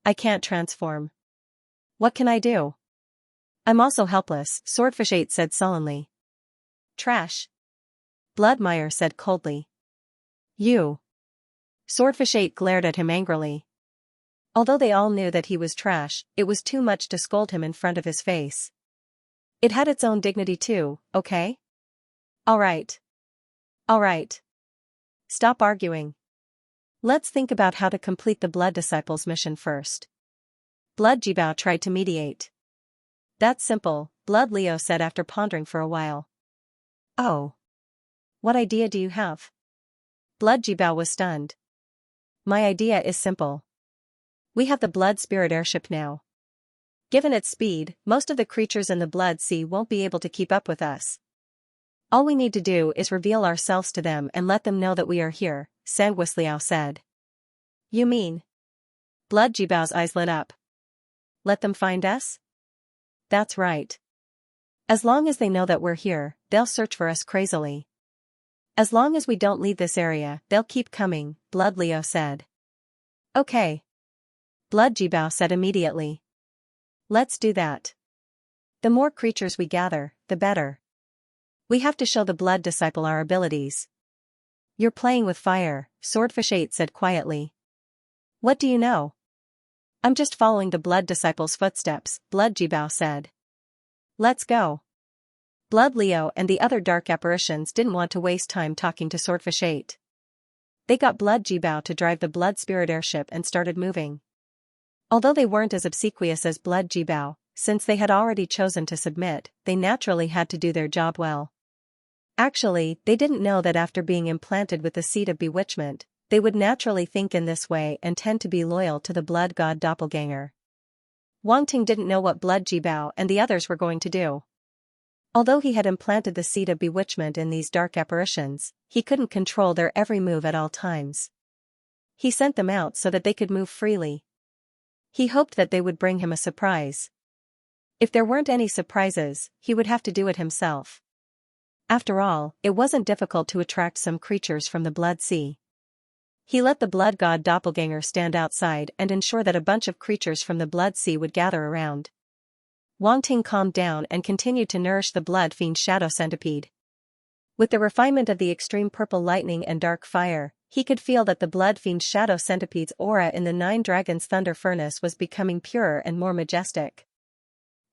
I can't transform. What can I do? I'm also helpless, Swordfish 8 said sullenly. Trash. Bloodmire said coldly. You. Swordfish 8 glared at him angrily. Although they all knew that he was trash, it was too much to scold him in front of his face. It had its own dignity too, okay? Alright. Stop arguing. Let's think about how to complete the Blood Disciples mission first. Blood Jibao tried to mediate. That's simple, Blood Leo said after pondering for a while. Oh. What idea do you have? Blood Jibao was stunned. My idea is simple. We have the blood spirit airship now. Given its speed, most of the creatures in the blood sea won't be able to keep up with us. All we need to do is reveal ourselves to them and let them know that we are here, Sanguis Liao said. You mean? Blood Jibao's eyes lit up. Let them find us? That's right. As long as they know that we're here, they'll search for us crazily. As long as we don't leave this area, they'll keep coming, Blood Leo said. Okay. Blood Jibao said immediately. Let's do that. The more creatures we gather, the better. We have to show the Blood Disciple our abilities. You're playing with fire, Swordfish 8 said quietly. What do you know? I'm just following the Blood Disciple's footsteps, Blood Jibao said. Let's go. Blood Leo and the other dark apparitions didn't want to waste time talking to Swordfish 8. They got Blood Jibao to drive the blood spirit airship and started moving. Although they weren't as obsequious as Blood Jibao, since they had already chosen to submit, they naturally had to do their job well. Actually, they didn't know that after being implanted with the seed of bewitchment, they would naturally think in this way and tend to be loyal to the blood god doppelganger. Wang Ting didn't know what Blood Jibao and the others were going to do. Although he had implanted the seed of bewitchment in these dark apparitions, he couldn't control their every move at all times. He sent them out so that they could move freely. He hoped that they would bring him a surprise. If there weren't any surprises, he would have to do it himself. After all, it wasn't difficult to attract some creatures from the blood sea. He let the blood god doppelganger stand outside and ensure that a bunch of creatures from the blood sea would gather around. Wang Ting calmed down and continued to nourish the blood fiend shadow centipede. With the refinement of the extreme purple lightning and dark fire, he could feel that the blood fiend shadow centipede's aura in the 9 dragons thunder furnace was becoming purer and more majestic.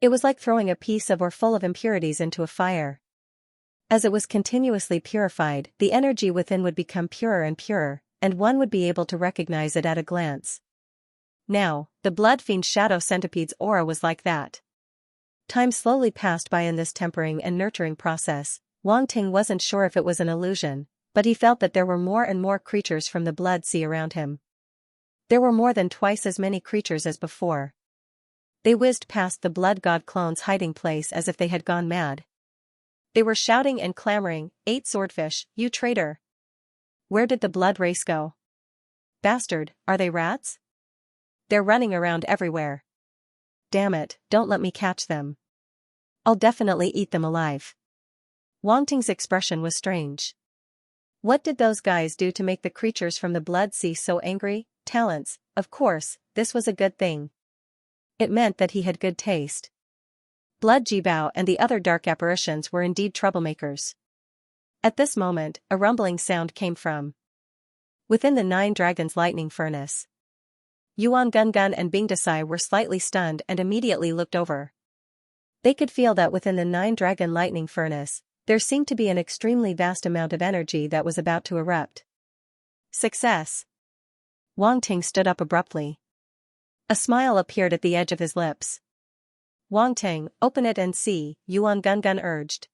It was like throwing a piece of ore full of impurities into a fire. As it was continuously purified, the energy within would become purer and purer, and one would be able to recognize it at a glance. Now, the blood fiend shadow centipede's aura was like that. Time slowly passed by in this tempering and nurturing process. Wang Ting wasn't sure if it was an illusion, but he felt that there were more and more creatures from the blood sea around him. There were more than twice as many creatures as before. They whizzed past the blood god clone's hiding place as if they had gone mad. They were shouting and clamoring, 8 swordfish, you traitor! Where did the blood race go? Bastard, are they rats? They're running around everywhere. Damn it, don't let me catch them. I'll definitely eat them alive. Wang Ting's expression was strange. What did those guys do to make the creatures from the blood sea so angry? Talents, of course, this was a good thing. It meant that he had good taste. Blood Jibao and the other dark apparitions were indeed troublemakers. At this moment, a rumbling sound came from within the Nine Dragons' lightning furnace. Yuan Gungun and Bing Desai were slightly stunned and immediately looked over. They could feel that within the Nine Dragon lightning furnace, there seemed to be an extremely vast amount of energy that was about to erupt. Success! Wang Ting stood up abruptly. A smile appeared at the edge of his lips. Wang Ting, open it and see, Yuan Gungun urged.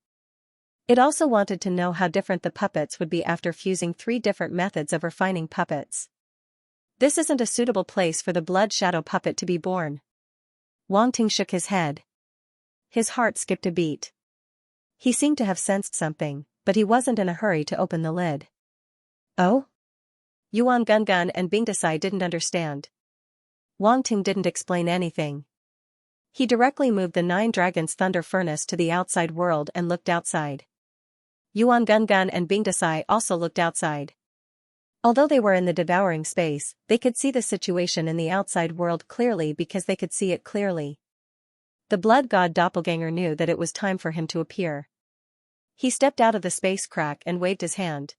It also wanted to know how different the puppets would be after fusing 3 different methods of refining puppets. This isn't a suitable place for the blood shadow puppet to be born. Wang Ting shook his head. His heart skipped a beat. He seemed to have sensed something, but he wasn't in a hurry to open the lid. Oh? Yuan Gungun and Bing Desai didn't understand. Wang Ting didn't explain anything. He directly moved the Nine Dragons' thunder furnace to the outside world and looked outside. Yuan Gungun and Bing Desai also looked outside. Although they were in the devouring space, they could see the situation in the outside world clearly because they could see it clearly. The blood god doppelganger knew that it was time for him to appear. He stepped out of the space crack and waved his hand.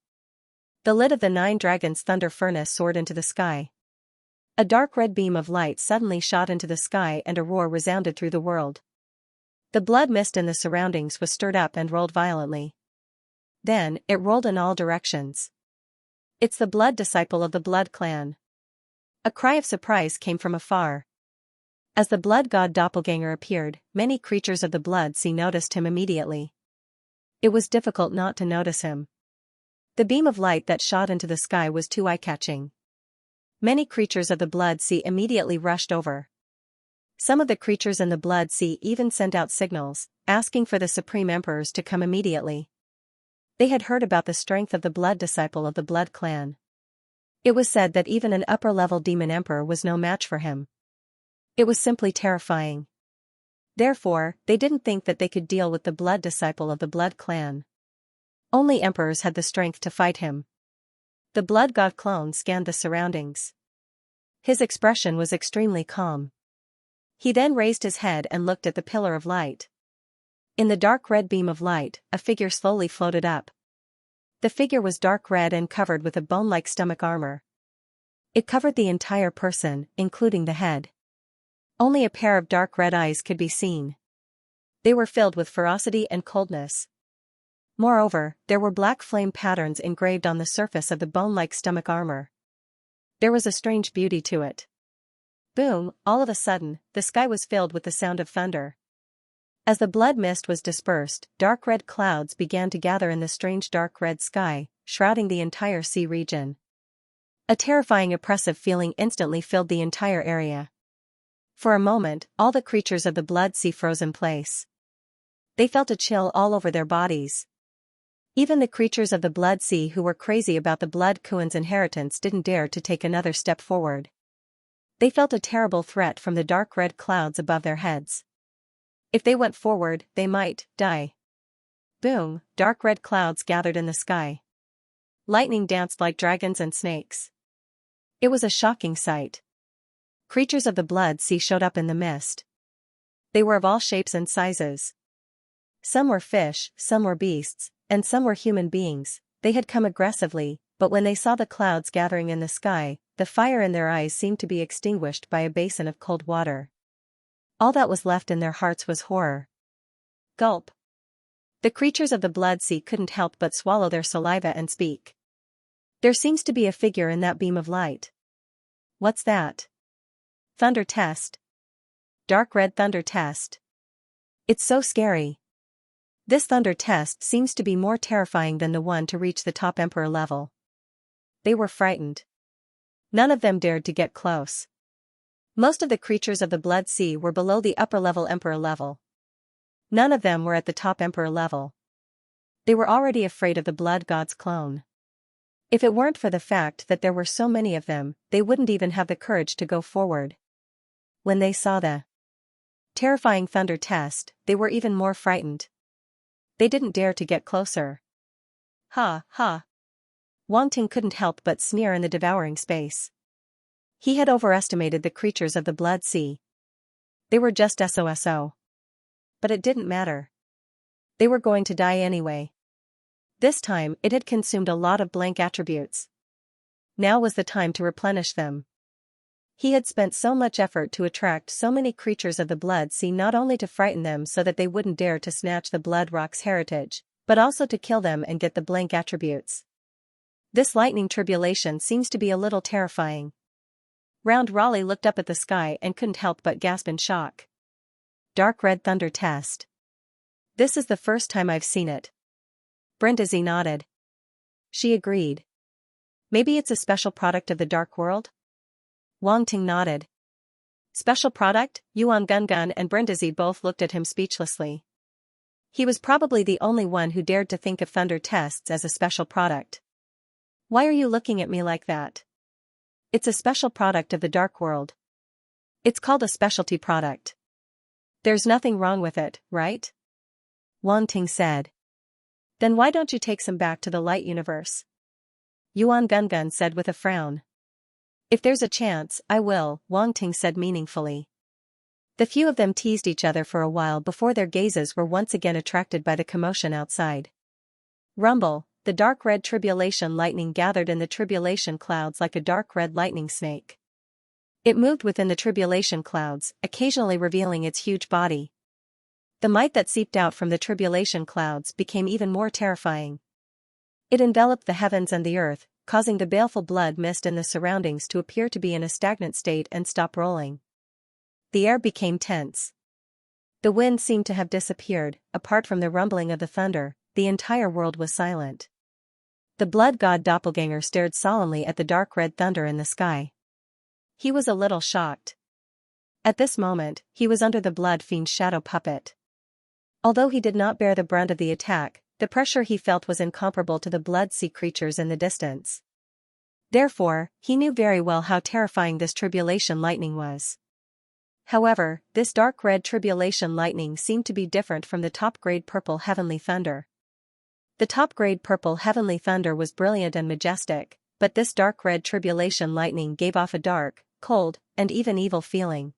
The lid of the Nine Dragons' thunder furnace soared into the sky. A dark red beam of light suddenly shot into the sky and a roar resounded through the world. The blood mist in the surroundings was stirred up and rolled violently. Then, it rolled in all directions. It's the blood disciple of the blood clan. A cry of surprise came from afar. As the blood god doppelganger appeared, many creatures of the blood sea noticed him immediately. It was difficult not to notice him. The beam of light that shot into the sky was too eye-catching. Many creatures of the blood sea immediately rushed over. Some of the creatures in the blood sea even sent out signals, asking for the supreme emperors to come immediately. They had heard about the strength of the blood disciple of the blood clan. It was said that even an upper-level demon emperor was no match for him. It was simply terrifying. Therefore, they didn't think that they could deal with the blood disciple of the blood clan. Only emperors had the strength to fight him. The blood god clone scanned the surroundings. His expression was extremely calm. He then raised his head and looked at the pillar of light. In the dark red beam of light, a figure slowly floated up. The figure was dark red and covered with a bone-like stomach armor. It covered the entire person, including the head. Only a pair of dark red eyes could be seen. They were filled with ferocity and coldness. Moreover, there were black flame patterns engraved on the surface of the bone-like stomach armor. There was a strange beauty to it. Boom, all of a sudden, the sky was filled with the sound of thunder. As the blood mist was dispersed, dark red clouds began to gather in the strange dark red sky, shrouding the entire sea region. A terrifying oppressive feeling instantly filled the entire area. For a moment, all the creatures of the blood sea froze in place. They felt a chill all over their bodies. Even the creatures of the blood sea who were crazy about the blood Kuan's inheritance didn't dare to take another step forward. They felt a terrible threat from the dark red clouds above their heads. If they went forward, they might die. Boom, dark red clouds gathered in the sky. Lightning danced like dragons and snakes. It was a shocking sight. Creatures of the blood sea showed up in the mist. They were of all shapes and sizes. Some were fish, some were beasts, and some were human beings. They had come aggressively, but when they saw the clouds gathering in the sky, the fire in their eyes seemed to be extinguished by a basin of cold water. All that was left in their hearts was horror. Gulp. The creatures of the blood sea couldn't help but swallow their saliva and speak. There seems to be a figure in that beam of light. What's that? Thunder test. Dark red thunder test. It's so scary. This thunder test seems to be more terrifying than the one to reach the top emperor level. They were frightened. None of them dared to get close. Most of the creatures of the blood sea were below the upper-level emperor level. None of them were at the top emperor level. They were already afraid of the blood god's clone. If it weren't for the fact that there were so many of them, they wouldn't even have the courage to go forward. When they saw the terrifying thunder test, they were even more frightened. They didn't dare to get closer. Ha, ha. Wang Ting couldn't help but sneer in the devouring space. He had overestimated the creatures of the blood sea. They were just SOSO. But it didn't matter. They were going to die anyway. This time, it had consumed a lot of blank attributes. Now was the time to replenish them. He had spent so much effort to attract so many creatures of the Blood Sea, not only to frighten them so that they wouldn't dare to snatch the Blood Rock's heritage, but also to kill them and get the blank attributes. This lightning tribulation seems to be a little terrifying. Round Raleigh looked up at the sky and couldn't help but gasp in shock. Dark red thunder test. This is the first time I've seen it. Brindisi nodded. She agreed. Maybe it's a special product of the Dark World? Wang Ting nodded. Special product? Yuan Gungun and Brindisi both looked at him speechlessly. He was probably the only one who dared to think of thunder tests as a special product. Why are you looking at me like that? It's a special product of the Dark World. It's called a specialty product. There's nothing wrong with it, right? Wang Ting said. Then why don't you take some back to the light universe? Yuan Gungun said with a frown. If there's a chance, I will, Wang Ting said meaningfully. The few of them teased each other for a while before their gazes were once again attracted by the commotion outside. Rumble, the dark red tribulation lightning gathered in the tribulation clouds like a dark red lightning snake. It moved within the tribulation clouds, occasionally revealing its huge body. The might that seeped out from the tribulation clouds became even more terrifying. It enveloped the heavens and the earth, causing the baleful blood mist in the surroundings to appear to be in a stagnant state and stop rolling. The air became tense. The wind seemed to have disappeared. Apart from the rumbling of the thunder, the entire world was silent. The blood god doppelganger stared solemnly at the dark red thunder in the sky. He was a little shocked. At this moment, he was under the blood fiend's shadow puppet. Although he did not bear the brunt of the attack, the pressure he felt was incomparable to the blood sea creatures in the distance. Therefore, he knew very well how terrifying this tribulation lightning was. However, this dark red tribulation lightning seemed to be different from the top-grade purple heavenly thunder. The top-grade purple heavenly thunder was brilliant and majestic, but this dark red tribulation lightning gave off a dark, cold, and even evil feeling.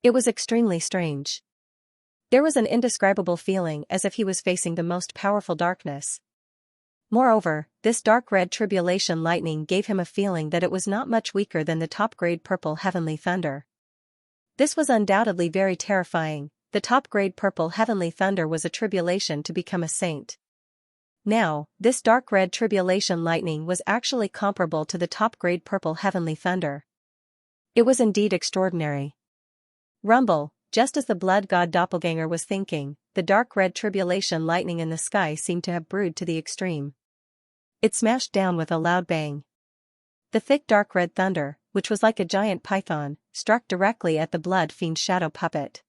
It was extremely strange. There was an indescribable feeling as if he was facing the most powerful darkness. Moreover, this dark red tribulation lightning gave him a feeling that it was not much weaker than the top-grade purple heavenly thunder. This was undoubtedly very terrifying. The top-grade purple heavenly thunder was a tribulation to become a saint. Now, this dark red tribulation lightning was actually comparable to the top-grade purple heavenly thunder. It was indeed extraordinary. Rumble, just as the blood god doppelganger was thinking, the dark red tribulation lightning in the sky seemed to have brewed to the extreme. It smashed down with a loud bang. The thick dark red thunder, which was like a giant python, struck directly at the blood fiend's shadow puppet.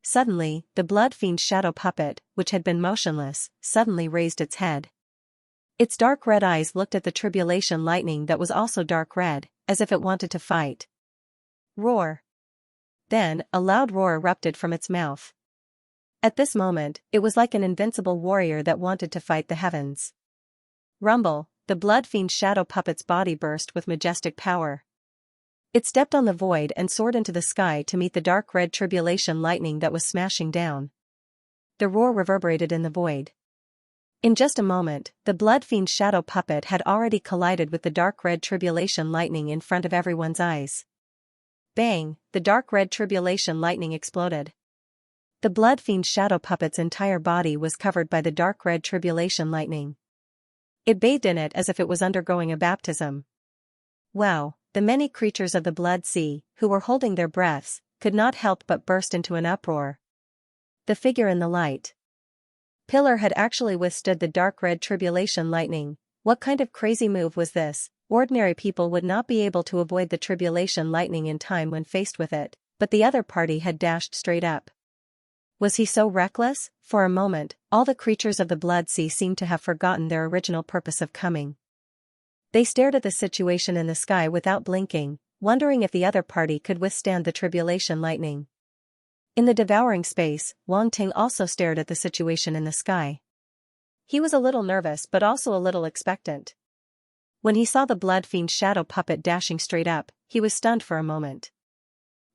Suddenly, the blood fiend's shadow puppet, which had been motionless, suddenly raised its head. Its dark red eyes looked at the tribulation lightning that was also dark red, as if it wanted to fight. Roar! Then, a loud roar erupted from its mouth. At this moment, it was like an invincible warrior that wanted to fight the heavens. Rumble, the blood fiend's shadow puppet's body burst with majestic power. It stepped on the void and soared into the sky to meet the dark red tribulation lightning that was smashing down. The roar reverberated in the void. In just a moment, the blood fiend's shadow puppet had already collided with the dark red tribulation lightning in front of everyone's eyes. Bang, the dark red tribulation lightning exploded. The blood fiend's shadow puppet's entire body was covered by the dark red tribulation lightning. It bathed in it as if it was undergoing a baptism. Wow, the many creatures of the blood sea, who were holding their breaths, could not help but burst into an uproar. The figure in the light pillar had actually withstood the dark red tribulation lightning. What kind of crazy move was this? Ordinary people would not be able to avoid the tribulation lightning in time when faced with it, but the other party had dashed straight up. Was he so reckless? For a moment, all the creatures of the blood sea seemed to have forgotten their original purpose of coming. They stared at the situation in the sky without blinking, wondering if the other party could withstand the tribulation lightning. In the devouring space, Wang Ting also stared at the situation in the sky. He was a little nervous but also a little expectant. When he saw the blood fiend's shadow puppet dashing straight up, he was stunned for a moment.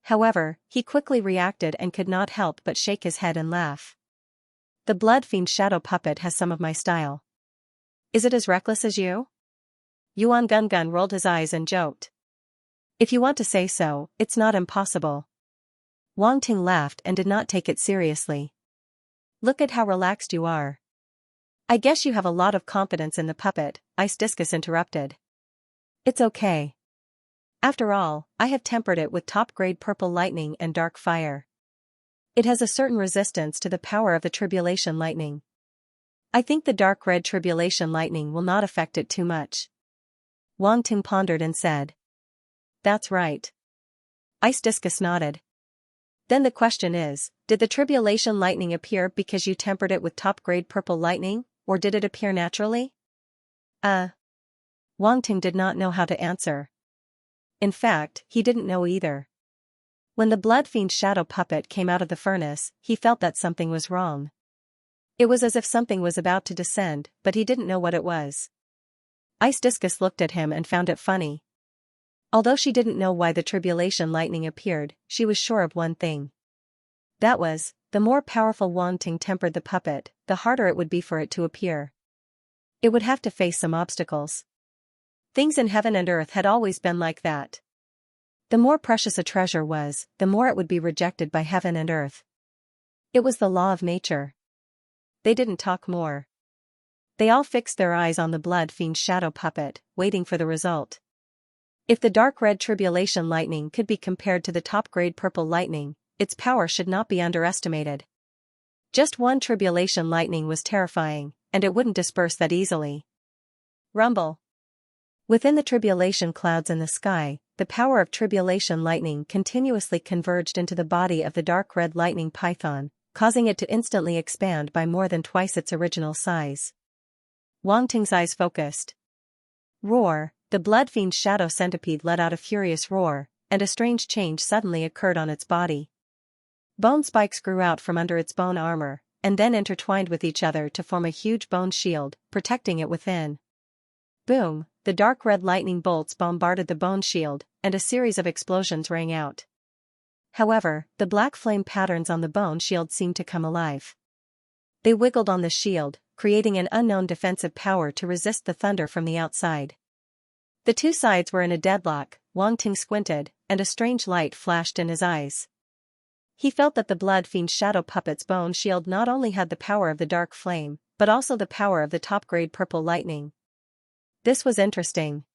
However, he quickly reacted and could not help but shake his head and laugh. The Blood Fiend shadow puppet has some of my style. Is it as reckless as you? Yuan Gungun rolled his eyes and joked. If you want to say so, it's not impossible. Wang Ting laughed and did not take it seriously. Look at how relaxed you are. I guess you have a lot of confidence in the puppet, Ice Discus interrupted. It's okay. After all, I have tempered it with top-grade purple lightning and dark fire. It has a certain resistance to the power of the tribulation lightning. I think the dark red tribulation lightning will not affect it too much. Wang Ting pondered and said. That's right. Ice Discus nodded. Then the question is, did the tribulation lightning appear because you tempered it with top-grade purple lightning, or did it appear naturally? Wang Ting did not know how to answer. In fact, he didn't know either. When the Blood Fiend shadow puppet came out of the furnace, he felt that something was wrong. It was as if something was about to descend, but he didn't know what it was. Ice Discus looked at him and found it funny. Although she didn't know why the tribulation lightning appeared, she was sure of one thing. That was, the more powerful Wang Ting tempered the puppet, the harder it would be for it to appear. It would have to face some obstacles. Things in heaven and earth had always been like that. The more precious a treasure was, the more it would be rejected by heaven and earth. It was the law of nature. They didn't talk more. They all fixed their eyes on the Blood Fiend shadow puppet, waiting for the result. If the dark red tribulation lightning could be compared to the top-grade purple lightning, its power should not be underestimated. Just one tribulation lightning was terrifying, and it wouldn't disperse that easily. Rumble. Within the tribulation clouds in the sky, the power of tribulation lightning continuously converged into the body of the dark red lightning python, causing it to instantly expand by more than twice its original size. Wang Ting's eyes focused. Roar, the Blood Fiend shadow centipede let out a furious roar, and a strange change suddenly occurred on its body. Bone spikes grew out from under its bone armor, and then intertwined with each other to form a huge bone shield, protecting it within. Boom, the dark red lightning bolts bombarded the bone shield, and a series of explosions rang out. However, the black flame patterns on the bone shield seemed to come alive. They wiggled on the shield, creating an unknown defensive power to resist the thunder from the outside. The two sides were in a deadlock. Wang Ting squinted, and a strange light flashed in his eyes. He felt that the Blood Fiend shadow puppet's bone shield not only had the power of the dark flame, but also the power of the top-grade purple lightning. This was interesting.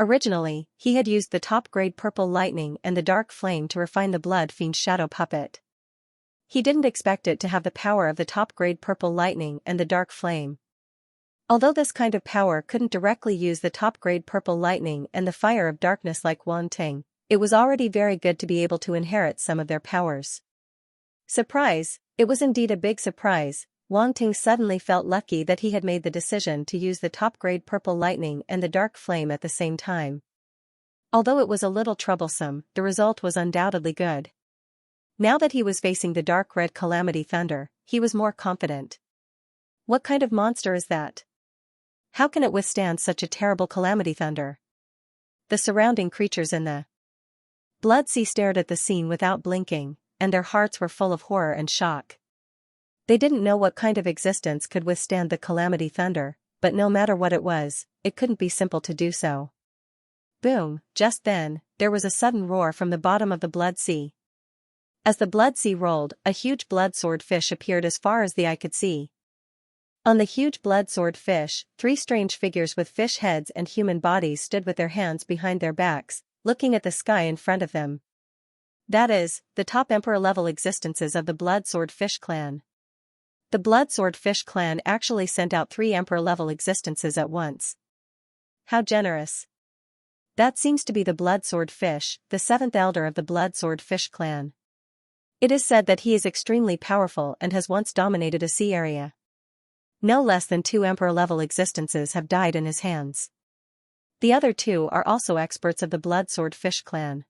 Originally, he had used the top-grade purple lightning and the dark flame to refine the Blood Fiend shadow puppet. He didn't expect it to have the power of the top-grade purple lightning and the dark flame. Although this kind of power couldn't directly use the top-grade purple lightning and the fire of darkness like Wang Ting, it was already very good to be able to inherit some of their powers. Surprise! It was indeed a big surprise. Wang Ting suddenly felt lucky that he had made the decision to use the top-grade purple lightning and the dark flame at the same time. Although it was a little troublesome, the result was undoubtedly good. Now that he was facing the dark red calamity thunder, he was more confident. What kind of monster is that? How can it withstand such a terrible calamity thunder? The surrounding creatures in the Blood Sea stared at the scene without blinking, and their hearts were full of horror and shock. They didn't know what kind of existence could withstand the calamity thunder, but no matter what it was, it couldn't be simple to do so. Boom, just then, there was a sudden roar from the bottom of the Blood Sea. As the Blood Sea rolled, a huge blood sword fish appeared as far as the eye could see. On the huge blood sword fish, 3 strange figures with fish heads and human bodies stood with their hands behind their backs, looking at the sky in front of them. That is, the top emperor-level existences of the Blood Sword Fish clan. The Blood Sword Fish clan actually sent out 3 emperor-level existences at once. How generous. That seems to be the Blood Sword Fish, the 7th elder of the Blood Sword Fish clan. It is said that he is extremely powerful and has once dominated a sea area. No less than 2 emperor-level existences have died in his hands. The other 2 are also experts of the Blood Sword Fish clan.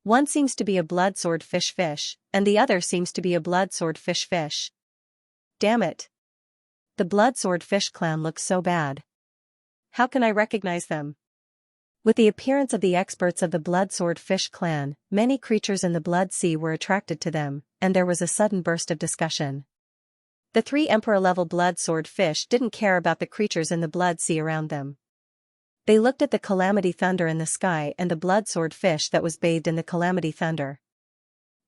One seems to be a Blood Sword Fish, and the other seems to be a Blood Sword Fish. Damn it. The Blood Sword Fish clan looks so bad. How can I recognize them? With the appearance of the experts of the Blood Swordfish clan, many creatures in the Blood Sea were attracted to them, and there was a sudden burst of discussion. The 3 Emperor-level Blood Swordfish didn't care about the creatures in the Blood Sea around them. They looked at the Calamity Thunder in the sky and the Blood Swordfish that was bathed in the Calamity Thunder.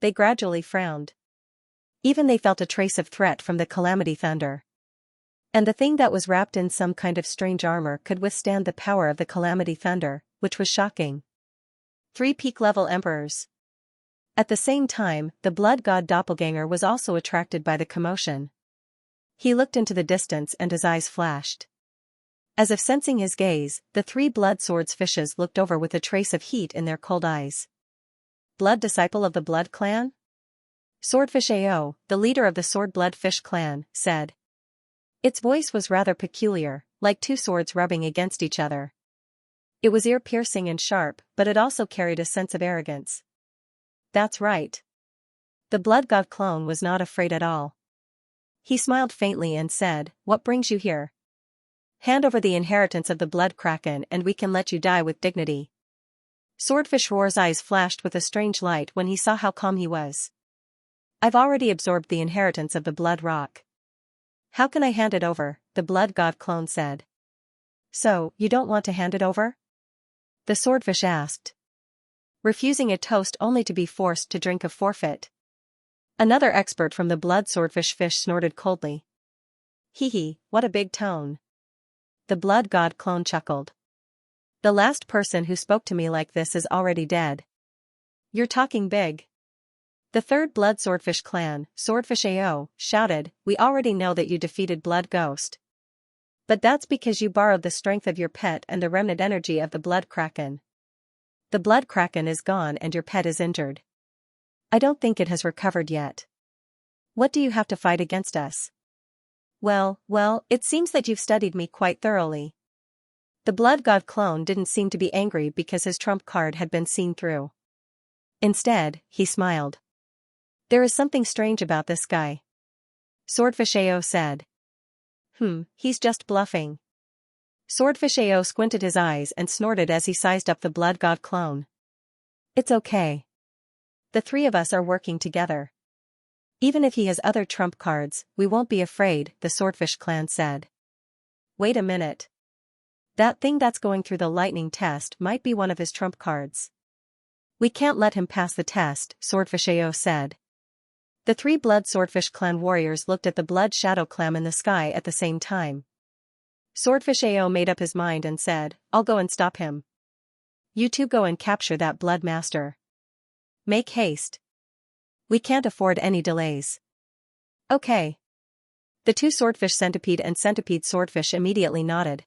They gradually frowned. Even they felt a trace of threat from the Calamity Thunder. And the thing that was wrapped in some kind of strange armor could withstand the power of the Calamity Thunder, which was shocking. 3 peak-level emperors. At the same time, the blood god doppelganger was also attracted by the commotion. He looked into the distance and his eyes flashed. As if sensing his gaze, the 3 blood swords fishes looked over with a trace of heat in their cold eyes. Blood disciple of the Blood clan? Swordfish Ao, the leader of the Sword Blood Fish clan, said. Its voice was rather peculiar, like 2 swords rubbing against each other. It was ear-piercing and sharp, but it also carried a sense of arrogance. That's right. The blood god clone was not afraid at all. He smiled faintly and said, "What brings you here? Hand over the inheritance of the blood kraken and we can let you die with dignity." Swordfish Roar's eyes flashed with a strange light when he saw how calm he was. "I've already absorbed the inheritance of the blood rock. How can I hand it over?" the blood god clone said. "So, you don't want to hand it over?" the swordfish asked. Refusing a toast only to be forced to drink a forfeit. Another expert from the blood swordfish fish snorted coldly. "Hee hee, what a big tone." The blood god clone chuckled. "The last person who spoke to me like this is already dead." "You're talking big." The 3rd Blood Swordfish clan, Swordfish Ao, shouted, "We already know that you defeated Blood Ghost. But that's because you borrowed the strength of your pet and the remnant energy of the Blood Kraken. The Blood Kraken is gone and your pet is injured. I don't think it has recovered yet. What do you have to fight against us?" Well, it seems that you've studied me quite thoroughly." The Blood God clone didn't seem to be angry because his trump card had been seen through. Instead, he smiled. "There is something strange about this guy," Swordfish Ao said. He's just bluffing." Swordfish Ao squinted his eyes and snorted as he sized up the blood god clone. "It's okay. The 3 of us are working together. Even if he has other trump cards, we won't be afraid," the Swordfish clan said. "Wait a minute. That thing that's going through the lightning test might be one of his trump cards. We can't let him pass the test," Swordfish Ao said. The 3 Blood Swordfish clan warriors looked at the blood shadow clam in the sky at the same time. Swordfish Ao made up his mind and said, "I'll go and stop him. You 2 go and capture that blood master. Make haste. We can't afford any delays." "Okay." The 2 Swordfish Centipede and Centipede Swordfish immediately nodded.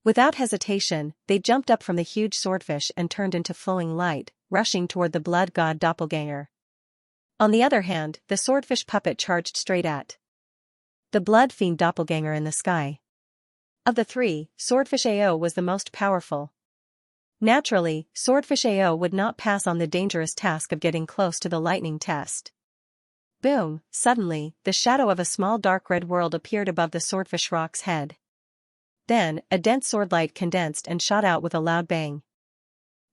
Without hesitation, they jumped up from the huge swordfish and turned into flowing light, rushing toward the blood god doppelganger. On the other hand, the swordfish puppet charged straight at the blood fiend doppelganger in the sky. Of the 3, Swordfish Ao was the most powerful. Naturally, Swordfish Ao would not pass on the dangerous task of getting close to the lightning test. Boom! Suddenly, the shadow of a small dark red world appeared above the swordfish rock's head. Then, a dense sword light condensed and shot out with a loud bang.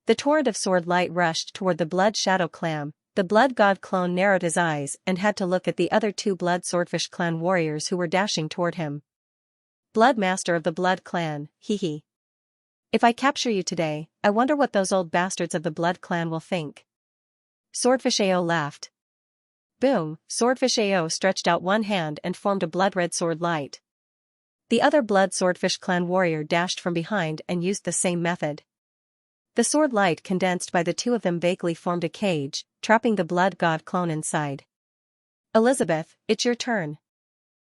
The torrent of sword light rushed toward the blood shadow clam. The blood god clone narrowed his eyes and had to look at the other 2 blood swordfish clan warriors who were dashing toward him. "Blood master of the blood clan, hee hee. If I capture you today, I wonder what those old bastards of the blood clan will think." Swordfish Ao laughed. Boom! Swordfish Ao stretched out one hand and formed a blood-red sword light. The other blood swordfish clan warrior dashed from behind and used the same method. The sword light condensed by the 2 of them vaguely formed a cage, trapping the blood god clone inside. "Elizabeth, it's your turn."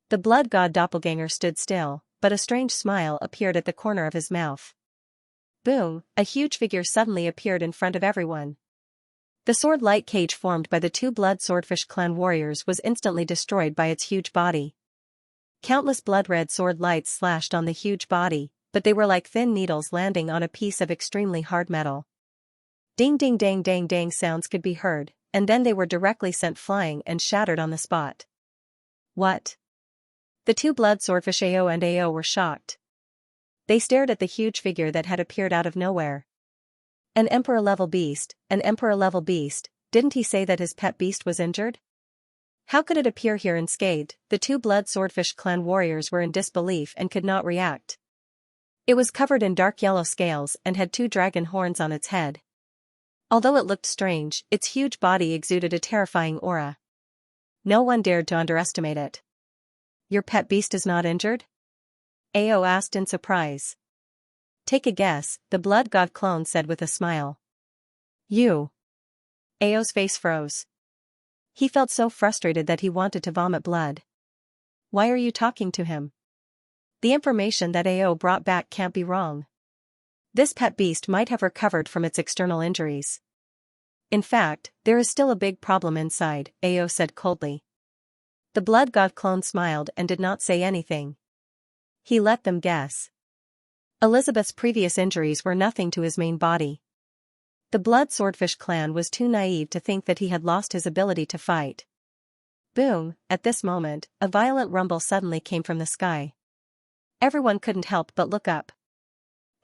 The blood god doppelganger stood still, but a strange smile appeared at the corner of his mouth. Boom! A huge figure suddenly appeared in front of everyone. The sword light cage formed by the 2 blood swordfish clan warriors was instantly destroyed by its huge body. Countless blood-red sword lights slashed on the huge body, but they were like thin needles landing on a piece of extremely hard metal. Ding ding dang dang dang sounds could be heard, and then they were directly sent flying and shattered on the spot. "What?" The 2 blood swordfish Ao and Ao were shocked. They stared at the huge figure that had appeared out of nowhere. An emperor-level beast, didn't he say that his pet beast was injured? How could it appear here unscathed? The two blood swordfish clan warriors were in disbelief and could not react. It was covered in dark yellow scales and had two dragon horns on its head. Although it looked strange, its huge body exuded a terrifying aura. No one dared to underestimate it. Your pet beast is not injured? Ao asked in surprise. Take a guess, the blood god clone said with a smile. You. Ao's face froze. He felt so frustrated that he wanted to vomit blood. Why are you talking to him? The information that Ao brought back can't be wrong. This pet beast might have recovered from its external injuries. In fact, there is still a big problem inside, Ao said coldly. The blood god clone smiled and did not say anything. He let them guess. Elizabeth's previous injuries were nothing to his main body. The blood swordfish clan was too naive to think that he had lost his ability to fight. Boom, at this moment, a violent rumble suddenly came from the sky. Everyone couldn't help but look up.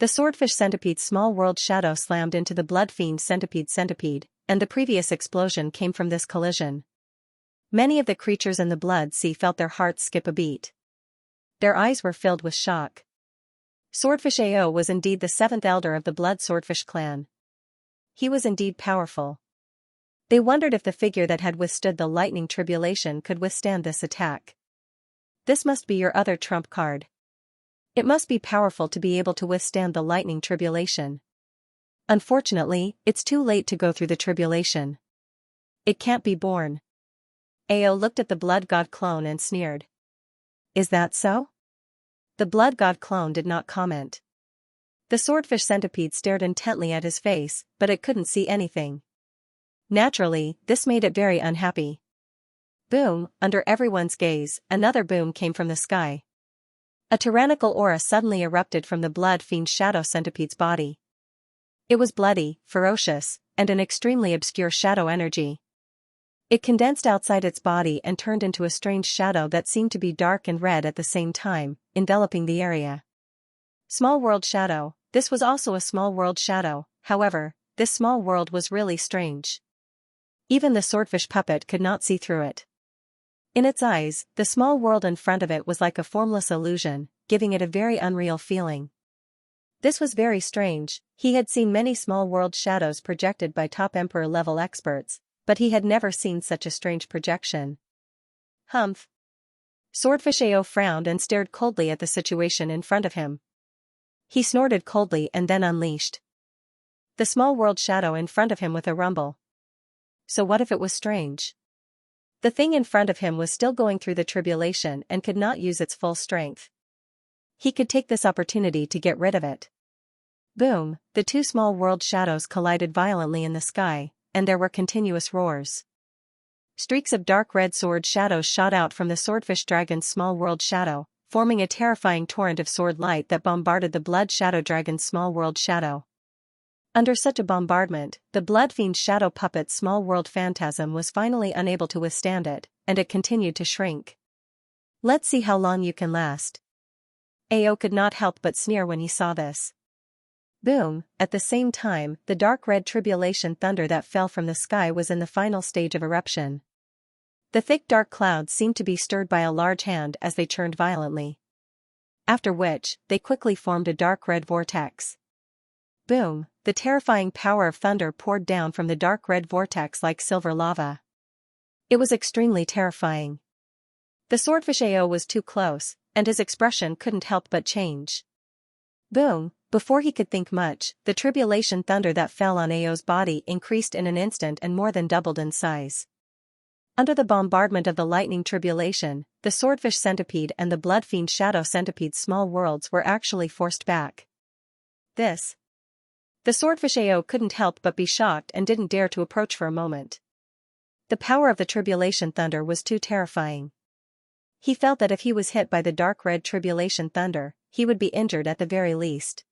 The swordfish centipede's small world shadow slammed into the blood fiend centipede, and the previous explosion came from this collision. Many of the creatures in the blood sea felt their hearts skip a beat. Their eyes were filled with shock. Swordfish Ao was indeed the seventh elder of the blood swordfish clan. He was indeed powerful. They wondered if the figure that had withstood the lightning tribulation could withstand this attack. This must be your other trump card. It must be powerful to be able to withstand the lightning tribulation. Unfortunately, it's too late to go through the tribulation. It can't be born. Ao looked at the blood god clone and sneered. Is that so? The blood god clone did not comment. The swordfish centipede stared intently at his face, but it couldn't see anything. Naturally, this made it very unhappy. Boom, under everyone's gaze, another boom came from the sky. A tyrannical aura suddenly erupted from the blood fiend shadow centipede's body. It was bloody, ferocious, and an extremely obscure shadow energy. It condensed outside its body and turned into a strange shadow that seemed to be dark and red at the same time, enveloping the area. Small world shadow. This was also a small world shadow, however, this small world was really strange. Even the swordfish puppet could not see through it. In its eyes, the small world in front of it was like a formless illusion, giving it a very unreal feeling. This was very strange. He had seen many small world shadows projected by top emperor-level experts, but he had never seen such a strange projection. Humph. Swordfish Ao frowned and stared coldly at the situation in front of him. He snorted coldly and then unleashed the small world shadow in front of him with a rumble. So what if it was strange? The thing in front of him was still going through the tribulation and could not use its full strength. He could take this opportunity to get rid of it. Boom, the two small world shadows collided violently in the sky, and there were continuous roars. Streaks of dark red sword shadows shot out from the swordfish dragon's small world shadow, forming a terrifying torrent of sword light that bombarded the blood shadow dragon's small world shadow. Under such a bombardment, the blood fiend shadow puppet's small world phantasm was finally unable to withstand it, and it continued to shrink. Let's see how long you can last. Ao could not help but sneer when he saw this. Boom, at the same time, the dark red tribulation thunder that fell from the sky was in the final stage of eruption. The thick dark clouds seemed to be stirred by a large hand as they churned violently. After which, they quickly formed a dark red vortex. Boom, the terrifying power of thunder poured down from the dark red vortex like silver lava. It was extremely terrifying. The swordfish Ao was too close, and his expression couldn't help but change. Boom, before he could think much, the tribulation thunder that fell on Ao's body increased in an instant and more than doubled in size. Under the bombardment of the lightning tribulation, the swordfish centipede and the blood fiend shadow centipede's small worlds were actually forced back. The swordfish Ao couldn't help but be shocked and didn't dare to approach for a moment. The power of the tribulation thunder was too terrifying. He felt that if he was hit by the dark red tribulation thunder, he would be injured at the very least.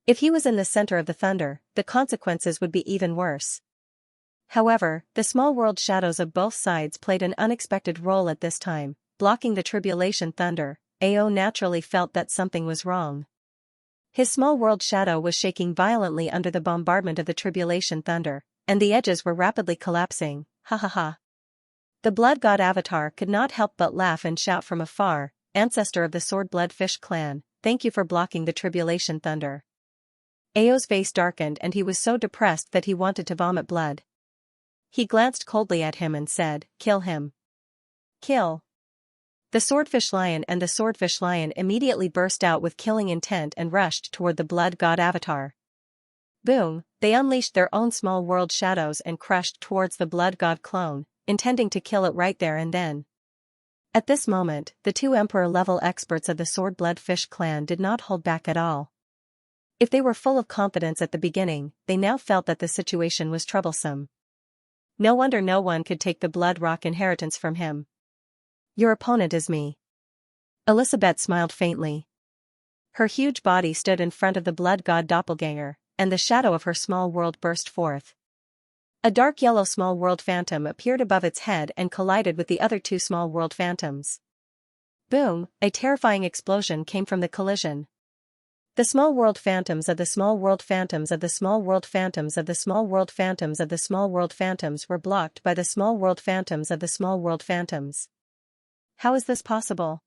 If he was in the center of the thunder, the consequences would be even worse. However, the small world shadows of both sides played an unexpected role at this time, blocking the tribulation thunder. Ao naturally felt that something was wrong. His small world shadow was shaking violently under the bombardment of the tribulation thunder, and the edges were rapidly collapsing. Ha ha ha. The blood god avatar could not help but laugh and shout from afar, "Ancestor of the sword-blood fish clan, thank you for blocking the tribulation thunder." Ao's face darkened and he was so depressed that he wanted to vomit blood. He glanced coldly at him and said, "Kill him. Kill." The swordfish lion and the swordfish lion immediately burst out with killing intent and rushed toward the blood god avatar. Boom, they unleashed their own small world shadows and crushed towards the blood god clone, intending to kill it right there and then. At this moment, the two emperor-level experts of the sword-blood fish clan did not hold back at all. If they were full of confidence at the beginning, they now felt that the situation was troublesome. No wonder no one could take the blood rock inheritance from him. "Your opponent is me." Elizabeth smiled faintly. Her huge body stood in front of the blood god doppelganger, and the shadow of her small world burst forth. A dark yellow small world phantom appeared above its head and collided with the other two small world phantoms. Boom, a terrifying explosion came from the collision. The small world phantoms of the small world phantoms of the small world phantoms of the small world phantoms of the small world phantoms were blocked by the small world phantoms of the small world phantoms. How is this possible?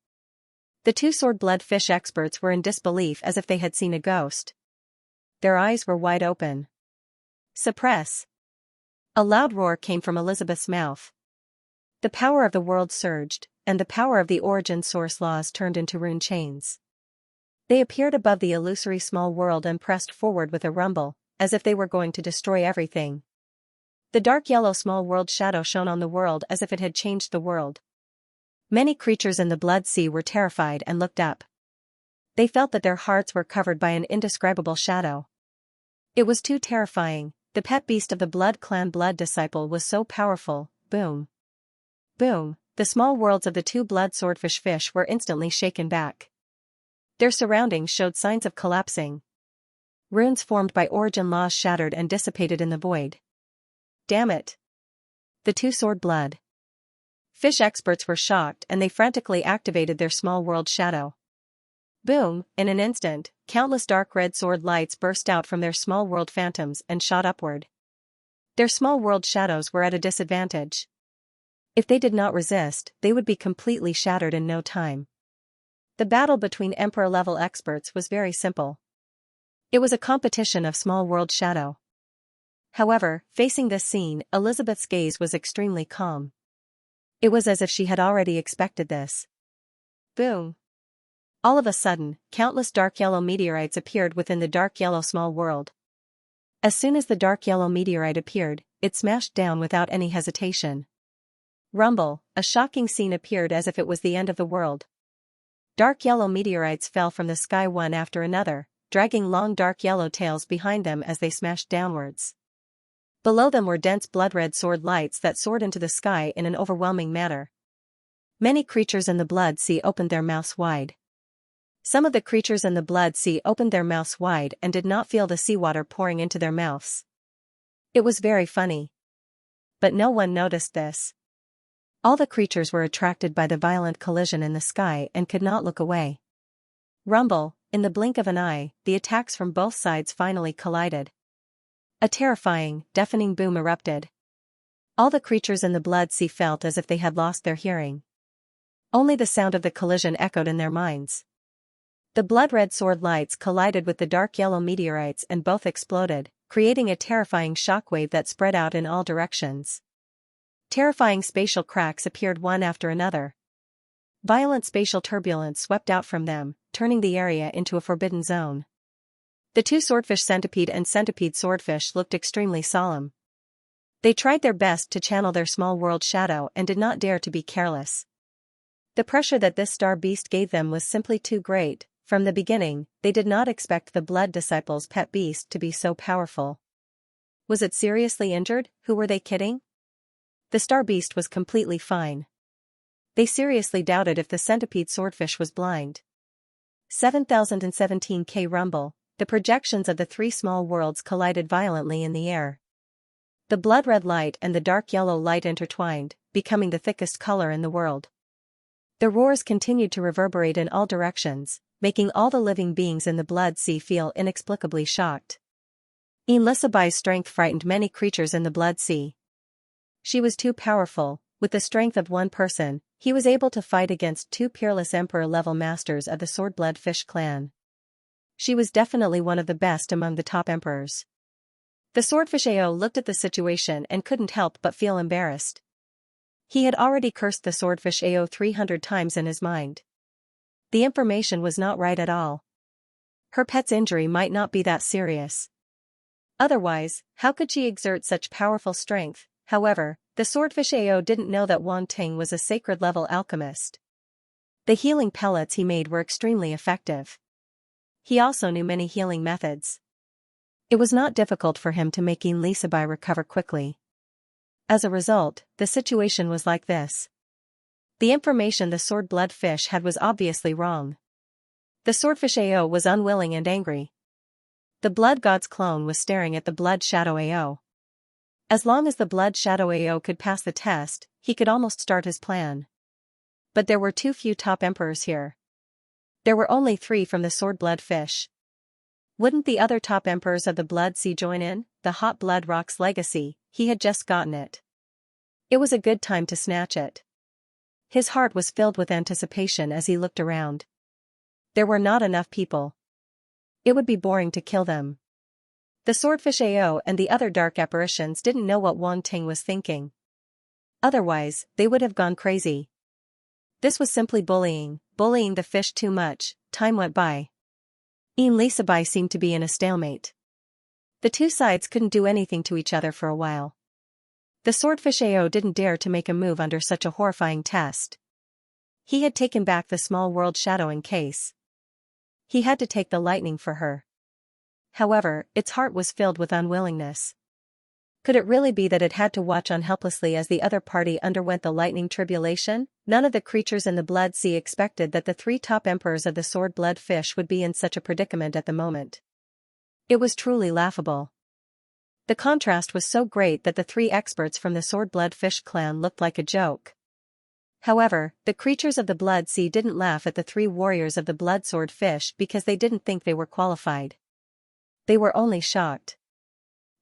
The two sword-blood fish experts were in disbelief as if they had seen a ghost. Their eyes were wide open. "Suppress." A loud roar came from Elizabeth's mouth. The power of the world surged, and the power of the origin source laws turned into rune chains. They appeared above the illusory small world and pressed forward with a rumble, as if they were going to destroy everything. The dark yellow small world shadow shone on the world as if it had changed the world. Many creatures in the blood sea were terrified and looked up. They felt that their hearts were covered by an indescribable shadow. It was too terrifying. The pet beast of the blood clan blood disciple was so powerful. Boom. Boom, the small worlds of the two blood swordfish fish were instantly shaken back. Their surroundings showed signs of collapsing. Runes formed by origin laws shattered and dissipated in the void. Damn it. The two sword blood fish experts were shocked and they frantically activated their small world shadow. Boom, in an instant, countless dark red sword lights burst out from their small world phantoms and shot upward. Their small world shadows were at a disadvantage. If they did not resist, they would be completely shattered in no time. The battle between Emperor-level experts was very simple. It was a competition of small world shadow. However, facing this scene, Elizabeth's gaze was extremely calm. It was as if she had already expected this. Boom. All of a sudden, countless dark yellow meteorites appeared within the dark yellow small world. As soon as the dark yellow meteorite appeared, it smashed down without any hesitation. Rumble, a shocking scene appeared as if it was the end of the world. Dark yellow meteorites fell from the sky one after another, dragging long dark yellow tails behind them as they smashed downwards. Below them were dense blood-red sword lights that soared into the sky in an overwhelming manner. Many creatures in the blood sea opened their mouths wide. Some of the creatures in the blood sea opened their mouths wide and did not feel the seawater pouring into their mouths. It was very funny. But no one noticed this. All the creatures were attracted by the violent collision in the sky and could not look away. Rumble, in the blink of an eye, the attacks from both sides finally collided. A terrifying, deafening boom erupted. All the creatures in the blood sea felt as if they had lost their hearing. Only the sound of the collision echoed in their minds. The blood-red sword lights collided with the dark yellow meteorites and both exploded, creating a terrifying shockwave that spread out in all directions. Terrifying spatial cracks appeared one after another. Violent spatial turbulence swept out from them, turning the area into a forbidden zone. The two swordfish centipede and centipede swordfish looked extremely solemn. They tried their best to channel their small world shadow and did not dare to be careless. The pressure that this star beast gave them was simply too great. From the beginning, they did not expect the blood disciple's pet beast to be so powerful. Was it seriously injured? Who were they kidding? The star beast was completely fine. They seriously doubted if the centipede swordfish was blind. 7017K rumble, the projections of the three small worlds collided violently in the air. The blood-red light and the dark yellow light intertwined, becoming the thickest color in the world. The roars continued to reverberate in all directions, making all the living beings in the Blood Sea feel inexplicably shocked. Lisabai's strength frightened many creatures in the Blood Sea. She was too powerful. With the strength of one person, he was able to fight against two peerless emperor-level masters of the Swordblood Fish clan. She was definitely one of the best among the top emperors. The Swordfish Ao looked at the situation and couldn't help but feel embarrassed. He had already cursed the Swordfish Ao 300 times in his mind. The information was not right at all. Her pet's injury might not be that serious. Otherwise, how could she exert such powerful strength? However, the Swordfish Ao didn't know that Wang Ting was a sacred-level alchemist. The healing pellets he made were extremely effective. He also knew many healing methods. It was not difficult for him to make Lisabai recover quickly. As a result, the situation was like this. The information the Swordblood Fish had was obviously wrong. The Swordfish Ao was unwilling and angry. The Blood God's clone was staring at the Blood Shadow Ao. As long as the Blood Shadow Ao could pass the test, he could almost start his plan. But there were too few top emperors here. There were only 3 from the Swordblood Fish. Wouldn't the other top emperors of the Blood Sea join in? The Hot Blood Rock's legacy, he had just gotten it. It was a good time to snatch it. His heart was filled with anticipation as he looked around. There were not enough people. It would be boring to kill them. The Swordfish Ao and the other dark apparitions didn't know what Wang Ting was thinking. Otherwise, they would have gone crazy. This was simply bullying the fish too much. Time went by. Lisabai seemed to be in a stalemate. The two sides couldn't do anything to each other for a while. The Swordfish Ao didn't dare to make a move under such a horrifying test. He had taken back the small world shadow in case. He had to take the lightning for her. However, its heart was filled with unwillingness. Could it really be that it had to watch on helplessly as the other party underwent the lightning tribulation? None of the creatures in the Blood Sea expected that the 3 top emperors of the Swordblood Fish would be in such a predicament at the moment. It was truly laughable. The contrast was so great that the 3 experts from the Swordblood Fish clan looked like a joke. However, the creatures of the Blood Sea didn't laugh at the 3 warriors of the Blood Sword Fish because they didn't think they were qualified. They were only shocked.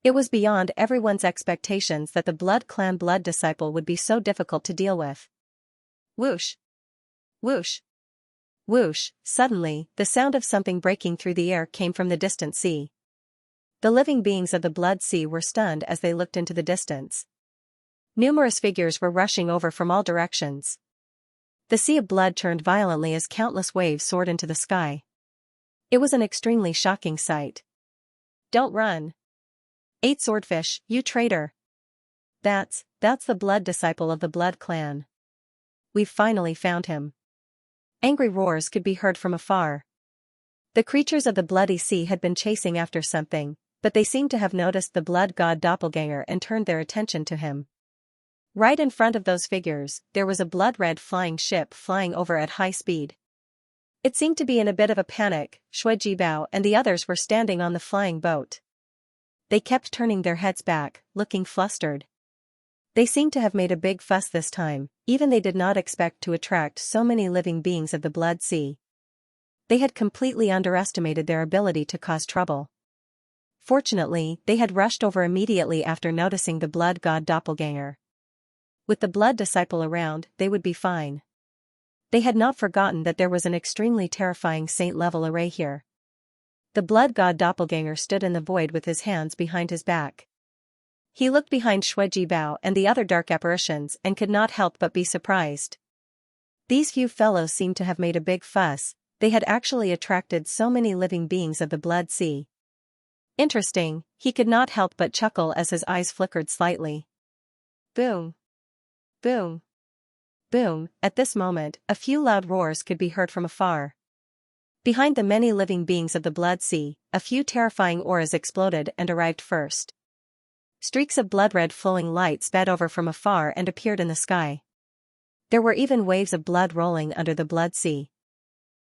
It was beyond everyone's expectations that the Blood Clan Blood Disciple would be so difficult to deal with. Whoosh! Whoosh! Whoosh! Suddenly, the sound of something breaking through the air came from the distant sea. The living beings of the Blood Sea were stunned as they looked into the distance. Numerous figures were rushing over from all directions. The sea of blood turned violently as countless waves soared into the sky. It was an extremely shocking sight. Don't run! 8 swordfish, you traitor! That's the Blood Disciple of the Blood Clan. We've finally found him. Angry roars could be heard from afar. The creatures of the Bloody Sea had been chasing after something, but they seemed to have noticed the Blood God Doppelganger and turned their attention to him. Right in front of those figures, there was a blood-red flying ship flying over at high speed. It seemed to be in a bit of a panic. Shui Jibao and the others were standing on the flying boat. They kept turning their heads back, looking flustered. They seemed to have made a big fuss this time, even they did not expect to attract so many living beings of the Blood Sea. They had completely underestimated their ability to cause trouble. Fortunately, they had rushed over immediately after noticing the Blood God Doppelganger. With the Blood Disciple around, they would be fine. They had not forgotten that there was an extremely terrifying saint-level array here. The Blood God Doppelganger stood in the void with his hands behind his back. He looked behind Shui Jibao and the other dark apparitions and could not help but be surprised. These few fellows seemed to have made a big fuss. They had actually attracted so many living beings of the Blood Sea. Interesting, he could not help but chuckle as his eyes flickered slightly. Boom! Boom! Boom! At this moment, a few loud roars could be heard from afar. Behind the many living beings of the Blood Sea, a few terrifying auras exploded and arrived first. Streaks of blood-red flowing light sped over from afar and appeared in the sky. There were even waves of blood rolling under the Blood Sea.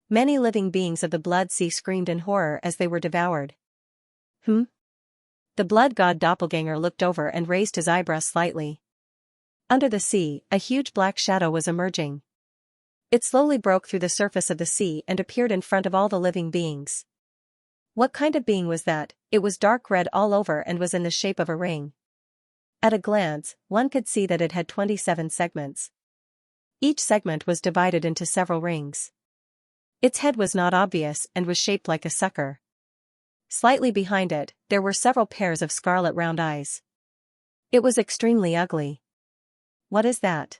Many living beings of the Blood Sea screamed in horror as they were devoured. The Blood God Doppelganger looked over and raised his eyebrows slightly. Under the sea, a huge black shadow was emerging. It slowly broke through the surface of the sea and appeared in front of all the living beings. What kind of being was that? It was dark red all over and was in the shape of a ring. At a glance, one could see that it had 27 segments. Each segment was divided into several rings. Its head was not obvious and was shaped like a sucker. Slightly behind it, there were several pairs of scarlet round eyes. It was extremely ugly. What is that?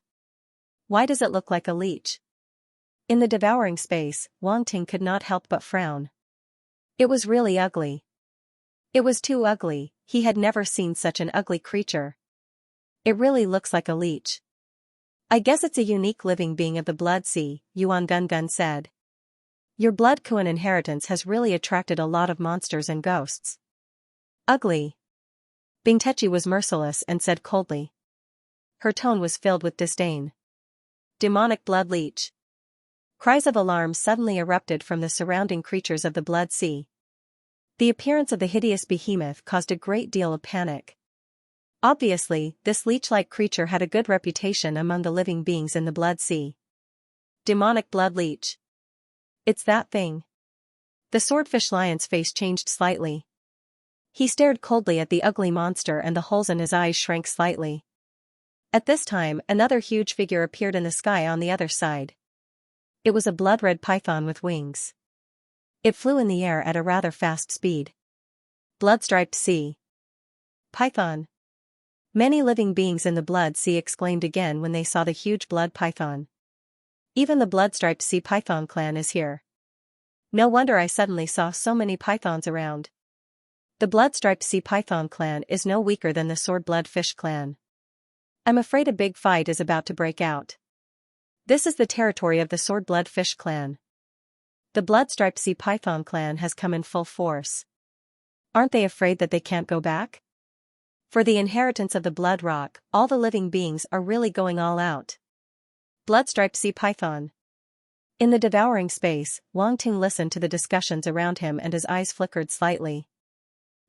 Why does it look like a leech? In the devouring space, Wang Ting could not help but frown. It was really ugly. It was too ugly, he had never seen such an ugly creature. It really looks like a leech. I guess it's a unique living being of the Blood Sea, Yuan Gun said. Your Blood Kuan inheritance has really attracted a lot of monsters and ghosts. Ugly. Bing Techi was merciless and said coldly. Her tone was filled with disdain. Demonic blood leech. Cries of alarm suddenly erupted from the surrounding creatures of the Blood Sea. The appearance of the hideous behemoth caused a great deal of panic. Obviously, this leech-like creature had a good reputation among the living beings in the Blood Sea. Demonic blood leech. It's that thing. The swordfish lion's face changed slightly. He stared coldly at the ugly monster and the holes in his eyes shrank slightly. At this time, another huge figure appeared in the sky on the other side. It was a blood-red python with wings. It flew in the air at a rather fast speed. Blood-striped sea. Python. Many living beings in the Blood Sea exclaimed again when they saw the huge blood python. Even the blood-striped sea python clan is here. No wonder I suddenly saw so many pythons around. The blood-striped sea python clan is no weaker than the sword-blood fish clan. I'm afraid a big fight is about to break out. This is the territory of the sword-blood fish clan. The blood-striped sea python clan has come in full force. Aren't they afraid that they can't go back? For the inheritance of the blood rock, all the living beings are really going all out. Blood-striped sea python. In the devouring space, Wang Ting listened to the discussions around him and his eyes flickered slightly.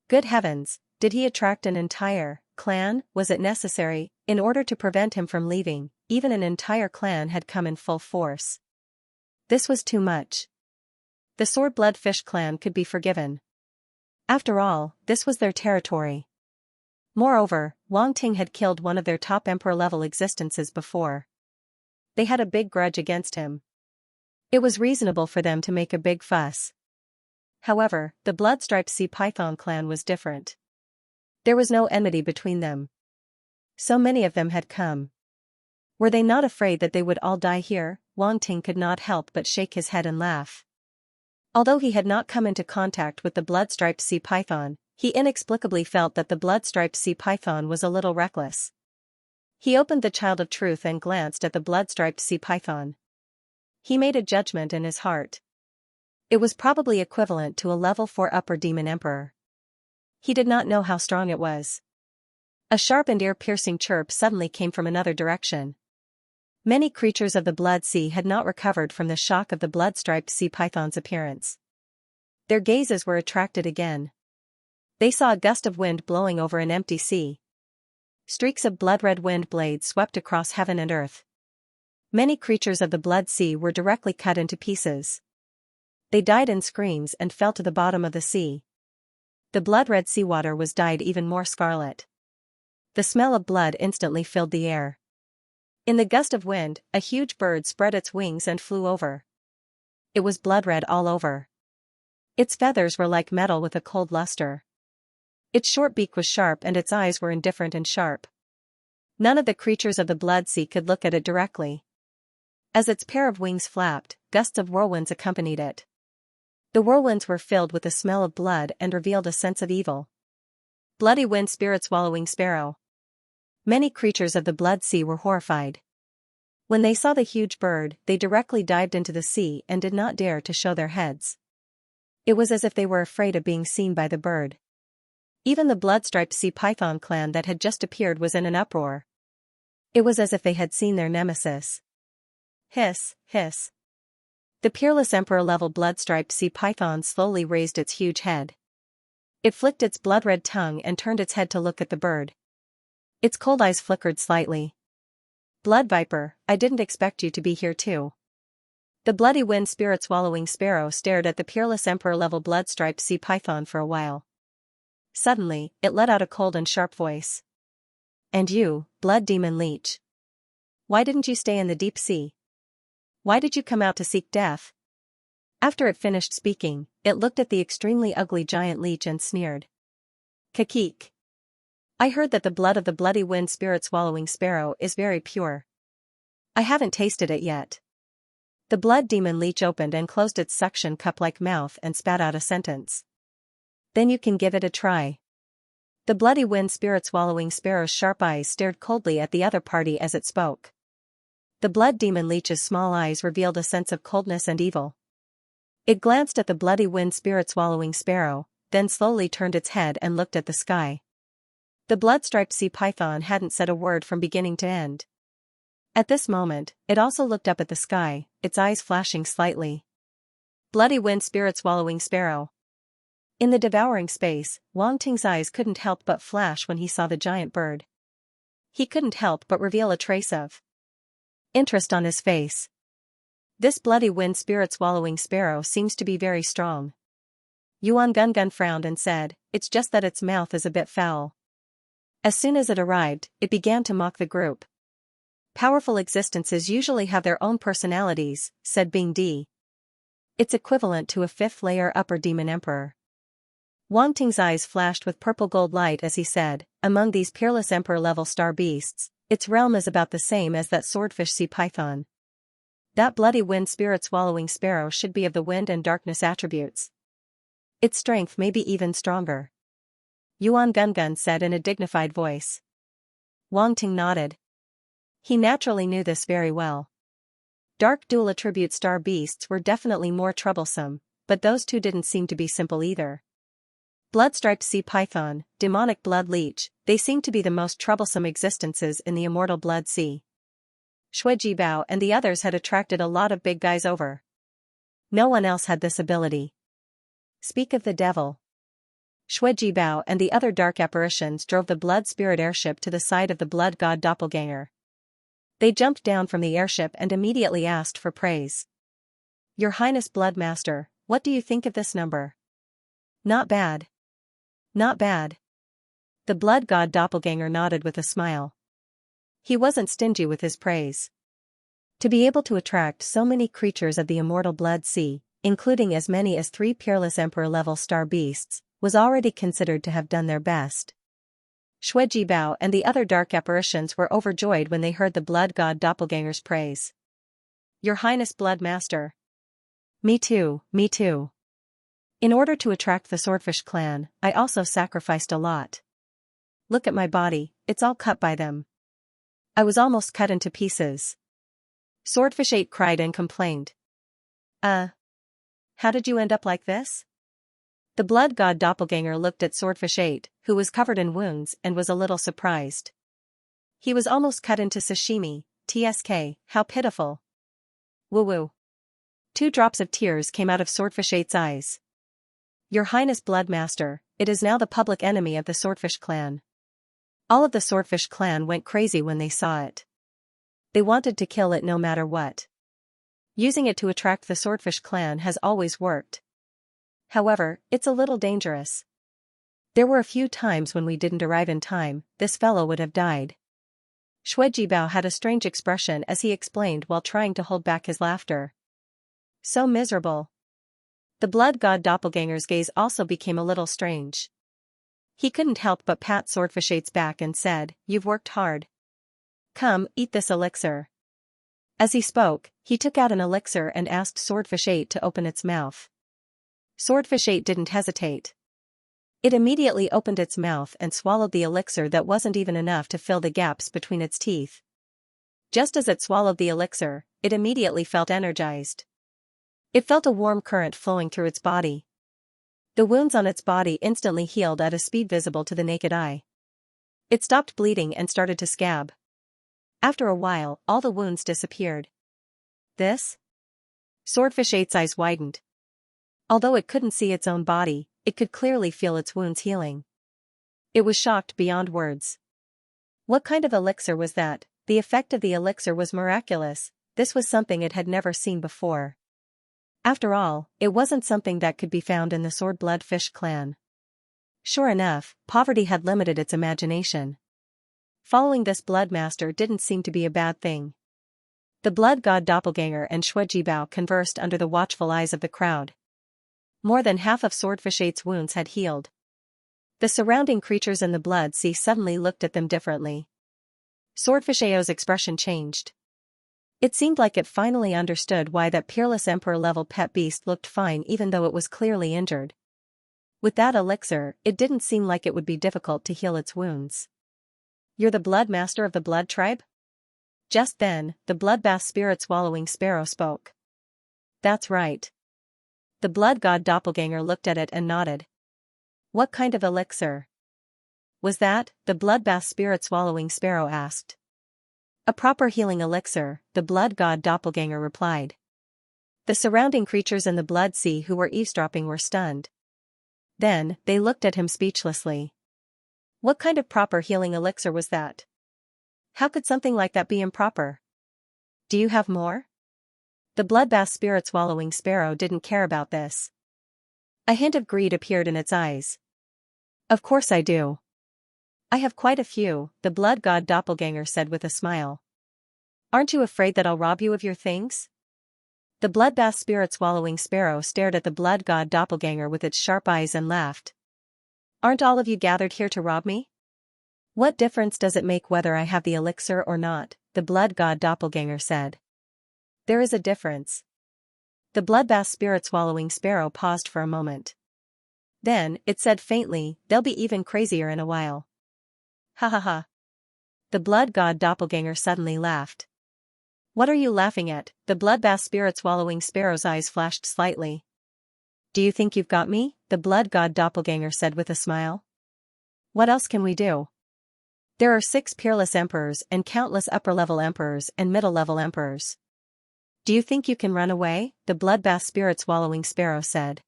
Good heavens, did he attract an entire clan? Was it necessary, in order to prevent him from leaving? Even an entire clan had come in full force. This was too much. The sword-blood fish clan could be forgiven. After all, this was their territory. Moreover, Wang Ting had killed one of their top emperor-level existences before. They had a big grudge against him. It was reasonable for them to make a big fuss. However, the blood-striped sea python clan was different. There was no enmity between them. So many of them had come. Were they not afraid that they would all die here? Wang Ting could not help but shake his head and laugh. Although he had not come into contact with the blood-striped sea python, he inexplicably felt that the blood-striped sea python was a little reckless. He opened the Child of Truth and glanced at the blood-striped sea python. He made a judgment in his heart. It was probably equivalent to a level 4 upper demon emperor. He did not know how strong it was. A sharp and ear-piercing chirp suddenly came from another direction. Many creatures of the Blood Sea had not recovered from the shock of the blood-striped sea python's appearance. Their gazes were attracted again. They saw a gust of wind blowing over an empty sea. Streaks of blood-red wind blades swept across heaven and earth. Many creatures of the Blood Sea were directly cut into pieces. They died in screams and fell to the bottom of the sea. The blood-red seawater was dyed even more scarlet. The smell of blood instantly filled the air. In the gust of wind, a huge bird spread its wings and flew over. It was blood-red all over. Its feathers were like metal with a cold luster. Its short beak was sharp and its eyes were indifferent and sharp. None of the creatures of the Blood Sea could look at it directly. As its pair of wings flapped, gusts of whirlwinds accompanied it. The whirlwinds were filled with the smell of blood and revealed a sense of evil. Bloody wind spirit swallowing sparrow. Many creatures of the Blood Sea were horrified. When they saw the huge bird, they directly dived into the sea and did not dare to show their heads. It was as if they were afraid of being seen by the bird. Even the blood-striped sea python clan that had just appeared was in an uproar. It was as if they had seen their nemesis. Hiss, hiss. The peerless emperor-level blood-striped sea python slowly raised its huge head. It flicked its blood-red tongue and turned its head to look at the bird. Its cold eyes flickered slightly. Blood viper, I didn't expect you to be here too. The bloody wind spirit swallowing sparrow stared at the peerless emperor-level blood-striped sea python for a while. Suddenly, it let out a cold and sharp voice. "And you, blood demon leech. Why didn't you stay in the deep sea? Why did you come out to seek death?" After it finished speaking, it looked at the extremely ugly giant leech and sneered. "Kakik. I heard that the blood of the bloody wind spirit swallowing sparrow is very pure. I haven't tasted it yet." The blood demon leech opened and closed its suction cup-like mouth and spat out a sentence. "Then you can give it a try." The bloody wind spirit swallowing sparrow's sharp eyes stared coldly at the other party as it spoke. The blood demon leech's small eyes revealed a sense of coldness and evil. It glanced at the bloody wind spirit swallowing sparrow, then slowly turned its head and looked at the sky. The blood-striped sea python hadn't said a word from beginning to end. At this moment, it also looked up at the sky, its eyes flashing slightly. Bloody wind spirit swallowing sparrow. In the devouring space, Wang Ting's eyes couldn't help but flash when he saw the giant bird. He couldn't help but reveal a trace of interest on his face. This bloody wind spirit swallowing sparrow seems to be very strong. Yuan Gungun frowned and said, "It's just that its mouth is a bit foul." As soon as it arrived, it began to mock the group. "Powerful existences usually have their own personalities," said Bing Di. "It's equivalent to a fifth-layer upper demon emperor." Wang Ting's eyes flashed with purple-gold light as he said, "Among these peerless emperor-level star beasts, its realm is about the same as that swordfish sea python. That bloody wind spirit swallowing sparrow should be of the wind and darkness attributes. Its strength may be even stronger." Yuan Gungun said in a dignified voice. Wang Ting nodded. He naturally knew this very well. Dark dual attribute star beasts were definitely more troublesome, but those two didn't seem to be simple either. Blood-striped sea python, demonic blood leech, they seemed to be the most troublesome existences in the immortal blood sea. Shui Jibao and the others had attracted a lot of big guys over. No one else had this ability. Speak of the devil. Shui Jibao and the other dark apparitions drove the blood spirit airship to the side of the blood god doppelganger. They jumped down from the airship and immediately asked for praise. "Your Highness Bloodmaster, what do you think of this number?" "Not bad. Not bad." The blood god doppelganger nodded with a smile. He wasn't stingy with his praise. To be able to attract so many creatures of the immortal blood sea, including as many as 3 peerless emperor-level star beasts, was already considered to have done their best. Shui Jibao and the other dark apparitions were overjoyed when they heard the blood god doppelganger's praise. "Your Highness Bloodmaster." "Me too, me too. In order to attract the Swordfish clan, I also sacrificed a lot. Look at my body, it's all cut by them. I was almost cut into pieces." Swordfish 8 cried and complained. How did you end up like this?" The blood god doppelganger looked at Swordfish 8, who was covered in wounds and was a little surprised. "He was almost cut into sashimi, tsk, how pitiful." Woo-woo. 2 drops of tears came out of Swordfish 8's eyes. "Your Highness Bloodmaster, it is now the public enemy of the Swordfish clan." All of the Swordfish clan went crazy when they saw it. They wanted to kill it no matter what. Using it to attract the Swordfish clan has always worked. However, it's a little dangerous. There were a few times when we didn't arrive in time, this fellow would have died. Shui Jibao had a strange expression as he explained while trying to hold back his laughter. "So miserable." The blood god doppelganger's gaze also became a little strange. He couldn't help but pat Swordfish 8's back and said, "You've worked hard. Come, eat this elixir." As he spoke, he took out an elixir and asked Swordfish 8 to open its mouth. Swordfish 8 didn't hesitate. It immediately opened its mouth and swallowed the elixir that wasn't even enough to fill the gaps between its teeth. Just as it swallowed the elixir, it immediately felt energized. It felt a warm current flowing through its body. The wounds on its body instantly healed at a speed visible to the naked eye. It stopped bleeding and started to scab. After a while, all the wounds disappeared. "This?" Swordfish 8's eyes widened. Although it couldn't see its own body, it could clearly feel its wounds healing. It was shocked beyond words. What kind of elixir was that? The effect of the elixir was miraculous. this was something it had never seen before. After all, it wasn't something that could be found in the Sword-Blood Fish clan. Sure enough, poverty had limited its imagination. Following this bloodmaster didn't seem to be a bad thing. The blood god doppelganger and Shuijibao conversed under the watchful eyes of the crowd. More than half of Swordfish 8's wounds had healed. The surrounding creatures in the blood sea suddenly looked at them differently. Swordfish 8's expression changed. It seemed like it finally understood why that peerless emperor-level pet beast looked fine even though it was clearly injured. With that elixir, it didn't seem like it would be difficult to heal its wounds. "You're the blood master of the blood tribe?" Just then, the bloodbath spirit-swallowing sparrow spoke. "That's right." The blood god doppelganger looked at it and nodded. "What kind of elixir was that?" the bloodbath spirit-swallowing sparrow asked. "A proper healing elixir," the blood god doppelganger replied. The surrounding creatures in the blood sea who were eavesdropping were stunned. Then, they looked at him speechlessly. What kind of proper healing elixir was that? How could something like that be improper? "Do you have more?" The bloodbath spirit-swallowing sparrow didn't care about this. A hint of greed appeared in its eyes. "Of course I do. I have quite a few," the blood god doppelganger said with a smile. "Aren't you afraid that I'll rob you of your things?" The bloodbath spirit-swallowing sparrow stared at the blood god doppelganger with its sharp eyes and laughed. "Aren't all of you gathered here to rob me? What difference does it make whether I have the elixir or not?" the blood god doppelganger said. "There is a difference." The bloodbath spirit-swallowing sparrow paused for a moment. Then, it said faintly, "They'll be even crazier in a while." "Ha ha ha." The blood god doppelganger suddenly laughed. "What are you laughing at?" the bloodbath spirit-swallowing sparrow's eyes flashed slightly. "Do you think you've got me?" the blood god doppelganger said with a smile. "What else can we do? There are 6 peerless emperors and countless upper-level emperors and middle-level emperors. Do you think you can run away?" the bloodbath spirit-swallowing sparrow said.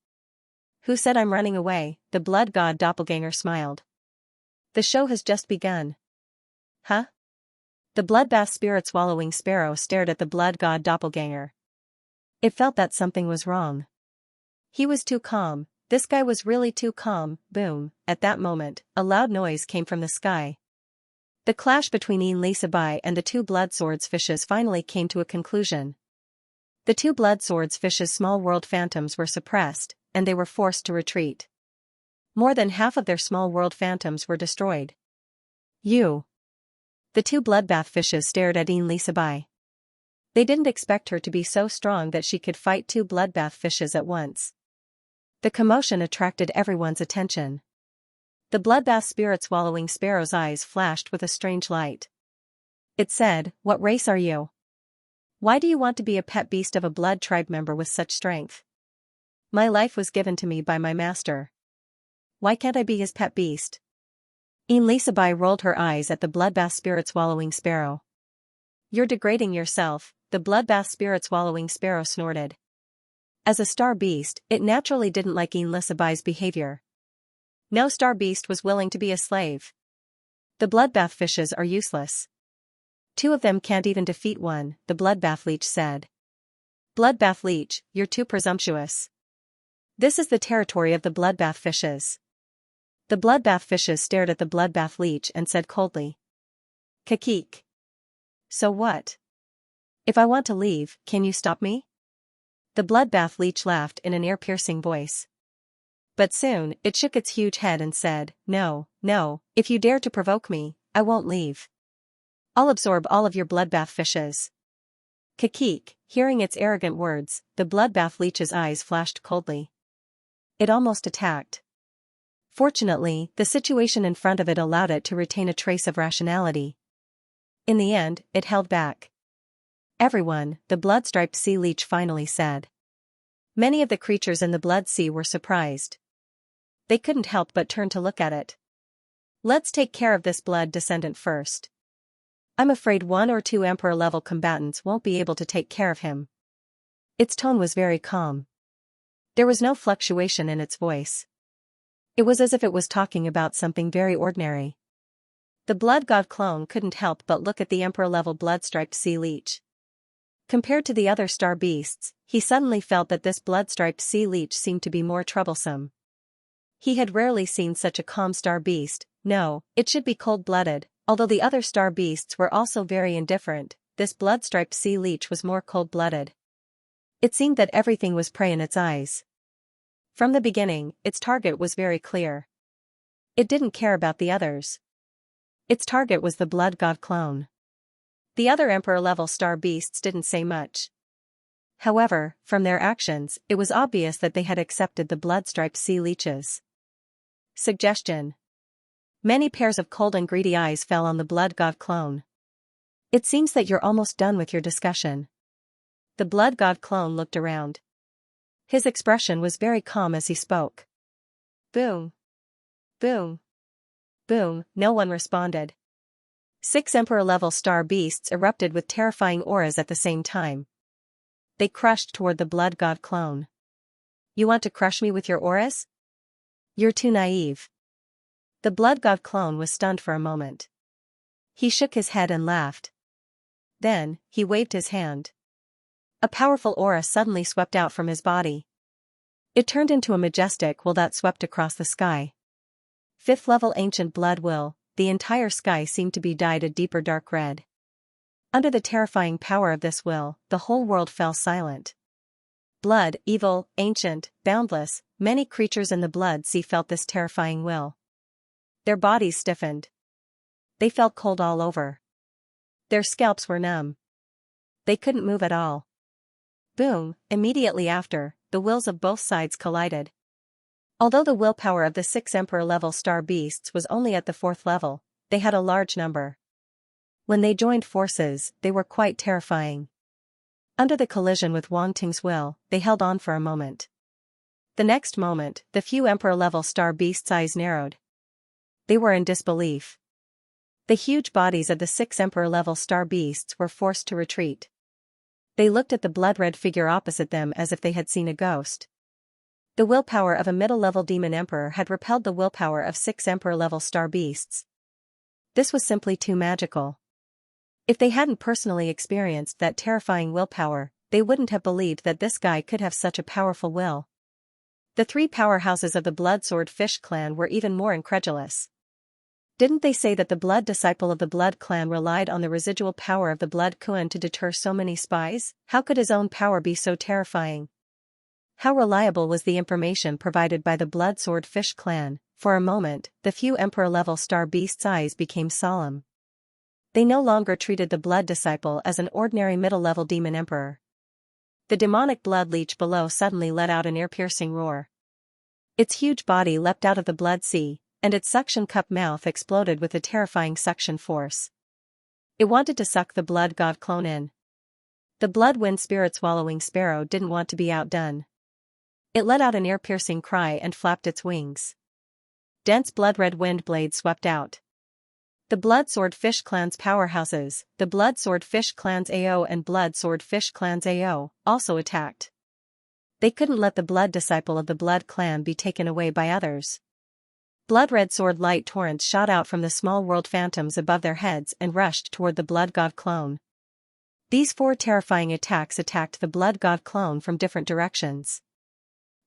"Who said I'm running away?" the blood god doppelganger smiled. "The show has just begun." "Huh?" The bloodbath spirit-swallowing sparrow stared at the blood god doppelganger. It felt that something was wrong. He was too calm. This guy was really too calm. Boom! At that moment, a loud noise came from the sky. The clash between Xianxia Bai and the 2 blood swords fishes finally came to a conclusion. The 2 blood swords fishes' small world phantoms were suppressed, and they were forced to retreat. More than half of their small world phantoms were destroyed. "You!" The 2 bloodbath fishes stared at Xianxia Bai. They didn't expect her to be so strong that she could fight 2 bloodbath fishes at once. The commotion attracted everyone's attention. The bloodbath spirit-swallowing sparrow's eyes flashed with a strange light. It said, "What race are you? Why do you want to be a pet beast of a blood tribe member with such strength? My life was given to me by my master. Why can't I be his pet beast?" Xianxia Bai rolled her eyes at the bloodbath spirit-swallowing sparrow. "You're degrading yourself," the bloodbath spirit-swallowing sparrow snorted. As a star beast, it naturally didn't like Xianxia Bai's behavior. No star beast was willing to be a slave. The bloodbath fishes are useless. 2 of them can't even defeat one, the bloodbath leech said. "Bloodbath leech, you're too presumptuous. This is the territory of the bloodbath fishes." The bloodbath fishes stared at the bloodbath leech and said coldly. "Kakik. So what? If I want to leave, can you stop me?" The bloodbath leech laughed in an ear-piercing voice. But soon, it shook its huge head and said, "No, no, if you dare to provoke me, I won't leave. I'll absorb all of your bloodbath fishes." Kakik, hearing its arrogant words, the bloodbath leech's eyes flashed coldly. It almost attacked. Fortunately, the situation in front of it allowed it to retain a trace of rationality. In the end, it held back. "Everyone," the blood-striped sea leech finally said. Many of the creatures in the blood sea were surprised. They couldn't help but turn to look at it. "Let's take care of this blood descendant first. I'm afraid 1 or 2 emperor-level combatants won't be able to take care of him." Its tone was very calm. There was no fluctuation in its voice. It was as if it was talking about something very ordinary. The blood god clone couldn't help but look at the emperor-level blood-striped sea leech. Compared to the other star beasts, he suddenly felt that this blood-striped sea leech seemed to be more troublesome. He had rarely seen such a calm star beast. No, it should be cold-blooded. Although the other star beasts were also very indifferent, this blood-striped sea leech was more cold-blooded. It seemed that everything was prey in its eyes. From the beginning, its target was very clear. It didn't care about the others. Its target was the blood god clone. The other emperor-level star beasts didn't say much. However, from their actions, it was obvious that they had accepted the blood-striped sea leeches. Suggestion. Many pairs of cold and greedy eyes fell on the blood god clone. It seems that you're almost done with your discussion. The blood god clone looked around. His expression was very calm as he spoke. Boom. Boom. Boom, no one responded. 6 emperor-level star beasts erupted with terrifying auras at the same time. They crushed toward the blood god clone. You want to crush me with your auras? You're too naive. The blood god clone was stunned for a moment. He shook his head and laughed. Then, he waved his hand. A powerful aura suddenly swept out from his body. It turned into a majestic will that swept across the sky. 5th level ancient blood will, the entire sky seemed to be dyed a deeper dark red. Under the terrifying power of this will, the whole world fell silent. Blood, evil, ancient, boundless, many creatures in the blood sea felt this terrifying will. Their bodies stiffened. They felt cold all over. Their scalps were numb. They couldn't move at all. Boom, immediately after, the wills of both sides collided. Although the willpower of the 6 emperor-level star beasts was only at the 4th level, they had a large number. When they joined forces, they were quite terrifying. Under the collision with Wang Ting's will, they held on for a moment. The next moment, the few emperor-level star beasts' eyes narrowed. They were in disbelief. The huge bodies of the 6 emperor-level star beasts were forced to retreat. They looked at the blood-red figure opposite them as if they had seen a ghost. The willpower of a middle-level demon emperor had repelled the willpower of 6 emperor-level star beasts. This was simply too magical. If they hadn't personally experienced that terrifying willpower, they wouldn't have believed that this guy could have such a powerful will. The 3 powerhouses of the Blood Sword Fish clan were even more incredulous. Didn't they say that the blood disciple of the Blood clan relied on the residual power of the Blood Kuan to deter so many spies? How could his own power be so terrifying? How reliable was the information provided by the Blood Sword Fish clan? For a moment, the few emperor-level star beasts' eyes became solemn. They no longer treated the blood disciple as an ordinary middle-level demon emperor. The demonic blood leech below suddenly let out an ear-piercing roar. Its huge body leapt out of the blood sea, and its suction cup mouth exploded with a terrifying suction force. It wanted to suck the blood god clone in. The blood wind spirit swallowing sparrow didn't want to be outdone. It let out an ear-piercing cry and flapped its wings. Dense blood-red wind blades swept out. The Blood Sword Fish clan's powerhouses, the Blood Sword Fish clan's AO and Blood Sword Fish clan's AO, also attacked. They couldn't let the blood disciple of the Blood clan be taken away by others. Blood-red sword light torrents shot out from the small world phantoms above their heads and rushed toward the blood god clone. These 4 terrifying attacks attacked the blood god clone from different directions.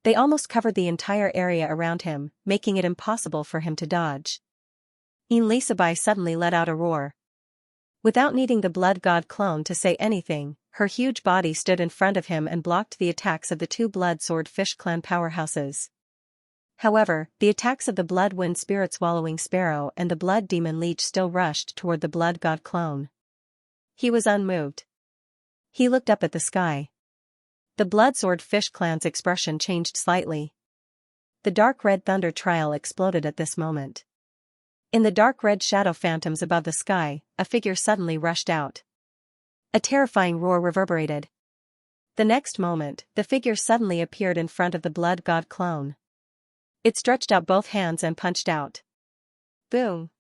They almost covered the entire area around him, making it impossible for him to dodge. Lisabai suddenly let out a roar. Without needing the blood god clone to say anything, her huge body stood in front of him and blocked the attacks of the 2 Blood Sword Fish clan powerhouses. However, the attacks of the Blood Wind Spirit Swallowing Sparrow and the Blood Demon Leech still rushed toward the blood god clone. He was unmoved. He looked up at the sky. The Blood Sword Fish clan's expression changed slightly. The dark red thunder trial exploded at this moment. In the dark red shadow phantoms above the sky, a figure suddenly rushed out. A terrifying roar reverberated. The next moment, the figure suddenly appeared in front of the blood god clone. It stretched out both hands and punched out. Boom!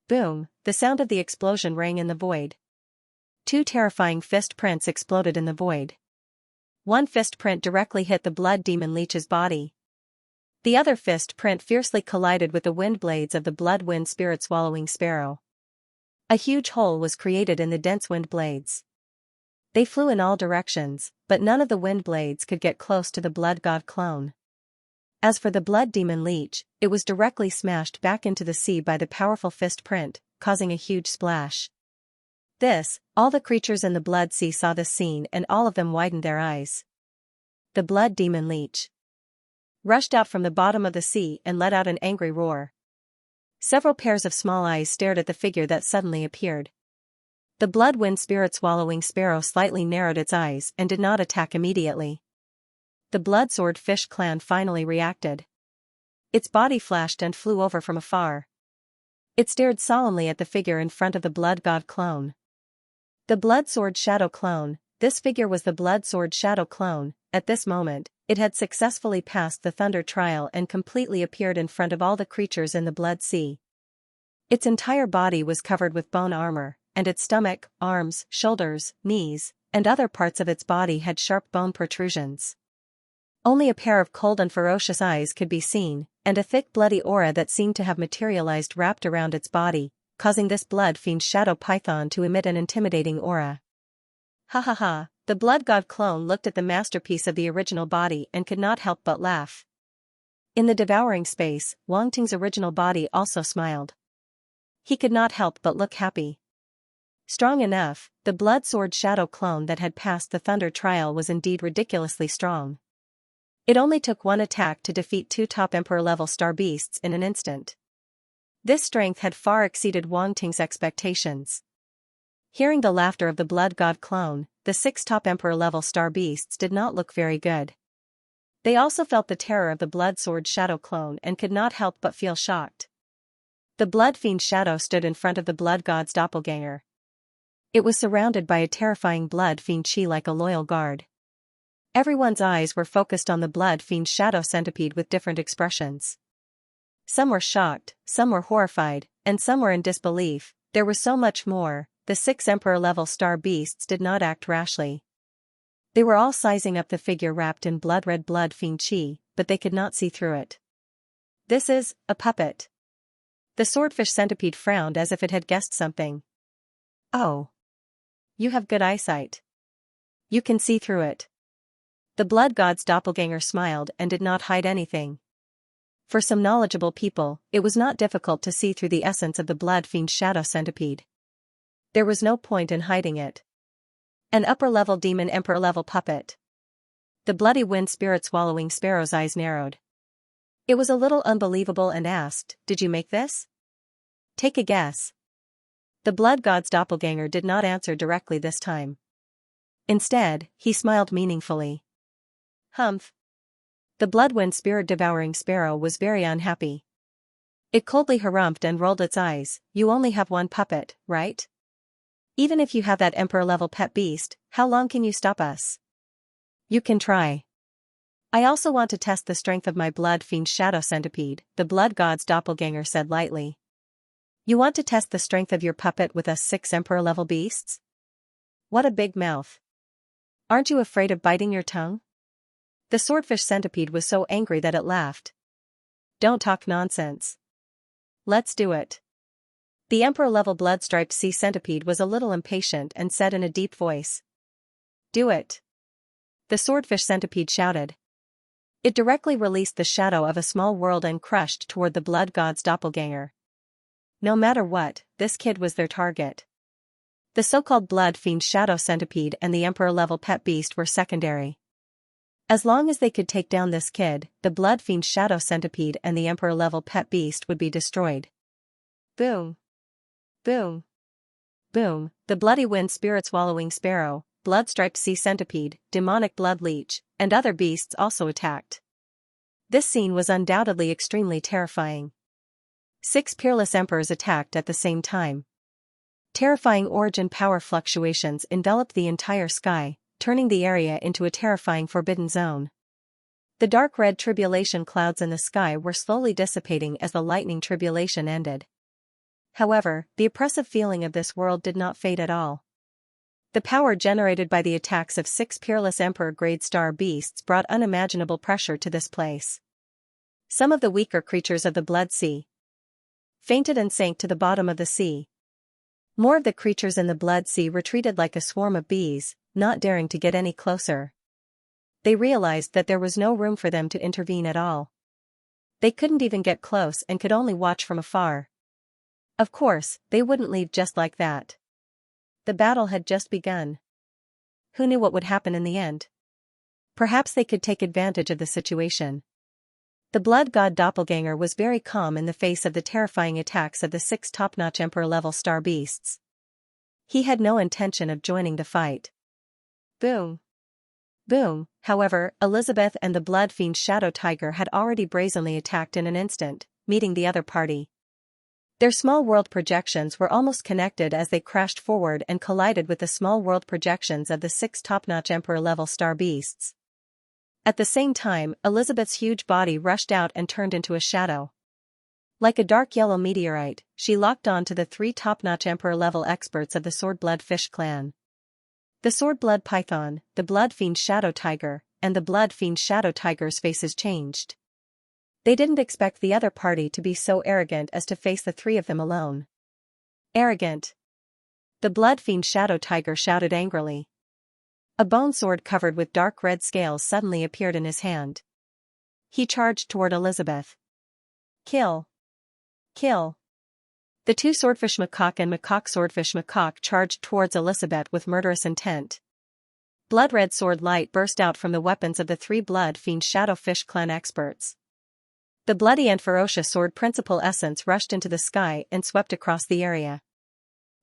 Boom! The sound of the explosion rang in the void. 2 terrifying fist prints exploded in the void. One fist print directly hit the blood demon leech's body. The other fist print fiercely collided with the wind blades of the blood wind spirit swallowing sparrow. A huge hole was created in the dense wind blades. They flew in all directions, but none of the wind blades could get close to the blood god clone. As for the blood demon leech, it was directly smashed back into the sea by the powerful fist print, causing a huge splash. All the creatures in the blood sea saw this scene and all of them widened their eyes. The blood demon leech rushed out from the bottom of the sea and let out an angry roar. Several pairs of small eyes stared at the figure that suddenly appeared. The blood wind spirit swallowing sparrow slightly narrowed its eyes and did not attack immediately. The blood sword fish clan finally reacted. Its body flashed and flew over from afar. It stared solemnly at the figure in front of the blood god clone. The blood sword shadow clone. This figure was the blood sword shadow clone. At this moment, it had successfully passed the thunder trial and completely appeared in front of all the creatures in the blood sea. Its entire body was covered with bone armor, and its stomach, arms, shoulders, knees, and other parts of its body had sharp bone protrusions. Only a pair of cold and ferocious eyes could be seen, and a thick bloody aura that seemed to have materialized wrapped around its body, causing this blood fiend shadow python to emit an intimidating aura. Ha ha ha, the blood god clone looked at the masterpiece of the original body and could not help but laugh. In the devouring space, Wang Ting's original body also smiled. He could not help but look happy. Strong enough, the blood sword shadow clone that had passed the thunder trial was indeed ridiculously strong. It only took one attack to defeat 2 top emperor-level star beasts in an instant. This strength had far exceeded Wang Ting's expectations. Hearing the laughter of the blood god clone, the 6 top emperor-level star beasts did not look very good. They also felt the terror of the blood sword shadow clone and could not help but feel shocked. The blood fiend shadow stood in front of the blood god's doppelganger. It was surrounded by a terrifying blood fiend chi like a loyal guard. Everyone's eyes were focused on the blood fiend shadow centipede with different expressions. Some were shocked, some were horrified, and some were in disbelief. There was so much more. The 6 emperor-level star beasts did not act rashly. They were all sizing up the figure wrapped in blood-red blood fiend chi, but they could not see through it. This is a puppet. The swordfish centipede frowned as if it had guessed something. Oh. You have good eyesight. You can see through it. The blood god's doppelganger smiled and did not hide anything. For some knowledgeable people, it was not difficult to see through the essence of the blood fiend shadow centipede. There was no point in hiding it. An upper-level demon emperor-level puppet. The bloody wind spirit swallowing sparrow's eyes narrowed. It was a little unbelievable and asked, "Did you make this?" Take a guess. The blood god's doppelganger did not answer directly this time. Instead, he smiled meaningfully. Humph. The bloodwind spirit devouring sparrow was very unhappy. It coldly harumphed and rolled its eyes. You only have one puppet, right? Even if you have that emperor-level pet beast, how long can you stop us? You can try. I also want to test the strength of my blood fiend shadow centipede, the blood god's doppelganger said lightly. You want to test the strength of your puppet with us 6 emperor-level beasts? What a big mouth. Aren't you afraid of biting your tongue? The swordfish centipede was so angry that it laughed. Don't talk nonsense. Let's do it. The emperor-level blood-striped sea centipede was a little impatient and said in a deep voice. Do it. The swordfish centipede shouted. It directly released the shadow of a small world and crushed toward the blood god's doppelganger. No matter what, this kid was their target. The so-called blood fiend shadow centipede and the emperor-level pet beast were secondary. As long as they could take down this kid, the blood fiend shadow centipede and the emperor-level pet beast would be destroyed. Boom. Boom. Boom. The bloody wind spirit swallowing sparrow, blood-striped sea centipede, demonic blood leech, and other beasts also attacked. This scene was undoubtedly extremely terrifying. 6 peerless emperors attacked at the same time. Terrifying origin power fluctuations enveloped the entire sky, turning the area into a terrifying forbidden zone. The dark red tribulation clouds in the sky were slowly dissipating as the lightning tribulation ended. However, the oppressive feeling of this world did not fade at all. The power generated by the attacks of 6 peerless emperor-grade star beasts brought unimaginable pressure to this place. Some of the weaker creatures of the blood sea fainted and sank to the bottom of the sea. More of the creatures in the blood sea retreated like a swarm of bees, not daring to get any closer. They realized that there was no room for them to intervene at all. They couldn't even get close and could only watch from afar. Of course, they wouldn't leave just like that. The battle had just begun. Who knew what would happen in the end? Perhaps they could take advantage of the situation. The blood god doppelganger was very calm in the face of the terrifying attacks of the 6 top-notch emperor-level star beasts. He had no intention of joining the fight. Boom. Boom. However, Elizabeth and the blood fiend Shadow Tiger had already brazenly attacked in an instant, meeting the other party. Their small world projections were almost connected as they crashed forward and collided with the small world projections of the 6 top-notch emperor-level star beasts. At the same time, Elizabeth's huge body rushed out and turned into a shadow. Like a dark yellow meteorite, she locked on to the 3 top-notch emperor-level experts of the Swordblood Fish clan. The Swordblood Python, the Blood Fiend Shadow Tiger, and the Blood Fiend Shadow Tiger's faces changed. They didn't expect the other party to be so arrogant as to face the 3 of them alone. Arrogant. The Blood Fiend Shadow Tiger shouted angrily. A bone sword covered with dark red scales suddenly appeared in his hand. He charged toward Elizabeth. Kill. Kill. The 2 swordfish macaque and macaque swordfish macaque charged towards Elizabeth with murderous intent. Blood-red sword light burst out from the weapons of the 3 Blood Fiend Shadowfish clan experts. The bloody and ferocious sword principal essence rushed into the sky and swept across the area.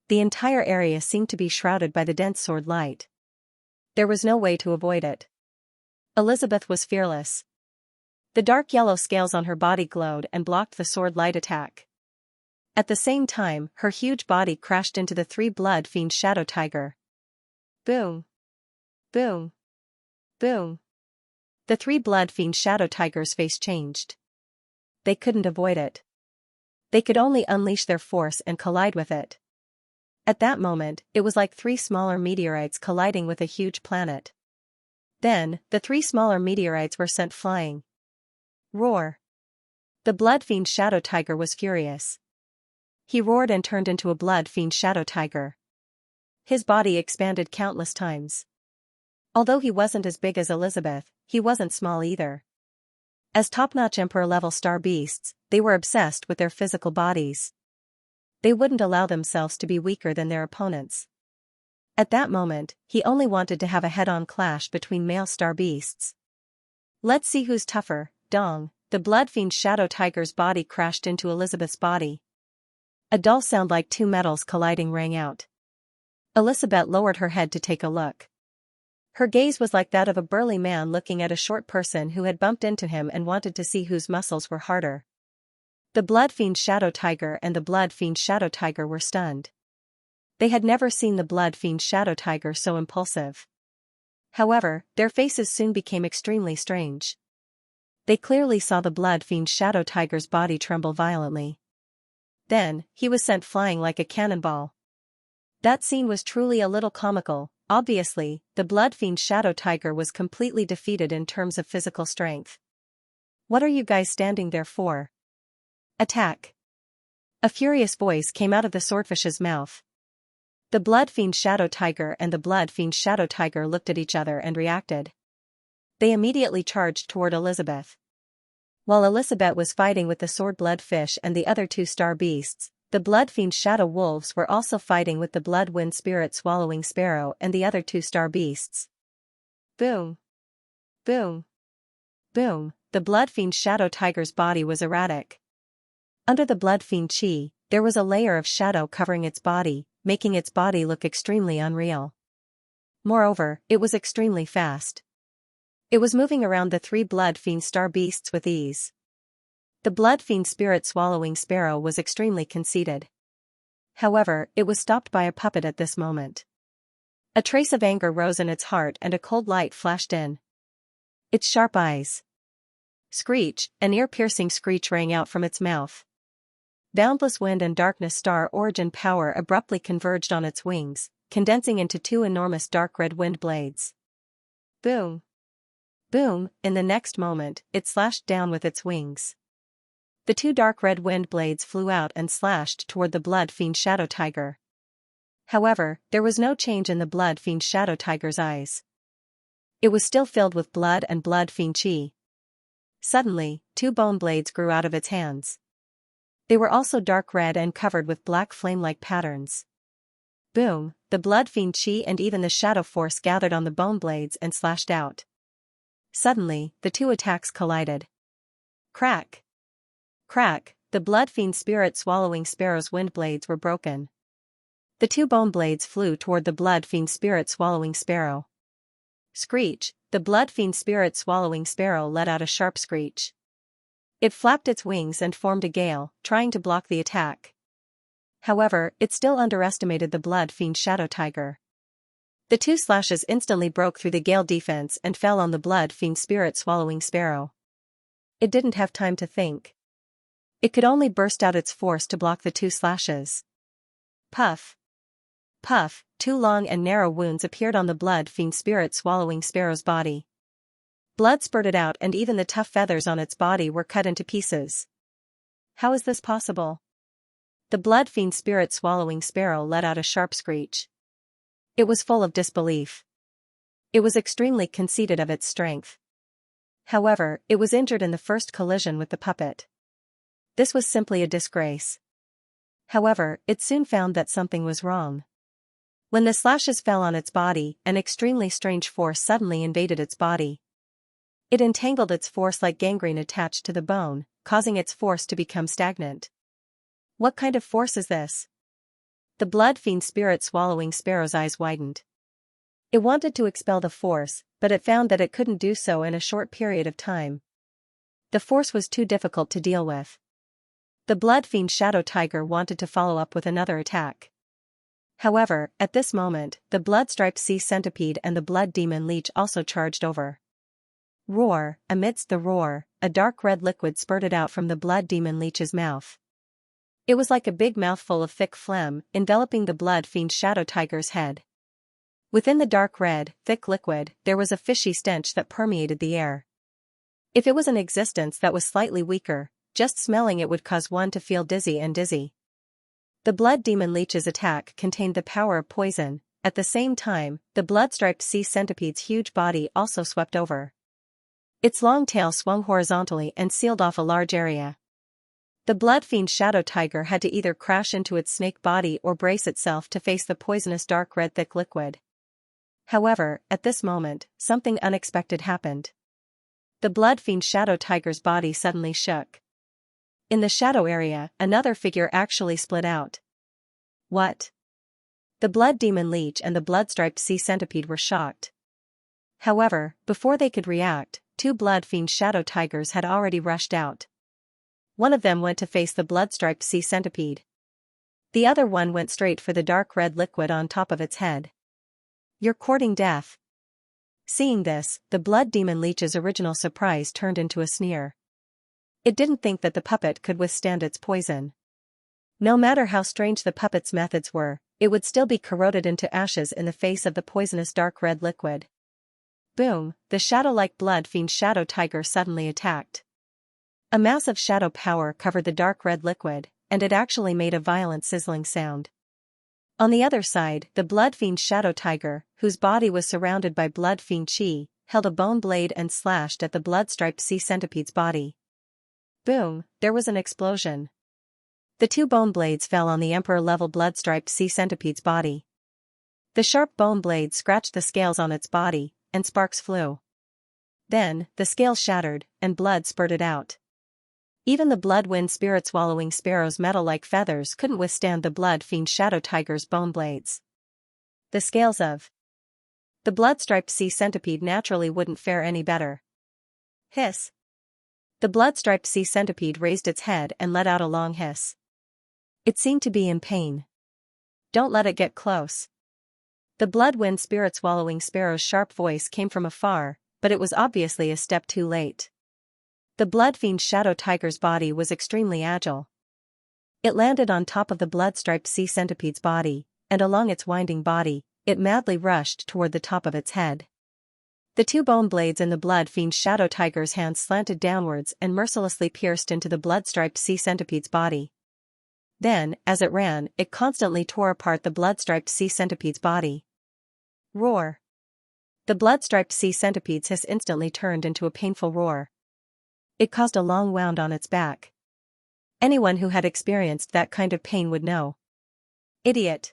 The entire area seemed to be shrouded by the dense sword light. There was no way to avoid it. Elizabeth was fearless. The dark yellow scales on her body glowed and blocked the sword light attack. At the same time, her huge body crashed into the 3 Blood Fiend Shadow Tiger. Boom. Boom. Boom. The 3 Blood Fiend Shadow Tiger's face changed. They couldn't avoid it. They could only unleash their force and collide with it. At that moment, it was like 3 smaller meteorites colliding with a huge planet. Then, the 3 smaller meteorites were sent flying. Roar. The Blood Fiend Shadow Tiger was furious. He roared and turned into a Blood Fiend Shadow Tiger. His body expanded countless times. Although he wasn't as big as Elizabeth, he wasn't small either. As top-notch emperor-level star beasts, they were obsessed with their physical bodies. They wouldn't allow themselves to be weaker than their opponents. At that moment, he only wanted to have a head-on clash between male star beasts. Let's see who's tougher. Dong. The Blood Fiend Shadow Tiger's body crashed into Elizabeth's body. A dull sound like 2 metals colliding rang out. Elizabeth lowered her head to take a look. Her gaze was like that of a burly man looking at a short person who had bumped into him and wanted to see whose muscles were harder. The Blood Fiend Shadow Tiger and the Blood Fiend Shadow Tiger were stunned. They had never seen the Blood Fiend Shadow Tiger so impulsive. However, their faces soon became extremely strange. They clearly saw the Blood Fiend Shadow Tiger's body tremble violently. Then, he was sent flying like a cannonball. That scene was truly a little comical. Obviously, the Blood Fiend Shadow Tiger was completely defeated in terms of physical strength. What are you guys standing there for? Attack! A furious voice came out of the swordfish's mouth. The Blood Fiend Shadow Tiger and the Blood Fiend Shadow Tiger looked at each other and reacted. They immediately charged toward Elizabeth. While Elizabeth was fighting with the Swordblood Fish and the other 2 star beasts, the Blood Fiend Shadow Wolves were also fighting with the Blood Wind Spirit Swallowing Sparrow and the other 2 star beasts. Boom. Boom. Boom. The Blood Fiend Shadow Tiger's body was erratic. Under the Blood Fiend Chi, there was a layer of shadow covering its body, making its body look extremely unreal. Moreover, it was extremely fast. It was moving around the 3 Blood Fiend star beasts with ease. The Blood Fiend Spirit Swallowing Sparrow was extremely conceited. However, it was stopped by a puppet at this moment. A trace of anger rose in its heart and a cold light flashed in its sharp eyes. Screech, an ear-piercing screech rang out from its mouth. Boundless wind and darkness star origin power abruptly converged on its wings, condensing into 2 enormous dark red wind blades. Boom. Boom, in the next moment, it slashed down with its wings. The 2 dark red wind blades flew out and slashed toward the Blood Fiend Shadow Tiger. However, there was no change in the Blood Fiend Shadow Tiger's eyes. It was still filled with blood and Blood Fiend chi. Suddenly, 2 bone blades grew out of its hands. They were also dark red and covered with black flame-like patterns. Boom, the Blood Fiend chi and even the Shadow Force gathered on the bone blades and slashed out. Suddenly, the 2 attacks collided. Crack! Crack, the Blood Fiend Spirit Swallowing Sparrow's wind blades were broken. The 2 bone blades flew toward the Blood Fiend Spirit Swallowing Sparrow. Screech, the Blood Fiend Spirit Swallowing Sparrow let out a sharp screech. It flapped its wings and formed a gale, trying to block the attack. However, it still underestimated the Blood Fiend Shadow Tiger. The 2 slashes instantly broke through the gale defense and fell on the Blood Fiend Spirit Swallowing Sparrow. It didn't have time to think. It could only burst out its force to block the 2 slashes. Puff! Puff, 2 long and narrow wounds appeared on the Blood Fiend Spirit Swallowing Sparrow's body. Blood spurted out and even the tough feathers on its body were cut into pieces. How is this possible? The Blood Fiend Spirit Swallowing Sparrow let out a sharp screech. It was full of disbelief. It was extremely conceited of its strength. However, it was injured in the first collision with the puppet. This was simply a disgrace. However, it soon found that something was wrong. When the slashes fell on its body, an extremely strange force suddenly invaded its body. It entangled its force like gangrene attached to the bone, causing its force to become stagnant. What kind of force is this? The Blood Fiend Spirit Swallowing Sparrow's eyes widened. It wanted to expel the force, but it found that it couldn't do so in a short period of time. The force was too difficult to deal with. The Blood Fiend Shadow Tiger wanted to follow up with another attack. However, at this moment, the Blood-Striped Sea Centipede and the Blood Demon Leech also charged over. Roar! Amidst the roar, a dark red liquid spurted out from the Blood Demon Leech's mouth. It was like a big mouthful of thick phlegm, enveloping the Blood Fiend Shadow Tiger's head. Within the dark red, thick liquid, there was a fishy stench that permeated the air. If it was an existence that was slightly weaker, just smelling it would cause one to feel dizzy. The Blood Demon Leech's attack contained the power of poison. At the same time, the blood-striped sea centipede's huge body also swept over. Its long tail swung horizontally and sealed off a large area. The Blood Fiend Shadow Tiger had to either crash into its snake body or brace itself to face the poisonous dark red thick liquid. However, at this moment, something unexpected happened. The Blood Fiend Shadow Tiger's body suddenly shook. In the shadow area, another figure actually split out. What? The Blood Demon Leech and the blood-striped sea centipede were shocked. However, before they could react, 2 Blood Fiend Shadow Tigers had already rushed out. One of them went to face the blood-striped sea centipede. The other one went straight for the dark red liquid on top of its head. You're courting death. Seeing this, the Blood Demon Leech's original surprise turned into a sneer. It didn't think that the puppet could withstand its poison. No matter how strange the puppet's methods were, it would still be corroded into ashes in the face of the poisonous dark red liquid. Boom, the shadow-like Blood Fiend Shadow Tiger suddenly attacked. A mass of shadow power covered the dark red liquid, and it actually made a violent sizzling sound. On the other side, the Blood Fiend Shadow Tiger, whose body was surrounded by Blood Fiend Chi, held a bone blade and slashed at the blood-striped sea centipede's body. Boom, there was an explosion. The 2 bone blades fell on the emperor-level blood-striped sea centipede's body. The sharp bone blades scratched the scales on its body, and sparks flew. Then, the scales shattered, and blood spurted out. Even the Blood-Wind Spirit Swallowing Sparrow's metal-like feathers couldn't withstand the Blood Fiend Shadow Tiger's bone blades. The scales of the blood-striped sea centipede naturally wouldn't fare any better. Hiss! The blood-striped sea centipede raised its head and let out a long hiss. It seemed to be in pain. Don't let it get close. The Blood-Wind Spirit Swallowing Sparrow's sharp voice came from afar, but it was obviously a step too late. The Blood Fiend Shadow Tiger's body was extremely agile. It landed on top of the blood-striped sea centipede's body, and along its winding body, it madly rushed toward the top of its head. The 2 bone blades in the Blood Fiend Shadow Tiger's hands slanted downwards and mercilessly pierced into the blood-striped sea centipede's body. Then, as it ran, it constantly tore apart the blood-striped sea centipede's body. Roar. The blood-striped sea centipede's hiss instantly turned into a painful roar. It caused a long wound on its back. Anyone who had experienced that kind of pain would know. Idiot.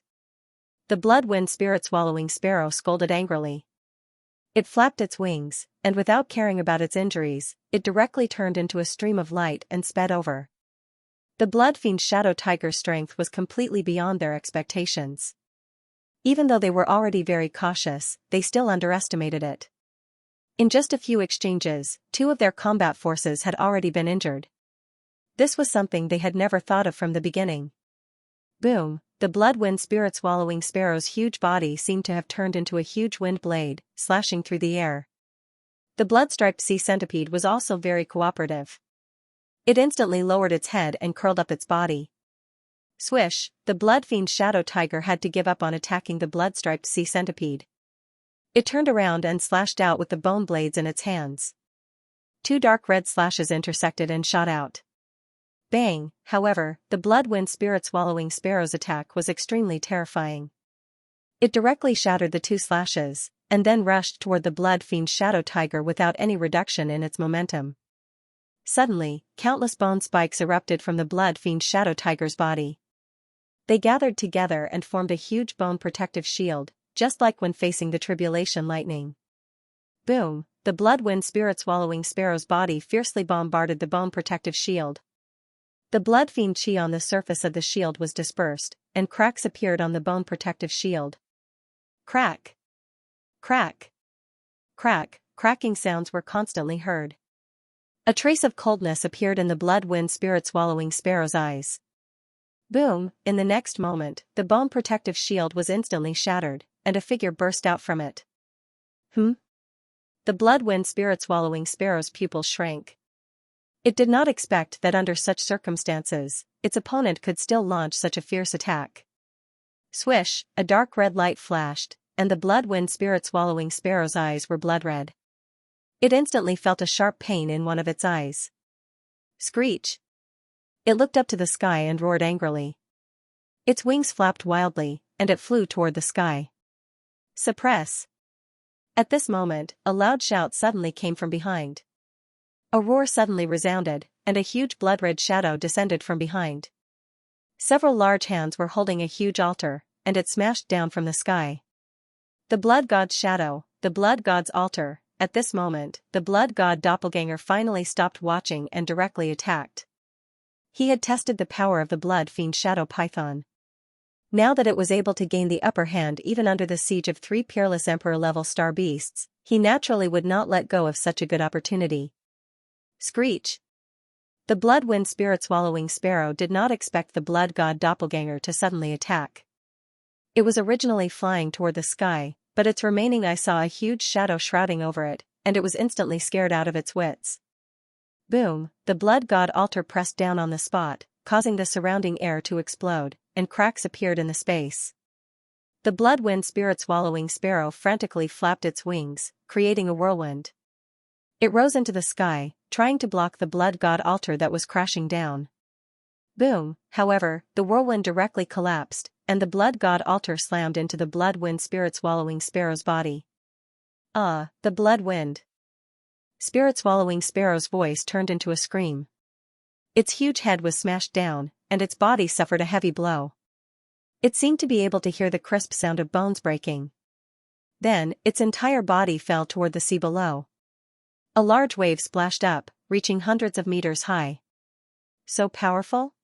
The blood-wind spirit-swallowing sparrow scolded angrily. It flapped its wings, and without caring about its injuries, it directly turned into a stream of light and sped over. The blood-fiend shadow tiger's strength was completely beyond their expectations. Even though they were already very cautious, they still underestimated it. In just a few exchanges, 2 of their combat forces had already been injured. This was something they had never thought of from the beginning. Boom, the blood-wind spirit-swallowing sparrow's huge body seemed to have turned into a huge wind blade, slashing through the air. The blood-striped sea centipede was also very cooperative. It instantly lowered its head and curled up its body. Swish, the blood-fiend shadow tiger had to give up on attacking the blood-striped sea centipede. It turned around and slashed out with the bone blades in its hands. 2 dark red slashes intersected and shot out. Bang, however, the blood-wind spirit-swallowing sparrow's attack was extremely terrifying. It directly shattered the 2 slashes, and then rushed toward the blood-fiend shadow tiger without any reduction in its momentum. Suddenly, countless bone spikes erupted from the blood-fiend shadow tiger's body. They gathered together and formed a huge bone protective shield, just like when facing the tribulation lightning. Boom, the blood-wind spirit-swallowing sparrow's body fiercely bombarded the bone protective shield. The blood-fiend chi on the surface of the shield was dispersed, and cracks appeared on the bone protective shield. Crack! Crack! Crack! Cracking sounds were constantly heard. A trace of coldness appeared in the blood-wind spirit-swallowing sparrow's eyes. Boom, in the next moment, the bone protective shield was instantly shattered, and a figure burst out from it. The blood-wind spirit-swallowing sparrow's pupils shrank. It did not expect that under such circumstances, its opponent could still launch such a fierce attack. Swish, a dark red light flashed, and the blood-wind spirit-swallowing sparrow's eyes were blood-red. It instantly felt a sharp pain in one of its eyes. Screech! It looked up to the sky and roared angrily. Its wings flapped wildly, and it flew toward the sky. Suppress! At this moment, a loud shout suddenly came from behind. A roar suddenly resounded, and a huge blood-red shadow descended from behind. Several large hands were holding a huge altar, and it smashed down from the sky. The blood god's shadow, the blood god's altar. At this moment, the blood god doppelganger finally stopped watching and directly attacked. He had tested the power of the blood fiend shadow python. Now that it was able to gain the upper hand even under the siege of 3 peerless emperor-level star beasts, he naturally would not let go of such a good opportunity. Screech! The blood-wind spirit-swallowing sparrow did not expect the blood god doppelganger to suddenly attack. It was originally flying toward the sky, but its remaining eye saw a huge shadow shrouding over it, and it was instantly scared out of its wits. Boom, the blood god altar pressed down on the spot, causing the surrounding air to explode, and cracks appeared in the space. The blood-wind spirit-swallowing sparrow frantically flapped its wings, creating a whirlwind. It rose into the sky, trying to block the blood god altar that was crashing down. Boom, however, the whirlwind directly collapsed, and the blood god altar slammed into the blood-wind spirit-swallowing sparrow's body. The blood wind! Spirit-swallowing sparrow's voice turned into a scream. Its huge head was smashed down, and its body suffered a heavy blow. It seemed to be able to hear the crisp sound of bones breaking. Then, its entire body fell toward the sea below. A large wave splashed up, reaching hundreds of meters high. So powerful?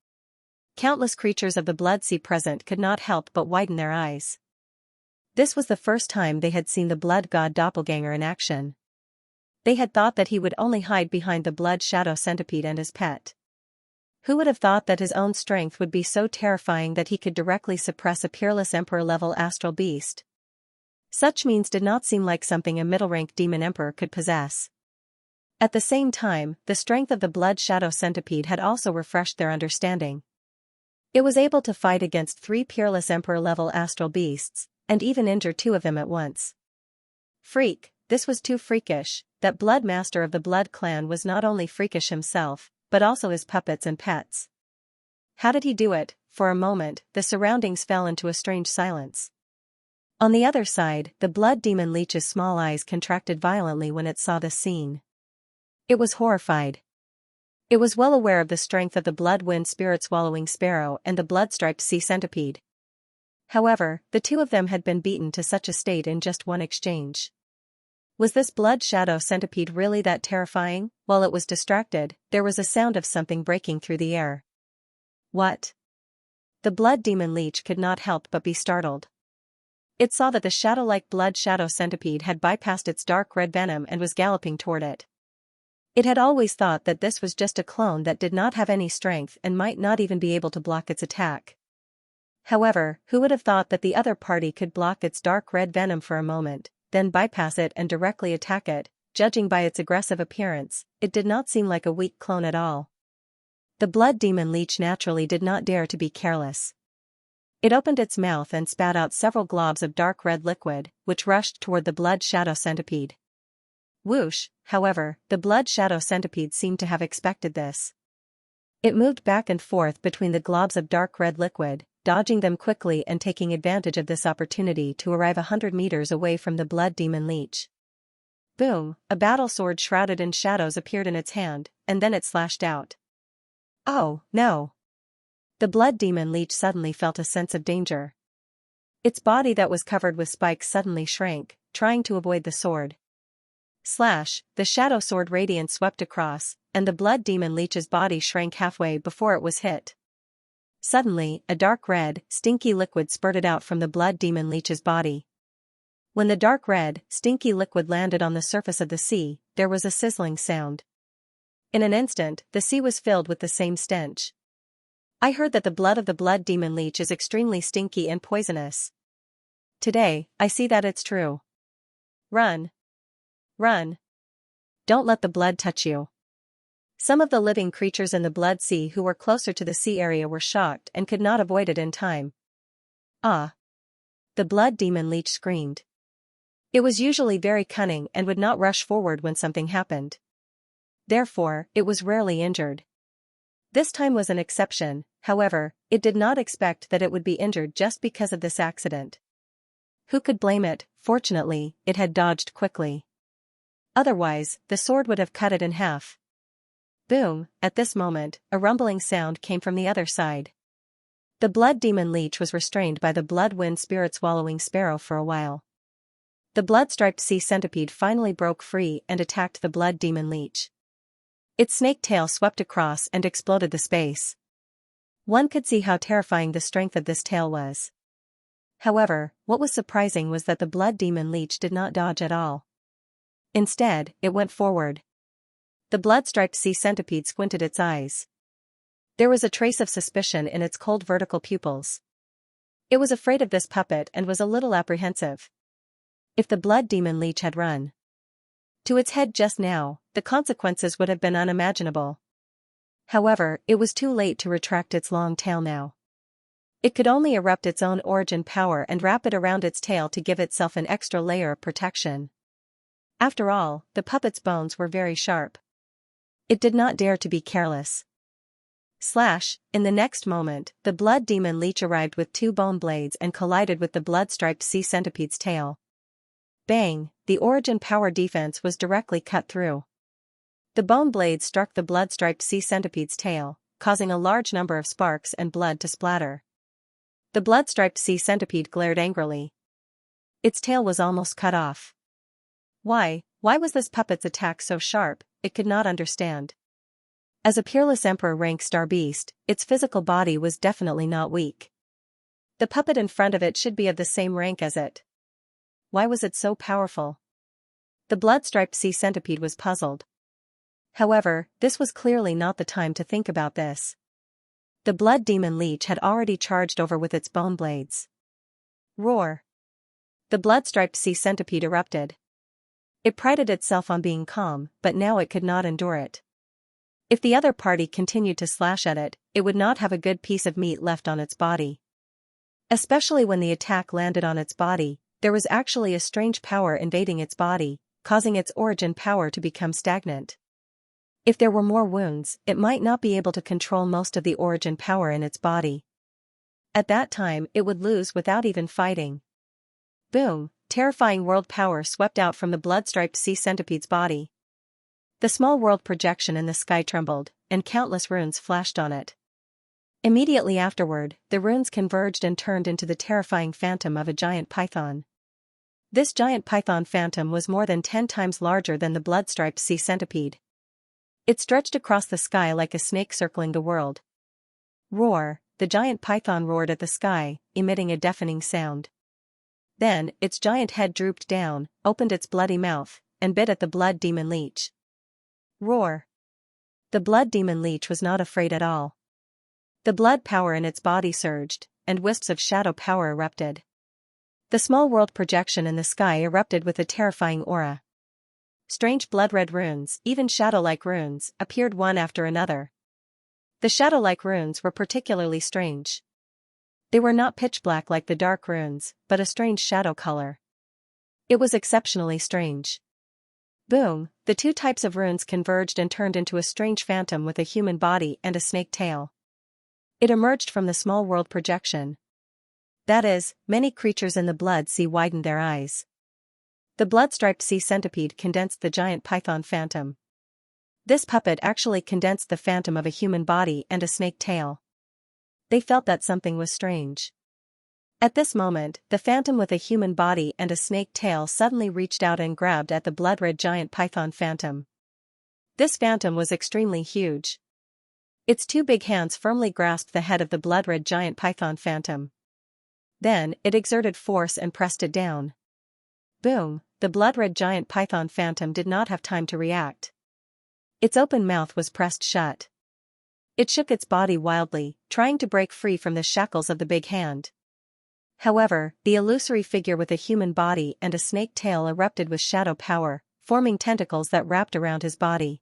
Countless creatures of the blood sea present could not help but widen their eyes. This was the first time they had seen the blood god doppelganger in action. They had thought that he would only hide behind the blood shadow centipede and his pet. Who would have thought that his own strength would be so terrifying that he could directly suppress a peerless emperor-level astral beast? Such means did not seem like something a middle-rank demon emperor could possess. At the same time, the strength of the blood shadow centipede had also refreshed their understanding. It was able to fight against 3 peerless emperor-level astral beasts, and even injure 2 of them at once. Freak, this was too freakish. That blood master of the blood clan was not only freakish himself, but also his puppets and pets. How did he do it? for a moment, the surroundings fell into a strange silence. On the other side, the blood demon leech's small eyes contracted violently when it saw this scene. It was horrified. It was well aware of the strength of the blood-wind spirit-swallowing sparrow and the blood-striped sea centipede. However, the two of them had been beaten to such a state in just one exchange. Was this blood shadow centipede really that terrifying? While it was distracted, there was a sound of something breaking through the air. What? The blood demon leech could not help but be startled. It saw that the shadow-like blood shadow centipede had bypassed its dark red venom and was galloping toward it. It had always thought that this was just a clone that did not have any strength and might not even be able to block its attack. However, who would have thought that the other party could block its dark red venom for a moment, then bypass it and directly attack it? Judging by its aggressive appearance, it did not seem like a weak clone at all. The blood demon leech naturally did not dare to be careless. It opened its mouth and spat out several globs of dark red liquid, which rushed toward the blood shadow centipede. Whoosh, however, the blood shadow centipede seemed to have expected this. It moved back and forth between the globs of dark red liquid, dodging them quickly and taking advantage of this opportunity to arrive 100 meters away from the blood demon leech. Boom, a battle sword shrouded in shadows appeared in its hand, and then it slashed out. Oh, no! The blood demon leech suddenly felt a sense of danger. Its body that was covered with spikes suddenly shrank, trying to avoid the sword. Slash, the shadow sword radiance swept across, and the blood demon leech's body shrank halfway before it was hit. Suddenly, a dark red, stinky liquid spurted out from the blood demon leech's body. When the dark red, stinky liquid landed on the surface of the sea, there was a sizzling sound. In an instant, the sea was filled with the same stench. I heard that the blood of the blood demon leech is extremely stinky and poisonous. Today, I see that it's true. Run! Run! Don't let the blood touch you. Some of the living creatures in the blood sea who were closer to the sea area were shocked and could not avoid it in time. Ah! The blood demon leech screamed. It was usually very cunning and would not rush forward when something happened. Therefore, it was rarely injured. This time was an exception, however, it did not expect that it would be injured just because of this accident. Who could blame it? Fortunately, it had dodged quickly. Otherwise, the sword would have cut it in half. Boom, at this moment, a rumbling sound came from the other side. The blood demon leech was restrained by the blood-wind spirit-swallowing sparrow for a while. The blood-striped sea centipede finally broke free and attacked the blood demon leech. Its snake tail swept across and exploded the space. One could see how terrifying the strength of this tail was. However, what was surprising was that the blood demon leech did not dodge at all. Instead, it went forward. The blood-striped sea centipede squinted its eyes. There was a trace of suspicion in its cold vertical pupils. It was afraid of this puppet and was a little apprehensive. If the blood demon leech had run to its head just now, the consequences would have been unimaginable. However, it was too late to retract its long tail now. It could only erupt its own origin power and wrap it around its tail to give itself an extra layer of protection. After all, the puppet's bones were very sharp. It did not dare to be careless. Slash, in the next moment, the blood demon leech arrived with two bone blades and collided with the blood-striped sea centipede's tail. Bang, the origin power defense was directly cut through. The bone blades struck the blood-striped sea centipede's tail, causing a large number of sparks and blood to splatter. The blood-striped sea centipede glared angrily. Its tail was almost cut off. Why was this puppet's attack so sharp? It could not understand. As a peerless emperor rank star beast, its physical body was definitely not weak. The puppet in front of it should be of the same rank as it. Why was it so powerful? The blood-striped sea centipede was puzzled. However, this was clearly not the time to think about this. The blood demon leech had already charged over with its bone blades. Roar! The blood-striped sea centipede erupted. It prided itself on being calm, but now it could not endure it. If the other party continued to slash at it, it would not have a good piece of meat left on its body. Especially when the attack landed on its body, there was actually a strange power invading its body, causing its origin power to become stagnant. If there were more wounds, it might not be able to control most of the origin power in its body. At that time it would lose without even fighting. Boom! Terrifying world power swept out from the blood-striped sea centipede's body. The small world projection in the sky trembled, and countless runes flashed on it. Immediately afterward, the runes converged and turned into the terrifying phantom of a giant python. This giant python phantom was more than 10 times larger than the blood-striped sea centipede. It stretched across the sky like a snake circling the world. Roar! The giant python roared at the sky, emitting a deafening sound. Then, its giant head drooped down, opened its bloody mouth, and bit at the blood demon leech. Roar! The blood demon leech was not afraid at all. The blood power in its body surged, and wisps of shadow power erupted. The small world projection in the sky erupted with a terrifying aura. Strange blood-red runes, even shadow-like runes, appeared one after another. The shadow-like runes were particularly strange. They were not pitch black like the dark runes, but a strange shadow color. It was exceptionally strange. Boom! The two types of runes converged and turned into a strange phantom with a human body and a snake tail. It emerged from the small world projection. That is, many creatures in the blood sea widened their eyes. The blood-striped sea centipede condensed the giant python phantom. This puppet actually condensed the phantom of a human body and a snake tail. They felt that something was strange. At this moment, the phantom with a human body and a snake tail suddenly reached out and grabbed at the blood-red giant python phantom. This phantom was extremely huge. Its two big hands firmly grasped the head of the blood-red giant python phantom. Then, it exerted force and pressed it down. Boom! The blood-red giant python phantom did not have time to react. Its open mouth was pressed shut. It shook its body wildly, trying to break free from the shackles of the big hand. However, the illusory figure with a human body and a snake tail erupted with shadow power, forming tentacles that wrapped around his body.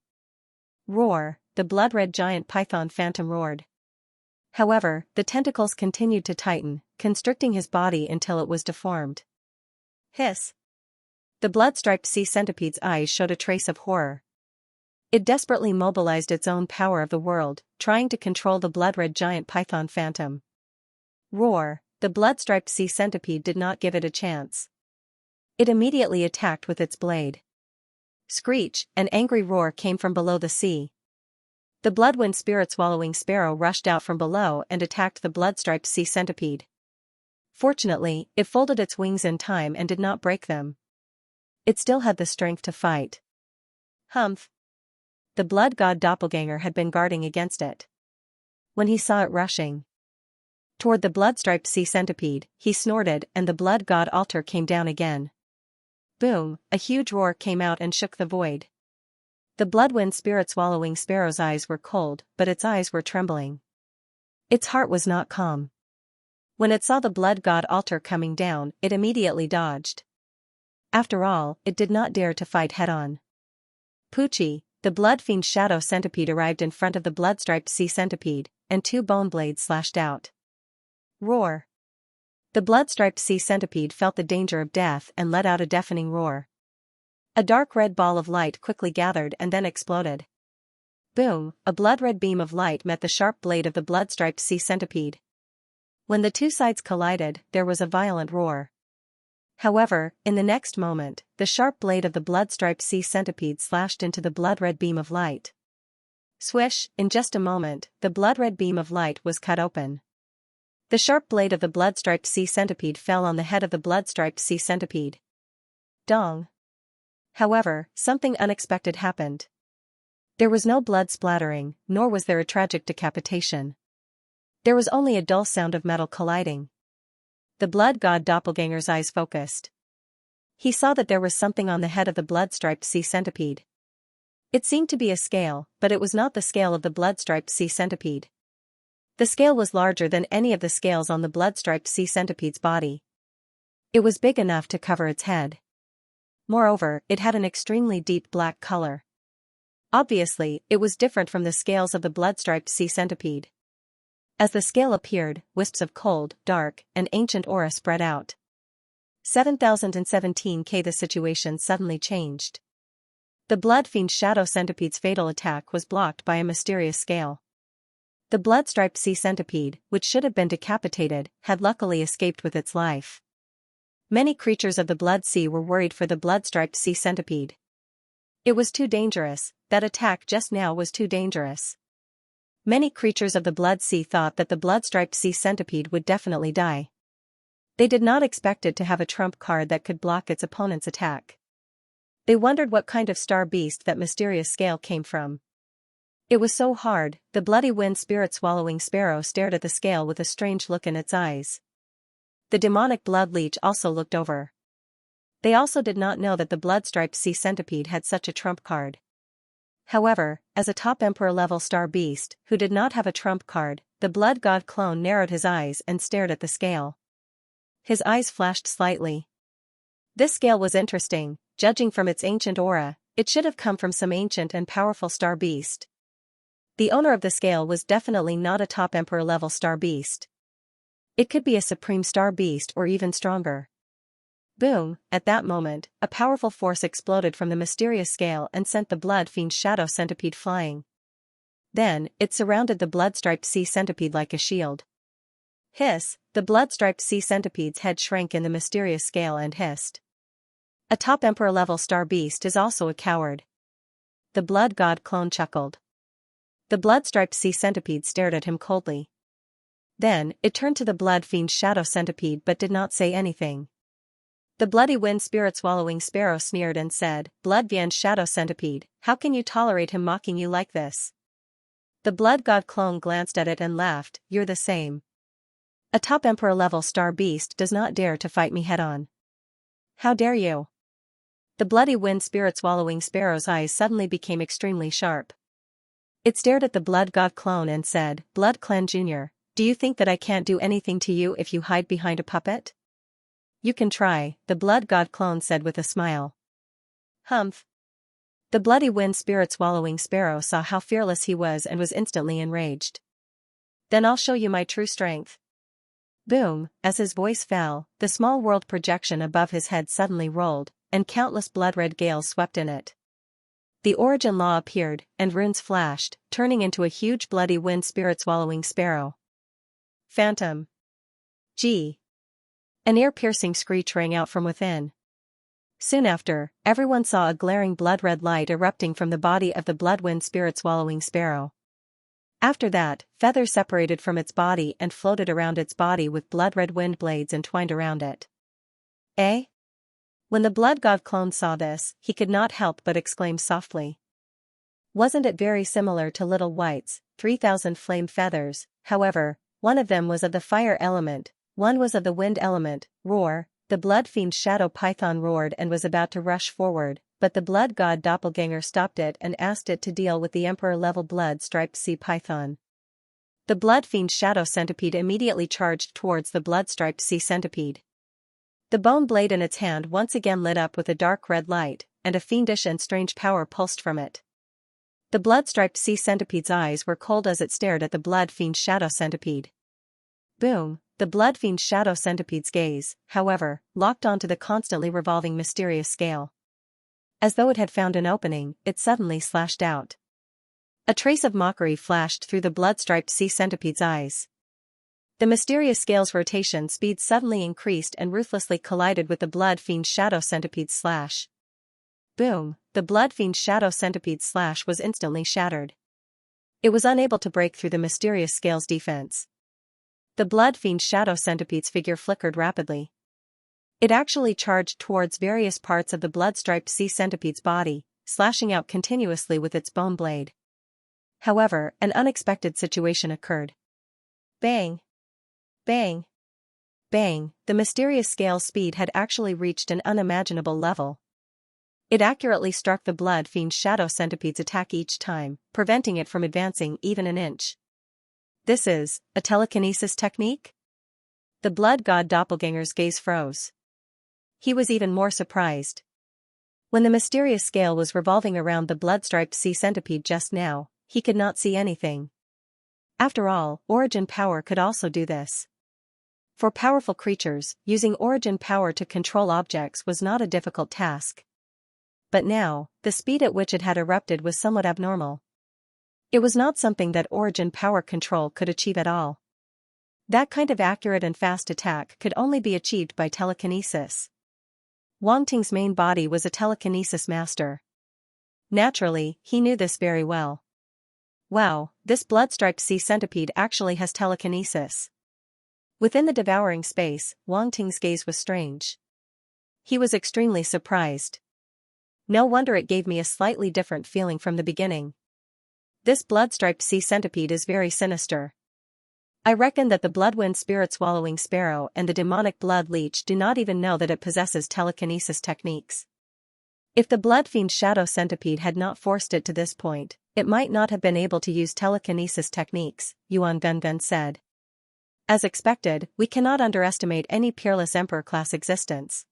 Roar! The blood-red giant python phantom roared. However, the tentacles continued to tighten, constricting his body until it was deformed. Hiss! The blood-striped sea centipede's eyes showed a trace of horror. It desperately mobilized its own power of the world, trying to control the blood-red giant python phantom. Roar! The blood-striped sea centipede did not give it a chance. It immediately attacked with its blade. Screech! An angry roar came from below the sea. The bloodwind spirit-swallowing sparrow rushed out from below and attacked the blood-striped sea centipede. Fortunately, it folded its wings in time and did not break them. It still had the strength to fight. Humph! The blood god doppelganger had been guarding against it. When he saw it rushing toward the blood-striped sea centipede, he snorted and the blood god altar came down again. Boom! A huge roar came out and shook the void. The bloodwind spirit-swallowing sparrow's eyes were cold, but its eyes were trembling. Its heart was not calm. When it saw the blood god altar coming down, it immediately dodged. After all, it did not dare to fight head-on. Poochie! The blood fiend shadow centipede arrived in front of the blood-striped sea centipede, and two bone blades slashed out. Roar! The blood-striped sea centipede felt the danger of death and let out a deafening roar. A dark red ball of light quickly gathered and then exploded. Boom! A blood-red beam of light met the sharp blade of the blood-striped sea centipede. When the two sides collided, there was a violent roar. However, in the next moment, the sharp blade of the blood-striped sea centipede slashed into the blood-red beam of light. Swish! In just a moment, the blood-red beam of light was cut open. The sharp blade of the blood-striped sea centipede fell on the head of the blood-striped sea centipede. Dong! However, something unexpected happened. There was no blood splattering, nor was there a tragic decapitation. There was only a dull sound of metal colliding. The blood god doppelganger's eyes focused. He saw that there was something on the head of the blood-striped sea centipede. It seemed to be a scale, but it was not the scale of the blood-striped sea centipede. The scale was larger than any of the scales on the blood-striped sea centipede's body. It was big enough to cover its head. Moreover, it had an extremely deep black color. Obviously, it was different from the scales of the blood-striped sea centipede. As the scale appeared, wisps of cold, dark, and ancient aura spread out. 7017K. The situation suddenly changed. The blood fiend shadow centipede's fatal attack was blocked by a mysterious scale. The blood-striped sea centipede, which should have been decapitated, had luckily escaped with its life. Many creatures of the blood sea were worried for the blood-striped sea centipede. It was too dangerous, that attack just now was too dangerous. Many creatures of the blood sea thought that the blood-striped sea centipede would definitely die. They did not expect it to have a trump card that could block its opponent's attack. They wondered what kind of star beast that mysterious scale came from. It was so hard. The bloody wind spirit-swallowing sparrow stared at the scale with a strange look in its eyes. The demonic blood leech also looked over. They also did not know that the blood-striped sea centipede had such a trump card. However, as a top emperor-level star beast, who did not have a trump card, the blood god clone narrowed his eyes and stared at the scale. His eyes flashed slightly. This scale was interesting. Judging from its ancient aura, it should have come from some ancient and powerful star beast. The owner of the scale was definitely not a top emperor-level star beast. It could be a supreme star beast or even stronger. Boom! At that moment, a powerful force exploded from the mysterious scale and sent the blood-fiend shadow centipede flying. Then, it surrounded the blood-striped sea centipede like a shield. Hiss! The blood-striped sea centipede's head shrank in the mysterious scale and hissed. A top emperor-level star beast is also a coward. The blood god clone chuckled. The blood-striped sea centipede stared at him coldly. Then, it turned to the blood-fiend shadow centipede but did not say anything. The bloody wind spirit-swallowing sparrow sneered and said, "Blood-fiend shadow centipede, how can you tolerate him mocking you like this?" The blood god clone glanced at it and laughed, "You're the same. A top emperor-level star beast does not dare to fight me head-on. How dare you?" The bloody wind spirit-swallowing sparrow's eyes suddenly became extremely sharp. It stared at the blood god clone and said, "Blood Clan Jr., do you think that I can't do anything to you if you hide behind a puppet?" "You can try," the blood god clone said with a smile. Humph. The bloody wind spirit-swallowing sparrow saw how fearless he was and was instantly enraged. "Then I'll show you my true strength." Boom! As his voice fell, the small world projection above his head suddenly rolled, and countless blood-red gales swept in it. The origin law appeared, and runes flashed, turning into a huge bloody wind spirit-swallowing sparrow. Phantom. Gee! An ear-piercing screech rang out from within. Soon after, everyone saw a glaring blood-red light erupting from the body of the blood-wind spirit-swallowing sparrow. After that, feathers separated from its body and floated around its body with blood-red wind blades entwined around it. Eh? When the blood god clone saw this, he could not help but exclaim softly. Wasn't it very similar to Little White's 3,000 flame feathers? However, one of them was of the fire element, one was of the wind element. Roar! The blood-fiend shadow python roared and was about to rush forward, but the blood god doppelganger stopped it and asked it to deal with the emperor-level blood-striped sea python. The blood-fiend shadow centipede immediately charged towards the blood-striped sea centipede. The bone blade in its hand once again lit up with a dark red light, and a fiendish and strange power pulsed from it. The blood-striped sea centipede's eyes were cold as it stared at the blood-fiend shadow centipede. Boom! The blood-fiend shadow centipede's gaze, however, locked onto the constantly revolving mysterious scale. As though it had found an opening, it suddenly slashed out. A trace of mockery flashed through the blood-striped sea centipede's eyes. The mysterious scale's rotation speed suddenly increased and ruthlessly collided with the blood-fiend shadow centipede's slash. Boom! The blood-fiend shadow centipede's slash was instantly shattered. It was unable to break through the mysterious scale's defense. The blood-fiend shadow centipede's figure flickered rapidly. It actually charged towards various parts of the blood-striped sea centipede's body, slashing out continuously with its bone blade. However, an unexpected situation occurred. Bang! Bang! Bang! The mysterious scale's speed had actually reached an unimaginable level. It accurately struck the blood-fiend shadow centipede's attack each time, preventing it from advancing even an inch. This is a telekinesis technique? The blood god doppelganger's gaze froze. He was even more surprised. When the mysterious scale was revolving around the blood-striped sea centipede just now, he could not see anything. After all, origin power could also do this. For powerful creatures, using origin power to control objects was not a difficult task. But now, the speed at which it had erupted was somewhat abnormal. It was not something that Origin Power Control could achieve at all. That kind of accurate and fast attack could only be achieved by telekinesis. Wang Ting's main body was a telekinesis master. Naturally, he knew this very well. Wow, this blood-striped sea centipede actually has telekinesis. Within the devouring space, Wang Ting's gaze was strange. He was extremely surprised. No wonder it gave me a slightly different feeling from the beginning. This blood-striped sea centipede is very sinister. I reckon that the bloodwind spirit-swallowing sparrow and the demonic blood leech do not even know that it possesses telekinesis techniques. If the blood fiend shadow centipede had not forced it to this point, it might not have been able to use telekinesis techniques, Yuan Gungun said. As expected, we cannot underestimate any peerless emperor-class existence.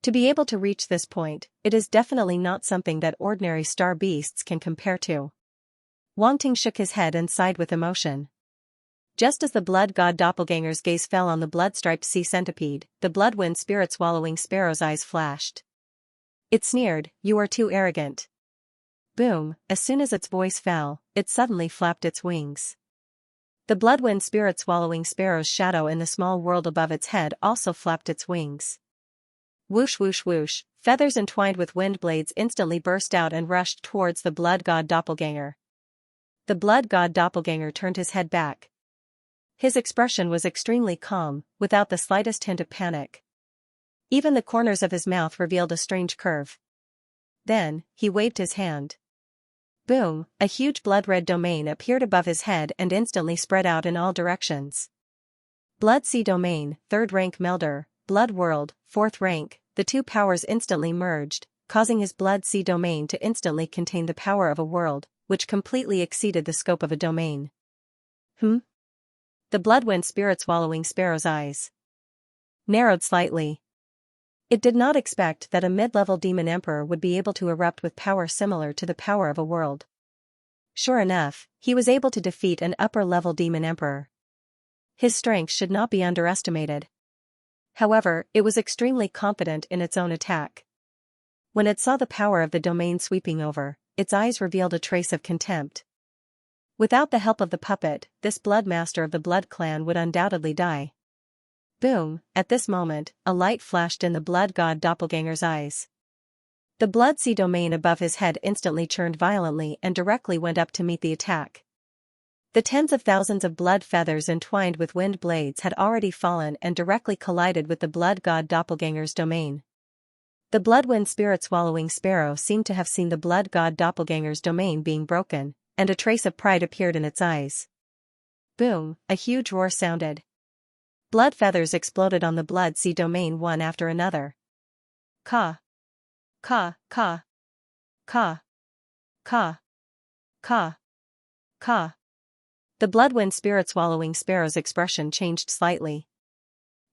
To be able to reach this point, it is definitely not something that ordinary star beasts can compare to. Wang Ting shook his head and sighed with emotion. Just as the blood god doppelganger's gaze fell on the blood-striped sea centipede, the bloodwind spirit-swallowing sparrow's eyes flashed. It sneered, "You are too arrogant." Boom, as soon as its voice fell, it suddenly flapped its wings. The bloodwind spirit-swallowing sparrow's shadow in the small world above its head also flapped its wings. Whoosh whoosh whoosh, feathers entwined with wind blades instantly burst out and rushed towards the blood god doppelganger. The blood god doppelganger turned his head back. His expression was extremely calm, without the slightest hint of panic. Even the corners of his mouth revealed a strange curve. Then, he waved his hand. Boom, a huge blood-red domain appeared above his head and instantly spread out in all directions. Blood Sea Domain, 3rd rank Melder, Blood World, 4th rank, the two powers instantly merged, causing his Blood Sea Domain to instantly contain the power of a world, which completely exceeded the scope of a domain. The bloodwind spirit-swallowing sparrow's eyes narrowed slightly. It did not expect that a mid-level demon emperor would be able to erupt with power similar to the power of a world. Sure enough, he was able to defeat an upper-level demon emperor. His strength should not be underestimated. However, it was extremely confident in its own attack. When it saw the power of the domain sweeping over, its eyes revealed a trace of contempt. Without the help of the puppet, this blood master of the blood clan would undoubtedly die. Boom, at this moment, a light flashed in the blood god doppelganger's eyes. The blood sea domain above his head instantly churned violently and directly went up to meet the attack. The tens of thousands of blood feathers entwined with wind blades had already fallen and directly collided with the blood god doppelganger's domain. The bloodwind spirit-swallowing sparrow seemed to have seen the blood god doppelganger's domain being broken, and a trace of pride appeared in its eyes. Boom, a huge roar sounded. Blood feathers exploded on the blood sea domain one after another. Ka. Ka, ka. Ka. Ka. Ka. Ka. The bloodwind spirit-swallowing sparrow's expression changed slightly.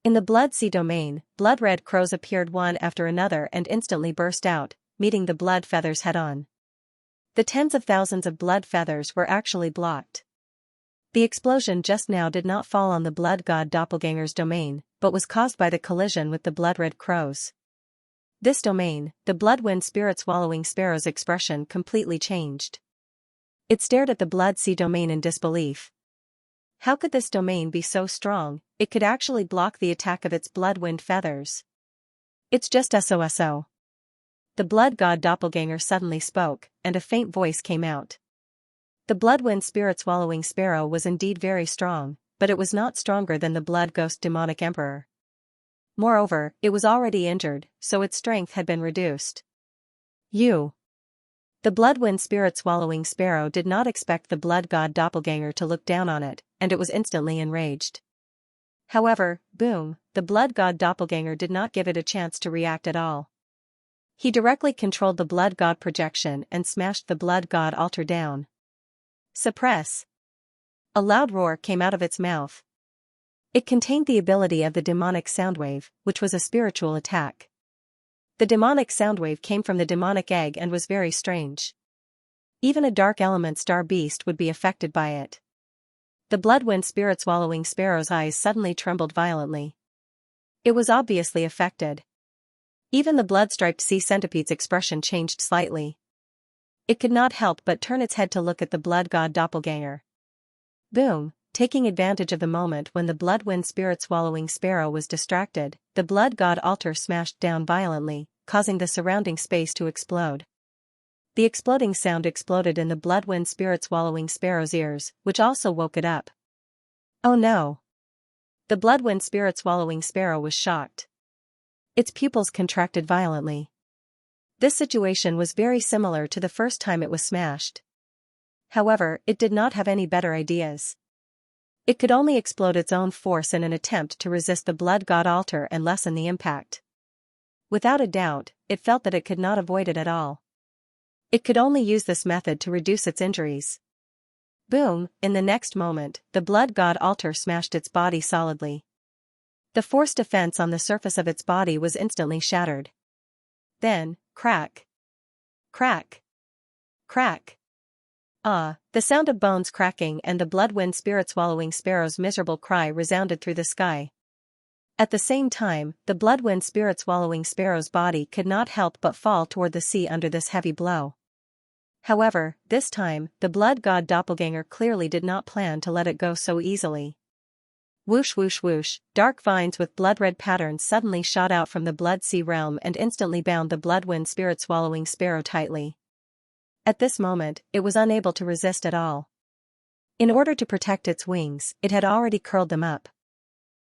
In the blood sea domain, blood-red crows appeared one after another and instantly burst out, meeting the blood feathers head-on. The tens of thousands of blood feathers were actually blocked. The explosion just now did not fall on the blood god doppelganger's domain, but was caused by the collision with the blood-red crows. This domain, the bloodwind spirit-swallowing sparrow's expression completely changed. It stared at the blood sea domain in disbelief. How could this domain be so strong? It could actually block the attack of its bloodwind feathers. It's just SOSO. The blood god doppelganger suddenly spoke, and a faint voice came out. The bloodwind spirit-swallowing sparrow was indeed very strong, but it was not stronger than the blood ghost demonic emperor. Moreover, it was already injured, so its strength had been reduced. The bloodwind spirit-swallowing sparrow did not expect the blood god doppelganger to look down on it, and it was instantly enraged. However, boom, the blood god doppelganger did not give it a chance to react at all. He directly controlled the blood god projection and smashed the blood god altar down. Suppress. A loud roar came out of its mouth. It contained the ability of the demonic soundwave, which was a spiritual attack. The demonic soundwave came from the demonic egg and was very strange. Even a dark element star beast would be affected by it. The bloodwind spirit-swallowing sparrow's eyes suddenly trembled violently. It was obviously affected. Even the blood-striped sea centipede's expression changed slightly. It could not help but turn its head to look at the blood god doppelganger. Boom! Taking advantage of the moment when the blood-wind spirit-swallowing sparrow was distracted, the blood god altar smashed down violently, causing the surrounding space to explode. The exploding sound exploded in the blood-wind spirit-swallowing sparrow's ears, which also woke it up. Oh no! The blood-wind spirit-swallowing sparrow was shocked. Its pupils contracted violently. This situation was very similar to the first time it was smashed. However, it did not have any better ideas. It could only explode its own force in an attempt to resist the blood god altar and lessen the impact. Without a doubt, it felt that it could not avoid it at all. It could only use this method to reduce its injuries. Boom! In the next moment, the blood god altar smashed its body solidly. The force defense on the surface of its body was instantly shattered. Then, crack! Crack! Crack! The sound of bones cracking and the blood-wind spirit-swallowing sparrow's miserable cry resounded through the sky. At the same time, the blood-wind spirit-swallowing sparrow's body could not help but fall toward the sea under this heavy blow. However, this time, the blood god doppelganger clearly did not plan to let it go so easily. Whoosh whoosh whoosh, dark vines with blood-red patterns suddenly shot out from the blood sea realm and instantly bound the blood-wind spirit-swallowing sparrow tightly. At this moment, it was unable to resist at all. In order to protect its wings, it had already curled them up.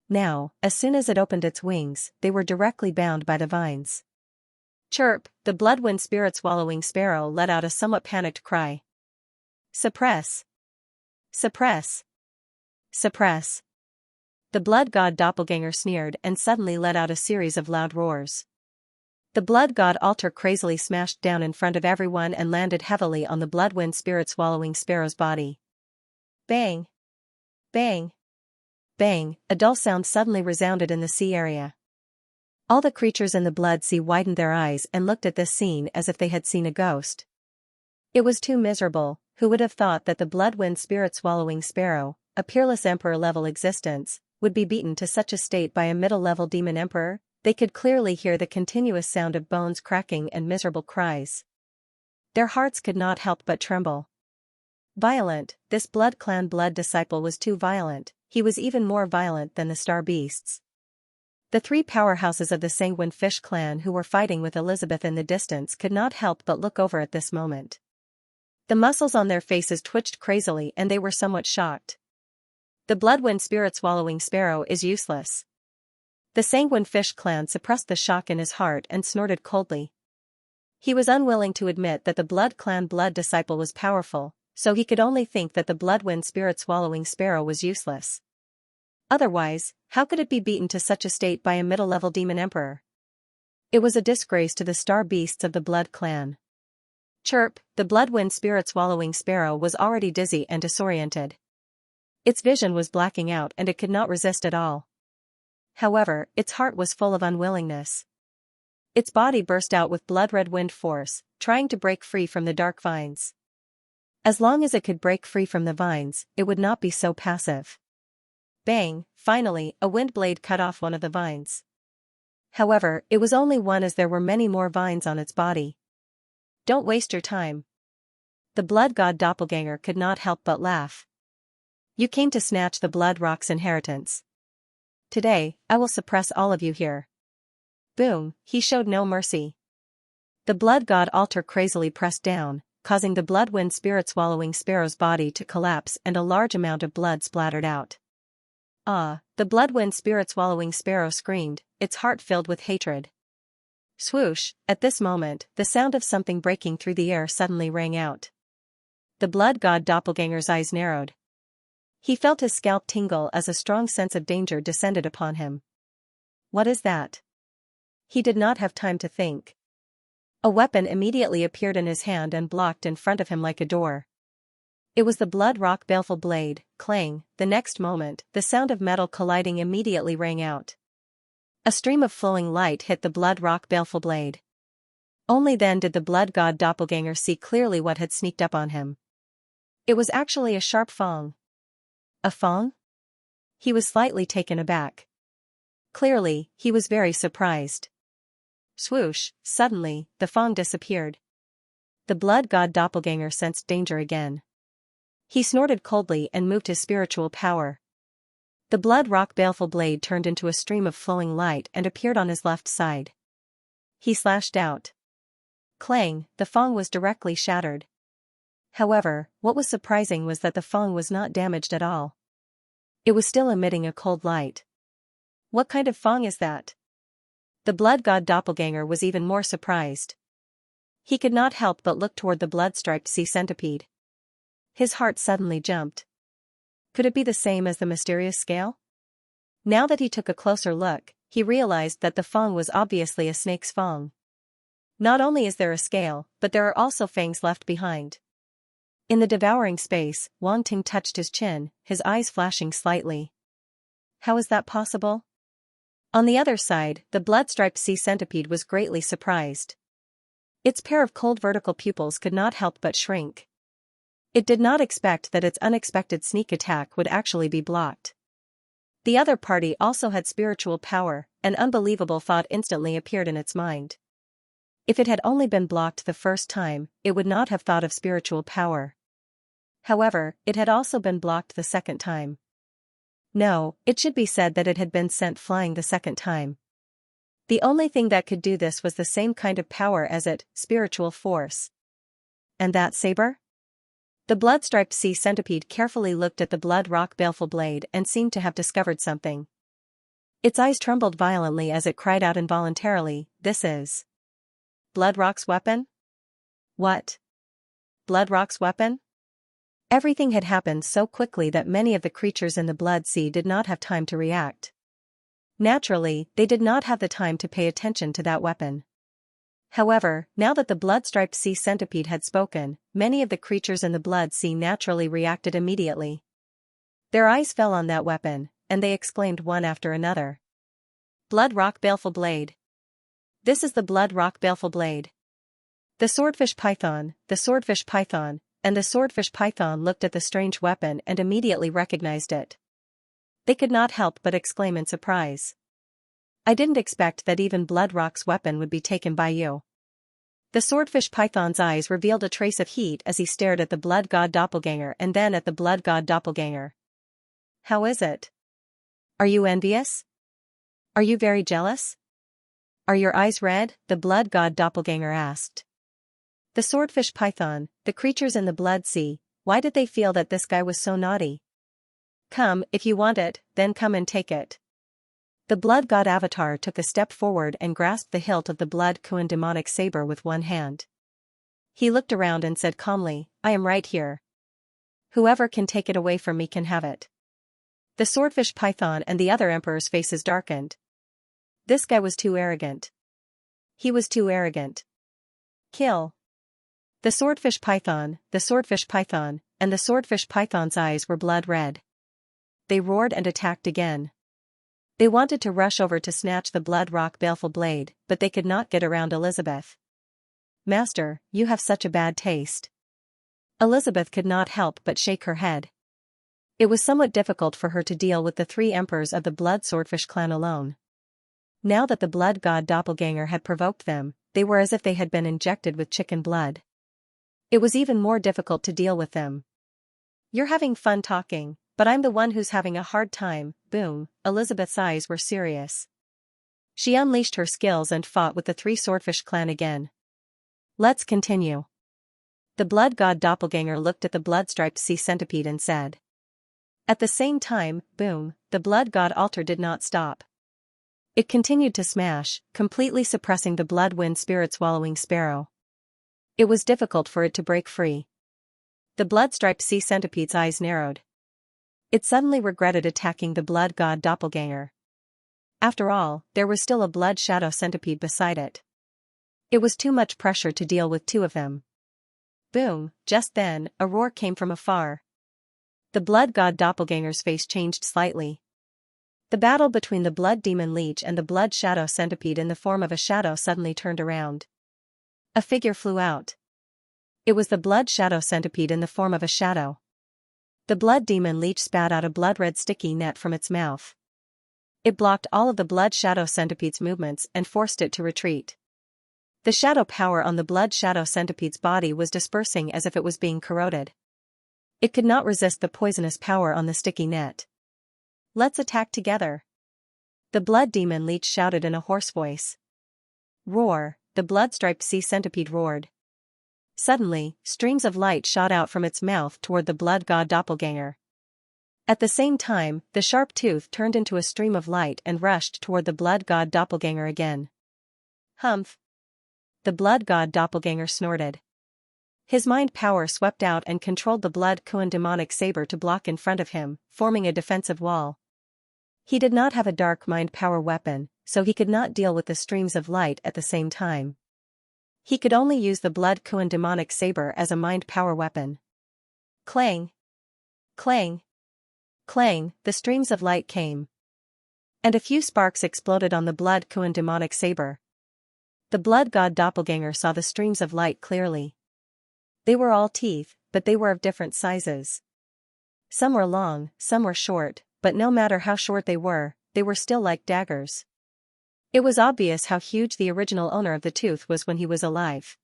Now, as soon as it opened its wings, they were directly bound by the vines. Chirp! The blood-wind spirit-swallowing sparrow let out a somewhat panicked cry. Suppress! Suppress! Suppress! The blood god doppelganger sneered and suddenly let out a series of loud roars. The blood god altar crazily smashed down in front of everyone and landed heavily on the blood-wind spirit-swallowing sparrow's body. Bang! Bang! Bang! A dull sound suddenly resounded in the sea area. All the creatures in the blood sea widened their eyes and looked at this scene as if they had seen a ghost. It was too miserable. Who would have thought that the blood-wind spirit-swallowing sparrow, a peerless emperor-level existence, would be beaten to such a state by a middle-level demon emperor? They could clearly hear the continuous sound of bones cracking and miserable cries. Their hearts could not help but tremble. Violent, this blood clan blood disciple was too violent. He was even more violent than the star beasts. The three powerhouses of the Sanguine Fish clan who were fighting with Elizabeth in the distance could not help but look over at this moment. The muscles on their faces twitched crazily and they were somewhat shocked. The blood-wind spirit-swallowing sparrow is useless. The Sanguine Fish clan suppressed the shock in his heart and snorted coldly. He was unwilling to admit that the blood clan blood disciple was powerful, so he could only think that the blood-wind spirit-swallowing sparrow was useless. Otherwise, how could it be beaten to such a state by a middle-level demon emperor? It was a disgrace to the star beasts of the blood clan. Chirp! The blood-wind spirit-swallowing sparrow was already dizzy and disoriented. Its vision was blacking out and it could not resist at all. However, its heart was full of unwillingness. Its body burst out with blood-red wind force, trying to break free from the dark vines. As long as it could break free from the vines, it would not be so passive. Bang! Finally, a wind blade cut off one of the vines. However, it was only one as there were many more vines on its body. Don't waste your time. The blood god doppelganger could not help but laugh. You came to snatch the blood rock's inheritance. Today, I will suppress all of you here. Boom! He showed no mercy. The blood god altar crazily pressed down, causing the blood-wind spirit-swallowing sparrow's body to collapse and a large amount of blood splattered out. The blood-wind spirit-swallowing sparrow screamed, its heart filled with hatred. Swoosh! At this moment, the sound of something breaking through the air suddenly rang out. The blood god doppelganger's eyes narrowed. He felt his scalp tingle as a strong sense of danger descended upon him. What is that? He did not have time to think. A weapon immediately appeared in his hand and blocked in front of him like a door. It was the blood rock baleful blade. Clang! The next moment, the sound of metal colliding immediately rang out. A stream of flowing light hit the blood rock baleful blade. Only then did the blood god doppelganger see clearly what had sneaked up on him. It was actually a sharp fong. A fong? He was slightly taken aback. Clearly, he was very surprised. Swoosh! Suddenly, the fong disappeared. the blood god doppelganger sensed danger again. He snorted coldly and moved his spiritual power. The blood rock baleful blade turned into a stream of flowing light and appeared on his left side. He slashed out. Clang, the fong was directly shattered. However, what was surprising was that the fong was not damaged at all. It was still emitting a cold light. What kind of fong is that? The blood god doppelganger was even more surprised. He could not help but look toward the blood-striped sea centipede. His heart suddenly jumped. Could it be the same as the mysterious scale? Now that he took a closer look, he realized that the fong was obviously a snake's fong. Not only is there a scale, but there are also fangs left behind. In the devouring space, Wang Ting touched his chin, his eyes flashing slightly. How is that possible? On the other side, the blood-striped sea centipede was greatly surprised. Its pair of cold vertical pupils could not help but shrink. It did not expect that its unexpected sneak attack would actually be blocked. The other party also had spiritual power, an unbelievable thought instantly appeared in its mind. If it had only been blocked the first time, it would not have thought of spiritual power. However, it had also been blocked the second time. No, it should be said that it had been sent flying the second time. The only thing that could do this was the same kind of power as it, spiritual force. And that saber? The blood-striped sea centipede carefully looked at the blood rock baleful blade and seemed to have discovered something. Its eyes trembled violently as it cried out involuntarily, "This is Blood Rock's weapon?" What? Blood Rock's weapon? Everything had happened so quickly that many of the creatures in the blood sea did not have time to react. Naturally, they did not have the time to pay attention to that weapon. However, now that the blood-striped sea centipede had spoken, many of the creatures in the blood sea naturally reacted immediately. Their eyes fell on that weapon, and they exclaimed one after another. Blood rock baleful blade. This is the blood rock baleful blade. The swordfish python, and the swordfish python looked at the strange weapon and immediately recognized it. They could not help but exclaim in surprise. I didn't expect that even Blood Rock's weapon would be taken by you. The swordfish python's eyes revealed a trace of heat as he stared at the blood god doppelganger and then at the blood god doppelganger. How is it? Are you envious? Are you very jealous? Are your eyes red? The blood god doppelganger asked. The swordfish python, the creatures in the blood sea, why did they feel that this guy was so naughty? Come, if you want it, then come and take it. The blood god avatar took a step forward and grasped the hilt of the blood Kuan demonic saber with one hand. He looked around and said calmly, I am right here. Whoever can take it away from me can have it. The swordfish python and the other emperor's faces darkened. This guy was too arrogant. He was too arrogant. Kill. The swordfish python, and the swordfish python's eyes were blood red. They roared and attacked again. They wanted to rush over to snatch the blood rock baleful blade, but they could not get around Elizabeth. Master, you have such a bad taste. Elizabeth could not help but shake her head. It was somewhat difficult for her to deal with the three emperors of the blood swordfish clan alone. Now that the blood god doppelganger had provoked them, they were as if they had been injected with chicken blood. It was even more difficult to deal with them. You're having fun talking, but I'm the one who's having a hard time. Boom. Elizabeth's eyes were serious. She unleashed her skills and fought with the three swordfish clan again. Let's continue. The blood god doppelganger looked at the blood-striped sea centipede and said. At the same time, boom, the blood god altar did not stop. It continued to smash, completely suppressing the blood wind spirit swallowing sparrow. It was difficult for it to break free. The blood-striped sea centipede's eyes narrowed. It suddenly regretted attacking the blood god doppelganger. After all, there was still a blood shadow centipede beside it. It was too much pressure to deal with two of them. Boom, just then, a roar came from afar. The blood god doppelganger's face changed slightly. The battle between the blood demon leech and the blood shadow centipede in the form of a shadow suddenly turned around. A figure flew out. It was the blood shadow centipede in the form of a shadow. The blood demon leech spat out a blood-red sticky net from its mouth. It blocked all of the blood shadow centipede's movements and forced it to retreat. The shadow power on the blood shadow centipede's body was dispersing as if it was being corroded. It could not resist the poisonous power on the sticky net. Let's attack together. The blood demon leech shouted in a hoarse voice. Roar, the blood-striped sea centipede roared. Suddenly, streams of light shot out from its mouth toward the blood god doppelganger. At the same time, the sharp tooth turned into a stream of light and rushed toward the blood god doppelganger again. Humph! The blood god doppelganger snorted. His mind power swept out and controlled the blood Kuan demonic saber to block in front of him, forming a defensive wall. He did not have a dark mind power weapon, so he could not deal with the streams of light at the same time. He could only use the blood Kuan demonic saber as a mind power weapon. Clang! Clang! Clang, the streams of light came. And a few sparks exploded on the blood Kuan demonic saber. The blood god doppelganger saw the streams of light clearly. They were all teeth, but they were of different sizes. Some were long, some were short, but no matter how short they were still like daggers. It was obvious how huge the original owner of the tooth was when he was alive.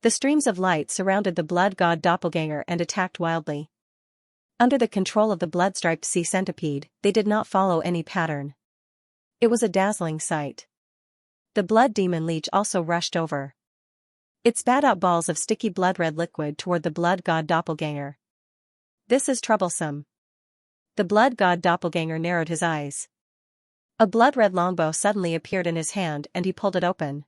The streams of light surrounded the blood god doppelganger and attacked wildly. Under the control of the blood-striped sea centipede, they did not follow any pattern. It was a dazzling sight. The blood demon leech also rushed over. It spat out balls of sticky blood-red liquid toward the blood god doppelganger. This is troublesome. The blood god doppelganger narrowed his eyes. A blood-red longbow suddenly appeared in his hand and he pulled it open.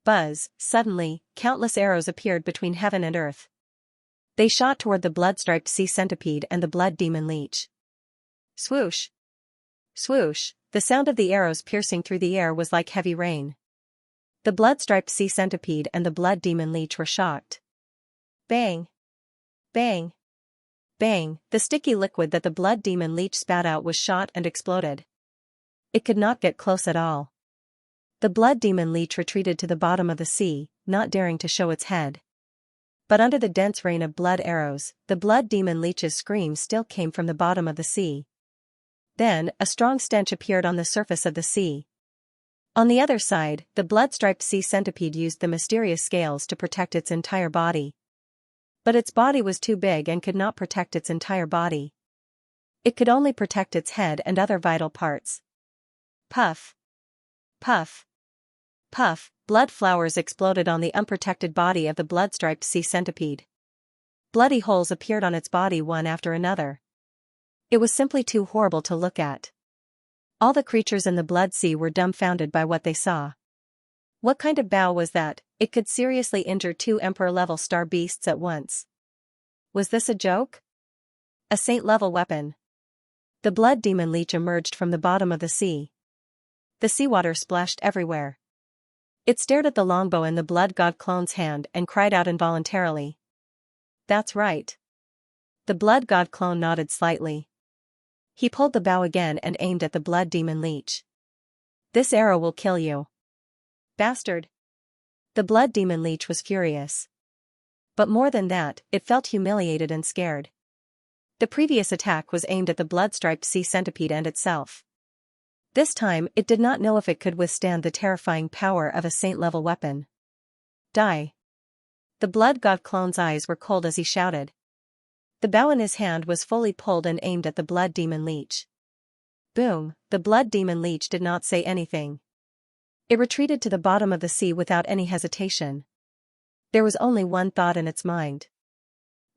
Buzz, suddenly, countless arrows appeared between heaven and earth. They shot toward the blood-striped sea centipede and the blood demon leech. Swoosh! Swoosh! The sound of the arrows piercing through the air was like heavy rain. The blood-striped sea centipede and the blood demon leech were shocked. Bang! Bang! Bang! The sticky liquid that the blood demon leech spat out was shot and exploded. It could not get close at all. The blood demon leech retreated to the bottom of the sea, not daring to show its head. But under the dense rain of blood arrows, the blood demon leech's screams still came from the bottom of the sea. Then, a strong stench appeared on the surface of the sea. On the other side, the blood-striped sea centipede used the mysterious scales to protect its entire body. But its body was too big and could not protect its entire body. It could only protect its head and other vital parts. Puff! Puff! Puff! Blood flowers exploded on the unprotected body of the blood-striped sea centipede. Bloody holes appeared on its body one after another. It was simply too horrible to look at. All the creatures in the blood sea were dumbfounded by what they saw. What kind of bow was that? It could seriously injure 2 emperor-level star beasts at once. Was this a joke? A saint-level weapon. The blood demon leech emerged from the bottom of the sea. The seawater splashed everywhere. It stared at the longbow in the blood god clone's hand and cried out involuntarily. That's right. The blood god clone nodded slightly. He pulled the bow again and aimed at the blood demon leech. This arrow will kill you. Bastard. The blood demon leech was furious. But more than that, it felt humiliated and scared. The previous attack was aimed at the blood-striped sea centipede and itself. This time, it did not know if it could withstand the terrifying power of a saint-level weapon. Die. The blood god clone's eyes were cold as he shouted. The bow in his hand was fully pulled and aimed at the blood demon leech. Boom! The blood demon leech did not say anything. It retreated to the bottom of the sea without any hesitation. There was only one thought in its mind.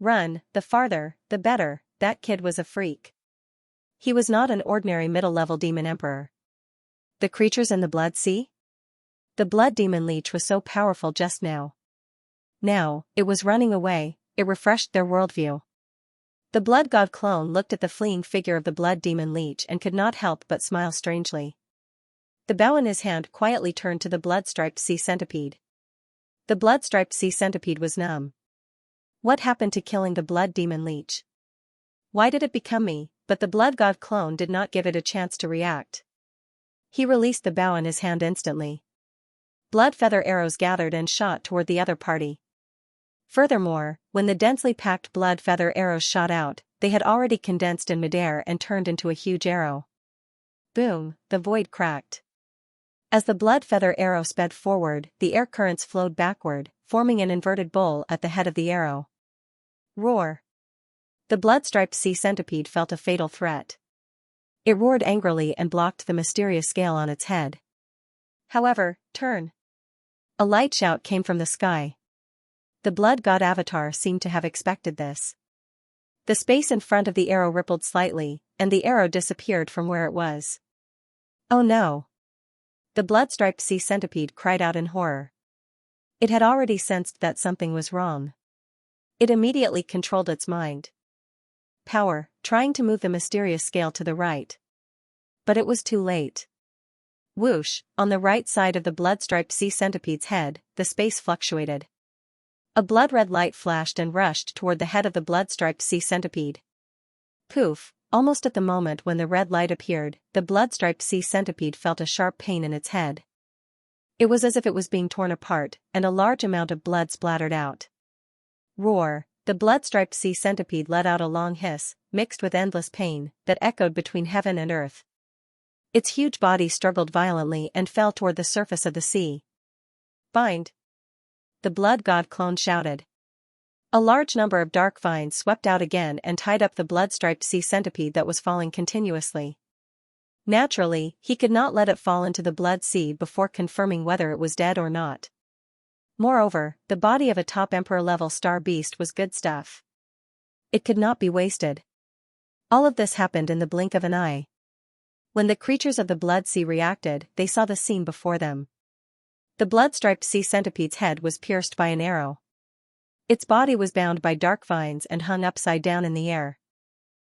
Run, the farther, the better. That kid was a freak. He was not an ordinary middle-level demon emperor. The creatures in the blood sea? The blood demon leech was so powerful just now. Now, it was running away. It refreshed their worldview. The blood god clone looked at the fleeing figure of the blood demon leech and could not help but smile strangely. The bow in his hand quietly turned to the blood-striped sea centipede. The blood-striped sea centipede was numb. What happened to killing the blood demon leech? Why did it become me? But the blood god clone did not give it a chance to react. He released the bow in his hand instantly. Blood feather arrows gathered and shot toward the other party. Furthermore, when the densely packed blood feather arrows shot out, they had already condensed in midair and turned into a huge arrow. Boom, the void cracked. As the blood feather arrow sped forward, the air currents flowed backward, forming an inverted bowl at the head of the arrow. Roar! The blood-striped sea centipede felt a fatal threat. It roared angrily and blocked the mysterious scale on its head. However, turn! A light shout came from the sky. The blood god avatar seemed to have expected this. The space in front of the arrow rippled slightly, and the arrow disappeared from where it was. Oh no! The blood-striped sea centipede cried out in horror. It had already sensed that something was wrong. It immediately controlled its mind. Power, trying to move the mysterious scale to the right. But it was too late. Whoosh, on the right side of the blood-striped sea centipede's head, the space fluctuated. A blood-red light flashed and rushed toward the head of the blood-striped sea centipede. Poof, almost at the moment when the red light appeared, the blood-striped sea centipede felt a sharp pain in its head. It was as if it was being torn apart, and a large amount of blood splattered out. Roar! The blood-striped sea centipede let out a long hiss, mixed with endless pain, that echoed between heaven and earth. Its huge body struggled violently and fell toward the surface of the sea. Bind! The blood god clone shouted. A large number of dark vines swept out again and tied up the blood-striped sea centipede that was falling continuously. Naturally, he could not let it fall into the blood sea before confirming whether it was dead or not. Moreover, the body of a top emperor-level star beast was good stuff. It could not be wasted. All of this happened in the blink of an eye. When the creatures of the blood sea reacted, they saw the scene before them. The blood-striped sea centipede's head was pierced by an arrow. Its body was bound by dark vines and hung upside down in the air.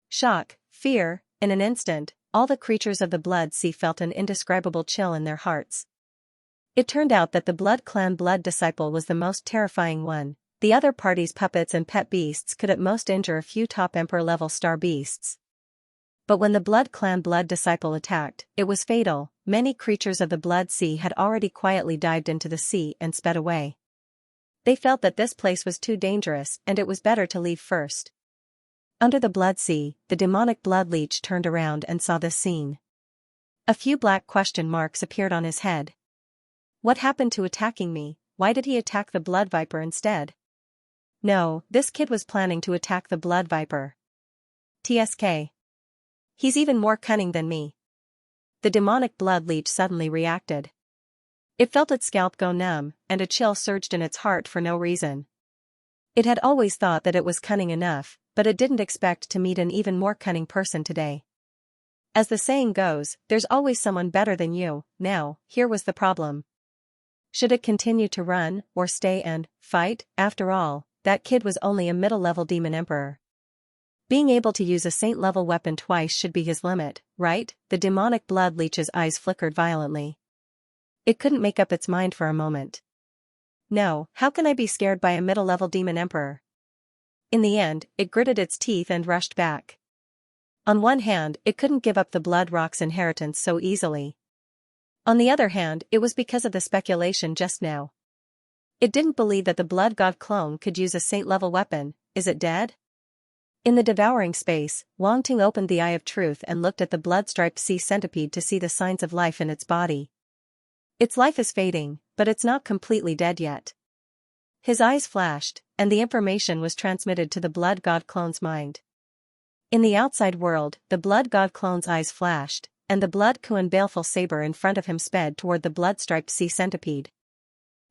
Shock, fear, in an instant, all the creatures of the blood sea felt an indescribable chill in their hearts. It turned out that the Blood Clan blood disciple was the most terrifying one. The other party's puppets and pet beasts could at most injure a few top emperor-level star beasts. But when the Blood Clan blood disciple attacked, it was fatal. Many creatures of the blood sea had already quietly dived into the sea and sped away. They felt that this place was too dangerous and it was better to leave first. Under the blood sea, the demonic blood leech turned around and saw this scene. A few black question marks appeared on his head. What happened to attacking me? Why did he attack the blood viper instead? No, this kid was planning to attack the blood viper. TSK. He's even more cunning than me. The demonic blood leech suddenly reacted. It felt its scalp go numb, and a chill surged in its heart for no reason. It had always thought that it was cunning enough, but it didn't expect to meet an even more cunning person today. As the saying goes, there's always someone better than you. Now, here was the problem. Should it continue to run, or stay and fight? After all, that kid was only a middle-level demon emperor. Being able to use a saint-level weapon twice should be his limit, right? The demonic blood leech's eyes flickered violently. It couldn't make up its mind for a moment. No, how can I be scared by a middle-level demon emperor? In the end, it gritted its teeth and rushed back. On one hand, it couldn't give up the Blood Rock's inheritance so easily. On the other hand, it was because of the speculation just now. It didn't believe that the blood god clone could use a saint-level weapon. Is it dead? In the devouring space, Wang Ting opened the Eye of Truth and looked at the blood-striped sea centipede to see the signs of life in its body. Its life is fading, but it's not completely dead yet. His eyes flashed, and the information was transmitted to the blood god clone's mind. In the outside world, the blood god clone's eyes flashed, and the blood Kuan baleful saber in front of him sped toward the blood-striped sea centipede.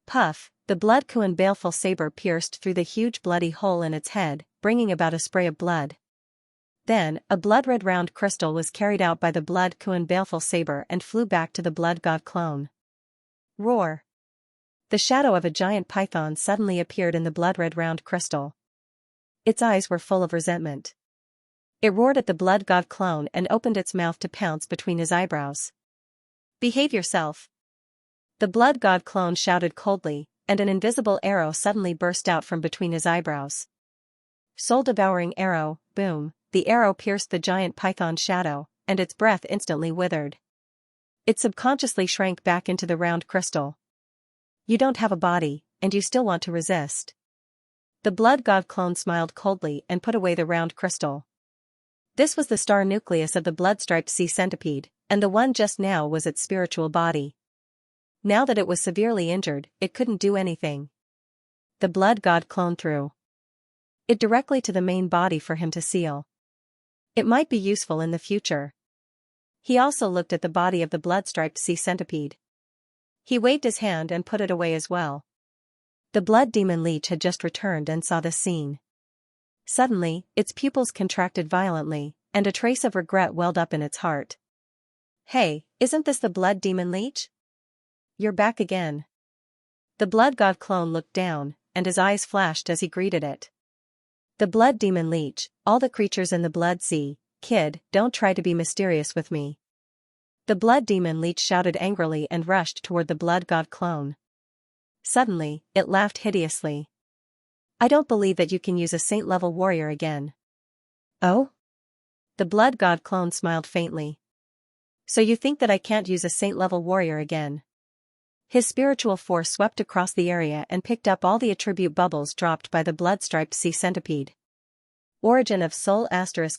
Puff, the blood Kuan baleful saber pierced through the huge bloody hole in its head, bringing about a spray of blood. Then, a blood-red round crystal was carried out by the blood Kuan baleful saber and flew back to the blood god clone. Roar! The shadow of a giant python suddenly appeared in the blood-red round crystal. Its eyes were full of resentment. It roared at the blood god clone and opened its mouth to pounce between his eyebrows. Behave yourself! The blood god clone shouted coldly, and an invisible arrow suddenly burst out from between his eyebrows. Soul-devouring arrow, boom, the arrow pierced the giant python's shadow, and its breath instantly withered. It subconsciously shrank back into the round crystal. You don't have a body, and you still want to resist. The blood god clone smiled coldly and put away the round crystal. This was the star nucleus of the blood-striped sea centipede, and the one just now was its spiritual body. Now that it was severely injured, it couldn't do anything. The blood god clone threw it directly to the main body for him to seal. It might be useful in the future. He also looked at the body of the blood-striped sea centipede. He waved his hand and put it away as well. The blood demon leech had just returned and saw this scene. Suddenly, its pupils contracted violently, and a trace of regret welled up in its heart. "Hey, isn't this the blood demon leech? You're back again." The blood god clone looked down, and his eyes flashed as he greeted it. "The blood demon leech, all the creatures in the blood sea, kid, don't try to be mysterious with me." The blood demon leech shouted angrily and rushed toward the blood god clone. Suddenly, it laughed hideously. "I don't believe that you can use a saint-level warrior again." "Oh?" The blood god clone smiled faintly. "So you think that I can't use a saint-level warrior again?" His spiritual force swept across the area and picked up all the attribute bubbles dropped by the blood-striped sea centipede. Origin of Soul *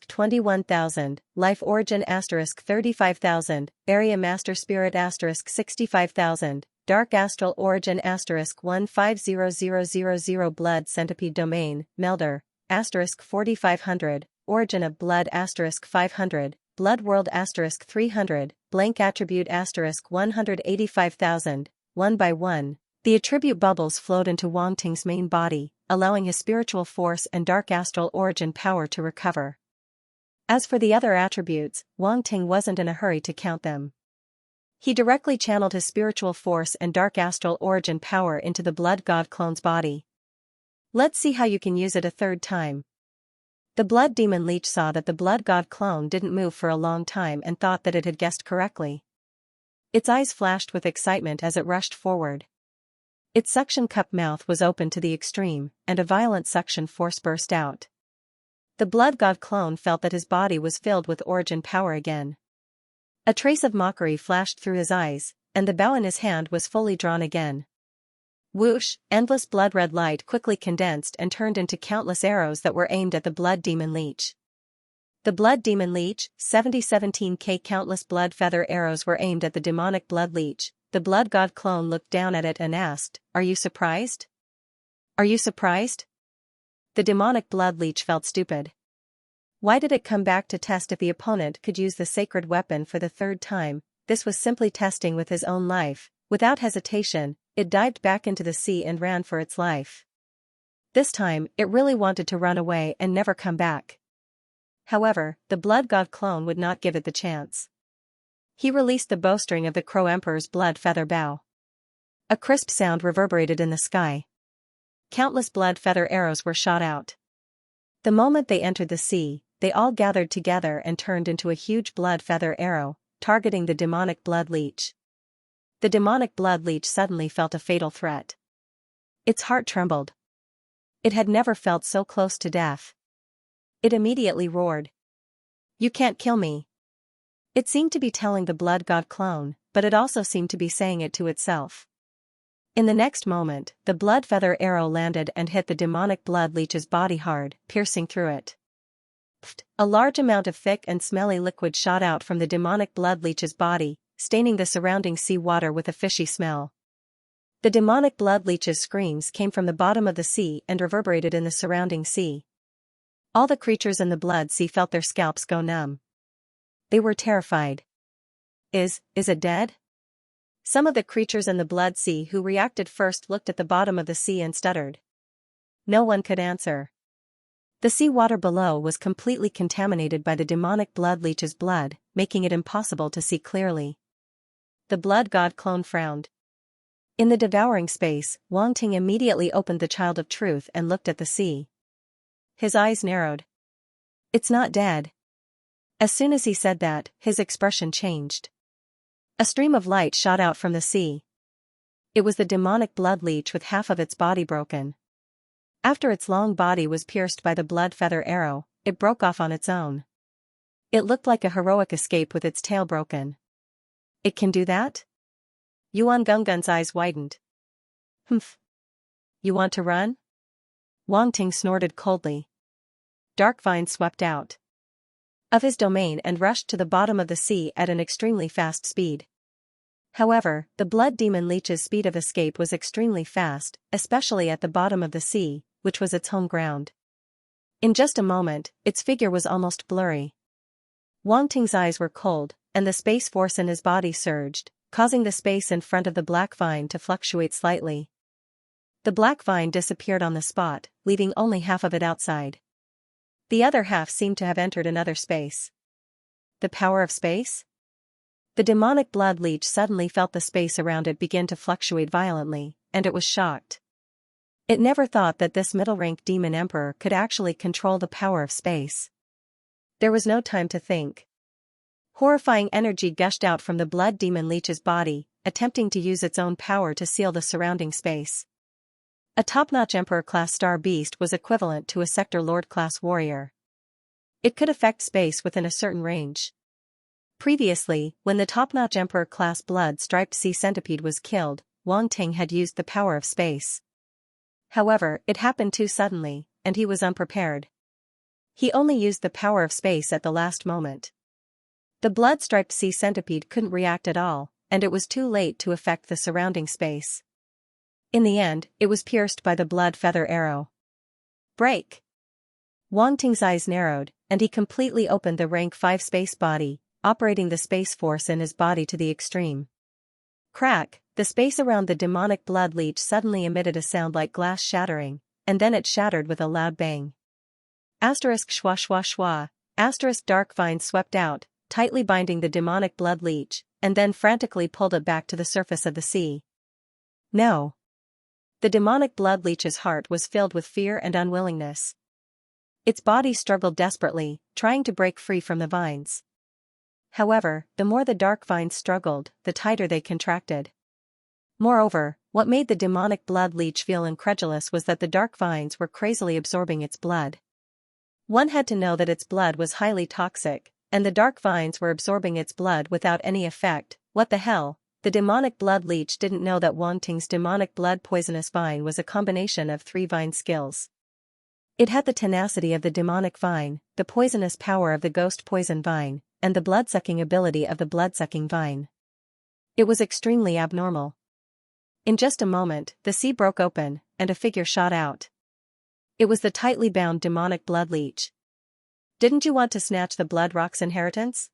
21,000, Life Origin * 35,000, Area Master Spirit * 65,000, Dark Astral Origin * 150000 Blood Centipede Domain, Melder, * 4500, Origin of Blood * 500, Blood World * 300, Blank Attribute * 185,000, one by one, the attribute bubbles flowed into Wang Ting's main body, allowing his spiritual force and dark astral origin power to recover. As for the other attributes, Wang Ting wasn't in a hurry to count them. He directly channeled his spiritual force and dark astral origin power into the blood god clone's body. "Let's see how you can use it a third time." The blood demon leech saw that the blood god clone didn't move for a long time and thought that it had guessed correctly. Its eyes flashed with excitement as it rushed forward. Its suction cup mouth was open to the extreme, and a violent suction force burst out. The blood god clone felt that his body was filled with origin power again. A trace of mockery flashed through his eyes, and the bow in his hand was fully drawn again. Whoosh, endless blood-red light quickly condensed and turned into countless arrows that were aimed at the blood demon leech. The blood demon leech, 17K countless blood feather arrows were aimed at the demonic blood leech. The blood god clone looked down at it and asked, "Are you surprised? Are you surprised?" The demonic blood leech felt stupid. Why did it come back to test if the opponent could use the sacred weapon for the third time? This was simply testing with his own life. Without hesitation, it dived back into the sea and ran for its life. This time, it really wanted to run away and never come back. However, the blood god clone would not give it the chance. He released the bowstring of the Crow Emperor's blood feather bow. A crisp sound reverberated in the sky. Countless blood feather arrows were shot out. The moment they entered the sea, they all gathered together and turned into a huge blood feather arrow, targeting the demonic blood leech. The demonic blood leech suddenly felt a fatal threat. Its heart trembled. It had never felt so close to death. It immediately roared, "You can't kill me." It seemed to be telling the blood god clone, but it also seemed to be saying it to itself. In the next moment, the blood feather arrow landed and hit the demonic blood leech's body hard, piercing through it. Pfft! A large amount of thick and smelly liquid shot out from the demonic blood leech's body, staining the surrounding sea water with a fishy smell. The demonic blood leech's screams came from the bottom of the sea and reverberated in the surrounding sea. All the creatures in the blood sea felt their scalps go numb. They were terrified. Is it dead?" Some of the creatures in the blood sea who reacted first looked at the bottom of the sea and stuttered. No one could answer. The sea water below was completely contaminated by the demonic blood leech's blood, making it impossible to see clearly. The blood god clone frowned. In the devouring space, Wang Ting immediately opened the Child of Truth and looked at the sea. His eyes narrowed. "It's not dead." As soon as he said that, his expression changed. A stream of light shot out from the sea. It was the demonic blood leech with half of its body broken. After its long body was pierced by the blood feather arrow, it broke off on its own. It looked like a heroic escape with its tail broken. "It can do that?" Yuan Gunggun's eyes widened. "Humph. You want to run?" Wang Ting snorted coldly. Dark Vine swept out of his domain and rushed to the bottom of the sea at an extremely fast speed. However, the blood demon leech's speed of escape was extremely fast, especially at the bottom of the sea, which was its home ground. In just a moment, its figure was almost blurry. Wang Ting's eyes were cold, and the space force in his body surged, causing the space in front of the black vine to fluctuate slightly. The black vine disappeared on the spot, leaving only half of it outside. The other half seemed to have entered another space. The power of space? The demonic blood leech suddenly felt the space around it begin to fluctuate violently, and it was shocked. It never thought that this middle-rank demon emperor could actually control the power of space. There was no time to think. Horrifying energy gushed out from the blood demon leech's body, attempting to use its own power to seal the surrounding space. A top-notch Emperor-class star beast was equivalent to a Sector Lord-class warrior. It could affect space within a certain range. Previously, when the top-notch Emperor-class blood-striped sea centipede was killed, Wang Ting had used the power of space. However, it happened too suddenly, and he was unprepared. He only used the power of space at the last moment. The blood-striped sea centipede couldn't react at all, and it was too late to affect the surrounding space. In the end, it was pierced by the blood feather arrow. Break! Wang Ting's eyes narrowed, and he completely opened the rank 5 space body, operating the space force in his body to the extreme. Crack! The space around the demonic blood leech suddenly emitted a sound like glass shattering, and then it shattered with a loud bang. Asterisk schwa schwa schwa, asterisk dark vine swept out, tightly binding the demonic blood leech, and then frantically pulled it back to the surface of the sea. No. The demonic blood leech's heart was filled with fear and unwillingness. Its body struggled desperately, trying to break free from the vines. However, the more the dark vines struggled, the tighter they contracted. Moreover, what made the demonic blood leech feel incredulous was that the dark vines were crazily absorbing its blood. One had to know that its blood was highly toxic, and the dark vines were absorbing its blood without any effect. What the hell? The demonic blood leech didn't know that Wang Ting's demonic blood poisonous vine was a combination of 3 vine skills. It had the tenacity of the demonic vine, the poisonous power of the ghost poison vine, and the blood-sucking ability of the blood-sucking vine. It was extremely abnormal. In just a moment, the sea broke open, and a figure shot out. It was the tightly bound demonic blood leech. Didn't you want to snatch the Blood Rock's inheritance?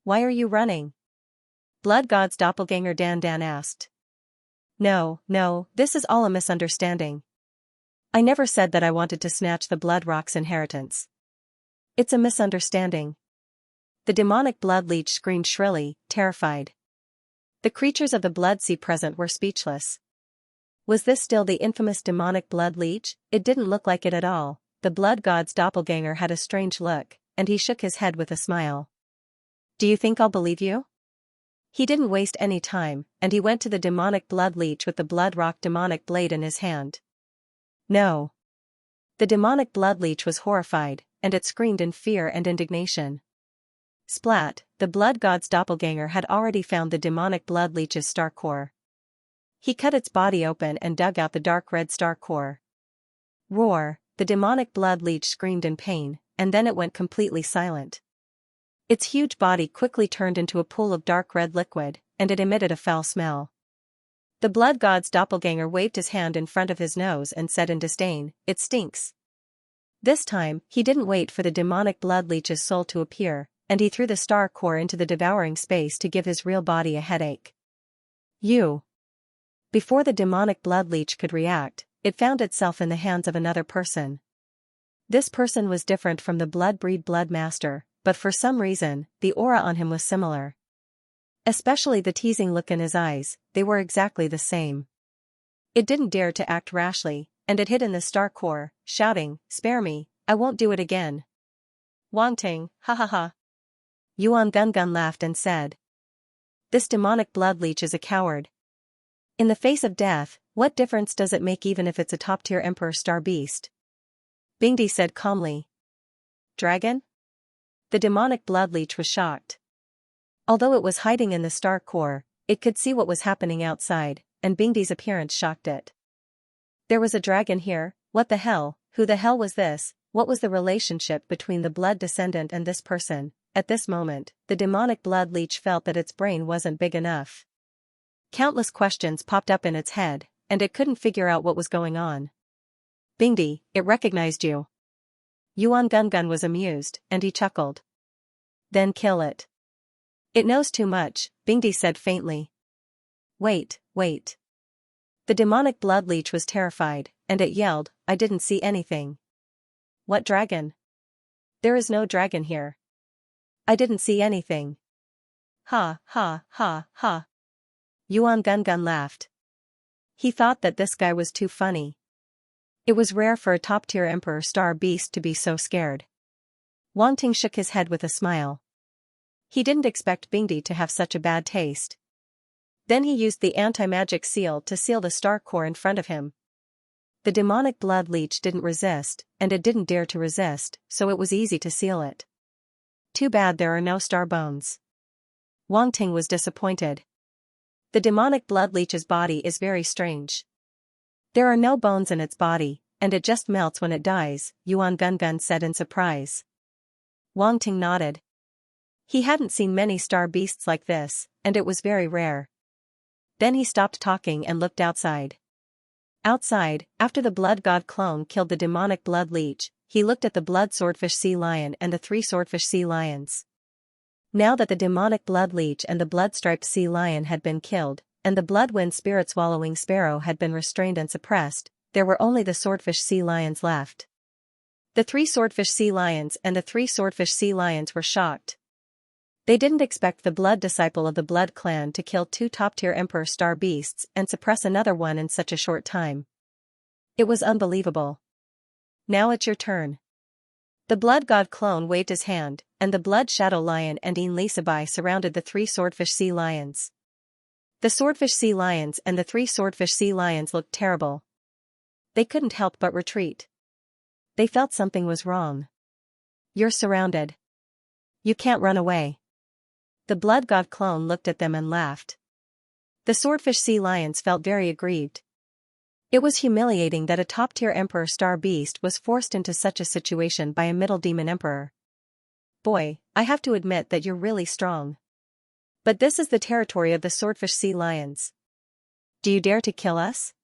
Why are you running? Blood God's doppelganger Dan asked. No, this is all a misunderstanding. I never said that I wanted to snatch the Blood Rock's inheritance. It's a misunderstanding. The demonic blood leech screamed shrilly, terrified. The creatures of the blood sea present were speechless. Was this still the infamous demonic blood leech? It didn't look like it at all. The blood god's doppelganger had a strange look, and he shook his head with a smile. Do you think I'll believe you? He didn't waste any time, and he went to the demonic blood leech with the blood rock demonic blade in his hand. No. The demonic blood leech was horrified, and it screamed in fear and indignation. Splat! The blood god's doppelganger had already found the demonic blood leech's star core. He cut its body open and dug out the dark red star core. Roar! The demonic blood leech screamed in pain, and then it went completely silent. Its huge body quickly turned into a pool of dark red liquid, and it emitted a foul smell. The blood god's doppelganger waved his hand in front of his nose and said in disdain, "It stinks." This time, he didn't wait for the demonic blood leech's soul to appear, and he threw the star core into the devouring space to give his real body a headache. You! Before the demonic blood leech could react, it found itself in the hands of another person. This person was different from the blood-breed blood master, but for some reason, the aura on him was similar. Especially the teasing look in his eyes, they were exactly the same. It didn't dare to act rashly, and it hid in the star core, shouting, "Spare me, I won't do it again." Wang Ting, ha ha ha. Yuan Gun laughed and said. This demonic blood leech is a coward. In the face of death, what difference does it make even if it's a top-tier emperor star beast? Bingdi said calmly. Dragon? The demonic blood leech was shocked. Although it was hiding in the star core, it could see what was happening outside, and Bingdi's appearance shocked it. There was a dragon here. What the hell? Who the hell was this? What was the relationship between the blood descendant and this person? At this moment, the demonic blood leech felt that its brain wasn't big enough. Countless questions popped up in its head, and it couldn't figure out what was going on. Bingdi, it recognized you. Yuan Gungun was amused, and he chuckled. Then kill it. It knows too much, Bingdi said faintly. Wait. The demonic blood leech was terrified, and it yelled, I didn't see anything. What dragon? There is no dragon here. I didn't see anything. Ha. Yuan Gungun laughed. He thought that this guy was too funny. It was rare for a top-tier emperor star beast to be so scared. Wang Ting shook his head with a smile. He didn't expect Bingdi to have such a bad taste. Then he used the anti-magic seal to seal the star core in front of him. The demonic blood leech didn't resist, and it didn't dare to resist, so it was easy to seal it. Too bad there are no star bones. Wang Ting was disappointed. The demonic blood leech's body is very strange. There are no bones in its body, and it just melts when it dies, Yuan Gungun said in surprise. Wang Ting nodded. He hadn't seen many star beasts like this, and it was very rare. Then he stopped talking and looked outside. Outside, after the blood god clone killed the demonic blood leech, he looked at the blood swordfish sea lion and the 3 swordfish sea lions. Now that the demonic blood leech and the blood-striped sea lion had been killed, and the blood-wind spirit-swallowing sparrow had been restrained and suppressed, there were only the swordfish sea lions left. The 3 swordfish sea lions and the 3 swordfish sea lions were shocked. They didn't expect the blood disciple of the blood clan to kill 2 top-tier emperor star beasts and suppress another one in such a short time. It was unbelievable. Now it's your turn. The blood god clone waved his hand, and the blood shadow lion and Xianxia surrounded the 3 swordfish sea lions. The swordfish sea lions and the 3 swordfish sea lions looked terrible. They couldn't help but retreat. They felt something was wrong. You're surrounded. You can't run away. The blood god clone looked at them and laughed. The swordfish sea lions felt very aggrieved. It was humiliating that a top-tier emperor star beast was forced into such a situation by a middle demon emperor. Boy, I have to admit that you're really strong. But this is the territory of the swordfish sea lions. Do you dare to kill us?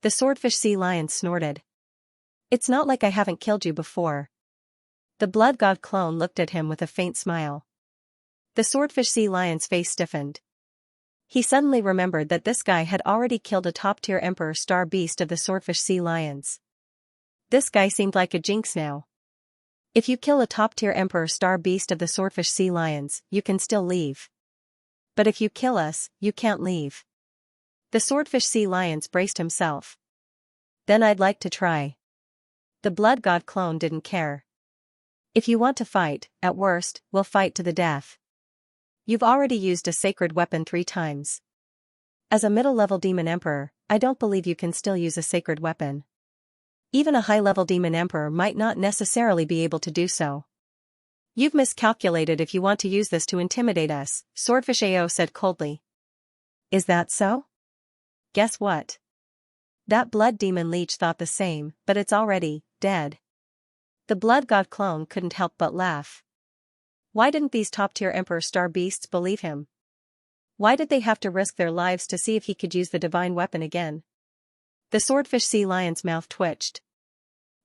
The swordfish sea lion snorted. It's not like I haven't killed you before. The blood god clone looked at him with a faint smile. The swordfish sea lion's face stiffened. He suddenly remembered that this guy had already killed a top-tier emperor star beast of the swordfish sea lions. This guy seemed like a jinx now. If you kill a top-tier emperor star beast of the swordfish sea lions, you can still leave. But if you kill us, you can't leave. The swordfish sea lions braced himself. Then I'd like to try. The blood god clone didn't care. If you want to fight, at worst, we'll fight to the death. You've already used a sacred weapon 3 times. As a middle-level demon emperor, I don't believe you can still use a sacred weapon. Even a high-level demon emperor might not necessarily be able to do so. You've miscalculated if you want to use this to intimidate us, Swordfish AO said coldly. Is that so? Guess what? That blood demon leech thought the same, but it's already dead. The blood god clone couldn't help but laugh. Why didn't these top-tier emperor star beasts believe him? Why did they have to risk their lives to see if he could use the divine weapon again? The swordfish sea lion's mouth twitched.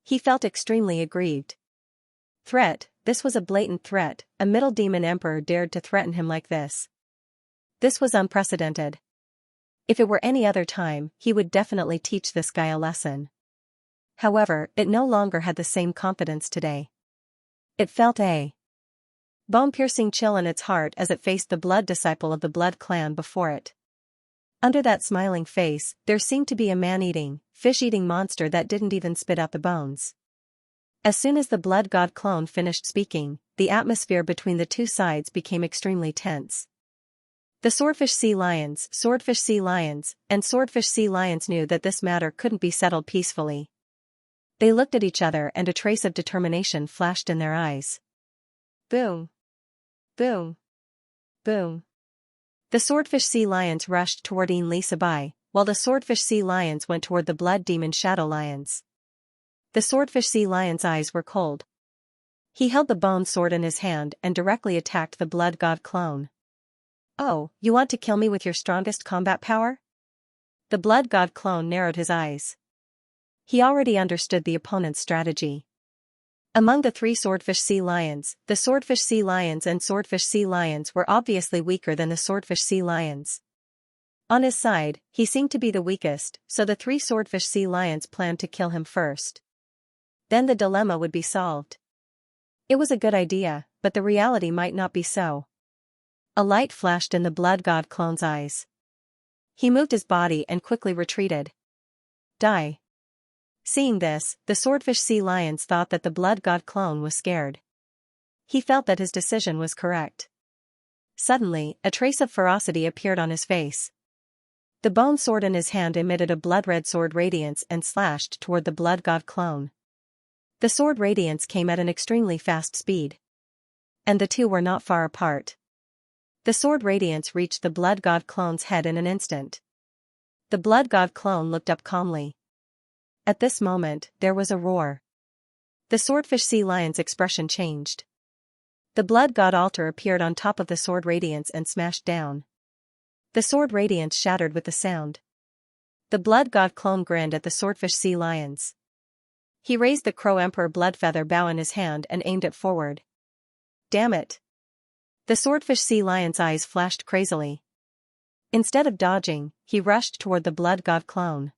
He felt extremely aggrieved. Threat, this was a blatant threat, a middle demon emperor dared to threaten him like this. This was unprecedented. If it were any other time, he would definitely teach this guy a lesson. However, it no longer had the same confidence today. It felt a bone-piercing chill in its heart as it faced the blood disciple of the blood clan before it. Under that smiling face, there seemed to be a man-eating, fish-eating monster that didn't even spit out the bones. As soon as the blood god clone finished speaking, the atmosphere between the 2 sides became extremely tense. The swordfish sea lions, and swordfish sea lions knew that this matter couldn't be settled peacefully. They looked at each other and a trace of determination flashed in their eyes. Boom. Boom. Boom. The swordfish sea lions rushed toward Xianxia, while the swordfish sea lions went toward the blood demon shadow lions. The swordfish sea lion's eyes were cold. He held the bone sword in his hand and directly attacked the blood god clone. Oh, you want to kill me with your strongest combat power? The blood god clone narrowed his eyes. He already understood the opponent's strategy. Among the three swordfish sea lions, the swordfish sea lions and swordfish sea lions were obviously weaker than the swordfish sea lions. On his side, he seemed to be the weakest, so the three swordfish sea lions planned to kill him first. Then the dilemma would be solved. It was a good idea, but the reality might not be so. A light flashed in the blood god clone's eyes. He moved his body and quickly retreated. Die. Seeing this, the swordfish sea lions thought that the blood god clone was scared. He felt that his decision was correct. Suddenly, a trace of ferocity appeared on his face. The bone sword in his hand emitted a blood-red sword radiance and slashed toward the blood god clone. The sword radiance came at an extremely fast speed. And the two were not far apart. The sword radiance reached the blood god clone's head in an instant. The blood god clone looked up calmly. At this moment, there was a roar. The swordfish sea lion's expression changed. The blood god altar appeared on top of the sword radiance and smashed down. The sword radiance shattered with the sound. The blood god clone grinned at the swordfish sea lions. He raised the crow emperor bloodfeather bow in his hand and aimed it forward. Damn it! The swordfish sea lion's eyes flashed crazily. Instead of dodging, he rushed toward the blood god clone.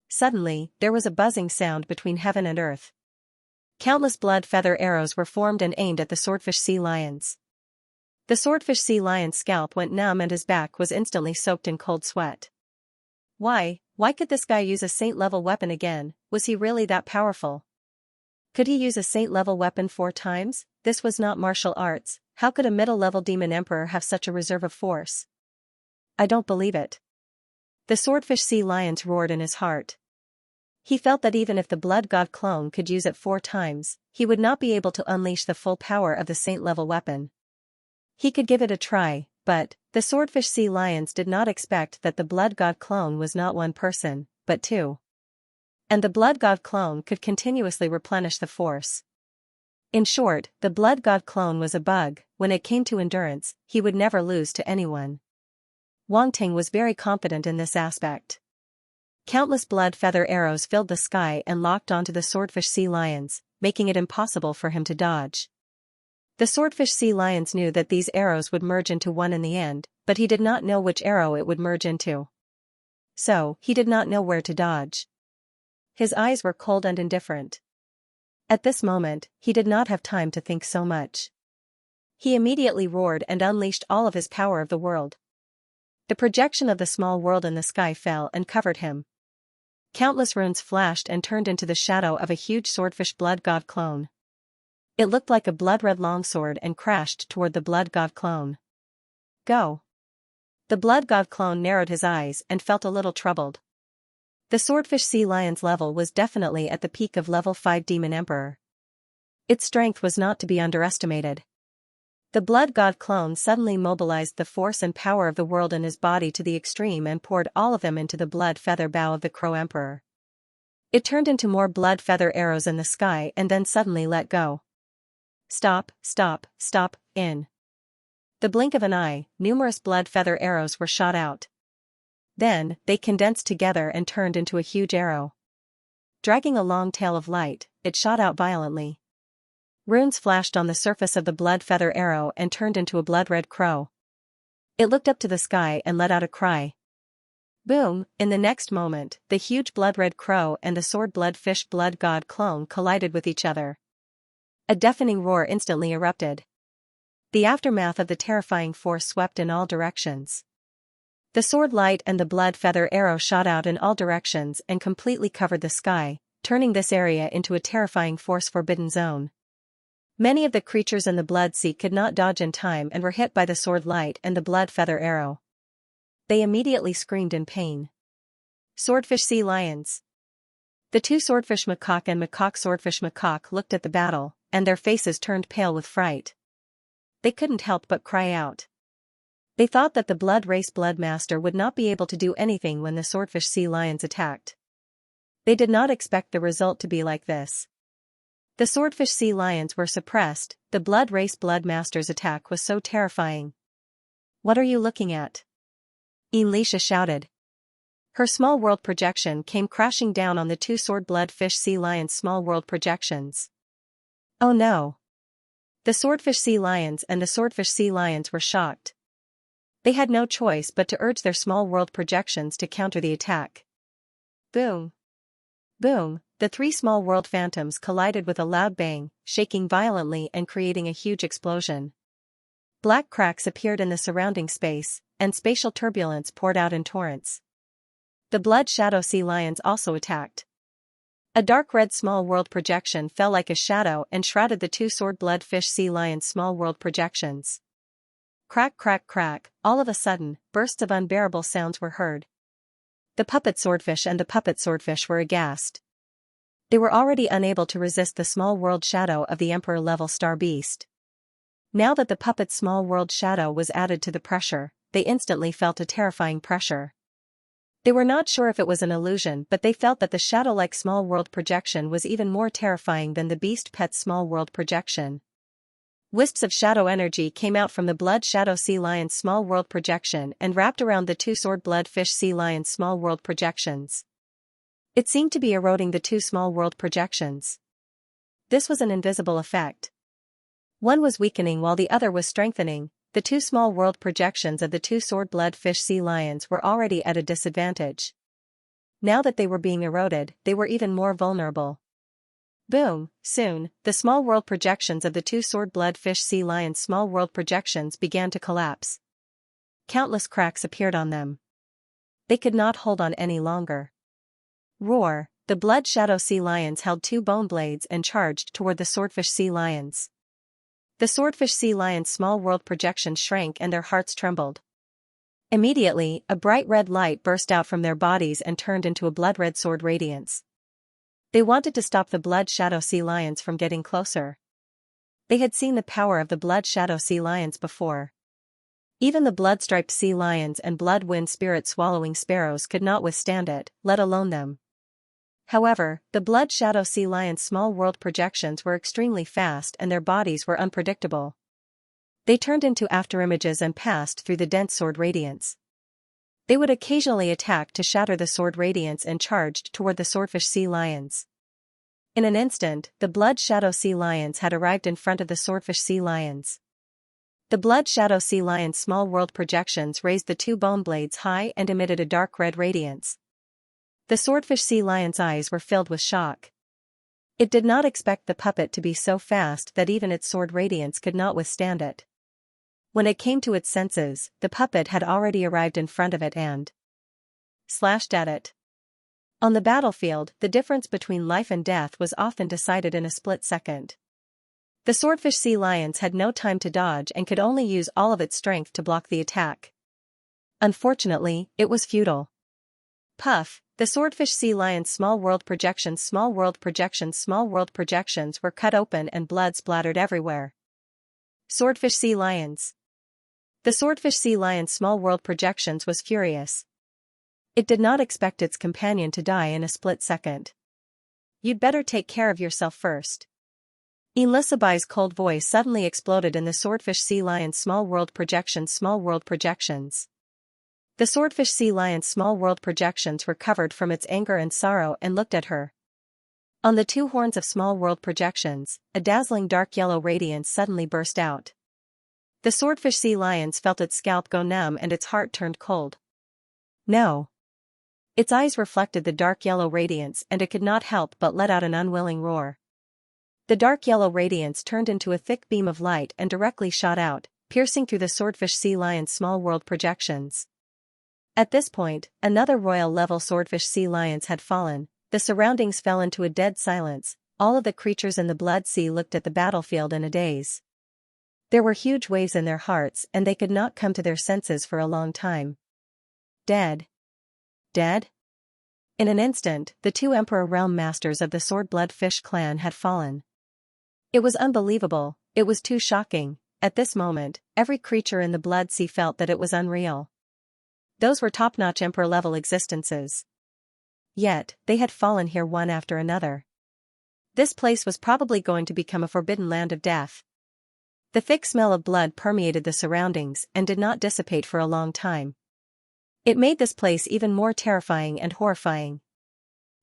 Suddenly, there was a buzzing sound between heaven and earth. Countless blood feather arrows were formed and aimed at the swordfish sea lions. The swordfish sea lion's scalp went numb and his back was instantly soaked in cold sweat. Why could this guy use a saint-level weapon again? Was he really that powerful? Could he use a saint-level weapon 4 times? This was not martial arts. How could a middle-level demon emperor have such a reserve of force? I don't believe it. The swordfish sea lions roared in his heart. He felt that even if the blood god clone could use it 4 times, he would not be able to unleash the full power of the saint-level weapon. He could give it a try, but the swordfish sea lions did not expect that the blood god clone was not 1 person, but 2. And the blood god clone could continuously replenish the force. In short, the blood god clone was a bug. When it came to endurance, he would never lose to anyone. Wang Ting was very confident in this aspect. Countless blood feather arrows filled the sky and locked onto the swordfish sea lions, making it impossible for him to dodge. The swordfish sea lions knew that these arrows would merge into one in the end, but he did not know which arrow it would merge into. So, he did not know where to dodge. His eyes were cold and indifferent. At this moment, he did not have time to think so much. He immediately roared and unleashed all of his power of the world. The projection of the small world in the sky fell and covered him. Countless runes flashed and turned into the shadow of a huge swordfish blood god clone. It looked like a blood-red longsword and crashed toward the blood god clone. Go! The blood god clone narrowed his eyes and felt a little troubled. The swordfish sea lion's level was definitely at the peak of level 5 demon emperor. Its strength was not to be underestimated. The blood god clone suddenly mobilized the force and power of the world in his body to the extreme and poured all of them into the blood feather bow of the crow emperor. It turned into more blood feather arrows in the sky and then suddenly let go. Stop, stop, stop, in. The blink of an eye, numerous blood feather arrows were shot out. Then, they condensed together and turned into a huge arrow. Dragging a long tail of light, it shot out violently. Runes flashed on the surface of the blood feather arrow and turned into a blood-red crow. It looked up to the sky and let out a cry. Boom! In the next moment, the huge blood-red crow and the sword blood fish blood god clone collided with each other. A deafening roar instantly erupted. The aftermath of the terrifying force swept in all directions. The sword light and the blood feather arrow shot out in all directions and completely covered the sky, turning this area into a terrifying force-forbidden zone. Many of the creatures in the blood sea could not dodge in time and were hit by the sword light and the blood feather arrow. They immediately screamed in pain. Swordfish sea lions. The 2 swordfish macaque and macaque swordfish macaque looked at the battle, and their faces turned pale with fright. They couldn't help but cry out. They thought that the blood race blood master would not be able to do anything when the swordfish sea lions attacked. They did not expect the result to be like this. The swordfish sea lions were suppressed. The blood race blood master's attack was so terrifying. What are you looking at? Xianxia shouted. Her small world projection came crashing down on the two sword-blood fish sea lions' small world projections. Oh no! The swordfish sea lions and the swordfish sea lions were shocked. They had no choice but to urge their small world projections to counter the attack. Boom! Boom! The three small world phantoms collided with a loud bang, shaking violently and creating a huge explosion. Black cracks appeared in the surrounding space, and spatial turbulence poured out in torrents. The blood shadow sea lions also attacked. A dark red small world projection fell like a shadow and shrouded the two sword-blood fish sea lions' small world projections. Crack crack crack, all of a sudden, bursts of unbearable sounds were heard. The puppet swordfish and the puppet swordfish were aghast. They were already unable to resist the small world shadow of the emperor-level star beast. Now that the puppet's small world shadow was added to the pressure, they instantly felt a terrifying pressure. They were not sure if it was an illusion, but they felt that the shadow-like small world projection was even more terrifying than the beast pet's small world projection. Wisps of shadow energy came out from the blood shadow sea lion's small world projection and wrapped around the two sword-blood fish sea lion's small world projections. It seemed to be eroding the two small world projections. This was an invisible effect. One was weakening while the other was strengthening. The two small world projections of the two sword-blood fish sea lions were already at a disadvantage. Now that they were being eroded, they were even more vulnerable. Boom! Soon, the small world projections of the two sword-blood fish sea lions' small world projections began to collapse. Countless cracks appeared on them. They could not hold on any longer. Roar! The blood shadow sea lions held two bone blades and charged toward the swordfish sea lions. The swordfish sea lions' small world projections shrank and their hearts trembled. Immediately, a bright red light burst out from their bodies and turned into a blood-red sword radiance. They wanted to stop the blood shadow sea lions from getting closer. They had seen the power of the blood shadow sea lions before. Even the blood-striped sea lions and blood-wind spirit-swallowing sparrows could not withstand it, let alone them. However, the blood shadow sea lions' small world projections were extremely fast and their bodies were unpredictable. They turned into afterimages and passed through the dense sword radiance. They would occasionally attack to shatter the sword radiance and charged toward the swordfish sea lions. In an instant, the blood shadow sea lions had arrived in front of the swordfish sea lions. The blood shadow sea lions' small world projections raised the two bone blades high and emitted a dark red radiance. The swordfish sea lion's eyes were filled with shock. It did not expect the puppet to be so fast that even its sword radiance could not withstand it. When it came to its senses, the puppet had already arrived in front of it and slashed at it. On the battlefield, the difference between life and death was often decided in a split second. The swordfish sea lions had no time to dodge and could only use all of its strength to block the attack. Unfortunately, it was futile. Puff! The swordfish sea lion's small world projections were cut open and blood splattered everywhere. Swordfish sea lions. The swordfish sea lion's small world projections was furious. It did not expect its companion to die in a split second. You'd better take care of yourself first. Xianxia's cold voice suddenly exploded in the swordfish sea lion's small world projections. The swordfish sea lion's small world projections recovered from its anger and sorrow and looked at her. On the two horns of small world projections, a dazzling dark yellow radiance suddenly burst out. The swordfish sea lions felt its scalp go numb and its heart turned cold. No. Its eyes reflected the dark yellow radiance and it could not help but let out an unwilling roar. The dark yellow radiance turned into a thick beam of light and directly shot out, piercing through the swordfish sea lion's small world projections. At this point, another royal-level swordfish sea lions had fallen. The surroundings fell into a dead silence. All of the creatures in the blood sea looked at the battlefield in a daze. There were huge waves in their hearts and they could not come to their senses for a long time. Dead. Dead? In an instant, the two Emperor Realm Masters of the Sword-Blood Fish clan had fallen. It was unbelievable, it was too shocking. At this moment, every creature in the blood sea felt that it was unreal. Those were top-notch Emperor-level existences. Yet, they had fallen here one after another. This place was probably going to become a forbidden land of death. The thick smell of blood permeated the surroundings and did not dissipate for a long time. It made this place even more terrifying and horrifying.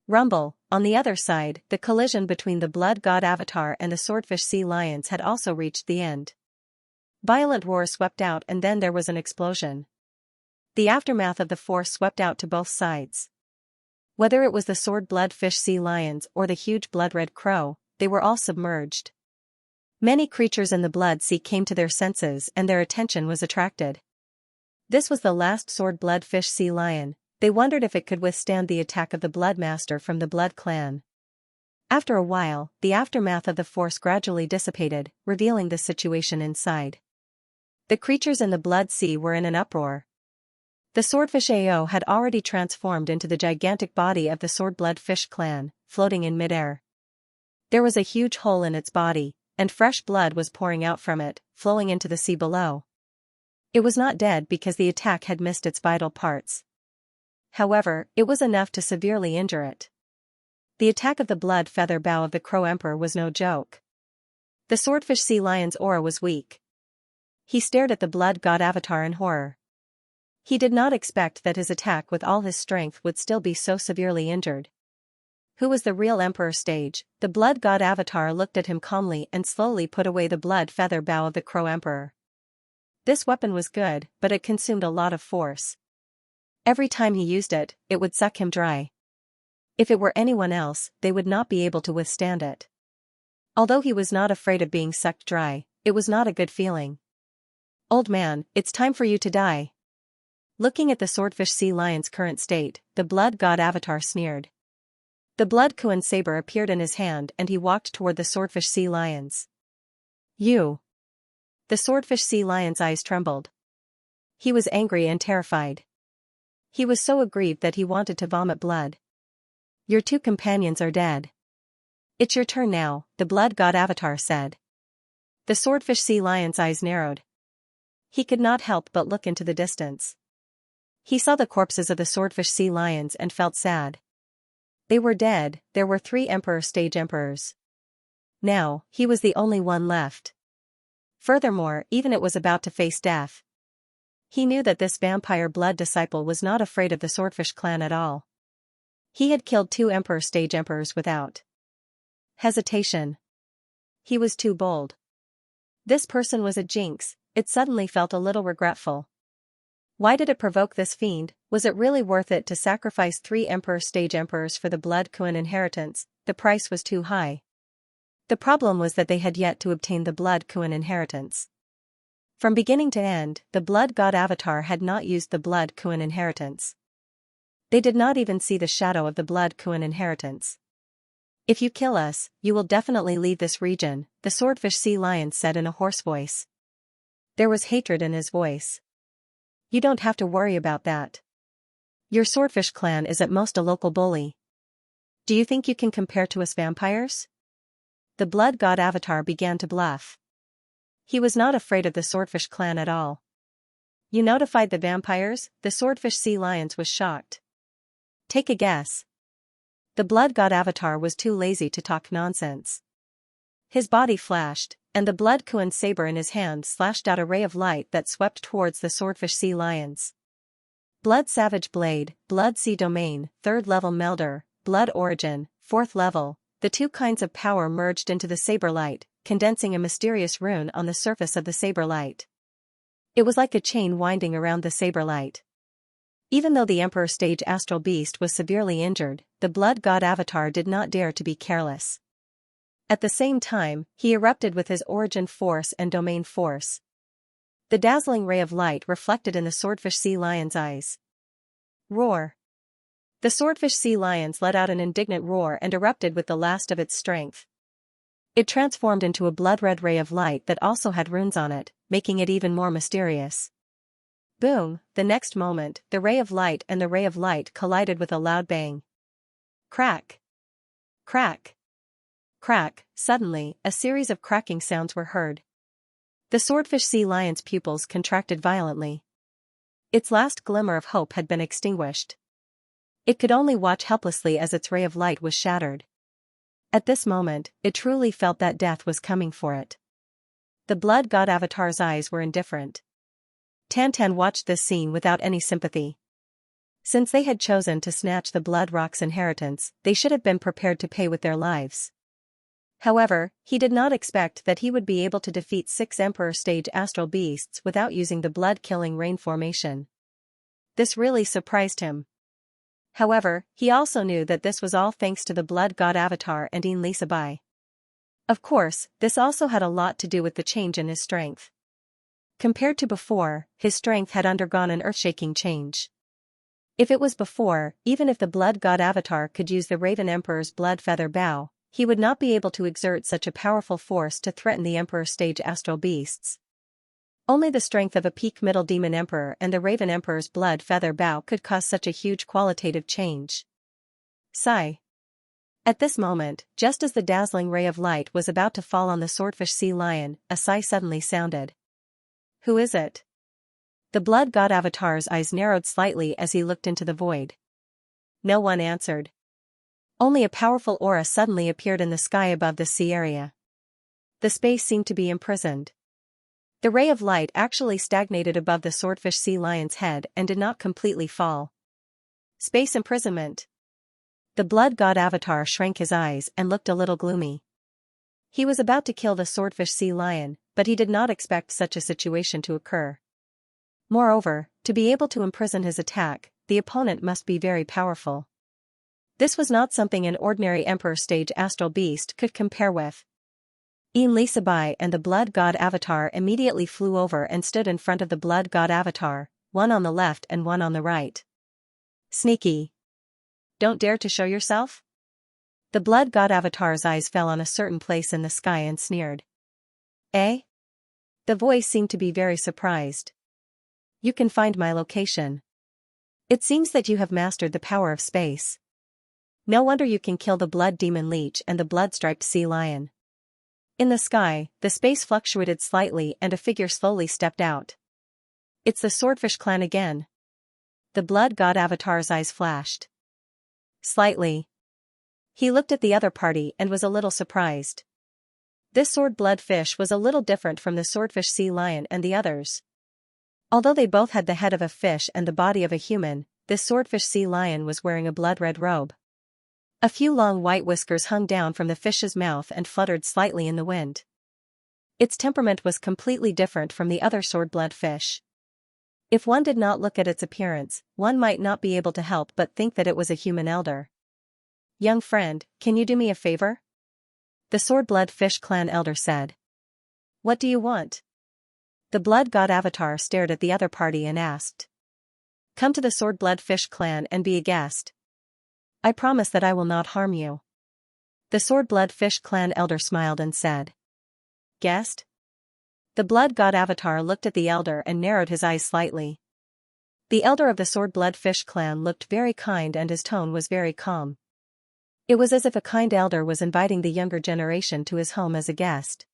Rumble, on the other side, the collision between the blood god avatar and the swordfish sea lions had also reached the end. Violent roars swept out and then there was an explosion. The aftermath of the force swept out to both sides. Whether it was the sword blood fish sea lions or the huge blood-red crow, they were all submerged. Many creatures in the blood sea came to their senses and their attention was attracted. This was the last sword blood fish sea lion. They wondered if it could withstand the attack of the Blood Master from the Blood Clan. After a while, the aftermath of the force gradually dissipated, revealing the situation inside. The creatures in the blood sea were in an uproar. The swordfish AO had already transformed into the gigantic body of the sword blood fish clan, floating in midair. There was a huge hole in its body, and fresh blood was pouring out from it, flowing into the sea below. It was not dead because the attack had missed its vital parts. However, it was enough to severely injure it. The attack of the blood feather bow of the Crow Emperor was no joke. The swordfish sea lion's aura was weak. He stared at the blood god avatar in horror. He did not expect that his attack with all his strength would still be so severely injured. Who was the real emperor stage? The blood god avatar looked at him calmly and slowly put away the blood feather bow of the Crow Emperor. This weapon was good, but it consumed a lot of force. Every time he used it, it would suck him dry. If it were anyone else, they would not be able to withstand it. Although he was not afraid of being sucked dry, it was not a good feeling. "Old man, it's time for you to die." Looking at the swordfish sea lion's current state, the blood god avatar sneered. The blood Kuan saber appeared in his hand and he walked toward the swordfish sea lions. "You." The swordfish sea lion's eyes trembled. He was angry and terrified. He was so aggrieved that he wanted to vomit blood. "Your two companions are dead. It's your turn now," the blood god avatar said. The swordfish sea lion's eyes narrowed. He could not help but look into the distance. He saw the corpses of the swordfish sea lions and felt sad. They were dead. There were 3 emperor stage emperors. Now, he was the only one left. Furthermore, even it was about to face death. He knew that this vampire blood disciple was not afraid of the swordfish clan at all. He had killed 2 emperor stage emperors without hesitation. He was too bold. This person was a jinx. It suddenly felt a little regretful. Why did it provoke this fiend? Was it really worth it to sacrifice 3 emperor stage emperors for the blood Kuan inheritance? The price was too high. The problem was that they had yet to obtain the blood Kuan inheritance. From beginning to end, the blood god avatar had not used the blood Kuan inheritance. They did not even see the shadow of the blood Kuan inheritance. "If you kill us, you will definitely leave this region," the swordfish sea lion said in a hoarse voice. There was hatred in his voice. "You don't have to worry about that. Your swordfish clan is at most a local bully. Do you think you can compare to us vampires?" The blood god avatar began to bluff. He was not afraid of the swordfish clan at all. "You notified the vampires?" The swordfish sea lions was shocked. "Take a guess." The blood god avatar was too lazy to talk nonsense. His body flashed, and the blood Kuan saber in his hand slashed out a ray of light that swept towards the swordfish sea lions. Blood Savage Blade, Blood Sea Domain, 3rd level Melder, Blood Origin, 4th level. The 2 kinds of power merged into the saber light, condensing a mysterious rune on the surface of the saber light. It was like a chain winding around the saber light. Even though the Emperor Stage Astral Beast was severely injured, the blood god avatar did not dare to be careless. At the same time, he erupted with his origin force and domain force. The dazzling ray of light reflected in the swordfish sea lion's eyes. Roar! The swordfish sea lions let out an indignant roar and erupted with the last of its strength. It transformed into a blood-red ray of light that also had runes on it, making it even more mysterious. Boom! The next moment, the ray of light and the ray of light collided with a loud bang. Crack! Crack! Crack! Suddenly, a series of cracking sounds were heard. The swordfish sea lion's pupils contracted violently. Its last glimmer of hope had been extinguished. It could only watch helplessly as its ray of light was shattered. At this moment, it truly felt that death was coming for it. The blood god avatar's eyes were indifferent. Tantan watched this scene without any sympathy. Since they had chosen to snatch the blood rock's inheritance, they should have been prepared to pay with their lives. However, he did not expect that he would be able to defeat 6 Emperor stage astral beasts without using the blood-killing rain formation. This really surprised him. However, he also knew that this was all thanks to the blood god avatar and Xianxia Bai. Of course, this also had a lot to do with the change in his strength. Compared to before, his strength had undergone an earth-shaking change. If it was before, even if the blood god avatar could use the Raven Emperor's blood feather bow, he would not be able to exert such a powerful force to threaten the Emperor stage astral beasts. Only the strength of a peak middle demon emperor and the Raven Emperor's blood feather bow could cause such a huge qualitative change. Sigh. At this moment, just as the dazzling ray of light was about to fall on the swordfish sea lion, a sigh suddenly sounded. Who is it? The blood god avatar's eyes narrowed slightly as he looked into the void. No one answered. Only a powerful aura suddenly appeared in the sky above the sea area. The space seemed to be imprisoned. The ray of light actually stagnated above the swordfish sea lion's head and did not completely fall. Space imprisonment. The blood god avatar shrank his eyes and looked a little gloomy. He was about to kill the swordfish sea lion, but he did not expect such a situation to occur. Moreover, to be able to imprison his attack, the opponent must be very powerful. This was not something an ordinary Emperor stage astral beast could compare with. Xianxia Bai and the blood god avatar immediately flew over and stood in front of the blood god avatar, one on the left and one on the right. Sneaky. Don't dare to show yourself? The blood god avatar's eyes fell on a certain place in the sky and sneered. Eh? The voice seemed to be very surprised. You can find my location. It seems that you have mastered the power of space. No wonder you can kill the blood demon leech and the blood-striped sea lion. In the sky, the space fluctuated slightly and a figure slowly stepped out. It's the Swordfish clan again. The blood god avatar's eyes flashed. Slightly. He looked at the other party and was a little surprised. This sword blood fish was a little different from the swordfish sea lion and the others. Although they both had the head of a fish and the body of a human, this swordfish sea lion was wearing a blood-red robe. A few long white whiskers hung down from the fish's mouth and fluttered slightly in the wind. Its temperament was completely different from the other sword-blood fish. If one did not look at its appearance, one might not be able to help but think that it was a human elder. Young friend, can you do me a favor? The sword-blood fish clan elder said. What do you want? The blood god avatar stared at the other party and asked. Come to the sword-blood fish clan and be a guest. I promise that I will not harm you. The sword-blood fish clan elder smiled and said. Guest? The blood god avatar looked at the elder and narrowed his eyes slightly. The elder of the sword-blood fish clan looked very kind and his tone was very calm. It was as if a kind elder was inviting the younger generation to his home as a guest.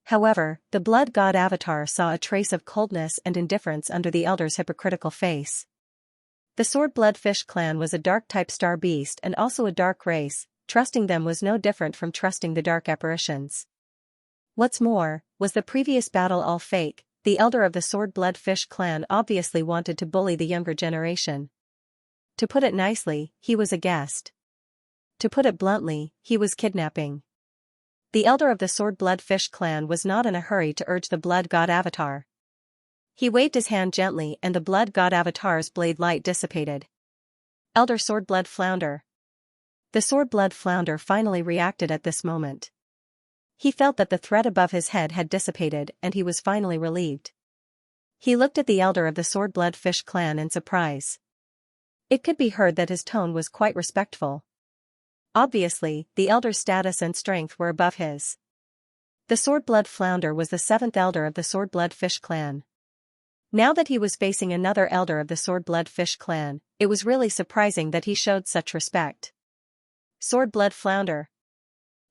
However, the blood god avatar saw a trace of coldness and indifference under the elder's hypocritical face. The sword-blood fish clan was a dark-type star beast and also a dark race. Trusting them was no different from trusting the dark apparitions. What's more, was the previous battle all fake? The elder of the sword-blood fish clan obviously wanted to bully the younger generation. To put it nicely, he was a guest. To put it bluntly, he was kidnapping. The elder of the sword-blood fish clan was not in a hurry to urge the blood god avatar. He waved his hand gently and the blood god avatar's blade light dissipated. Elder sword-blood flounder. The sword-blood flounder finally reacted at this moment. He felt that the threat above his head had dissipated and he was finally relieved. He looked at the elder of the sword-blood fish clan in surprise. It could be heard that his tone was quite respectful. Obviously, the elder's status and strength were above his. The sword-blood flounder was the 7th elder of the sword-blood fish clan. Now that he was facing another elder of the sword-blood fish clan, it was really surprising that he showed such respect. Sword-blood flounder.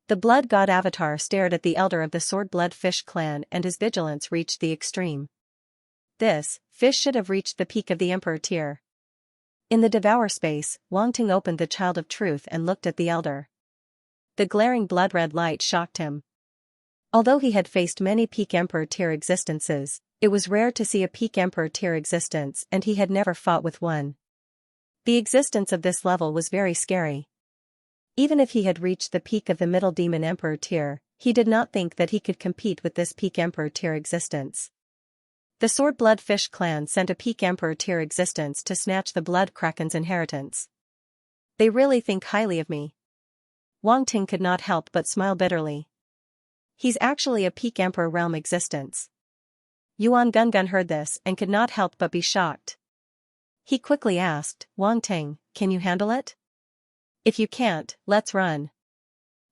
The blood god avatar stared at the elder of the sword-blood fish clan and his vigilance reached the extreme. This fish should have reached the peak of the emperor tier. In the devour space, Wang Ting opened the Child of Truth and looked at the elder. The glaring blood-red light shocked him. Although he had faced many peak Emperor tier existences, it was rare to see a peak Emperor tier existence and he had never fought with one. The existence of this level was very scary. Even if he had reached the peak of the Middle Demon Emperor tier, he did not think that he could compete with this peak Emperor tier existence. The Sword Blood Fish clan sent a peak Emperor tier existence to snatch the Blood Kraken's inheritance. They really think highly of me. Wang Ting could not help but smile bitterly. He's actually a peak Emperor realm existence. Yuan Gungun heard this and could not help but be shocked. He quickly asked, Wang Ting, can you handle it? If you can't, let's run.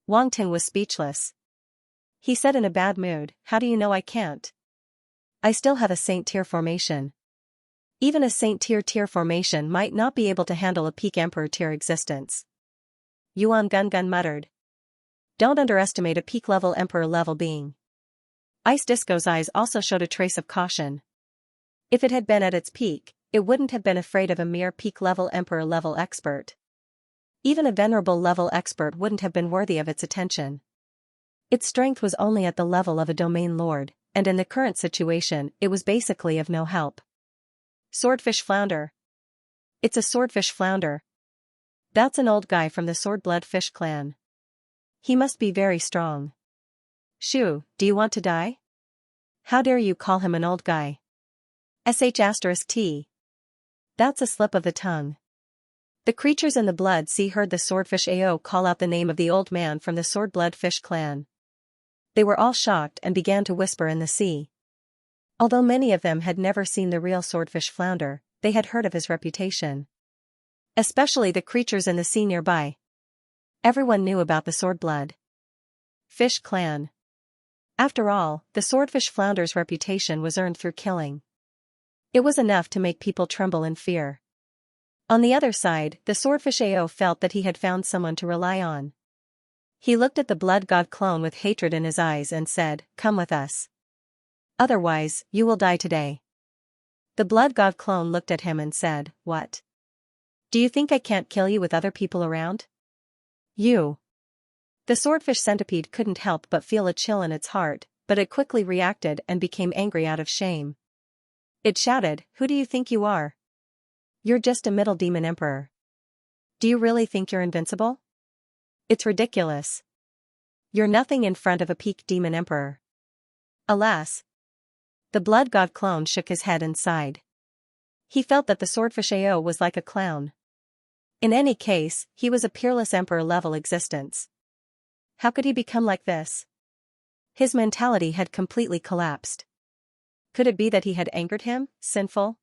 Wang Ting was speechless. He said in a bad mood, how do you know I can't? I still have a Saint tier formation. Even a Saint tier formation might not be able to handle a peak Emperor tier existence. Yuan Gungun muttered. Don't underestimate a peak level Emperor level being. Ice Disco's eyes also showed a trace of caution. If it had been at its peak, it wouldn't have been afraid of a mere peak level Emperor level expert. Even a venerable level expert wouldn't have been worthy of its attention. Its strength was only at the level of a domain lord, and in the current situation it was basically of no help. Swordfish Flounder. It's a Swordfish Flounder. That's an old guy from the Swordblood Fish clan. He must be very strong. Shoo, do you want to die? How dare you call him an old guy? *T. That's a slip of the tongue. The creatures in the Blood Sea heard the Swordfish AO call out the name of the old man from the Swordblood Fish clan. They were all shocked and began to whisper in the sea. Although many of them had never seen the real Swordfish Flounder, they had heard of his reputation. Especially the creatures in the sea nearby. Everyone knew about the Swordblood Fish clan. After all, the Swordfish Flounder's reputation was earned through killing. It was enough to make people tremble in fear. On the other side, the Swordfish AO felt that he had found someone to rely on. He looked at the Blood God clone with hatred in his eyes and said, come with us. Otherwise, you will die today. The Blood God clone looked at him and said, what? Do you think I can't kill you with other people around? You. The Swordfish Centipede couldn't help but feel a chill in its heart, but it quickly reacted and became angry out of shame. It shouted, who do you think you are? You're just a Middle Demon Emperor. Do you really think you're invincible? It's ridiculous. You're nothing in front of a peak Demon Emperor. Alas. The Blood God clone shook his head and sighed. He felt that the Swordfish AO was like a clown. In any case, he was a peerless Emperor level existence. How could he become like this? His mentality had completely collapsed. Could it be that he had angered him? Sinful?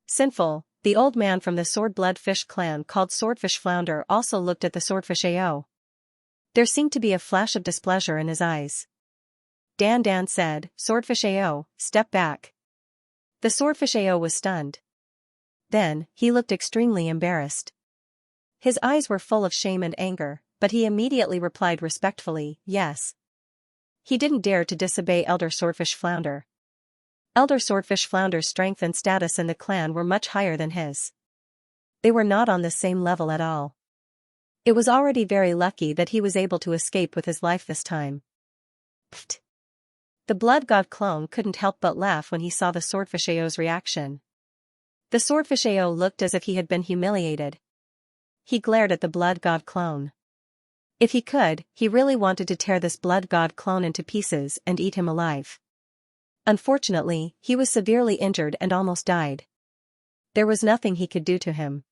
Sinful, the old man from the Swordblood Fish clan called Swordfish Flounder also looked at the Swordfish AO. There seemed to be a flash of displeasure in his eyes. Dan said, Swordfish AO, step back. The Swordfish AO was stunned. Then, he looked extremely embarrassed. His eyes were full of shame and anger, but he immediately replied respectfully, yes. He didn't dare to disobey Elder Swordfish Flounder. Elder Swordfish Flounder's strength and status in the clan were much higher than his. They were not on the same level at all. It was already very lucky that he was able to escape with his life this time. Pfft. The Blood God clone couldn't help but laugh when he saw the Swordfish AO's reaction. The Swordfish AO looked as if he had been humiliated. He glared at the Blood God clone. If he could, he really wanted to tear this Blood God clone into pieces and eat him alive. Unfortunately, he was severely injured and almost died. There was nothing he could do to him.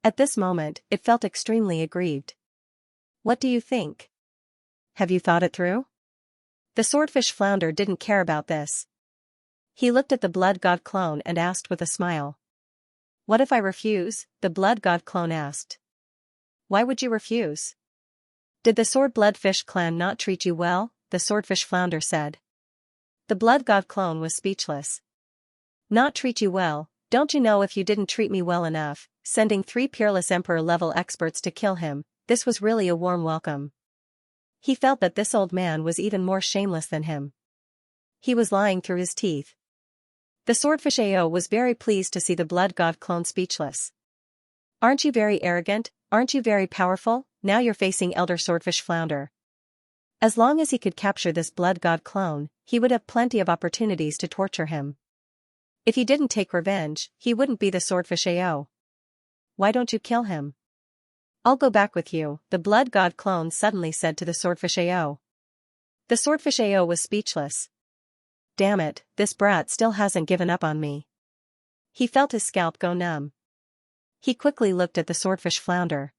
At this moment, it felt extremely aggrieved. What do you think? Have you thought it through? The Swordfish Flounder didn't care about this. He looked at the Blood God clone and asked with a smile. What if I refuse? The Blood God clone asked. Why would you refuse? Did the Swordblood Fish clan not treat you well? The Swordfish Flounder said. The Blood God clone was speechless. Not treat you well, don't you know if you didn't treat me well enough, sending 3 peerless Emperor-level experts to kill him, this was really a warm welcome. He felt that this old man was even more shameless than him. He was lying through his teeth. The Swordfish AO was very pleased to see the Blood God clone speechless. Aren't you very arrogant? Aren't you very powerful? Now you're facing Elder Swordfish Flounder. As long as he could capture this blood god clone, he would have plenty of opportunities to torture him. If he didn't take revenge, he wouldn't be the swordfish AO. Why don't you kill him? I'll go back with you, the blood god clone suddenly said to the swordfish AO. The swordfish AO was speechless. Damn it, this brat still hasn't given up on me. He felt his scalp go numb. He quickly looked at the swordfish flounder.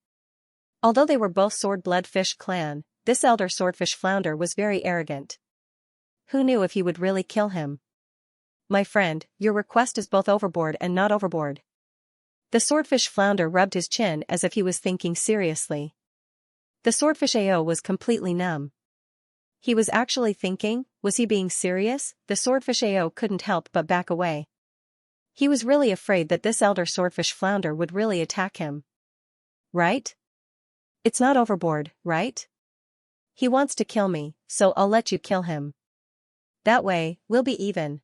Although they were both sword-blood fish clan, this elder swordfish flounder was very arrogant. Who knew if he would really kill him? My friend, your request is both overboard and not overboard. The swordfish flounder rubbed his chin as if he was thinking seriously. The swordfish AO was completely numb. He was actually thinking, was he being serious? The swordfish AO couldn't help but back away. He was really afraid that this elder swordfish flounder would really attack him. Right? It's not overboard, right? He wants to kill me, so I'll let you kill him. That way, we'll be even.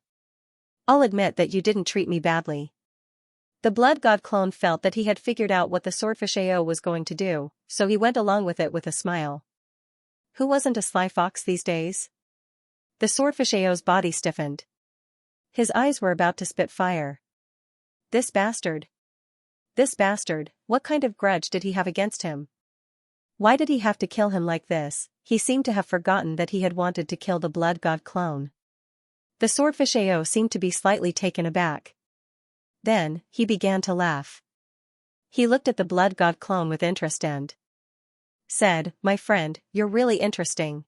I'll admit that you didn't treat me badly. The blood god clone felt that he had figured out what the swordfish AO was going to do, so he went along with it with a smile. Who wasn't a sly fox these days? The swordfish AO's body stiffened. His eyes were about to spit fire. This bastard. This bastard, what kind of grudge did he have against him? Why did he have to kill him like this? He seemed to have forgotten that he had wanted to kill the blood god clone. The swordfish AO seemed to be slightly taken aback. Then, he began to laugh. He looked at the blood god clone with interest and said, my friend, you're really interesting.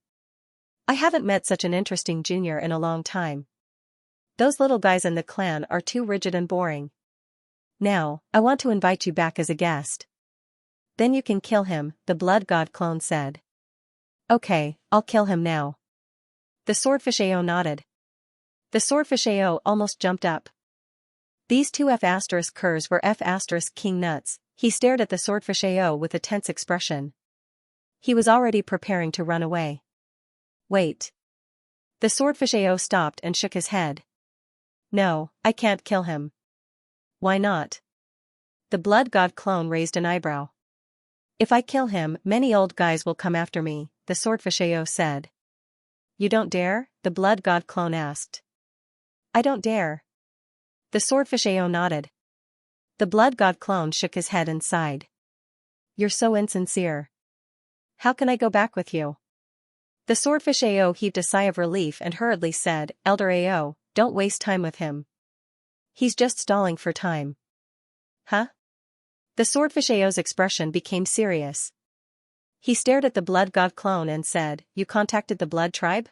I haven't met such an interesting junior in a long time. Those little guys in the clan are too rigid and boring. Now, I want to invite you back as a guest. Then you can kill him, the blood god clone said. Okay, I'll kill him now. The swordfish AO nodded. The swordfish AO almost jumped up. These two F***curs were F***king nuts. He stared at the swordfish AO with a tense expression. He was already preparing to run away. Wait. The swordfish AO stopped and shook his head. No, I can't kill him. Why not? The blood god clone raised an eyebrow. If I kill him, many old guys will come after me, the swordfish AO said. You don't dare? The blood god clone asked. I don't dare. The swordfish AO nodded. The blood god clone shook his head and sighed. You're so insincere. How can I go back with you? The swordfish AO heaved a sigh of relief and hurriedly said, Elder AO, don't waste time with him. He's just stalling for time. Huh? The swordfish AO's expression became serious. He stared at the blood god clone and said, you contacted the blood tribe?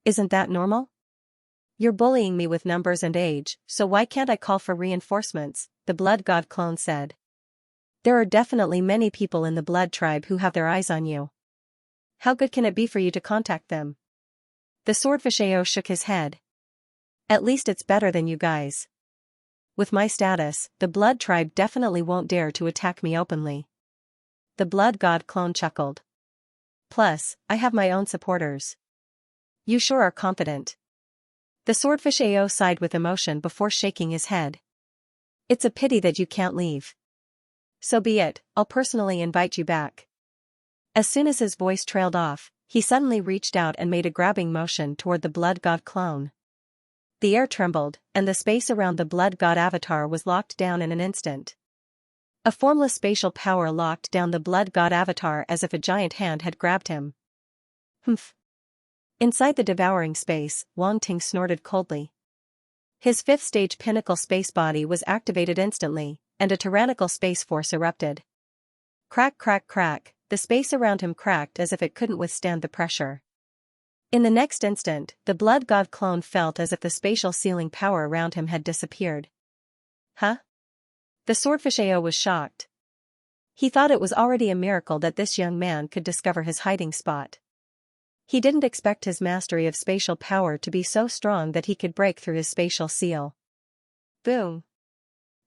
Isn't that normal? You're bullying me with numbers and age, so why can't I call for reinforcements? The blood god clone said. There are definitely many people in the blood tribe who have their eyes on you. How good can it be for you to contact them? The swordfish AO shook his head. At least it's better than you guys. With my status, the blood tribe definitely won't dare to attack me openly. The blood god clone chuckled. Plus, I have my own supporters. You sure are confident. The swordfish AO sighed with emotion before shaking his head. It's a pity that you can't leave. So be it, I'll personally invite you back. As soon as his voice trailed off, he suddenly reached out and made a grabbing motion toward the blood god clone. The air trembled, and the space around the blood god avatar was locked down in an instant. A formless spatial power locked down the blood god avatar as if a giant hand had grabbed him. Humph. Inside the devouring space, Wang Ting snorted coldly. His fifth stage pinnacle space body was activated instantly, and a tyrannical space force erupted. Crack crack crack, the space around him cracked as if it couldn't withstand the pressure. In the next instant, the blood god clone felt as if the spatial sealing power around him had disappeared. Huh? The swordfish AO was shocked. He thought it was already a miracle that this young man could discover his hiding spot. He didn't expect his mastery of spatial power to be so strong that he could break through his spatial seal. Boom.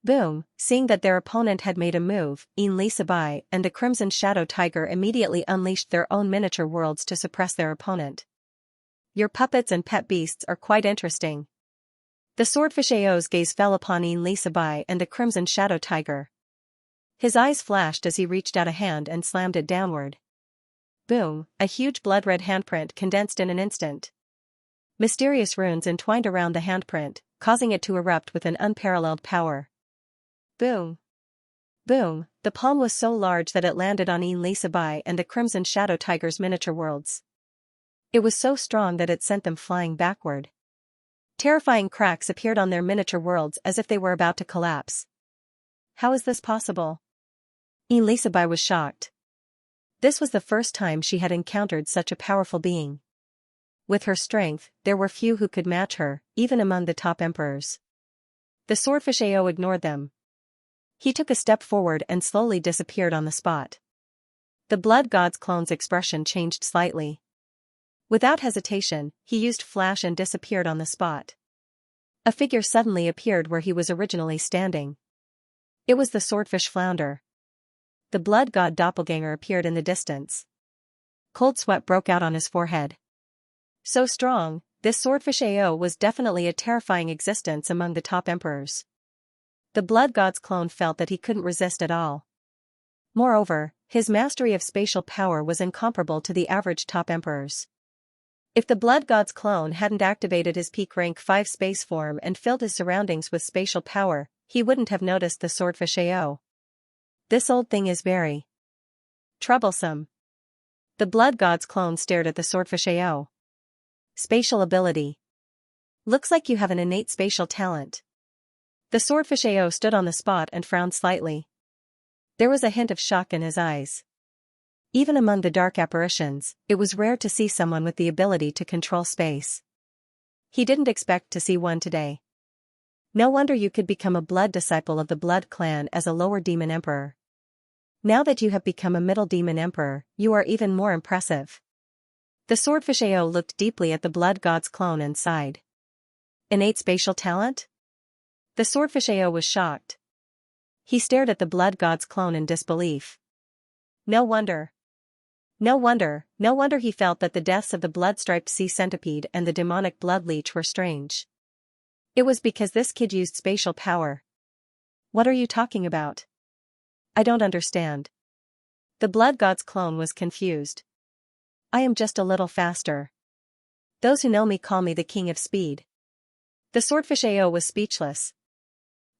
Boom, seeing that their opponent had made a move, Xianxia Bai and a Crimson Shadow Tiger immediately unleashed their own miniature worlds to suppress their opponent. Your puppets and pet beasts are quite interesting. The swordfish AO's gaze fell upon Xianxia Bai and the Crimson Shadow Tiger. His eyes flashed as he reached out a hand and slammed it downward. Boom, a huge blood-red handprint condensed in an instant. Mysterious runes entwined around the handprint, causing it to erupt with an unparalleled power. Boom. Boom, the palm was so large that it landed on Xianxia and the Crimson Shadow Tiger's miniature worlds. It was so strong that it sent them flying backward. Terrifying cracks appeared on their miniature worlds as if they were about to collapse. How is this possible? Xianxia was shocked. This was the first time she had encountered such a powerful being. With her strength, there were few who could match her, even among the top emperors. The swordfish Ao ignored them. He took a step forward and slowly disappeared on the spot. The blood god's clone's expression changed slightly. Without hesitation, he used flash and disappeared on the spot. A figure suddenly appeared where he was originally standing. It was the swordfish flounder. The blood god doppelganger appeared in the distance. Cold sweat broke out on his forehead. So strong, this swordfish Ao was definitely a terrifying existence among the top emperors. The blood god's clone felt that he couldn't resist at all. Moreover, his mastery of spatial power was incomparable to the average top emperors. If the blood god's clone hadn't activated his peak rank 5 space form and filled his surroundings with spatial power, he wouldn't have noticed the swordfish Ao. This old thing is very troublesome. The blood god's clone stared at the swordfish Ao. Spatial ability. Looks like you have an innate spatial talent. The swordfish Ao stood on the spot and frowned slightly. There was a hint of shock in his eyes. Even among the dark apparitions, it was rare to see someone with the ability to control space. He didn't expect to see one today. No wonder you could become a blood disciple of the Blood Clan as a lower demon emperor. Now that you have become a middle demon emperor, you are even more impressive. The swordfish Ao looked deeply at the blood god's clone and sighed. Innate spatial talent? The swordfish Ao was shocked. He stared at the blood god's clone in disbelief. No wonder he felt that the deaths of the blood-striped sea centipede and the demonic blood leech were strange. It was because this kid used spatial power. What are you talking about? I don't understand. The blood god's clone was confused. I am just a little faster. Those who know me call me the king of speed. The swordfish Ao was speechless.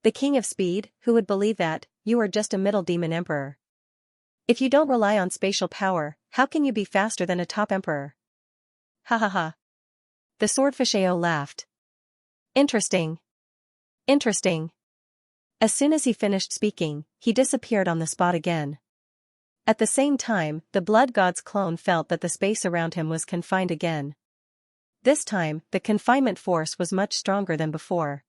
The king of speed, who would believe that? You are just a middle demon emperor. If you don't rely on spatial power, how can you be faster than a top emperor? Ha ha ha. The swordfish Ao laughed. Interesting. As soon as he finished speaking, he disappeared on the spot again. At the same time, the blood god's clone felt that the space around him was confined again. This time, the confinement force was much stronger than before.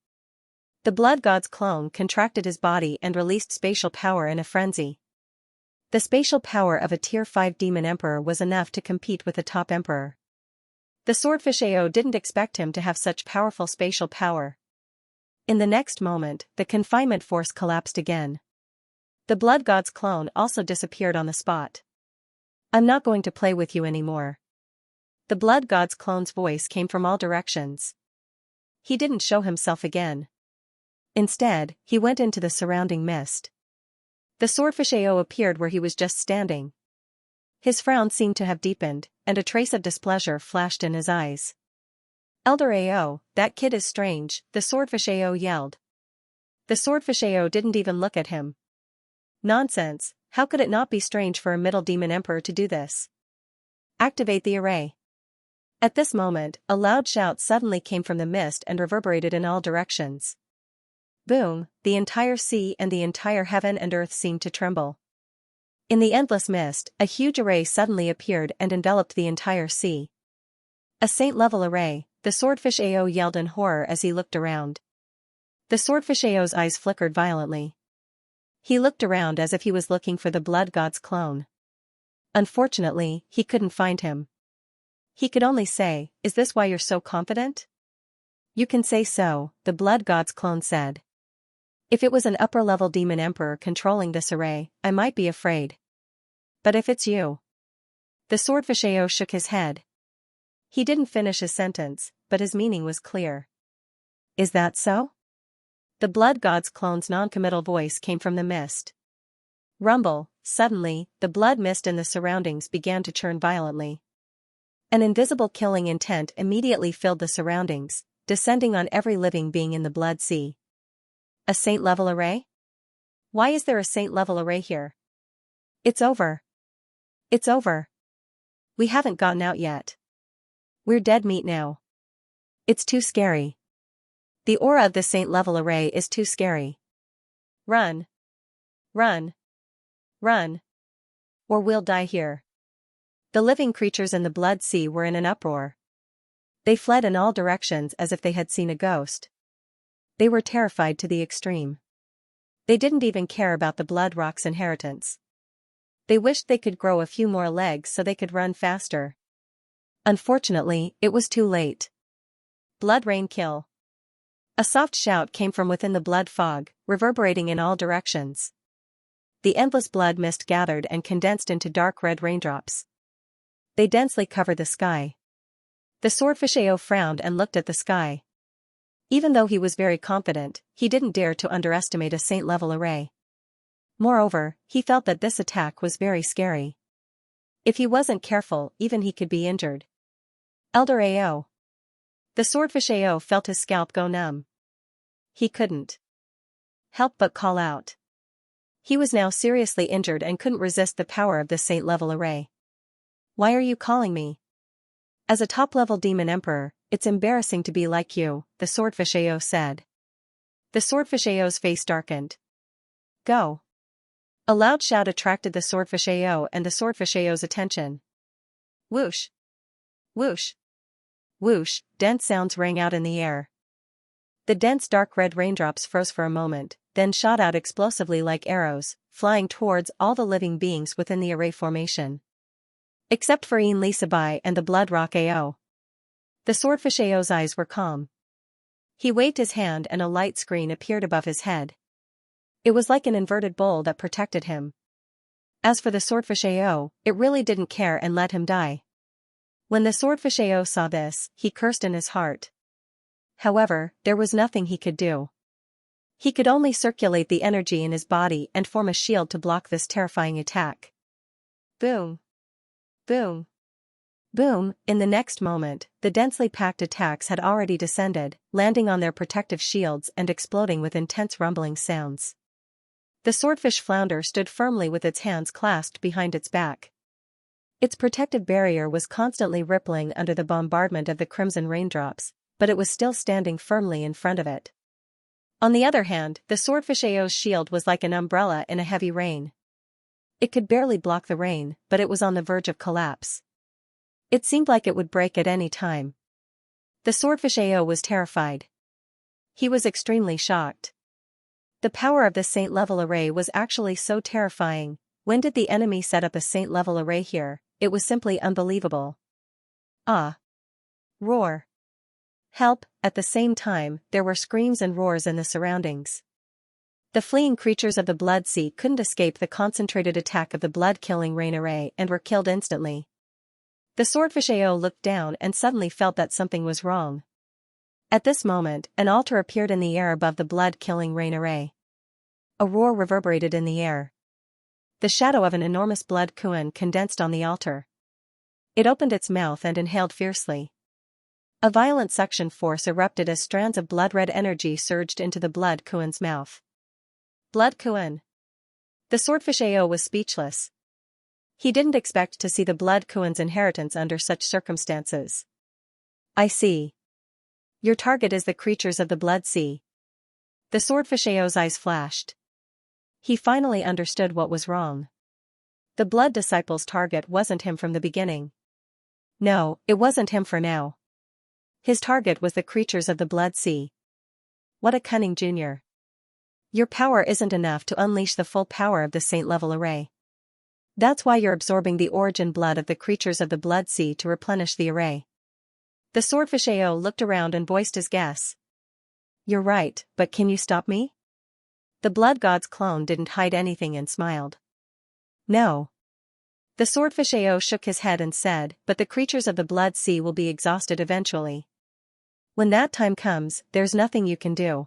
The blood god's clone contracted his body and released spatial power in a frenzy. The spatial power of a tier 5 demon emperor was enough to compete with a top emperor. The swordfish Ao didn't expect him to have such powerful spatial power. In the next moment, the confinement force collapsed again. The blood god's clone also disappeared on the spot. I'm not going to play with you anymore. The blood god's clone's voice came from all directions. He didn't show himself again. Instead, he went into the surrounding mist. The swordfish Ao appeared where he was just standing. His frown seemed to have deepened, and a trace of displeasure flashed in his eyes. Elder Ao, that kid is strange, the swordfish Ao yelled. The swordfish Ao didn't even look at him. Nonsense, how could it not be strange for a middle demon emperor to do this? Activate the array. At this moment, a loud shout suddenly came from the mist and reverberated in all directions. Boom, the entire sea and the entire heaven and earth seemed to tremble. In the endless mist, a huge array suddenly appeared and enveloped the entire sea. A saint-level array, the swordfish Ao yelled in horror as he looked around. The swordfish Ao's eyes flickered violently. He looked around as if he was looking for the blood god's clone. Unfortunately, he couldn't find him. He could only say, "Is this why you're so confident?" "You can say so," the blood god's clone said. "If it was an upper-level demon emperor controlling this array, I might be afraid. But if it's you..." The swordfish Ao shook his head. He didn't finish his sentence, but his meaning was clear. "Is that so?" The blood god's clone's non-committal voice came from the mist. Rumble, suddenly, the blood mist in the surroundings began to churn violently. An invisible killing intent immediately filled the surroundings, descending on every living being in the blood sea. A saint-level array? Why is there a saint-level array here? It's over. It's over. We haven't gotten out yet. We're dead meat now. It's too scary. The aura of the saint-level array is too scary. Run. Run. Run. Or we'll die here. The living creatures in the blood sea were in an uproar. They fled in all directions as if they had seen a ghost. They were terrified to the extreme. They didn't even care about the blood rock's inheritance. They wished they could grow a few more legs so they could run faster. Unfortunately, it was too late. Blood rain kill. A soft shout came from within the blood fog, reverberating in all directions. The endless blood mist gathered and condensed into dark red raindrops. They densely covered the sky. The swordfish Ao frowned and looked at the sky. Even though he was very confident, he didn't dare to underestimate a saint-level array. Moreover, he felt that this attack was very scary. If he wasn't careful, even he could be injured. Elder Ao. The swordfish Ao felt his scalp go numb. He couldn't help but call out. He was now seriously injured and couldn't resist the power of this saint-level array. Why are you calling me? As a top-level demon emperor, it's embarrassing to be like you, the swordfish Ao said. The swordfish Ao's face darkened. Go. A loud shout attracted the swordfish Ao and the swordfish Ao's attention. Whoosh. Whoosh. Whoosh, dense sounds rang out in the air. The dense dark red raindrops froze for a moment, then shot out explosively like arrows, flying towards all the living beings within the array formation. Except for Een Lisabai and the blood rock Ao. The swordfish Ao's eyes were calm. He waved his hand and a light screen appeared above his head. It was like an inverted bowl that protected him. As for the swordfish Ao, it really didn't care and let him die. When the swordfish Ao saw this, he cursed in his heart. However, there was nothing he could do. He could only circulate the energy in his body and form a shield to block this terrifying attack. Boom. Boom. Boom, in the next moment, the densely packed attacks had already descended, landing on their protective shields and exploding with intense rumbling sounds. The swordfish flounder stood firmly with its hands clasped behind its back. Its protective barrier was constantly rippling under the bombardment of the crimson raindrops, but it was still standing firmly in front of it. On the other hand, the swordfish Ao's shield was like an umbrella in a heavy rain. It could barely block the rain, but it was on the verge of collapse. It seemed like it would break at any time. The swordfish Ao was terrified. He was extremely shocked. The power of the saint-level array was actually so terrifying. When did the enemy set up a saint-level array here? It was simply unbelievable. Ah! Roar! Help! At the same time, there were screams and roars in the surroundings. The fleeing creatures of the blood sea couldn't escape the concentrated attack of the blood-killing rain array and were killed instantly. The swordfish Ao looked down and suddenly felt that something was wrong. At this moment, an altar appeared in the air above the blood-killing rain array. A roar reverberated in the air. The shadow of an enormous blood kuan condensed on the altar. It opened its mouth and inhaled fiercely. A violent suction force erupted as strands of blood-red energy surged into the blood kuan's mouth. Blood kuan. The swordfish Ao was speechless. He didn't expect to see the blood kuan's inheritance under such circumstances. I see. Your target is the creatures of the blood sea. The swordfish Ao's eyes flashed. He finally understood what was wrong. The blood disciple's target wasn't him from the beginning. No, it wasn't him for now. His target was the creatures of the blood sea. What a cunning junior. Your power isn't enough to unleash the full power of the saint-level array. That's why you're absorbing the origin blood of the creatures of the blood sea to replenish the array. The swordfish Ao looked around and voiced his guess. You're right, but can you stop me? The blood god's clone didn't hide anything and smiled. No. The swordfish Ao shook his head and said, but the creatures of the blood sea will be exhausted eventually. When that time comes, there's nothing you can do.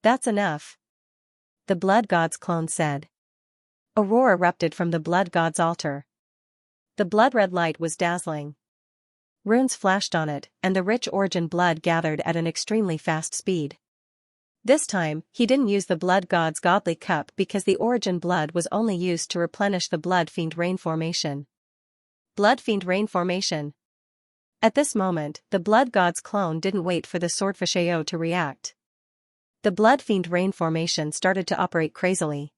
That's enough. The blood god's clone said. A roar erupted from the blood god's altar. The blood-red light was dazzling. Runes flashed on it, and the rich origin blood gathered at an extremely fast speed. This time, he didn't use the blood god's godly cup because the origin blood was only used to replenish the blood fiend rain formation. Blood fiend rain formation. At this moment, the blood god's clone didn't wait for the swordfish AO to react. The blood fiend rain formation started to operate crazily.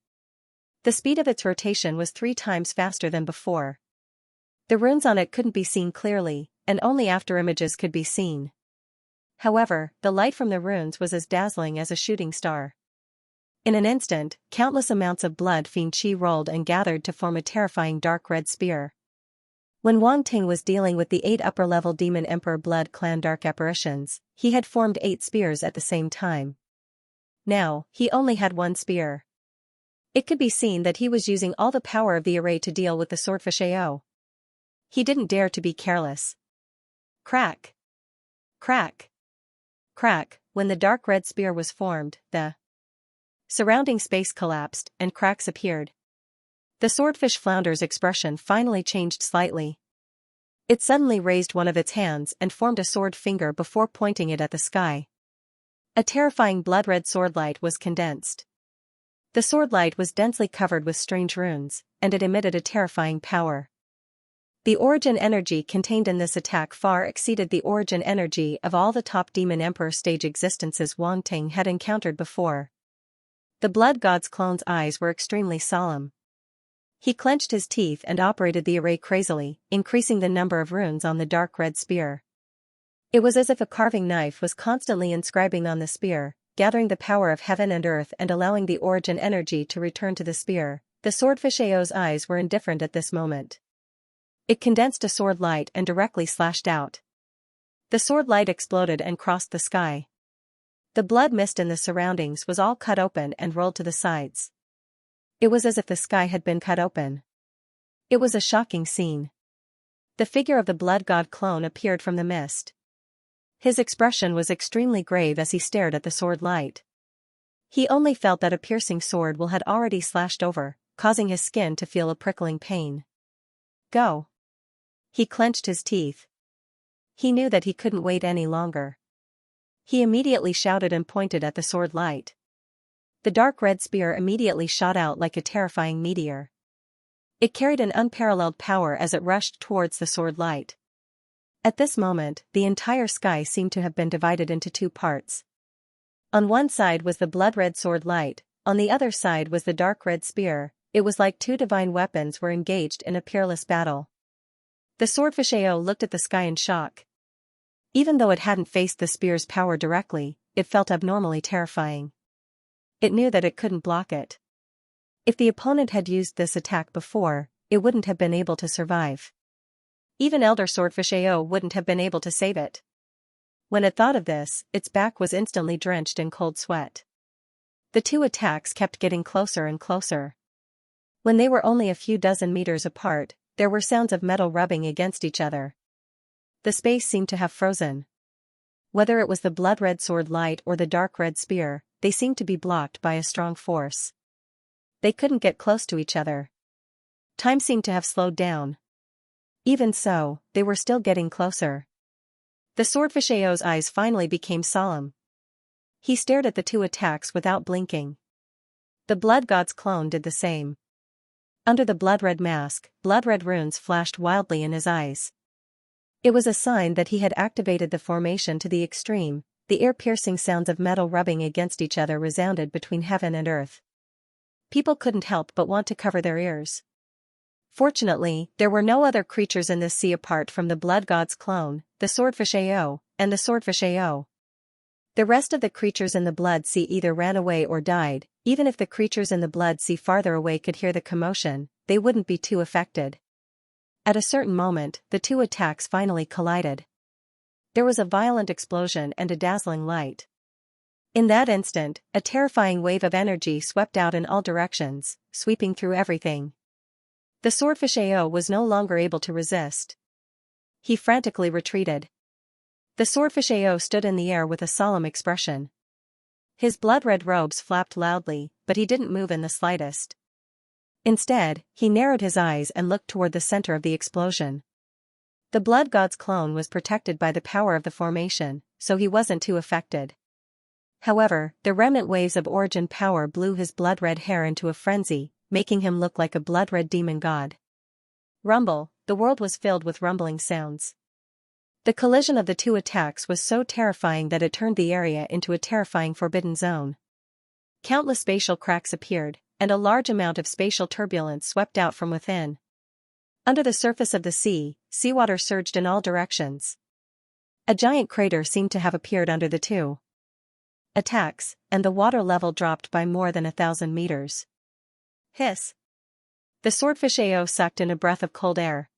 The speed of its rotation was 3 times faster than before. The runes on it couldn't be seen clearly, and only after images could be seen. However, the light from the runes was as dazzling as a shooting star. In an instant, countless amounts of blood fiend chi rolled and gathered to form a terrifying dark red spear. When Wang Ting was dealing with the 8 upper-level Demon Emperor Blood Clan Dark Apparitions, he had formed 8 spears at the same time. Now, he only had 1 spear. It could be seen that he was using all the power of the array to deal with the swordfish AO. He didn't dare to be careless. Crack! Crack! Crack! When the dark red spear was formed, the surrounding space collapsed, and cracks appeared. The swordfish flounder's expression finally changed slightly. It suddenly raised one of its hands and formed a sword finger before pointing it at the sky. A terrifying blood-red sword light was condensed. The sword light was densely covered with strange runes, and it emitted a terrifying power. The origin energy contained in this attack far exceeded the origin energy of all the top Demon Emperor stage existences Wang Ting had encountered before. The blood god's clone's eyes were extremely solemn. He clenched his teeth and operated the array crazily, increasing the number of runes on the dark red spear. It was as if a carving knife was constantly inscribing on the spear, gathering the power of heaven and earth and allowing the origin energy to return to the spear. The swordfish AO's eyes were indifferent at this moment. It condensed a sword light and directly slashed out. The sword light exploded and crossed the sky. The blood mist in the surroundings was all cut open and rolled to the sides. It was as if the sky had been cut open. It was a shocking scene. The figure of the blood god clone appeared from the mist. His expression was extremely grave as he stared at the sword light. He only felt that a piercing sword will had already slashed over, causing his skin to feel a prickling pain. Go! He clenched his teeth. He knew that he couldn't wait any longer. He immediately shouted and pointed at the sword light. The dark red spear immediately shot out like a terrifying meteor. It carried an unparalleled power as it rushed towards the sword light. At this moment, the entire sky seemed to have been divided into 2 parts. On one side was the blood-red sword light, on the other side was the dark red spear. It was like 2 divine weapons were engaged in a peerless battle. The swordfish AO looked at the sky in shock. Even though it hadn't faced the spear's power directly, it felt abnormally terrifying. It knew that it couldn't block it. If the opponent had used this attack before, it wouldn't have been able to survive. Even Elder Swordfish AO wouldn't have been able to save it. When it thought of this, its back was instantly drenched in cold sweat. The 2 attacks kept getting closer and closer. When they were only a few dozen meters apart, there were sounds of metal rubbing against each other. The space seemed to have frozen. Whether it was the blood-red sword light or the dark red spear, they seemed to be blocked by a strong force. They couldn't get close to each other. Time seemed to have slowed down. Even so, they were still getting closer. The swordfish AO's eyes finally became solemn. He stared at the 2 attacks without blinking. The blood god's clone did the same. Under the blood-red mask, blood-red runes flashed wildly in his eyes. It was a sign that he had activated the formation to the extreme. The ear-piercing sounds of metal rubbing against each other resounded between heaven and earth. People couldn't help but want to cover their ears. Fortunately, there were no other creatures in this sea apart from the blood god's clone, the swordfish AO, and the swordfish AO. The rest of the creatures in the blood sea either ran away or died. Even if the creatures in the blood sea farther away could hear the commotion, they wouldn't be too affected. At a certain moment, the 2 attacks finally collided. There was a violent explosion and a dazzling light. In that instant, a terrifying wave of energy swept out in all directions, sweeping through everything. The swordfish AO was no longer able to resist. He frantically retreated. The swordfish AO stood in the air with a solemn expression. His blood-red robes flapped loudly, but he didn't move in the slightest. Instead, he narrowed his eyes and looked toward the center of the explosion. The blood god's clone was protected by the power of the formation, so he wasn't too affected. However, the remnant waves of origin power blew his blood-red hair into a frenzy, making him look like a blood-red demon god. Rumble, the world was filled with rumbling sounds. The collision of the two attacks was so terrifying that it turned the area into a terrifying forbidden zone. Countless spatial cracks appeared, and a large amount of spatial turbulence swept out from within. Under the surface of the sea, seawater surged in all directions. A giant crater seemed to have appeared under the two attacks, and the water level dropped by more than 1,000 meters. Hiss! The swordfish Ao sucked in a breath of cold air.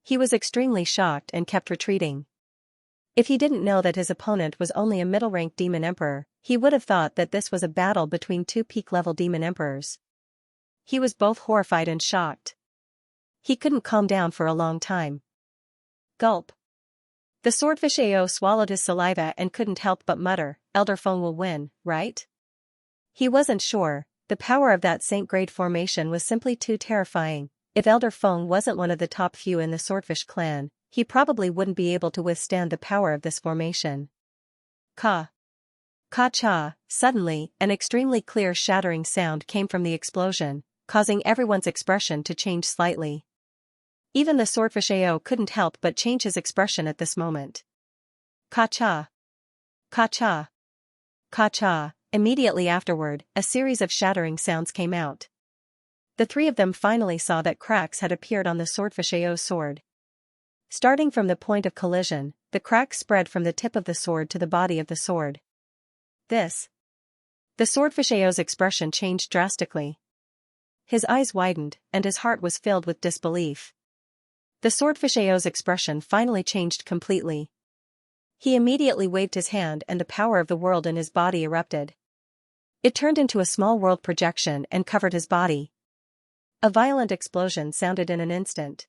He was extremely shocked and kept retreating. If he didn't know that his opponent was only a middle-rank demon emperor, he would have thought that this was a battle between two peak-level demon emperors. He was both horrified and shocked. He couldn't calm down for a long time. Gulp. The swordfish Ao swallowed his saliva and couldn't help but mutter, "Elder Feng will win, right?" He wasn't sure. The power of that Saint-grade formation was simply too terrifying. If Elder Feng wasn't one of the top few in the swordfish clan, he probably wouldn't be able to withstand the power of this formation. Ka. Ka-cha, suddenly, an extremely clear shattering sound came from the explosion, causing everyone's expression to change slightly. Even the swordfish Ao couldn't help but change his expression at this moment. Ka-cha. Ka-cha. Ka-cha. Immediately afterward, a series of shattering sounds came out. The three of them finally saw that cracks had appeared on the swordfish Ao's sword. Starting from the point of collision, the cracks spread from the tip of the sword to the body of the sword. The swordfish Ao's expression changed drastically. His eyes widened, and his heart was filled with disbelief. The swordfish Ao's expression finally changed completely. He immediately waved his hand and the power of the world in his body erupted. It turned into a small world projection and covered his body. A violent explosion sounded in an instant.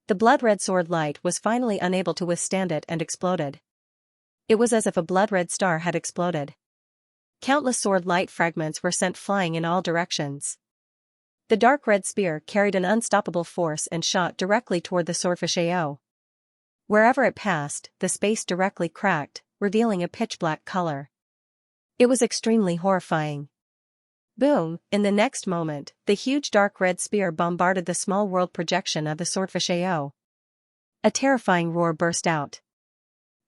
The blood-red sword light was finally unable to withstand it and exploded. It was as if a blood-red star had exploded. Countless sword light fragments were sent flying in all directions. The dark red spear carried an unstoppable force and shot directly toward the swordfish Ao. Wherever it passed, the space directly cracked, revealing a pitch-black color. It was extremely horrifying. Boom! In the next moment, the huge dark red spear bombarded the small world projection of the swordfish Ao. A terrifying roar burst out.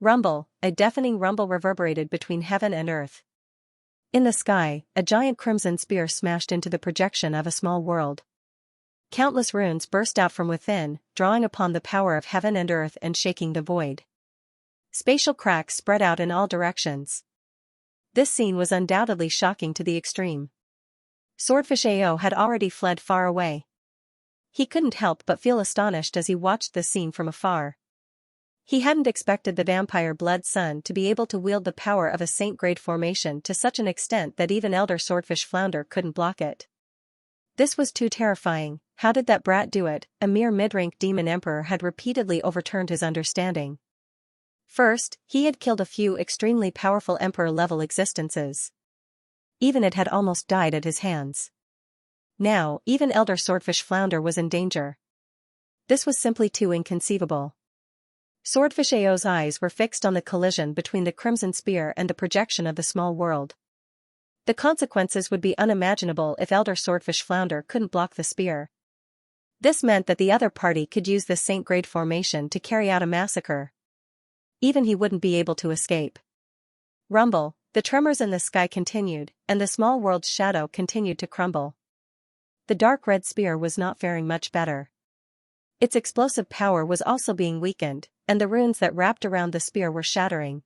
Rumble! A deafening rumble reverberated between heaven and earth. In the sky, a giant crimson spear smashed into the projection of a small world. Countless runes burst out from within, drawing upon the power of heaven and earth and shaking the void. Spatial cracks spread out in all directions. This scene was undoubtedly shocking to the extreme. Swordfish Ao had already fled far away. He couldn't help but feel astonished as he watched the scene from afar. He hadn't expected the vampire blood son to be able to wield the power of a saint-grade formation to such an extent that even Elder Swordfish Flounder couldn't block it. This was too terrifying. How did that brat do it? A mere mid-rank demon emperor had repeatedly overturned his understanding. First, he had killed a few extremely powerful emperor-level existences. Even it had almost died at his hands. Now, even Elder Swordfish Flounder was in danger. This was simply too inconceivable. Swordfish Ao's eyes were fixed on the collision between the crimson spear and the projection of the small world. The consequences would be unimaginable if Elder Swordfish Flounder couldn't block the spear. This meant that the other party could use this saint-grade formation to carry out a massacre. Even he wouldn't be able to escape. Rumble! The tremors in the sky continued, and the small world's shadow continued to crumble. The dark red spear was not faring much better. Its explosive power was also being weakened, and the runes that wrapped around the spear were shattering.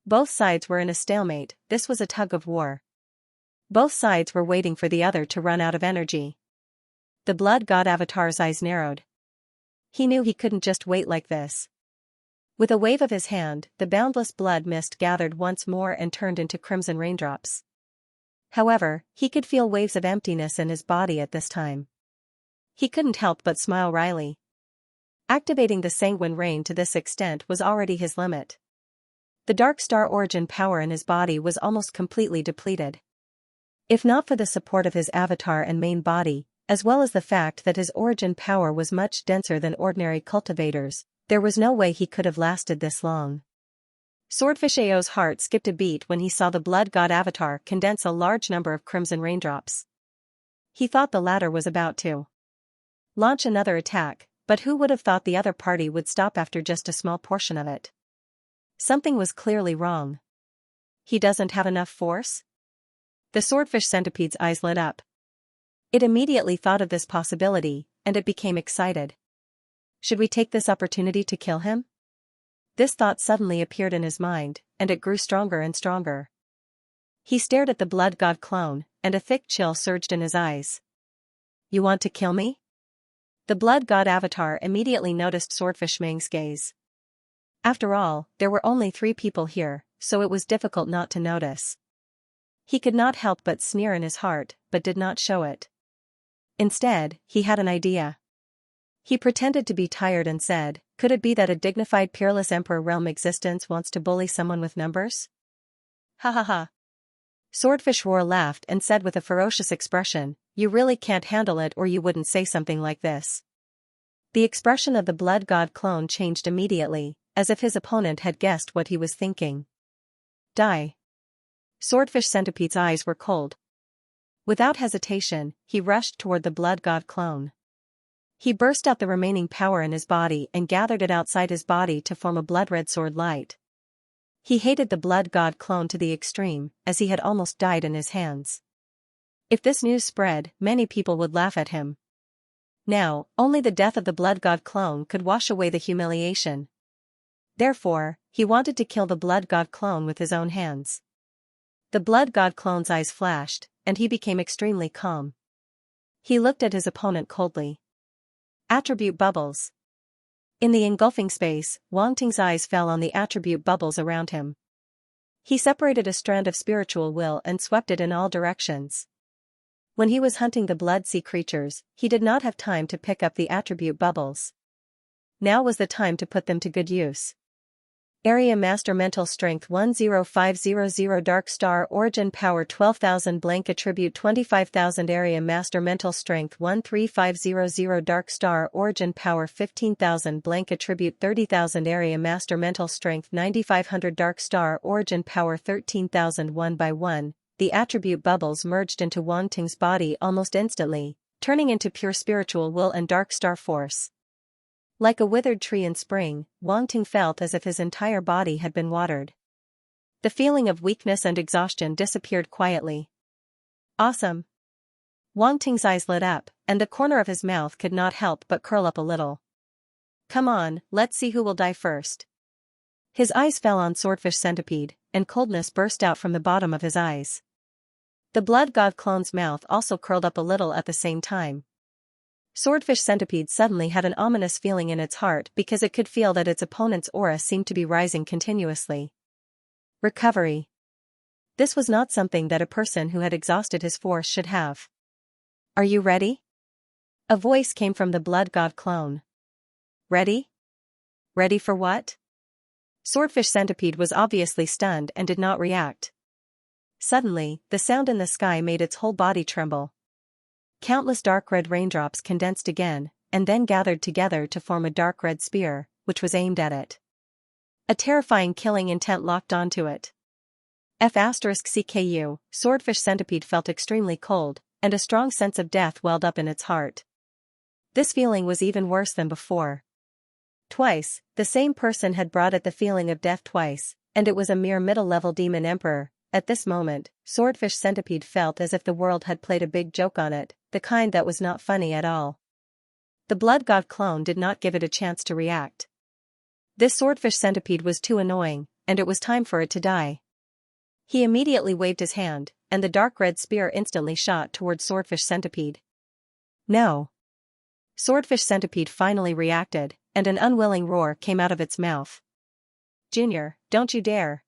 Both sides were in a stalemate. This was a tug of war. Both sides were waiting for the other to run out of energy. The blood god avatar's eyes narrowed. He knew he couldn't just wait like this. With a wave of his hand, the boundless blood mist gathered once more and turned into crimson raindrops. However, he could feel waves of emptiness in his body at this time. He couldn't help but smile wryly. Activating the sanguine rain to this extent was already his limit. The dark star origin power in his body was almost completely depleted. If not for the support of his avatar and main body, as well as the fact that his origin power was much denser than ordinary cultivators, there was no way he could have lasted this long. Swordfish Ao's heart skipped a beat when he saw the blood god avatar condense a large number of crimson raindrops. He thought the latter was about to launch another attack, but who would have thought the other party would stop after just a small portion of it? Something was clearly wrong. He doesn't have enough force? The swordfish centipede's eyes lit up. It immediately thought of this possibility, and it became excited. Should we take this opportunity to kill him? This thought suddenly appeared in his mind, and it grew stronger and stronger. He stared at the blood god clone, and a thick chill surged in his eyes. You want to kill me? The blood god avatar immediately noticed Swordfish Mang's gaze. After all, there were only 3 people here, so it was difficult not to notice. He could not help but sneer in his heart, but did not show it. Instead, he had an idea. He pretended to be tired and said, "Could it be that a dignified peerless emperor realm existence wants to bully someone with numbers?" Ha ha ha. Swordfish Roar laughed and said with a ferocious expression, "You really can't handle it, or you wouldn't say something like this." The expression of the blood god clone changed immediately, as if his opponent had guessed what he was thinking. Die. Swordfish Centipede's eyes were cold. Without hesitation, he rushed toward the blood god clone. He burst out the remaining power in his body and gathered it outside his body to form a blood-red sword light. He hated the blood god clone to the extreme, as he had almost died in his hands. If this news spread, many people would laugh at him. Now, only the death of the blood god clone could wash away the humiliation. Therefore, he wanted to kill the blood god clone with his own hands. The blood god clone's eyes flashed, and he became extremely calm. He looked at his opponent coldly. Attribute bubbles. In the engulfing space, Wang Ting's eyes fell on the attribute bubbles around him. He separated a strand of spiritual will and swept it in all directions. When he was hunting the blood sea creatures, he did not have time to pick up the attribute bubbles. Now was the time to put them to good use. Area Master Mental Strength 10500 Dark Star Origin Power 12,000 Blank Attribute 25,000 Area Master Mental Strength 13500 Dark Star Origin Power 15,000 Blank Attribute 30,000 Area Master Mental Strength 9,500 Dark Star Origin Power 13,000 One by one, the attribute bubbles merged into Wang Ting's body almost instantly, turning into pure spiritual will and dark star force. Like a withered tree in spring, Wang Ting felt as if his entire body had been watered. The feeling of weakness and exhaustion disappeared quietly. Awesome! Wang Ting's eyes lit up, and the corner of his mouth could not help but curl up a little. Come on, let's see who will die first. His eyes fell on Swordfish Centipede, and coldness burst out from the bottom of his eyes. The blood god clone's mouth also curled up a little at the same time. Swordfish Centipede suddenly had an ominous feeling in its heart because it could feel that its opponent's aura seemed to be rising continuously. Recovery. This was not something that a person who had exhausted his force should have. Are you ready? A voice came from the blood god clone. Ready? Ready for what? Swordfish Centipede was obviously stunned and did not react. Suddenly, the sound in the sky made its whole body tremble. Countless dark red raindrops condensed again, and then gathered together to form a dark red spear, which was aimed at it. A terrifying killing intent locked onto it. F*CKU, Swordfish Centipede felt extremely cold, and a strong sense of death welled up in its heart. This feeling was even worse than before. Twice, the same person had brought it the feeling of death twice, and it was a mere middle-level demon emperor. At this moment, Swordfish Centipede felt as if the world had played a big joke on it, the kind that was not funny at all. The blood god clone did not give it a chance to react. This Swordfish Centipede was too annoying, and it was time for it to die. He immediately waved his hand, and the dark red spear instantly shot towards Swordfish Centipede. No! Swordfish Centipede finally reacted, and an unwilling roar came out of its mouth. Junior, don't you dare!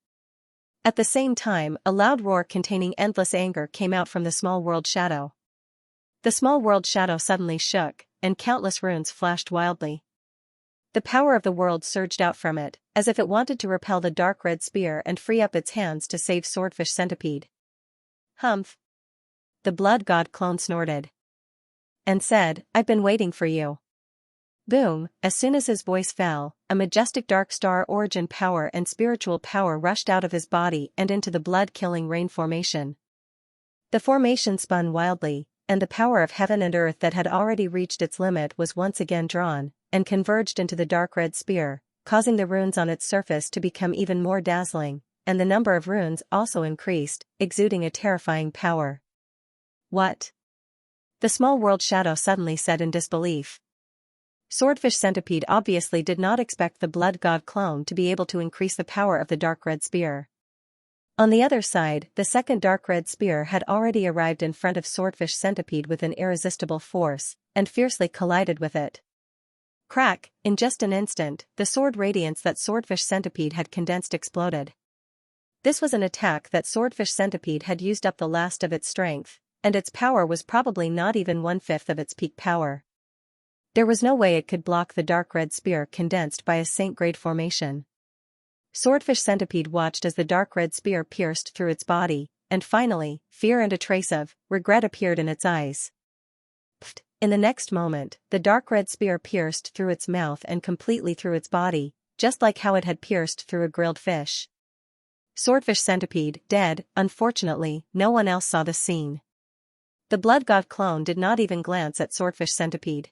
At the same time, a loud roar containing endless anger came out from the small world shadow. The small world shadow suddenly shook, and countless runes flashed wildly. The power of the world surged out from it, as if it wanted to repel the dark red spear and free up its hands to save Swordfish Centipede. Humph! The blood god clone snorted. and said, "I've been waiting for you." Boom, as soon as his voice fell, a majestic dark star origin power and spiritual power rushed out of his body and into the blood-killing rain formation. The formation spun wildly, and the power of heaven and earth that had already reached its limit was once again drawn, and converged into the dark red spear, causing the runes on its surface to become even more dazzling, and the number of runes also increased, exuding a terrifying power. What? The small world shadow suddenly said in disbelief. Swordfish Centipede obviously did not expect the Blood God clone to be able to increase the power of the dark red spear. On the other side, the second dark red spear had already arrived in front of Swordfish Centipede with an irresistible force, and fiercely collided with it. Crack, in just an instant, the sword radiance that Swordfish Centipede had condensed exploded. This was an attack that Swordfish Centipede had used up the last of its strength, and its power was probably not even 1/5 of its peak power. There was no way it could block the dark red spear condensed by a Saint-grade formation. Swordfish Centipede watched as the dark red spear pierced through its body, and finally, fear and a trace of regret appeared in its eyes. Pfft! In the next moment, the dark red spear pierced through its mouth and completely through its body, just like how it had pierced through a grilled fish. Swordfish Centipede, dead. Unfortunately, no one else saw the scene. The Blood God clone did not even glance at Swordfish Centipede.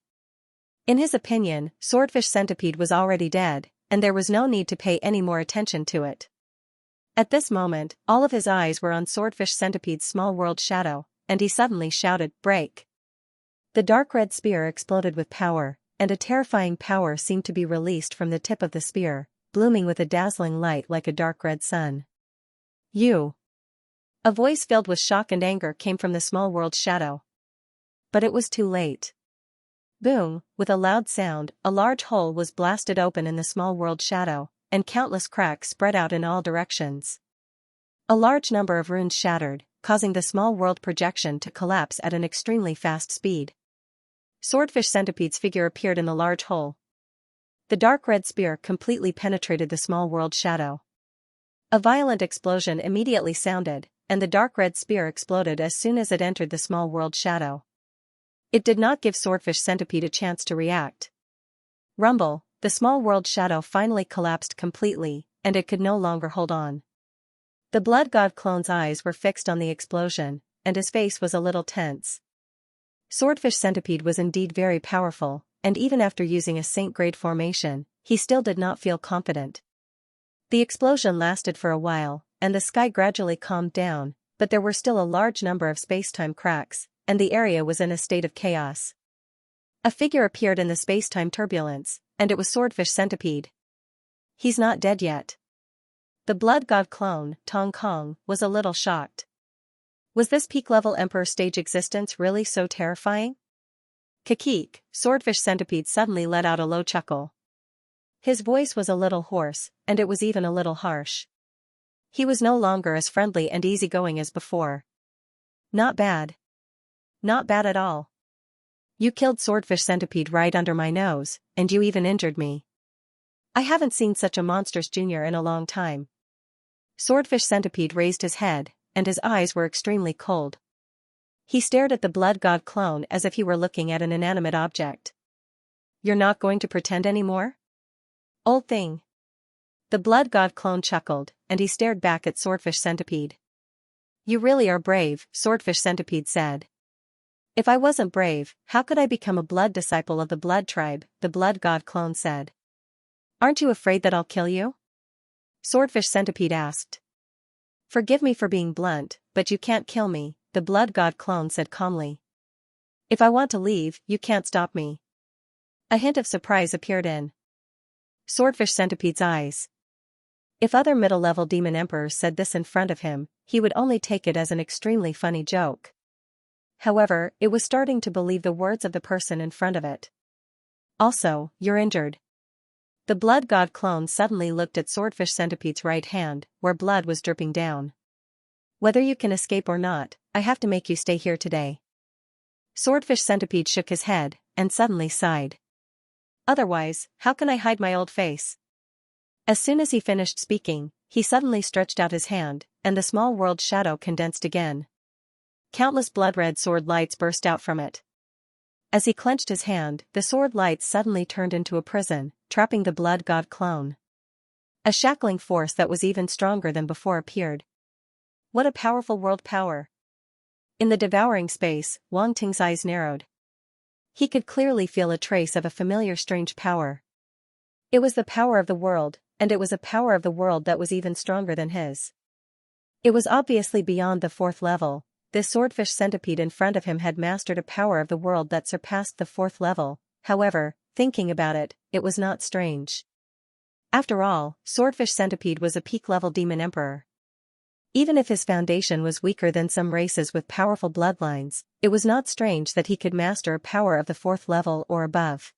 In his opinion, Swordfish Centipede was already dead, and there was no need to pay any more attention to it. At this moment, all of his eyes were on Swordfish Centipede's small world shadow, and he suddenly shouted, "Break!" The dark red spear exploded with power, and a terrifying power seemed to be released from the tip of the spear, blooming with a dazzling light like a dark red sun. "You!" A voice filled with shock and anger came from the small world's shadow. But it was too late. Boom, with a loud sound, a large hole was blasted open in the small world shadow, and countless cracks spread out in all directions. A large number of runes shattered, causing the small world projection to collapse at an extremely fast speed. Swordfish Centipede's figure appeared in the large hole. The dark red spear completely penetrated the small world shadow. A violent explosion immediately sounded, and the dark red spear exploded as soon as it entered the small world shadow. It did not give Swordfish Centipede a chance to react. Rumble, the small world shadow finally collapsed completely, and it could no longer hold on. The Blood God clone's eyes were fixed on the explosion, and his face was a little tense. Swordfish Centipede was indeed very powerful, and even after using a Saint-grade formation, he still did not feel confident. The explosion lasted for a while, and the sky gradually calmed down, but there were still a large number of space-time cracks, and the area was in a state of chaos. A figure appeared in the space-time turbulence, and it was Swordfish Centipede. "He's not dead yet." The Blood God clone, Tong Kong, was a little shocked. Was this peak-level Emperor stage existence really so terrifying? Kakik, Swordfish Centipede suddenly let out a low chuckle. His voice was a little hoarse, and it was even a little harsh. He was no longer as friendly and easygoing as before. "Not bad. Not bad at all. You killed Swordfish Centipede right under my nose, and you even injured me. I haven't seen such a monstrous junior in a long time." Swordfish Centipede raised his head, and his eyes were extremely cold. He stared at the Blood God clone as if he were looking at an inanimate object. "You're not going to pretend anymore? Old thing." The Blood God clone chuckled, and he stared back at Swordfish Centipede. "You really are brave," Swordfish Centipede said. "If I wasn't brave, how could I become a blood disciple of the Blood Tribe?" the Blood God clone said. "Aren't you afraid that I'll kill you?" Swordfish Centipede asked. "Forgive me for being blunt, but you can't kill me," the Blood God clone said calmly. "If I want to leave, you can't stop me." A hint of surprise appeared in Swordfish Centipede's eyes. If other middle-level demon emperors said this in front of him, he would only take it as an extremely funny joke. However, it was starting to believe the words of the person in front of it. "Also, you're injured." The Blood God clone suddenly looked at Swordfish Centipede's right hand, where blood was dripping down. "Whether you can escape or not, I have to make you stay here today." Swordfish Centipede shook his head, and suddenly sighed. "Otherwise, how can I hide my old face?" As soon as he finished speaking, he suddenly stretched out his hand, and the small world shadow condensed again. Countless blood-red sword lights burst out from it. As he clenched his hand, the sword lights suddenly turned into a prison, trapping the blood god clone. A shackling force that was even stronger than before appeared. What a powerful world power! In the devouring space, Wang Ting's eyes narrowed. He could clearly feel a trace of a familiar strange power. It was the power of the world, and it was a power of the world that was even stronger than his. It was obviously beyond the fourth level. This swordfish centipede in front of him had mastered a power of the world that surpassed the fourth level. However, thinking about it, it was not strange. After all, Swordfish Centipede was a peak-level demon emperor. Even if his foundation was weaker than some races with powerful bloodlines, it was not strange that he could master a power of the fourth level or above.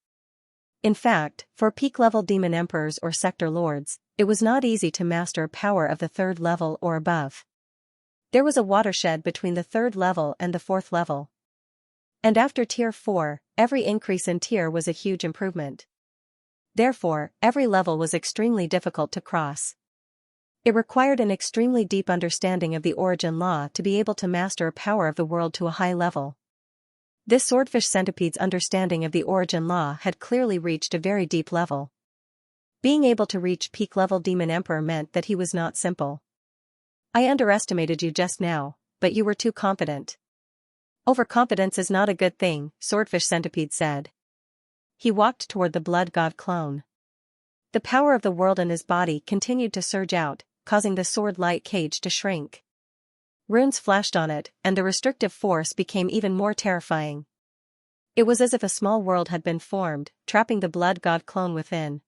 In fact, for peak-level demon emperors or sector lords, it was not easy to master a power of the third level or above. There was a watershed between the third level and the fourth level. And after Tier 4, every increase in tier was a huge improvement. Therefore, every level was extremely difficult to cross. It required an extremely deep understanding of the origin law to be able to master a power of the world to a high level. This Swordfish Centipede's understanding of the origin law had clearly reached a very deep level. Being able to reach peak-level Demon Emperor meant that he was not simple. I underestimated you just now, but you were too confident. Overconfidence is not a good thing, Swordfish Centipede said. He walked toward the blood god clone. The power of the world in his body continued to surge out, causing the sword-light cage to shrink. Runes flashed on it, and the restrictive force became even more terrifying. It was as if a small world had been formed, trapping the blood god clone within.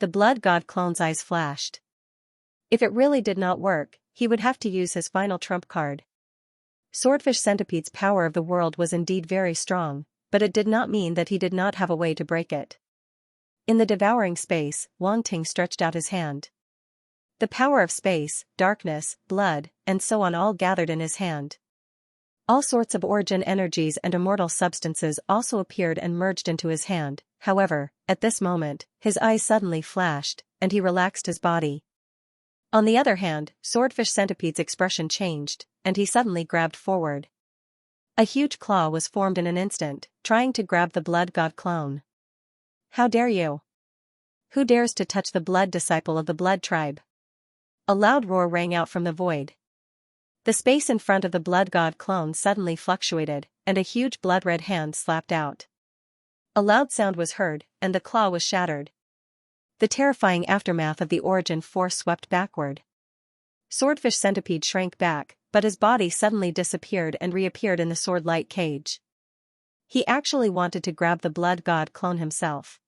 The blood god clone's eyes flashed. If it really did not work, he would have to use his final trump card. Swordfish Centipede's power of the world was indeed very strong, but it did not mean that he did not have a way to break it. In the devouring space, Wang Ting stretched out his hand. The power of space, darkness, blood, and so on all gathered in his hand. All sorts of origin energies and immortal substances also appeared and merged into his hand. However, at this moment, his eyes suddenly flashed, and he relaxed his body. On the other hand, Swordfish Centipede's expression changed, and he suddenly grabbed forward. A huge claw was formed in an instant, trying to grab the blood god clone. How dare you? Who dares to touch the blood disciple of the blood tribe? A loud roar rang out from the void. The space in front of the blood god clone suddenly fluctuated, and a huge blood-red hand slapped out. A loud sound was heard, and the claw was shattered. The terrifying aftermath of the origin force swept backward. Swordfish Centipede shrank back, but his body suddenly disappeared and reappeared in the sword-light cage. He actually wanted to grab the blood god clone himself.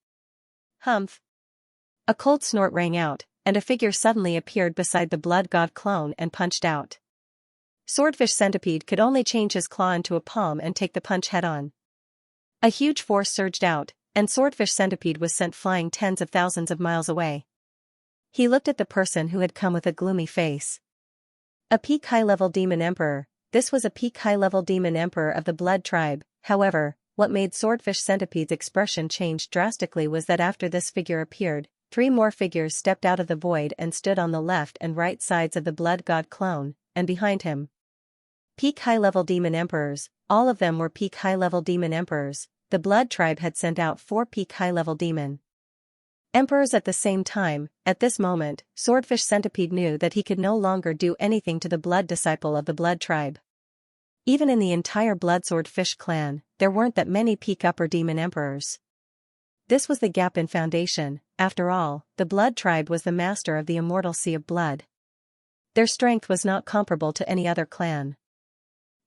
Humph! A cold snort rang out, and a figure suddenly appeared beside the blood god clone and punched out. Swordfish Centipede could only change his claw into a palm and take the punch head-on. A huge force surged out, and Swordfish Centipede was sent flying tens of thousands of miles away. He looked at the person who had come with a gloomy face. A peak high-level demon emperor. This was a peak high-level demon emperor of the blood tribe. However, what made Swordfish Centipede's expression change drastically was that after this figure appeared, 3 more figures stepped out of the void and stood on the left and right sides of the blood god clone, and behind him. Peak high-level demon emperors, all of them were peak high-level demon emperors. The blood tribe had sent out 4 peak high-level demon emperors at the same time. At this moment, Swordfish Centipede knew that he could no longer do anything to the blood disciple of the blood tribe. Even in the entire Bloodswordfish clan, there weren't that many peak upper demon emperors. This was the gap in foundation. After all, the blood tribe was the master of the immortal sea of blood. Their strength was not comparable to any other clan.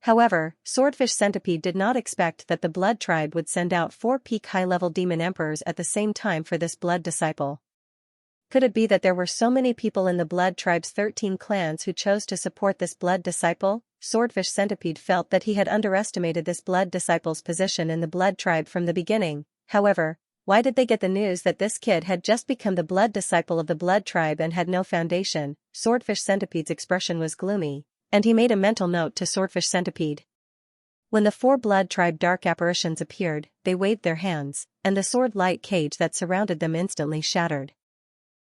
However, Swordfish Centipede did not expect that the blood tribe would send out 4 peak high-level demon emperors at the same time for this blood disciple. Could it be that there were so many people in the blood tribe's 13 clans who chose to support this blood disciple? Swordfish Centipede felt that he had underestimated this blood disciple's position in the blood tribe from the beginning. However, why did they get the news that this kid had just become the blood disciple of the blood tribe and had no foundation? Swordfish Centipede's expression was gloomy, and he made a mental note to Swordfish Centipede. When the 4 blood tribe dark apparitions appeared, they waved their hands, and the sword-light cage that surrounded them instantly shattered.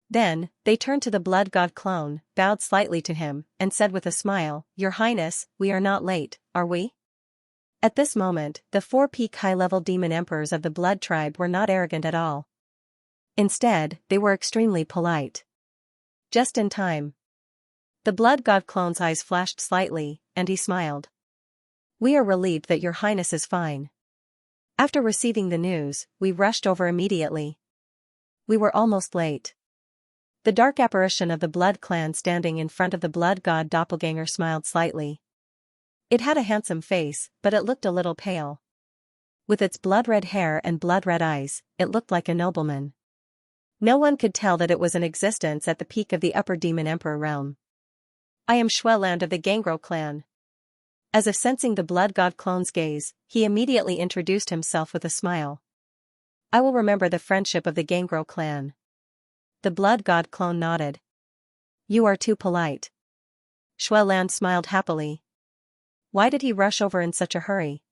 Then, they turned to the blood god clone, bowed slightly to him, and said with a smile, "Your Highness, we are not late, are we?" At this moment, the 4 peak high-level demon emperors of the blood tribe were not arrogant at all. Instead, they were extremely polite. Just in time. The blood god clone's eyes flashed slightly, and he smiled. We are relieved that your highness is fine. After receiving the news, we rushed over immediately. We were almost late. The dark apparition of the blood clan standing in front of the blood god doppelganger smiled slightly. It had a handsome face, but it looked a little pale. With its blood-red hair and blood-red eyes, it looked like a nobleman. No one could tell that it was in existence at the peak of the upper demon emperor realm. I am Xueland of the Gangro clan. As if sensing the blood god clone's gaze, he immediately introduced himself with a smile. I will remember the friendship of the Gangro clan. The blood god clone nodded. You are too polite. Xueland smiled happily. Why did he rush over in such a hurry?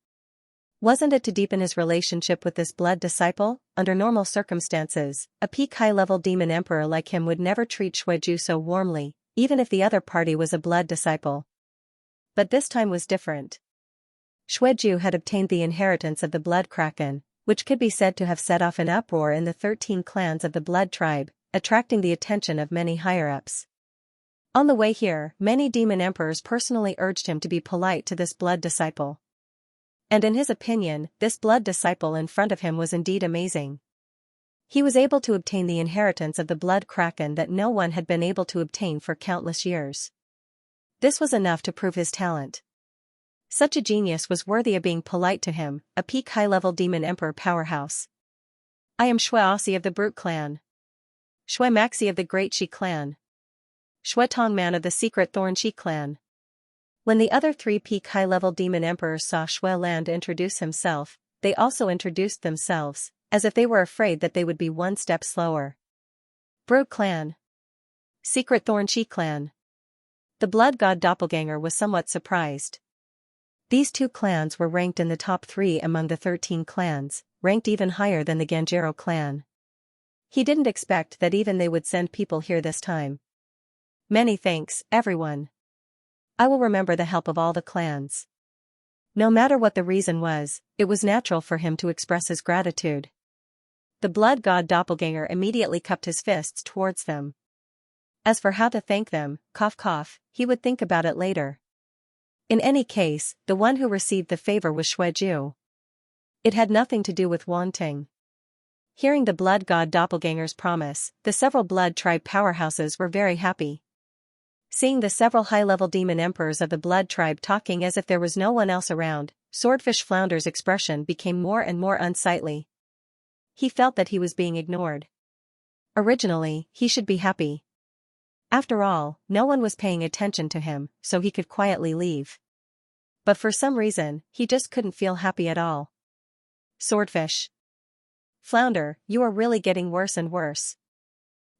Wasn't it to deepen his relationship with this blood disciple? Under normal circumstances, a peak high-level demon emperor like him would never treat Xueju so warmly, even if the other party was a blood disciple. But this time was different. Xueju had obtained the inheritance of the blood kraken, which could be said to have set off an uproar in the 13 clans of the blood tribe, attracting the attention of many higher-ups. On the way here, many demon emperors personally urged him to be polite to this blood disciple. And in his opinion, this blood disciple in front of him was indeed amazing. He was able to obtain the inheritance of the blood kraken that no one had been able to obtain for countless years. This was enough to prove his talent. Such a genius was worthy of being polite to him, a peak high-level demon emperor powerhouse. I am Xueossi of the Brute clan. Xue Maxi of the Great Shi clan. Xue Tongman of the Secret Thorn Shi clan. When the other 3 peak high-level demon emperors saw Xueland introduce himself, they also introduced themselves, as if they were afraid that they would be one step slower. Brute clan. Secret Thorn Shi clan. The blood god doppelganger was somewhat surprised. These 2 clans were ranked in the top 3 among the 13 clans, ranked even higher than the Ganjero clan. He didn't expect that even they would send people here this time. Many thanks, everyone. I will remember the help of all the clans. No matter what the reason was, it was natural for him to express his gratitude. The blood god doppelganger immediately cupped his fists towards them. As for how to thank them, cough cough, he would think about it later. In any case, the one who received the favor was Xueju. It had nothing to do with wanting. Hearing the blood god doppelganger's promise, the several blood tribe powerhouses were very happy. Seeing the several high-level demon emperors of the blood tribe talking as if there was no one else around, Swordfish Flounder's expression became more and more unsightly. He felt that he was being ignored. Originally, he should be happy. After all, no one was paying attention to him, so he could quietly leave. But for some reason, he just couldn't feel happy at all. Swordfish Flounder, you are really getting worse and worse.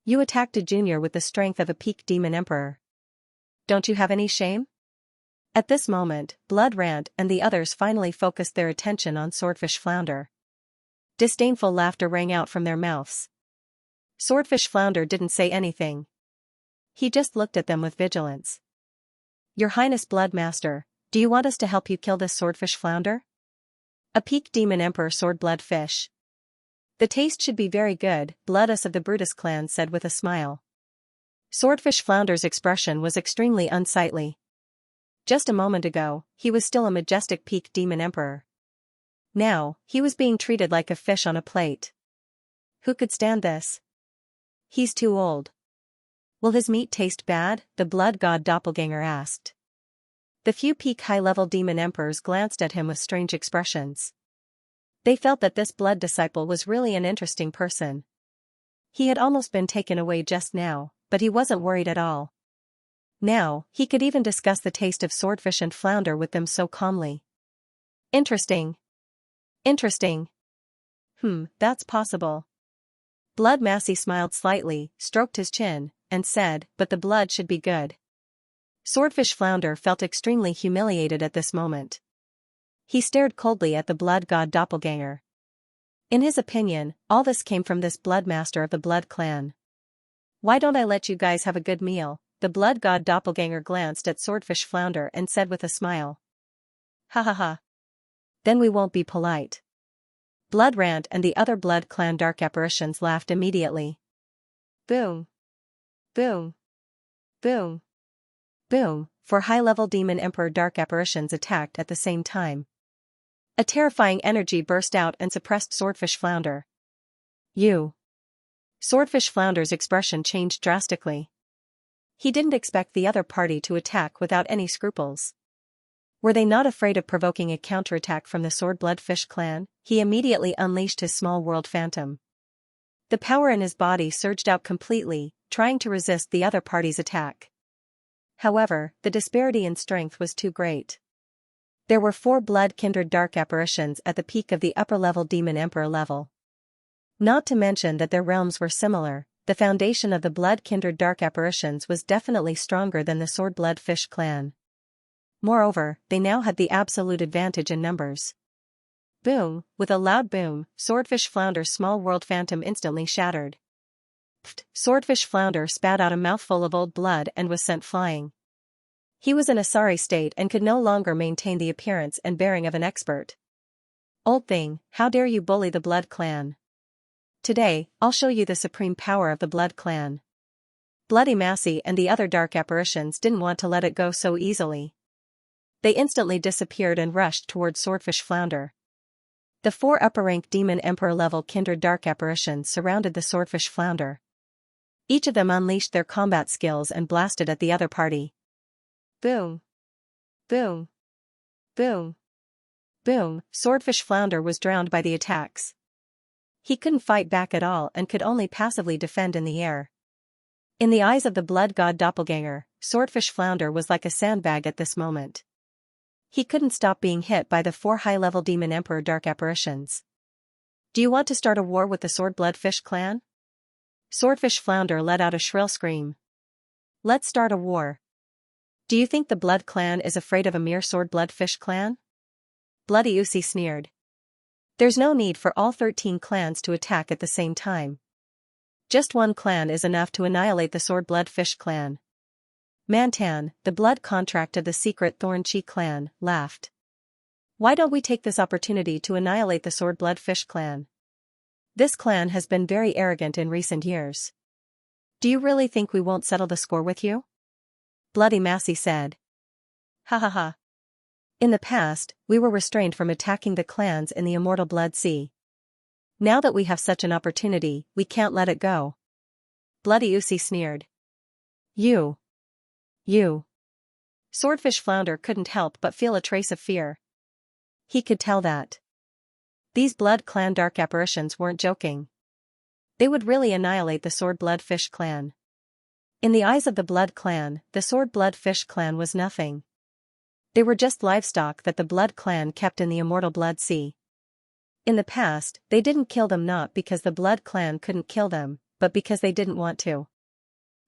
You attacked a junior with the strength of a peak demon emperor. Don't you have any shame? At this moment, Blood Rant and the others finally focused their attention on Swordfish Flounder. Disdainful laughter rang out from their mouths. Swordfish Flounder didn't say anything. He just looked at them with vigilance. Your Highness Bloodmaster, do you want us to help you kill this Swordfish Flounder? A peak demon emperor Swordblood Fish. The taste should be very good, Bloodus of the Brutus clan said with a smile. Swordfish Flounder's expression was extremely unsightly. Just a moment ago, he was still a majestic peak demon emperor. Now, he was being treated like a fish on a plate. Who could stand this? He's too old. Will his meat taste bad? The blood god doppelganger asked. The few peak high-level demon emperors glanced at him with strange expressions. They felt that this blood disciple was really an interesting person. He had almost been taken away just now, but he wasn't worried at all. Now, he could even discuss the taste of swordfish and flounder with them so calmly. Interesting. Interesting. That's possible. Blood Massey smiled slightly, stroked his chin, and said, but the blood should be good. Swordfish Flounder felt extremely humiliated at this moment. He stared coldly at the blood god doppelganger. In his opinion, all this came from this bloodmaster of the blood clan. Why don't I let you guys have a good meal? The blood god doppelganger glanced at Swordfish Flounder and said with a smile. Ha ha ha. Then we won't be polite. Blood Rant and the other Blood Clan dark apparitions laughed immediately. Boom. Boom. Boom. Boom. 4 high-level Demon Emperor dark apparitions attacked at the same time. A terrifying energy burst out and suppressed Swordfish Flounder. You. Swordfish Flounder's expression changed drastically. He didn't expect the other party to attack without any scruples. Were they not afraid of provoking a counterattack from the Sword Bloodfish clan? He immediately unleashed his small world phantom. The power in his body surged out completely, trying to resist the other party's attack. However, the disparity in strength was too great. There were 4 blood-kindred dark apparitions at the peak of the upper-level Demon Emperor level. Not to mention that their realms were similar, the foundation of the blood-kindred dark apparitions was definitely stronger than the Sword Bloodfish clan. Moreover, they now had the absolute advantage in numbers. Boom! With a loud boom, Swordfish Flounder's small world phantom instantly shattered. Pfft! Swordfish Flounder spat out a mouthful of old blood and was sent flying. He was in a sorry state and could no longer maintain the appearance and bearing of an expert. Old thing, how dare you bully the Blood Clan? Today, I'll show you the supreme power of the Blood Clan. Bloody Massey and the other dark apparitions didn't want to let it go so easily. They instantly disappeared and rushed towards Swordfish Flounder. The 4 upper-rank Demon Emperor-level kindred dark apparitions surrounded the Swordfish Flounder. Each of them unleashed their combat skills and blasted at the other party. Boom. Boom. Boom. Boom. Swordfish Flounder was drowned by the attacks. He couldn't fight back at all and could only passively defend in the air. In the eyes of the Blood God Doppelganger, Swordfish Flounder was like a sandbag at this moment. He couldn't stop being hit by the 4 high-level Demon Emperor dark apparitions. Do you want to start a war with the Sword Bloodfish clan? Swordfish Flounder let out a shrill scream. Let's start a war. Do you think the Blood Clan is afraid of a mere Sword Bloodfish clan? Bloody Usi sneered. There's no need for all 13 clans to attack at the same time. Just one clan is enough to annihilate the Sword Bloodfish clan. Mantan, the blood contract of the secret Thorn-Chi clan, laughed. Why don't we take this opportunity to annihilate the Sword Bloodfish clan? This clan has been very arrogant in recent years. Do you really think we won't settle the score with you? Bloody Massey said. Ha ha ha. In the past, we were restrained from attacking the clans in the Immortal Blood Sea. Now that we have such an opportunity, we can't let it go. Bloody Usi sneered. You. Swordfish Flounder couldn't help but feel a trace of fear. He could tell that these Blood Clan dark apparitions weren't joking. They would really annihilate the Sword Bloodfish clan. In the eyes of the Blood Clan, the Sword Bloodfish clan was nothing. They were just livestock that the Blood Clan kept in the Immortal Blood Sea. In the past, they didn't kill them not because the Blood Clan couldn't kill them, but because they didn't want to.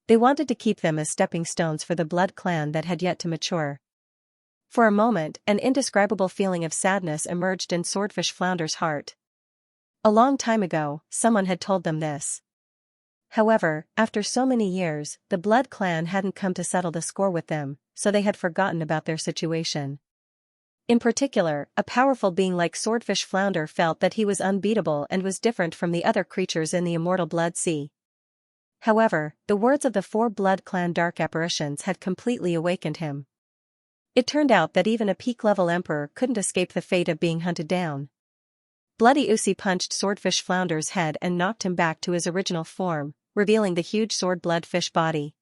They wanted to keep them as stepping stones for the Blood Clan that had yet to mature. For a moment, an indescribable feeling of sadness emerged in Swordfish Flounder's heart. A long time ago, someone had told them this. However, after so many years, the Blood Clan hadn't come to settle the score with them, so they had forgotten about their situation. In particular, a powerful being like Swordfish Flounder felt that he was unbeatable and was different from the other creatures in the Immortal Blood Sea. However, the words of the 4 Blood Clan dark apparitions had completely awakened him. It turned out that even a peak-level emperor couldn't escape the fate of being hunted down. Bloody Usi punched Swordfish Flounder's head and knocked him back to his original form, revealing the huge sword bloodfish body.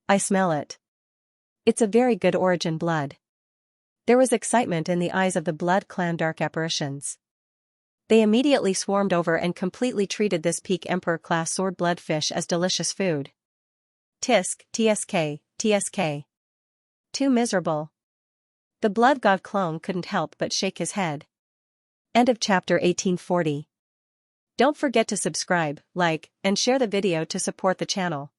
I smell it. It's a very good origin blood. There was excitement in the eyes of the Blood Clan dark apparitions. They immediately swarmed over and completely treated this peak Emperor-class sword bloodfish as delicious food. Tisk, TSK, TSK. Too miserable. The Blood God clone couldn't help but shake his head. End of chapter 1840. Don't forget to subscribe, like, and share the video to support the channel.